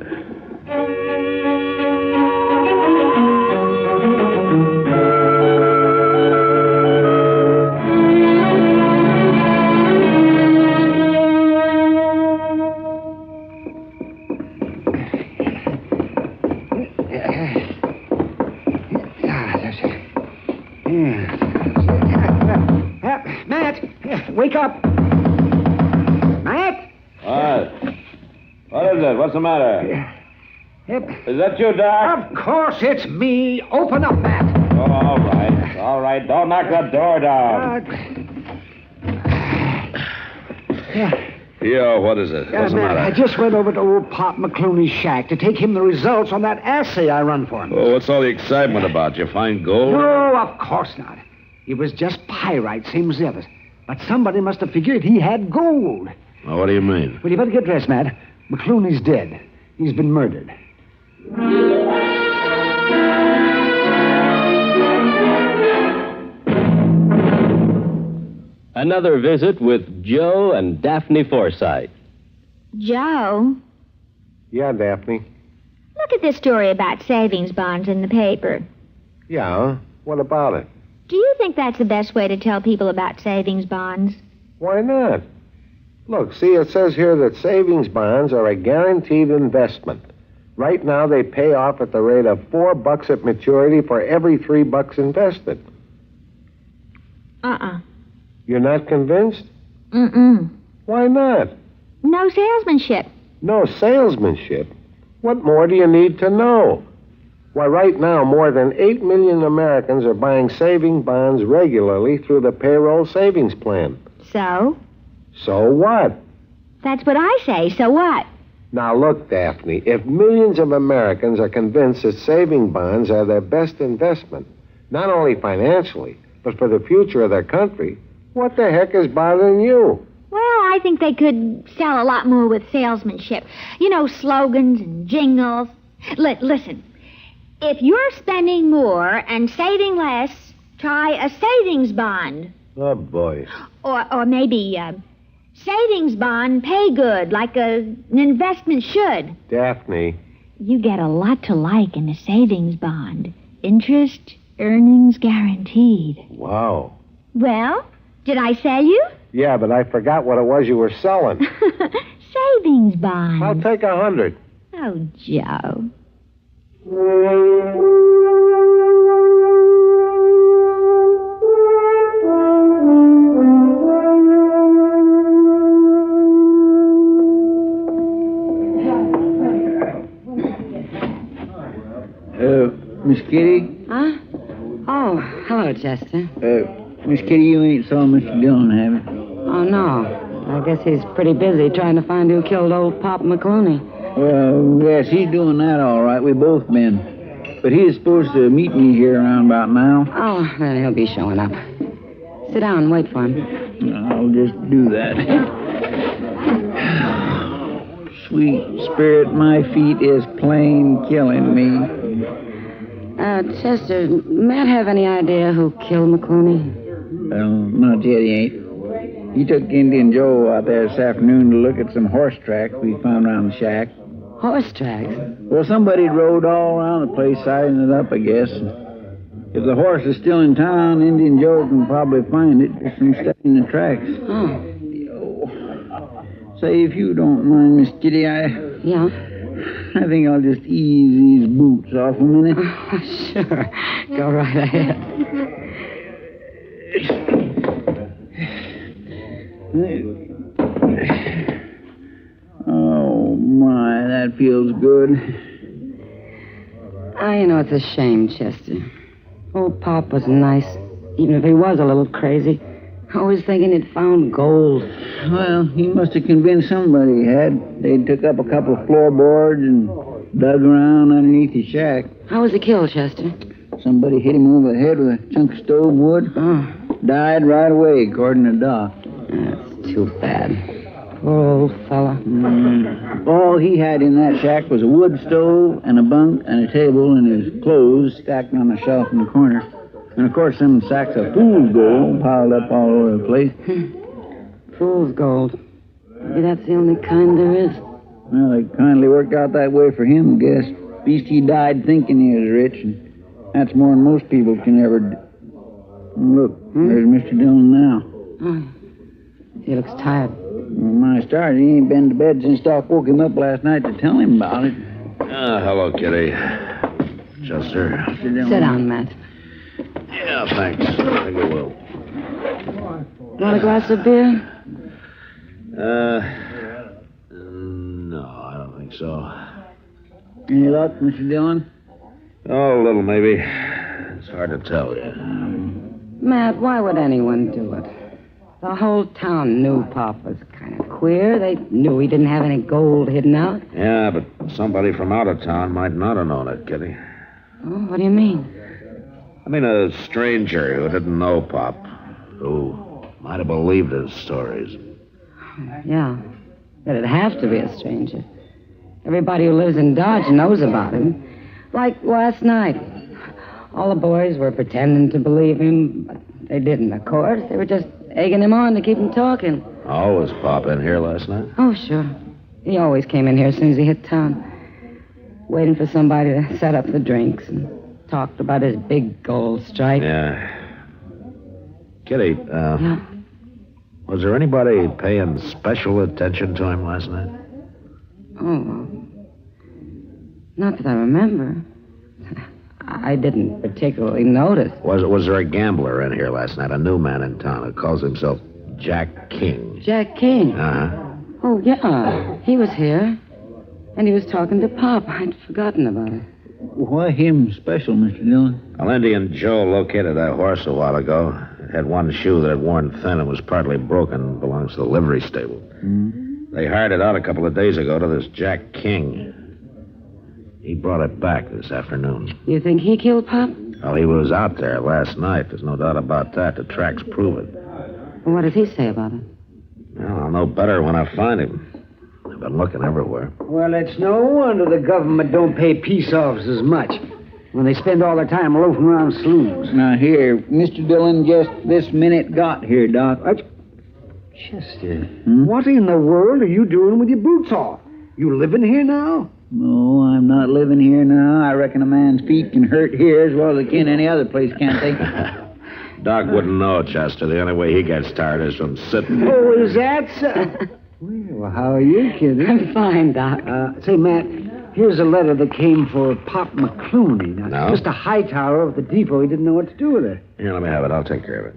Speaker 9: Matt, wake up. Matt?
Speaker 2: What? What is it? What's the matter? Is that you, Doc?
Speaker 9: Of course it's me. Open up, Matt.
Speaker 2: Oh, all right. All right. Don't knock that door down. Yeah, what is it? What's the
Speaker 9: Matt,
Speaker 2: matter?
Speaker 9: I just went over to old Pop McClooney's shack to take him the results on that assay I run for him.
Speaker 2: Oh, what's all the excitement about? You find gold?
Speaker 9: No, of course not. It was just pyrite, same as the others. But somebody must have figured he had gold.
Speaker 2: Well, what do you mean?
Speaker 9: Well, you better get dressed, Matt. McClooney's dead. He's been murdered.
Speaker 20: Another visit with Joe and Daphne Forsythe.
Speaker 22: Joe,
Speaker 8: Yeah, Daphne.
Speaker 22: look at this story about savings bonds in the paper.
Speaker 8: Yeah? What about it?
Speaker 22: Do you think that's the best way to tell people about savings bonds?
Speaker 8: Why not? Look, see, it says here that savings bonds are a guaranteed investment. Right now, they pay off at the rate of $4 at maturity for every $3 invested. You're not convinced?
Speaker 22: Mm-mm.
Speaker 8: Why not?
Speaker 22: No salesmanship.
Speaker 8: No salesmanship? What more do you need to know? Why, right now, more than 8 million Americans are buying saving bonds regularly through the payroll savings plan.
Speaker 22: So?
Speaker 8: So what?
Speaker 22: That's what I say. So what?
Speaker 8: Now, look, Daphne, if millions of Americans are convinced that saving bonds are their best investment, not only financially, but for the future of their country, what the heck is bothering you?
Speaker 22: Well, I think they could sell a lot more with salesmanship. You know, slogans and jingles. Listen, if you're spending more and saving less, try a savings bond.
Speaker 8: Oh, boy.
Speaker 22: Or maybe savings bond pay good, like an investment should.
Speaker 8: Daphne.
Speaker 22: You get a lot to like in a savings bond. Interest, earnings guaranteed.
Speaker 8: Wow.
Speaker 22: Well, did I sell you?
Speaker 8: Yeah, but I forgot what it was you were selling.
Speaker 22: Savings bond.
Speaker 8: I'll take 100.
Speaker 22: Oh, Joe.
Speaker 16: Miss Kitty?
Speaker 12: Huh? Oh, hello, Chester.
Speaker 16: Miss Kitty, you ain't saw Mr. Dillon, have you?
Speaker 12: Oh, no. I guess he's pretty busy trying to find who killed old Pop McClooney.
Speaker 16: Well, yes, he's doing that all right. We both been. But he is supposed to meet me here around about now.
Speaker 12: Oh, then he'll be showing up. Sit down and wait for him.
Speaker 16: I'll just do that. Sweet spirit, my feet is plain killing me.
Speaker 12: Chester, Matt have any idea who killed McClooney?
Speaker 16: Well, not yet, he ain't. He took Indian Joe out there this afternoon to look at some horse tracks we found around the shack.
Speaker 12: Horse tracks?
Speaker 16: Well, somebody rode all around the place sizing it up, I guess. If the horse is still in town, Indian Joe can probably find it just from studying the tracks.
Speaker 12: Oh.
Speaker 16: Say, if you don't mind, Miss Kitty,
Speaker 12: Yeah?
Speaker 16: I think I'll just ease these boots off a minute.
Speaker 12: Sure. Go right ahead.
Speaker 16: Oh, my, that feels good.
Speaker 12: You know, it's a shame, Chester. Old Pop was nice, even if he was a little crazy. Always thinking he'd found gold.
Speaker 16: Well, he must have convinced somebody he had. They took up a couple of floorboards and dug around underneath his shack.
Speaker 12: How was he killed, Chester?
Speaker 16: Somebody hit him over the head with a chunk of stove wood.
Speaker 12: Oh.
Speaker 16: Died right away, according to Doc.
Speaker 12: That's too bad. Poor old fella.
Speaker 16: All he had in that shack was a wood stove and a bunk and a table and his clothes stacked on a shelf in the corner. And, of course, some sacks of fool's gold piled up all over the place.
Speaker 12: Fool's gold. Maybe that's the only kind there is.
Speaker 16: Well, it kindly worked out that way for him, I guess. At least he died thinking he was rich, and that's more than most people can ever do. Look, there's Mr. Dillon now.
Speaker 12: Oh, he looks tired.
Speaker 16: Well, my stars, he ain't been to bed since Doc woke him up last night to tell him about it.
Speaker 2: Hello, Kitty. Chester.
Speaker 12: Sit down, Matt.
Speaker 2: Yeah, thanks. I think I will.
Speaker 12: Want a glass of beer?
Speaker 2: No, I don't think so.
Speaker 16: Any luck, Mr. Dillon?
Speaker 2: Oh, a little, maybe. It's hard to tell you.
Speaker 12: Matt, why would anyone do it? The whole town knew Pop was kind of queer. They knew he didn't have any gold hidden out.
Speaker 2: Yeah, but somebody from out of town might not have known it, Kitty.
Speaker 12: Oh, what do you mean?
Speaker 2: I mean, a stranger who didn't know Pop, who might have believed his stories.
Speaker 12: Yeah, but it'd have to be a stranger. Everybody who lives in Dodge knows about him. Like last night. All the boys were pretending to believe him, but they didn't, of course. They were just egging him on to keep him talking.
Speaker 2: Oh, was Pop in here last night?
Speaker 12: Oh, sure. He always came in here as soon as he hit town. Waiting for somebody to set up the drinks and talked about his big gold strike.
Speaker 2: Yeah. Kitty,
Speaker 12: Yeah?
Speaker 2: Was there anybody paying special attention to him last night?
Speaker 12: Oh, not that I remember. I didn't particularly notice.
Speaker 2: Was there a gambler in here last night? A new man in town who calls himself Jack King.
Speaker 12: Jack King?
Speaker 2: Uh-huh.
Speaker 12: Oh, yeah. He was here. And he was talking to Pop. I'd forgotten about it.
Speaker 10: Why him special, Mr. Dillon?
Speaker 2: Well, Indian Joe located that horse a while ago. It had one shoe that had worn thin and was partly broken. Belongs to the livery stable. They hired it out a couple of days ago to this Jack King. He brought it back this afternoon.
Speaker 12: You think he killed Pop?
Speaker 2: Well, he was out there last night. There's no doubt about that. The tracks prove it.
Speaker 12: What does he say about it?
Speaker 2: Well, I'll know better when I find him. I've been looking everywhere.
Speaker 9: Well, it's no wonder the government don't pay peace officers much when they spend all their time loafing around saloons.
Speaker 10: Now, here, Mr. Dillon just this minute got here, Doc.
Speaker 9: Chester, what in the world are you doing with your boots off? You living here now?
Speaker 10: No, I'm not living here now. I reckon a man's feet can hurt here as well as they can any other place, can't they?
Speaker 2: Doc wouldn't know, Chester. The only way he gets tired is from sitting.
Speaker 9: Oh, is that so? Well, how are you, kid?
Speaker 12: I'm fine, Doc.
Speaker 9: Say, Matt, here's a letter that came for Pop McClooney. Now,
Speaker 2: No?
Speaker 9: Mr. Hightower of the depot, he didn't know what to do with it.
Speaker 2: Here, let me have it. I'll take care of it.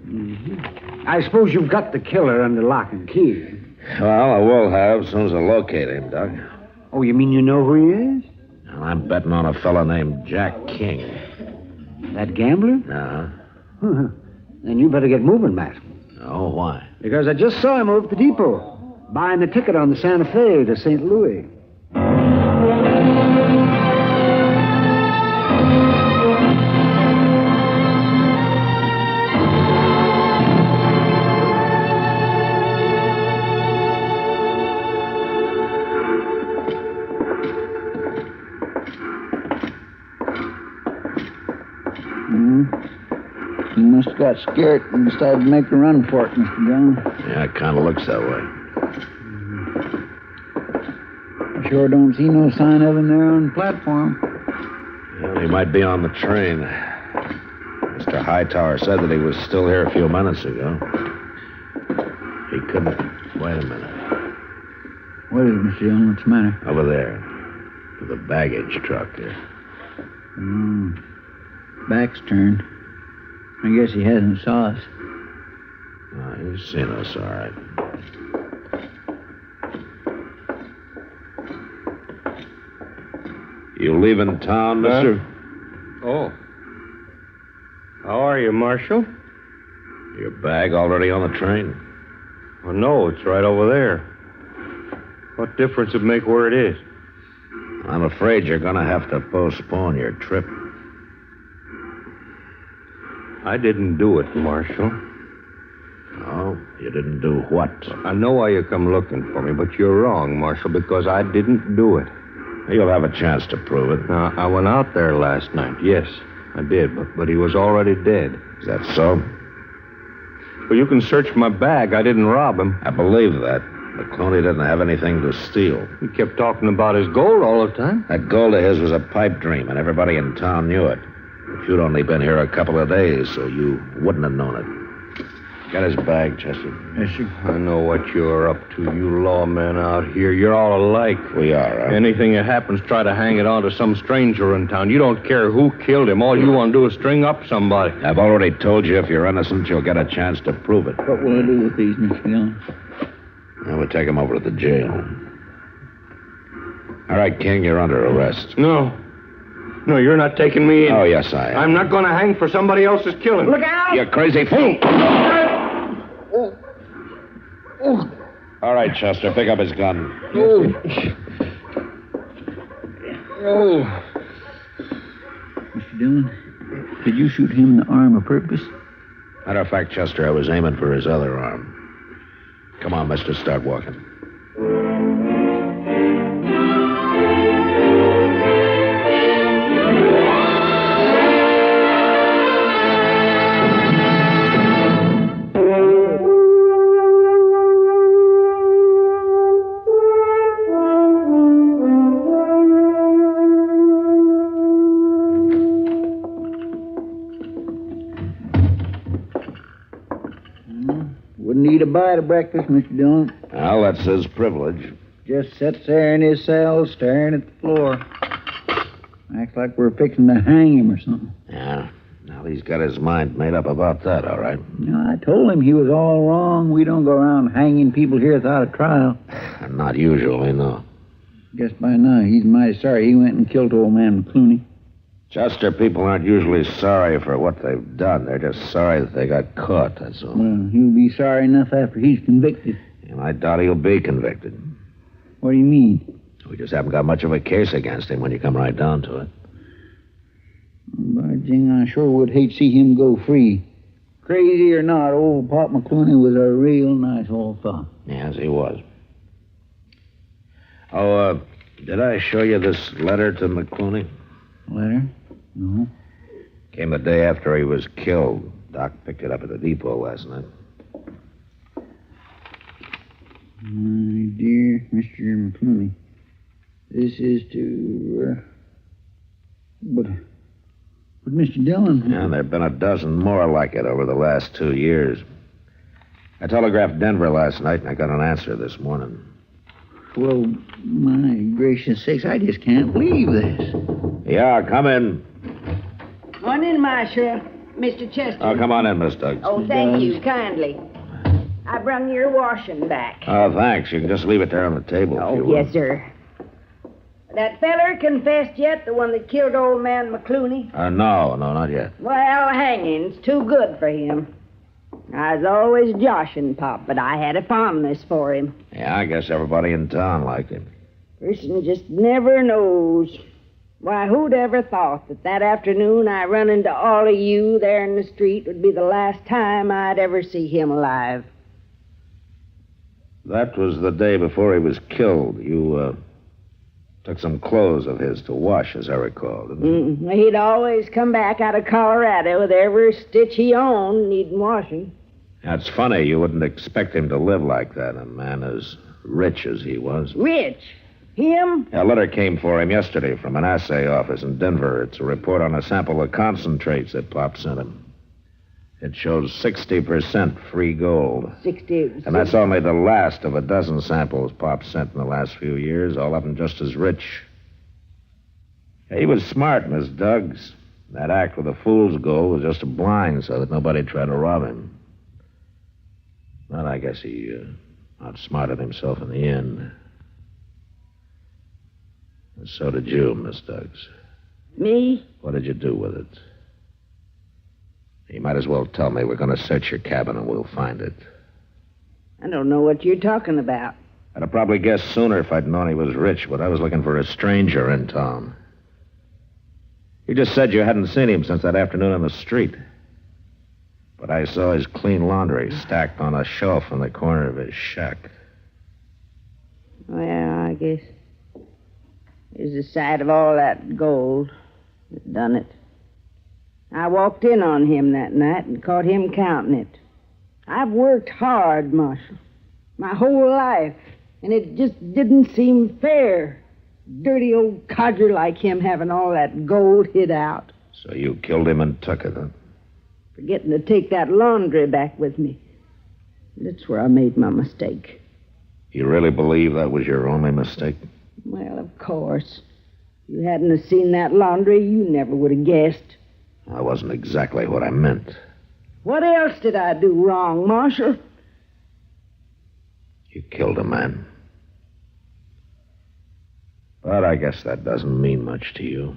Speaker 9: I suppose you've got the killer under lock and key.
Speaker 2: Well, I will have as soon as I locate him, Doc.
Speaker 9: Oh, you mean you know who he is?
Speaker 2: And I'm betting on a fella named Jack King.
Speaker 9: That gambler?
Speaker 2: Uh-huh.
Speaker 9: Then you better get moving, Matt.
Speaker 2: Oh, why?
Speaker 9: Because I just saw him over at the depot, buying the ticket on the Santa Fe to St. Louis.
Speaker 10: He must have got scared and decided to make a run for it, Mr. Dillon.
Speaker 2: Yeah, it kind of looks that way.
Speaker 10: I sure don't see no sign of him there on the platform.
Speaker 2: Well, he might be on the train. Mr. Hightower said that he was still here a few minutes ago. He couldn't... Wait a minute.
Speaker 10: What is it, Mr. Dillon? What's the matter?
Speaker 2: Over there. To the baggage truck there.
Speaker 10: Back's turned. I guess he hasn't saw us.
Speaker 2: Oh, he's seen us, all right. You leaving town, mister?
Speaker 7: Oh. How are you, Marshal?
Speaker 2: Your bag already on the train?
Speaker 7: Oh, no, it's right over there. What difference it make where it is?
Speaker 2: I'm afraid you're going to have to postpone your trip.
Speaker 7: I didn't do it, Marshal.
Speaker 2: Oh, you didn't do what?
Speaker 7: I know why you come looking for me, but you're wrong, Marshal, because I didn't do it.
Speaker 2: You'll have a chance to prove it.
Speaker 7: Now, I went out there last night. Yes, I did, but he was already dead.
Speaker 2: Is that so?
Speaker 7: Well, you can search my bag. I didn't rob him.
Speaker 2: I believe that. McClooney didn't have anything to steal.
Speaker 7: He kept talking about his gold all the time.
Speaker 2: That gold of his was a pipe dream, and everybody in town knew it. But you'd only been here a couple of days, so you wouldn't have known it. Got his bag, Chester.
Speaker 7: Yes, sir. I know what you're up to, you lawmen out here. You're all alike.
Speaker 2: We are, huh?
Speaker 7: Anything that happens, try to hang it on to some stranger in town. You don't care who killed him. All you want to do is string up somebody.
Speaker 2: I've already told you if you're innocent, you'll get a chance to prove it.
Speaker 10: What will I do with these, Mr. Dillon?
Speaker 2: Well, we'll take him over to the jail. All right, King, you're under arrest.
Speaker 7: No, you're not taking me in.
Speaker 2: Oh, yes, I am.
Speaker 7: I'm not going to hang for somebody else's killing.
Speaker 9: Look out!
Speaker 2: You crazy fool! All right, Chester, pick up his gun.
Speaker 10: Mr. Dillon, did you shoot him in the arm of purpose?
Speaker 2: Matter of fact, Chester, I was aiming for his other arm. Come on, mister, start walking.
Speaker 10: by to breakfast, Mr. Dillon.
Speaker 2: Well, that's his privilege.
Speaker 10: Just sits there in his cell staring at the floor. Acts like we're fixing to hang him or something.
Speaker 2: Yeah. Now, he's got his mind made up about that, all right.
Speaker 10: I told him he was all wrong. We don't go around hanging people here without a trial.
Speaker 2: Not usually, no.
Speaker 10: Guess by now he's mighty sorry he went and killed old man McClooney.
Speaker 2: Chester, people aren't usually sorry for what they've done. They're just sorry that they got caught, that's all.
Speaker 10: Well, he'll be sorry enough after he's convicted.
Speaker 2: And I doubt he'll be convicted.
Speaker 10: What do you mean?
Speaker 2: We just haven't got much of a case against him when you come right down to it.
Speaker 10: By jing, I sure would hate to see him go free. Crazy or not, old Pop McClooney was a real nice old fellow.
Speaker 2: Yes, he was. Oh, did I show you this letter to McClooney?
Speaker 10: Letter? No.
Speaker 2: Came the day after he was killed. Doc picked it up at the depot last night.
Speaker 10: My dear Mr. McClooney, this is to... But Mr. Dillon...
Speaker 2: Yeah, there have been a dozen more like it over the last 2 years. I telegraphed Denver last night, and I got an answer this morning.
Speaker 10: Well, my gracious sakes, I just can't believe this.
Speaker 2: Yeah, come in.
Speaker 14: Come in, Marshal. Mr. Chester.
Speaker 2: Oh, come on in, Miss Duggs.
Speaker 14: Oh, thank you kindly. I brung your washing back.
Speaker 2: Oh, thanks. You can just leave it there on the table if you will.
Speaker 14: Yes, sir. That feller confessed yet, the one that killed old man McClooney?
Speaker 2: No, not yet.
Speaker 14: Well, hanging's too good for him. I was always joshing Pop, but I had a fondness for him.
Speaker 2: Yeah, I guess everybody in town liked him.
Speaker 14: Person just never knows. Why, who'd ever thought that afternoon I run into all of you there in the street would be the last time I'd ever see him alive?
Speaker 2: That was the day before he was killed. You, took some clothes of his to wash, as I recall, didn't you?
Speaker 14: He'd always come back out of Colorado with every stitch he owned needing washing.
Speaker 2: That's funny. You wouldn't expect him to live like that, a man as rich as he was.
Speaker 14: Rich? Him?
Speaker 2: A letter came for him yesterday from an assay office in Denver. It's a report on a sample of concentrates that Pop sent him. It shows 60% free gold.
Speaker 14: 60.
Speaker 2: And that's only the last of a dozen samples Pop sent in the last few years, all of them just as rich. He was smart, Miss Duggs. That act with the fool's gold was just a blind so that nobody tried to rob him. But I guess he outsmarted himself in the end. And so did you, Miss Duggs.
Speaker 14: Me?
Speaker 2: What did you do with it? You might as well tell me. We're going to search your cabin and we'll find it.
Speaker 14: I don't know what you're talking about.
Speaker 2: I'd have probably guessed sooner if I'd known he was rich, but I was looking for a stranger in town. You just said you hadn't seen him since that afternoon on the street. But I saw his clean laundry stacked on a shelf in the corner of his shack.
Speaker 14: Well, I guess it was the sight of all that gold that done it. I walked in on him that night and caught him counting it. I've worked hard, Marshal, my whole life, and it just didn't seem fair. Dirty old codger like him having all that gold hid out.
Speaker 2: So you killed him and took it, huh?
Speaker 14: Forgetting to take that laundry back with me. That's where I made my mistake.
Speaker 2: You really believe that was your only mistake?
Speaker 14: Well, of course. If you hadn't have seen that laundry, you never would have guessed.
Speaker 2: That wasn't exactly what I meant.
Speaker 14: What else did I do wrong, Marshal?
Speaker 2: You killed a man. But I guess that doesn't mean much to you.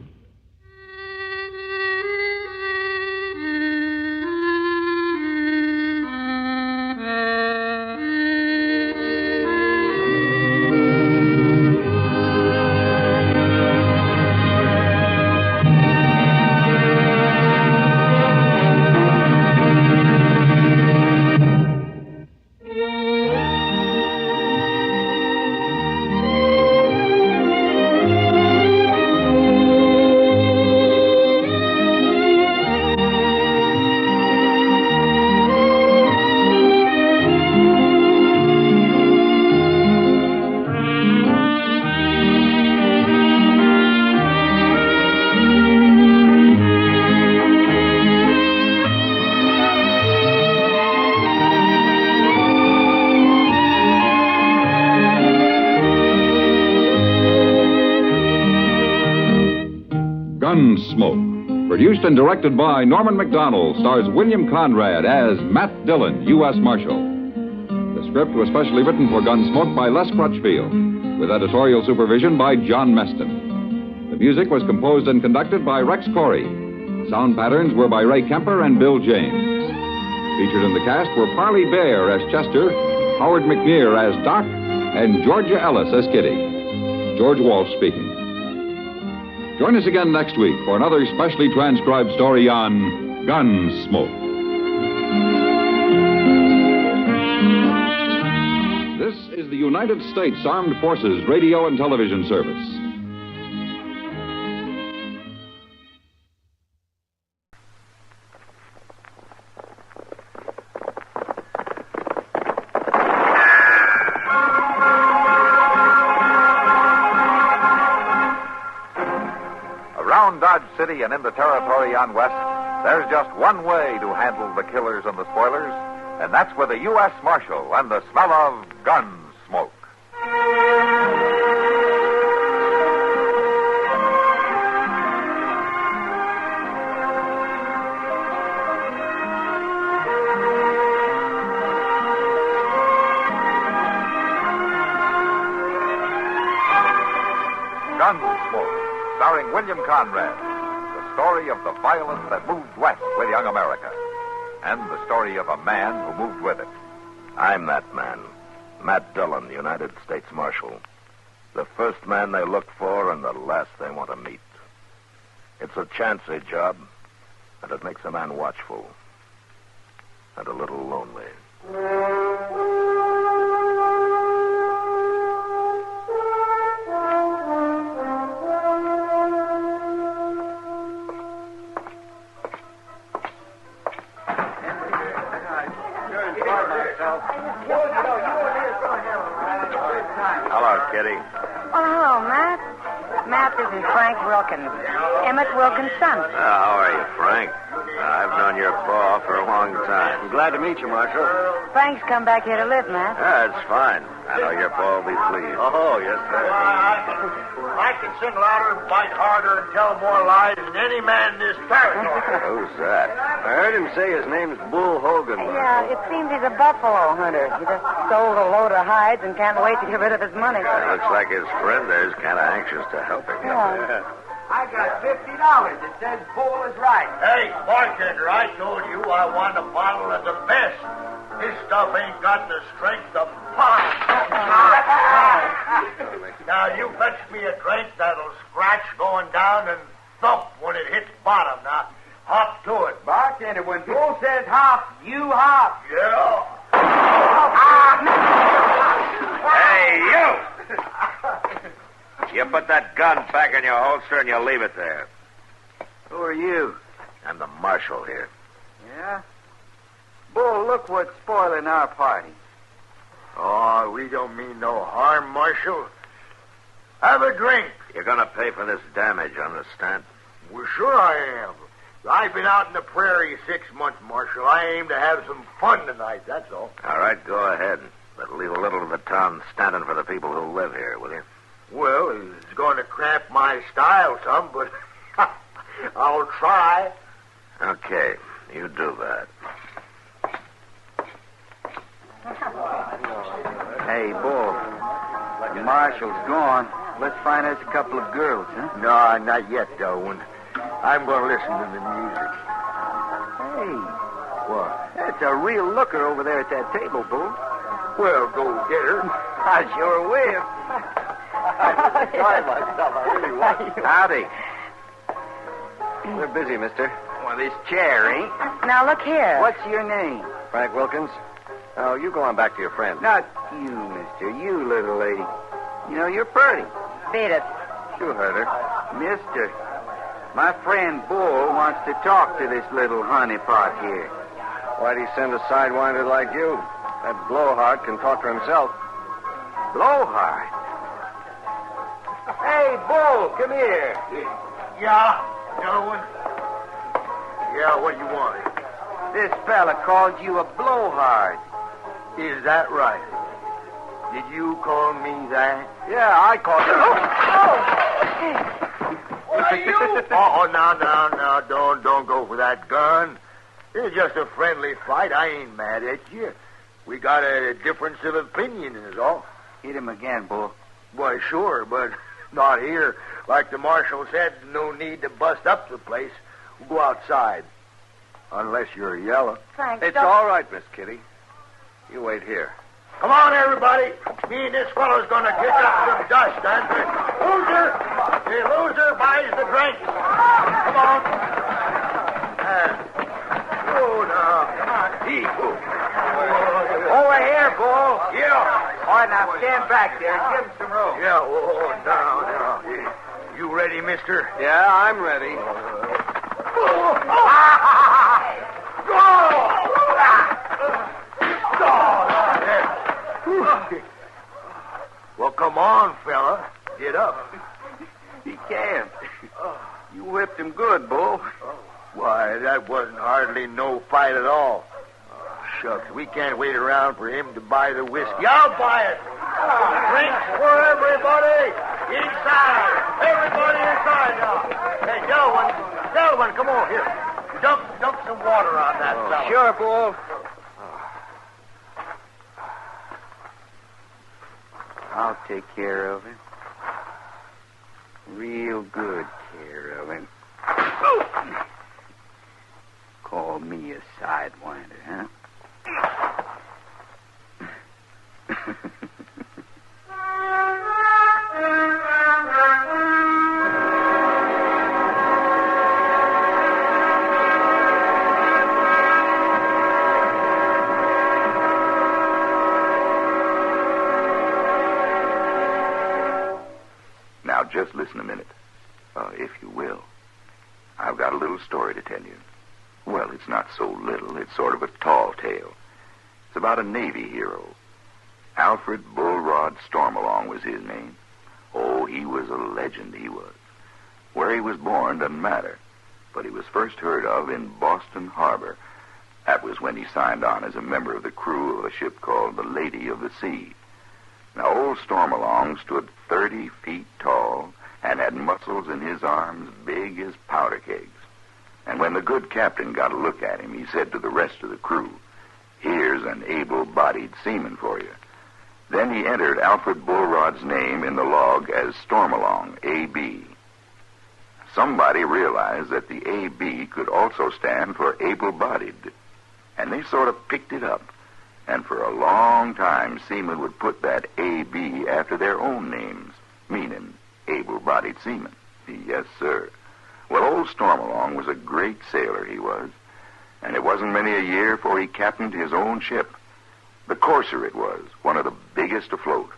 Speaker 5: Gunsmoke. Produced and directed by Norman Macdonald, stars William Conrad as Matt Dillon, U.S. Marshal. The script was specially written for Gunsmoke by Les Crutchfield, with editorial supervision by John Meston. The music was composed and conducted by Rex Corey. Sound patterns were by Ray Kemper and Bill James. Featured in the cast were Parley Bear as Chester, Howard McNear as Doc, and Georgia Ellis as Kitty. George Walsh speaking. Join us again next week for another specially transcribed story on Gunsmoke. This is the United States Armed Forces Radio and Television Service.
Speaker 17: Dodge City and in the territory on west, there's just one way to handle the killers and the spoilers, and that's with a U.S. Marshal and the smell of Gunsmoke. Gunsmoke, starring William Conrad, the story of the violence that moved west with young America, and the story of a man who moved with it.
Speaker 11: I'm that man, Matt Dillon, United States Marshal. The first man they look for and the last they want to meet. It's a chancy job, and it makes a man watchful and a little lonely.
Speaker 17: Hello, Kitty.
Speaker 12: Oh, hello, Matt. Matt, this is Frank Wilkins. Emmett Wilkins' son.
Speaker 11: How are you, Frank? I've known your pa for a long time.
Speaker 3: I'm glad to meet you, Marshal.
Speaker 12: Frank's come back here to live, Matt.
Speaker 11: Yeah, it's fine. I know your pa will be pleased.
Speaker 3: Oh, yes, sir.
Speaker 18: I can sing louder, fight harder, and tell more lies than any man in this territory.
Speaker 11: Who's that?
Speaker 3: I heard him say his name's Bull Hogan.
Speaker 12: Yeah, it seems he's a buffalo hunter. He just sold a load of hides and can't wait to get rid of his money.
Speaker 11: Looks like his friend there's kind of anxious to help him.
Speaker 12: Yeah.
Speaker 18: I got $50. It says Bull is right. Hey, bartender, I told you I want a bottle of the best. This stuff ain't got the strength of pine. Now, you fetch me a drink that'll scratch going down and thump when it hits bottom. Now, hop to it. Bartender, when Bull says hop, you hop. Yeah.
Speaker 11: Hey, you! You put that gun back in your holster and you leave it there.
Speaker 13: Who are you?
Speaker 11: I'm the marshal here.
Speaker 13: Yeah? Bull, look what's spoiling our party.
Speaker 18: Oh, we don't mean no harm, Marshal. Have a drink.
Speaker 11: You're going to pay for this damage, understand?
Speaker 18: Well, sure I am. I've been out in the prairie 6 months, Marshal. I aim to have some fun tonight, that's all.
Speaker 11: All right, go ahead. But leave a little of the town standing for the people who live here, will you?
Speaker 18: Well, it's going to cramp my style some, but I'll try.
Speaker 11: Okay, you do that.
Speaker 13: Hey, Bull, the marshal's gone. Let's find us a couple of girls, huh?
Speaker 18: No, not yet, Darwin. I'm going to listen to the music.
Speaker 13: Hey, what? That's a real looker over there at that table, Bull.
Speaker 18: Well, go get her.
Speaker 13: I sure will.
Speaker 18: I enjoyed myself. I really was.
Speaker 13: Howdy.
Speaker 3: We're busy, mister.
Speaker 13: Well, this chair ain't.
Speaker 12: Now, look here.
Speaker 13: What's your name?
Speaker 3: Frank Wilkins. Oh, you go on back to your friend.
Speaker 13: Not you, mister. You, little lady. You know, you're pretty.
Speaker 12: Beat it.
Speaker 3: You heard her.
Speaker 13: Mister, my friend Bull wants to talk to this little honeypot here.
Speaker 3: Why'd he send a sidewinder like you? That blowhard can talk for himself.
Speaker 13: Blowhard? Hey, Bull, come here.
Speaker 18: Yeah, Darwin. Yeah, what do you want?
Speaker 13: This fella called you a blowhard.
Speaker 18: Is that right? Did you call me that?
Speaker 13: Yeah, I called you.
Speaker 15: Hey, you! Now, don't go for that gun. It's just a friendly fight. I ain't mad at you. We got a difference of opinion is all.
Speaker 13: Hit him again, Bull.
Speaker 15: Why, sure, but not here. Like the marshal said, no need to bust up the place. We'll go outside. Unless you're yellow.
Speaker 12: Frank,
Speaker 11: It's
Speaker 12: don't...
Speaker 11: all right, Miss Kitty. You wait here.
Speaker 15: Come on, everybody. Me and this fellow's gonna kick up some dust, loser! The loser buys the drink. Come on. Oh, now. Come on.
Speaker 13: Over here, Bull.
Speaker 15: Yeah.
Speaker 13: All right, now stand back there. Give him some room.
Speaker 15: Yeah, now. You ready, mister?
Speaker 11: Yeah, I'm ready.
Speaker 15: Well, come on, fella. Get up.
Speaker 13: He can't. You whipped him good, Bull.
Speaker 15: Why, that wasn't hardly no fight at all. Shucks, we can't wait around for him to buy the whiskey. I'll buy it. Drinks for everybody. Inside. Everybody inside now. Hey, Delwyn, come on here. Dump some water on that fella.
Speaker 13: Sure, Bull. I'll take care of him. Real good care of him. Call me a sidewinder, huh?
Speaker 21: Now, just listen a minute, if you will. I've got a little story to tell you. Well, it's not so little. It's sort of a tall tale. It's about a Navy hero. Alfred Bullrod Stormalong was his name. Oh, he was a legend, he was. Where he was born doesn't matter, but he was first heard of in Boston Harbor. That was when he signed on as a member of the crew of a ship called the Lady of the Sea. Now, old Stormalong stood 30 feet tall and had muscles in his arms big as powder kegs. And when the good captain got a look at him, he said to the rest of the crew, "Here's an able-bodied seaman for you." Then he entered Alfred Bullrod's name in the log as Stormalong, A.B. Somebody realized that the A.B. could also stand for able-bodied, and they sort of picked it up. And for a long time, seamen would put that A.B. after their own names, meaning able-bodied seamen. Yes, sir. Well, old Stormalong was a great sailor, he was. And it wasn't many a year before he captained his own ship. The courser it was, one of the biggest afloat.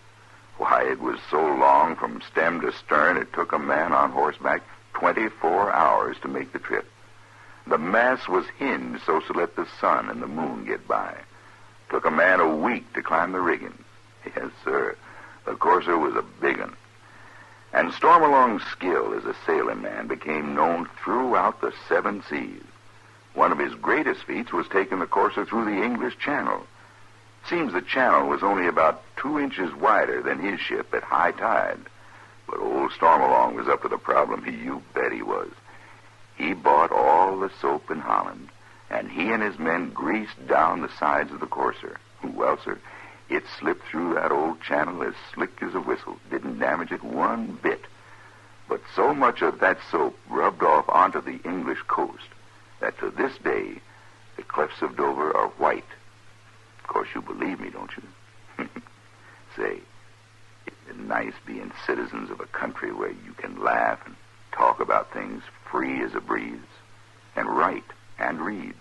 Speaker 21: Why, it was so long from stem to stern, it took a man on horseback 24 hours to make the trip. The mast was hinged so to let the sun and the moon get by. Took a man a week to climb the rigging. Yes, sir. The courser was a big one. And Stormalong's skill as a sailing man became known throughout the 7 seas. One of his greatest feats was taking the courser through the English Channel. Seems the channel was only about 2 inches wider than his ship at high tide. But old Stormalong was up to the problem. You bet he was. He bought all the soap in Holland, and he and his men greased down the sides of the courser. Well, sir, it slipped through that old channel as slick as a whistle. Didn't damage it one bit. But so much of that soap rubbed off onto the English coast that to this day, the cliffs of Dover are white. Of course, you believe me, don't you? Say, it's nice being citizens of a country where you can laugh and talk about things free as a breeze, and write and read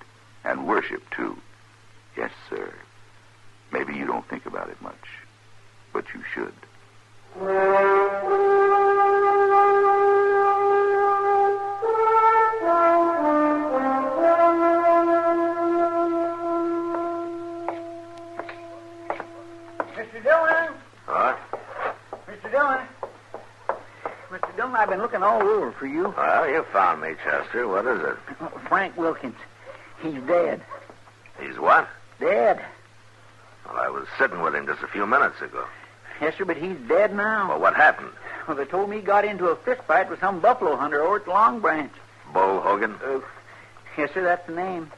Speaker 21: and worship, too. Yes, sir. Maybe you don't think about it much, but you should.
Speaker 9: Mr. Dillon!
Speaker 11: What?
Speaker 9: Mr. Dillon! Mr. Dillon, I've been looking all over for you.
Speaker 11: Well, you found me, Chester. What is it?
Speaker 9: Frank Wilkins. He's dead.
Speaker 11: He's what?
Speaker 9: Dead.
Speaker 11: Well, I was sitting with him just a few minutes ago.
Speaker 9: Yes, sir, but he's dead now.
Speaker 11: Well, what happened?
Speaker 10: Well, they told me he got into a fist fight with some buffalo hunter over at Long Branch.
Speaker 11: Bull Hogan?
Speaker 10: Yes, sir, that's the name.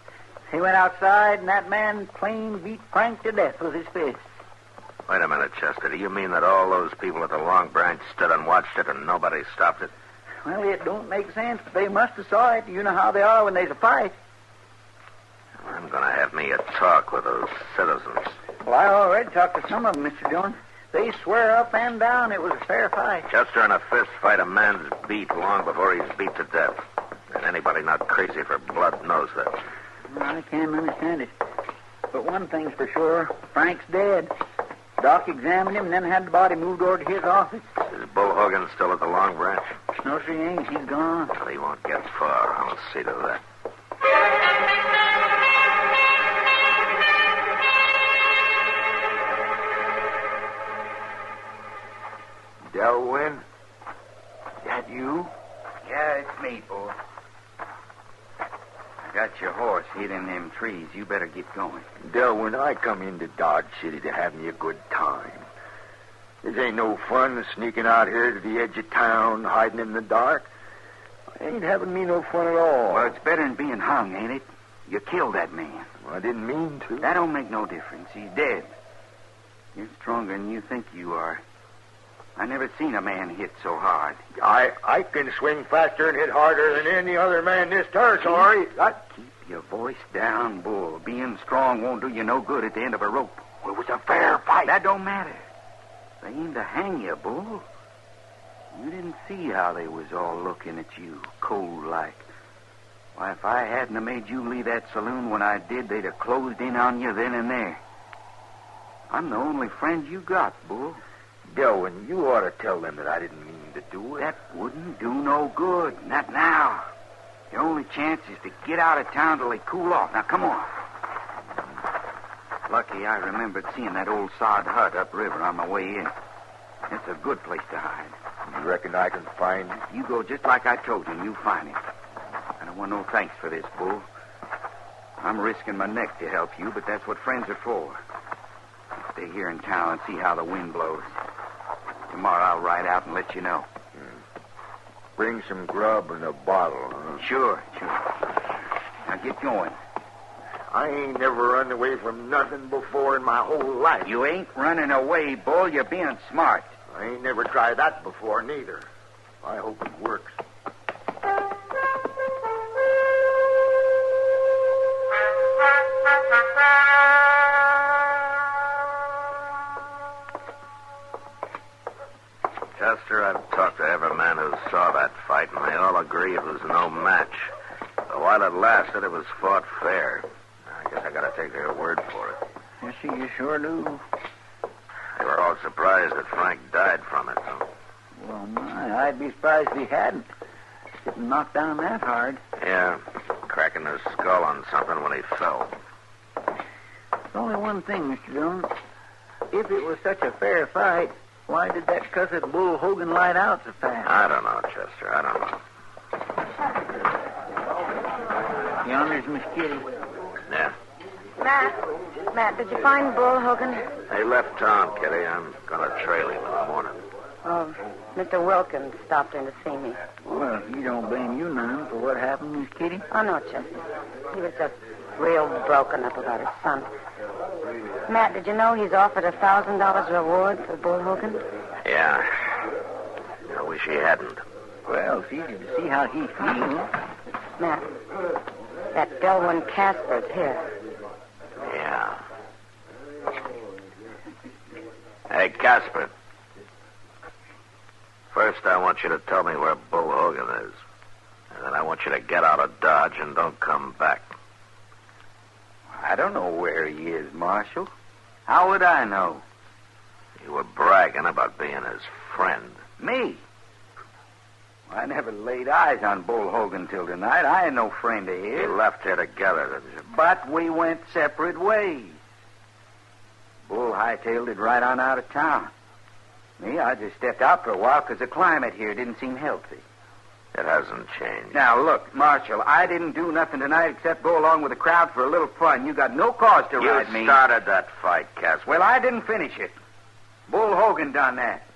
Speaker 10: He went outside, and that man plain beat Frank to death with his fist.
Speaker 11: Wait a minute, Chester. Do you mean that all those people at the Long Branch stood and watched it and nobody stopped it?
Speaker 10: Well, it don't make sense, but they must have saw it. You know how they are when there's a fight.
Speaker 11: I'm going to have me a talk with those citizens.
Speaker 10: Well, I already talked to some of them, Mr. Dillon. They swear up and down it was a fair fight.
Speaker 11: Chester, in a fist fight, a man's beat long before he's beat to death. And anybody not crazy for blood knows that.
Speaker 10: I can't understand it. But one thing's for sure. Frank's dead. Doc examined him and then had the body moved over to his office.
Speaker 11: Is Bull Hogan still at the Long Branch?
Speaker 10: No, sir, he ain't. He's gone.
Speaker 11: Well, he won't get far. I'll see to that.
Speaker 15: Delwyn? That you?
Speaker 1: Yeah, it's me, boy. I got your horse hid in them trees. You better get going.
Speaker 15: Delwyn, I come into Dodge City to have me a good time. This ain't no fun sneaking out here to the edge of town, hiding in the dark. Ain't having me no fun at all.
Speaker 1: Well, it's better than being hung, ain't it? You killed that man.
Speaker 15: Well, I didn't mean to.
Speaker 1: That don't make no difference. He's dead. You're stronger than you think you are. I never seen a man hit so hard.
Speaker 15: I can swing faster and hit harder than any other man in this territory.
Speaker 1: Keep your voice down, Bull. Being strong won't do you no good at the end of a rope.
Speaker 15: Well, it was a fair fight.
Speaker 1: That don't matter. They aimed to hang you, Bull. You didn't see how they was all looking at you, cold-like. Why, if I hadn't have made you leave that saloon when I did, they'd have closed in on you then and there. I'm the only friend you got, Bull.
Speaker 15: Delwyn, you ought to tell them that I didn't mean to do it.
Speaker 1: That wouldn't do no good. Not now. Your only chance is to get out of town till they cool off. Now, come on. Lucky I remembered seeing that old sod hut upriver on my way in. It's a good place to hide.
Speaker 15: You reckon I can find it?
Speaker 1: You go just like I told you, and you find it. I don't want no thanks for this, Bull. I'm risking my neck to help you, but that's what friends are for. Stay here in town and see how the wind blows. Tomorrow I'll ride out and let you know.
Speaker 15: Bring some grub and a bottle, huh?
Speaker 1: Sure. Now get going.
Speaker 15: I ain't never run away from nothing before in my whole life.
Speaker 1: You ain't running away, Bull. You're being smart.
Speaker 15: I ain't never tried that before, neither. I hope it works.
Speaker 11: Chester, I've talked to every man who saw that fight, and they all agree it was no match. But while it lasted, it was fought fair. I guess I gotta take their word for it.
Speaker 10: Yes, you sure do.
Speaker 11: They were all surprised that Frank died from it, though.
Speaker 10: Well, my, I'd be surprised if he hadn't. Getting knocked down that hard.
Speaker 11: Yeah, cracking his skull on something when he fell.
Speaker 10: There's only one thing, Mr. Dillon. If it was such a fair fight, why did that cussed Bull Hogan light out so fast?
Speaker 11: I don't know, Chester. I don't know.
Speaker 10: Yonder's Miss Kitty.
Speaker 11: Yeah.
Speaker 12: Matt, did you find Bull Hogan?
Speaker 11: He left town, Kitty. I'm gonna trail him in the morning.
Speaker 12: Oh, Mr. Wilkins stopped in to see me.
Speaker 10: Well, he don't blame you none for what happened, Miss Kitty.
Speaker 12: Oh, no, Chester. He was just real broken up about his son. Matt, did you know he's offered $1,000 reward for Bull Hogan?
Speaker 11: Yeah. I wish he hadn't.
Speaker 10: Well, it's easy to see how he feels.
Speaker 12: Matt, that Delwyn Casper's here.
Speaker 11: Yeah. Hey, Casper. First, I want you to tell me where Bull Hogan is. And then I want you to get out of Dodge and don't come back.
Speaker 1: I don't know where he is, Marshal. How would I know?
Speaker 11: You were bragging about being his friend.
Speaker 1: Me? I never laid eyes on Bull Hogan till tonight. I ain't no friend of his.
Speaker 11: You left here together, didn't you?
Speaker 1: But we went separate ways. Bull hightailed it right on out of town. Me, I just stepped out for a while because the climate here didn't seem healthy.
Speaker 11: It hasn't changed.
Speaker 1: Now, look, Marshal, I didn't do nothing tonight except go along with the crowd for a little fun. You got no cause to ride me.
Speaker 11: You started that fight, Casper.
Speaker 1: Well, I didn't finish it. Bull Hogan done that.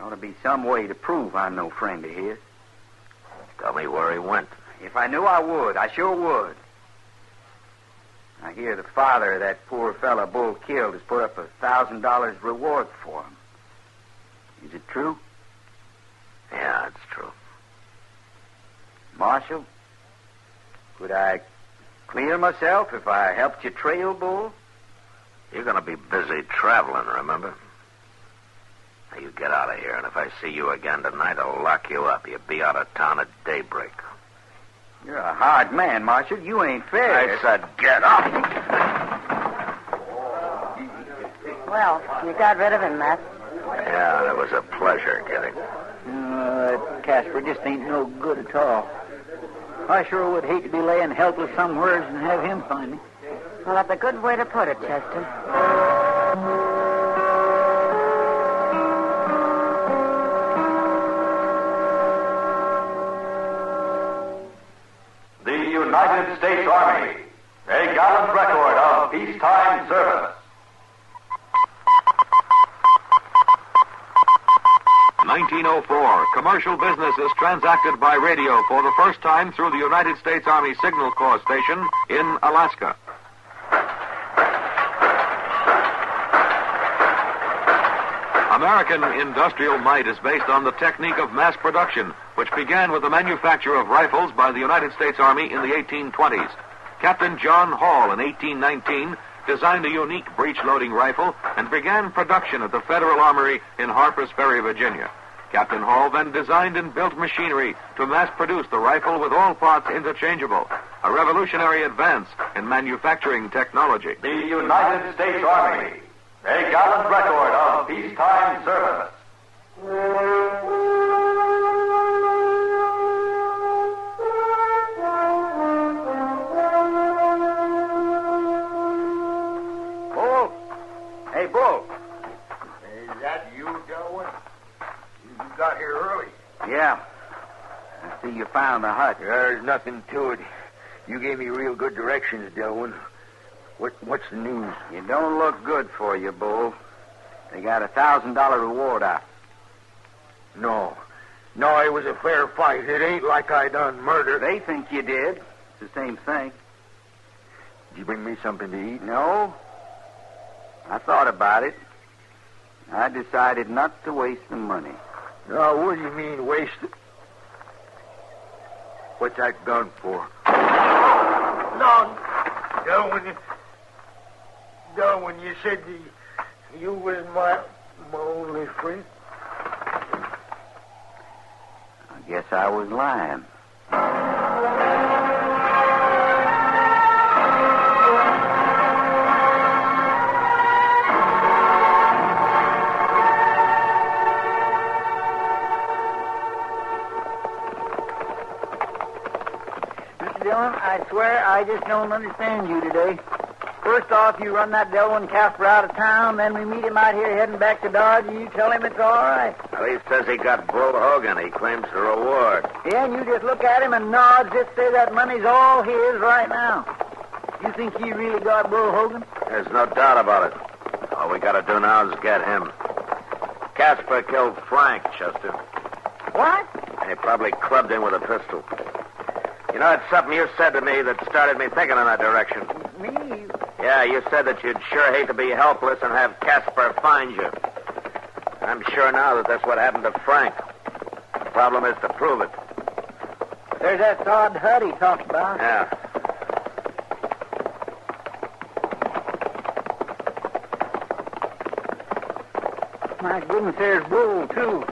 Speaker 1: There ought to be some way to prove I'm no friend of his.
Speaker 11: Tell me where he went.
Speaker 1: If I knew, I would. I sure would. I hear the father of that poor fella Bull killed has put up $1,000 reward for him. Is it true?
Speaker 11: Yeah, it's true.
Speaker 1: Marshal, could I clear myself if I helped you trail Bull?
Speaker 11: You're going to be busy traveling, remember? Now, you get out of here, and if I see you again tonight, I'll lock you up. You'll be out of town at daybreak.
Speaker 1: You're a hard man, Marshal. You ain't fair.
Speaker 11: I said get up.
Speaker 12: Well, you got rid of him, Matt.
Speaker 11: Yeah, it was a pleasure, Kitty.
Speaker 10: Casper just ain't no good at all. I sure would hate to be laying helpless somewhere and have him find me.
Speaker 12: Well, that's a good way to put it, Chester.
Speaker 17: The United States Army, a gallant record of peacetime service. 1904, commercial business is transacted by radio for the first time through the United States Army Signal Corps station in Alaska. American industrial might is based on the technique of mass production, which began with the manufacture of rifles by the United States Army in the 1820s. Captain John Hall in 1819 designed a unique breech-loading rifle and began production at the Federal Armory in Harpers Ferry, Virginia. Captain Hall then designed and built machinery to mass-produce the rifle with all parts interchangeable, a revolutionary advance in manufacturing technology. The United States Army, a gallant record of peacetime service.
Speaker 1: Bull? Hey, Bull.
Speaker 15: Is that you, Delwyn? You got here early.
Speaker 1: Yeah. I see you found the hut.
Speaker 15: There's nothing to it. You gave me real good directions, Delwyn. What's the news?
Speaker 1: You don't look good for you, Bull. They got $1,000 reward out.
Speaker 15: No, it was a fair fight. It ain't like I done murder.
Speaker 1: They think you did. It's the same thing.
Speaker 15: Did you bring me something to eat?
Speaker 1: No. I thought about it. I decided not to waste the money.
Speaker 15: No, what do you mean, waste it? What's that gun for? No, Delwyn, you said you was my only friend.
Speaker 1: I guess I was lying.
Speaker 10: Mr. Dillon, I swear I just don't understand you today. First off, you run that Delwyn Casper out of town, then we meet him out here heading back to Dodge, and you tell him it's all right.
Speaker 11: Well, he says he got Bull Hogan. He claims the reward.
Speaker 10: Yeah, and you just look at him and nod as if say that money's all his right now. You think he really got Bull Hogan?
Speaker 11: There's no doubt about it. All we got to do now is get him. Casper killed Frank, Chester.
Speaker 10: What?
Speaker 11: He probably clubbed him with a pistol. You know, it's something you said to me that started me thinking in that direction.
Speaker 10: Me?
Speaker 11: Yeah, you said that you'd sure hate to be helpless and have Casper find you. I'm sure now that that's what happened to Frank. The problem is to prove it.
Speaker 10: There's that sod hut he talked about.
Speaker 11: Yeah.
Speaker 10: My goodness, there's Bull, too.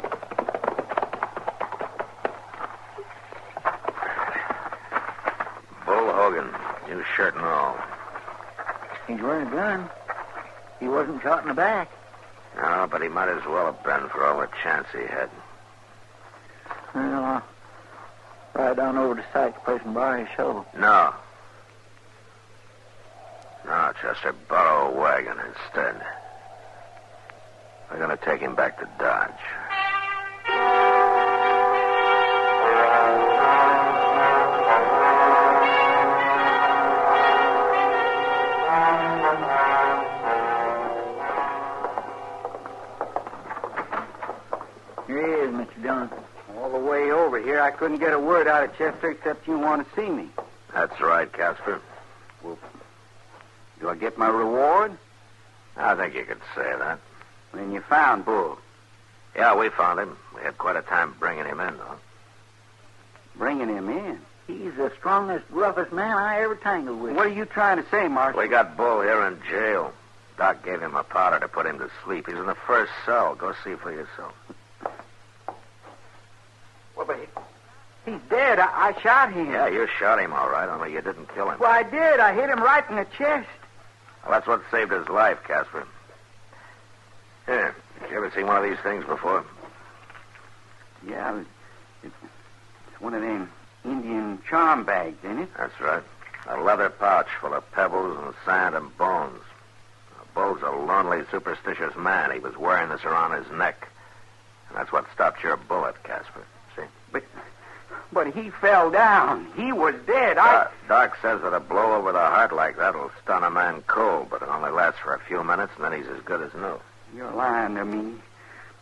Speaker 11: Bull Hogan, new shirt and all.
Speaker 10: He's wearing a gun. He wasn't shot in the back.
Speaker 11: No, but he might as well have been for all the chance he had.
Speaker 10: Well, I'll ride on over to Sykes' place and borrow his shovel.
Speaker 11: No. No, Chester, borrow a wagon instead. We're going to take him back to Dodge.
Speaker 10: Here he is, Mr. Dillon.
Speaker 1: All the way over here, I couldn't get a word out of Chester except you want to see me.
Speaker 11: That's right, Casper.
Speaker 1: Well, do I get my reward?
Speaker 11: I think you could say that.
Speaker 1: Then you found Bull.
Speaker 11: Yeah, we found him. We had quite a time bringing him in, though.
Speaker 1: Bringing him in?
Speaker 10: He's the strongest, roughest man I ever tangled with.
Speaker 1: What are you trying to say, Marshal?
Speaker 11: We got Bull here in jail. Doc gave him a powder to put him to sleep. He's in the first cell. Go see for yourself.
Speaker 1: Well, but he's dead. I shot him.
Speaker 11: Yeah, you shot him all right, only you didn't kill him.
Speaker 1: Well, I did. I hit him right in the chest.
Speaker 11: Well, that's what saved his life, Casper. Here, you ever seen one of these things before?
Speaker 1: Yeah, it's one of them Indian charm bags, ain't it?
Speaker 11: That's right. A leather pouch full of pebbles and sand and bones. Bull's a lonely, superstitious man. He was wearing this around his neck. And that's what stopped your bullet, Casper. See?
Speaker 1: But he fell down. He was dead.
Speaker 11: Doc says that a blow over the heart like that will stun a man cold, but it only lasts for a few minutes, and then he's as good as new.
Speaker 1: You're lying to me.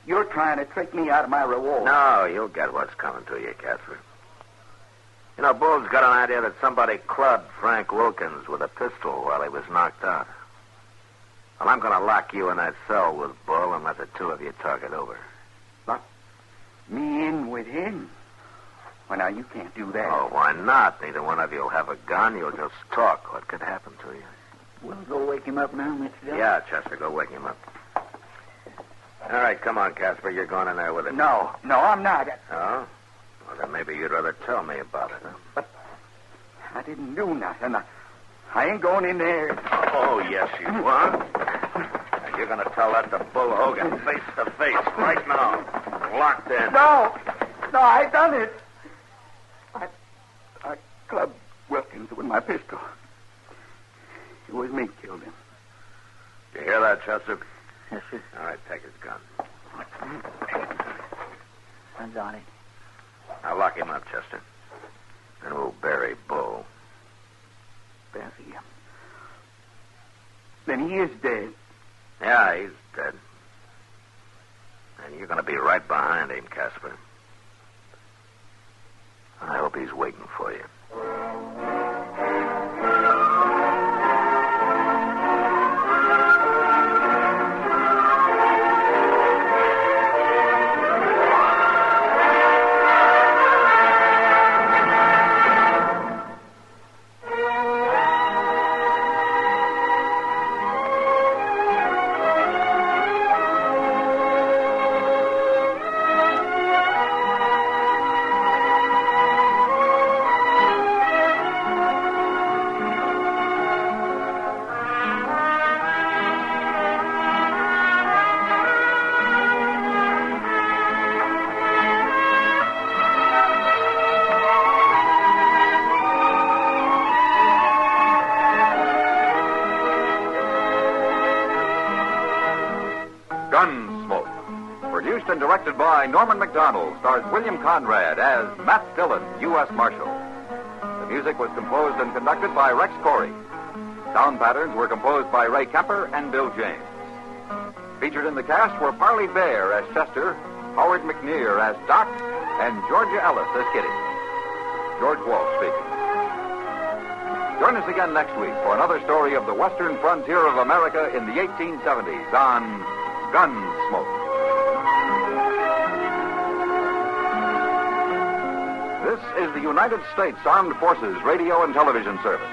Speaker 1: You're trying to trick me out of my reward.
Speaker 11: No, you'll get what's coming to you, Casper. You know, Bull's got an idea that somebody clubbed Frank Wilkins with a pistol while he was knocked out. Well, I'm going to lock you in that cell with Bull and let the two of you talk it over.
Speaker 1: Lock me in with him? Well, now, you can't do that.
Speaker 11: Oh, why not? Neither one of you will have a gun. You'll just talk. What could happen to you?
Speaker 10: We'll go wake him up now, Mr. Dillon.
Speaker 11: Yeah, Chester, go wake him up. All right, come on, Casper. You're going in there with him.
Speaker 1: No, I'm not.
Speaker 11: Oh? Well, then maybe you'd rather tell me about it, huh?
Speaker 1: But I didn't do nothing. I ain't going in there.
Speaker 11: Oh, yes, you are. And you're going to tell that to Bull Hogan face to face right now. Locked in.
Speaker 1: No, I done it. I clubbed Wilkins with my pistol. It was me killed him.
Speaker 11: You hear that, Chester?
Speaker 10: Yes, sir.
Speaker 11: All right, take his gun.
Speaker 10: I got it.
Speaker 11: Now lock him up, Chester. And we'll bury Bull.
Speaker 1: Bury him? Then he is dead.
Speaker 11: Yeah, he's dead. And you're going to be right behind him, Casper. I hope he's waiting for you.
Speaker 17: Gunsmoke. Produced and directed by Norman McDonald, stars William Conrad as Matt Dillon, U.S. Marshal. The music was composed and conducted by Rex Corey. Sound patterns were composed by Ray Kemper and Bill James. Featured in the cast were Parley Bear as Chester, Howard McNear as Doc, and Georgia Ellis as Kitty. George Walsh speaking. Join us again next week for another story of the western frontier of America in the 1870s on Gunsmoke. This is the United States Armed Forces Radio and Television Service.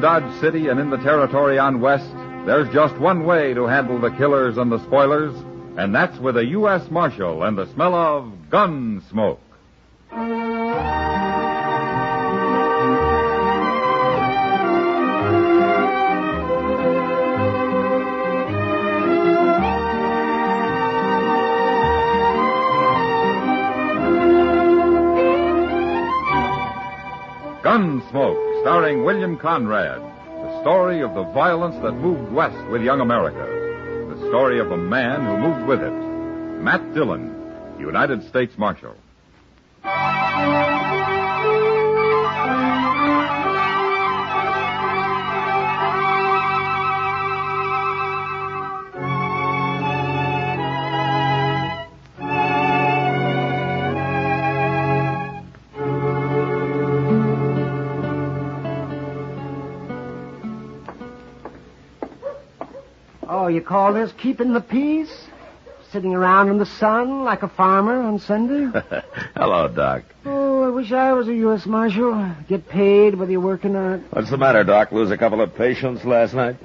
Speaker 5: Dodge City and in the territory on West, there's just one way to handle the killers and the spoilers, and that's with a U.S. Marshal and the smell of Gunsmoke. Gunsmoke, starring William Conrad. The story of the violence that moved west with young America. The story of the man who moved with it. Matt Dillon, United States Marshal.
Speaker 4: Oh, you call this keeping the peace? Sitting around in the sun like a farmer on Sunday?
Speaker 2: Hello, Doc.
Speaker 4: Oh, I wish I was a U.S. Marshal. Get paid whether you're working or not.
Speaker 2: What's the matter, Doc? Lose a couple of patients last night?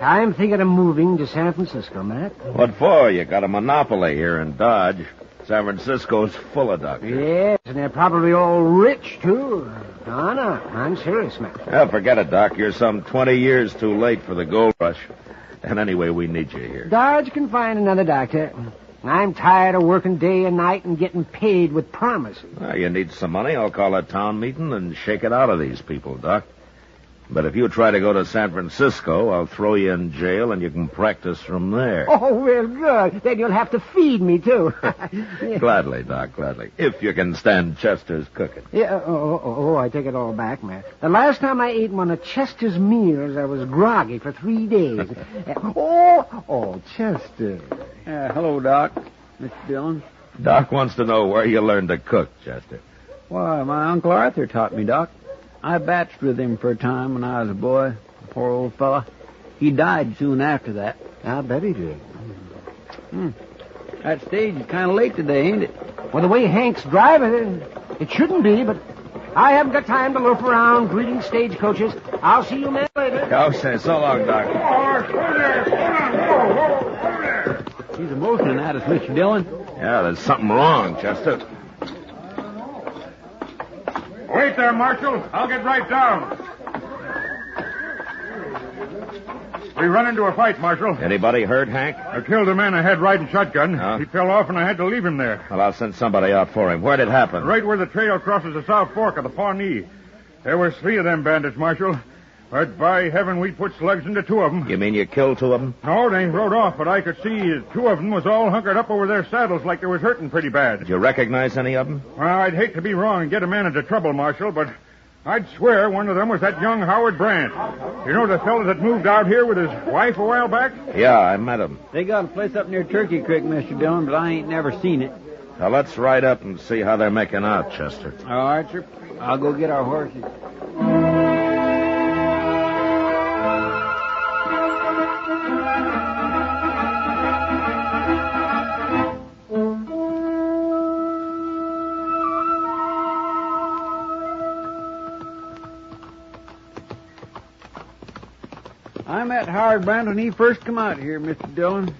Speaker 4: I'm thinking of moving to San Francisco, Matt.
Speaker 2: What for? You got a monopoly here in Dodge. San Francisco's full of doctors.
Speaker 4: Yes, and they're probably all rich, too. No, I'm serious, Matt.
Speaker 2: Well, forget it, Doc. You're some 20 years too late for the gold rush. And anyway, we need you here.
Speaker 4: Dodge can find another doctor. I'm tired of working day and night and getting paid with promises.
Speaker 2: Well, you need some money. I'll call a town meeting and shake it out of these people, Doc. But if you try to go to San Francisco, I'll throw you in jail and you can practice from there.
Speaker 4: Oh, well, good. Then you'll have to feed me, too.
Speaker 2: Gladly, Doc, gladly. If you can stand Chester's cooking.
Speaker 4: Yeah, I take it all back, Matt. The last time I ate one of Chester's meals, I was groggy for 3 days. Chester.
Speaker 16: Hello, Doc. Mr. Dillon.
Speaker 2: Doc wants to know where you learned to cook, Chester.
Speaker 16: Why, my Uncle Arthur taught me, Doc. I batched with him for a time when I was a boy. Poor old fella. He died soon after that.
Speaker 4: I bet he did.
Speaker 16: That stage is kind of late today, ain't it?
Speaker 4: Well, the way Hank's driving it shouldn't be, but I haven't got time to loaf around greeting stagecoaches. I'll see you men later.
Speaker 2: Go, say so long, Doc.
Speaker 16: He's emotioning at us, Mr. Dillon.
Speaker 2: Yeah, there's something wrong, Chester.
Speaker 6: Wait there, Marshal. I'll get right down. We run into a fight, Marshal.
Speaker 2: Anybody hurt, Hank?
Speaker 6: I killed a man I had riding shotgun. He fell off, and I had to leave him there.
Speaker 2: Well, I'll send somebody out for him. Where'd it happen?
Speaker 6: Right where the trail crosses the South Fork of the Pawnee. There was 3 of them bandits, Marshal. But by heaven, we put slugs into 2 of them.
Speaker 2: You mean you killed 2 of them?
Speaker 6: No, they rode off, but I could see 2 of them was all hunkered up over their saddles like they was hurting pretty bad.
Speaker 2: Did you recognize any of them?
Speaker 6: Well, I'd hate to be wrong and get a man into trouble, Marshal, but I'd swear one of them was that young Howard Brandt. You know the fellow that moved out here with his wife a while back?
Speaker 2: Yeah, I met him.
Speaker 16: They got a place up near Turkey Creek, Mr. Dillon, but I ain't never seen it.
Speaker 2: Now, let's ride up and see how they're making out, Chester.
Speaker 16: All right, sir. I'll go get our horses. I met Howard Brandt when he first come out here, Mr. Dillon.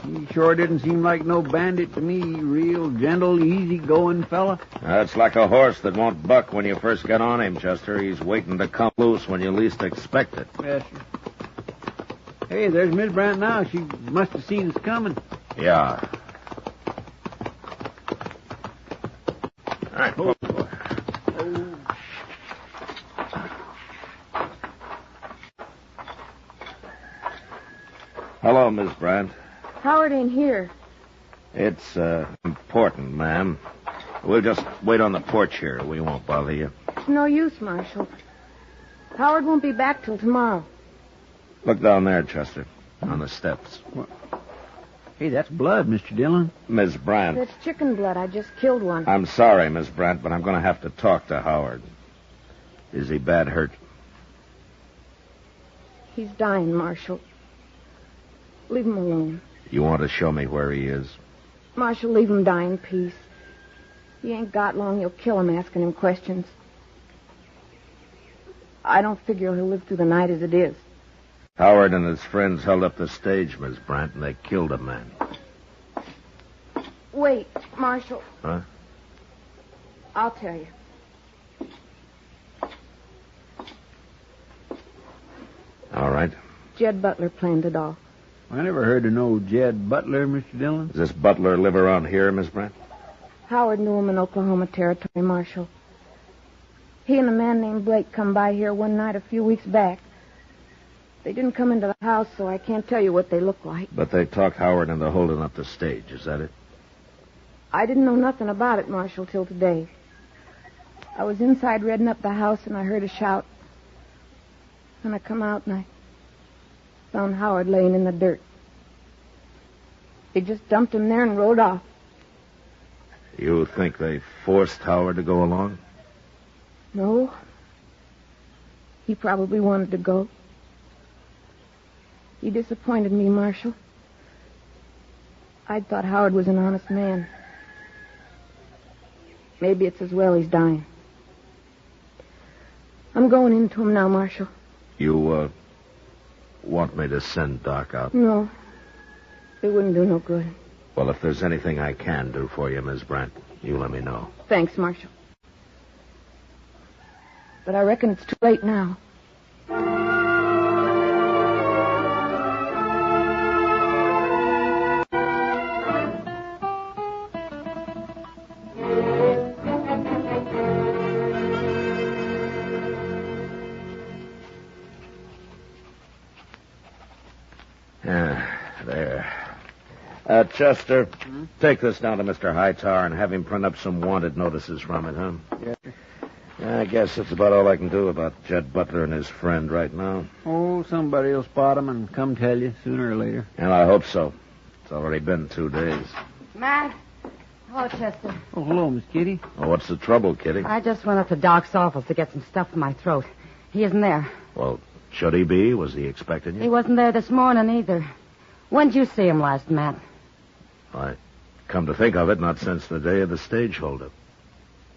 Speaker 16: He sure didn't seem like no bandit to me. Real gentle, easy-going fella.
Speaker 2: That's like a horse that won't buck when you first get on him, Chester. He's waiting to come loose when you least expect it.
Speaker 16: Yes, sir. Hey, there's Miss Brandt now. She must have seen us coming.
Speaker 2: Yeah. All right,
Speaker 16: oh.
Speaker 2: Hello, Miss Brandt.
Speaker 23: Howard ain't here.
Speaker 2: It's important, ma'am. We'll just wait on the porch here. We won't bother you.
Speaker 23: It's no use, Marshal. Howard won't be back till tomorrow.
Speaker 2: Look down there, Chester, on the steps.
Speaker 16: What? Hey, that's blood, Mr. Dillon.
Speaker 2: Miss Brandt.
Speaker 23: That's chicken blood. I just killed one.
Speaker 2: I'm sorry, Miss Brandt, but I'm going to have to talk to Howard. Is he bad hurt?
Speaker 23: He's dying, Marshal. Leave him alone.
Speaker 2: You want to show me where he is?
Speaker 23: Marshal, leave him die in peace. He ain't got long. You'll kill him asking him questions. I don't figure he'll live through the night as it is.
Speaker 2: Howard and his friends held up the stage, Miss Brandt, and they killed a man.
Speaker 23: Wait, Marshal.
Speaker 2: Huh?
Speaker 23: I'll tell you.
Speaker 2: All right.
Speaker 23: Jed Butler planned it all.
Speaker 10: I never heard of no Jed Butler, Mr. Dillon.
Speaker 2: Does this Butler live around here, Miss Brandt?
Speaker 23: Howard knew him in Oklahoma Territory, Marshal. He and a man named Blake come by here one night a few weeks back. They didn't come into the house, so I can't tell you what they look like.
Speaker 2: But they talked Howard into holding up the stage, is that it?
Speaker 23: I didn't know nothing about it, Marshal, till today. I was inside redding up the house, and I heard a shout. And I come out, and I found Howard laying in the dirt. They just dumped him there and rode off.
Speaker 2: You think they forced Howard to go along?
Speaker 23: No. He probably wanted to go. He disappointed me, Marshal. I thought Howard was an honest man. Maybe it's as well he's dying. I'm going into him now, Marshal.
Speaker 2: You, want me to send Doc out?
Speaker 23: No. It wouldn't do no good.
Speaker 2: Well, if there's anything I can do for you, Miss Brandt, you let me know.
Speaker 23: Thanks, Marshal. But I reckon it's too late now.
Speaker 2: Chester, take this down to Mr. Hightower and have him print up some wanted notices from it, huh?
Speaker 10: Yes, sir.
Speaker 2: I guess that's about all I can do about Jed Butler and his friend right now.
Speaker 10: Oh, somebody will spot him and come tell you sooner or later.
Speaker 2: And I hope so. It's already been 2 days.
Speaker 12: Matt? Hello, Chester.
Speaker 10: Oh, hello, Miss Kitty.
Speaker 2: Oh, what's the trouble, Kitty?
Speaker 12: I just went up to Doc's office to get some stuff in my throat. He isn't there.
Speaker 2: Well, should he be? Was he expecting you?
Speaker 12: He wasn't there this morning either. When'd you see him last, Matt?
Speaker 2: I come to think of it, not since the day of the stage holdup.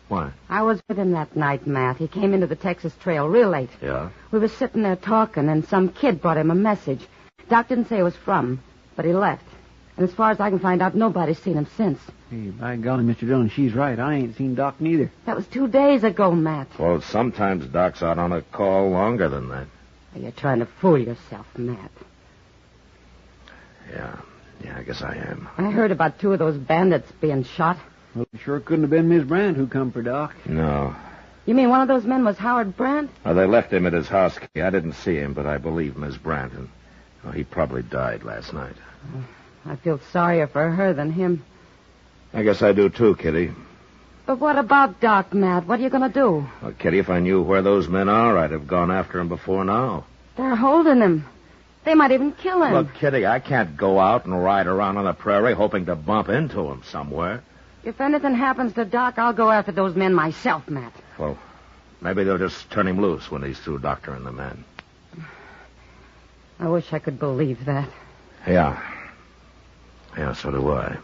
Speaker 2: Why?
Speaker 12: I was with him that night, Matt. He came into the Texas Trail real late.
Speaker 2: Yeah?
Speaker 12: We were sitting there talking, and some kid brought him a message. Doc didn't say it was from, but he left. And as far as I can find out, nobody's seen him since.
Speaker 10: Hey, by golly, Mr. Dillon, she's right. I ain't seen Doc neither.
Speaker 12: That was 2 days ago, Matt.
Speaker 2: Well, sometimes Doc's out on a call longer than that.
Speaker 12: You're trying to fool yourself, Matt.
Speaker 2: Yeah, I guess I am.
Speaker 12: I heard about 2 of those bandits being shot.
Speaker 10: Well, it sure couldn't have been Miss Brandt who come for Doc.
Speaker 2: No.
Speaker 12: You mean one of those men was Howard Brandt?
Speaker 2: They left him at his house. I didn't see him, but I believe Miss Brandt. And he probably died last night.
Speaker 12: I feel sorrier for her than him.
Speaker 2: I guess I do too, Kitty.
Speaker 12: But what about Doc, Matt? What are you going to do?
Speaker 2: Well, Kitty, if I knew where those men are, I'd have gone after him before now.
Speaker 12: They're holding him. They might even kill him.
Speaker 2: Look, Kitty, I can't go out and ride around on the prairie hoping to bump into him somewhere.
Speaker 12: If anything happens to Doc, I'll go after those men myself, Matt.
Speaker 2: Well, maybe they'll just turn him loose when he's through doctoring the men.
Speaker 12: I wish I could believe that.
Speaker 2: Yeah, so do I.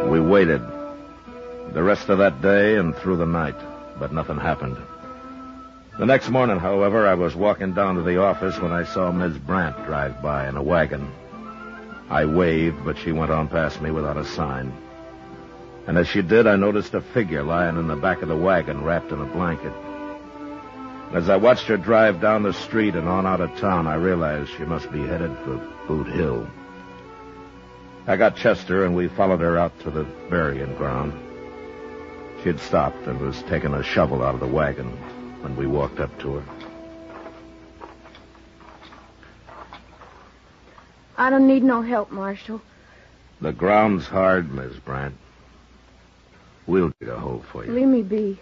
Speaker 2: We waited. The rest of that day and through the night, but nothing happened. The next morning, however, I was walking down to the office when I saw Miss Brandt drive by in a wagon. I waved, but she went on past me without a sign. And as she did, I noticed a figure lying in the back of the wagon wrapped in a blanket. As I watched her drive down the street and on out of town, I realized she must be headed for Boot Hill. I got Chester, and we followed her out to the burying ground. She had stopped and was taking a shovel out of the wagon when we walked up to her.
Speaker 23: I don't need no help, Marshal.
Speaker 2: The ground's hard, Miss Brandt. We'll dig a hole for you.
Speaker 23: Leave me be.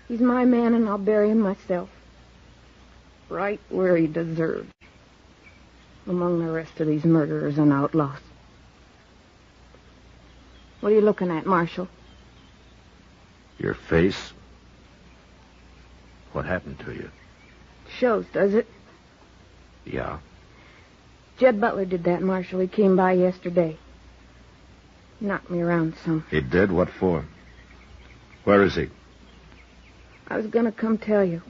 Speaker 23: He's my man, and I'll bury him myself. Right where he deserves. Among the rest of these murderers and outlaws. What are you looking at, Marshal?
Speaker 2: Your face? What happened to you?
Speaker 23: Shows, does it?
Speaker 2: Yeah.
Speaker 23: Jed Butler did that, Marshal. He came by yesterday. Knocked me around some.
Speaker 2: He did? What for? Where is he?
Speaker 23: I was going to come tell you.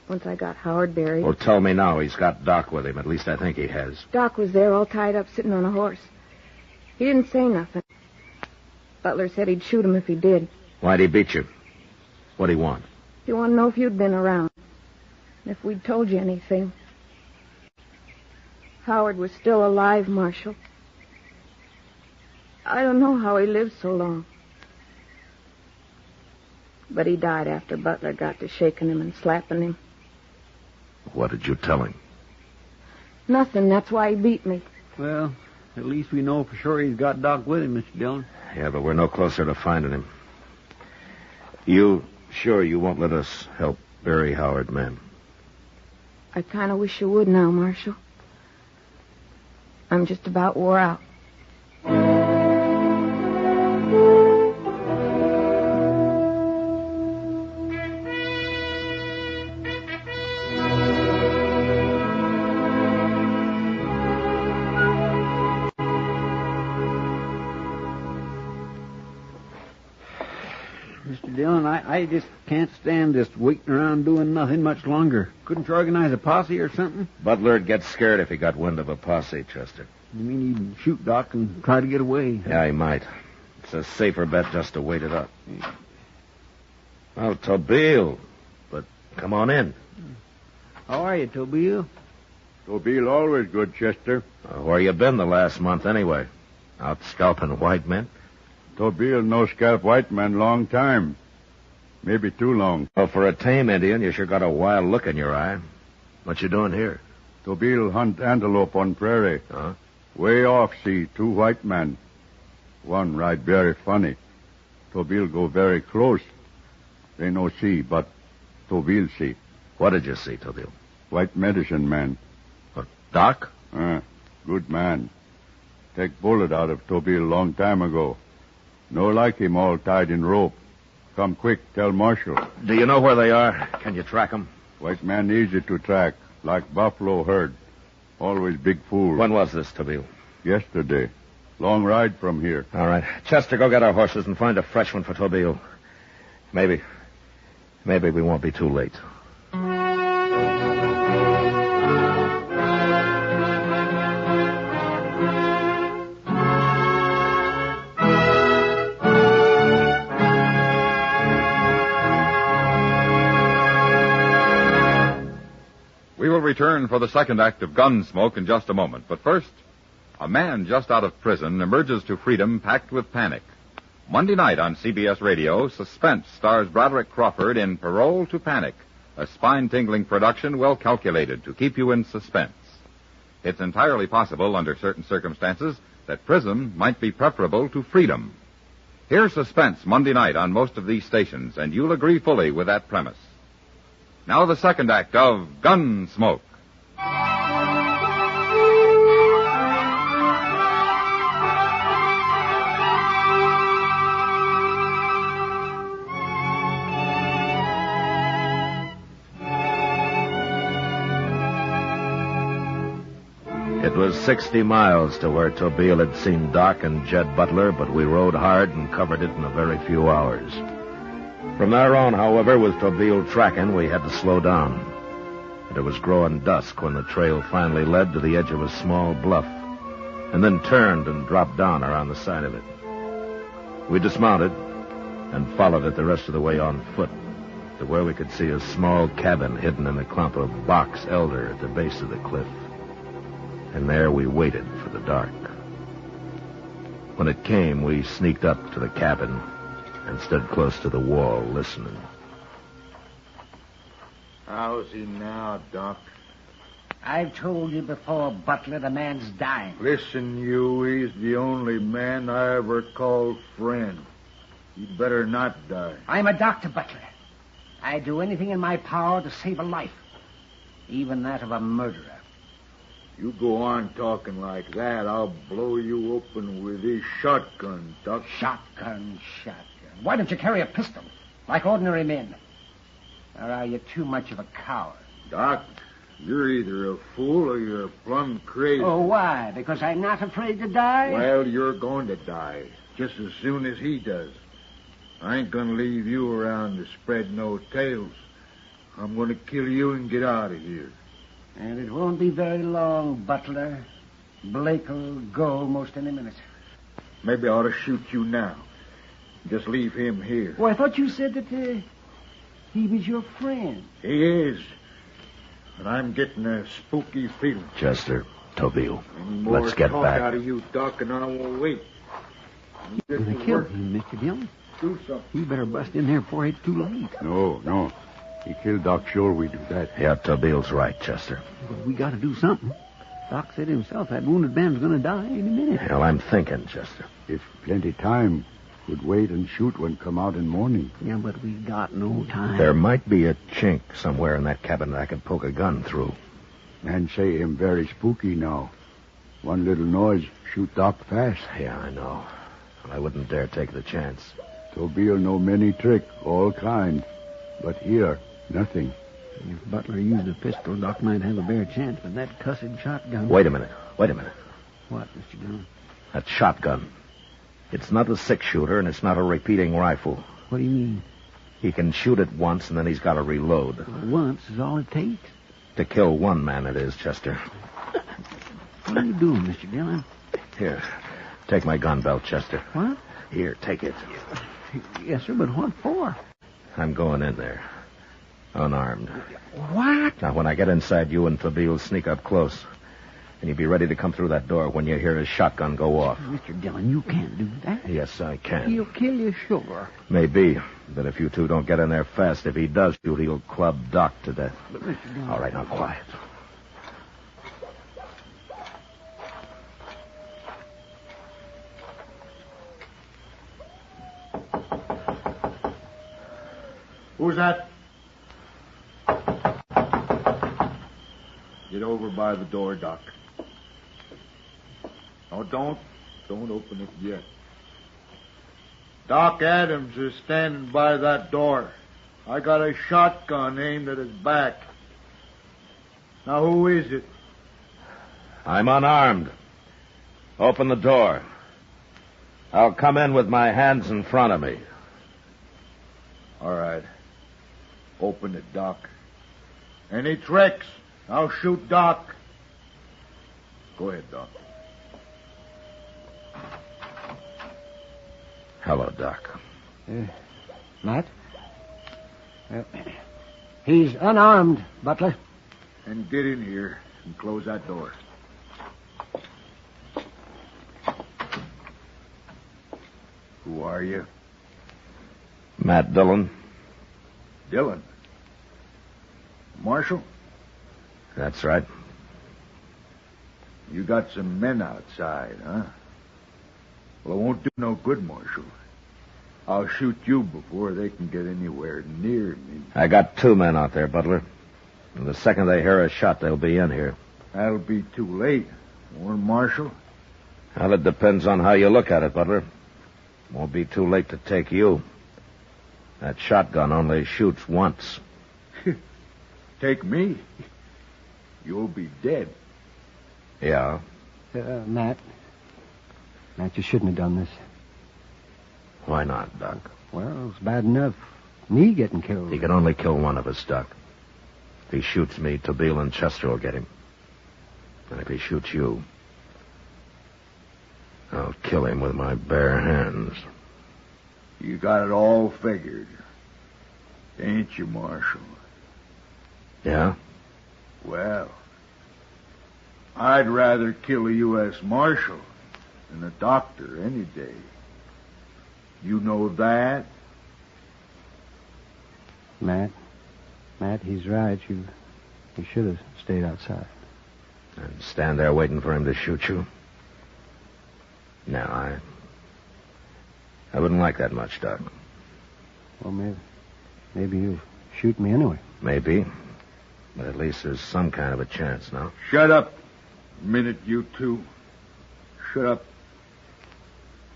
Speaker 23: Once I got Howard buried.
Speaker 2: Well, tell me now. He's got Doc with him. At least I think he has.
Speaker 23: Doc was there all tied up, sitting on a horse. He didn't say nothing. Butler said he'd shoot him if he did.
Speaker 2: Why'd he beat you? What'd he want?
Speaker 23: He wanted to know if you'd been around. And if we'd told you anything. Howard was still alive, Marshal. I don't know how he lived so long. But he died after Butler got to shaking him and slapping him.
Speaker 2: What did you tell him?
Speaker 23: Nothing. That's why he beat me.
Speaker 16: Well, at least we know for sure he's got Doc with him, Mr. Dillon.
Speaker 2: Yeah, but we're no closer to finding him. You sure you won't let us help bury Howard, ma'am?
Speaker 23: I kind of wish you would now, Marshal. I'm just about wore out.
Speaker 16: Mr. Dillon, I just can't stand this waiting around doing nothing much longer. Couldn't you organize a posse or something?
Speaker 2: Butler'd get scared if he got wind of a posse, Chester.
Speaker 16: You mean he'd shoot Doc and try to get away?
Speaker 2: Yeah, he might. It's a safer bet just to wait it up. Well, Tobile, but come on in.
Speaker 16: How are you, Tobile?
Speaker 6: Tobile always good, Chester.
Speaker 2: Where you been the last month, anyway? Out scalping white men?
Speaker 6: Tobile no scalp white man long time. Maybe too long.
Speaker 2: Well, for a tame Indian, you sure got a wild look in your eye. What you doing here?
Speaker 6: Tobile hunt antelope on prairie.
Speaker 2: Huh?
Speaker 6: Way off see two white men. One ride very funny. Tobile go very close. They no see, but Tobile see.
Speaker 2: What did you see, Tobile?
Speaker 6: White medicine man.
Speaker 2: What, Doc?
Speaker 6: Good man. Take bullet out of Tobile long time ago. No like him all tied in rope. Come quick, tell Marshal.
Speaker 2: Do you know where they are? Can you track them?
Speaker 6: White man easy to track, like buffalo herd. Always big fool.
Speaker 2: When was this, Tobile?
Speaker 6: Yesterday. Long ride from here.
Speaker 2: All right. Chester, go get our horses and find a fresh one for Tobile. Maybe we won't be too late.
Speaker 5: We will return for the second act of Gunsmoke in just a moment. But first, a man just out of prison emerges to freedom packed with panic. Monday night on CBS Radio, Suspense stars Broderick Crawford in Parole to Panic, a spine-tingling production well calculated to keep you in suspense. It's entirely possible, under certain circumstances, that prison might be preferable to freedom. Hear Suspense Monday night on most of these stations, and you'll agree fully with that premise. Now the second act of Gunsmoke.
Speaker 2: It was 60 miles to where Tobile had seen Doc and Jed Butler, but we rode hard and covered it in a very few hours. From there on, however, with Tobile tracking, we had to slow down. And it was growing dusk when the trail finally led to the edge of a small bluff, and then turned and dropped down around the side of it. We dismounted and followed it the rest of the way on foot to where we could see a small cabin hidden in a clump of box elder at the base of the cliff. And there we waited for the dark. When it came, we sneaked up to the cabin and stood close to the wall, listening.
Speaker 18: How's he now, Doc?
Speaker 9: I've told you before, Butler, the man's dying.
Speaker 18: Listen, you, he's the only man I ever called friend. He'd better not die.
Speaker 9: I'm a doctor, Butler. I'd do anything in my power to save a life, even that of a murderer.
Speaker 18: You go on talking like that, I'll blow you open with this shotgun, Doc.
Speaker 9: Shotgun. Why don't you carry a pistol, like ordinary men? Or are you too much of a coward?
Speaker 18: Doc, You're either a fool or you're plumb crazy.
Speaker 4: Oh, why? Because I'm not afraid to die?
Speaker 18: Well, you're going to die just as soon as he does. I ain't going to leave you around to spread no tales. I'm going to kill you and get out of here.
Speaker 4: And it won't be very long, Butler. Blake'll go most any minute.
Speaker 18: Maybe I ought to shoot you now. Just leave him here.
Speaker 4: Well, I thought you said that he was your friend.
Speaker 18: He is. And I'm getting a spooky feeling.
Speaker 2: Chester, Tobile,
Speaker 18: Any more
Speaker 2: let's get
Speaker 18: talk
Speaker 2: back.
Speaker 18: out of you, Doc, and I won't wait.
Speaker 9: You're going to kill him, Mr. Dillon.
Speaker 18: Do something.
Speaker 9: You better bust in there before it's too late.
Speaker 6: No. He killed Doc. Sure we do that.
Speaker 2: Yeah, Tobile's right, Chester.
Speaker 9: But we got to do something. Doc said himself that wounded man's going to die any minute.
Speaker 2: Hell, I'm thinking, Chester.
Speaker 6: If plenty time, could wait and shoot when come out in morning.
Speaker 9: Yeah, but we got no time.
Speaker 2: There might be a chink somewhere in that cabin that I could poke a gun through.
Speaker 6: Man say him very spooky now. One little noise, shoot Doc fast.
Speaker 2: Yeah, I know. I wouldn't dare take the chance.
Speaker 6: Tobile know many trick, all kind. But here, nothing.
Speaker 9: If Butler used a pistol, Doc might have a bare chance, but that cussed shotgun...
Speaker 2: Wait a minute.
Speaker 9: What, Mr. Dillon?
Speaker 2: That shotgun. It's not a six-shooter, and it's not a repeating rifle.
Speaker 9: What do you mean?
Speaker 2: He can shoot it once, and then he's got to reload.
Speaker 9: Once is all it takes.
Speaker 2: To kill one man it is, Chester.
Speaker 9: What are you doing, Mr. Dillon?
Speaker 2: Here, take my gun belt, Chester.
Speaker 9: What?
Speaker 2: Here, take it.
Speaker 9: Yes, sir, but what for?
Speaker 2: I'm going in there. Unarmed.
Speaker 9: What?
Speaker 2: Now, when I get inside, you and Tobile sneak up close. And you'll be ready to come through that door when you hear his shotgun go off.
Speaker 9: Mr. Dillon, you can't do that.
Speaker 2: Yes, I can.
Speaker 9: He'll kill you, sure.
Speaker 2: Maybe. But if you two don't get in there fast, if he does shoot, he'll club Doc to death.
Speaker 9: But, Mr. Dillon...
Speaker 2: All right, now, quiet.
Speaker 18: Who's that? Get over by the door, Doc. Oh, don't open it yet. Doc Adams is standing by that door. I got a shotgun aimed at his back. Now, who is it?
Speaker 2: I'm unarmed. Open the door. I'll come in with my hands in front of me.
Speaker 18: All right. Open it, Doc. Any tricks, I'll shoot Doc. Go ahead, Doc.
Speaker 2: Hello, Doc.
Speaker 4: Matt? He's unarmed, Butler.
Speaker 18: And get in here and close that door. Who are you?
Speaker 2: Matt Dillon.
Speaker 18: Dillon? Marshal?
Speaker 2: That's right.
Speaker 18: You got some men outside, huh? Well, it won't do no good, Marshal. I'll shoot you before they can get anywhere near me.
Speaker 2: I got 2 men out there, Butler. And the second they hear a shot, they'll be in here.
Speaker 18: That'll be too late, won't it, Marshal?
Speaker 2: Well, it depends on how you look at it, Butler. Won't be too late to take you. That shotgun only shoots once.
Speaker 18: Take me? You'll be dead.
Speaker 2: Yeah?
Speaker 4: Matt, you shouldn't have done this.
Speaker 2: Why not, Doc?
Speaker 4: Well, it's bad enough me getting killed.
Speaker 2: He can only kill one of us, Doc. If he shoots me, Tobile and Chester will get him. And if he shoots you, I'll kill him with my bare hands.
Speaker 18: You got it all figured. Ain't you, Marshal?
Speaker 2: Yeah?
Speaker 18: Well, I'd rather kill a U.S. Marshal than a doctor any day. You know that?
Speaker 4: Matt, he's right. You should have stayed outside.
Speaker 2: And stand there waiting for him to shoot you? No, I wouldn't like that much, Doc.
Speaker 4: Well, maybe you'll shoot me anyway.
Speaker 2: Maybe. But at least there's some kind of a chance, no?
Speaker 18: Shut up a minute, you two. Shut up.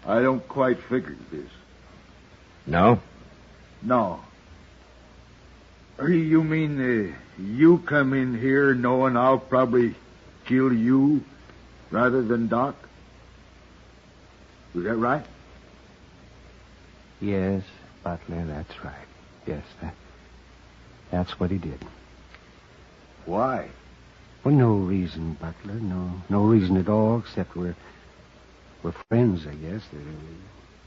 Speaker 18: I don't quite figure this.
Speaker 2: No?
Speaker 18: No. You mean you come in here knowing I'll probably kill you rather than Doc? Is that right?
Speaker 9: Yes, Butler, that's right. Yes, that's what he did.
Speaker 18: Why?
Speaker 9: Well, no reason, Butler. No reason at all, except we're friends, I guess.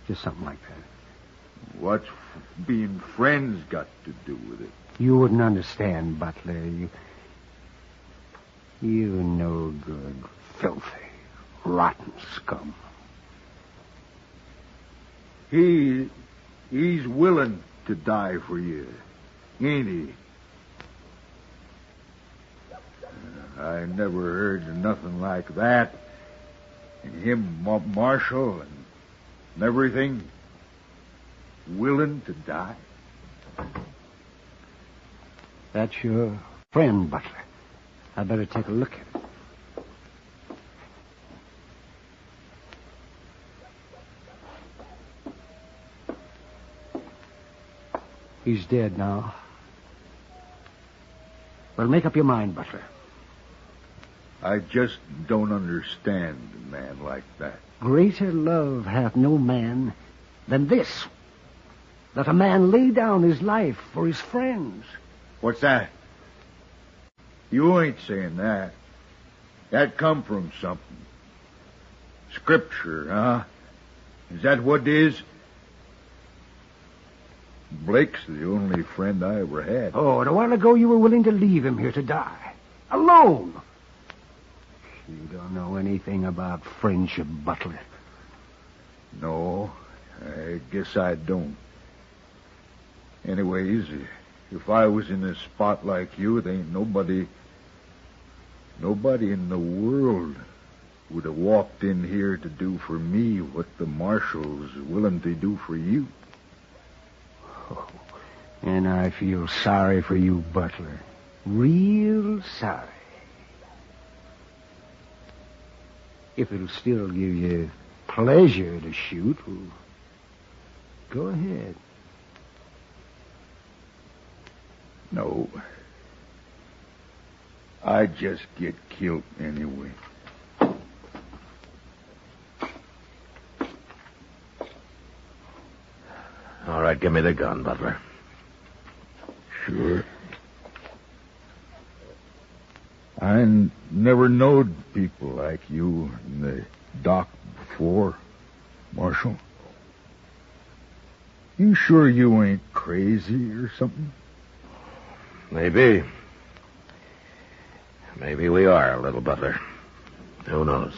Speaker 9: Just something like that.
Speaker 18: What's being friends got to do with it?
Speaker 9: You wouldn't understand, Butler. You no good, filthy, rotten scum.
Speaker 18: He's willing to die for you, ain't he? I never heard of nothing like that. And him, Marshal, and everything, willing to die.
Speaker 9: That's your friend, Butler. I better take a look at it. He's dead now. Well, make up your mind, Butler.
Speaker 18: I just don't understand a man like that.
Speaker 9: Greater love hath no man than this, that a man lay down his life for his friends.
Speaker 18: What's that? You ain't saying that. That come from something. Scripture, huh? Is that what it is? Blake's the only friend I ever had.
Speaker 9: Oh, and a while ago you were willing to leave him here to die. Alone. You don't know anything about friendship, Butler.
Speaker 18: No, I guess I don't. Anyways, if I was in a spot like you, there ain't nobody in the world would have walked in here to do for me what the Marshal's willing to do for you.
Speaker 9: Oh, and I feel sorry for you, Butler. Real sorry. If it'll still give you pleasure to shoot, well, go ahead.
Speaker 18: No. I'd just get killed anyway.
Speaker 11: All right, give me the gun, Butler.
Speaker 18: Sure. I never knowed people like you in the dock before, Marshal. You sure you ain't crazy or something?
Speaker 11: Maybe. Maybe we are a little, Butler. Who knows?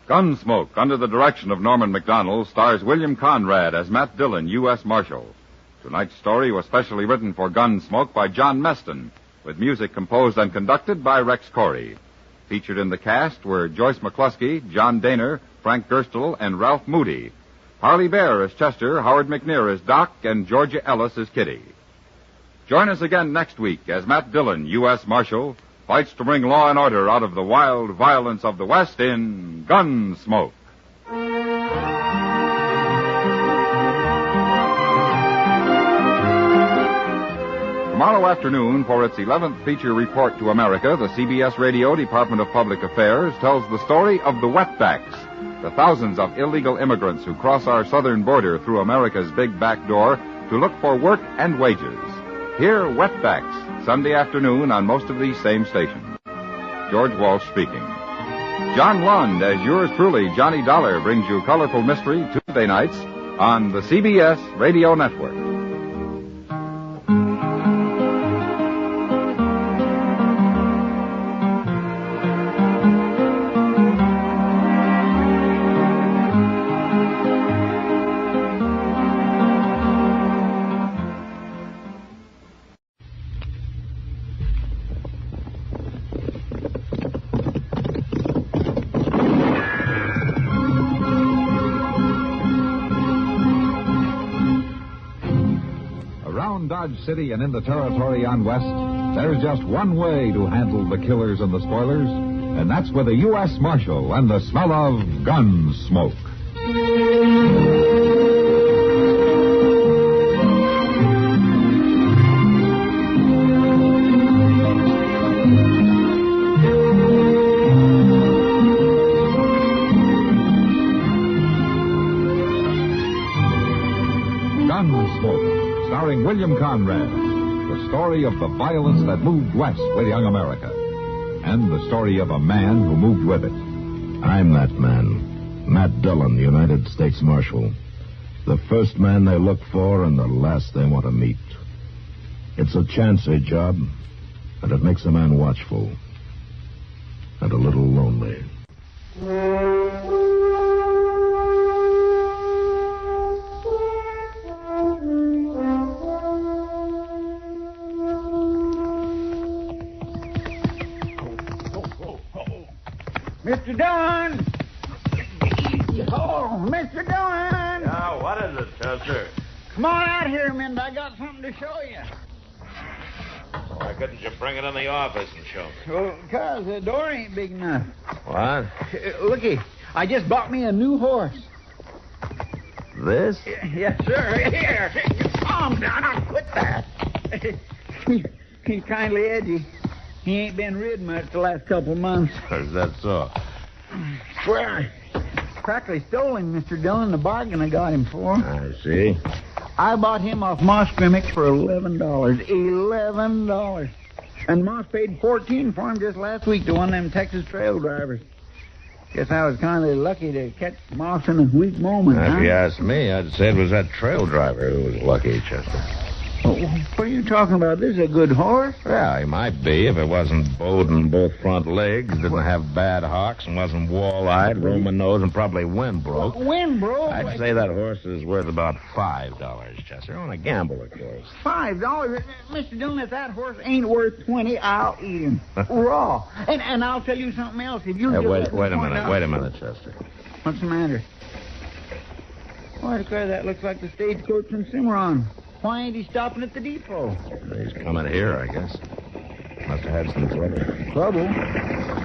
Speaker 5: Gunsmoke, under the direction of Norman Macdonald, stars William Conrad as Matt Dillon, U.S. Marshal. Tonight's story was specially written for Gunsmoke by John Meston, with music composed and conducted by Rex Corey. Featured in the cast were Joyce McCluskey, John Daner, Frank Gerstle, and Ralph Moody. Harley Bear as Chester, Howard McNear as Doc, and Georgia Ellis as Kitty. Join us again next week as Matt Dillon, U.S. Marshal, fights to bring law and order out of the wild violence of the West in Gunsmoke. Tomorrow afternoon, for its 11th feature report to America, the CBS Radio Department of Public Affairs tells the story of the wetbacks, the thousands of illegal immigrants who cross our southern border through America's big back door to look for work and wages. Hear Wetbacks, Sunday afternoon on most of these same stations. George Walsh speaking. John Lund, as yours truly, Johnny Dollar, brings you Colorful Mystery Tuesday nights on the CBS Radio Network. Dodge City and in the territory on West, there's just one way to handle the killers and the spoilers, and that's with a U.S. Marshal and the smell of Gunsmoke. Gunsmoke, starring William Conrad, the story of the violence that moved west with young America, and the story of a man who moved with it.
Speaker 2: I'm that man, Matt Dillon, the United States Marshal. The first man they look for and the last they want to meet. It's a chancy job, and it makes a man watchful and a little lonely.
Speaker 9: Mr. Dillon! Oh, Mr. Dillon!
Speaker 8: Now, what is it, Chester?
Speaker 9: Come on out here, Mint. I got something to show you.
Speaker 11: Why couldn't you bring it in the office and show me?
Speaker 9: Well, because the door ain't big enough.
Speaker 11: What?
Speaker 9: Looky, I just bought me a new horse.
Speaker 11: This?
Speaker 9: Yes, sir. Here. Calm down. I'll quit that. He's kindly edgy. He ain't been rid much the last couple of months.
Speaker 11: Is that so?
Speaker 9: Well, I practically stole him, Mr. Dillon, the bargain I got him for.
Speaker 11: I see.
Speaker 9: I bought him off Moss Grimmick for $11. $11. And Moss paid $14 for him just last week to one of them Texas trail drivers. Guess I was kind of lucky to catch Moss in a weak moment,
Speaker 11: If
Speaker 9: huh?
Speaker 11: you ask me, I'd say it was that trail driver who was lucky, Chester.
Speaker 9: What are you talking about? This is a good horse.
Speaker 11: Yeah, he might be if it wasn't bowed in both front legs, didn't have bad hocks, and wasn't wall-eyed, Roman nose, and probably wind broke.
Speaker 9: Wind broke?
Speaker 11: I'd say that horse is worth about $5, Chester. On a gamble, of course.
Speaker 9: $5? Mr. Dillon, if that horse ain't worth $20, I'll eat him. Raw. And I'll tell you something else. If you
Speaker 11: Wait a minute, Chester.
Speaker 9: What's the matter? Why, I declare that looks like the stagecoach from Cimarron. Why ain't he stopping at the depot?
Speaker 11: He's coming here, I guess. Must have had some trouble.
Speaker 9: Trouble?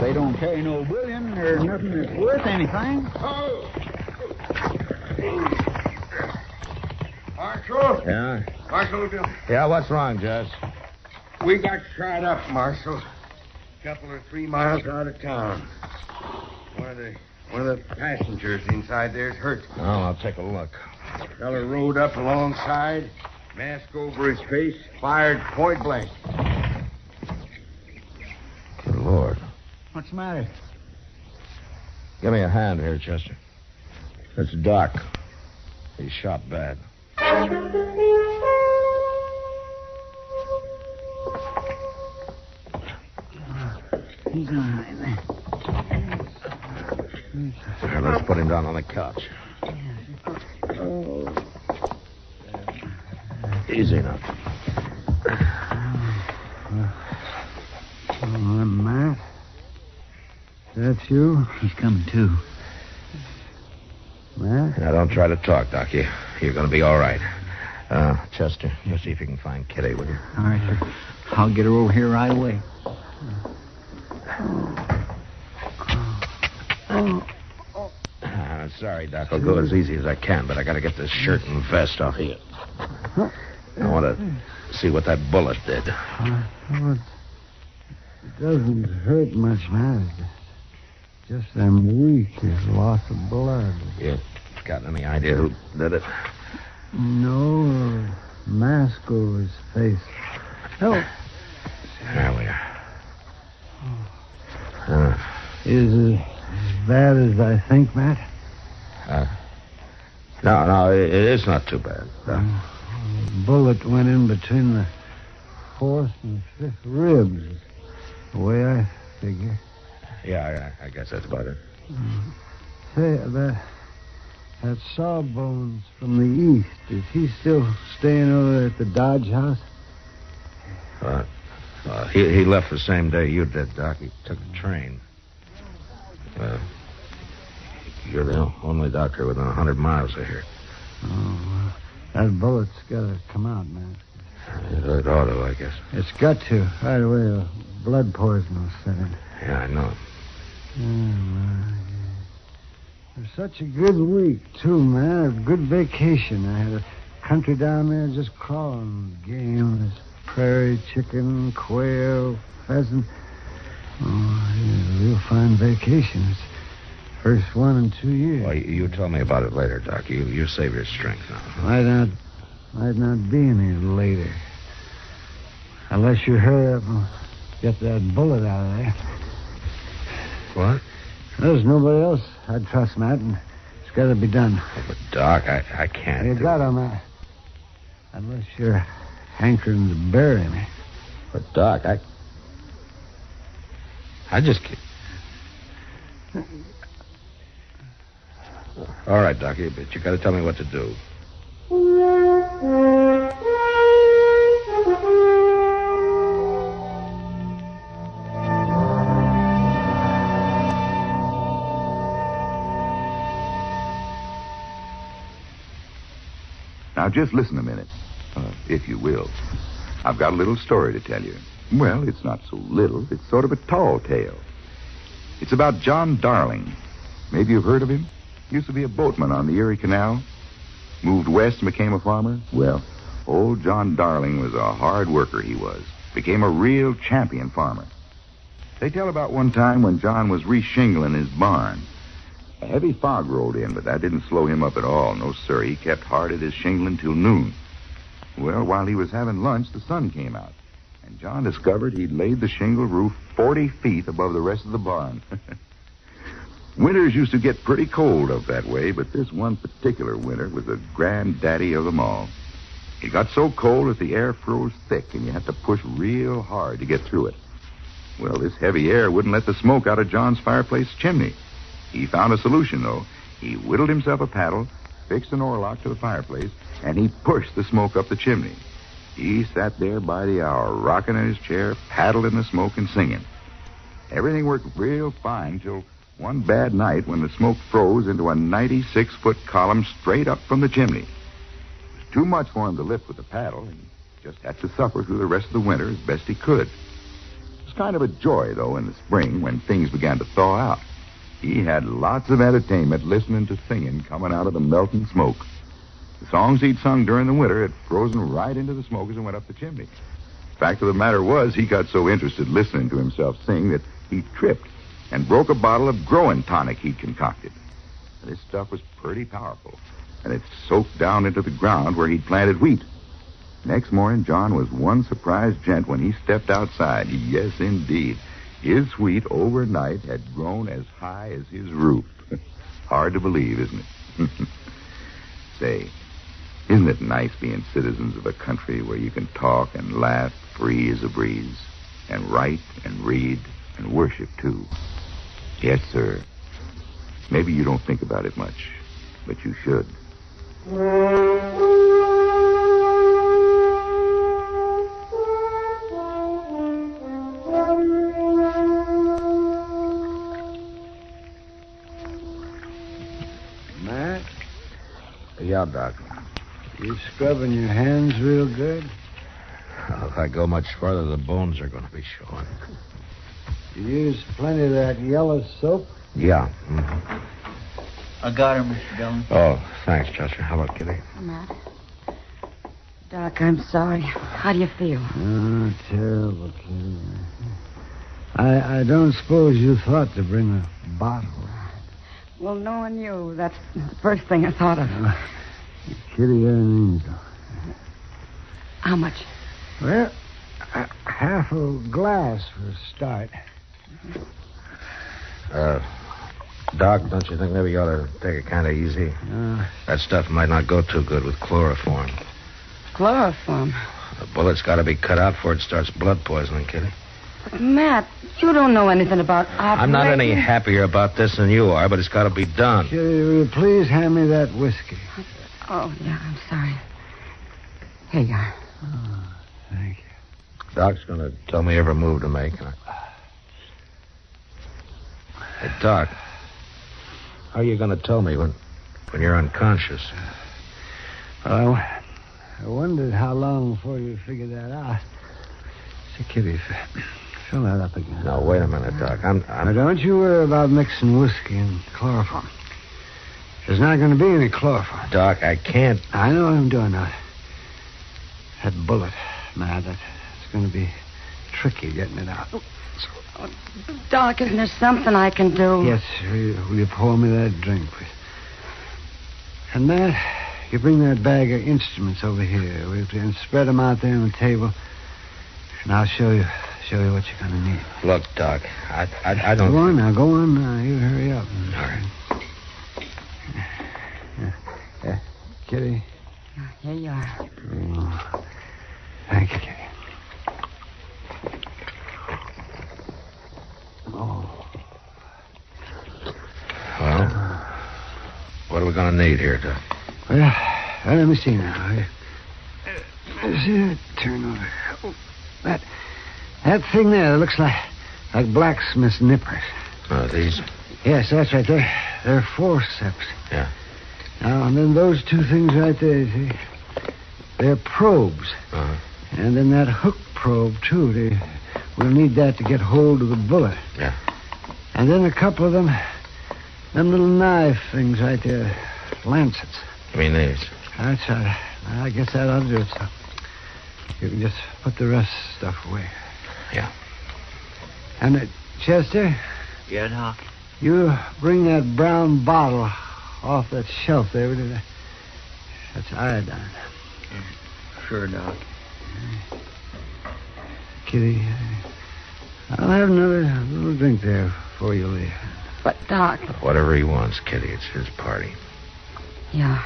Speaker 9: They don't carry no bullion or nothing that's worth anything.
Speaker 18: Oh! Marshal?
Speaker 11: Yeah?
Speaker 18: Marshal,
Speaker 11: Yeah, what's wrong, Jess?
Speaker 18: we got shot up, Marshal. A couple or 3 miles out of town. One of the passengers inside there's hurt.
Speaker 11: Oh, I'll take a look.
Speaker 18: Feller rode up alongside, mask over his face, fired point blank.
Speaker 11: Good Lord.
Speaker 9: What's the matter?
Speaker 11: Give me a hand here, Chester. It's Doc. He's shot bad.
Speaker 9: He's all right there.
Speaker 11: Here, let's put him down on the couch.
Speaker 9: Oh.
Speaker 11: Easy enough.
Speaker 9: Matt? That's you? He's coming, too. Matt?
Speaker 11: Now, don't try to talk, Doc. You're going to be all right. Chester, you see if you can find Kitty, will you?
Speaker 9: All right, sir. I'll get her over here right away.
Speaker 11: Sorry, Doc. I'll go as easy as I can, but I got to get this shirt and vest off of you. I want to see what that bullet did.
Speaker 9: It doesn't hurt much, man. Just I'm weak. There's loss of blood.
Speaker 11: You got any idea who did it?
Speaker 9: No, mask over his face. Help.
Speaker 11: There we are.
Speaker 9: Is it as bad as I think, Matt?
Speaker 11: No, it's not too bad.
Speaker 9: A bullet went in between the 4th and 5th ribs, the way I figure.
Speaker 11: Yeah, I guess that's about it.
Speaker 9: Say, that Sawbones from the east, is he still staying over there at the Dodge house?
Speaker 11: He left the same day you did, Doc. He took a train. You're the only doctor within 100 miles of here.
Speaker 9: Oh, that bullet's got to come out, man.
Speaker 7: It ought to, I guess.
Speaker 19: It's got to. Right away, a blood poison will set in.
Speaker 7: Yeah, I know.
Speaker 19: It was such a good week, too, man. A good vacation. I had a country down there just crawling with game. There's prairie chicken, quail, pheasant. Oh, yeah, a real fine vacation. It's the first one in 2 years.
Speaker 7: Well, you tell me about it later, Doc. You save your strength now.
Speaker 19: Might not be any later. Unless you hurry up and get that bullet out of there.
Speaker 7: What?
Speaker 19: There's nobody else I'd trust, Matt, and it's got to be done.
Speaker 7: Oh, but, Doc, I can't.
Speaker 19: You got to, Matt. Unless you're hankering to bury me.
Speaker 7: But, Doc, I just can't. All right, Doc, but you got to tell me what to do.
Speaker 21: Now, just listen a minute, if you will. I've got a little story to tell you. Well, it's not so little. It's sort of a tall tale. It's about John Darling. Maybe you've heard of him? Used to be a boatman on the Erie Canal. Moved west and became a farmer. Well, old John Darling was a hard worker, he was. Became a real champion farmer. They tell about one time when John was re-shingling his barn. A heavy fog rolled in, but that didn't slow him up at all. No, sir. He kept hard at his shingling till noon. Well, while he was having lunch, the sun came out. And John discovered he'd laid the shingle roof 40 feet above the rest of the barn. Winters used to get pretty cold up that way, but this one particular winter was the granddaddy of them all. It got so cold that the air froze thick, and you had to push real hard to get through it. Well, this heavy air wouldn't let the smoke out of John's fireplace chimney. He found a solution, though. He whittled himself a paddle, fixed an oarlock to the fireplace, and he pushed the smoke up the chimney. He sat there by the hour, rocking in his chair, paddling in the smoke and singing. Everything worked real fine till one bad night when the smoke froze into a 96-foot column straight up from the chimney. It was too much for him to lift with the paddle, and he just had to suffer through the rest of the winter as best he could. It was kind of a joy, though, in the spring when things began to thaw out. He had lots of entertainment listening to singing coming out of the melting smoke. The songs he'd sung during the winter had frozen right into the smoke as it went up the chimney. Fact of the matter was, he got so interested listening to himself sing that he tripped and broke a bottle of growing tonic he'd concocted. This stuff was pretty powerful, and it soaked down into the ground where he'd planted wheat. Next morning, John was one surprised gent when he stepped outside. Yes, indeed. His wheat overnight had grown as high as his roof. Hard to believe, isn't it? Say, isn't it nice being citizens of a country where you can talk and laugh free as a breeze, and write and read and worship, too? Yes, sir. Maybe you don't think about it much, but you should.
Speaker 19: Matt?
Speaker 7: Yeah, Doc.
Speaker 19: You scrubbing your hands real good?
Speaker 7: Well, if I go much farther, the bones are going to be showing.
Speaker 19: You use plenty of that yellow soap?
Speaker 7: Yeah.
Speaker 10: I got her, Mr. Dillon.
Speaker 7: Oh, thanks, Chester. How about Kitty?
Speaker 12: Matt. Doc, I'm sorry. How do you feel?
Speaker 19: Oh, terrible, Kitty. I don't suppose you thought to bring a bottle.
Speaker 12: Well, knowing you, that's the first thing I thought of.
Speaker 19: Kitty, you're an angel.
Speaker 12: How much?
Speaker 19: Well, half a glass for a start.
Speaker 7: Doc, don't you think maybe you ought to take it kind of easy? That stuff might not go too good with chloroform.
Speaker 12: Chloroform?
Speaker 7: The bullet's got to be cut out before it starts blood poisoning, Kitty.
Speaker 12: But, Matt, you don't know anything about operating.
Speaker 7: I'm not any happier about this than you are, but it's got to be done.
Speaker 19: Kitty, will you please hand me that whiskey?
Speaker 12: Oh, yeah, I'm sorry. Here you are.
Speaker 19: Oh, thank you.
Speaker 7: Doc's going to tell me every move to make. Hey, Doc, how are you going to tell me when you're unconscious?
Speaker 19: Well, I wondered how long before you figured that out. Say, Kitty, fill that up again.
Speaker 7: No, wait a minute, Doc.
Speaker 19: Now, don't you worry about mixing whiskey and chloroform. There's not going to be any chloroform.
Speaker 7: Doc, I can't.
Speaker 19: I know what I'm doing now. That bullet, Matt, that's going to be tricky getting it out.
Speaker 12: Doc, isn't there something I can do?
Speaker 19: Yes, will you pour me that drink, please? And Matt, you bring that bag of instruments over here, will you, and spread them out there on the table, and I'll show you what you're going to need.
Speaker 7: Look, Doc, I don't...
Speaker 19: Go on now. You hurry up.
Speaker 7: All right.
Speaker 19: Kitty.
Speaker 12: Here you are.
Speaker 19: Oh, thank you, Kitty. Oh.
Speaker 7: Well, what are we going to need here, Doc?
Speaker 19: Well, let me see now. See, turn over. Oh, that thing there looks like blacksmith's nippers.
Speaker 7: Oh, these?
Speaker 19: Yes, that's right. They're forceps.
Speaker 7: Yeah.
Speaker 19: Now, and then those two things right there, you see? They're probes.
Speaker 7: Uh-huh.
Speaker 19: And then that hook probe, too. We'll need that to get hold of the bullet.
Speaker 7: Yeah.
Speaker 19: And then a couple of them little knife things right there. Lancets.
Speaker 7: You mean these?
Speaker 19: That's right. I guess that ought to do it, so. You can just put the rest of the stuff away.
Speaker 7: Yeah.
Speaker 19: And, Chester?
Speaker 10: Yeah, Doc?
Speaker 19: You bring that brown bottle off that shelf there. That's iodine.
Speaker 10: Sure, Doc.
Speaker 19: Kitty, I'll have another little drink there before you leave.
Speaker 12: But, Doc...
Speaker 7: Whatever he wants, Kitty. It's his party.
Speaker 12: Yeah,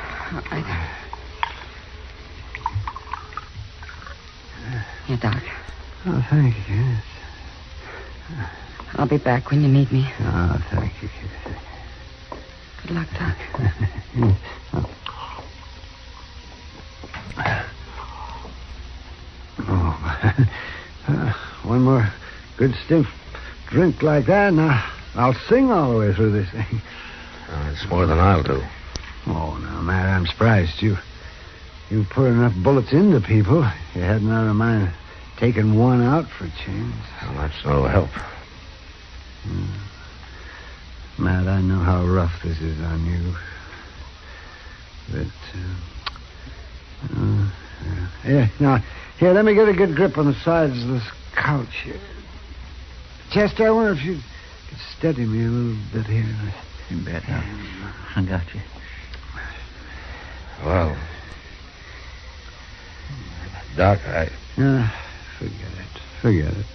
Speaker 12: Here, Doc.
Speaker 19: Oh, thank you, yes.
Speaker 12: I'll be back when you need me.
Speaker 19: Oh, thank you, Kitty.
Speaker 12: Good luck, Doc.
Speaker 19: One more good stiff drink like that, and I'll sing all the way through this thing.
Speaker 7: It's more than I'll do.
Speaker 19: Oh, now, Matt, I'm surprised. You put enough bullets into people. You hadn't out of mind taking one out for a change.
Speaker 7: Well, that's no help.
Speaker 19: Matt, I know how rough this is on you. But, here, let me get a good grip on the sides of this couch here. Chester, I wonder if you could steady me a little bit here.
Speaker 10: You bet, Doc. I got you.
Speaker 7: Well, Doc,
Speaker 19: Forget it.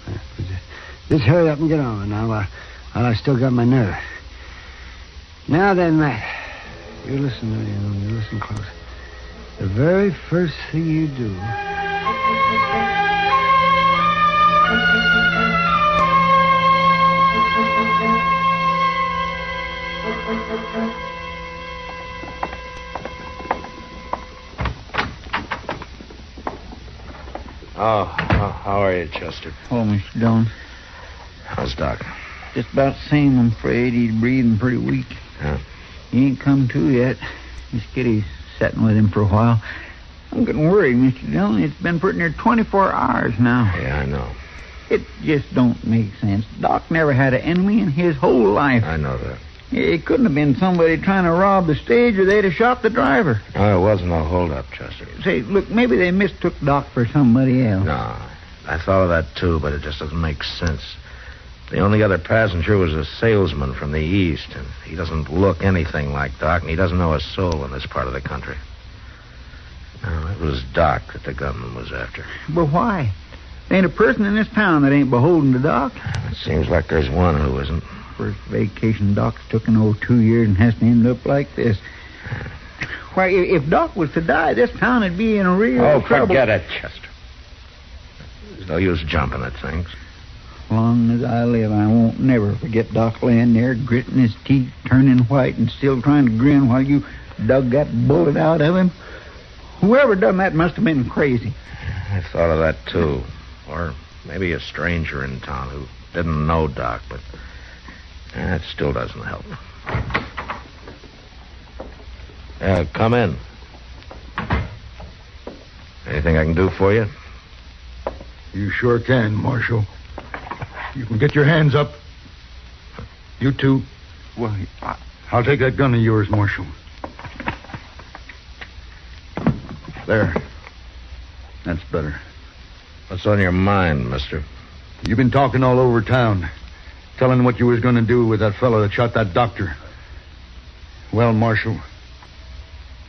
Speaker 19: Just hurry up and get on now while I still got my nerve. Now then, Matt, you listen to me. You listen close. The very first thing you do...
Speaker 7: Oh, how are you, Chester?
Speaker 10: Oh, Mr. Dillon.
Speaker 7: How's Doc?
Speaker 10: Just about the same, I'm afraid. He's breathing pretty weak.
Speaker 7: Yeah.
Speaker 10: He ain't come to yet. Miss Kitty's sitting with him for a while. I'm getting worried, Mr. Dillon. It's been pretty near 24 hours now.
Speaker 7: Yeah, I know.
Speaker 10: It just don't make sense. Doc never had an enemy in his whole life.
Speaker 7: I know that.
Speaker 10: It couldn't have been somebody trying to rob the stage, or they'd have shot the driver.
Speaker 7: No, it wasn't a holdup, Chester.
Speaker 10: Say, look, maybe they mistook Doc for somebody else.
Speaker 7: No, I thought of that too, but it just doesn't make sense. The only other passenger was a salesman from the east, and he doesn't look anything like Doc, and he doesn't know a soul in this part of the country. No, it was Doc that the gunman was after.
Speaker 10: But why? There ain't a person in this town that ain't beholden to Doc.
Speaker 7: It seems like there's one who isn't.
Speaker 10: First vacation Doc's took in 2 years and has to end up like this. Why, if Doc was to die, this town would be in a real trouble.
Speaker 7: Forget it, Chester. There's no use jumping at things.
Speaker 10: As long as I live, I won't never forget Doc laying there, gritting his teeth, turning white, and still trying to grin while you dug that bullet out of him. Whoever done that must have been crazy.
Speaker 7: I thought of that, too. Or maybe a stranger in town who didn't know Doc, but that still doesn't help. Come in. Anything I can do for you?
Speaker 6: You sure can, Marshal. You can get your hands up. You two. Well, I'll take that gun of yours, Marshal. There. That's better.
Speaker 7: What's on your mind, mister?
Speaker 6: You've been talking all over town, telling what you was going to do with that fellow that shot that doctor. Well, Marshal,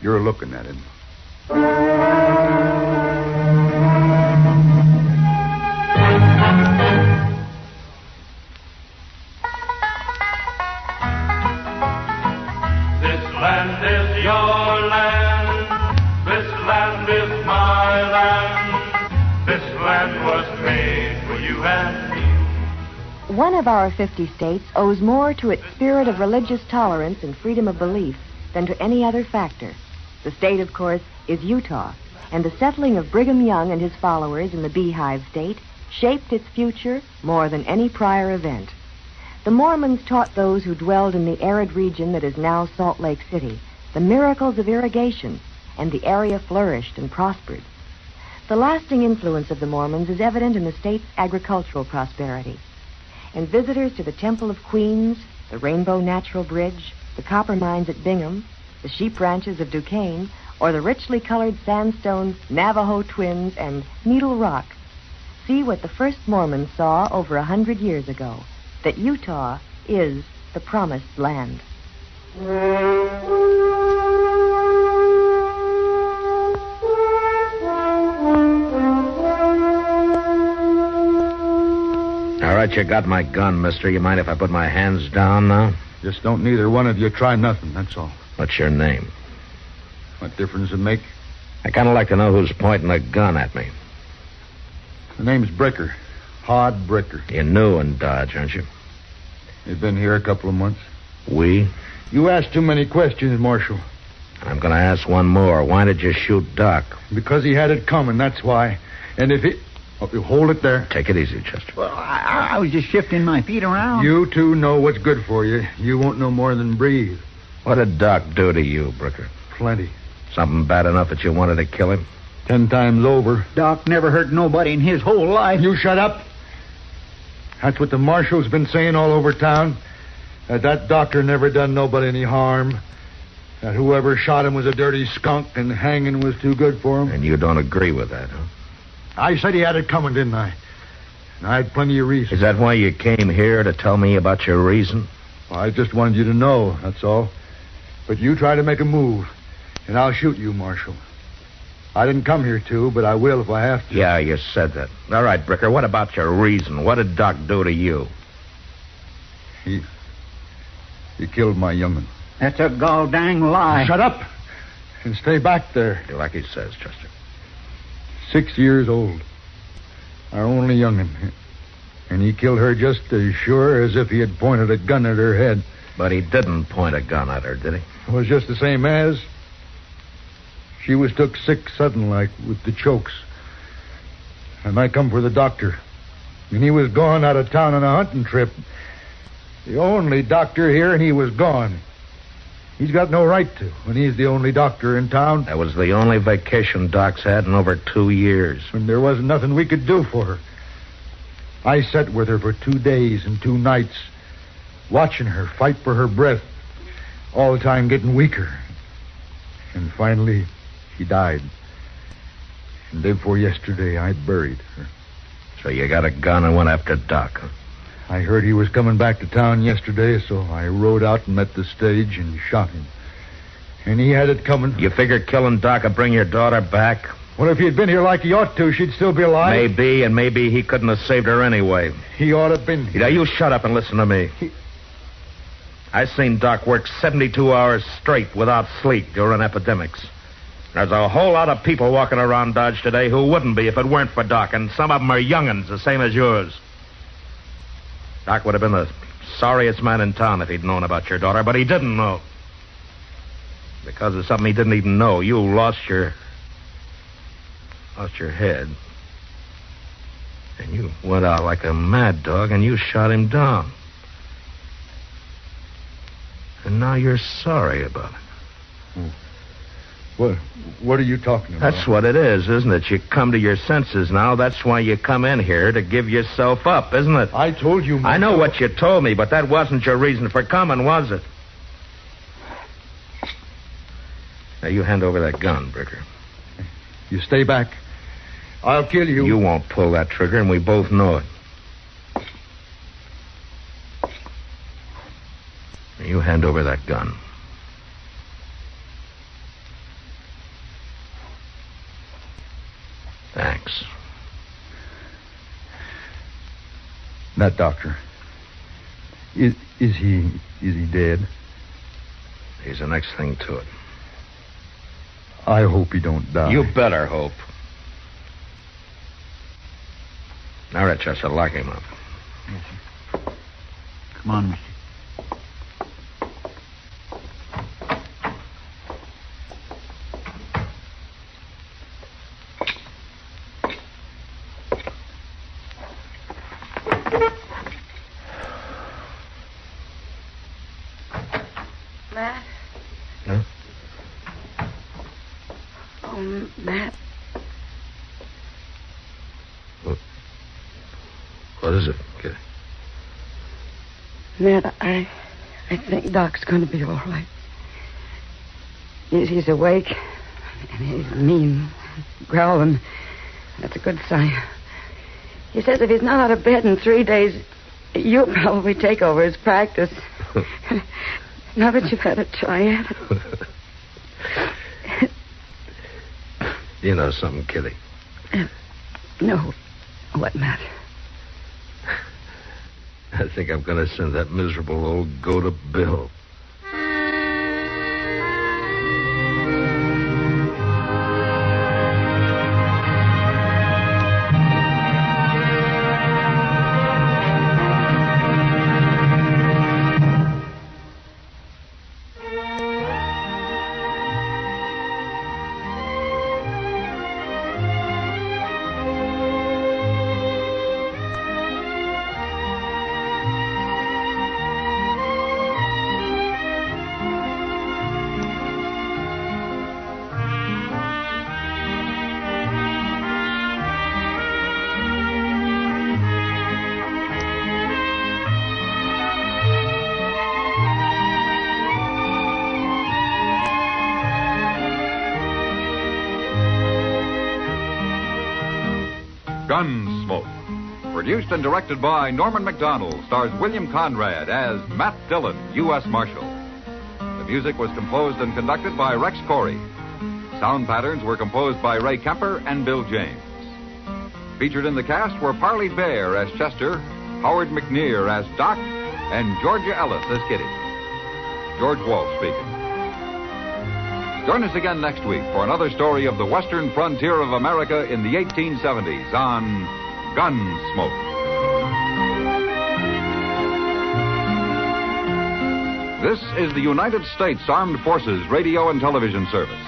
Speaker 6: you're looking at him.
Speaker 8: This land is your land. This land is my land. This land was made for you and me.
Speaker 14: One of our 50 states owes more to its spirit of religious tolerance and freedom of belief than to any other factor. The state, of course, is Utah, and the settling of Brigham Young and his followers in the Beehive State shaped its future more than any prior event. The Mormons taught those who dwelled in the arid region that is now Salt Lake City the miracles of irrigation, and the area flourished and prospered. The lasting influence of the Mormons is evident in the state's agricultural prosperity. And visitors to the Temple of Queens, the Rainbow Natural Bridge, the copper mines at Bingham, the sheep ranches of Duquesne, or the richly colored sandstone Navajo Twins and Needle Rock, see what the first Mormons saw over 100 years ago, that Utah is the promised land.
Speaker 7: All right, you got my gun, mister. You mind if I put my hands down now?
Speaker 6: Just don't neither one of you try nothing, that's all.
Speaker 7: What's your name?
Speaker 6: What difference does it make?
Speaker 7: I kind of like to know who's pointing a gun at me.
Speaker 6: The name's Bricker. Hod Bricker.
Speaker 7: You're new in Dodge, aren't you?
Speaker 6: You've been here a couple of months.
Speaker 7: We?
Speaker 6: You asked too many questions, Marshal.
Speaker 7: I'm going to ask one more. Why did you shoot Doc?
Speaker 6: Because he had it coming, that's why. And if he... Oh, you hold it there.
Speaker 7: Take it easy, Chester.
Speaker 16: Well, I was just shifting my feet around.
Speaker 6: You two know what's good for you. You won't know more than breathe.
Speaker 7: What did Doc do to you, Bricker?
Speaker 6: Plenty.
Speaker 7: Something bad enough that you wanted to kill him?
Speaker 6: 10 times over.
Speaker 16: Doc never hurt nobody in his whole life.
Speaker 6: You shut up. That's what the marshal's been saying all over town. That doctor never done nobody any harm. That whoever shot him was a dirty skunk and hanging was too good for him.
Speaker 7: And you don't agree with that, huh?
Speaker 6: I said he had it coming, didn't I? And I had plenty of reason.
Speaker 7: Is that why you came here, to tell me about your reason?
Speaker 6: Well, I just wanted you to know, that's all. But you try to make a move, and I'll shoot you, Marshal. I didn't come here to, but I will if I have to.
Speaker 7: Yeah, you said that. All right, Bricker, what about your reason? What did Doc do to you?
Speaker 6: He killed my young'un.
Speaker 16: That's a gall dang lie.
Speaker 6: Shut up and stay back there.
Speaker 7: Do like he says, Chester.
Speaker 6: 6 years old. Our only young'un. And he killed her just as sure as if he had pointed a gun at her head.
Speaker 7: But he didn't point a gun at her, did he?
Speaker 6: It was just the same as. She was took sick sudden like with the chokes. And I come for the doctor. And he was gone out of town on a hunting trip. The only doctor here, and he was gone. He's got no right to, when he's the only doctor in town.
Speaker 7: That was the only vacation Doc's had in over 2 years.
Speaker 6: And there wasn't nothing we could do for her. I sat with her for 2 days and 2 nights, watching her fight for her breath, all the time getting weaker. And finally, she died. And day before yesterday, I buried her.
Speaker 7: So you got a gun and went after Doc, huh?
Speaker 6: I heard he was coming back to town yesterday, so I rode out and met the stage and shot him. And he had it coming.
Speaker 7: You figured killing Doc would bring your daughter back?
Speaker 6: Well, if he had been here like he ought to, she'd still be alive.
Speaker 7: Maybe, and maybe he couldn't have saved her anyway.
Speaker 6: He ought to have been here.
Speaker 7: Now, you shut up and listen to me. I seen Doc work 72 hours straight without sleep during epidemics. There's a whole lot of people walking around Dodge today who wouldn't be if it weren't for Doc, and some of them are young'uns, the same as yours. Doc would have been the sorriest man in town if he'd known about your daughter, but he didn't know. Because of something he didn't even know, you lost your head. And you went out like a mad dog and you shot him down. And now you're sorry about it.
Speaker 6: What are you talking about?
Speaker 7: That's what it is, isn't it? You come to your senses now. That's why you come in here, to give yourself up, isn't it?
Speaker 6: I told you,
Speaker 7: I know what you told me, but that wasn't your reason for coming, was it? Now, you hand over that gun, Bricker.
Speaker 6: You stay back. I'll kill you.
Speaker 7: You won't pull that trigger, and we both know it. Now, you hand over that gun. Thanks.
Speaker 6: That doctor. Is he dead?
Speaker 7: He's the next thing to it.
Speaker 6: I hope he don't die.
Speaker 7: You better hope. All right, Chester, lock him up.
Speaker 9: Yes, sir. Come on, mister.
Speaker 12: Matt?
Speaker 7: Huh?
Speaker 12: Oh, Matt.
Speaker 7: What is it, Kitty?
Speaker 12: Matt, I think Doc's going to be all right. He's awake, and he's mean, growling. That's a good sign. He says if he's not out of bed in 3 days, you'll probably take over his practice. Now that you've had a try at it.
Speaker 7: You know something, Kitty?
Speaker 12: No. What, Matt?
Speaker 7: I think I'm going to send that miserable old goat a bill.
Speaker 5: Gunsmoke. Produced and directed by Norman McDonald, stars William Conrad as Matt Dillon, U.S. Marshal. The music was composed and conducted by Rex Corey. Sound patterns were composed by Ray Kemper and Bill James. Featured in the cast were Parley Bear as Chester, Howard McNear as Doc, and Georgia Ellis as Kitty. George Walsh speaking. Join us again next week for another story of the western frontier of America in the 1870s on Gunsmoke. This is the United States Armed Forces Radio and Television Service.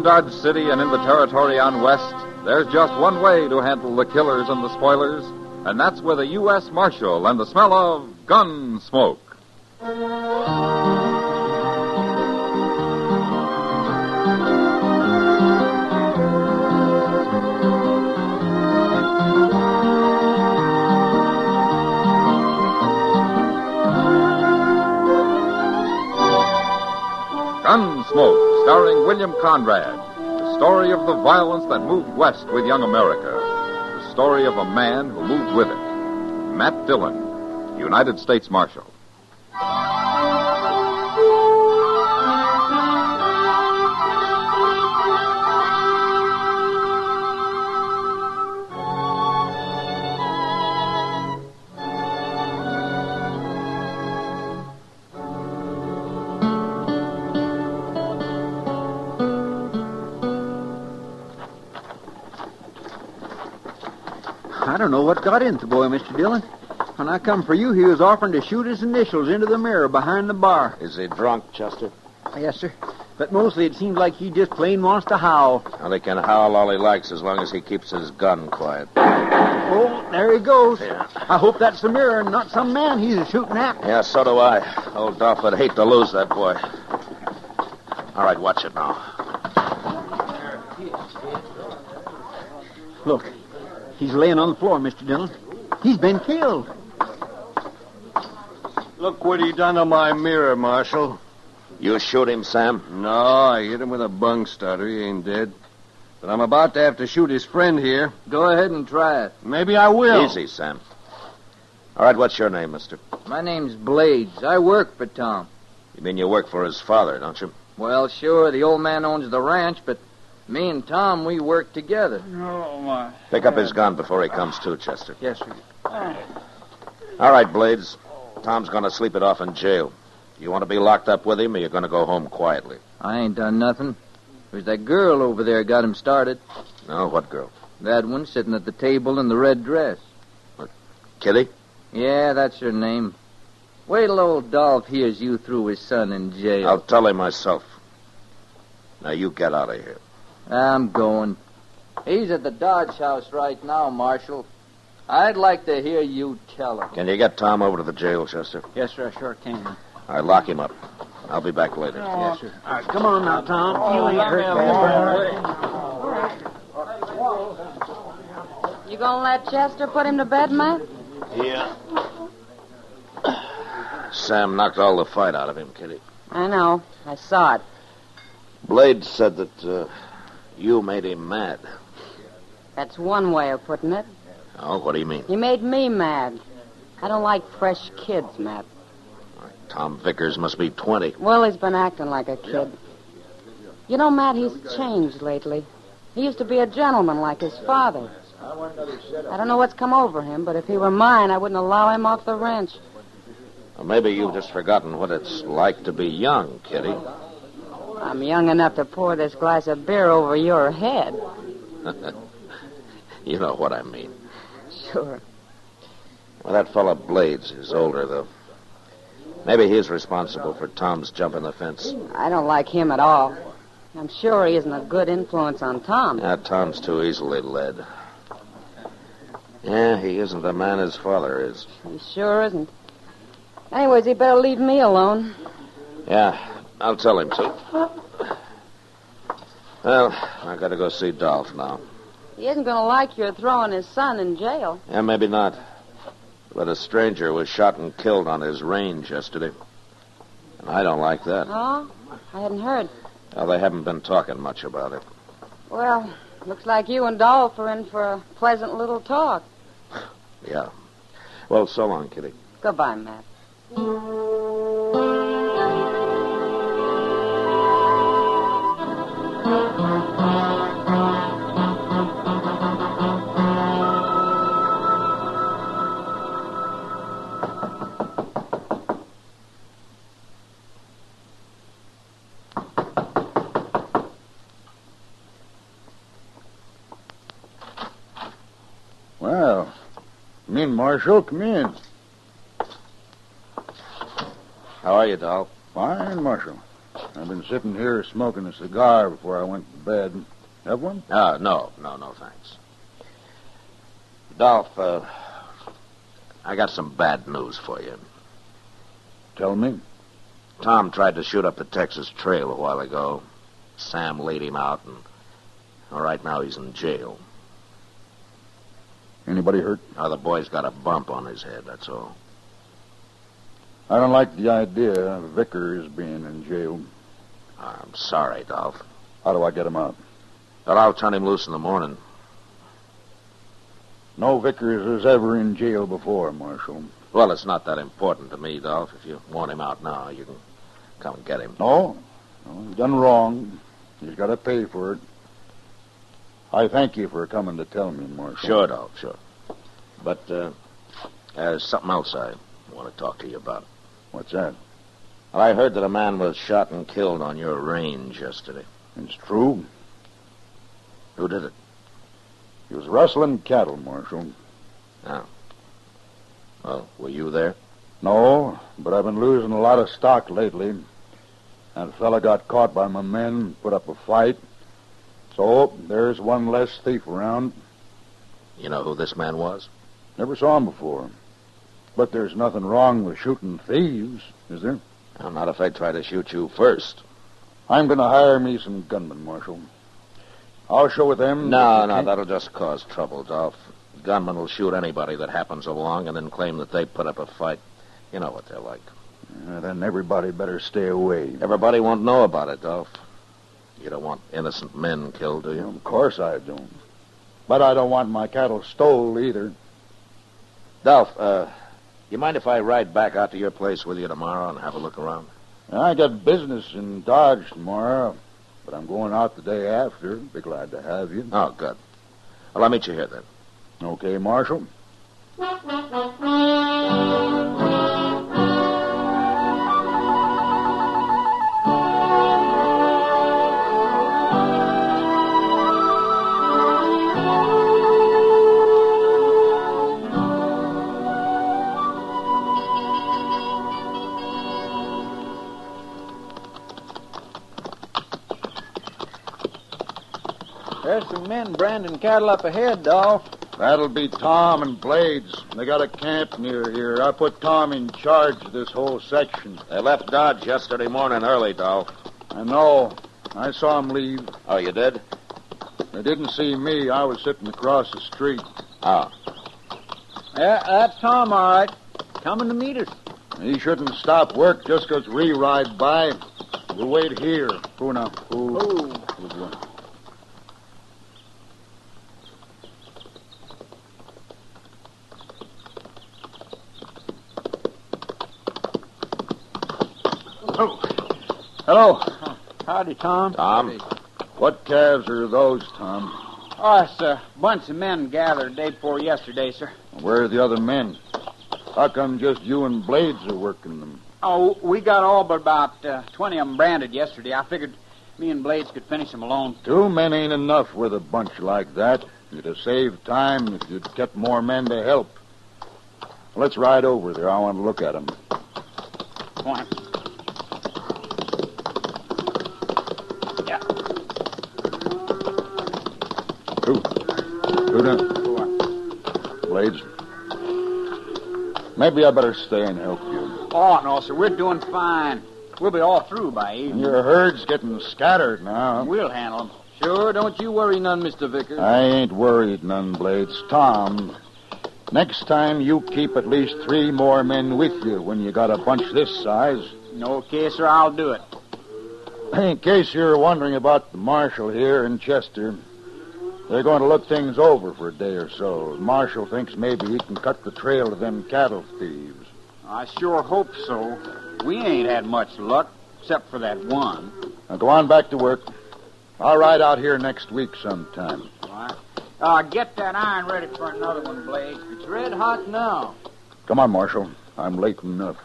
Speaker 5: Around Dodge City and in the territory on West, there's just one way to handle the killers and the spoilers, and that's with a U.S. Marshal and the smell of Gunsmoke. Gunsmoke, starring William Conrad. The story of the violence that moved west with young America. The story of a man who moved with it. Matt Dillon, United States Marshal.
Speaker 10: I don't know what got into the boy, Mr. Dillon. When I come for you, he was offering to shoot his initials into the mirror behind the bar.
Speaker 7: Is he drunk, Chester?
Speaker 10: Yes, sir. But mostly it seems like he just plain wants to howl.
Speaker 7: Well, he can howl all he likes as long as he keeps his gun quiet.
Speaker 10: Oh, there he goes.
Speaker 7: Yeah.
Speaker 10: I hope that's the mirror and not some man he's shooting at.
Speaker 7: Yeah, so do I. Old Dolph would hate to lose that boy. All right, watch it now.
Speaker 10: Look, he's laying on the floor, Mr. Dillon. He's been killed.
Speaker 3: Look what he done to my mirror, Marshal.
Speaker 7: You shoot him, Sam?
Speaker 3: No, I hit him with a bung starter. He ain't dead. But I'm about to have to shoot his friend here.
Speaker 10: Go ahead and try it.
Speaker 3: Maybe I will.
Speaker 7: Easy, Sam. All right, what's your name, mister?
Speaker 10: My name's Blades. I work for Tom.
Speaker 7: You mean you work for his father, don't you?
Speaker 10: Well, sure, the old man owns the ranch, but me and Tom, we work together.
Speaker 3: Oh, my.
Speaker 7: Pick up his gun before he comes to, Chester.
Speaker 10: Yes, sir.
Speaker 7: All right, Blades. Tom's going to sleep it off in jail. You want to be locked up with him, or you're going to go home quietly?
Speaker 10: I ain't done nothing. It was that girl over there got him started.
Speaker 7: No, what girl?
Speaker 10: That one sitting at the table in the red dress.
Speaker 7: What, Kitty?
Speaker 10: Yeah, that's her name. Wait till old Dolph hears you threw his son in jail.
Speaker 7: I'll tell him myself. Now, you get out of here.
Speaker 10: I'm going. He's at the Dodge House right now, Marshal. I'd like to hear you tell him.
Speaker 7: Can you get Tom over to the jail, Chester?
Speaker 10: Yes, sir, I sure can.
Speaker 7: All right, lock him up. I'll be back later.
Speaker 10: Yes, sir. All right, come on now, Tom. You ain't hurt
Speaker 12: You gonna let Chester put him to bed, Matt?
Speaker 7: Yeah. Sam knocked all the fight out of him, Kitty.
Speaker 12: I know. I saw it.
Speaker 7: Blade said that you made him mad.
Speaker 12: That's one way of putting it.
Speaker 7: Oh, what do you mean?
Speaker 12: He made me mad. I don't like fresh kids, Matt.
Speaker 7: Tom Vickers must be 20.
Speaker 12: Well, he's been acting like a kid. You know, Matt, he's changed lately. He used to be a gentleman like his father. I don't know what's come over him, but if he were mine, I wouldn't allow him off the ranch.
Speaker 7: Well, maybe you've just forgotten what it's like to be young, Kitty.
Speaker 12: I'm young enough to pour this glass of beer over your head.
Speaker 7: You know what I mean.
Speaker 12: Sure.
Speaker 7: Well, that fella Blades is older, though. Maybe he's responsible for Tom's jumping the fence.
Speaker 12: I don't like him at all. I'm sure he isn't a good influence on Tom.
Speaker 7: Yeah, Tom's too easily led. Yeah, he isn't the man his father is.
Speaker 12: He sure isn't. Anyways, he better leave me alone.
Speaker 7: Yeah, I'll tell him to. Well, I gotta go see Dolph now.
Speaker 12: He isn't going to like your throwing his son in jail.
Speaker 7: Yeah, maybe not. But a stranger was shot and killed on his range yesterday. And I don't like that.
Speaker 12: Oh? I hadn't heard.
Speaker 7: Well, they haven't been talking much about it.
Speaker 12: Well, looks like you and Dolph are in for a pleasant little talk.
Speaker 7: Yeah. Well, so long, Kitty.
Speaker 12: Goodbye, Matt.
Speaker 18: Well, come in, Marshal. Come in.
Speaker 7: How are you, Dolph?
Speaker 18: Fine, Marshal. I've been sitting here smoking a cigar before I went to bed. Have one?
Speaker 7: No, thanks. Dolph, I got some bad news for you.
Speaker 18: Tell me.
Speaker 7: Tom tried to shoot up the Texas Trail a while ago. Sam laid him out, and right now he's in jail.
Speaker 18: Anybody hurt?
Speaker 7: The boy's got a bump on his head, that's all.
Speaker 18: I don't like the idea of Vickers being in jail.
Speaker 7: I'm sorry, Dolph.
Speaker 18: How do I get him out?
Speaker 7: But I'll turn him loose in the morning.
Speaker 18: No Vickers was ever in jail before, Marshal.
Speaker 7: Well, it's not that important to me, Dolph. If you want him out now, you can come and get him.
Speaker 18: No, he's done wrong. He's got to pay for it. I thank you for coming to tell me, Marshal.
Speaker 7: Sure, Dolph, sure. But there's something else I want to talk to you about.
Speaker 18: What's that?
Speaker 7: Well, I heard that a man was shot and killed on your range yesterday.
Speaker 18: It's true.
Speaker 7: Who did it?
Speaker 18: He was rustling cattle, Marshal.
Speaker 7: Oh. Well, were you there?
Speaker 18: No, but I've been losing a lot of stock lately. That fella got caught by my men, put up a fight. So, there's one less thief around.
Speaker 7: You know who this man was?
Speaker 18: Never saw him before. But there's nothing wrong with shooting thieves, is there?
Speaker 7: Well, not if they try to shoot you first.
Speaker 18: I'm going to hire me some gunmen, Marshal. I'll show them...
Speaker 7: No, that'll just cause trouble, Dolph. Gunmen will shoot anybody that happens along and then claim that they put up a fight. You know what they're like.
Speaker 18: Then everybody better stay away.
Speaker 7: Everybody won't know about it, Dolph. You don't want innocent men killed, do you?
Speaker 18: Of course I don't. But I don't want my cattle stole either.
Speaker 7: Dolph, you mind if I ride back out to your place with you tomorrow and have a look around?
Speaker 18: I got business in Dodge tomorrow, but I'm going out the day after. Be glad to have you.
Speaker 7: Oh, good. Well, I'll meet you here then.
Speaker 18: Okay, Marshal.
Speaker 10: There's some men branding cattle up ahead, Dolph.
Speaker 18: That'll be Tom and Blades. They got a camp near here. I put Tom in charge of this whole section.
Speaker 7: They left Dodge yesterday morning early, Dolph.
Speaker 18: I know. I saw them leave.
Speaker 7: Oh, you did?
Speaker 18: They didn't see me. I was sitting across the street.
Speaker 7: Oh.
Speaker 10: Yeah, that's Tom, all right. Coming to meet us.
Speaker 18: He shouldn't stop work just 'cause we ride by. We'll wait here. Who now? Who?
Speaker 10: Hello. Howdy, Tom.
Speaker 7: Tom?
Speaker 18: What calves are those, Tom?
Speaker 10: Oh, it's a bunch of men gathered day before yesterday, sir.
Speaker 18: Where are the other men? How come just you and Blades are working them?
Speaker 10: Oh, we got all but about 20 of them branded yesterday. I figured me and Blades could finish them alone.
Speaker 18: 2 men ain't enough with a bunch like that. You'd have saved time if you'd kept more men to help. Let's ride over there. I want to look at them.
Speaker 10: Come on. Yeah.
Speaker 18: Who done? Blades. Maybe I better stay and help you.
Speaker 10: Oh, no, sir. We're doing fine. We'll be all through by evening.
Speaker 18: Your herd's getting scattered now.
Speaker 10: We'll handle them.
Speaker 13: Sure, don't you worry none, Mr. Vickers.
Speaker 18: I ain't worried none, Blades. Tom, next time you keep at least 3 more men with you when you got a bunch this size.
Speaker 10: Okay, sir, I'll do it.
Speaker 18: In case you're wondering about the marshal here in Chester, they're going to look things over for a day or so. The marshal thinks maybe he can cut the trail to them cattle thieves.
Speaker 10: I sure hope so. We ain't had much luck, except for that one.
Speaker 18: Now go on back to work. I'll ride out here next week sometime.
Speaker 10: All right. Get that iron ready for another one, Blades. It's red hot now.
Speaker 18: Come on, Marshal. I'm late enough.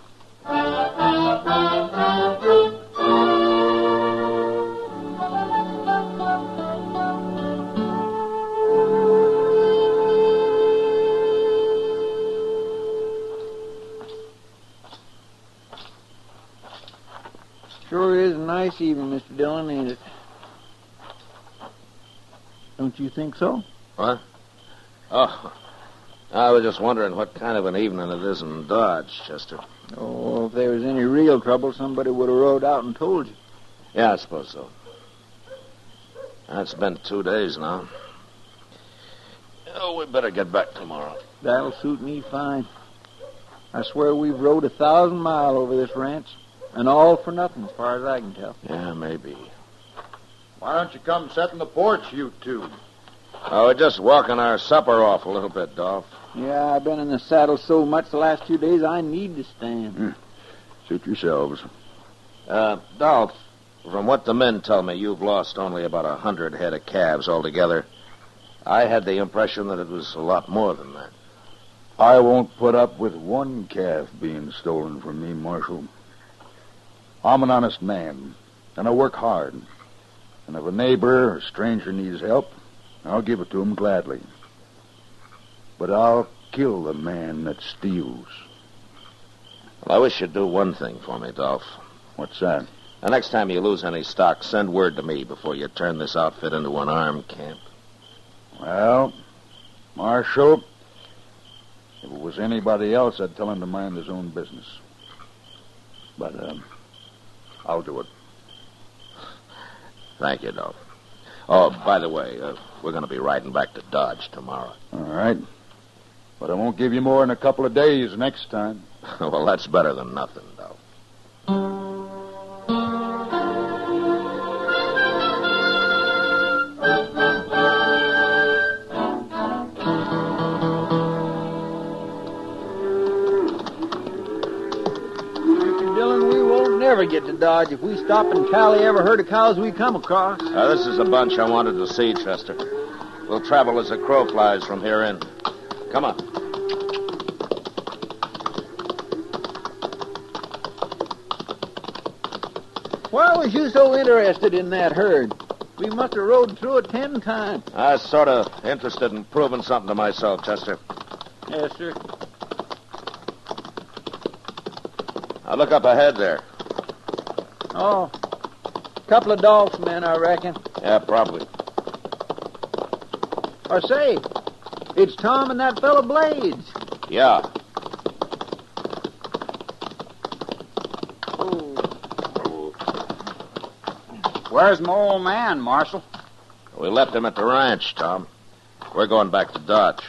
Speaker 10: Sure is a nice this evening, Mr. Dillon, ain't it? Don't you think so?
Speaker 7: What? Oh, I was just wondering what kind of an evening it is in Dodge, Chester.
Speaker 10: Oh, if there was any real trouble, somebody would have rode out and told you.
Speaker 7: Yeah, I suppose so. It's been 2 days now. Oh, we better get back tomorrow.
Speaker 10: That'll suit me fine. I swear we've rode 1,000 miles over this ranch, and all for nothing, as far as I can tell.
Speaker 7: Yeah, maybe.
Speaker 18: Why don't you come sit in the porch, you two?
Speaker 7: Oh, we're just walking our supper off a little bit, Dolph.
Speaker 10: Yeah, I've been in the saddle so much the last 2 days, I need to stand.
Speaker 18: Suit yourselves.
Speaker 7: Dolph, from what the men tell me, you've lost only about 100 head of calves altogether. I had the impression that it was a lot more than that.
Speaker 18: I won't put up with one calf being stolen from me, Marshal. I'm an honest man, and I work hard. And if a neighbor or stranger needs help, I'll give it to him gladly. But I'll kill the man that steals.
Speaker 7: Well, I wish you'd do one thing for me, Dolph.
Speaker 18: What's that?
Speaker 7: The next time you lose any stock, send word to me before you turn this outfit into an armed camp.
Speaker 18: Well, Marshal, if it was anybody else, I'd tell him to mind his own business. But, I'll do it.
Speaker 7: Thank you, Dolph. Oh, by the way, we're going to be riding back to Dodge tomorrow.
Speaker 18: All right. But I won't give you more than a couple of days next time.
Speaker 7: Well, that's better than nothing, Dolph.
Speaker 10: Never get to Dodge if we stop and tally every herd of cows we come across.
Speaker 7: This is a bunch I wanted to see, Chester. We'll travel as the crow flies from here in. Come on.
Speaker 10: Why was you so interested in that herd? We must have rode through it 10 times.
Speaker 7: I was sort of interested in proving something to myself, Chester.
Speaker 10: Yes, sir.
Speaker 7: Now look up ahead there.
Speaker 10: Oh, a couple of Dolph's men, I reckon.
Speaker 7: Yeah, probably.
Speaker 10: Or say, it's Tom and that fellow Blades.
Speaker 7: Yeah.
Speaker 16: Where's my old man, Marshal?
Speaker 7: We left him at the ranch, Tom. We're going back to Dodge.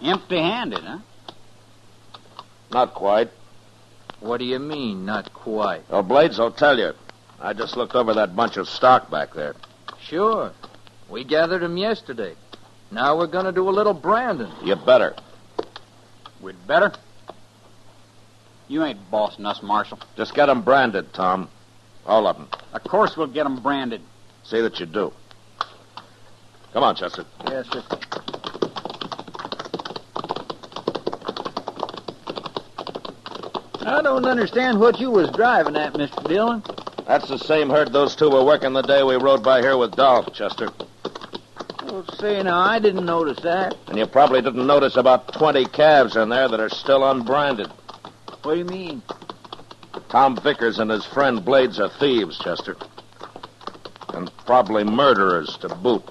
Speaker 16: Empty-handed, huh?
Speaker 7: Not quite.
Speaker 13: What do you mean, not quite?
Speaker 7: Well, Blades will tell you. I just looked over that bunch of stock back there.
Speaker 13: Sure. We gathered them yesterday. Now we're going to do a little branding.
Speaker 7: You better.
Speaker 16: We'd better? You ain't bossing us, Marshal.
Speaker 7: Just get them branded, Tom. All of them.
Speaker 16: Of course we'll get them branded.
Speaker 7: See that you do. Come on, Chester.
Speaker 10: Yes, sir. I don't understand what you was driving at, Mr. Dillon.
Speaker 7: That's the same herd those two were working the day we rode by here with Dolph, Chester.
Speaker 10: Well, say, now, I didn't notice that.
Speaker 7: And you probably didn't notice about 20 calves in there that are still unbranded.
Speaker 10: What do you mean?
Speaker 7: Tom Vickers and his friend Blades are thieves, Chester. And probably murderers to boot.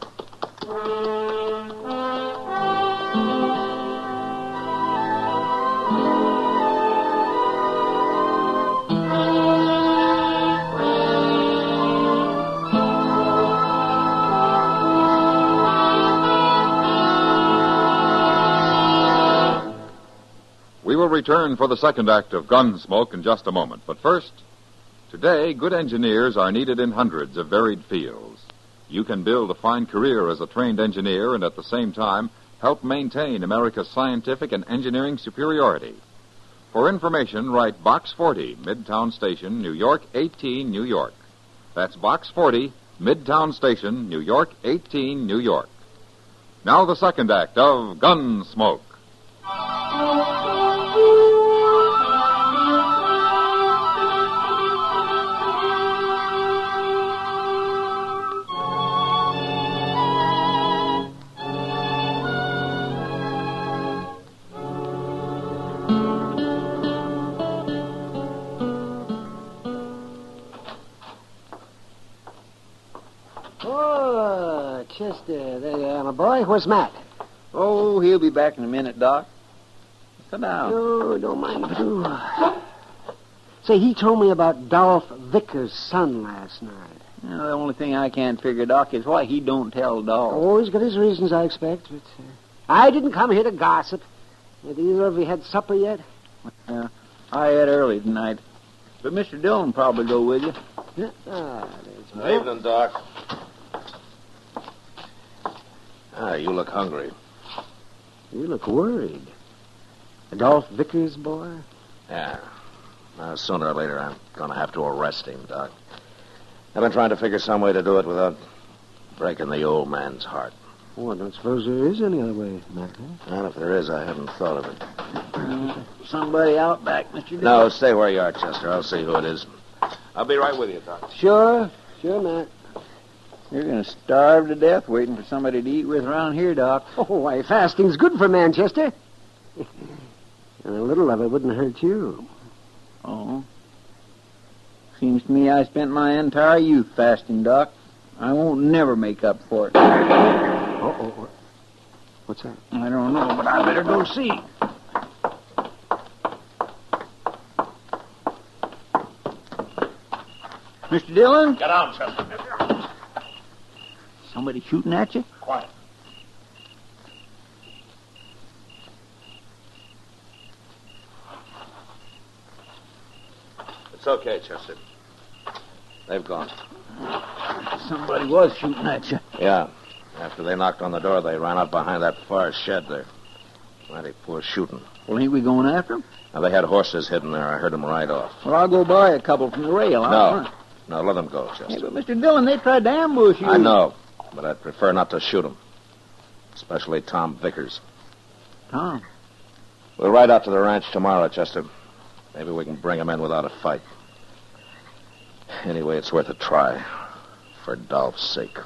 Speaker 5: We will return for the second act of Gunsmoke in just a moment. But first, today, good engineers are needed in hundreds of varied fields. You can build a fine career as a trained engineer and at the same time help maintain America's scientific and engineering superiority. For information, write Box 40, Midtown Station, New York 18, New York. That's Box 40, Midtown Station, New York 18, New York. Now the second act of Gunsmoke.
Speaker 4: Chester, there you are, my boy. Where's Matt?
Speaker 16: Oh, he'll be back in a minute, Doc. Sit down.
Speaker 4: Oh, don't mind if I do. Say, he told me about Dolph Vickers' son last night.
Speaker 16: You know, the only thing I can't figure, Doc, is why he don't tell Dolph.
Speaker 4: Oh, he's got his reasons, I expect. But I didn't come here to gossip. Have either of you had supper yet?
Speaker 16: I had early tonight. But Mr. Dillon probably go with you.
Speaker 4: Yeah. There's
Speaker 7: Good evening, Doc. You look hungry.
Speaker 4: You look worried. Dolph Vickers' boy?
Speaker 7: Yeah. Sooner or later, I'm going to have to arrest him, Doc. I've been trying to figure some way to do it without breaking the old man's heart.
Speaker 4: Oh, I don't suppose there is any other way, Matt.
Speaker 7: And if there is, I haven't thought of it.
Speaker 16: Somebody out back, Mr. Dillon.
Speaker 7: No, stay where you are, Chester. I'll see who it is. I'll be right with you, Doc.
Speaker 4: Sure, Matt.
Speaker 16: You're going to starve to death waiting for somebody to eat with around here, Doc.
Speaker 4: Oh, why, fasting's good for Manchester. And a little of it wouldn't hurt you.
Speaker 16: Oh. Seems to me I spent my entire youth fasting, Doc. I won't never make up for it.
Speaker 4: Uh-oh. What's that?
Speaker 16: I don't know, but I better go see. Mr. Dillon?
Speaker 7: Get out, Chester.
Speaker 16: Somebody shooting at you?
Speaker 7: Quiet. It's okay, Chester. They've gone.
Speaker 16: Somebody was shooting at you.
Speaker 7: Yeah. After they knocked on the door, they ran out behind that far shed there. Mighty poor shooting.
Speaker 16: Well, ain't we going after them?
Speaker 7: Now, they had horses hidden there. I heard them ride off.
Speaker 16: Well, I'll go buy a couple from the rail.
Speaker 7: No, let them go, Chester.
Speaker 16: Hey, but Mr. Dillon, they tried to ambush you.
Speaker 7: I know, but I'd prefer not to shoot them. Especially Tom Vickers.
Speaker 16: Tom?
Speaker 7: We'll ride out to the ranch tomorrow, Chester. Maybe we can bring him in without a fight. Anyway, it's worth a try. For Dolph's sake.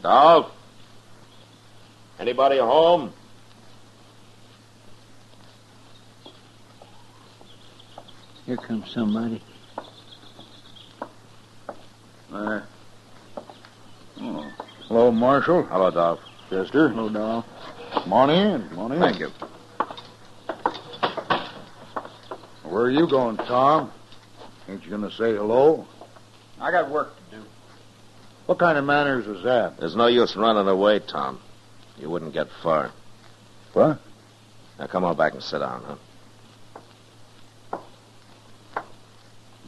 Speaker 7: Dolph? Anybody home?
Speaker 16: Here comes somebody.
Speaker 18: Oh. Hello, Marshal.
Speaker 7: Hello, Dolph.
Speaker 18: Chester.
Speaker 16: Hello, Dolph.
Speaker 18: Come on in. Come on in.
Speaker 7: Thank you.
Speaker 18: Where are you going, Tom? Ain't you going to say hello?
Speaker 16: I got work to do.
Speaker 18: What kind of manners is that?
Speaker 7: There's no use running away, Tom. You wouldn't get far.
Speaker 18: What?
Speaker 7: Now, come on back and sit down, huh?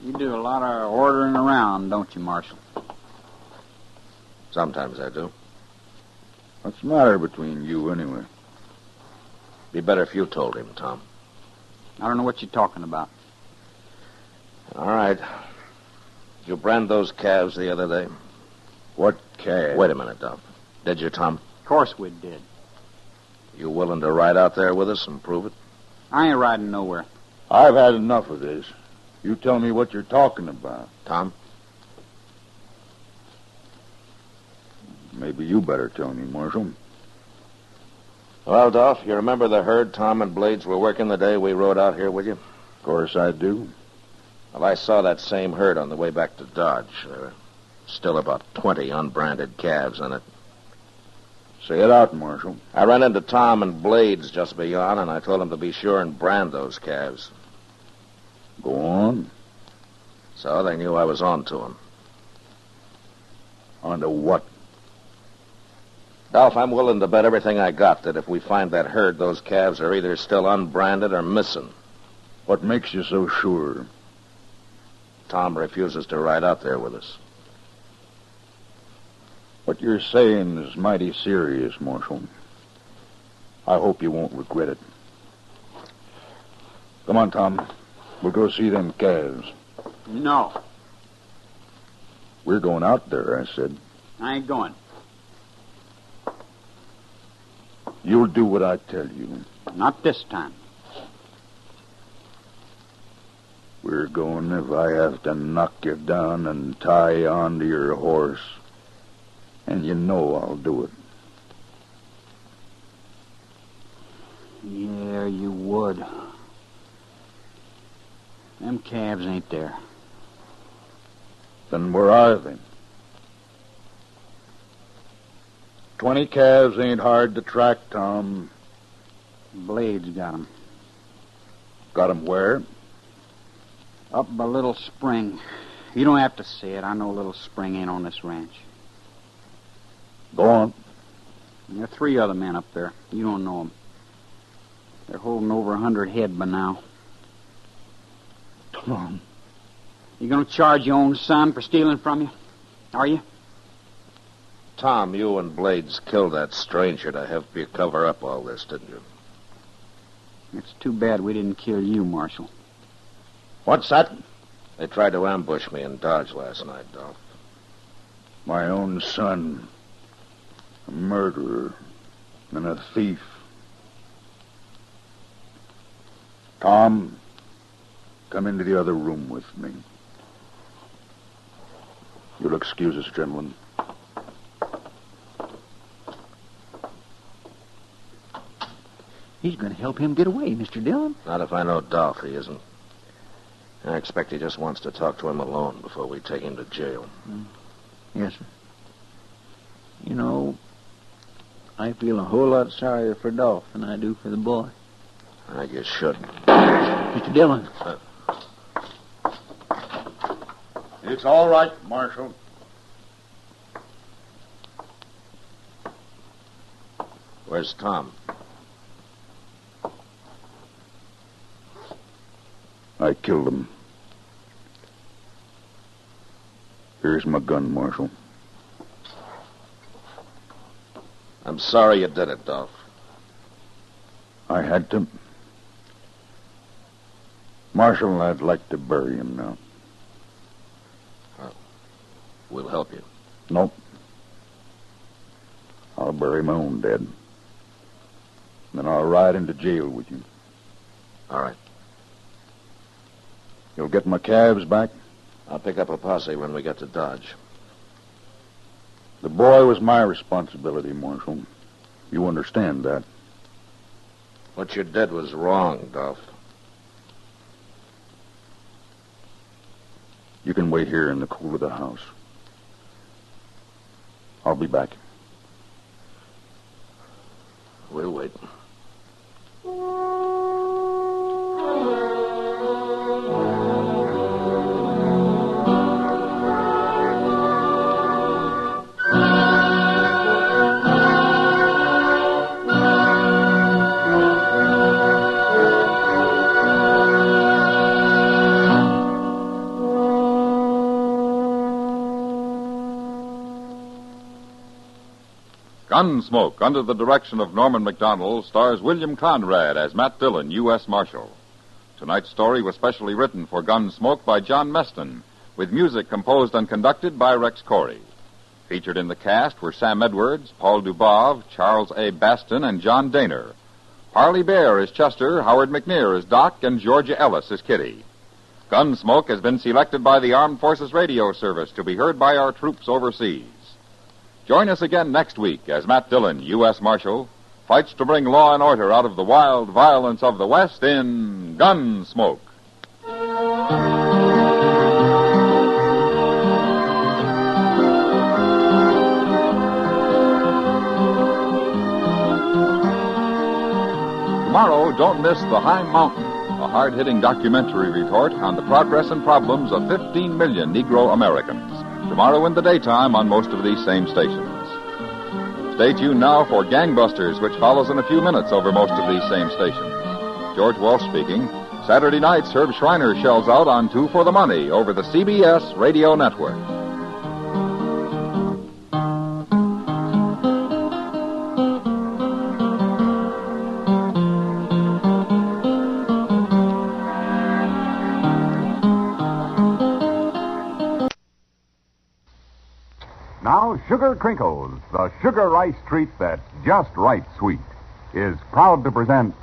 Speaker 16: You do a lot of ordering around, don't you, Marshal?
Speaker 7: Sometimes I do.
Speaker 18: What's the matter between you, anyway?
Speaker 7: Be better if you told him, Tom.
Speaker 16: I don't know what you're talking about.
Speaker 7: All right. Did you brand those calves the other day?
Speaker 18: What calves?
Speaker 7: Wait a minute, Dolph. Did you, Tom?
Speaker 16: Of course we did.
Speaker 7: You willing to ride out there with us and prove it?
Speaker 16: I ain't riding nowhere.
Speaker 18: I've had enough of this. You tell me what you're talking about.
Speaker 7: Tom?
Speaker 18: Maybe you better tell me, Marshal.
Speaker 7: Well, Dolph, you remember the herd Tom and Blades were working the day we rode out here with you?
Speaker 18: Of course I do.
Speaker 7: Well, I saw that same herd on the way back to Dodge. There were still about 20 unbranded calves in it.
Speaker 18: Say it out, Marshal.
Speaker 7: I ran into Tom and Blades just beyond, and I told them to be sure and brand those calves.
Speaker 18: Go on.
Speaker 7: So they knew I was on to them.
Speaker 18: On to what?
Speaker 7: Dolph, I'm willing to bet everything I got that if we find that herd, those calves are either still unbranded or missing.
Speaker 18: What makes you so sure?
Speaker 7: Tom refuses to ride out there with us.
Speaker 18: What you're saying is mighty serious, Marshal. I hope you won't regret it. Come on, Tom. We'll go see them calves.
Speaker 16: No.
Speaker 18: We're going out there, I said.
Speaker 16: I ain't going.
Speaker 18: You'll do what I tell you.
Speaker 16: Not this time.
Speaker 6: We're going if I have to knock you down and tie you onto your horse. And you know I'll do it.
Speaker 16: Yeah, you would. Them calves ain't there.
Speaker 6: Then where are they? 20 calves ain't hard to track, Tom.
Speaker 16: Blade's got 'em.
Speaker 6: Got 'em where?
Speaker 16: Up a little spring. You don't have to say it. I know a little spring ain't on this ranch.
Speaker 6: Go on.
Speaker 16: There are 3 other men up there. You don't know 'em. They're holding over 100 head by now.
Speaker 6: Tom.
Speaker 16: You gonna charge your own son for stealing from you? Are you?
Speaker 7: Tom, you and Blades killed that stranger to help you cover up all this, didn't you?
Speaker 16: It's too bad we didn't kill you, Marshal.
Speaker 7: What's that? They tried to ambush me in Dodge last night, Dolph.
Speaker 6: My own son. A murderer. And a thief. Tom, come into the other room with me. You'll excuse us, gentlemen.
Speaker 10: He's going to help him get away, Mr. Dillon.
Speaker 7: Not if I know Dolph, he isn't. I expect he just wants to talk to him alone before we take him to jail.
Speaker 10: Yes, sir. You know, I feel a whole lot sorrier for Dolph than I do for the boy.
Speaker 7: I guess you should.
Speaker 10: Mr. Dillon.
Speaker 6: It's all right, Marshal.
Speaker 7: Where's Tom?
Speaker 6: I killed him. Here's my gun, Marshal.
Speaker 7: I'm sorry you did it, Dolph.
Speaker 6: I had to. Marshal, I'd like to bury him now.
Speaker 7: We'll help you.
Speaker 6: Nope. I'll bury my own dead. Then I'll ride into jail with you.
Speaker 7: All right.
Speaker 6: You'll get my calves back?
Speaker 7: I'll pick up a posse when we get to Dodge.
Speaker 6: The boy was my responsibility, Marshal. You understand that.
Speaker 7: What you did was wrong, Dolph.
Speaker 6: You can wait here in the cool of the house. I'll be back.
Speaker 7: We'll wait.
Speaker 5: Gunsmoke, under the direction of Norman Macdonald, stars William Conrad as Matt Dillon, U.S. Marshal. Tonight's story was specially written for Gunsmoke by John Meston, with music composed and conducted by Rex Corey. Featured in the cast were Sam Edwards, Paul Dubov, Charles A. Baston, and John Daner. Harley Bear is Chester, Howard McNear is Doc, and Georgia Ellis is Kitty. Gunsmoke has been selected by the Armed Forces Radio Service to be heard by our troops overseas. Join us again next week as Matt Dillon, U.S. Marshal, fights to bring law and order out of the wild violence of the West in Gunsmoke. Tomorrow, don't miss The High Mountain, a hard-hitting documentary report on the progress and problems of 15 million Negro Americans. Tomorrow in the daytime on most of these same stations. Stay tuned now for Gangbusters, which follows in a few minutes over most of these same stations. George Walsh speaking. Saturday nights, Herb Schreiner shells out on Two for the Money over the CBS Radio Network.
Speaker 15: Now, Sugar Crinkles, the sugar rice treat that's just right sweet, is proud to present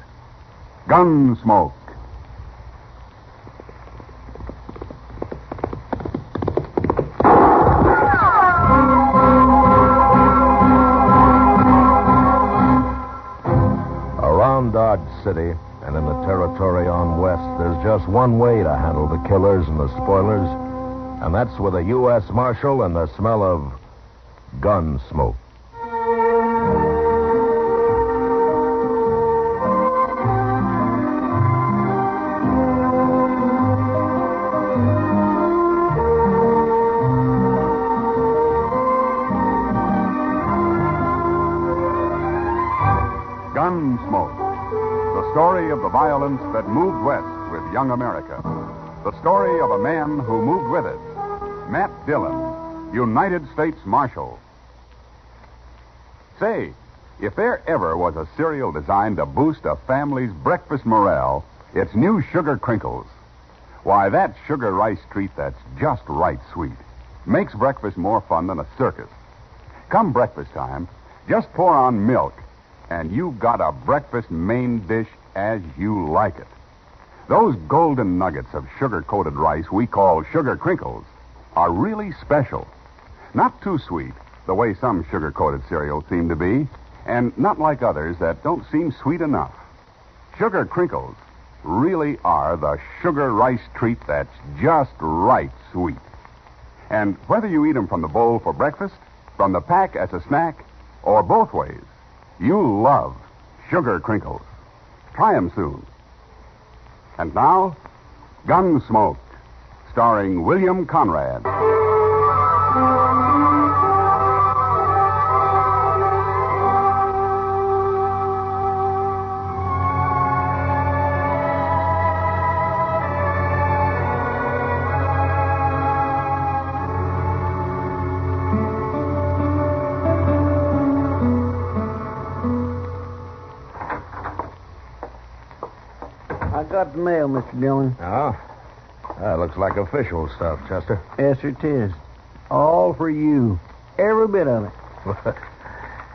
Speaker 15: Gunsmoke.
Speaker 2: in the territory on west, there's just one way to handle the killers and the spoilers, and that's with a U.S. Marshal and the smell of gun smoke.
Speaker 15: Gunsmoke, the story of the violence that moved west with young America. The story of a man who moved with it. Matt Dillon, United States Marshal. Say, if there ever was a cereal designed to boost a family's breakfast morale, it's new Sugar Crinkles. Why, that sugar rice treat that's just right sweet makes breakfast more fun than a circus. Come breakfast time, just pour on milk, and you've got a breakfast main dish as you like it. Those golden nuggets of sugar-coated rice we call Sugar Crinkles are really special. Not too sweet, the way some sugar-coated cereals seem to be, and not like others that don't seem sweet enough. Sugar Crinkles really are the sugar rice treat that's just right sweet. And whether you eat them from the bowl for breakfast, from the pack as a snack, or both ways, you'll love Sugar Crinkles. Try them soon. And now, Gunsmoke, starring William Conrad.
Speaker 9: I got the mail, Mr. Dillon.
Speaker 2: Oh? That looks like official stuff, Chester.
Speaker 9: Yes, sir, it is. All for you. Every bit of it.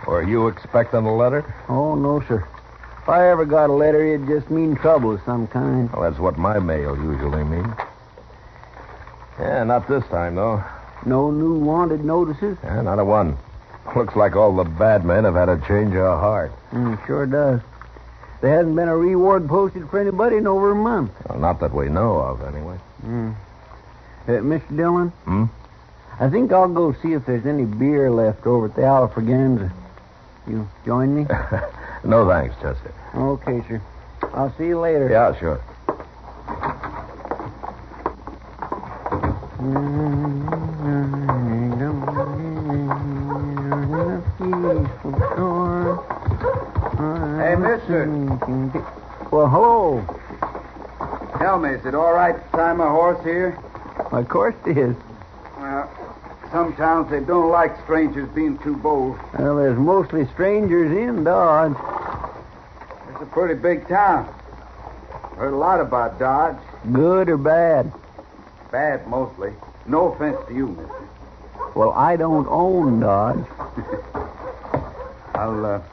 Speaker 2: Were you expecting a letter?
Speaker 9: Oh, no, sir. If I ever got a letter, it'd just mean trouble of some kind.
Speaker 2: Well, that's what my mail usually means. Yeah, not this time, though.
Speaker 9: No new wanted notices?
Speaker 2: Yeah, not a one. Looks like all the bad men have had a change of heart.
Speaker 9: Sure does. There hasn't been a reward posted for anybody in over a month.
Speaker 2: Well, not that we know of, anyway.
Speaker 9: Mr. Dillon? I think I'll go see if there's any beer left over at the Alfraganza. You join me?
Speaker 2: No thanks, Chester.
Speaker 9: Okay, sir. I'll see you later.
Speaker 2: Yeah, sure.
Speaker 18: Hey, mister.
Speaker 9: Well, hello.
Speaker 18: Tell me, is it all right to tie my horse here?
Speaker 9: Of course it is.
Speaker 18: Well, some towns, they don't like strangers being too bold.
Speaker 9: Well, there's mostly strangers in Dodge.
Speaker 18: It's a pretty big town. Heard a lot about Dodge.
Speaker 9: Good or bad?
Speaker 18: Bad, mostly. No offense to you, mister.
Speaker 9: Well, I don't own Dodge.
Speaker 18: I'll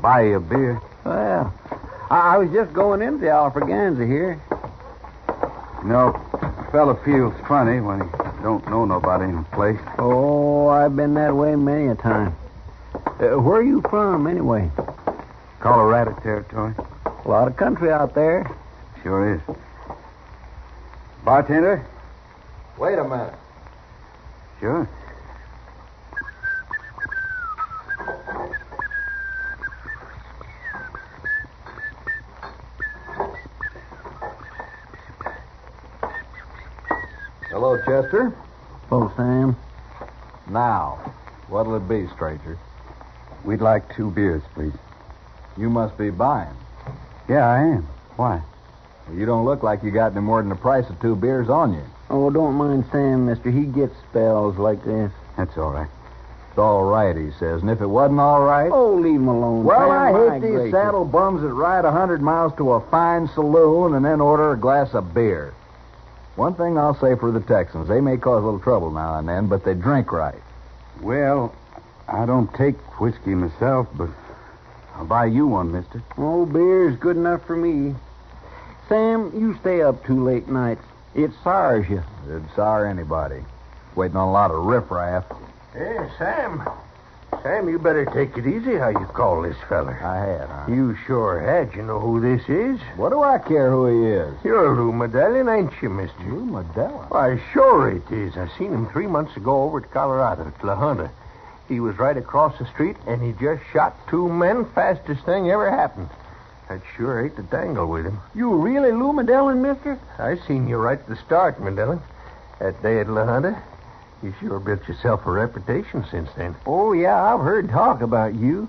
Speaker 18: buy you a beer.
Speaker 9: Well, I was just going into the Alfraganza here.
Speaker 18: You know, a fella feels funny when he don't know nobody in the place.
Speaker 9: Oh, I've been that way many a time. Where are you from, anyway?
Speaker 18: Colorado territory.
Speaker 9: A lot of country out there.
Speaker 18: Sure is. Bartender?
Speaker 2: Wait a minute.
Speaker 18: Sure.
Speaker 1: Hello, Chester.
Speaker 9: Oh, Sam.
Speaker 1: Now, what'll it be, stranger?
Speaker 18: We'd like 2 beers, please.
Speaker 1: You must be buying.
Speaker 18: Yeah, I am. Why?
Speaker 1: Well, you don't look like you got any more than the price of 2 beers on you.
Speaker 9: Oh, don't mind Sam, mister. He gets spells like this.
Speaker 18: That's all right.
Speaker 1: It's all right, he says. And if it wasn't all right...
Speaker 9: Oh, leave him alone.
Speaker 1: Well,
Speaker 9: Sam,
Speaker 1: I
Speaker 9: my
Speaker 1: hate these
Speaker 9: gracious.
Speaker 1: saddle bums that ride 100 miles to a fine saloon and then order a glass of beer. One thing I'll say for the Texans, they may cause a little trouble now and then, but they drink right.
Speaker 18: Well, I don't take whiskey myself, but I'll buy you one, mister.
Speaker 9: Oh, beer's good enough for me. Sam, you stay up too late nights. It sours you.
Speaker 1: It'd sour anybody. Waiting on a lot of riffraff.
Speaker 4: Hey, Sam.
Speaker 17: Sam, you better take it easy how you call this feller.
Speaker 1: I had, huh?
Speaker 17: You sure had. You know who this is?
Speaker 1: What do I care who he is?
Speaker 17: You're Lou Medellin, ain't you, mister?
Speaker 1: Lou Medellin?
Speaker 17: Why, sure it is. I seen him 3 months ago over at Colorado, at La Junta. He was right across the street, and he just shot 2 men. Fastest thing ever happened. I'd sure hate to tangle with him.
Speaker 10: You really Lou Medellin, mister?
Speaker 17: I seen you right at the start, Medellin. That day at La Junta. You sure built yourself a reputation since then.
Speaker 10: Oh, yeah, I've heard talk about you.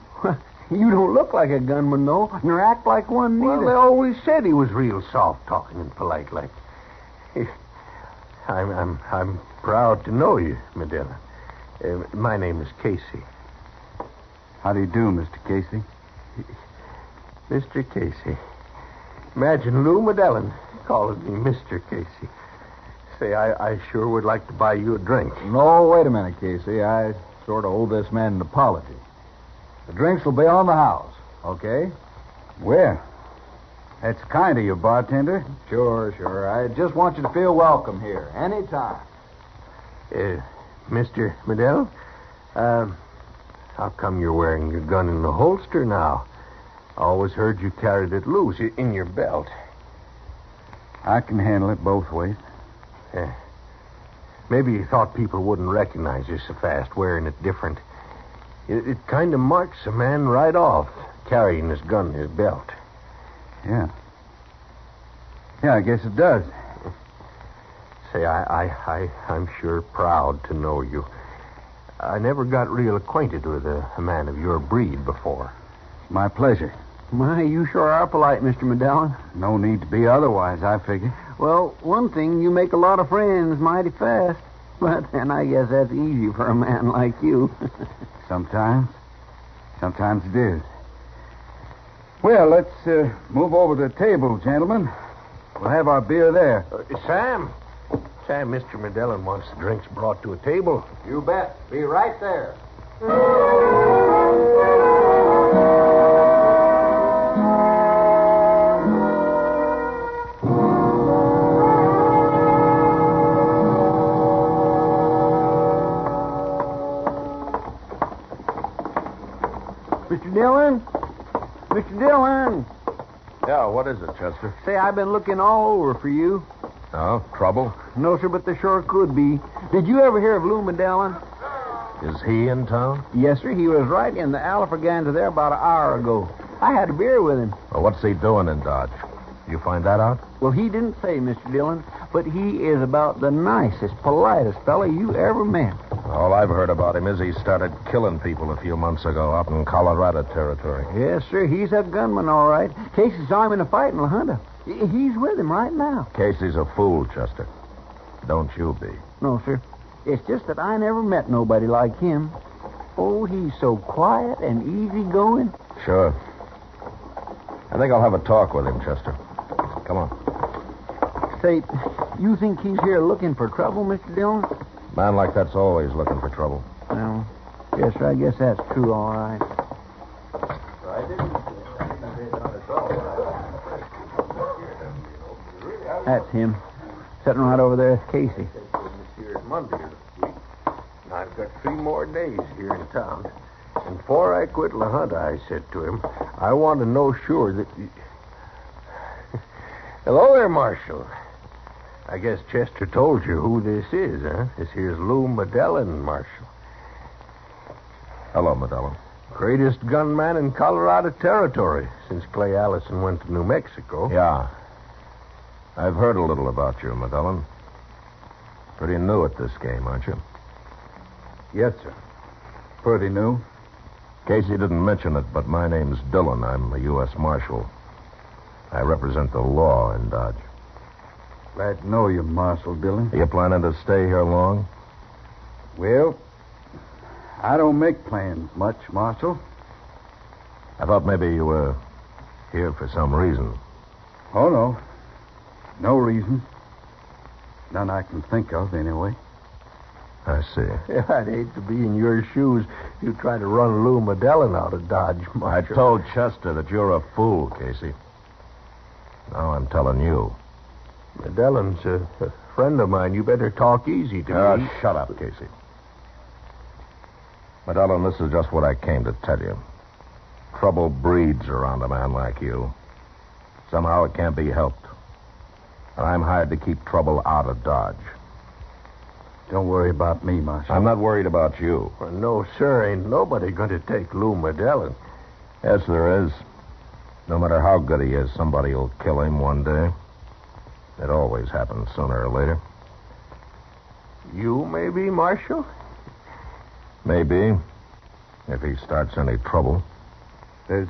Speaker 10: You don't look like a gunman, though, nor act like one neither.
Speaker 17: Well, they always said he was real soft-talking and polite like. I'm proud to know you, Medellin. My name is Casey.
Speaker 15: How do you do, Mr. Casey?
Speaker 17: Mr. Casey. Imagine Lou Medellin calling me Mr. Casey. Say, I sure would like to buy you a drink.
Speaker 1: No, wait a minute, Casey. I sort of owe this man an apology. The drinks will be on the house, okay?
Speaker 15: Well, that's kind of you, bartender.
Speaker 1: Sure. I just want you to feel welcome here, anytime.
Speaker 17: Mr. Medellin, how come you're wearing your gun in the holster now? I always heard you carried it loose in your belt.
Speaker 15: I can handle it both ways.
Speaker 17: Maybe you thought people wouldn't recognize you so fast wearing it different. It kind of marks a man right off, carrying his gun in his belt.
Speaker 15: Yeah, I guess it does.
Speaker 17: Say, I'm sure proud to know you. I never got real acquainted with a man of your breed before.
Speaker 15: My pleasure.
Speaker 10: My, you sure are polite, Mr. Medellin.
Speaker 15: No need to be otherwise, I figure.
Speaker 10: Well, one thing, you make a lot of friends mighty fast. But then I guess that's easy for a man like you.
Speaker 15: Sometimes it is. Well, let's move over to the table, gentlemen. We'll have our beer there.
Speaker 17: Sam, Mr. Medellin wants the drinks brought to a table.
Speaker 1: You bet. Be right there.
Speaker 10: Mr. Dillon.
Speaker 2: Yeah, what is it, Chester?
Speaker 10: Say, I've been looking all over for you.
Speaker 2: Oh, trouble?
Speaker 10: No, sir, but there sure could be. Did you ever hear of Lou Medellin?
Speaker 2: Is he in town?
Speaker 10: Yes, sir. He was right in the Alafraganda there about an hour ago. I had a beer with him.
Speaker 2: Well, what's he doing in Dodge? You find that out?
Speaker 10: Well, he didn't say, Mr. Dillon, but he is about the nicest, politest fella you ever met.
Speaker 2: All I've heard about him is he started killing people a few months ago up in Colorado territory.
Speaker 10: Yes, sir. He's a gunman, all right. Casey saw him in a fight in La Junta. He's with him right now.
Speaker 2: Casey's a fool, Chester. Don't you be.
Speaker 10: No, sir. It's just that I never met nobody like him. Oh, he's so quiet and easygoing.
Speaker 2: Sure. I think I'll have a talk with him, Chester. Come on.
Speaker 10: Say, you think he's here looking for trouble, Mr. Dillon?
Speaker 2: Man like that's always looking for trouble.
Speaker 10: Well, yes, sir, I guess that's true, all right. That's him. Sitting right over there with Casey.
Speaker 17: Here Monday of this week. I've got 3 more days here in town. And before I quit La Junta, I said to him, I want to know sure that... Hello there, Marshal. I guess Chester told you who this is, huh? This here's Lou Medellin, Marshal.
Speaker 2: Hello, Medellin.
Speaker 17: Greatest gunman in Colorado territory since Clay Allison went to New Mexico.
Speaker 2: Yeah. I've heard a little about you, Medellin. Pretty new at this game, aren't you?
Speaker 15: Yes, sir. Pretty new.
Speaker 2: Casey didn't mention it, but my name's Dillon. I'm a U.S. Marshal. I represent the law in Dodge.
Speaker 15: Glad to know you, Marshal Dillon.
Speaker 2: Are you planning to stay here long?
Speaker 15: Well, I don't make plans much, Marshal.
Speaker 2: I thought maybe you were here for some reason.
Speaker 15: Oh, no. No reason. None I can think of, anyway.
Speaker 2: I see.
Speaker 17: Yeah, I'd hate to be in your shoes if you try to run Lou Medellin out of Dodge, Marshal.
Speaker 2: I told Chester that you're a fool, Casey. Now I'm telling you.
Speaker 17: Medellin's a friend of mine. You better talk easy to me.
Speaker 2: Shut up, Casey. Ellen, this is just what I came to tell you. Trouble breeds around a man like you. Somehow it can't be helped. And I'm hired to keep trouble out of Dodge.
Speaker 6: Don't worry about me, Marshal.
Speaker 2: I'm not worried about you.
Speaker 17: Well, no, sir. Ain't nobody going to take Lou Dillon.
Speaker 2: Yes, there is. No matter how good he is, somebody will kill him one day. It always happens sooner or later.
Speaker 17: You, maybe, Marshal?
Speaker 2: Maybe. If he starts any trouble.
Speaker 6: There's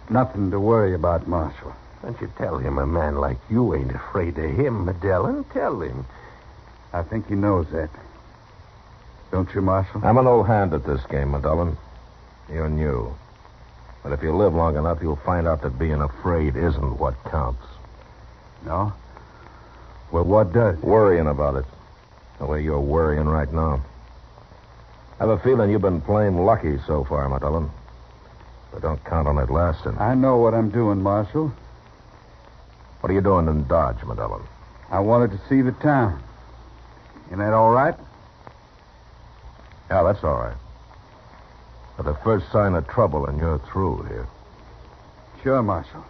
Speaker 6: nothing to worry about, Marshal.
Speaker 17: Don't you tell him a man like you ain't afraid of him, Dillon. Tell him.
Speaker 6: I think he knows that. Don't you, Marshal?
Speaker 2: I'm an old hand at this game, Dillon. You're new. But if you live long enough, you'll find out that being afraid isn't what counts.
Speaker 6: No? Well, what does?
Speaker 2: Worrying about it. The way you're worrying right now. I have a feeling you've been plain lucky so far, Dillon. But don't count on it lasting.
Speaker 6: I know what I'm doing, Marshal.
Speaker 2: What are you doing in Dodge, Dillon?
Speaker 6: I wanted to see the town. Isn't that all right?
Speaker 2: Yeah, that's all right. But the first sign of trouble and you're through here.
Speaker 6: Sure, Marshal.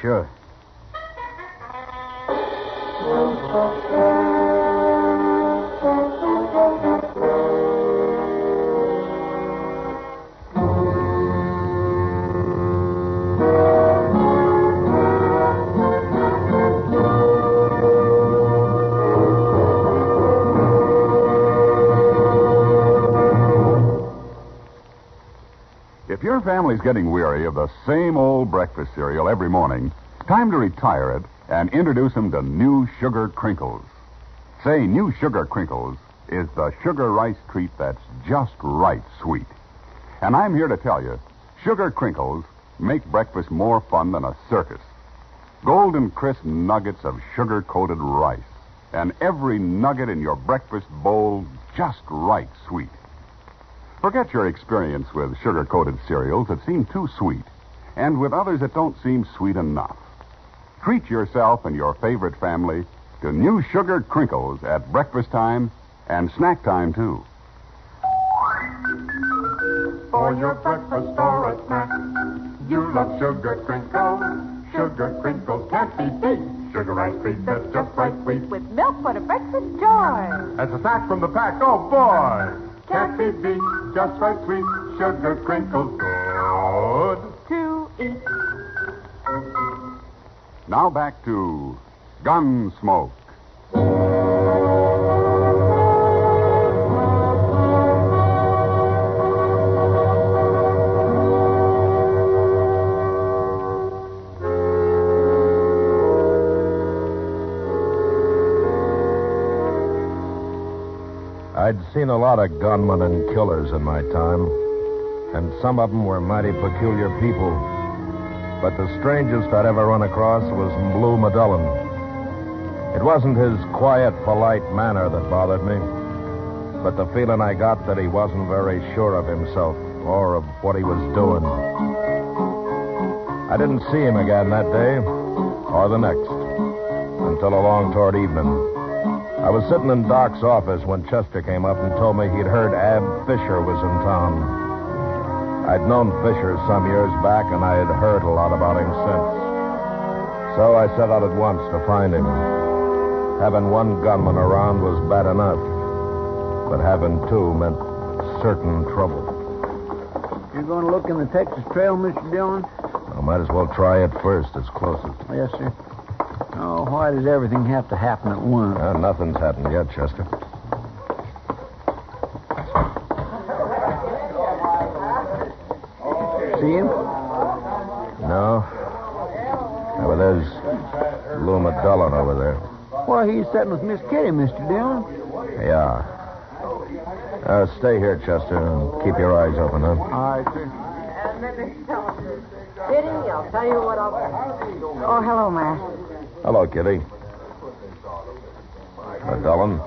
Speaker 6: Sure.
Speaker 15: If your family's getting weary of the same old breakfast cereal every morning, time to retire it and introduce them to New Sugar Crinkles. Say, New Sugar Crinkles is the sugar rice treat that's just right sweet. And I'm here to tell you, Sugar Crinkles make breakfast more fun than a circus. Golden crisp nuggets of sugar-coated rice, and every nugget in your breakfast bowl just right sweet. Forget your experience with sugar-coated cereals that seem too sweet, and with others that don't seem sweet enough. Treat yourself and your favorite family to New Sugar Crinkles at breakfast time and snack time, too.
Speaker 8: For your breakfast or a snack, you love Sugar Crinkles. Sugar Crinkles can't be beat. Sugar rice treat that's just right sweet.
Speaker 20: With milk for the breakfast joy.
Speaker 8: As a snack from the pack, oh boy! Can't be beat, just right sweet. Sugar Crinkles, good
Speaker 20: to eat.
Speaker 15: Now back to Gunsmoke.
Speaker 2: I'd seen a lot of gunmen and killers in my time, and some of them were mighty peculiar people. But the strangest I'd ever run across was Lou Dillon. It wasn't his quiet, polite manner that bothered me, but the feeling I got that he wasn't very sure of himself or of what he was doing. I didn't see him again that day, or the next, until along toward evening. I was sitting in Doc's office when Chester came up and told me he'd heard Ab Fisher was in town. I'd known Fisher some years back, and I had heard a lot about him since. So I set out at once to find him. Having one gunman around was bad enough, but having two meant certain trouble.
Speaker 10: You're going to look in the Texas Trail, Mr. Dillon?
Speaker 2: I might as well try it first. It's closest.
Speaker 10: Yes, sir. Oh, why does everything have to happen at once?
Speaker 2: Nothing's happened yet, Chester.
Speaker 10: See him?
Speaker 2: No. Well, there's Lou Dillon over there.
Speaker 10: Well, he's sitting with Miss Kitty, Mr. Dillon.
Speaker 2: Yeah. Stay here, Chester, and keep your eyes open, huh?
Speaker 10: All right, sir.
Speaker 12: Kitty, I'll tell you what I'll do. Oh, hello, Matt.
Speaker 2: Hello, Kitty. Dillon.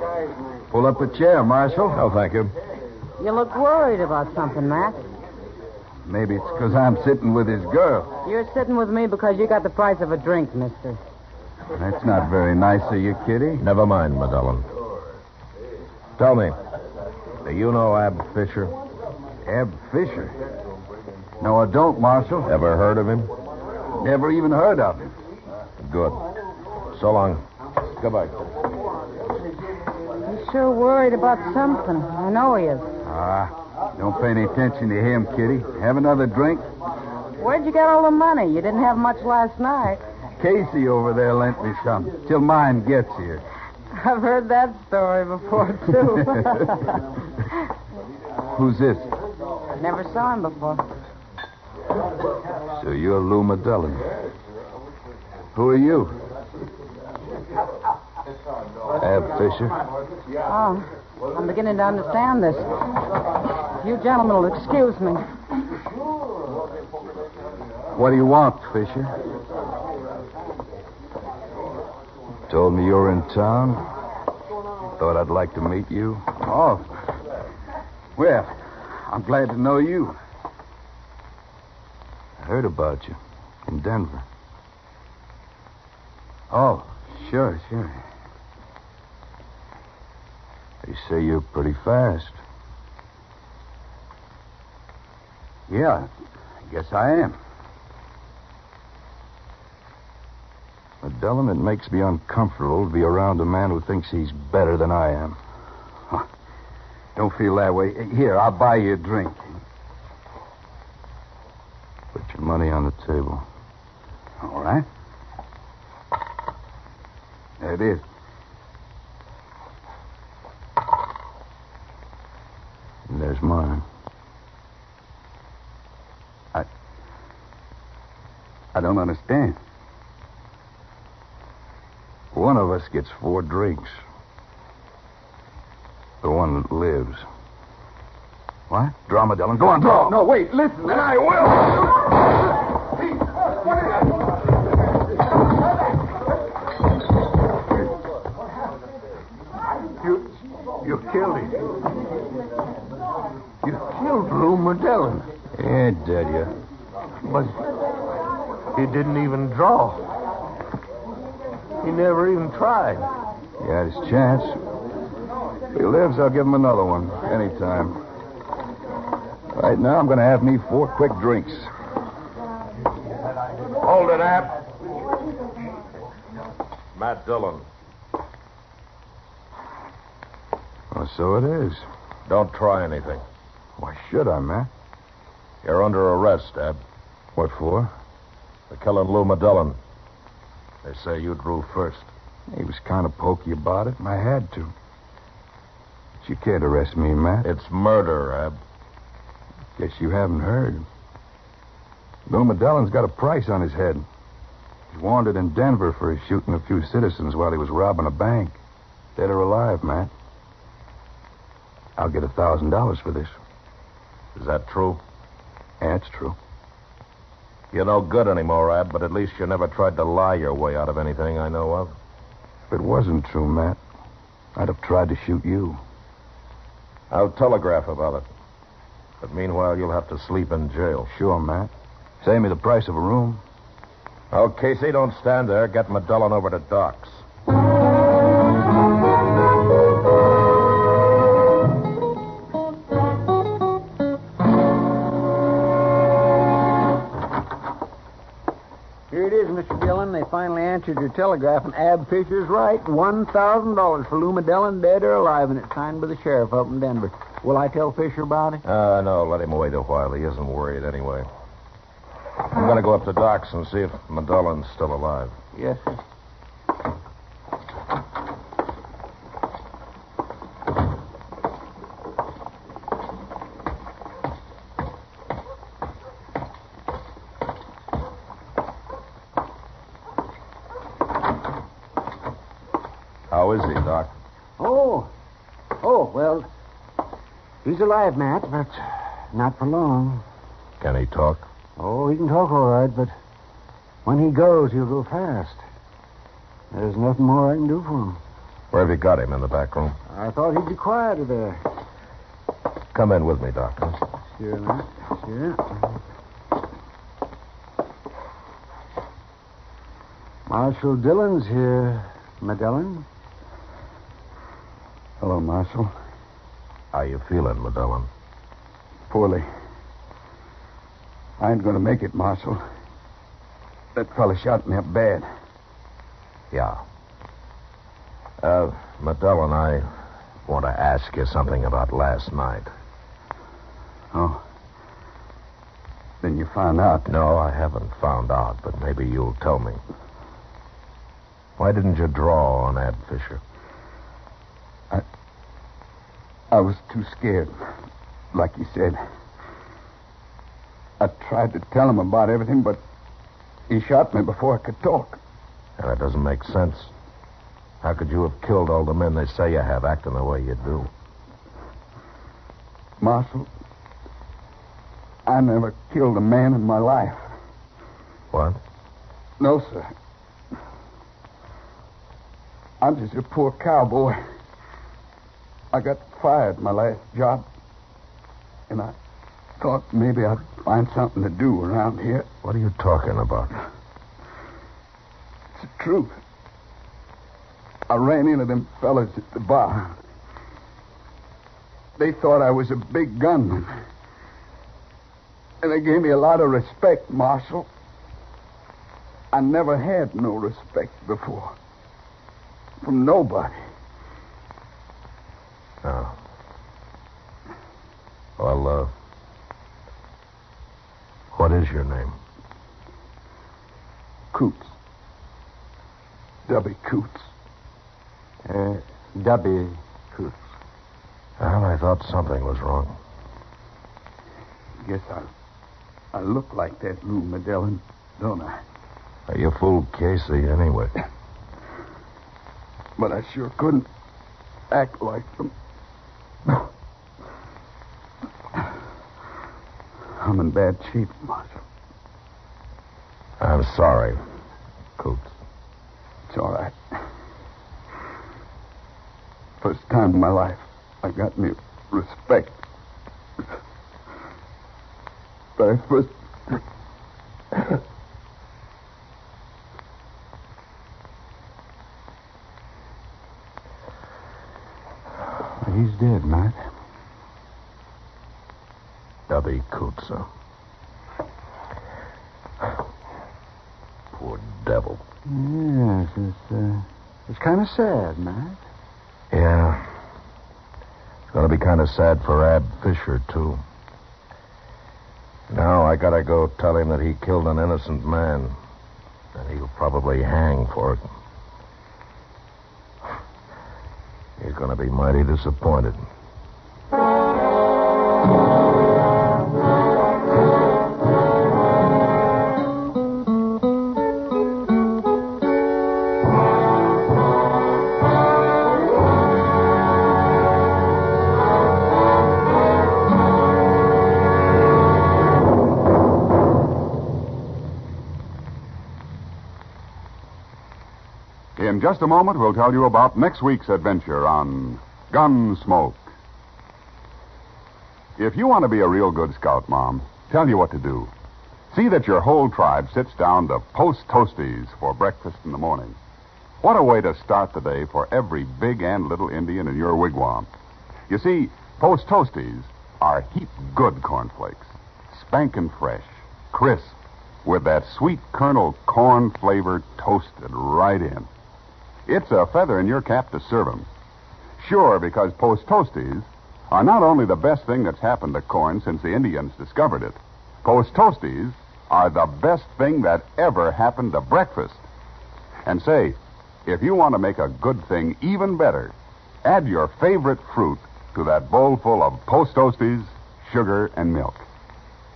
Speaker 6: Pull up a chair, Marshal.
Speaker 2: Oh, thank you.
Speaker 12: You look worried about something, Matt.
Speaker 6: Maybe it's because I'm sitting with his girl.
Speaker 12: You're sitting with me because you got the price of a drink, mister.
Speaker 6: That's not very nice of you, Kitty.
Speaker 2: Never mind, Dillon. Tell me, do you know Ab Fisher?
Speaker 1: Ab Fisher. No, I don't, Marshal.
Speaker 2: Ever heard of him?
Speaker 1: Never even heard of him.
Speaker 2: Good. So long. Goodbye.
Speaker 12: He's sure worried about something. I know he is.
Speaker 1: Don't pay any attention to him, Kitty. Have another drink?
Speaker 12: Where'd you get all the money? You didn't have much last night.
Speaker 1: Casey over there lent me some, till mine gets here.
Speaker 12: I've heard that story before, too.
Speaker 1: Who's this?
Speaker 12: Never saw him before.
Speaker 1: So you're Lou Dillon. Who are you? Ab Fisher.
Speaker 12: Oh, I'm beginning to understand this. You gentlemen will excuse me.
Speaker 1: What do you want, Fisher? Told me you were in town. Thought I'd like to meet you. Oh. Well, I'm glad to know you. I heard about you in Denver. Oh, sure. They say you're pretty fast. Yeah, I guess I am. But, Dillon, it makes me uncomfortable to be around a man who thinks he's better than I am. Huh. Don't feel that way. Here, I'll buy you a drink. Put your money on the table. All right. There it is. And there's mine. I don't understand. One of us gets 4 drinks. The one that lives. What? Drama, Dillon. Go on, draw. No, wait, listen, and I
Speaker 17: You killed him. You killed Lou Dillon.
Speaker 1: Yeah, did you?
Speaker 17: But he didn't even draw. He never even tried.
Speaker 1: He had his chance. If he lives, I'll give him another one. Anytime. Right now, I'm going to have me 4 quick drinks.
Speaker 2: Hold it, Ab. Matt Dillon.
Speaker 1: Well, so it is.
Speaker 2: Don't try anything.
Speaker 1: Why should I, Matt?
Speaker 2: You're under arrest, Ab.
Speaker 1: What for?
Speaker 2: For killing Lou Dillon. They say you drew first.
Speaker 1: He was kind of pokey about it, and I had to. But you can't arrest me, Matt.
Speaker 2: It's murder, Ab.
Speaker 1: Guess you haven't heard. Lou Dillon's got a price on his head. He's wanted in Denver for shooting a few citizens while he was robbing a bank. Dead or alive, Matt. I'll get $1,000 for this.
Speaker 2: Is that true?
Speaker 1: Yeah, it's true.
Speaker 2: You're no good anymore, Ab, but at least you never tried to lie your way out of anything I know of.
Speaker 1: If it wasn't true, Matt, I'd have tried to shoot you.
Speaker 2: I'll telegraph about it. But meanwhile, you'll have to sleep in jail.
Speaker 1: Sure, Matt. Save me the price of a room.
Speaker 2: Oh, Casey, don't stand there. Get Dillon over to Doc's.
Speaker 10: Here it is, Mr. Dillon. They finally answered your telegraph, and Ab Fisher's right. $1,000 for Lou Dillon, dead or alive, and it's signed by the sheriff up in Denver. Will I tell Fisher about it?
Speaker 2: No, let him wait a while. He isn't worried anyway. I'm going to go up to Doc's and see if Dillon's still alive.
Speaker 10: Yes, sir.
Speaker 2: How is he, Doc?
Speaker 10: Well, he's alive, Matt, but not for long.
Speaker 2: Can he talk?
Speaker 10: Oh, he can talk all right, but when he goes, he'll go fast. There's nothing more I can do for him.
Speaker 2: Where have you got him? In the back room?
Speaker 10: I thought he'd be quieter there.
Speaker 2: Come in with me, Doc. Huh?
Speaker 10: Sure, Matt. Sure. Marshal Dillon's here, Dillon.
Speaker 1: Hello, Marshal.
Speaker 2: How you feeling, Dillon?
Speaker 1: poorly. I ain't going to make it, Marshal. That fella shot me up bad.
Speaker 7: Yeah. Matt Dillon, I want to ask you something about last night.
Speaker 1: Oh. Then you found out?
Speaker 7: No, I haven't found out, but maybe you'll tell me. Why didn't you draw on Ab Fisher?
Speaker 1: I was too scared, like you said. I tried to tell him about everything, but he shot me before I could talk.
Speaker 7: And that doesn't make sense. How could you have killed all the men they say you have acting the way you do?
Speaker 1: Marshal, I never killed a man in my life.
Speaker 7: What?
Speaker 1: No, sir. I'm just a poor cowboy. I got fired my last job, and I thought maybe I'd find something to do around here.
Speaker 7: What are you talking about?
Speaker 1: It's the truth. I ran into them fellas at the bar. They thought I was a big gunman. And they gave me a lot of respect, Marshal. I never had no respect before. From nobody.
Speaker 7: Oh. Well, what is your name?
Speaker 1: Coots. W. Coots.
Speaker 7: W. Coots. Well, I thought something was wrong.
Speaker 1: Guess I look like that, Lou Magellan, don't I?
Speaker 7: You fooled Casey anyway.
Speaker 1: But I sure couldn't act like them. I'm in bad shape, Marshal.
Speaker 7: I'm sorry, Coots.
Speaker 1: It's all right. First time in my life I got any respect. Very first... He's dead, Matt.
Speaker 7: W. Coots, huh? Poor devil.
Speaker 1: Yes, it's kind of sad, Matt.
Speaker 7: Yeah. It's going to be kind of sad for Ab Fisher, too. Now I gotta go tell him that he killed an innocent man. And he'll probably hang for it. He's going to be mighty disappointed.
Speaker 15: In just a moment, we'll tell you about next week's adventure on Gunsmoke. If you want to be a real good scout, Mom, tell you what to do. See that your whole tribe sits down to Post Toasties for breakfast in the morning. What a way to start the day for every big and little Indian in your wigwam. You see, Post Toasties are heap good cornflakes, spankin' fresh, crisp, with that sweet kernel corn flavor toasted right in. It's a feather in your cap to serve 'em. Sure, because Post Toasties are not only the best thing that's happened to corn since the Indians discovered it, Post Toasties are the best thing that ever happened to breakfast. And say, if you want to make a good thing even better, add your favorite fruit to that bowl full of Post Toasties, sugar, and milk.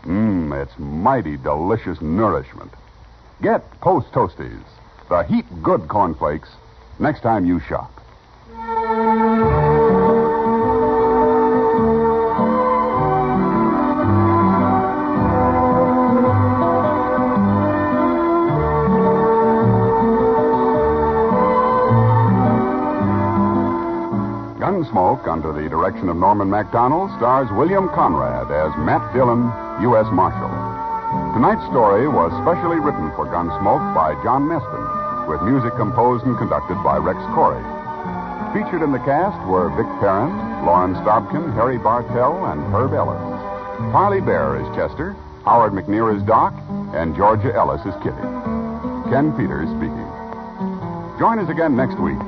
Speaker 15: It's mighty delicious nourishment. Get Post Toasties, the heap good cornflakes, next time you shop. Gunsmoke, under the direction of Norman MacDonald, stars William Conrad as Matt Dillon, U.S. Marshal. Tonight's story was specially written for Gunsmoke by John Meston, with music composed and conducted by Rex Corey. Featured in the cast were Vic Perrin, Lauren Stobkin, Harry Bartell, and Herb Ellis. Parley Bear is Chester, Howard McNear is Doc, and Georgia Ellis is Kitty. Ken Peters speaking. Join us again next week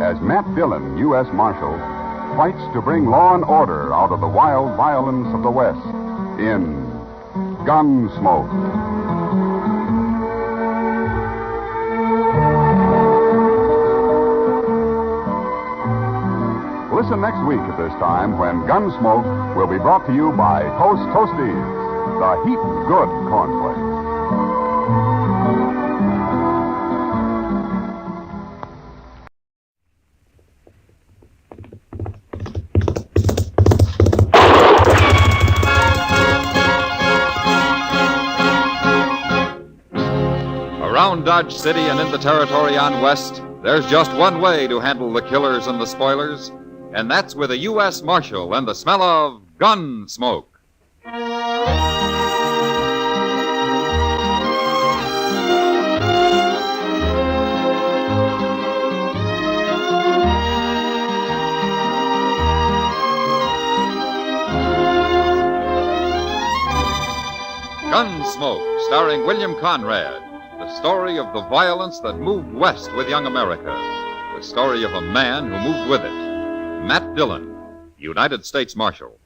Speaker 15: as Matt Dillon, U.S. Marshal, fights to bring law and order out of the wild violence of the West in Gunsmoke. Listen next week at this time when Gunsmoke will be brought to you by Toast Toasties, the heap good cornflakes.
Speaker 5: Around Dodge City and in the territory on West, there's just one way to handle the killers and the spoilers, and that's with a U.S. Marshal and the smell of gun smoke. Gunsmoke, starring William Conrad. The story of the violence that moved west with young America. The story of a man who moved with it. Matt Dillon, United States Marshal.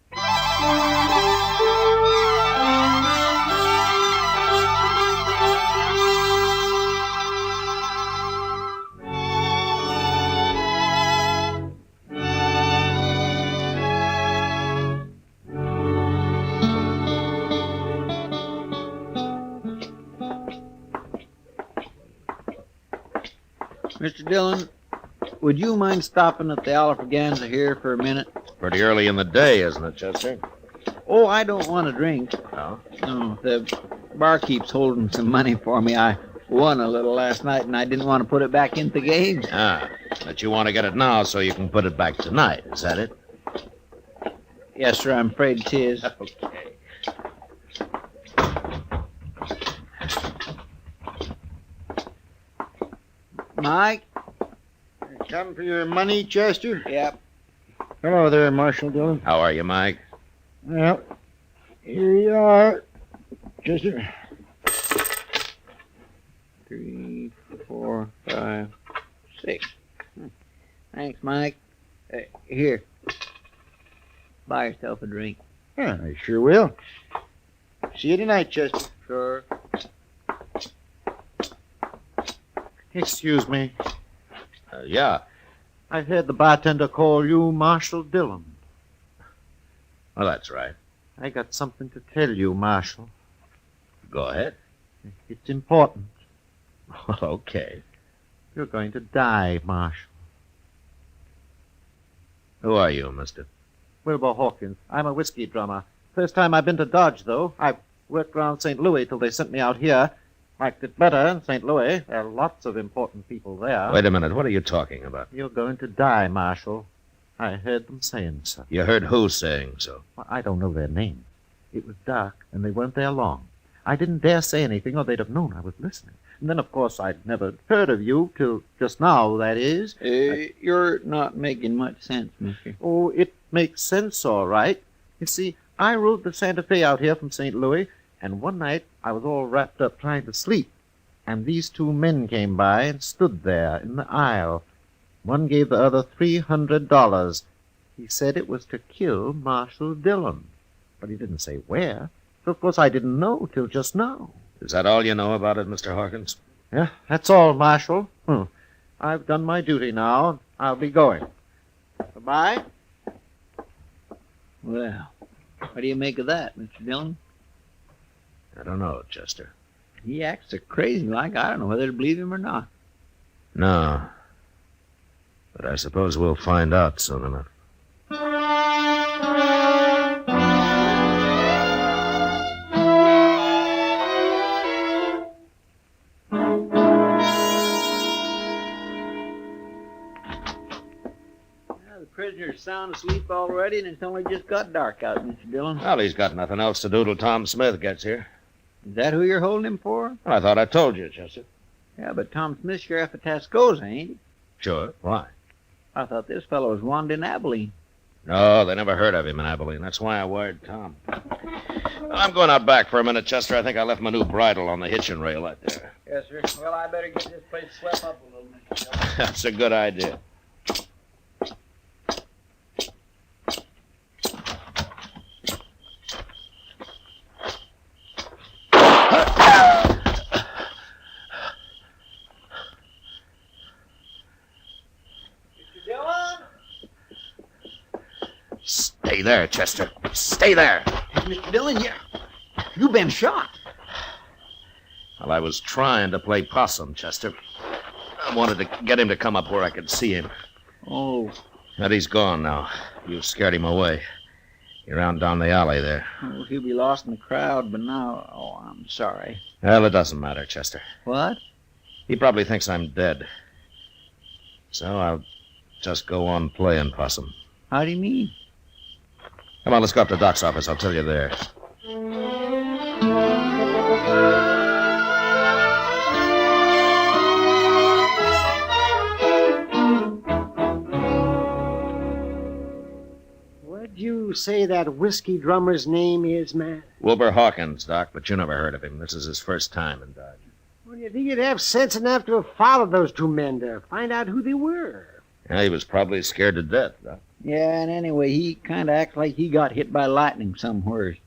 Speaker 10: Mr. Dillon, would you mind stopping at the Alfraganza here for a minute?
Speaker 7: Pretty early in the day, isn't it, Chester?
Speaker 10: Oh, I don't want a drink.
Speaker 7: No?
Speaker 10: No, the barkeep's holding some money for me. I won a little last night, and I didn't want to put it back into the game.
Speaker 7: Ah, but you want to get it now so you can put it back tonight, is that it?
Speaker 10: Yes, sir, I'm afraid 'tis.
Speaker 7: Okay.
Speaker 10: Mike?
Speaker 18: Come for your money, Chester?
Speaker 10: Yep.
Speaker 18: Hello there, Marshal Dillon.
Speaker 7: How are you, Mike?
Speaker 18: Well, here you are, Chester.
Speaker 10: 3, 4, 5, 6. Thanks, Mike. Here. Buy yourself a drink.
Speaker 18: Yeah, I sure will. See you tonight, Chester.
Speaker 10: Sure.
Speaker 11: Excuse me.
Speaker 7: Yeah.
Speaker 11: I heard the bartender call you Marshal Dillon.
Speaker 7: Well, that's right.
Speaker 11: I got something to tell you, Marshal.
Speaker 7: Go ahead.
Speaker 11: It's important.
Speaker 7: Okay.
Speaker 11: You're going to die, Marshal.
Speaker 7: Who are you, mister?
Speaker 11: Wilbur Hawkins. I'm a whiskey drummer. First time I've been to Dodge, though. I worked around St. Louis till they sent me out here. Liked it better in St. Louis. There are lots of important people there.
Speaker 7: Wait a minute. What are you talking about?
Speaker 11: You're going to die, Marshal. I heard them saying so.
Speaker 7: You heard who saying so?
Speaker 11: Well, I don't know their names. It was dark, and they weren't there long. I didn't dare say anything, or they'd have known I was listening. And then, of course, I'd never heard of you till just now, that is.
Speaker 10: You're not making much sense, mister.
Speaker 11: Oh, it makes sense, all right. You see, I rode the Santa Fe out here from St. Louis, and one night I was all wrapped up trying to sleep, and these two men came by and stood there in the aisle. One gave the other $300. He said it was to kill Marshal Dillon, but he didn't say where. So, of course, I didn't know till just now.
Speaker 7: Is that all you know about it, Mr. Hawkins?
Speaker 11: Yeah, that's all, Marshal. I've done my duty now. I'll be going. Goodbye.
Speaker 10: Well, what do you make of that, Mr. Dillon?
Speaker 7: I don't know, Chester.
Speaker 10: He acts so crazy like I don't know whether to believe him or not.
Speaker 7: No. But I suppose we'll find out soon enough.
Speaker 10: The prisoner's sound asleep already, and it's only just got dark out, Mr. Dillon.
Speaker 7: Well, he's got nothing else to do till Tom Smith gets here.
Speaker 10: Is that who you're holding him for?
Speaker 7: Well, I thought I told you, Chester.
Speaker 10: Yeah, but Tom Smith's sheriff of Tascosa, ain't he?
Speaker 7: Sure. Why?
Speaker 10: I thought this fellow was wanted in Abilene.
Speaker 7: No, they never heard of him in Abilene. That's why I wired Tom.
Speaker 2: I'm going out back for a minute, Chester. I think I left my new bridle on the hitching rail out there.
Speaker 16: Yes, sir. Well, I better get this place swept up a little, Mr. Dillon.
Speaker 2: That's a good idea. Stay there, Chester. Stay there.
Speaker 16: Mr. Dillon, you've been shot.
Speaker 2: Well, I was trying to play possum, Chester. I wanted to get him to come up where I could see him.
Speaker 16: Oh.
Speaker 2: But he's gone now. You scared him away. He ran down the alley there.
Speaker 16: Oh, he'll be lost in the crowd, but now... Oh, I'm sorry.
Speaker 2: Well, it doesn't matter, Chester.
Speaker 16: What?
Speaker 2: He probably thinks I'm dead. So I'll just go on playing possum.
Speaker 16: How do you mean?
Speaker 2: Come on, let's go up to Doc's office. I'll tell you there.
Speaker 4: What'd you say that whiskey drummer's name is, Matt?
Speaker 2: Wilbur Hawkins, Doc, but you never heard of him. This is his first time in Dodge.
Speaker 4: Well, you think you'd have sense enough to have followed those two men to find out who they were?
Speaker 2: Yeah, he was probably scared to death, Doc.
Speaker 16: Yeah, and anyway, he kind of acts like he got hit by lightning somewhere.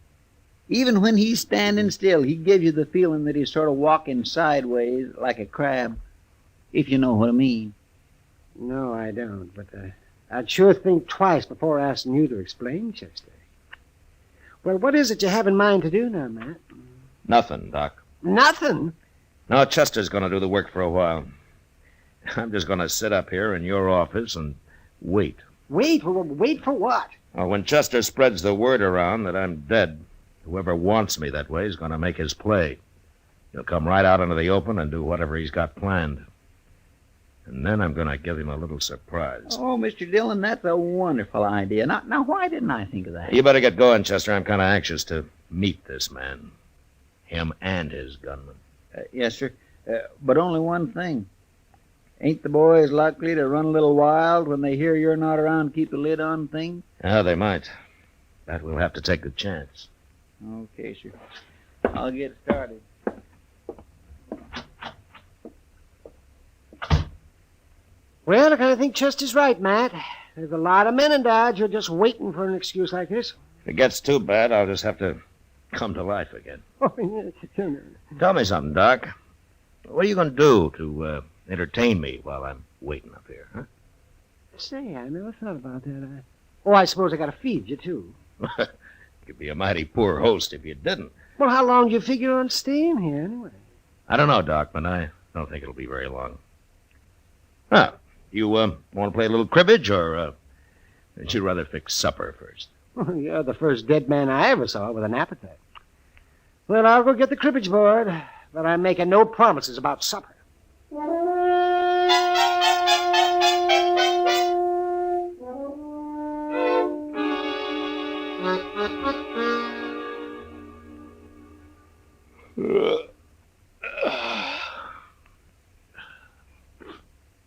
Speaker 16: Even when he's standing still, he gives you the feeling that he's sort of walking sideways like a crab, if you know what I mean.
Speaker 4: No, I don't, but I'd sure think twice before asking you to explain, Chester. Well, what is it you have in mind to do now, Matt?
Speaker 2: Nothing, Doc.
Speaker 4: Nothing?
Speaker 2: No, Chester's going to do the work for a while. I'm just going to sit up here in your office and wait.
Speaker 4: Wait? Well, wait for what?
Speaker 2: Well, when Chester spreads the word around that I'm dead, whoever wants me that way is going to make his play. He'll come right out into the open and do whatever he's got planned. And then I'm going to give him a little surprise.
Speaker 16: Oh, Mr. Dillon, that's a wonderful idea. Now, why didn't I think of that?
Speaker 2: You better get going, Chester. I'm kind of anxious to meet this man. Him and his gunman.
Speaker 16: Yes, sir. But only one thing. Ain't the boys likely to run a little wild when they hear you're not around to keep the lid on things?
Speaker 2: Yeah, they might. But we'll have to take the chance.
Speaker 16: Okay, sir. I'll get started.
Speaker 4: Well, I kind of think Chester's right, Matt. There's a lot of men in Dodge who are just waiting for an excuse like this.
Speaker 2: If it gets too bad, I'll just have to come to life again. Tell me something, Doc. What are you going to do to entertain me while I'm waiting up here, huh?
Speaker 4: Say, I never thought about that. I suppose I got to feed you, too.
Speaker 2: You'd be a mighty poor host if you didn't.
Speaker 4: Well, how long do you figure on staying here, anyway?
Speaker 2: I don't know, Doc, but I don't think it'll be very long. You want to play a little cribbage, or would you rather fix supper first?
Speaker 4: Well, you're the first dead man I ever saw with an appetite. Well, I'll go get the cribbage board, but I'm making no promises about supper.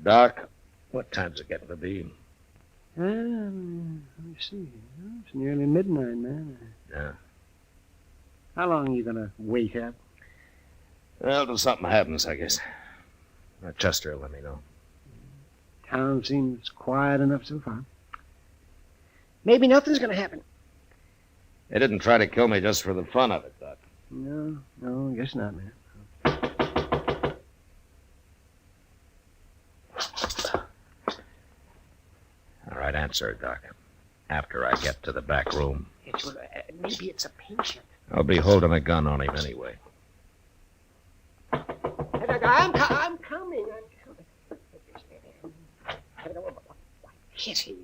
Speaker 2: Doc, what time's it getting to be?
Speaker 4: Let me see. It's nearly midnight, man.
Speaker 2: Yeah.
Speaker 4: How long are you going to wait up?
Speaker 2: Well, till something happens, I guess. Chester will let me know.
Speaker 4: Town seems quiet enough so far. Maybe nothing's going to happen.
Speaker 2: They didn't try to kill me just for the fun of it, Doc.
Speaker 4: No, I guess not, man.
Speaker 2: All right, answer it, Doc. After I get to the back room.
Speaker 4: Maybe it's a patient.
Speaker 2: I'll be holding a gun on him anyway.
Speaker 4: I'm coming. Kitty,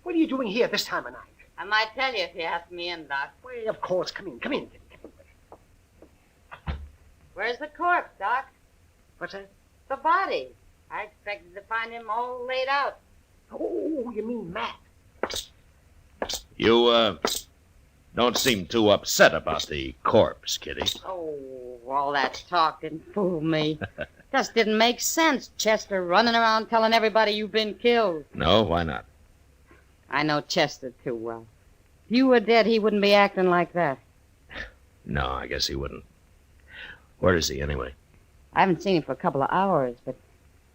Speaker 4: what are you doing here this time of night?
Speaker 12: I might tell you if you ask me in, Doc.
Speaker 4: Well, of course. Come in.
Speaker 12: Where's the corpse, Doc?
Speaker 4: What's that?
Speaker 12: The body. I expected to find him all laid out.
Speaker 4: Oh, you mean Matt?
Speaker 2: You, don't seem too upset about the corpse, Kitty.
Speaker 12: Oh, all that talk didn't fool me. Just didn't make sense, Chester, running around telling everybody you've been killed.
Speaker 2: No, why not?
Speaker 12: I know Chester too well. If you were dead, he wouldn't be acting like that.
Speaker 7: No, I guess he wouldn't. Where is he, anyway?
Speaker 12: I haven't seen him for a couple of hours, but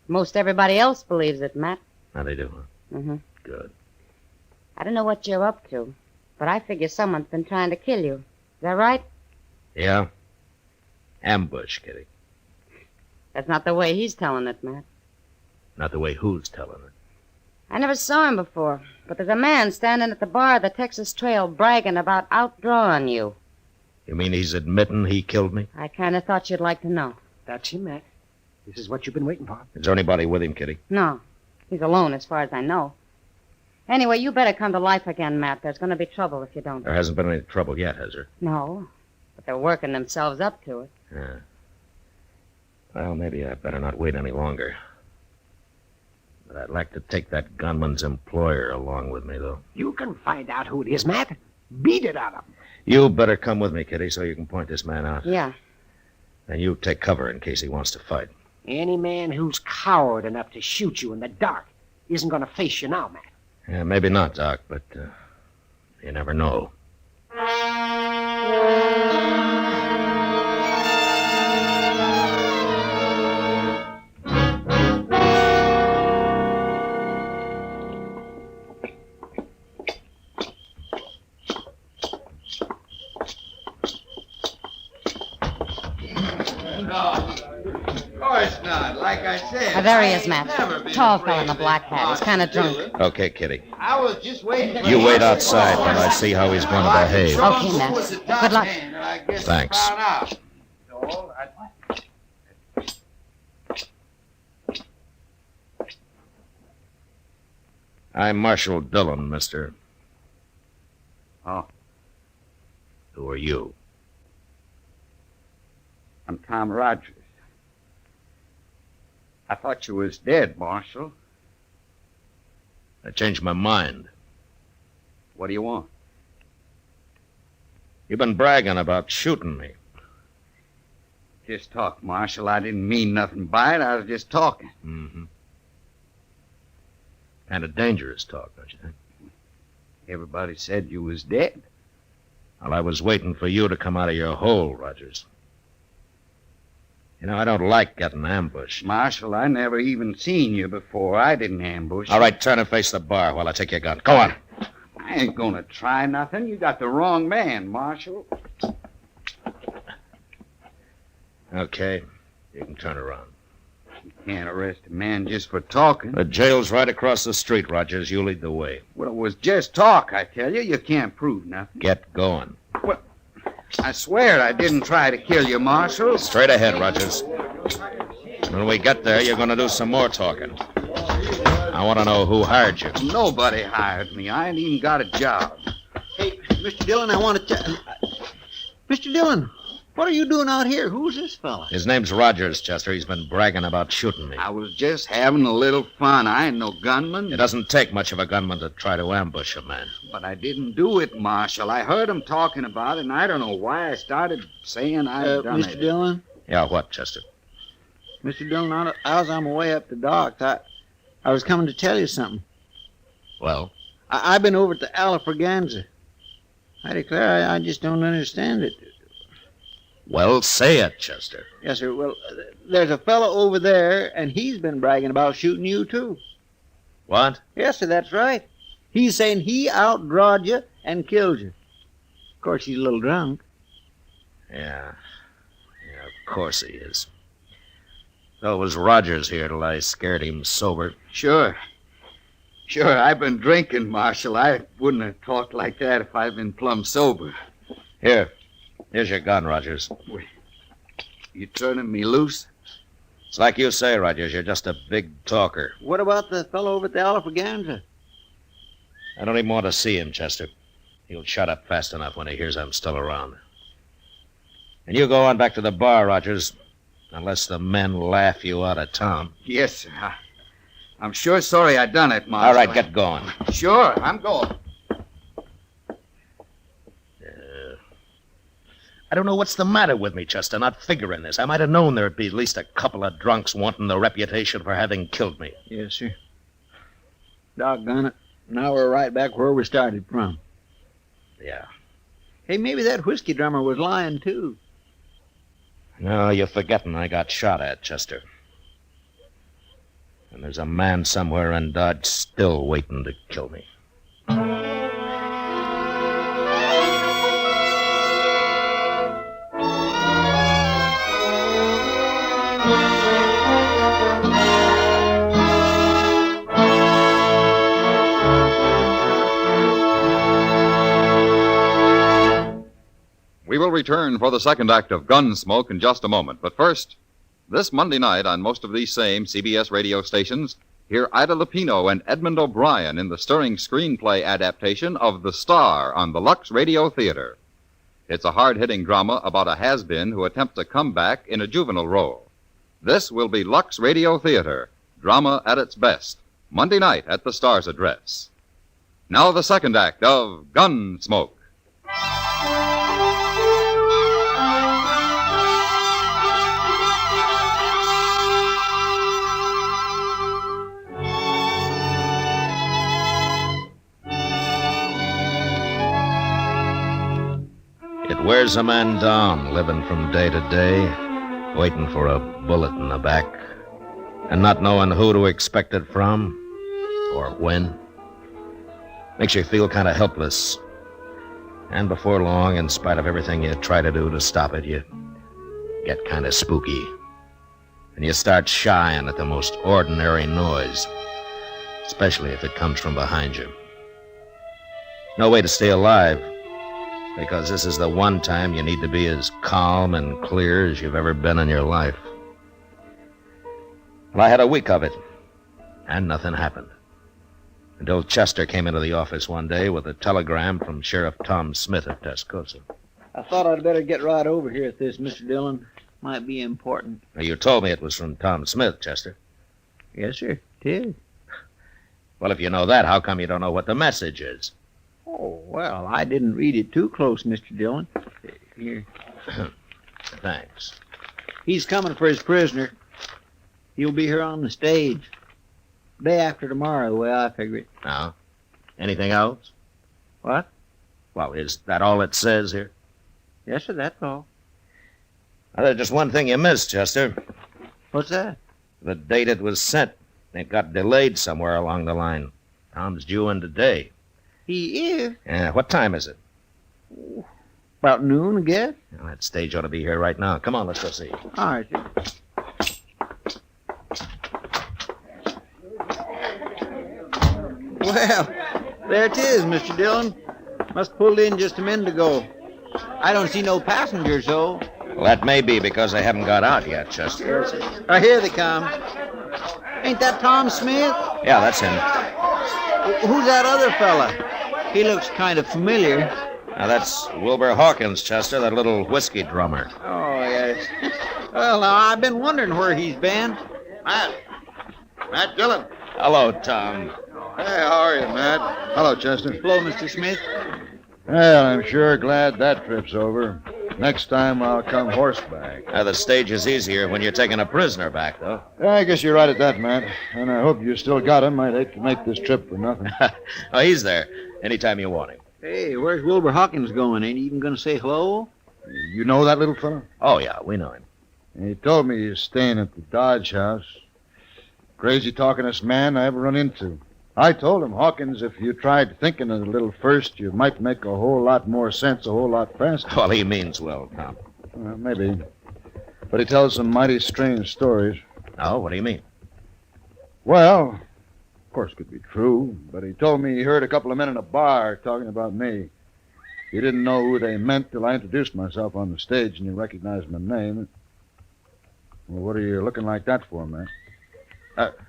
Speaker 12: most everybody else believes it, Matt.
Speaker 7: Now they do, huh?
Speaker 12: Mm-hmm.
Speaker 7: Good.
Speaker 12: I don't know what you're up to, but I figure someone's been trying to kill you. Is that right?
Speaker 7: Yeah? Ambush, Kitty.
Speaker 12: That's not the way he's telling it, Matt.
Speaker 7: Not the way who's telling it.
Speaker 12: I never saw him before, but there's a man standing at the bar of the Texas Trail bragging about outdrawing you.
Speaker 7: You mean he's admitting he killed me?
Speaker 12: I kind of thought you'd like to know.
Speaker 4: That's him, Matt. This is what you've been waiting for.
Speaker 7: Is there anybody with him, Kitty?
Speaker 12: No, he's alone as far as I know. Anyway, you better come to life again, Matt. There's going to be trouble if you don't.
Speaker 7: There hasn't been any trouble yet, has there?
Speaker 12: No, but they're working themselves up to it.
Speaker 7: Yeah. Well, maybe I better not wait any longer. But I'd like to take that gunman's employer along with me, though.
Speaker 4: You can find out who it is, Matt. Beat it out of him.
Speaker 7: You better come with me, Kitty, so you can point this man out.
Speaker 12: Yeah.
Speaker 7: And you take cover in case he wants to fight.
Speaker 4: Any man who's coward enough to shoot you in the dark isn't going to face you now, Matt.
Speaker 7: Yeah, maybe not, Doc, but you never know.
Speaker 17: Like I said.
Speaker 12: There he is, Matt. Tall fellow in a black hat. He's kind of drunk.
Speaker 7: Okay, Kitty.
Speaker 17: I was just waiting for
Speaker 7: You wait outside while I see how he's going to behave.
Speaker 12: Okay, Matt. Good luck.
Speaker 7: Thanks. I'm Marshal Dillon, mister.
Speaker 17: Oh,
Speaker 7: Who are you?
Speaker 17: I'm Tom Rogers. I thought you was dead, Marshal.
Speaker 7: I changed my mind.
Speaker 17: What do you want?
Speaker 7: You've been bragging about shooting me.
Speaker 17: Just talk, Marshal. I didn't mean nothing by it. I was just talking.
Speaker 7: Mm-hmm. Kind of dangerous talk, don't you think?
Speaker 17: Everybody said you was dead.
Speaker 7: Well, I was waiting for you to come out of your hole, Rogers. You know, I don't like getting ambushed.
Speaker 17: Marshal, I never even seen you before. I didn't ambush.
Speaker 7: All right, turn and face the bar while I take your gun. Go on.
Speaker 17: I ain't gonna try nothing. You got the wrong man, Marshal.
Speaker 7: Okay, you can turn around.
Speaker 17: You can't arrest a man just for talking.
Speaker 7: The jail's right across the street, Rogers. You lead the way.
Speaker 17: Well, it was just talk, I tell you. You can't prove nothing.
Speaker 7: Get going.
Speaker 17: Well, I swear I didn't try to kill you, Marshal.
Speaker 7: Straight ahead, Rogers. When we get there, you're going to do some more talking. I want to know who hired you.
Speaker 17: Nobody hired me. I ain't even got a job.
Speaker 10: Hey, Mr. Dillon, I want to tell... Mr. Dillon, what are you doing out here? Who's this fella?
Speaker 7: His name's Rogers, Chester. He's been bragging about shooting me.
Speaker 17: I was just having a little fun. I ain't no gunman.
Speaker 7: It doesn't take much of a gunman to try to ambush a man.
Speaker 17: But I didn't do it, Marshal. I heard him talking about it, and I don't know why I started saying I'd done
Speaker 10: Mr.
Speaker 17: it.
Speaker 10: Dillon?
Speaker 7: Yeah, what, Chester?
Speaker 10: Mr. Dillon, I was on my way up to docks. I was coming to tell you something.
Speaker 7: Well?
Speaker 10: I've been over to Alafraganza. I declare I just don't understand it.
Speaker 7: Well, say it, Chester.
Speaker 10: Yes, sir. Well, there's a fellow over there, and he's been bragging about shooting you, too.
Speaker 7: What?
Speaker 10: Yes, sir, that's right. He's saying he outdrawed you and killed you. Of course, he's a little drunk.
Speaker 7: Yeah, of course he is. So it was Rogers here till I scared him sober.
Speaker 17: Sure, I've been drinking, Marshal. I wouldn't have talked like that if I'd been plumb sober.
Speaker 7: Here's your gun, Rogers.
Speaker 17: You turning me loose?
Speaker 7: It's like you say, Rogers. You're just a big talker.
Speaker 10: What about the fellow over at the Alafraganza?
Speaker 7: I don't even want to see him, Chester. He'll shut up fast enough when he hears I'm still around. And you go on back to the bar, Rogers, unless the men laugh you out of town.
Speaker 17: Yes, sir. I'm sure sorry I done it, Marshal.
Speaker 7: All right, get going.
Speaker 17: Sure, I'm going.
Speaker 7: I don't know what's the matter with me, Chester, not figuring this. I might have known there'd be at least a couple of drunks wanting the reputation for having killed me.
Speaker 10: Yes, sir. Doggone it. Now we're right back where we started from.
Speaker 7: Yeah.
Speaker 10: Hey, maybe that whiskey drummer was lying, too.
Speaker 7: No, you're forgetting I got shot at, Chester. And there's a man somewhere in Dodge still waiting to kill me.
Speaker 5: We will return for the second act of Gunsmoke in just a moment. But first, this Monday night on most of these same CBS radio stations, hear Ida Lupino and Edmund O'Brien in the stirring screenplay adaptation of The Star on the Lux Radio Theater. It's a hard-hitting drama about a has-been who attempts a comeback in a juvenile role. This will be Lux Radio Theater, drama at its best, Monday night at the Star's address. Now the second act of Gunsmoke.
Speaker 7: It wears a man down, living from day to day, waiting for a bullet in the back, and not knowing who to expect it from, or when. Makes you feel kind of helpless. And before long, in spite of everything you try to do to stop it, you get kind of spooky. And you start shying at the most ordinary noise, especially if it comes from behind you. No way to stay alive, because this is the one time you need to be as calm and clear as you've ever been in your life. Well, I had a week of it, and nothing happened. Until Chester came into the office one day with a telegram from Sheriff Tom Smith at Tascosa.
Speaker 10: I thought I'd better get right over here at this, Mr. Dillon. Might be important.
Speaker 7: Now, you told me it was from Tom Smith, Chester.
Speaker 10: Yes, sir. It is.
Speaker 7: Well, if you know that, how come you don't know what the message is?
Speaker 10: Oh, well, I didn't read it too close, Mr. Dillon. Here.
Speaker 7: Thanks.
Speaker 10: He's coming for his prisoner. He'll be here on the stage. Day after tomorrow, the way I figure it.
Speaker 7: Now, anything else?
Speaker 10: What?
Speaker 7: Well, is that all it says here?
Speaker 10: Yes, sir, that's all.
Speaker 7: Well, there's just one thing you missed, Chester.
Speaker 10: What's that?
Speaker 7: The date it was sent. It got delayed somewhere along the line. Tom's due in today.
Speaker 10: He is?
Speaker 7: Yeah, what time is it?
Speaker 10: About noon, I guess.
Speaker 7: Well, that stage ought to be here right now. Come on, let's go see.
Speaker 10: All right, sir. Well, there it is, Mr. Dillon. Must pulled in just a minute ago. I don't see no passengers, though.
Speaker 7: Well, that may be because they haven't got out yet, Chester.
Speaker 10: Here they come. Ain't that Tom Smith?
Speaker 7: Yeah, that's him.
Speaker 10: Who's that other fella? He looks kind of familiar.
Speaker 7: Now, that's Wilbur Hawkins, Chester, that little whiskey drummer.
Speaker 10: Oh, yes. Well, now, I've been wondering where he's been.
Speaker 6: Matt Dillon.
Speaker 7: Hello, Tom.
Speaker 6: Hey, how are you, Matt? Hello, Chester.
Speaker 10: Hello, Mr. Smith.
Speaker 6: Well, I'm sure glad that trip's over. Next time I'll come horseback.
Speaker 7: Now, the stage is easier when you're taking a prisoner back, though.
Speaker 6: Yeah, I guess you're right at that, Matt. And I hope you still got him. I'd hate to make this trip for nothing.
Speaker 7: Oh, he's there. Anytime you want him.
Speaker 10: Hey, where's Wilbur Hawkins going? Ain't he even going to say hello?
Speaker 6: You know that little fellow?
Speaker 7: Oh, yeah, we know him.
Speaker 6: He told me he's staying at the Dodge house. Crazy talkingest man I ever run into. I told him, Hawkins, if you tried thinking a little first, you might make a whole lot more sense a whole lot faster.
Speaker 7: Well, he means well, Tom.
Speaker 6: Maybe. But he tells some mighty strange stories.
Speaker 7: Oh, what do you mean?
Speaker 6: Well, of course it could be true, but he told me he heard a couple of men in a bar talking about me. He didn't know who they meant till I introduced myself on the stage and he recognized my name. Well, what are you looking like that for, man?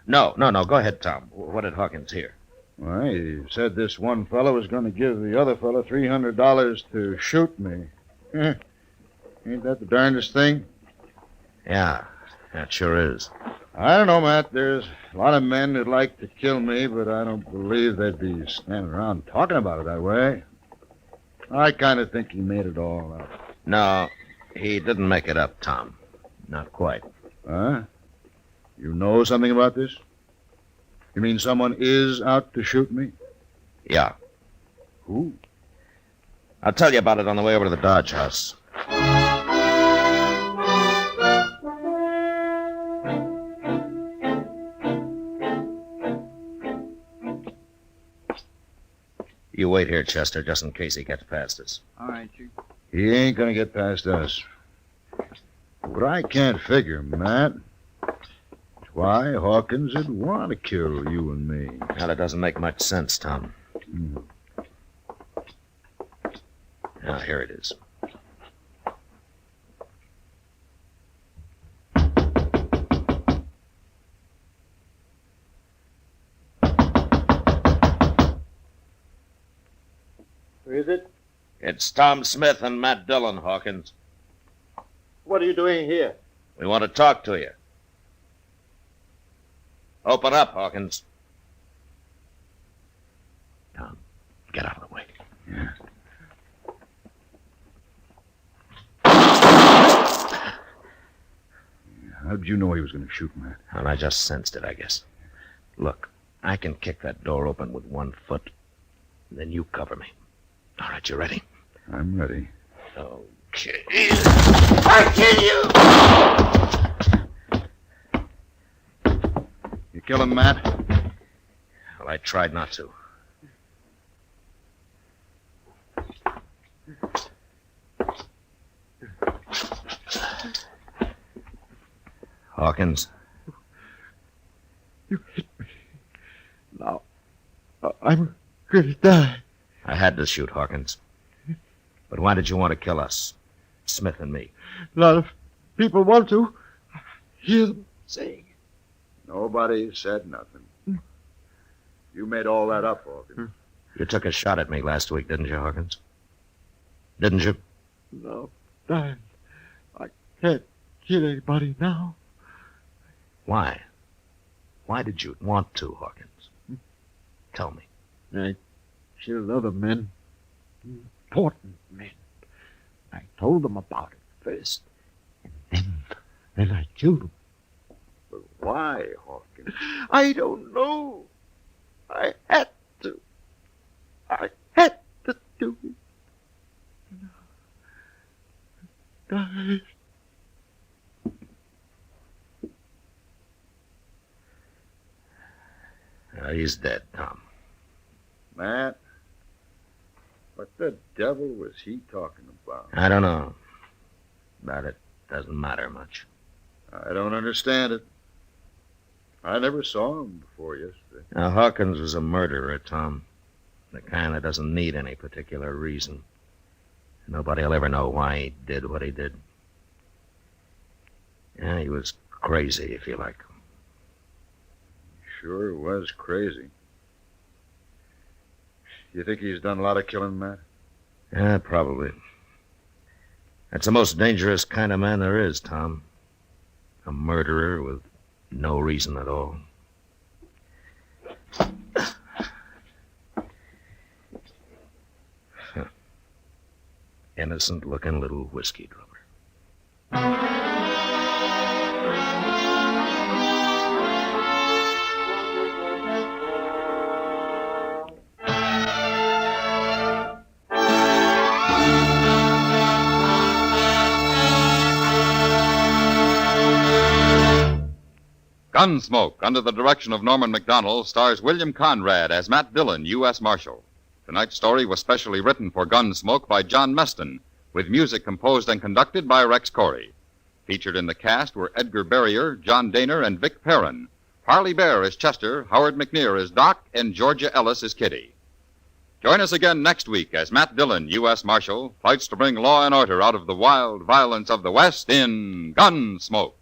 Speaker 7: No. Go ahead, Tom. What did Hawkins hear?
Speaker 6: Well, he said this one fellow was going to give the other fellow $300 to shoot me. Ain't that the darndest thing?
Speaker 7: Yeah, that sure is.
Speaker 6: I don't know, Matt. There's a lot of men that'd like to kill me, but I don't believe they'd be standing around talking about it that way. I kind of think he made it all up.
Speaker 7: No, he didn't make it up, Tom. Not quite.
Speaker 6: Huh? You know something about this? You mean someone is out to shoot me?
Speaker 7: Yeah.
Speaker 6: Who?
Speaker 7: I'll tell you about it on the way over to the Dodge House. You wait here, Chester, just in case he gets past us.
Speaker 16: All right, Chief.
Speaker 6: He ain't gonna get past us. But I can't figure, Matt. Why Hawkins would want to kill you and me.
Speaker 7: Now, that doesn't make much sense, Tom. Now, here it is.
Speaker 11: Who is it?
Speaker 7: It's Tom Smith and Matt Dillon, Hawkins.
Speaker 11: What are you doing here?
Speaker 7: We want to talk to you. Open up, Hawkins. Tom, get out of the way.
Speaker 6: Yeah. How'd you know he was going to shoot, Matt?
Speaker 7: Well, I just sensed it, I guess. Look, I can kick that door open with 1 foot. Then you cover me. All right, you ready?
Speaker 6: I'm ready.
Speaker 7: Okay. I'll kill you!
Speaker 6: You kill him, Matt?
Speaker 7: Well, I tried not to. Hawkins.
Speaker 11: You hit me. Now, I'm going to die.
Speaker 7: I had to shoot, Hawkins. But why did you want to kill us? Smith and me.
Speaker 11: A lot of people want to. I hear them saying.
Speaker 6: Nobody said nothing. You made all that up, Hawkins.
Speaker 7: You took a shot at me last week, didn't you, Hawkins? Didn't you?
Speaker 11: No, Dan. I can't kill anybody now.
Speaker 7: Why? Why did you want to, Hawkins? Tell me.
Speaker 11: I killed other men. Important men. I told them about it first. And then I killed them.
Speaker 6: But why, Hawkins?
Speaker 11: I don't know. I had to. I had to do it. Die.
Speaker 7: He's dead, Tom.
Speaker 6: Matt, what the devil was he talking about?
Speaker 7: I don't know. But it doesn't matter much.
Speaker 6: I don't understand it. I never saw him before yesterday.
Speaker 7: Now, Hawkins was a murderer, Tom. The kind that doesn't need any particular reason. Nobody will ever know why he did what he did. Yeah, he was crazy, if you like.
Speaker 6: Sure was crazy. You think he's done a lot of killing, Matt?
Speaker 7: Yeah, probably. That's the most dangerous kind of man there is, Tom. A murderer with no reason at all. Innocent-looking little whiskey drummer.
Speaker 5: Gunsmoke, under the direction of Norman Macdonald, stars William Conrad as Matt Dillon, U.S. Marshal. Tonight's story was specially written for Gunsmoke by John Meston, with music composed and conducted by Rex Corey. Featured in the cast were Edgar Barrier, John Daner, and Vic Perrin. Harley Bear as Chester, Howard McNear as Doc, and Georgia Ellis as Kitty. Join us again next week as Matt Dillon, U.S. Marshal, fights to bring law and order out of the wild violence of the West in Gunsmoke.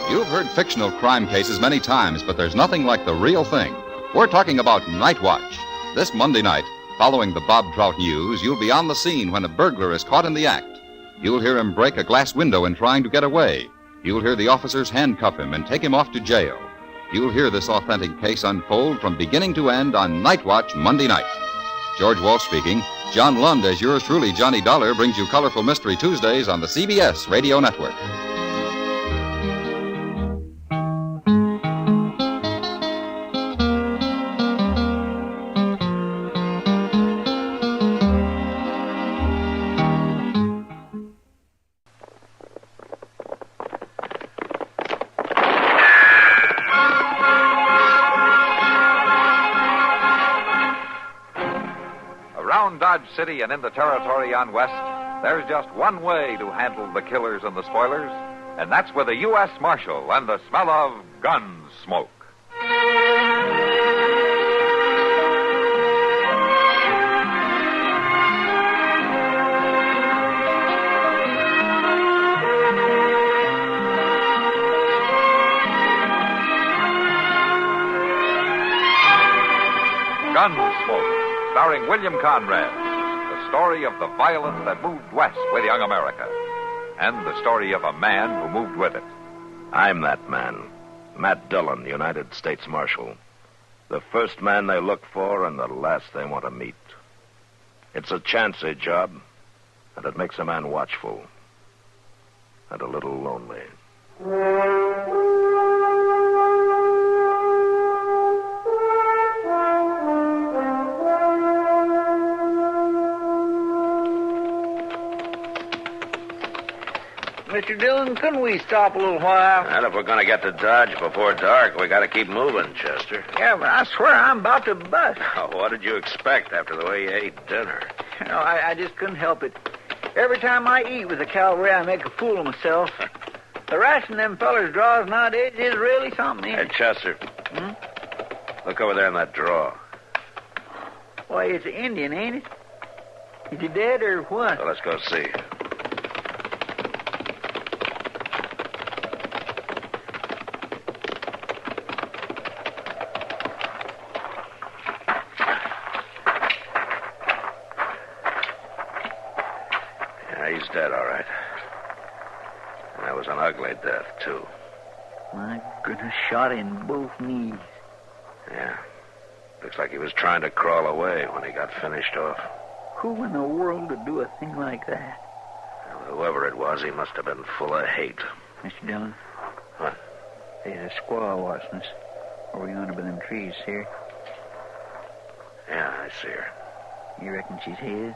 Speaker 5: You've heard fictional crime cases many times, but there's nothing like the real thing. We're talking about Night Watch. This Monday night, following the Bob Trout news, you'll be on the scene when a burglar is caught in the act. You'll hear him break a glass window in trying to get away. You'll hear the officers handcuff him and take him off to jail. You'll hear this authentic case unfold from beginning to end on Night Watch Monday night. George Walsh speaking. John Lund, as yours truly, Johnny Dollar, brings you Colorful Mystery Tuesdays on the CBS Radio Network. Around Dodge City and in the territory on west, there's just one way to handle the killers and the spoilers, and that's with a U.S. Marshal and the smell of Gunsmoke. Gunsmoke, starring William Conrad, the story of the violence that moved west with young America, and the story of a man who moved with it.
Speaker 2: I'm that man, Matt Dillon, United States Marshal. The first man they look for and the last they want to meet. It's a chancy job, and it makes a man watchful and a little lonely.
Speaker 10: Mr. Dillon, couldn't we stop a little while?
Speaker 7: And if we're going to get to Dodge before dark, we got to keep moving, Chester.
Speaker 10: Yeah, but I swear I'm about to bust.
Speaker 7: Oh, what did you expect after the way you ate dinner?
Speaker 10: You know, I just couldn't help it. Every time I eat with the cavalry, I make a fool of myself. The ration them fellers draws nowadays is really something.
Speaker 7: Hey, Chester. Look over there in that drawer.
Speaker 10: Why, it's an Indian, ain't it? Is he dead or what?
Speaker 7: Well, let's go see. He's dead, all right. And that was an ugly death, too.
Speaker 10: My goodness, shot in both knees.
Speaker 7: Yeah. Looks like he was trying to crawl away when he got finished off.
Speaker 10: Who in the world would do a thing like that?
Speaker 7: Well, whoever it was, he must have been full of hate.
Speaker 10: Mr. Dillon?
Speaker 7: What?
Speaker 10: There's a squaw watching us over yonder by them trees, here.
Speaker 7: Yeah, I see her.
Speaker 10: You reckon she's his?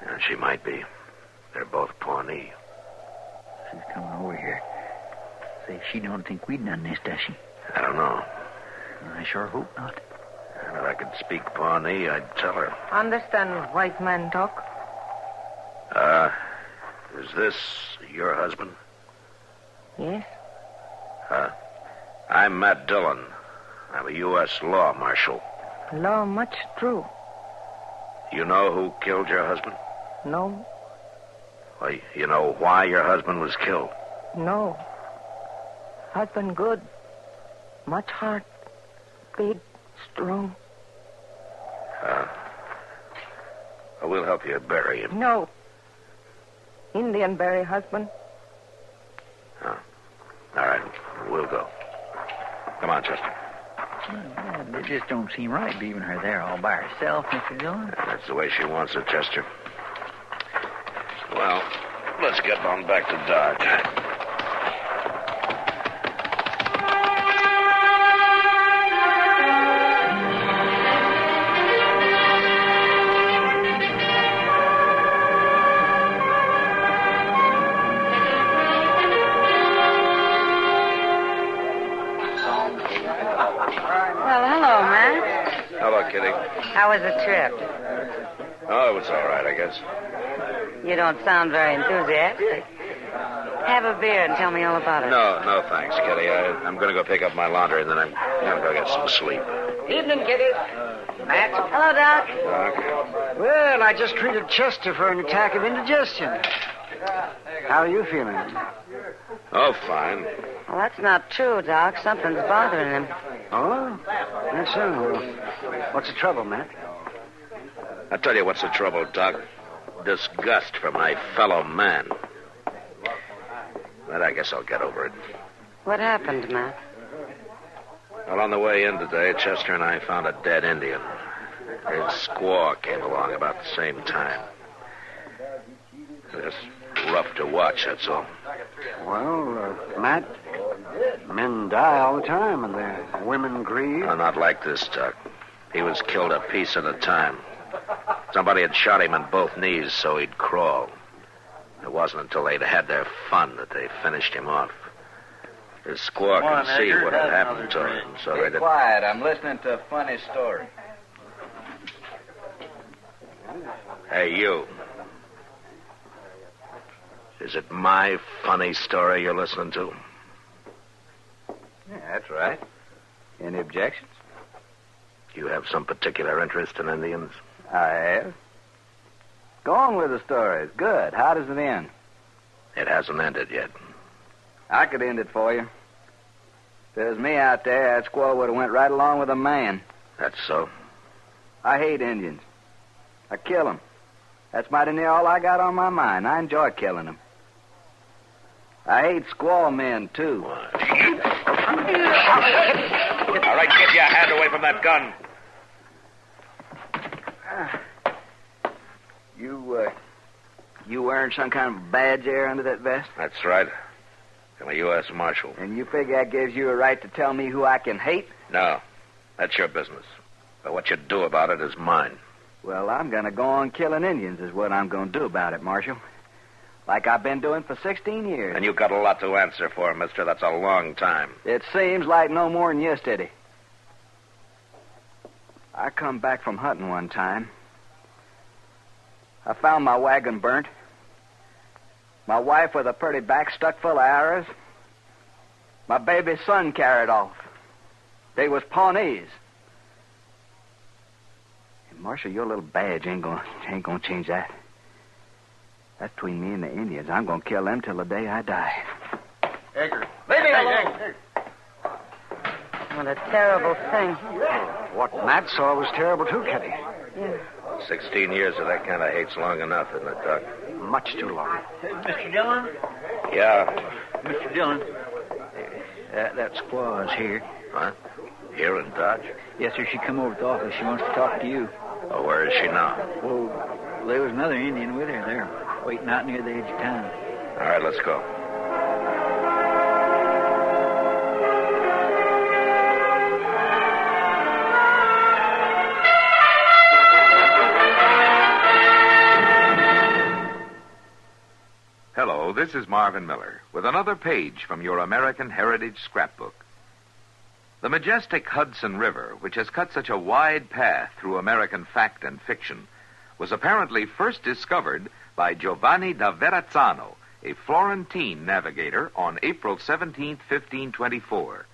Speaker 7: Yeah, she might be. They're both Pawnee.
Speaker 10: She's coming over here. Say, she don't think we'd done this, does she?
Speaker 7: I don't know.
Speaker 10: I sure hope not.
Speaker 7: And if I could speak Pawnee, I'd tell her.
Speaker 21: Understand white man talk?
Speaker 7: Is this your husband?
Speaker 21: Yes.
Speaker 7: I'm Matt Dillon. I'm a U.S. law marshal.
Speaker 21: Law much true.
Speaker 7: You know who killed your husband?
Speaker 21: No.
Speaker 7: Well, you know why your husband was killed?
Speaker 21: No. Husband good. Much heart. Big. Strong.
Speaker 7: We'll help you bury him.
Speaker 21: No. Indian bury husband.
Speaker 7: Oh. All right. We'll go. Come on, Chester.
Speaker 10: Yeah, it just don't seem right leaving her there all by herself, Mr. Dillon.
Speaker 7: That's the way she wants it, Chester. Well, let's get on back to Dodge.
Speaker 12: Well, hello, Matt.
Speaker 7: Hello, Kitty.
Speaker 12: How was the trip?
Speaker 7: Oh, it was all right, I guess.
Speaker 12: You don't sound very enthusiastic. Have a beer and tell me all about it.
Speaker 7: No, thanks, Kitty. I'm going to go pick up my laundry, and then I'm going to go get some sleep.
Speaker 4: Evening, kiddies. Matt.
Speaker 12: Hello, Doc.
Speaker 7: Doc.
Speaker 4: Well, I just treated Chester for an attack of indigestion. How are you feeling?
Speaker 7: Oh, fine.
Speaker 12: Well, that's not true, Doc. Something's bothering him.
Speaker 4: Oh? That's so. What's the trouble, Matt?
Speaker 7: I'll tell you what's the trouble, Doc. Disgust for my fellow man. But I guess I'll get over it.
Speaker 12: What happened, Matt?
Speaker 7: Well, on the way in today, Chester and I found a dead Indian. His squaw came along about the same time. Just rough to watch, that's all.
Speaker 4: Well, Matt, men die all the time, and the women grieve.
Speaker 7: No, not like this, Doc. He was killed a piece at a time. Somebody had shot him in both knees so he'd crawl. It wasn't until they'd had their fun that they finished him off. His squaw could see what had happened to him, so they
Speaker 13: Be quiet. I'm listening to a funny story.
Speaker 7: Hey, you. Is it my funny story you're listening to?
Speaker 16: Yeah, that's right. Any objections?
Speaker 7: You have some particular interest in Indians?
Speaker 16: I have. Go on with the story. It's good. How does it end?
Speaker 7: It hasn't ended yet.
Speaker 16: I could end it for you. If it was me out there, that squaw would have went right along with a man.
Speaker 7: That's so?
Speaker 16: I hate Indians. I kill them. That's mighty near all I got on my mind. I enjoy killing them. I hate squaw men, too.
Speaker 7: All right, get your hand away from that gun.
Speaker 16: You wearing some kind of badge there under that vest?
Speaker 7: That's right. I'm a U.S. Marshal.
Speaker 16: And you figure that gives you a right to tell me who I can hate?
Speaker 7: No. That's your business. But what you do about it is mine.
Speaker 16: Well, I'm going to go on killing Indians is what I'm going to do about it, Marshal. Like I've been doing for 16 years.
Speaker 7: And you've got a lot to answer for, mister. That's a long time.
Speaker 16: It seems like no more than yesterday. I come back from hunting one time. I found my wagon burnt. My wife with a pretty back stuck full of arrows. My baby son carried off. They was Pawnees. And Marshal, your little badge ain't gonna change that. That's between me and the Indians. I'm gonna kill them till the day I die.
Speaker 17: Edgar.
Speaker 16: Leave me alone.
Speaker 12: What a terrible thing.
Speaker 17: What Matt saw was terrible, too, Kitty.
Speaker 12: Yeah.
Speaker 7: 16 years of that kind of hate's long enough, isn't it, Doc?
Speaker 17: Much too long.
Speaker 10: Mr. Dillon?
Speaker 7: Yeah.
Speaker 10: Mr. Dillon. That squaw is here.
Speaker 7: Huh? Here in Dodge?
Speaker 10: Yes, sir. She come over to the office. She wants to talk to you.
Speaker 7: Oh, where is she now?
Speaker 10: Well, there was another Indian with her. They're waiting out near the edge of town.
Speaker 7: All right, let's go.
Speaker 5: Hello, this is Marvin Miller with another page from your American Heritage Scrapbook. The majestic Hudson River, which has cut such a wide path through American fact and fiction, was apparently first discovered by Giovanni da Verrazzano, a Florentine navigator, on April 17, 1524.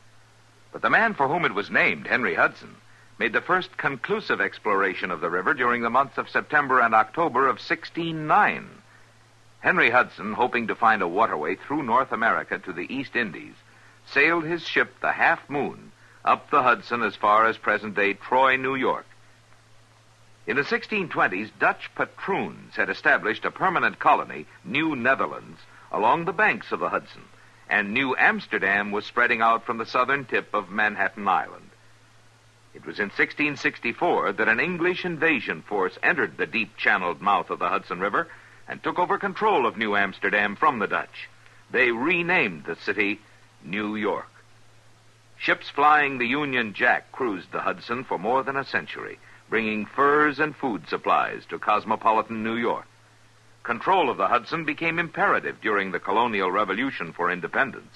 Speaker 5: But the man for whom it was named, Henry Hudson, made the first conclusive exploration of the river during the months of September and October of 1609. Henry Hudson, hoping to find a waterway through North America to the East Indies, sailed his ship, the Half Moon, up the Hudson as far as present-day Troy, New York. In the 1620s, Dutch patroons had established a permanent colony, New Netherlands, along the banks of the Hudson, and New Amsterdam was spreading out from the southern tip of Manhattan Island. It was in 1664 that an English invasion force entered the deep-channeled mouth of the Hudson River and took over control of New Amsterdam from the Dutch. They renamed the city New York. Ships flying the Union Jack cruised the Hudson for more than a century, bringing furs and food supplies to cosmopolitan New York. Control of the Hudson became imperative during the colonial revolution for independence.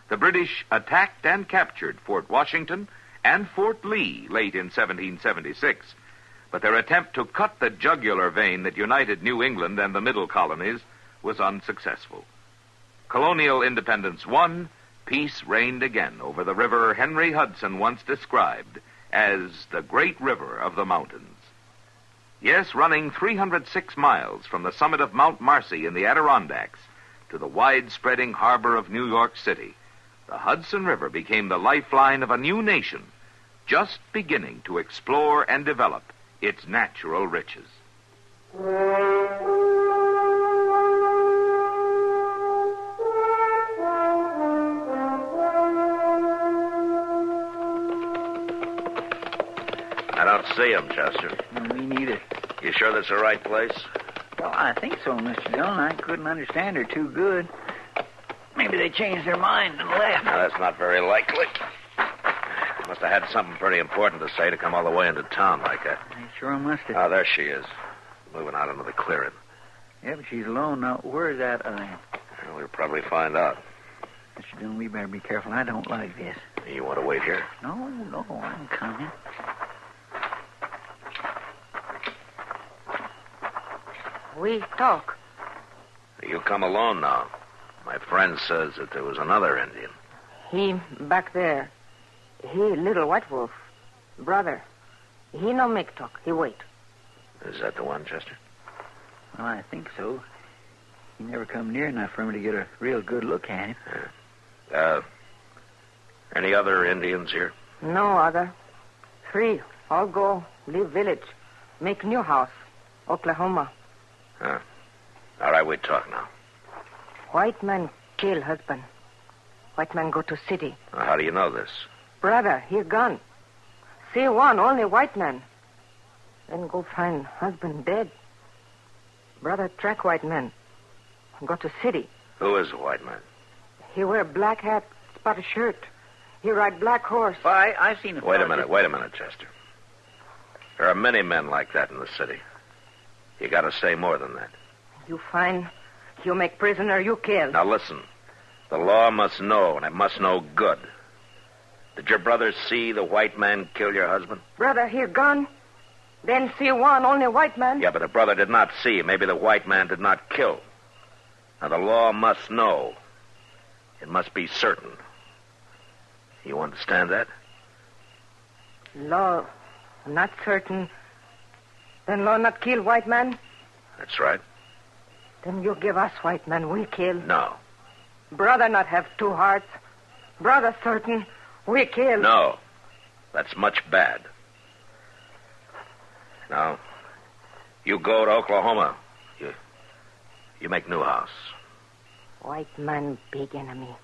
Speaker 5: The British attacked and captured Fort Washington and Fort Lee late in 1776, but their attempt to cut the jugular vein that united New England and the Middle Colonies was unsuccessful. Colonial independence won, peace reigned again over the river Henry Hudson once described as the Great River of the Mountains. Yes, running 306 miles from the summit of Mount Marcy in the Adirondacks to the wide-spreading harbor of New York City, the Hudson River became the lifeline of a new nation, just beginning to explore and develop its natural riches.
Speaker 7: I don't see him, Chester.
Speaker 10: Me neither.
Speaker 7: You sure that's the right place?
Speaker 10: Well, I think so, Mr. Dillon. I couldn't understand her too good. Maybe they changed their mind and left.
Speaker 7: Now, that's not very likely. Must have had something pretty important to say to come all the way into town like that.
Speaker 10: They sure must have.
Speaker 7: Oh, there she is. Moving out into the clearing.
Speaker 10: Yeah, but she's alone now. Where's that other?
Speaker 7: Well, we'll probably find out.
Speaker 10: Mr. Dillon, we better be careful. I don't like this.
Speaker 7: You want to wait here?
Speaker 10: No, I'm coming.
Speaker 21: We talk.
Speaker 7: You come alone now. My friend says that there was another Indian.
Speaker 21: He back there. He little white wolf. Brother. He no make talk. He wait.
Speaker 7: Is that the one, Chester?
Speaker 10: Well, I think so. He never come near enough for me to get a real good look at him.
Speaker 7: Any other Indians here?
Speaker 21: No other. 3. All go. Leave village. Make new house. Oklahoma.
Speaker 7: Huh. All right, we talk now.
Speaker 21: White man kill husband. White man go to city.
Speaker 7: How do you know this?
Speaker 21: Brother, he gone. See one, only white man. Then go find husband dead. Brother track white man. Go to city.
Speaker 7: Who is the white man?
Speaker 21: He wear black hat, spotted shirt. He ride black horse.
Speaker 10: Why, I seen him.
Speaker 7: Wait a minute, Chester. There are many men like that in the city. You got to say more than that.
Speaker 21: You find, you make prisoner, you kill.
Speaker 7: Now listen. The law must know, and it must know good. Did your brother see the white man kill your husband?
Speaker 21: Brother, he gone. Then see one, only white man.
Speaker 7: Yeah, but the brother did not see. Maybe the white man did not kill. Now, the law must know. It must be certain. You understand that?
Speaker 21: Law not certain. Then law not kill white man?
Speaker 7: That's right.
Speaker 21: Then you give us white man, we kill.
Speaker 7: No.
Speaker 21: Brother not have 2 hearts. Brother certain, we kill.
Speaker 7: No. That's much bad. Now, you go to Oklahoma. You make new house.
Speaker 21: White man big enemy.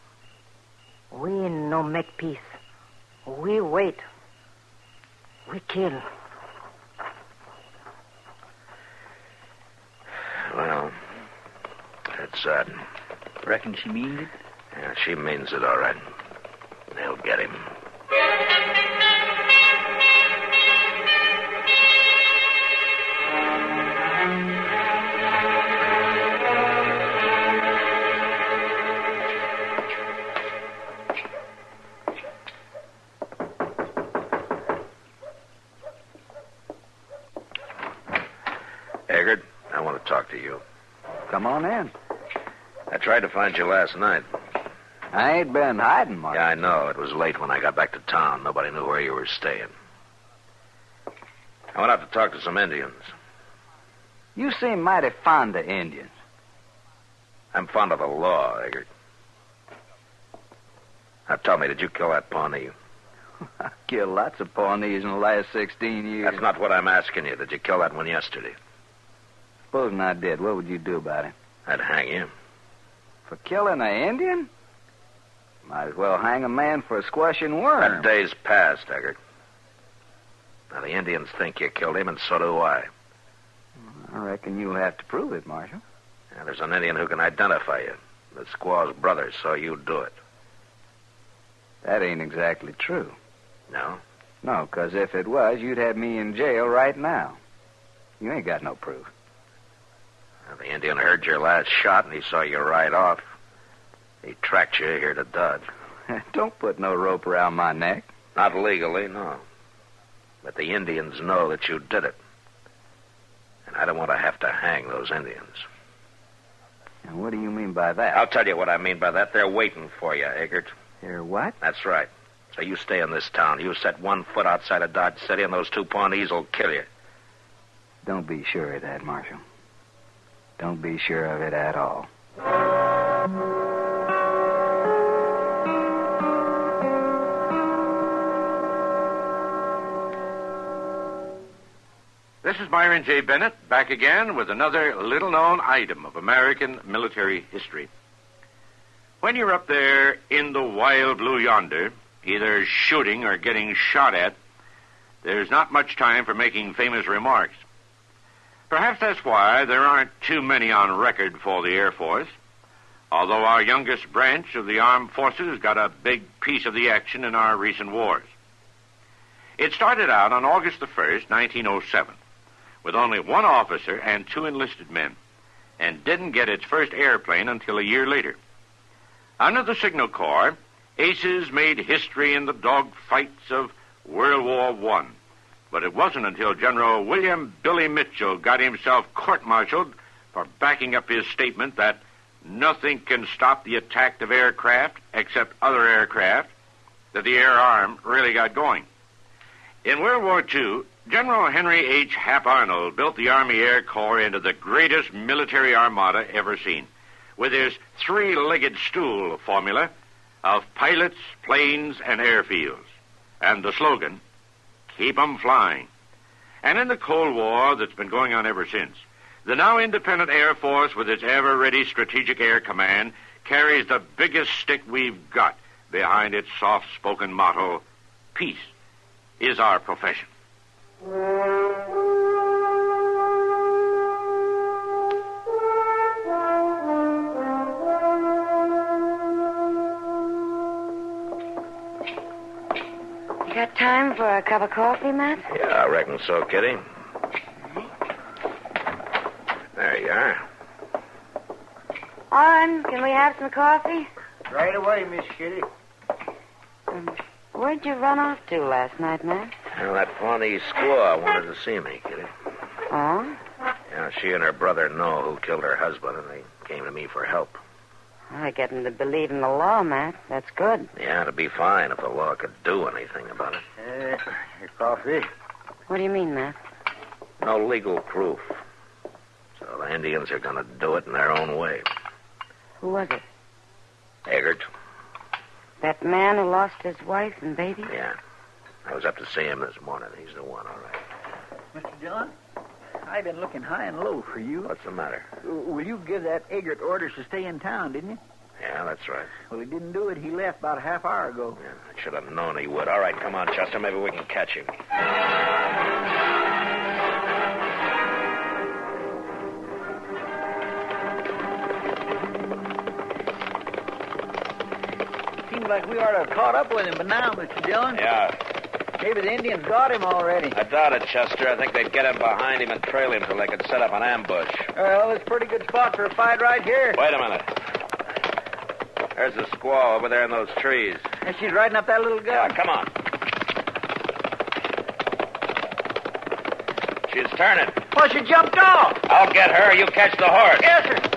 Speaker 21: We no make peace. We wait. We kill.
Speaker 7: Well, that's sad.
Speaker 10: Reckon she means it?
Speaker 7: Yeah, she means it all right. They'll get him. Eggert, I want to talk to you.
Speaker 16: Come on in.
Speaker 7: I tried to find you last night.
Speaker 16: I ain't been hiding much.
Speaker 7: Yeah, I know. It was late when I got back to town. Nobody knew where you were staying. I went out to talk to some Indians.
Speaker 16: You seem mighty fond of Indians.
Speaker 7: I'm fond of the law, Eggert. Now, tell me, did you kill that Pawnee?
Speaker 16: I killed lots of Pawnees in the last 16 years.
Speaker 7: That's not what I'm asking you. Did you kill that one yesterday?
Speaker 16: Supposing I did, what would you do about him?
Speaker 7: I'd hang him.
Speaker 16: For killing an Indian? Might as well hang a man for squashing worms.
Speaker 7: That day's past, Eggert. Now, the Indians think you killed him, and so do I.
Speaker 16: I reckon you'll have to prove it, Marshal.
Speaker 7: Now, there's an Indian who can identify you. The squaw's brother, so you do it.
Speaker 16: That ain't exactly true.
Speaker 7: No?
Speaker 16: No, because if it was, you'd have me in jail right now. You ain't got no proof.
Speaker 7: Now, the Indian heard your last shot, and he saw you ride off. He tracked you here to Dodge.
Speaker 16: Don't put no rope around my neck.
Speaker 7: Not legally, no. But the Indians know that you did it. And I don't want to have to hang those Indians.
Speaker 16: And what do you mean by that?
Speaker 7: I'll tell you what I mean by that. They're waiting for you, Eggert.
Speaker 16: They're what?
Speaker 7: That's right. So you stay in this town. You set 1 foot outside of Dodge City, and those 2 Pawnees will kill you.
Speaker 16: Don't be sure of that, Marshal. Don't be sure of it at all.
Speaker 19: This is Myron J. Bennett, back again with another little-known item of American military history. When you're up there in the wild blue yonder, either shooting or getting shot at, there's not much time for making famous remarks. Perhaps that's why there aren't too many on record for the Air Force, although our youngest branch of the armed forces got a big piece of the action in our recent wars. It started out on August the 1st, 1907, with only 1 officer and 2 enlisted men, and didn't get its first airplane until a year later. Under the Signal Corps, aces made history in the dog fights of World War I. But it wasn't until General William Billy Mitchell got himself court-martialed for backing up his statement that nothing can stop the attack of aircraft except other aircraft, that the air arm really got going. In World War II, General Henry H. Hap Arnold built the Army Air Corps into the greatest military armada ever seen, with his three-legged stool formula of pilots, planes, and airfields, and the slogan, "Keep 'em flying." And in the Cold War that's been going on ever since, the now independent Air Force, with its ever-ready Strategic Air Command, carries the biggest stick we've got behind its soft-spoken motto, "Peace is our profession."
Speaker 12: Got time for a cup of coffee, Matt?
Speaker 7: Yeah, I reckon so, Kitty. There you are.
Speaker 12: On, can we have some coffee?
Speaker 17: Right away, Miss Kitty.
Speaker 12: Where'd you run off to last night, Matt?
Speaker 7: Well, that Pawnee squaw wanted to see me, Kitty.
Speaker 12: Oh?
Speaker 7: Yeah, she and her brother know who killed her husband, and they came to me for help.
Speaker 12: I get them to believe in the law, Matt. That's good.
Speaker 7: Yeah, it'd be fine if the law could do anything about it.
Speaker 17: Your coffee?
Speaker 12: What do you mean, Matt?
Speaker 7: No legal proof. So the Indians are going to do it in their own way.
Speaker 12: Who was it?
Speaker 7: Eggert?
Speaker 12: That man who lost his wife and baby?
Speaker 7: Yeah. I was up to see him this morning. He's the one, all right.
Speaker 10: Mr. Dillon, I've been looking high and low for you.
Speaker 7: What's the matter?
Speaker 10: Will you give that Eggert orders to stay in town, didn't you?
Speaker 7: Yeah, that's right.
Speaker 10: Well, he didn't do it. He left about a half hour ago.
Speaker 7: Yeah, I should have known he would. All right, come on, Chester. Maybe we can catch him.
Speaker 10: Seems like we ought to have caught up with him, but now, Mr. Dillon.
Speaker 7: Yeah.
Speaker 10: Maybe the Indians got him already.
Speaker 7: I doubt it, Chester. I think they'd get him behind him and trail him till they could set up an ambush.
Speaker 10: Well, it's a pretty good spot for a fight right here.
Speaker 7: Wait a minute. There's the squaw over there in those trees.
Speaker 10: And she's riding up that little gun.
Speaker 7: Yeah, come on. She's turning.
Speaker 10: Well, she jumped off.
Speaker 7: I'll get her. You catch the horse.
Speaker 10: Yes, sir.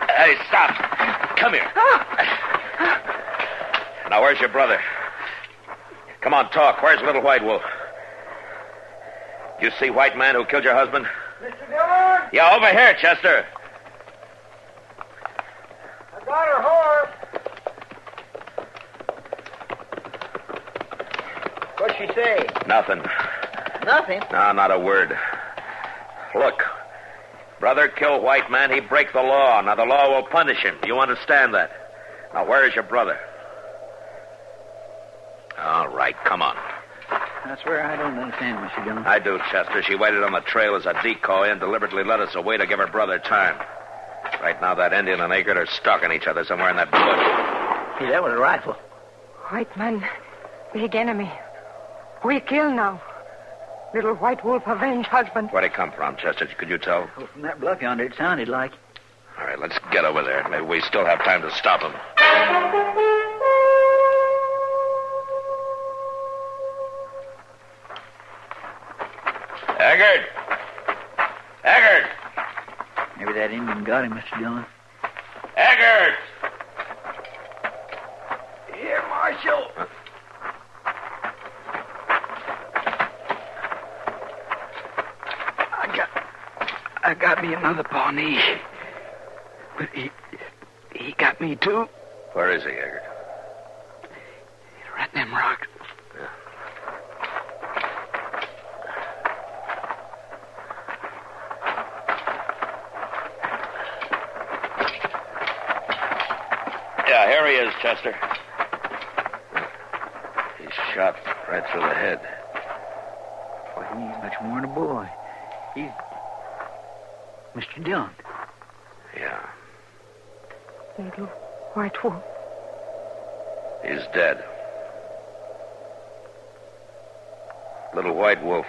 Speaker 7: Hey, stop. Come here. Now, where's your brother? Come on, talk. Where's Little White Wolf? You see white man who killed your husband?
Speaker 18: Mr. Dillon,
Speaker 7: Yeah, over here, Chester.
Speaker 18: I got her horse.
Speaker 10: What'd she say?
Speaker 7: Nothing.
Speaker 10: Nothing.
Speaker 7: No, not a word. Look. Brother kill white man, he break the law. Now, the law will punish him. You understand that? Now, where is your brother? All right, come on.
Speaker 10: That's where I don't understand, Mr. Dillon.
Speaker 7: I do, Chester. She waited on the trail as a decoy and deliberately led us away to give her brother time. Right now, that Indian and Eggert are stalking each other somewhere in that bush.
Speaker 10: Hey, that was a rifle.
Speaker 21: White man, big enemy. We kill now. Little White Wolf avenge husband.
Speaker 7: Where'd he come from, Chester? Could you tell?
Speaker 10: Well, from that bluff yonder, it sounded like.
Speaker 7: All right, let's get over there. Maybe we still have time to stop him. Eggert! Eggert!
Speaker 10: Maybe that Indian got him, Mr. Dillon.
Speaker 7: Eggert!
Speaker 18: Here, Marshal.
Speaker 16: I got me another Pawnee. But he got me, too.
Speaker 7: Where is he, Eggert?
Speaker 16: Right in them rocks.
Speaker 7: Yeah, here he is, Chester. He's shot right through the head.
Speaker 10: Why, he's much more than a boy. He's Mr. Dillon.
Speaker 7: Yeah,
Speaker 21: Little White Wolf.
Speaker 7: he's dead. Little White Wolf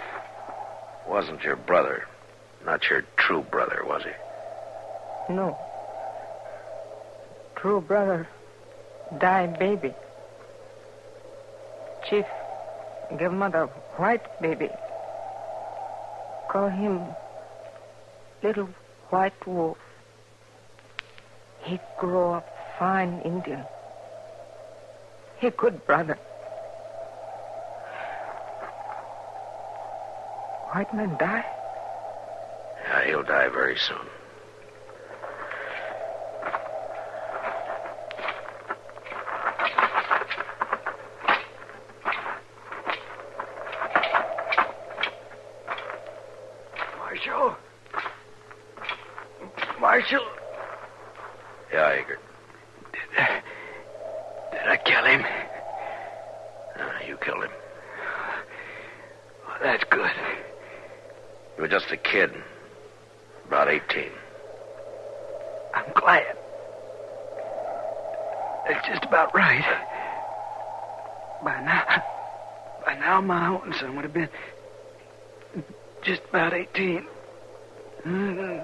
Speaker 7: wasn't your brother. Not your true brother, was he?
Speaker 21: No. True brother. Die baby. Chief, give mother white baby. Call him Little White Wolf. He grow up fine Indian. He good brother. White man die?
Speaker 7: Yeah, he'll die very soon.
Speaker 18: Marshal?
Speaker 7: Yeah, Egbert.
Speaker 18: Did I kill him?
Speaker 7: You killed him.
Speaker 18: Oh, that's good.
Speaker 7: You were just a kid. About 18.
Speaker 18: I'm glad. That's just about right. By now, my own son would have been just about 18. Mm-hmm.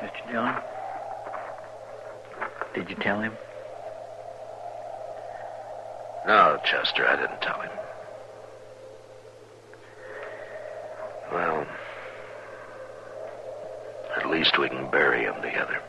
Speaker 18: Mr. Dillon, did you tell him?
Speaker 7: No, Chester, I didn't tell him. Well, at least we can bury him together.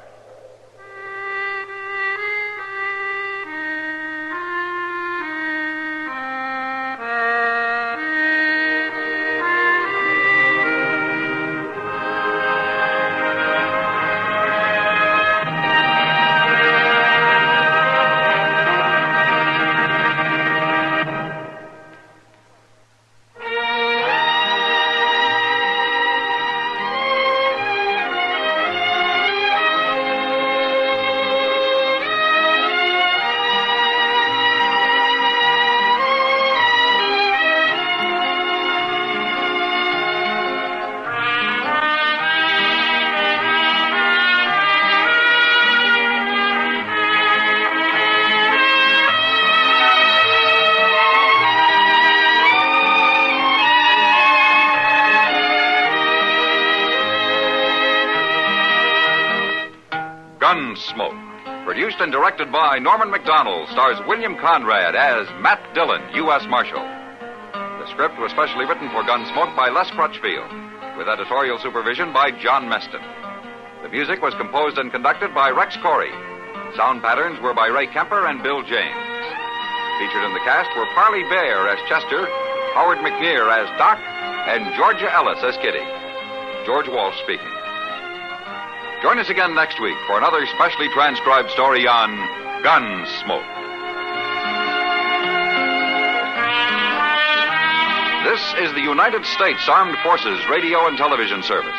Speaker 5: Gunsmoke, produced and directed by Norman Macdonald, stars William Conrad as Matt Dillon, U.S. Marshal. The script was specially written for Gunsmoke by Les Crutchfield, with editorial supervision by John Meston. The music was composed and conducted by Rex Corey. Sound patterns were by Ray Kemper and Bill James. Featured in the cast were Parley Bear as Chester, Howard McNear as Doc, and Georgia Ellis as Kitty. George Walsh speaking. Join us again next week for another specially transcribed story on Gunsmoke. This is the United States Armed Forces Radio and Television Service.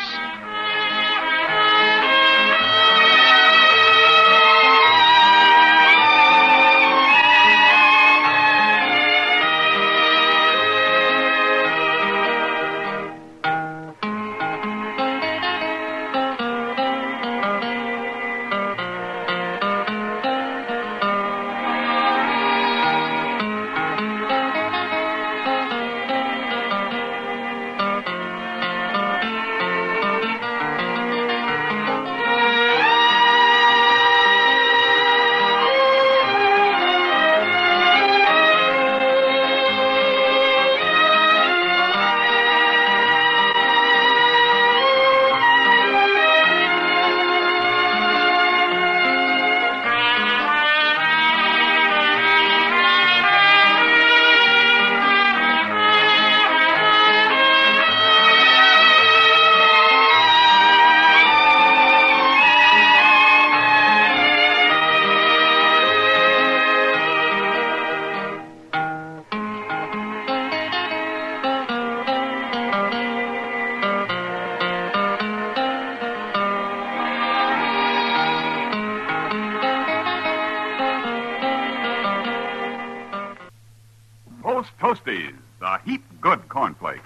Speaker 15: Toasties, the heap good cornflakes,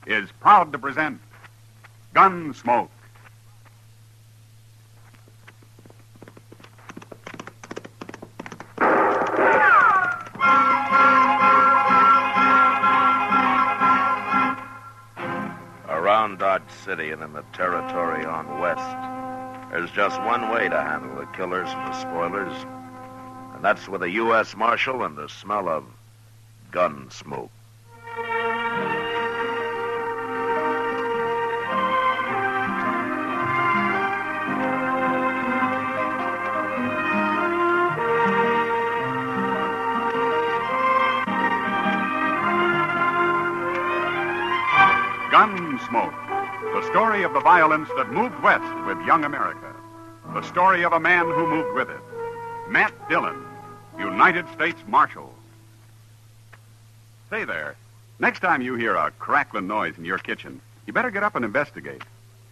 Speaker 15: is proud to present Gunsmoke.
Speaker 7: Around Dodge City and in the territory on west, there's just one way to handle the killers and the spoilers,
Speaker 2: And that's with a U.S. Marshal and the smell of gun smoke.
Speaker 15: Gunsmoke, the story of the violence that moved west with young America. The story of a man who moved with it. Matt Dillon, United States Marshal. Say there, next time you hear a crackling noise in your kitchen, you better get up and investigate.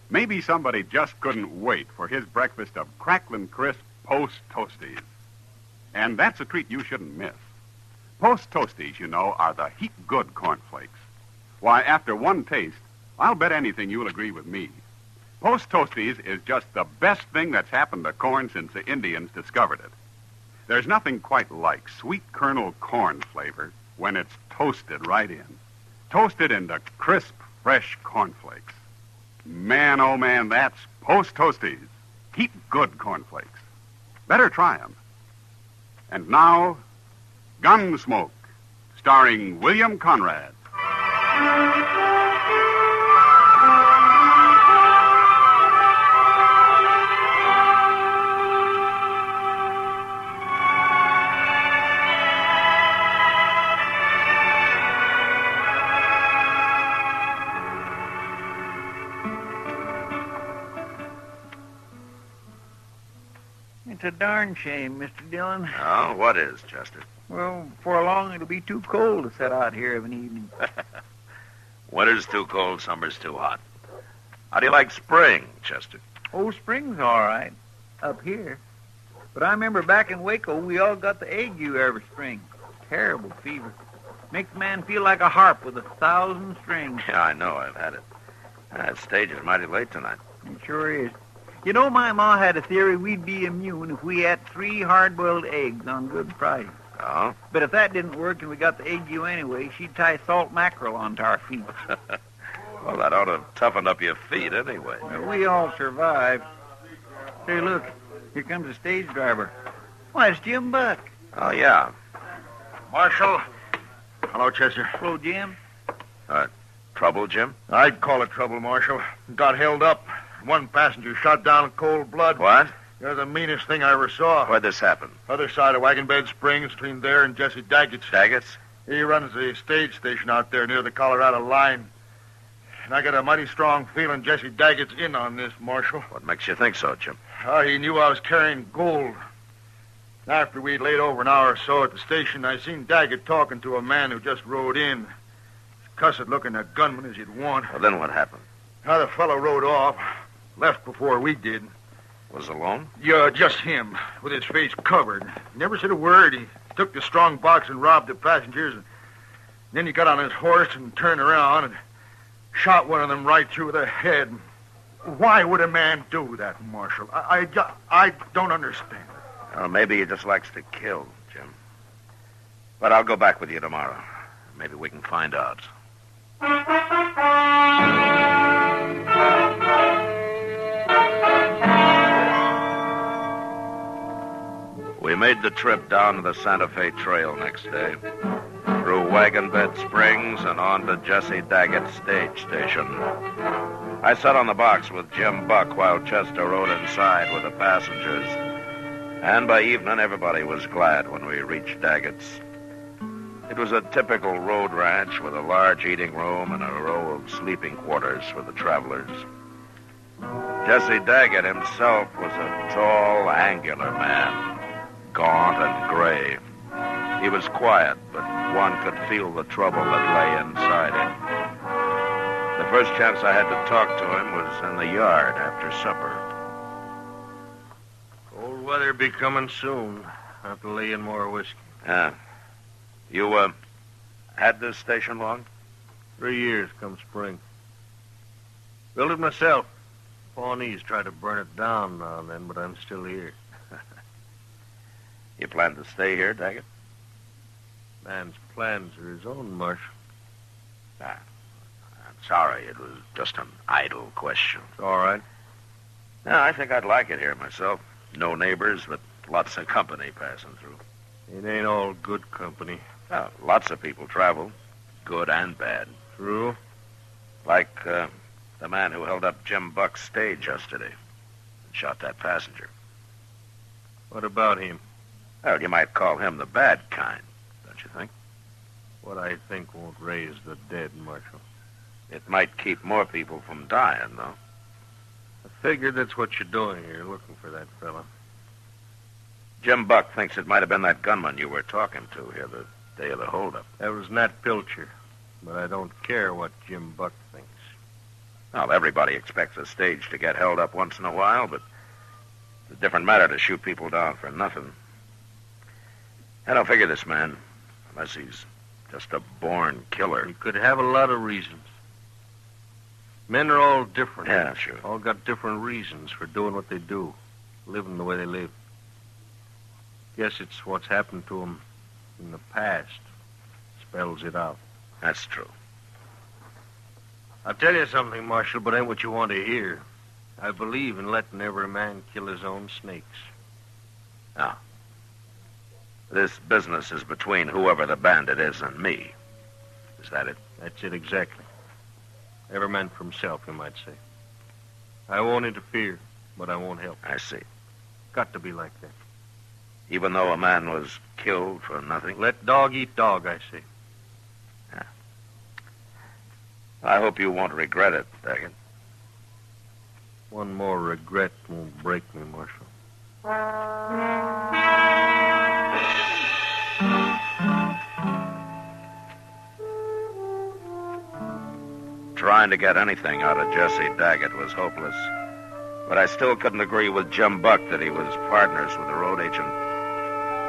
Speaker 15: Maybe somebody just couldn't wait for his breakfast of crackling crisp Post Toasties. And that's a treat you shouldn't miss. Post Toasties, you know, are the heap good cornflakes. Why, after one taste, I'll bet anything you'll agree with me. Post Toasties is just the best thing that's happened to corn since the Indians discovered it. There's nothing quite like sweet kernel corn flavor when it's toasted right in. Toasted into crisp, fresh cornflakes. Man, oh man, that's Post Toasties. Heap good cornflakes. Better try 'em. And now, Gunsmoke, starring William Conrad.
Speaker 10: It's a darn shame, Mr. Dillon.
Speaker 2: Oh, what is, Chester?
Speaker 10: Well, before long it'll be too cold to set out here of an evening.
Speaker 2: Winter's too cold, summer's too hot. How do you like spring, Chester?
Speaker 10: Oh, spring's all right, up here. But I remember back in Waco, we all got the ague every spring. Terrible fever. Makes a man feel like a harp with 1,000 strings.
Speaker 2: Yeah, I know. I've had it. That stage is mighty late tonight.
Speaker 10: It sure is. You know, my ma had a theory we'd be immune if we ate 3 hard-boiled eggs on Good Friday.
Speaker 2: Oh?
Speaker 10: But if that didn't work and we got the ague anyway, she'd tie salt mackerel onto our feet.
Speaker 2: Well, that ought to have toughened up your feet anyway.
Speaker 10: Well, we all survived. Hey, look. Here comes the stage driver. Why, it's Jim Buck.
Speaker 2: Oh, yeah.
Speaker 6: Marshal. Hello, Chester.
Speaker 10: Hello, Jim.
Speaker 2: Trouble, Jim?
Speaker 6: I'd call it trouble, Marshal. Got held up. One passenger shot down in cold blood.
Speaker 2: What?
Speaker 6: You're the meanest thing I ever saw.
Speaker 2: Where'd this happen?
Speaker 6: Other side of Wagon Bed Springs, between there and Jesse Daggett's.
Speaker 2: Daggett's?
Speaker 6: He runs the stage station out there near the Colorado line. And I got a mighty strong feeling Jesse Daggett's in on this, Marshal.
Speaker 2: What makes you think so, Jim?
Speaker 6: He knew I was carrying gold. After we'd laid over an hour or so at the station, I seen Daggett talking to a man who just rode in. Cussed looking a gunman as you'd want.
Speaker 2: Well, then what happened?
Speaker 6: The fellow rode off. Left before we did.
Speaker 2: Was alone?
Speaker 6: Yeah, just him, with his face covered. Never said a word. He took the strong box and robbed the passengers. And then he got on his horse and turned around and shot one of them right through the head. Why would a man do that, Marshal? I don't understand.
Speaker 2: Well, maybe he just likes to kill, Jim. But I'll go back with you tomorrow. Maybe we can find out. We made the trip down to the Santa Fe Trail next day, through Wagon Bed Springs and on to Jesse Daggett's stage station. I sat on the box with Jim Buck while Chester rode inside with the passengers. And by evening, everybody was glad when we reached Daggett's. It was a typical road ranch with a large eating room and a row of sleeping quarters for the travelers. Jesse Daggett himself was a tall, angular man, gaunt and gray. He was quiet, but one could feel the trouble that lay inside him. The first chance I had to talk to him was in the yard after supper.
Speaker 17: Cold weather be coming soon. Have to lay in more whiskey.
Speaker 2: You, had this station long?
Speaker 17: 3 years come spring. Built it myself. Pawnees try to burn it down now and then, but I'm still here.
Speaker 2: You plan to stay here, Daggett?
Speaker 17: Man's plans are his own, Marshal.
Speaker 2: I'm sorry. It was just an idle question.
Speaker 17: It's all right.
Speaker 2: Yeah, I think I'd like it here myself. No neighbors, but lots of company passing through.
Speaker 14: It ain't all good company.
Speaker 19: Well, lots of people travel, good and bad.
Speaker 14: True.
Speaker 19: Like the man who held up Jim Buck's stage yesterday and shot that passenger.
Speaker 14: What about him?
Speaker 19: Well, you might call him the bad kind, don't you think?
Speaker 14: What I think won't raise the dead, Marshal.
Speaker 19: It might keep more people from dying, though.
Speaker 14: I figured that's what you're doing. You're looking for that fella.
Speaker 19: Jim Buck thinks it might have been that gunman you were talking to here the day of the holdup.
Speaker 14: That was Nat Pilcher. But I don't care what Jim Buck thinks.
Speaker 19: Well, everybody expects a stage to get held up once in a while, but it's a different matter to shoot people down for nothing. I don't figure this man, unless he's just a born killer.
Speaker 14: He could have a lot of reasons. Men are all different.
Speaker 19: Yeah, sure.
Speaker 14: All got different reasons for doing what they do, living the way they live. Guess it's what's happened to them in the past spells it out.
Speaker 19: That's true.
Speaker 14: I'll tell you something, Marshal, but ain't what you want to hear. I believe in letting every man kill his own snakes.
Speaker 19: Now, this business is between whoever the bandit is and me. Is that it?
Speaker 14: That's it exactly. Every man for himself, you might say. I won't interfere, but I won't help.
Speaker 19: I see.
Speaker 14: Got to be like that.
Speaker 19: Even though a man was killed for nothing?
Speaker 14: Let dog eat dog, I say.
Speaker 19: Yeah. I hope you won't regret it, Daggett.
Speaker 14: One more regret won't break me, Marshal.
Speaker 19: Trying to get anything out of Jesse Daggett was hopeless. But I still couldn't agree with Jim Buck that he was partners with the road agent.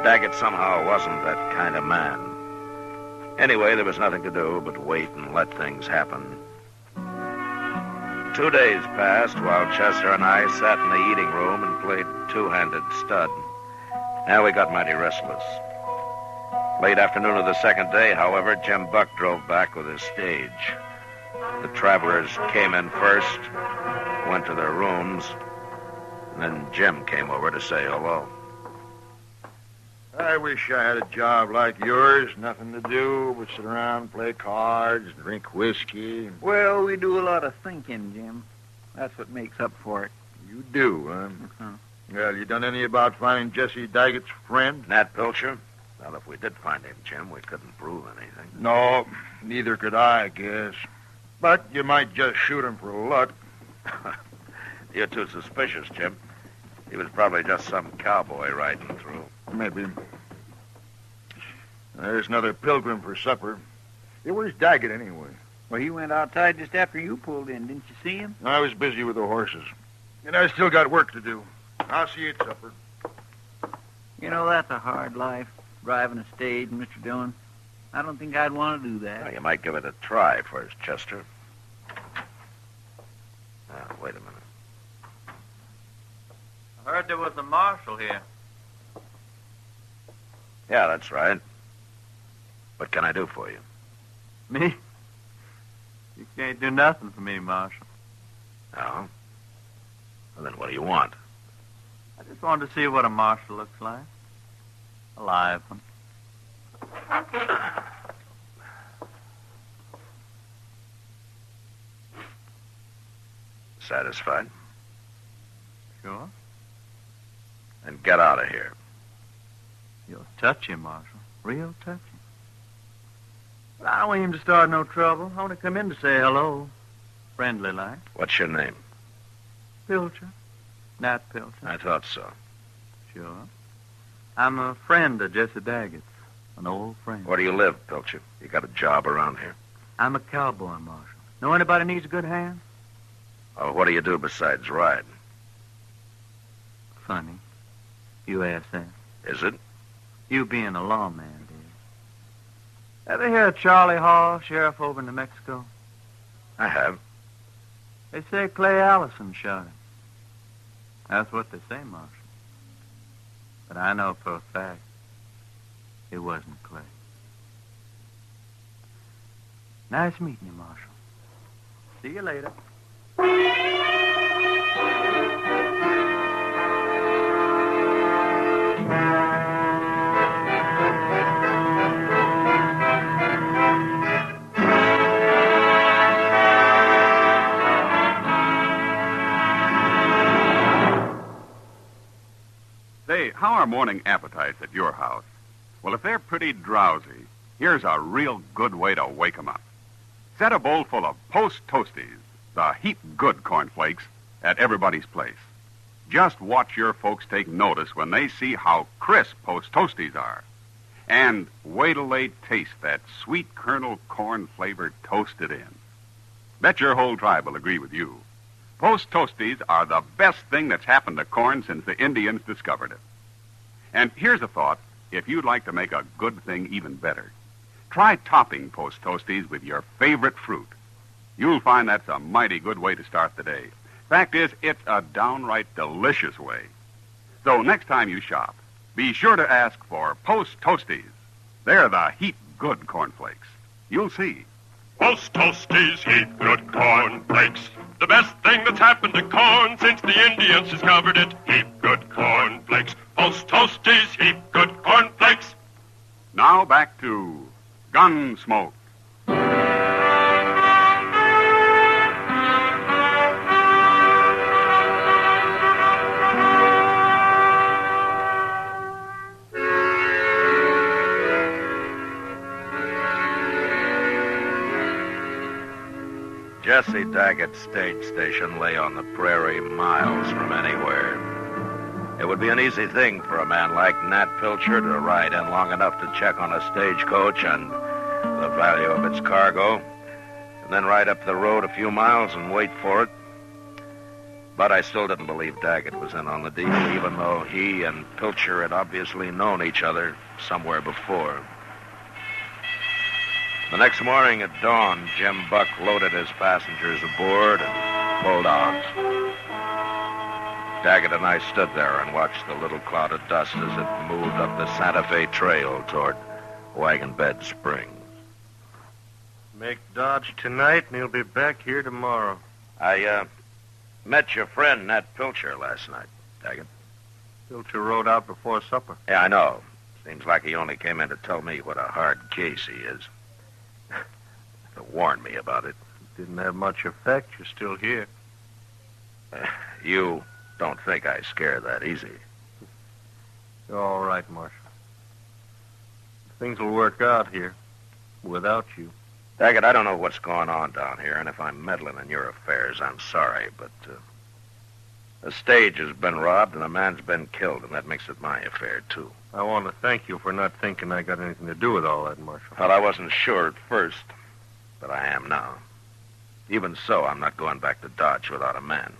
Speaker 19: Daggett somehow wasn't that kind of man. Anyway, there was nothing to do but wait and let things happen. 2 days passed while Chester and I sat in the eating room and played two-handed stud. Now we got mighty restless. Late afternoon of the second day, however, Jim Buck drove back with his stage. The travelers came in first, went to their rooms, and then Jim came over to say hello.
Speaker 18: I wish I had a job like yours. Nothing to do but sit around, play cards, drink whiskey.
Speaker 10: Well, we do a lot of thinking, Jim. That's what makes up for it.
Speaker 18: You do, huh? Well, you done any about finding Jesse Daggett's friend?
Speaker 19: Nat Pilcher? Well, if we did find him, Jim, we couldn't prove anything.
Speaker 18: No, neither could I guess. But you might just shoot him for luck.
Speaker 19: You're too suspicious, Jim. He was probably just some cowboy riding through.
Speaker 18: Maybe. There's another pilgrim for supper. Hey, where's Daggett, anyway?
Speaker 10: Well, he went outside just after you pulled in. Didn't you see him?
Speaker 18: I was busy with the horses. And I still got work to do. I'll see you at supper.
Speaker 10: You know, that's a hard life, driving a stage, Mr. Dillon. I don't think I'd want to do that.
Speaker 19: Well, you might give it a try first, Chester. Now, wait a minute.
Speaker 22: I heard there was a marshal here.
Speaker 19: Yeah, that's right. What can I do for you?
Speaker 22: Me? You can't do nothing for me, Marshal.
Speaker 19: No? Well, then what do you want?
Speaker 22: I just wanted to see what a marshal looks like. A live one.
Speaker 19: Satisfied?
Speaker 22: Sure.
Speaker 19: Then get out of here.
Speaker 22: You're touchy, Marshal. Real touchy. But I don't want him to start no trouble. I want to come in to say hello. Friendly like.
Speaker 19: What's your name?
Speaker 22: Pilcher. Nat Pilcher.
Speaker 19: I thought so.
Speaker 22: Sure. I'm a friend of Jesse Daggett's. An old friend.
Speaker 19: Where do you live, Pilcher? You got a job around here?
Speaker 22: I'm a cowboy, Marshal. Know anybody needs a good hand?
Speaker 19: Oh, what do you do besides ride?
Speaker 22: Funny. You ask that.
Speaker 19: Is it?
Speaker 22: You being a lawman, dear. Ever hear of Charlie Hall, sheriff over in New Mexico?
Speaker 19: I have.
Speaker 22: They say Clay Allison shot him. That's what they say, Marshal. But I know for a fact it wasn't Clay. Nice meeting you, Marshal. See you later.
Speaker 15: how are morning appetites at your house? Well, if they're pretty drowsy, here's a real good way to wake 'em up. Set a bowl full of Post Toasties, the heap good cornflakes, at everybody's place. Just watch your folks take notice when they see how crisp Post Toasties are. And wait till they taste that sweet kernel corn flavor toasted in. Bet your whole tribe will agree with you. Post Toasties are the best thing that's happened to corn since the Indians discovered it. And here's a thought, if you'd like to make a good thing even better. Try topping Post Toasties with your favorite fruit. You'll find that's a mighty good way to start the day. Fact is, it's a downright delicious way. So next time you shop, be sure to ask for Post Toasties. They're the heap good cornflakes. You'll see.
Speaker 8: Post Toasties heap good cornflakes. The best thing that's happened to corn since the Indians discovered it. Heap good cornflakes. Post Toasties heap good cornflakes.
Speaker 15: Now back to Gunsmoke.
Speaker 7: Jesse Daggett's stage station lay on the prairie miles from anywhere. It would be an easy thing for a man like Nat Pilcher to ride in long enough to check on a stagecoach and the value of its cargo, and then ride up the road a few miles and wait for it. But I still didn't believe Daggett was in on the deal, even though he and Pilcher had obviously known each other somewhere before. The next morning at dawn, Jim Buck loaded his passengers aboard and pulled out. Daggett and I stood there and watched the little cloud of dust as it moved up the Santa Fe Trail toward Wagon Bed Springs.
Speaker 14: Make Dodge tonight, and he'll be back here tomorrow.
Speaker 7: I met your friend Nat Pilcher last night, Daggett.
Speaker 14: Pilcher rode out before supper.
Speaker 7: Yeah, I know. Seems like he only came in to tell me what a hard case he is. To warn me about it.
Speaker 14: Didn't have much effect. You're still here.
Speaker 7: You don't think I scare that easy.
Speaker 14: You're all right, Marshal. Things will work out here without you.
Speaker 7: Daggett, I don't know what's going on down here, and if I'm meddling in your affairs, I'm sorry, but the stage has been robbed and a man's been killed, and that makes it my affair, too.
Speaker 14: I want to thank you for not thinking I got anything to do with all that, Marshal.
Speaker 7: Well, I wasn't sure at first, but I am now. Even so, I'm not going back to Dodge without a man.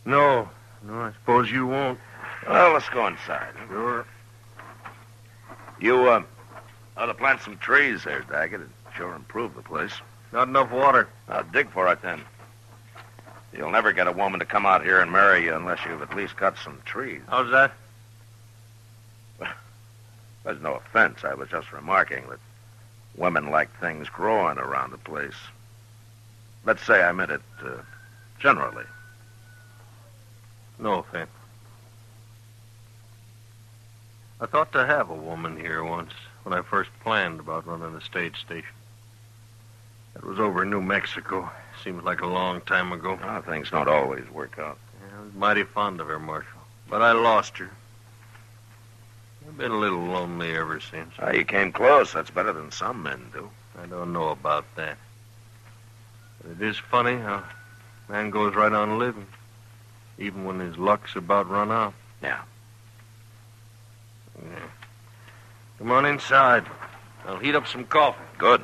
Speaker 14: No, I suppose you won't.
Speaker 7: Well, let's go inside.
Speaker 14: Sure.
Speaker 7: You, ought to plant some trees there, Daggett. It'd sure improve the place.
Speaker 14: Not enough water.
Speaker 7: I'll dig for it, then. You'll never get a woman to come out here and marry you unless you've at least got some trees.
Speaker 14: How's that?
Speaker 7: There's no offense. I was just remarking that women like things growing around the place. Let's say I meant it generally.
Speaker 14: No offense. I thought to have a woman here once when I first planned about running a stage station. That was over in New Mexico. Seems like a long time ago.
Speaker 7: Oh, things don't always work out.
Speaker 14: Yeah, I was mighty fond of her, Marshal. But I lost her. I've been a little lonely ever since.
Speaker 7: Oh, you came close. That's better than some men do.
Speaker 14: I don't know about that. But it is funny how a man goes right on living, even when his luck's about run out.
Speaker 7: Yeah.
Speaker 14: Come on inside. I'll heat up some coffee.
Speaker 7: Good.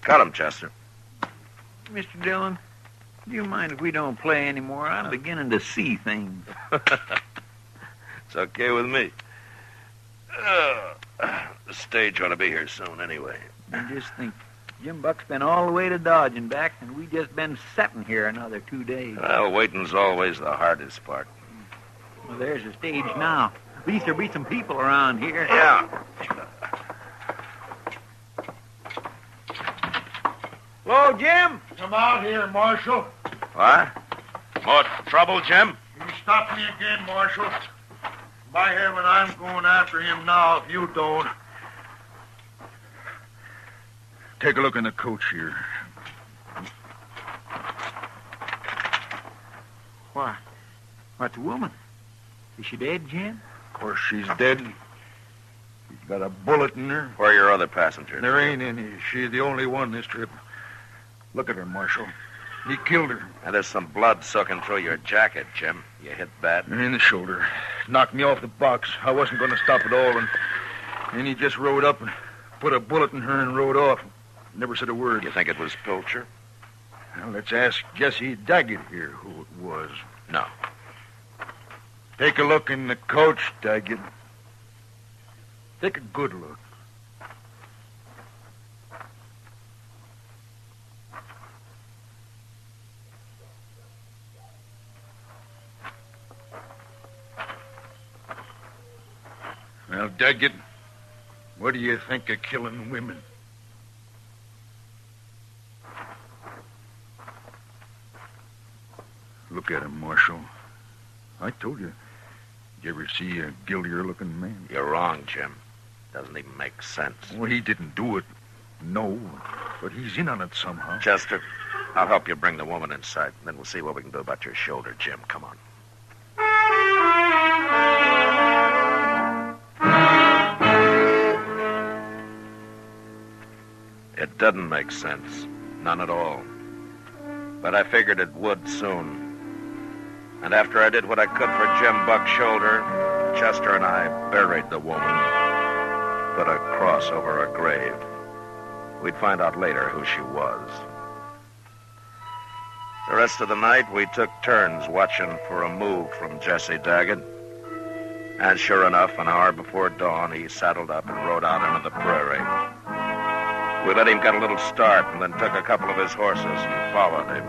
Speaker 7: Cut him, Chester.
Speaker 10: Mr. Dillon, do you mind if we don't play anymore? I'm beginning to see things.
Speaker 7: It's okay with me. The stage ought to be here soon anyway.
Speaker 10: And just think, Jim Buck's been all the way to Dodge and back, and we just been sitting here another 2 days.
Speaker 7: Well, waiting's always the hardest part.
Speaker 10: Well, there's the stage now. At least there'll be some people around here.
Speaker 7: Yeah.
Speaker 10: Hello, Jim.
Speaker 6: Come out here, Marshal.
Speaker 7: What? More trouble, Jim?
Speaker 6: You stopped me again, Marshal. By heaven, I'm going after him now if you don't. Take a look in the coach here.
Speaker 16: Why? What's the woman? Is she dead, Jim?
Speaker 6: Of course, she's dead. She's got a bullet in her.
Speaker 7: Where are your other passengers?
Speaker 6: There ain't any. She's the only one this trip. Look at her, Marshal. He killed her.
Speaker 7: And there's some blood soaking through your jacket, Jim. You hit bad?
Speaker 6: In the shoulder. Knocked me off the box. I wasn't going to stop at all, and he just rode up and put a bullet in her and rode off. Never said a word.
Speaker 7: You think it was Pilcher?
Speaker 6: Well, let's ask Jesse Daggett here who it was.
Speaker 7: No.
Speaker 6: Take a look in the coach, Daggett. Take a good look. Well, Daggett, what do you think of killing women? Look at him, Marshal. I told you. Did you ever see a guiltier-looking man?
Speaker 7: You're wrong, Jim. Doesn't even make sense.
Speaker 6: Well, he didn't do it. No. But he's in on it somehow.
Speaker 7: Chester, I'll help you bring the woman inside. Then we'll see what we can do about your shoulder, Jim. Come on. It doesn't make sense. None at all. But I figured it would soon. And after I did what I could for Jim Buck's shoulder, Chester and I buried the woman. Put a cross over her grave. We'd find out later who she was. The rest of the night, we took turns watching for a move from Jesse Daggett. And sure enough, an hour before dawn, he saddled up and rode out into the prairie. We let him get a little start and then took a couple of his horses and followed him.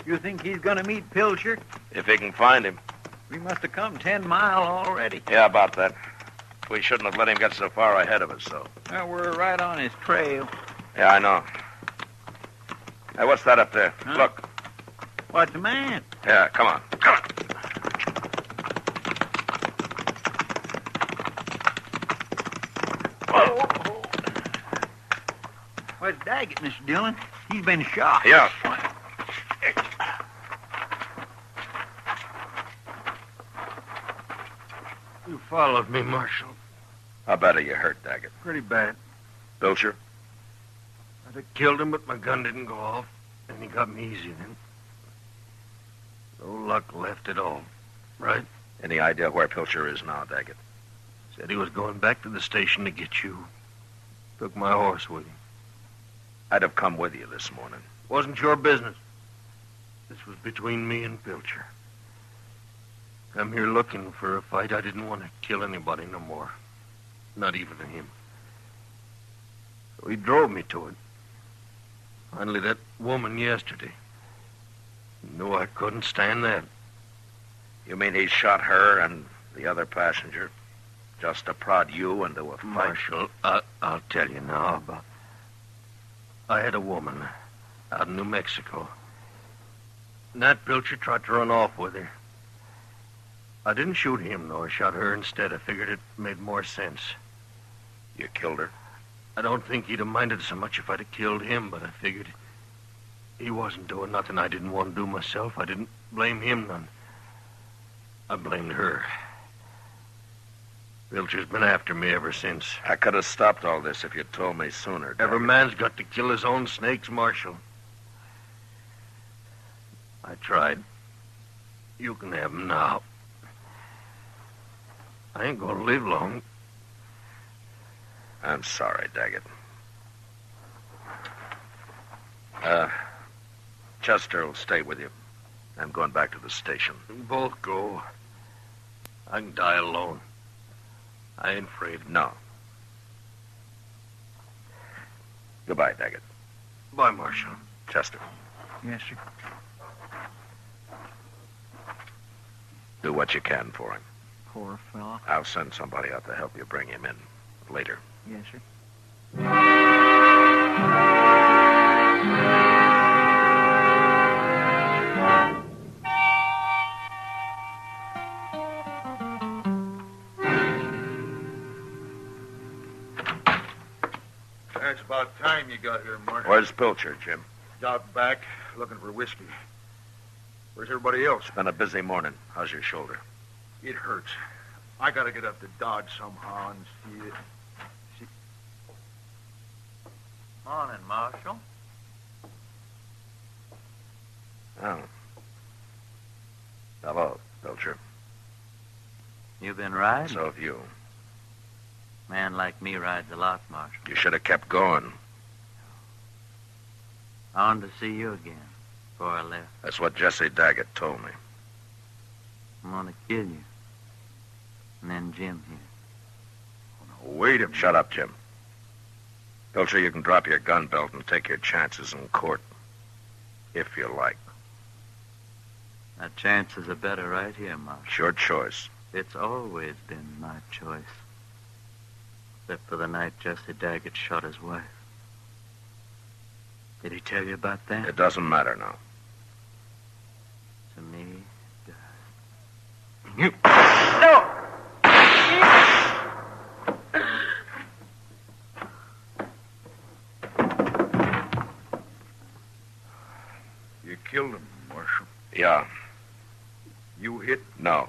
Speaker 16: You think he's going to meet Pilcher?
Speaker 7: If he can find him.
Speaker 16: We must have come 10 miles already.
Speaker 7: Yeah, about that. We shouldn't have let him get so far ahead of us, so.
Speaker 16: Well, we're right on his trail.
Speaker 7: Yeah, I know. Hey, what's that up there?
Speaker 16: Huh?
Speaker 7: Look.
Speaker 16: What's the man?
Speaker 7: Yeah, come on. Come on.
Speaker 16: Where's Daggett, Mr. Dillon? He's been shot.
Speaker 7: Yeah.
Speaker 3: You followed me, Marshal.
Speaker 7: How bad are you hurt, Daggett?
Speaker 3: Pretty bad.
Speaker 7: Pilcher?
Speaker 3: I'd have killed him, but my gun didn't go off, and he got me easy then. No luck left at all. Right?
Speaker 7: Any idea where Pilcher is now, Daggett?
Speaker 3: Said he was going back to the station to get you. Took my horse with him.
Speaker 7: I'd have come with you this morning.
Speaker 3: Wasn't your business. This was between me and Pilcher. Come here looking for a fight. I didn't want to kill anybody no more. Not even him. So he drove me to it. Finally, that woman yesterday. Knew I couldn't stand that.
Speaker 7: You mean he shot her and the other passenger just to prod you into a fight?
Speaker 3: Marshal, I'll tell you now about... I had a woman out in New Mexico. Nat Pilcher tried to run off with her. I didn't shoot him, though. I shot her instead. I figured it made more sense.
Speaker 7: You killed her?
Speaker 3: I don't think he'd have minded so much if I'd have killed him, but I figured he wasn't doing nothing I didn't want to do myself. I didn't blame him none. I blamed her. Pilcher's been after me ever since.
Speaker 7: I could have stopped all this if you'd told me sooner.
Speaker 3: Every man's got to kill his own snakes, Marshal. I tried. You can have him now. I ain't gonna live long.
Speaker 7: I'm sorry, Daggett. Chester will stay with you. I'm going back to the station.
Speaker 3: We both go. I can die alone. I ain't afraid.
Speaker 7: No. Goodbye, Daggett.
Speaker 3: Bye, Marshal.
Speaker 7: Chester.
Speaker 16: Yes, sir.
Speaker 7: Do what you can for him.
Speaker 16: Poor fella.
Speaker 7: I'll send somebody out to help you bring him in later.
Speaker 16: Yes, sir.
Speaker 18: got here, Marshal?
Speaker 3: Where's Pilcher, Jim?
Speaker 18: Out back, looking for whiskey. Where's everybody else?
Speaker 3: It's been a busy morning. How's your shoulder?
Speaker 18: It hurts. I gotta get up to Dodge somehow and see it.
Speaker 22: Morning, Marshal.
Speaker 3: Oh. Hello, Pilcher.
Speaker 22: You been riding?
Speaker 3: So have you.
Speaker 22: Man like me rides a lot, Marshal.
Speaker 3: You should have kept going.
Speaker 22: I wanted to see you again before I left.
Speaker 3: That's what Jesse Daggett told me.
Speaker 22: I'm gonna kill you. And then Jim here.
Speaker 3: Oh, wait a minute. Shut up, Jim. Pilcher, you can drop your gun belt and take your chances in court. If you like.
Speaker 22: My chances are better right here, Marshal.
Speaker 3: It's your choice.
Speaker 22: It's always been my choice. Except for the night Jesse Daggett shot his wife. Did he tell you about that?
Speaker 3: It doesn't matter now.
Speaker 22: To me, it does.
Speaker 3: You...
Speaker 22: No!
Speaker 18: You killed him, Marshal.
Speaker 3: Yeah.
Speaker 18: You hit?
Speaker 3: No.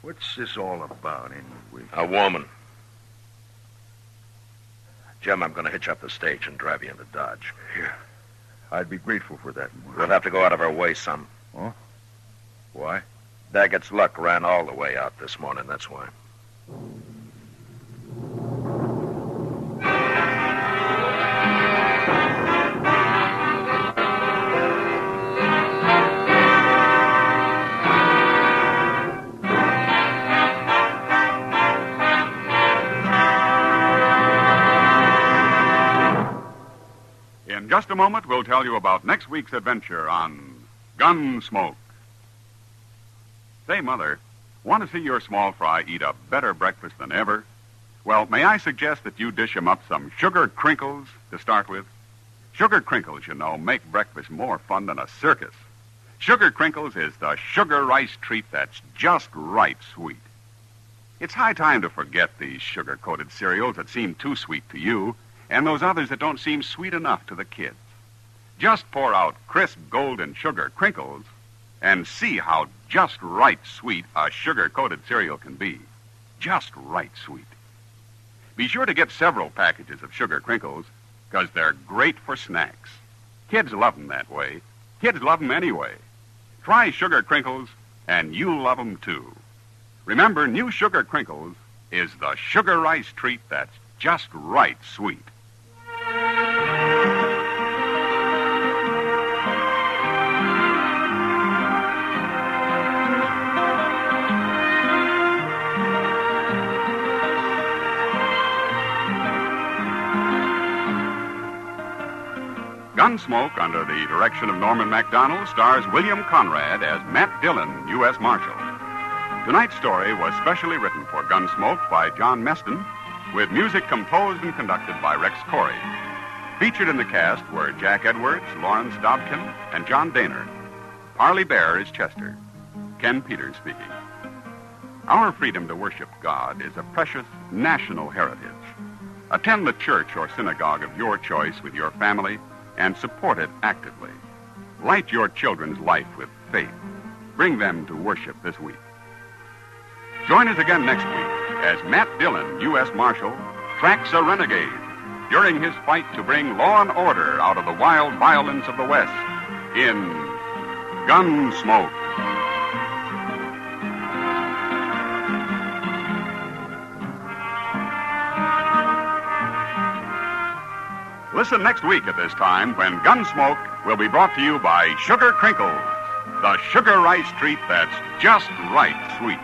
Speaker 18: What's this all about, anyway?
Speaker 3: A woman. Jim, I'm going to hitch up the stage and drive you into Dodge.
Speaker 18: Yeah. I'd be grateful for that.
Speaker 3: We'll have to go out of our way some.
Speaker 18: Huh? Why?
Speaker 3: Daggett's luck ran all the way out this morning, that's why.
Speaker 9: In just a moment, we'll tell you about next week's adventure on Gunsmoke. Say, Mother, want to see your small fry eat a better breakfast than ever? Well, may I suggest that you dish him up some sugar crinkles to start with? Sugar crinkles, you know, make breakfast more fun than a circus. Sugar crinkles is the sugar rice treat that's just right sweet. It's high time to forget these sugar-coated cereals that seem too sweet to you and those others that don't seem sweet enough to the kids. Just pour out crisp golden sugar crinkles and see how just right sweet a sugar-coated cereal can be. Just right sweet. Be sure to get several packages of sugar crinkles because they're great for snacks. Kids love them that way. Kids love them anyway. Try sugar crinkles and you'll love them too. Remember, new sugar crinkles is the sugar rice treat that's just right sweet. Gunsmoke, under the direction of Norman Macdonald, stars William Conrad as Matt Dillon, U.S. Marshal. Tonight's story was specially written for Gunsmoke by John Meston, with music composed and conducted by Rex Corey. Featured in the cast were Jack Edwards, Lawrence Dobkin, and John Daner. Parley Bear is Chester. Ken Peters speaking. Our freedom to worship God is a precious national heritage. Attend the church or synagogue of your choice with your family and support it actively. Light your children's life with faith. Bring them to worship this week. Join us again next week as Matt Dillon, U.S. Marshal, tracks a renegade during his fight to bring law and order out of the wild violence of the West in Gunsmoke. Listen next week at this time when Gunsmoke will be brought to you by Sugar Crinkles, the sugar rice treat that's just right sweet.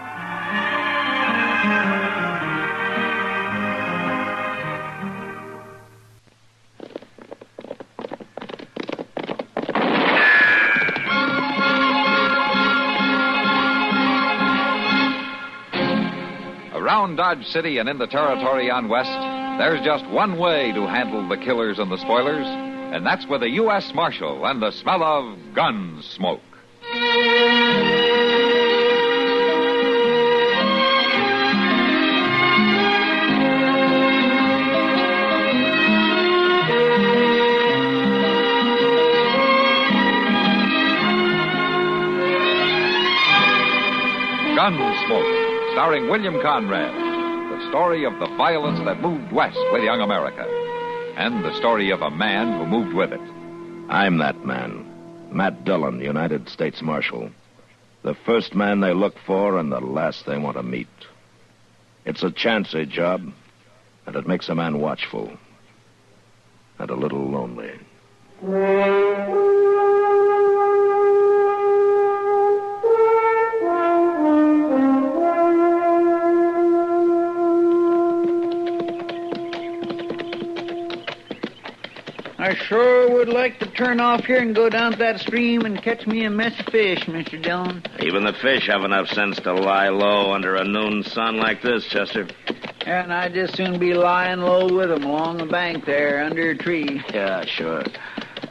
Speaker 5: Around Dodge City and in the territory on West, there's just one way to handle the killers and the spoilers, and that's with a U.S. Marshal and the smell of gun smoke. starring William Conrad. The story of the violence that moved west with young America. And the story of a man who moved with it.
Speaker 2: I'm that man. Matt Dillon, United States Marshal. The first man they look for and the last they want to meet. It's a chancy job, and it makes a man watchful. And a little lonely.
Speaker 10: I sure would like to turn off here and go down to that stream and catch me a mess of fish, Mr. Dillon.
Speaker 7: Even the fish have enough sense to lie low under a noon sun like this, Chester.
Speaker 10: And I'd just soon be lying low with them along the bank there under a tree.
Speaker 7: Yeah, sure.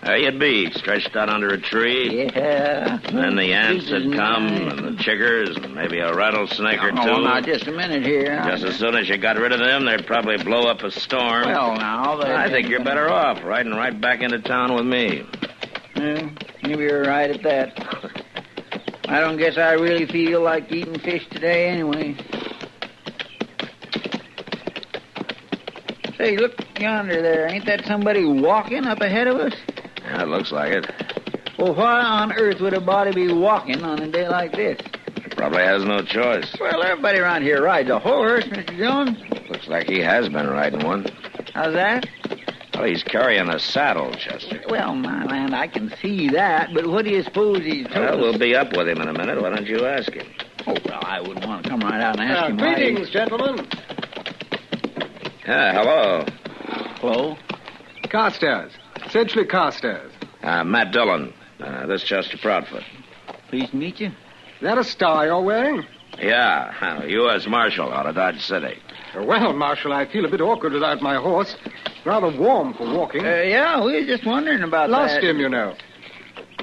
Speaker 7: There you'd be, stretched out under a tree.
Speaker 10: Yeah.
Speaker 7: And then the ants would come, and the chiggers, and maybe a rattlesnake or two.
Speaker 10: Oh, now, just a minute here.
Speaker 7: Just as soon as you got rid of them, they'd probably blow up a storm.
Speaker 10: Well, now,
Speaker 7: I think you're better off riding right back into town with me.
Speaker 10: Well, maybe you're right at that. I don't guess I really feel like eating fish today anyway. Say, look yonder there. Ain't that somebody walking up ahead of us?
Speaker 7: Yeah, it looks like it.
Speaker 10: Well, why on earth would a body be walking on a day like this?
Speaker 7: He probably has no choice.
Speaker 10: Well, everybody around here rides a horse, Mr. Jones.
Speaker 7: Looks like he has been riding one.
Speaker 10: How's that?
Speaker 7: Well, he's carrying a saddle, Chester.
Speaker 10: Well, my land, I can see that, but what do you suppose he's told
Speaker 7: Well, we'll
Speaker 10: us?
Speaker 7: be up with him in a minute. Why don't you ask him?
Speaker 10: Oh, well, I wouldn't want to come right out and ask him. why he-
Speaker 1: Greetings, gentlemen.
Speaker 7: Yeah, hello.
Speaker 10: Hello?
Speaker 1: Carstairs. Sedgley Carstairs.
Speaker 7: Matt Dillon. This Chester Proudfoot.
Speaker 10: Pleased to meet you.
Speaker 1: Is that a star you're wearing?
Speaker 7: Yeah, U.S. Marshal out of Dodge City.
Speaker 1: Well, Marshal, I feel a bit awkward without my horse. Rather warm for walking.
Speaker 10: Yeah, we were just wondering about
Speaker 1: Lost
Speaker 10: that.
Speaker 1: him, you know.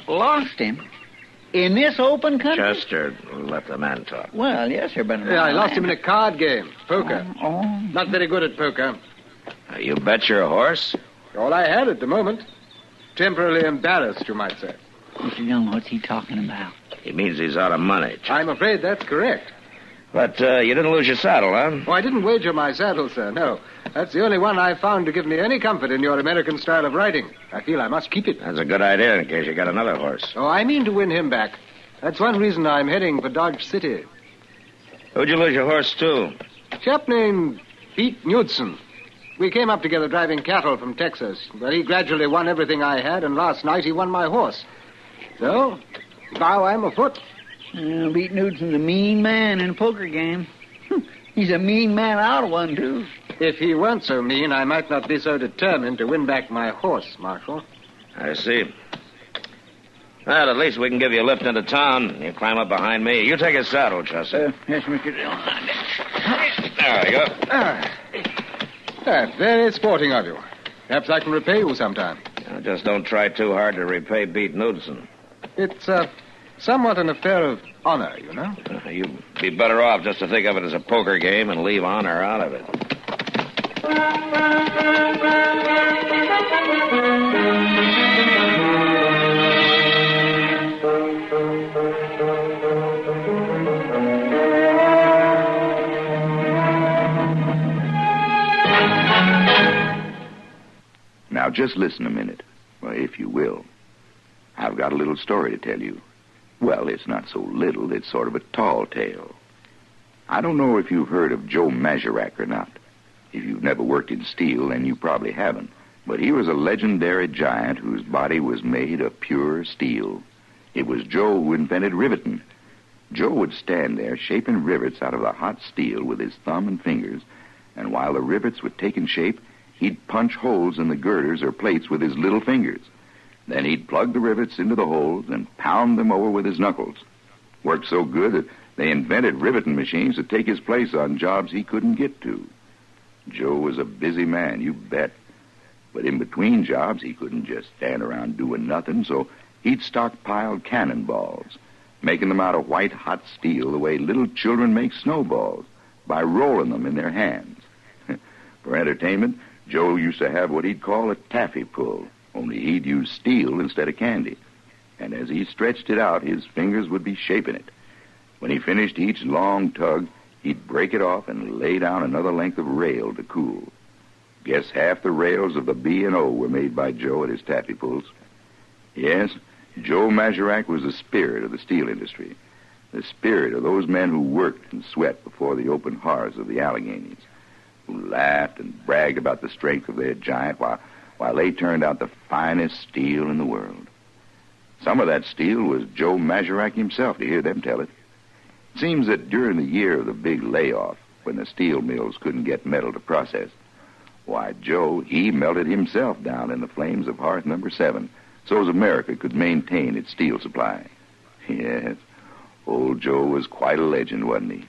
Speaker 10: Lost him? In this open country?
Speaker 7: Chester, let the man talk.
Speaker 10: Well, yes, sir, but...
Speaker 1: Yeah, I lost him in a card game. Poker.
Speaker 10: Oh.
Speaker 1: Not very good at poker.
Speaker 7: You bet your horse?
Speaker 1: All I had at the moment. Temporarily embarrassed, you might say.
Speaker 10: Mr. Dillon, what's he talking about?
Speaker 7: He means he's out of money.
Speaker 1: I'm afraid that's correct.
Speaker 7: But you didn't lose your saddle, huh?
Speaker 1: Oh, I didn't wager my saddle, sir, no. That's the only one I've found to give me any comfort in your American style of riding. I feel I must keep it.
Speaker 7: That's a good idea in case you got another horse.
Speaker 1: Oh, I mean to win him back. That's one reason I'm heading for Dodge City.
Speaker 7: Who'd you lose your horse to?
Speaker 1: A chap named Pete Knudsen. We came up together driving cattle from Texas, but he gradually won everything I had, and last night he won my horse. So, now I'm afoot.
Speaker 10: Pete Knudsen's a mean man in a poker game. He's a mean man out of one, too.
Speaker 1: If he weren't so mean, I might not be so determined to win back my horse, Marshal.
Speaker 7: I see. Well, at least we can give you a lift into town. You climb up behind me. You take his saddle, Chester.
Speaker 10: Yes, Mr. Dillon.
Speaker 7: There you go.
Speaker 1: That's very sporting of you. Perhaps I can repay you sometime.
Speaker 7: Just don't try too hard to repay Pete Knudsen.
Speaker 1: It's somewhat an affair of honor, you know.
Speaker 7: You'd be better off just to think of it as a poker game and leave honor out of it.
Speaker 20: Now, just listen a minute, if you will. I've got a little story to tell you. Well, it's not so little. It's sort of a tall tale. I don't know if you've heard of Joe Mazurek or not. If you've never worked in steel, then you probably haven't. But he was a legendary giant whose body was made of pure steel. It was Joe who invented riveting. Joe would stand there shaping rivets out of the hot steel with his thumb and fingers, and while the rivets were taking shape, he'd punch holes in the girders or plates with his little fingers. Then he'd plug the rivets into the holes and pound them over with his knuckles. Worked so good that they invented riveting machines to take his place on jobs he couldn't get to. Joe was a busy man, you bet. But in between jobs, he couldn't just stand around doing nothing, so he'd stockpile cannonballs, making them out of white hot steel the way little children make snowballs, by rolling them in their hands. For entertainment, Joe used to have what he'd call a taffy pull, only he'd use steel instead of candy. And as he stretched it out, his fingers would be shaping it. When he finished each long tug, he'd break it off and lay down another length of rail to cool. Guess half the rails of the B&O were made by Joe at his taffy pulls. Yes, Joe Mazurak was the spirit of the steel industry, the spirit of those men who worked and sweat before the open horrors of the Alleghenies, who laughed and bragged about the strength of their giant while they turned out the finest steel in the world. Some of that steel was Joe Mazurak himself, to hear them tell it. It seems that during the year of the big layoff, when the steel mills couldn't get metal to process, why, Joe, he melted himself down in the flames of hearth number 7 so as America could maintain its steel supply. Yes, old Joe was quite a legend, wasn't he?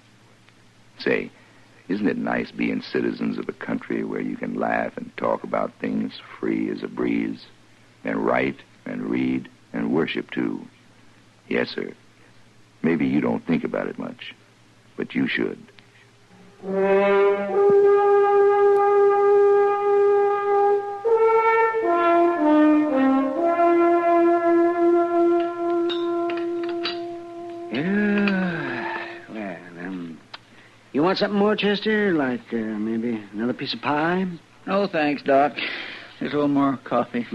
Speaker 20: Say, isn't it nice being citizens of a country where you can laugh and talk about things free as a breeze, and write and read and worship, too? Yes, sir. Maybe you don't think about it much, but you should.
Speaker 4: You want something more, Chester? Like maybe another piece of pie?
Speaker 10: No, thanks, Doc. Just a little more coffee.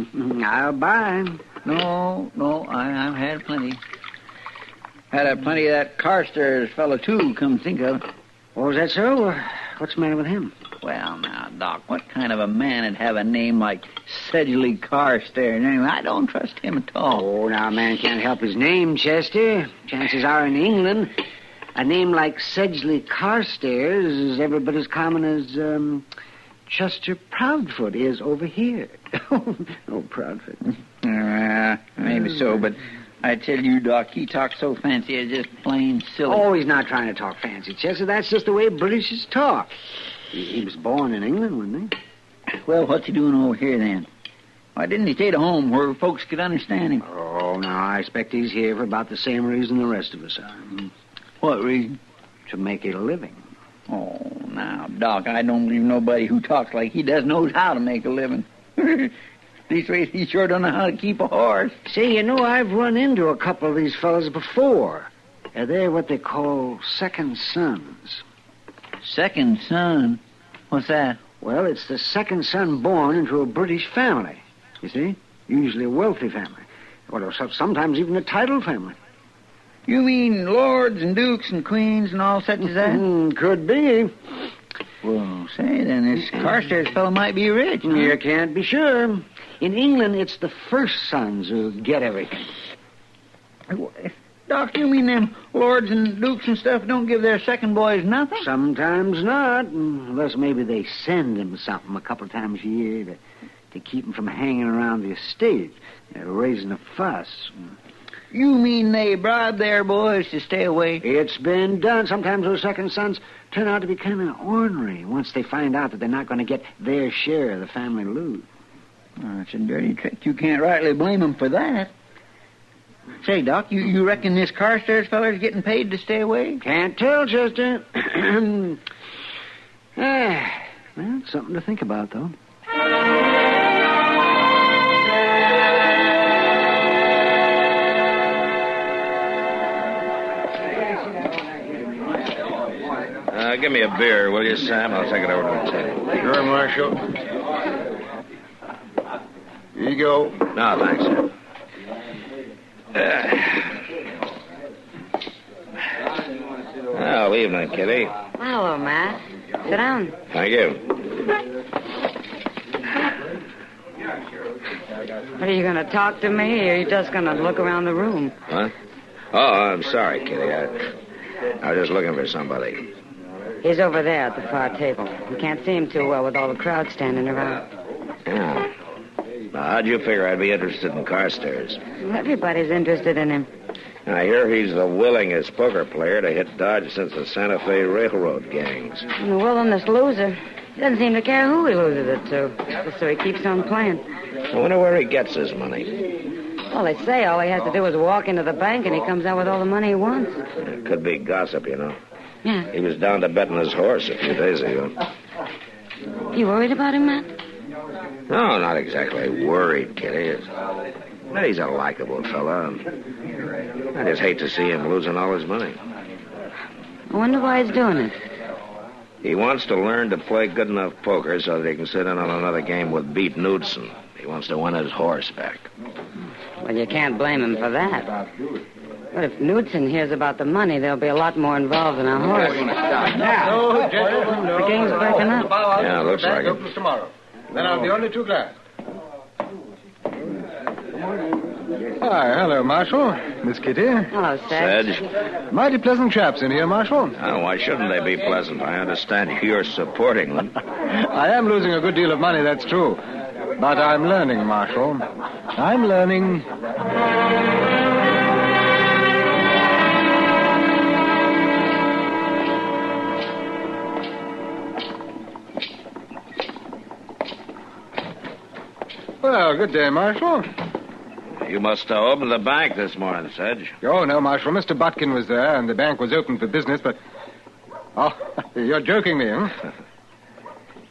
Speaker 4: I'll buy.
Speaker 10: No, I've had plenty. Had plenty of that Carstairs fellow, too, come to think of it.
Speaker 4: Oh, is that so? What's the matter with him?
Speaker 10: Well, now, Doc, what kind of a man would have a name like Sedgley Carstairs? Anyway, I don't trust him at all.
Speaker 4: Oh, now, a man can't help his name, Chester. Chances are in England, a name like Sedgley Carstairs is every bit as common as Chester Proudfoot is over here. Oh, Proudfoot.
Speaker 10: Maybe so, but I tell you, Doc, he talks so fancy, it's just plain silly.
Speaker 4: Oh, he's not trying to talk fancy, Chester. That's just the way Britishers talk. He was born in England, wasn't he?
Speaker 10: Well, what's he doing over here, then? Why didn't he stay at home where folks could understand him?
Speaker 4: Oh, no, I expect he's here for about the same reason the rest of us are.
Speaker 10: What reason?
Speaker 4: To make a living.
Speaker 10: Oh, now, Doc, I don't believe nobody who talks like he does knows how to make a living. These ways, he sure don't know how to keep a horse.
Speaker 4: See, you know, I've run into a couple of these fellas before. They're what they call second sons.
Speaker 10: Second son? What's that?
Speaker 4: Well, it's the second son born into a British family. You see? Usually a wealthy family. Well, sometimes even a titled family.
Speaker 10: You mean lords and dukes and queens and all such as that?
Speaker 4: Could be.
Speaker 10: Well, say, then, this Carstairs fellow might be rich. Huh?
Speaker 4: You can't be sure. In England, it's the first sons who get everything.
Speaker 10: Doc, you mean them lords and dukes and stuff don't give their second boys nothing?
Speaker 4: Sometimes not, unless maybe they send them something a couple of times a year to keep them from hanging around the estate, raising a fuss.
Speaker 10: You mean they bribe their boys to stay away?
Speaker 4: It's been done. Sometimes those second sons turn out to be kind of ornery once they find out that they're not going to get their share of the family loot.
Speaker 10: Oh, it's a dirty trick. You can't rightly blame them for that. Say, Doc, you reckon this Carstairs feller's getting paid to stay away?
Speaker 4: Can't tell, Chester. Well, something to think about, though.
Speaker 2: Give me a beer, will you, Sam? I'll take it over to the table.
Speaker 17: Sure, Marshal. Here you go.
Speaker 2: No, thanks, Sam. Well, evening, Kitty.
Speaker 12: Hello, Matt. Sit down.
Speaker 2: Thank you.
Speaker 12: What, are you going to talk to me, or are you just going to look around the room?
Speaker 2: What? Oh, I'm sorry, Kitty. I was just looking for somebody.
Speaker 12: He's over there at the far table. You can't see him too well with all the crowd standing around.
Speaker 2: Yeah. Now, how'd you figure I'd be interested in Carstairs?
Speaker 12: Well, everybody's interested in him.
Speaker 2: I hear he's the willingest poker player to hit Dodge since the Santa Fe Railroad gangs.
Speaker 12: And the willingest loser. He doesn't seem to care who he loses it to. So he keeps on playing.
Speaker 2: I wonder where he gets his money.
Speaker 12: Well, they say all he has to do is walk into the bank and he comes out with all the money he wants.
Speaker 2: It could be gossip, you know.
Speaker 12: Yeah.
Speaker 2: He was down to betting his horse a few days ago.
Speaker 12: You worried about him, Matt?
Speaker 2: No, not exactly worried, Kitty. But he's a likable fella. I just hate to see him losing all his money.
Speaker 12: I wonder why he's doing it.
Speaker 2: He wants to learn to play good enough poker so that he can sit in on another game with Beat Knudsen. He wants to win his horse back.
Speaker 12: Well, you can't blame him for that. But if Knudsen hears about the money, there'll be a lot more involved than a horse.
Speaker 1: No, gentlemen, no.
Speaker 12: The game's breaking up.
Speaker 2: Yeah, looks like it.
Speaker 1: Opens tomorrow. Then I'll be only too glad. Hi, hello, Marshal. Miss Kitty.
Speaker 12: Hello, Sedge.
Speaker 1: Mighty pleasant chaps in here, Marshal.
Speaker 2: Oh, why shouldn't they be pleasant? I understand you're supporting them.
Speaker 1: I am losing a good deal of money, that's true. But I'm learning, Marshal. I'm learning. Well, good day, Marshal.
Speaker 2: You must have opened the bank this morning, Sedge.
Speaker 1: Oh, no, Marshal. Mr. Botkin was there, and the bank was open for business, but... Oh, you're joking me, huh?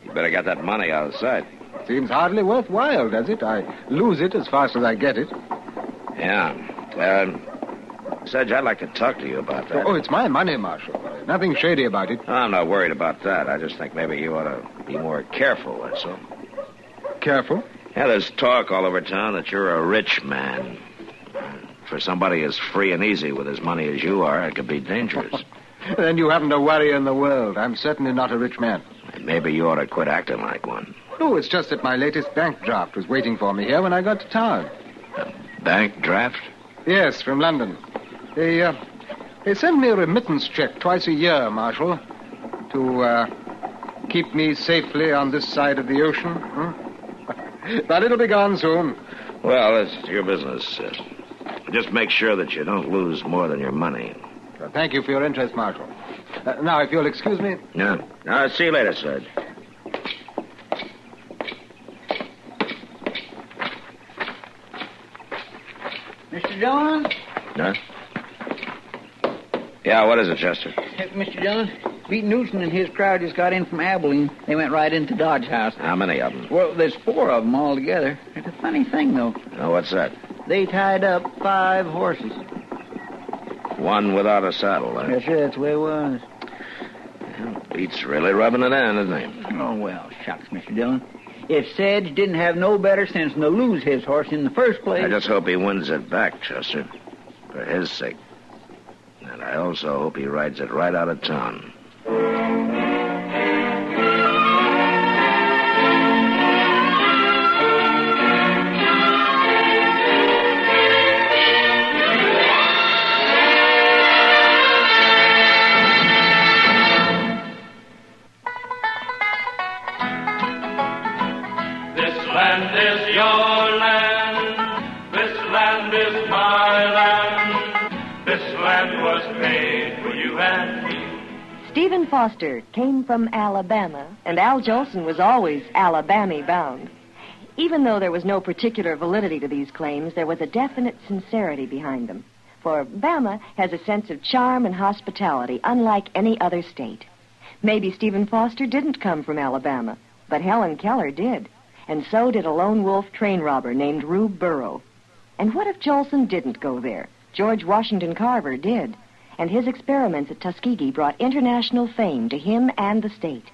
Speaker 2: You better get that money out of sight.
Speaker 1: Seems hardly worthwhile, does it? I lose it as fast as I get it.
Speaker 2: Yeah. Sedge, I'd like to talk to you about that.
Speaker 1: Oh, it's my money, Marshal. Nothing shady about it.
Speaker 2: I'm not worried about that. I just think maybe you ought to be more careful, that's all.
Speaker 1: Careful?
Speaker 2: Yeah, there's talk all over town that you're a rich man. For somebody as free and easy with his money as you are, it could be dangerous.
Speaker 1: Then you haven't a worry in the world. I'm certainly not a rich man.
Speaker 2: And maybe you ought to quit acting like one.
Speaker 1: Oh, it's just that my latest bank draft was waiting for me here when I got to town.
Speaker 2: Bank draft?
Speaker 1: Yes, from London. They send me a remittance check twice a year, Marshal, to keep me safely on this side of the ocean. But it'll be gone soon.
Speaker 2: Well, it's your business. Just make sure that you don't lose more than your money.
Speaker 1: Well, thank you for your interest, Marshal. Now, if you'll excuse me...
Speaker 2: Yeah. See you later, Sedge.
Speaker 16: Mr. Dillon?
Speaker 2: Huh? Yeah, what is it, Chester?
Speaker 16: Mr. Dillon, Beat Knudsen and his crowd just got in from Abilene. They went right into Dodge House.
Speaker 2: How many of them?
Speaker 16: Well, there's 4 of them all together. It's a funny thing, though.
Speaker 2: Oh, what's that?
Speaker 16: They tied up 5 horses.
Speaker 2: One without a saddle, huh?
Speaker 16: Yes, sir, that's the way it was.
Speaker 2: Well, Beat's really rubbing it in, isn't he?
Speaker 16: Oh, well, shucks, Mr. Dillon. If Sedge didn't have no better sense than to lose his horse in the first place...
Speaker 2: I just hope he wins it back, Chester. For his sake. And I also hope he rides it right out of town.
Speaker 8: This land is your land. This land is my land. This land was made for you and me.
Speaker 11: Stephen Foster came from Alabama, and Al Jolson was always Alabama bound. Even though there was no particular validity to these claims, there was a definite sincerity behind them. For Bama has a sense of charm and hospitality unlike any other state. Maybe Stephen Foster didn't come from Alabama, but Helen Keller did. And so did a lone wolf train robber named Rube Burrow. And what if Jolson didn't go there? George Washington Carver did. And his experiments at Tuskegee brought international fame to him and the state.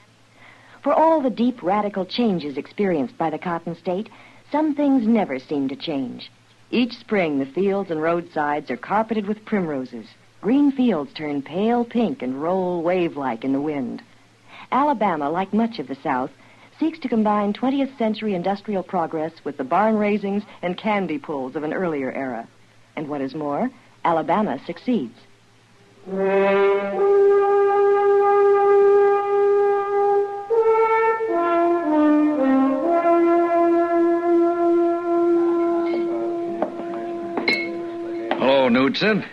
Speaker 11: For all the deep radical changes experienced by the Cotton State, some things never seem to change. Each spring, the fields and roadsides are carpeted with primroses. Green fields turn pale pink and roll wave-like in the wind. Alabama, like much of the South, seeks to combine 20th century industrial progress with the barn raisings and candy pulls of an earlier era. And what is more, Alabama succeeds.
Speaker 13: Hello, Knudsen.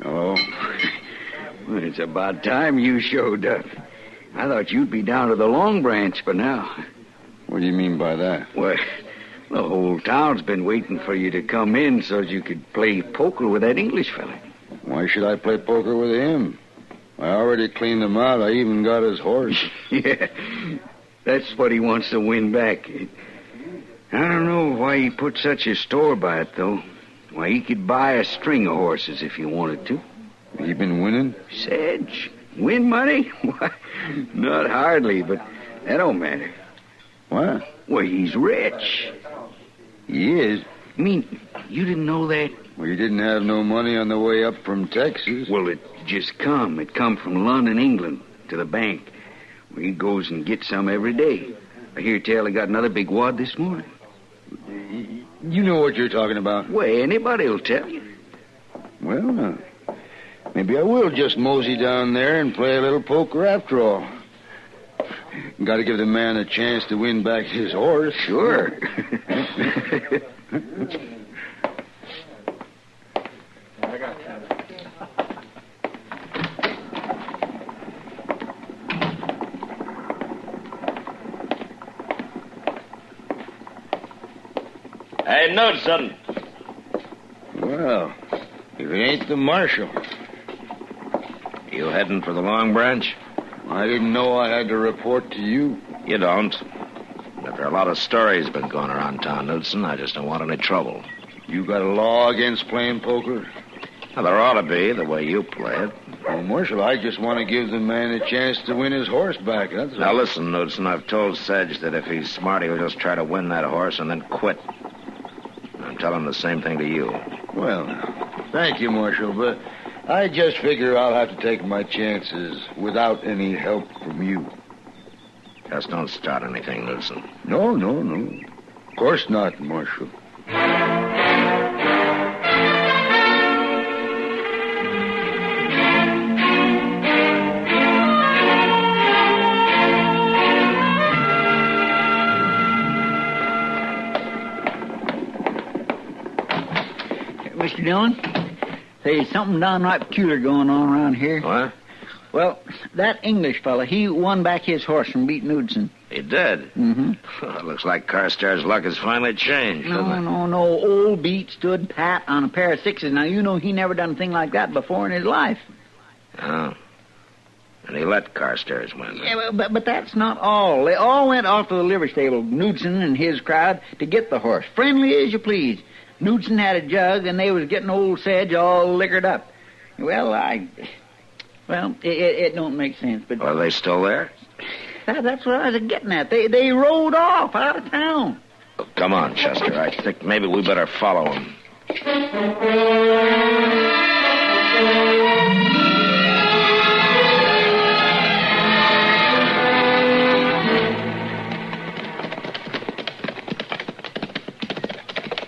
Speaker 23: Oh, well, it's about time you showed up. I thought you'd be down to the Long Branch by now. What do you mean by that? Well, the whole town's been waiting for you to come in so you could play poker with that English fella.
Speaker 13: Why should I play poker with him? I already cleaned him out. I even got his horse. Yeah, that's what he wants to win back. I don't know why he put such a store by it, though. Why, he could buy a string of horses if he wanted to. He been winning? Sedge.
Speaker 23: Win money? Why, not hardly, but that don't matter.
Speaker 13: What?
Speaker 23: Well, he's rich.
Speaker 13: He is?
Speaker 23: You mean, you didn't know that?
Speaker 13: Well, you didn't have no money on the way up from Texas.
Speaker 23: Well, it just come. It come from London, England, to the bank, where he goes and gets some every day. I hear tell he got another big wad this morning.
Speaker 13: You know what you're talking about.
Speaker 23: Well, anybody'll tell you.
Speaker 13: Well, maybe I will just mosey down there and play a little poker after all. Got to give the man a chance to win back his horse.
Speaker 23: Sure.
Speaker 2: Hey, Knudsen.
Speaker 13: Well, if it ain't the marshal.
Speaker 2: You heading for the Long Branch?
Speaker 13: I didn't know I had to report to you.
Speaker 2: You don't. But there are a lot of stories been going around town, Knudsen. I just don't want any trouble.
Speaker 13: You got a law against playing poker?
Speaker 2: Well, there ought to be, the way you play it.
Speaker 13: Well, Marshal, I just want to give the man a chance to win his horse back, that's all.
Speaker 2: Now, listen, Knudsen, I've told Sedge that if he's smart, he'll just try to win that horse and then quit. I'm telling him the same thing to you.
Speaker 13: Well, thank you, Marshal, but I just figure I'll have to take my chances without any help from you.
Speaker 2: Just don't start anything, Knudsen.
Speaker 13: No. Of course not, Marshal.
Speaker 16: Mr. Dillon, there's something downright peculiar going on around here.
Speaker 2: What?
Speaker 16: Well, that English fella, he won back his horse from Beat Knudsen.
Speaker 2: He did?
Speaker 16: Mm-hmm.
Speaker 2: Well, it looks like Carstairs' luck has finally changed, doesn't it?
Speaker 16: No. Old Beat stood pat on a pair of sixes. Now, you know he never done a thing like that before in his life.
Speaker 2: Oh. And he let Carstairs win.
Speaker 16: Yeah, but that's not all. They all went off to the liver stable, Knudsen and his crowd, to get the horse. Friendly as you please. Knudsen had a jug, and they was getting old Sedge all liquored up. Well, it don't make sense, but...
Speaker 2: Are they still there?
Speaker 16: That's what I was getting at. They rode off out of town.
Speaker 2: Oh, come on, Chester. I think maybe we better follow him.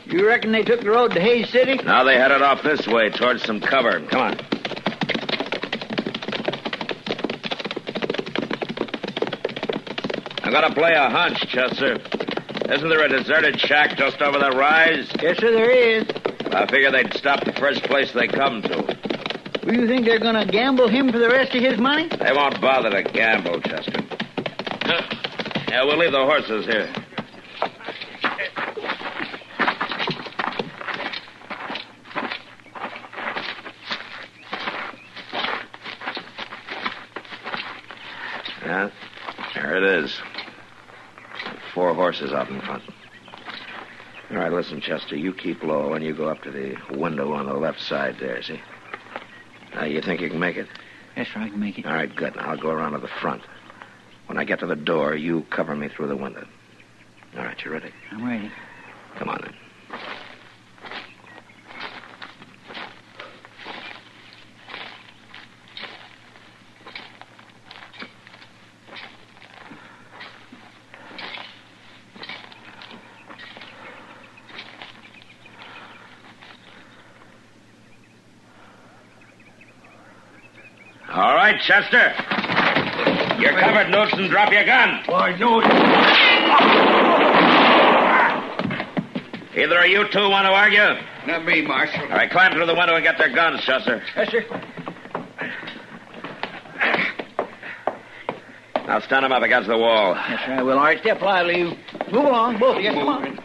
Speaker 16: You reckon they took the road to Hayes City?
Speaker 2: Now they headed off this way towards some cover. Come on. I'm gonna play a hunch, Chester. Isn't there a deserted shack just over the rise?
Speaker 16: Yes, sir, there is.
Speaker 2: I figure they'd stop the first place they come to.
Speaker 16: Well, you think they're gonna gamble him for the rest of his money?
Speaker 2: They won't bother to gamble, Chester. Yeah, we'll leave the horses here. Yeah, there it is. 4 horses out in front. All right, listen, Chester, you keep low and you go up to the window on the left side there, see? Now, you think you can make it?
Speaker 16: Yes, sir, I can make it.
Speaker 2: All right, good. Now, I'll go around to the front. When I get to the door, you cover me through the window. All right, you ready?
Speaker 16: I'm ready.
Speaker 2: Come on, then. All right, Chester. You're covered, Knudsen. Drop your gun.
Speaker 18: I know it.
Speaker 2: Either of you two want to argue?
Speaker 23: Not me, Marshal.
Speaker 2: All right, climb through the window and get their guns, Chester.
Speaker 16: Yes, sir.
Speaker 2: Now stand them up against the wall.
Speaker 16: Yes, sir, I will. All right, step lively. You move along, both of you. Come on.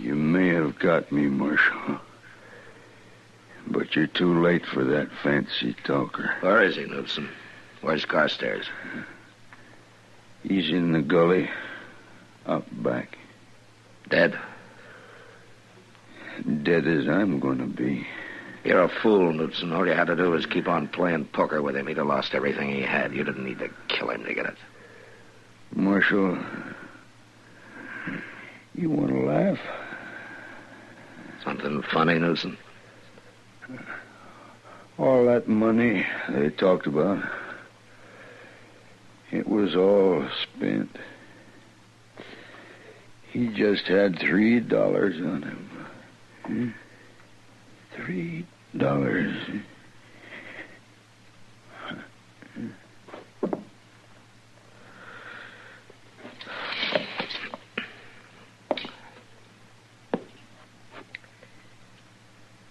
Speaker 13: You may have got me, Marshal. But you're too late for that fancy talker.
Speaker 2: Where is he, Knudsen? Where's Carstairs?
Speaker 13: He's in the gully, Out back.
Speaker 7: Dead?
Speaker 13: Dead as I'm going to be.
Speaker 7: You're a fool, Knudsen. All you had to do was keep on playing poker with him. He'd have lost everything he had. You didn't need to kill him to get it.
Speaker 13: Marshal, you want to laugh?
Speaker 7: Something funny, Knudsen?
Speaker 13: All that money they talked about, it was all spent. He just had $3 on him. $3.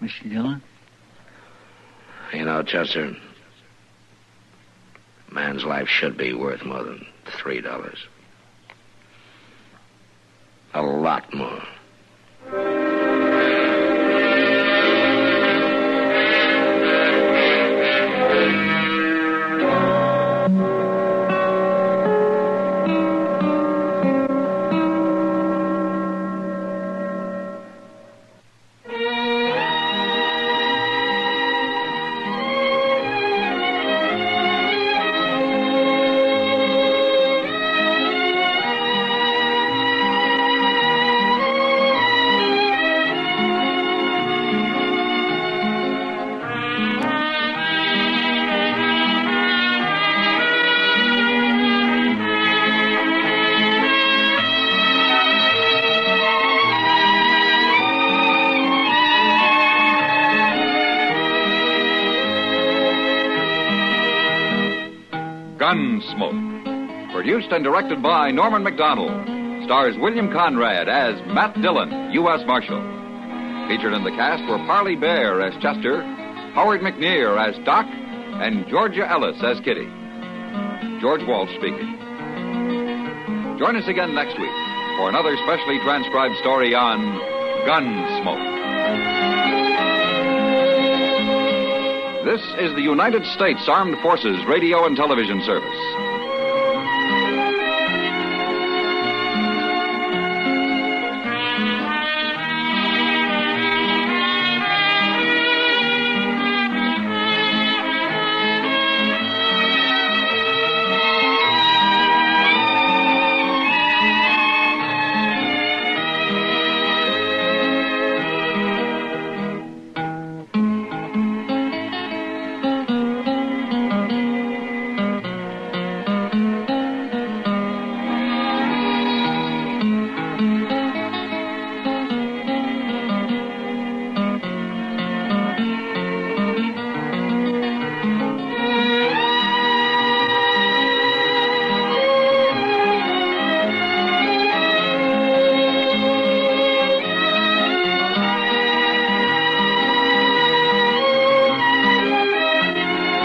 Speaker 10: Mr. Dillon?
Speaker 7: You know, Chester, a man's life should be worth more than $3. A lot more.
Speaker 5: Gunsmoke. Produced and directed by Norman McDonald. Stars William Conrad as Matt Dillon, U.S. Marshal. Featured in the cast were Parley Bear as Chester, Howard McNear as Doc, and Georgia Ellis as Kitty. George Walsh speaking. Join us again next week for another specially transcribed story on Gunsmoke. This is the United States Armed Forces Radio and Television Service.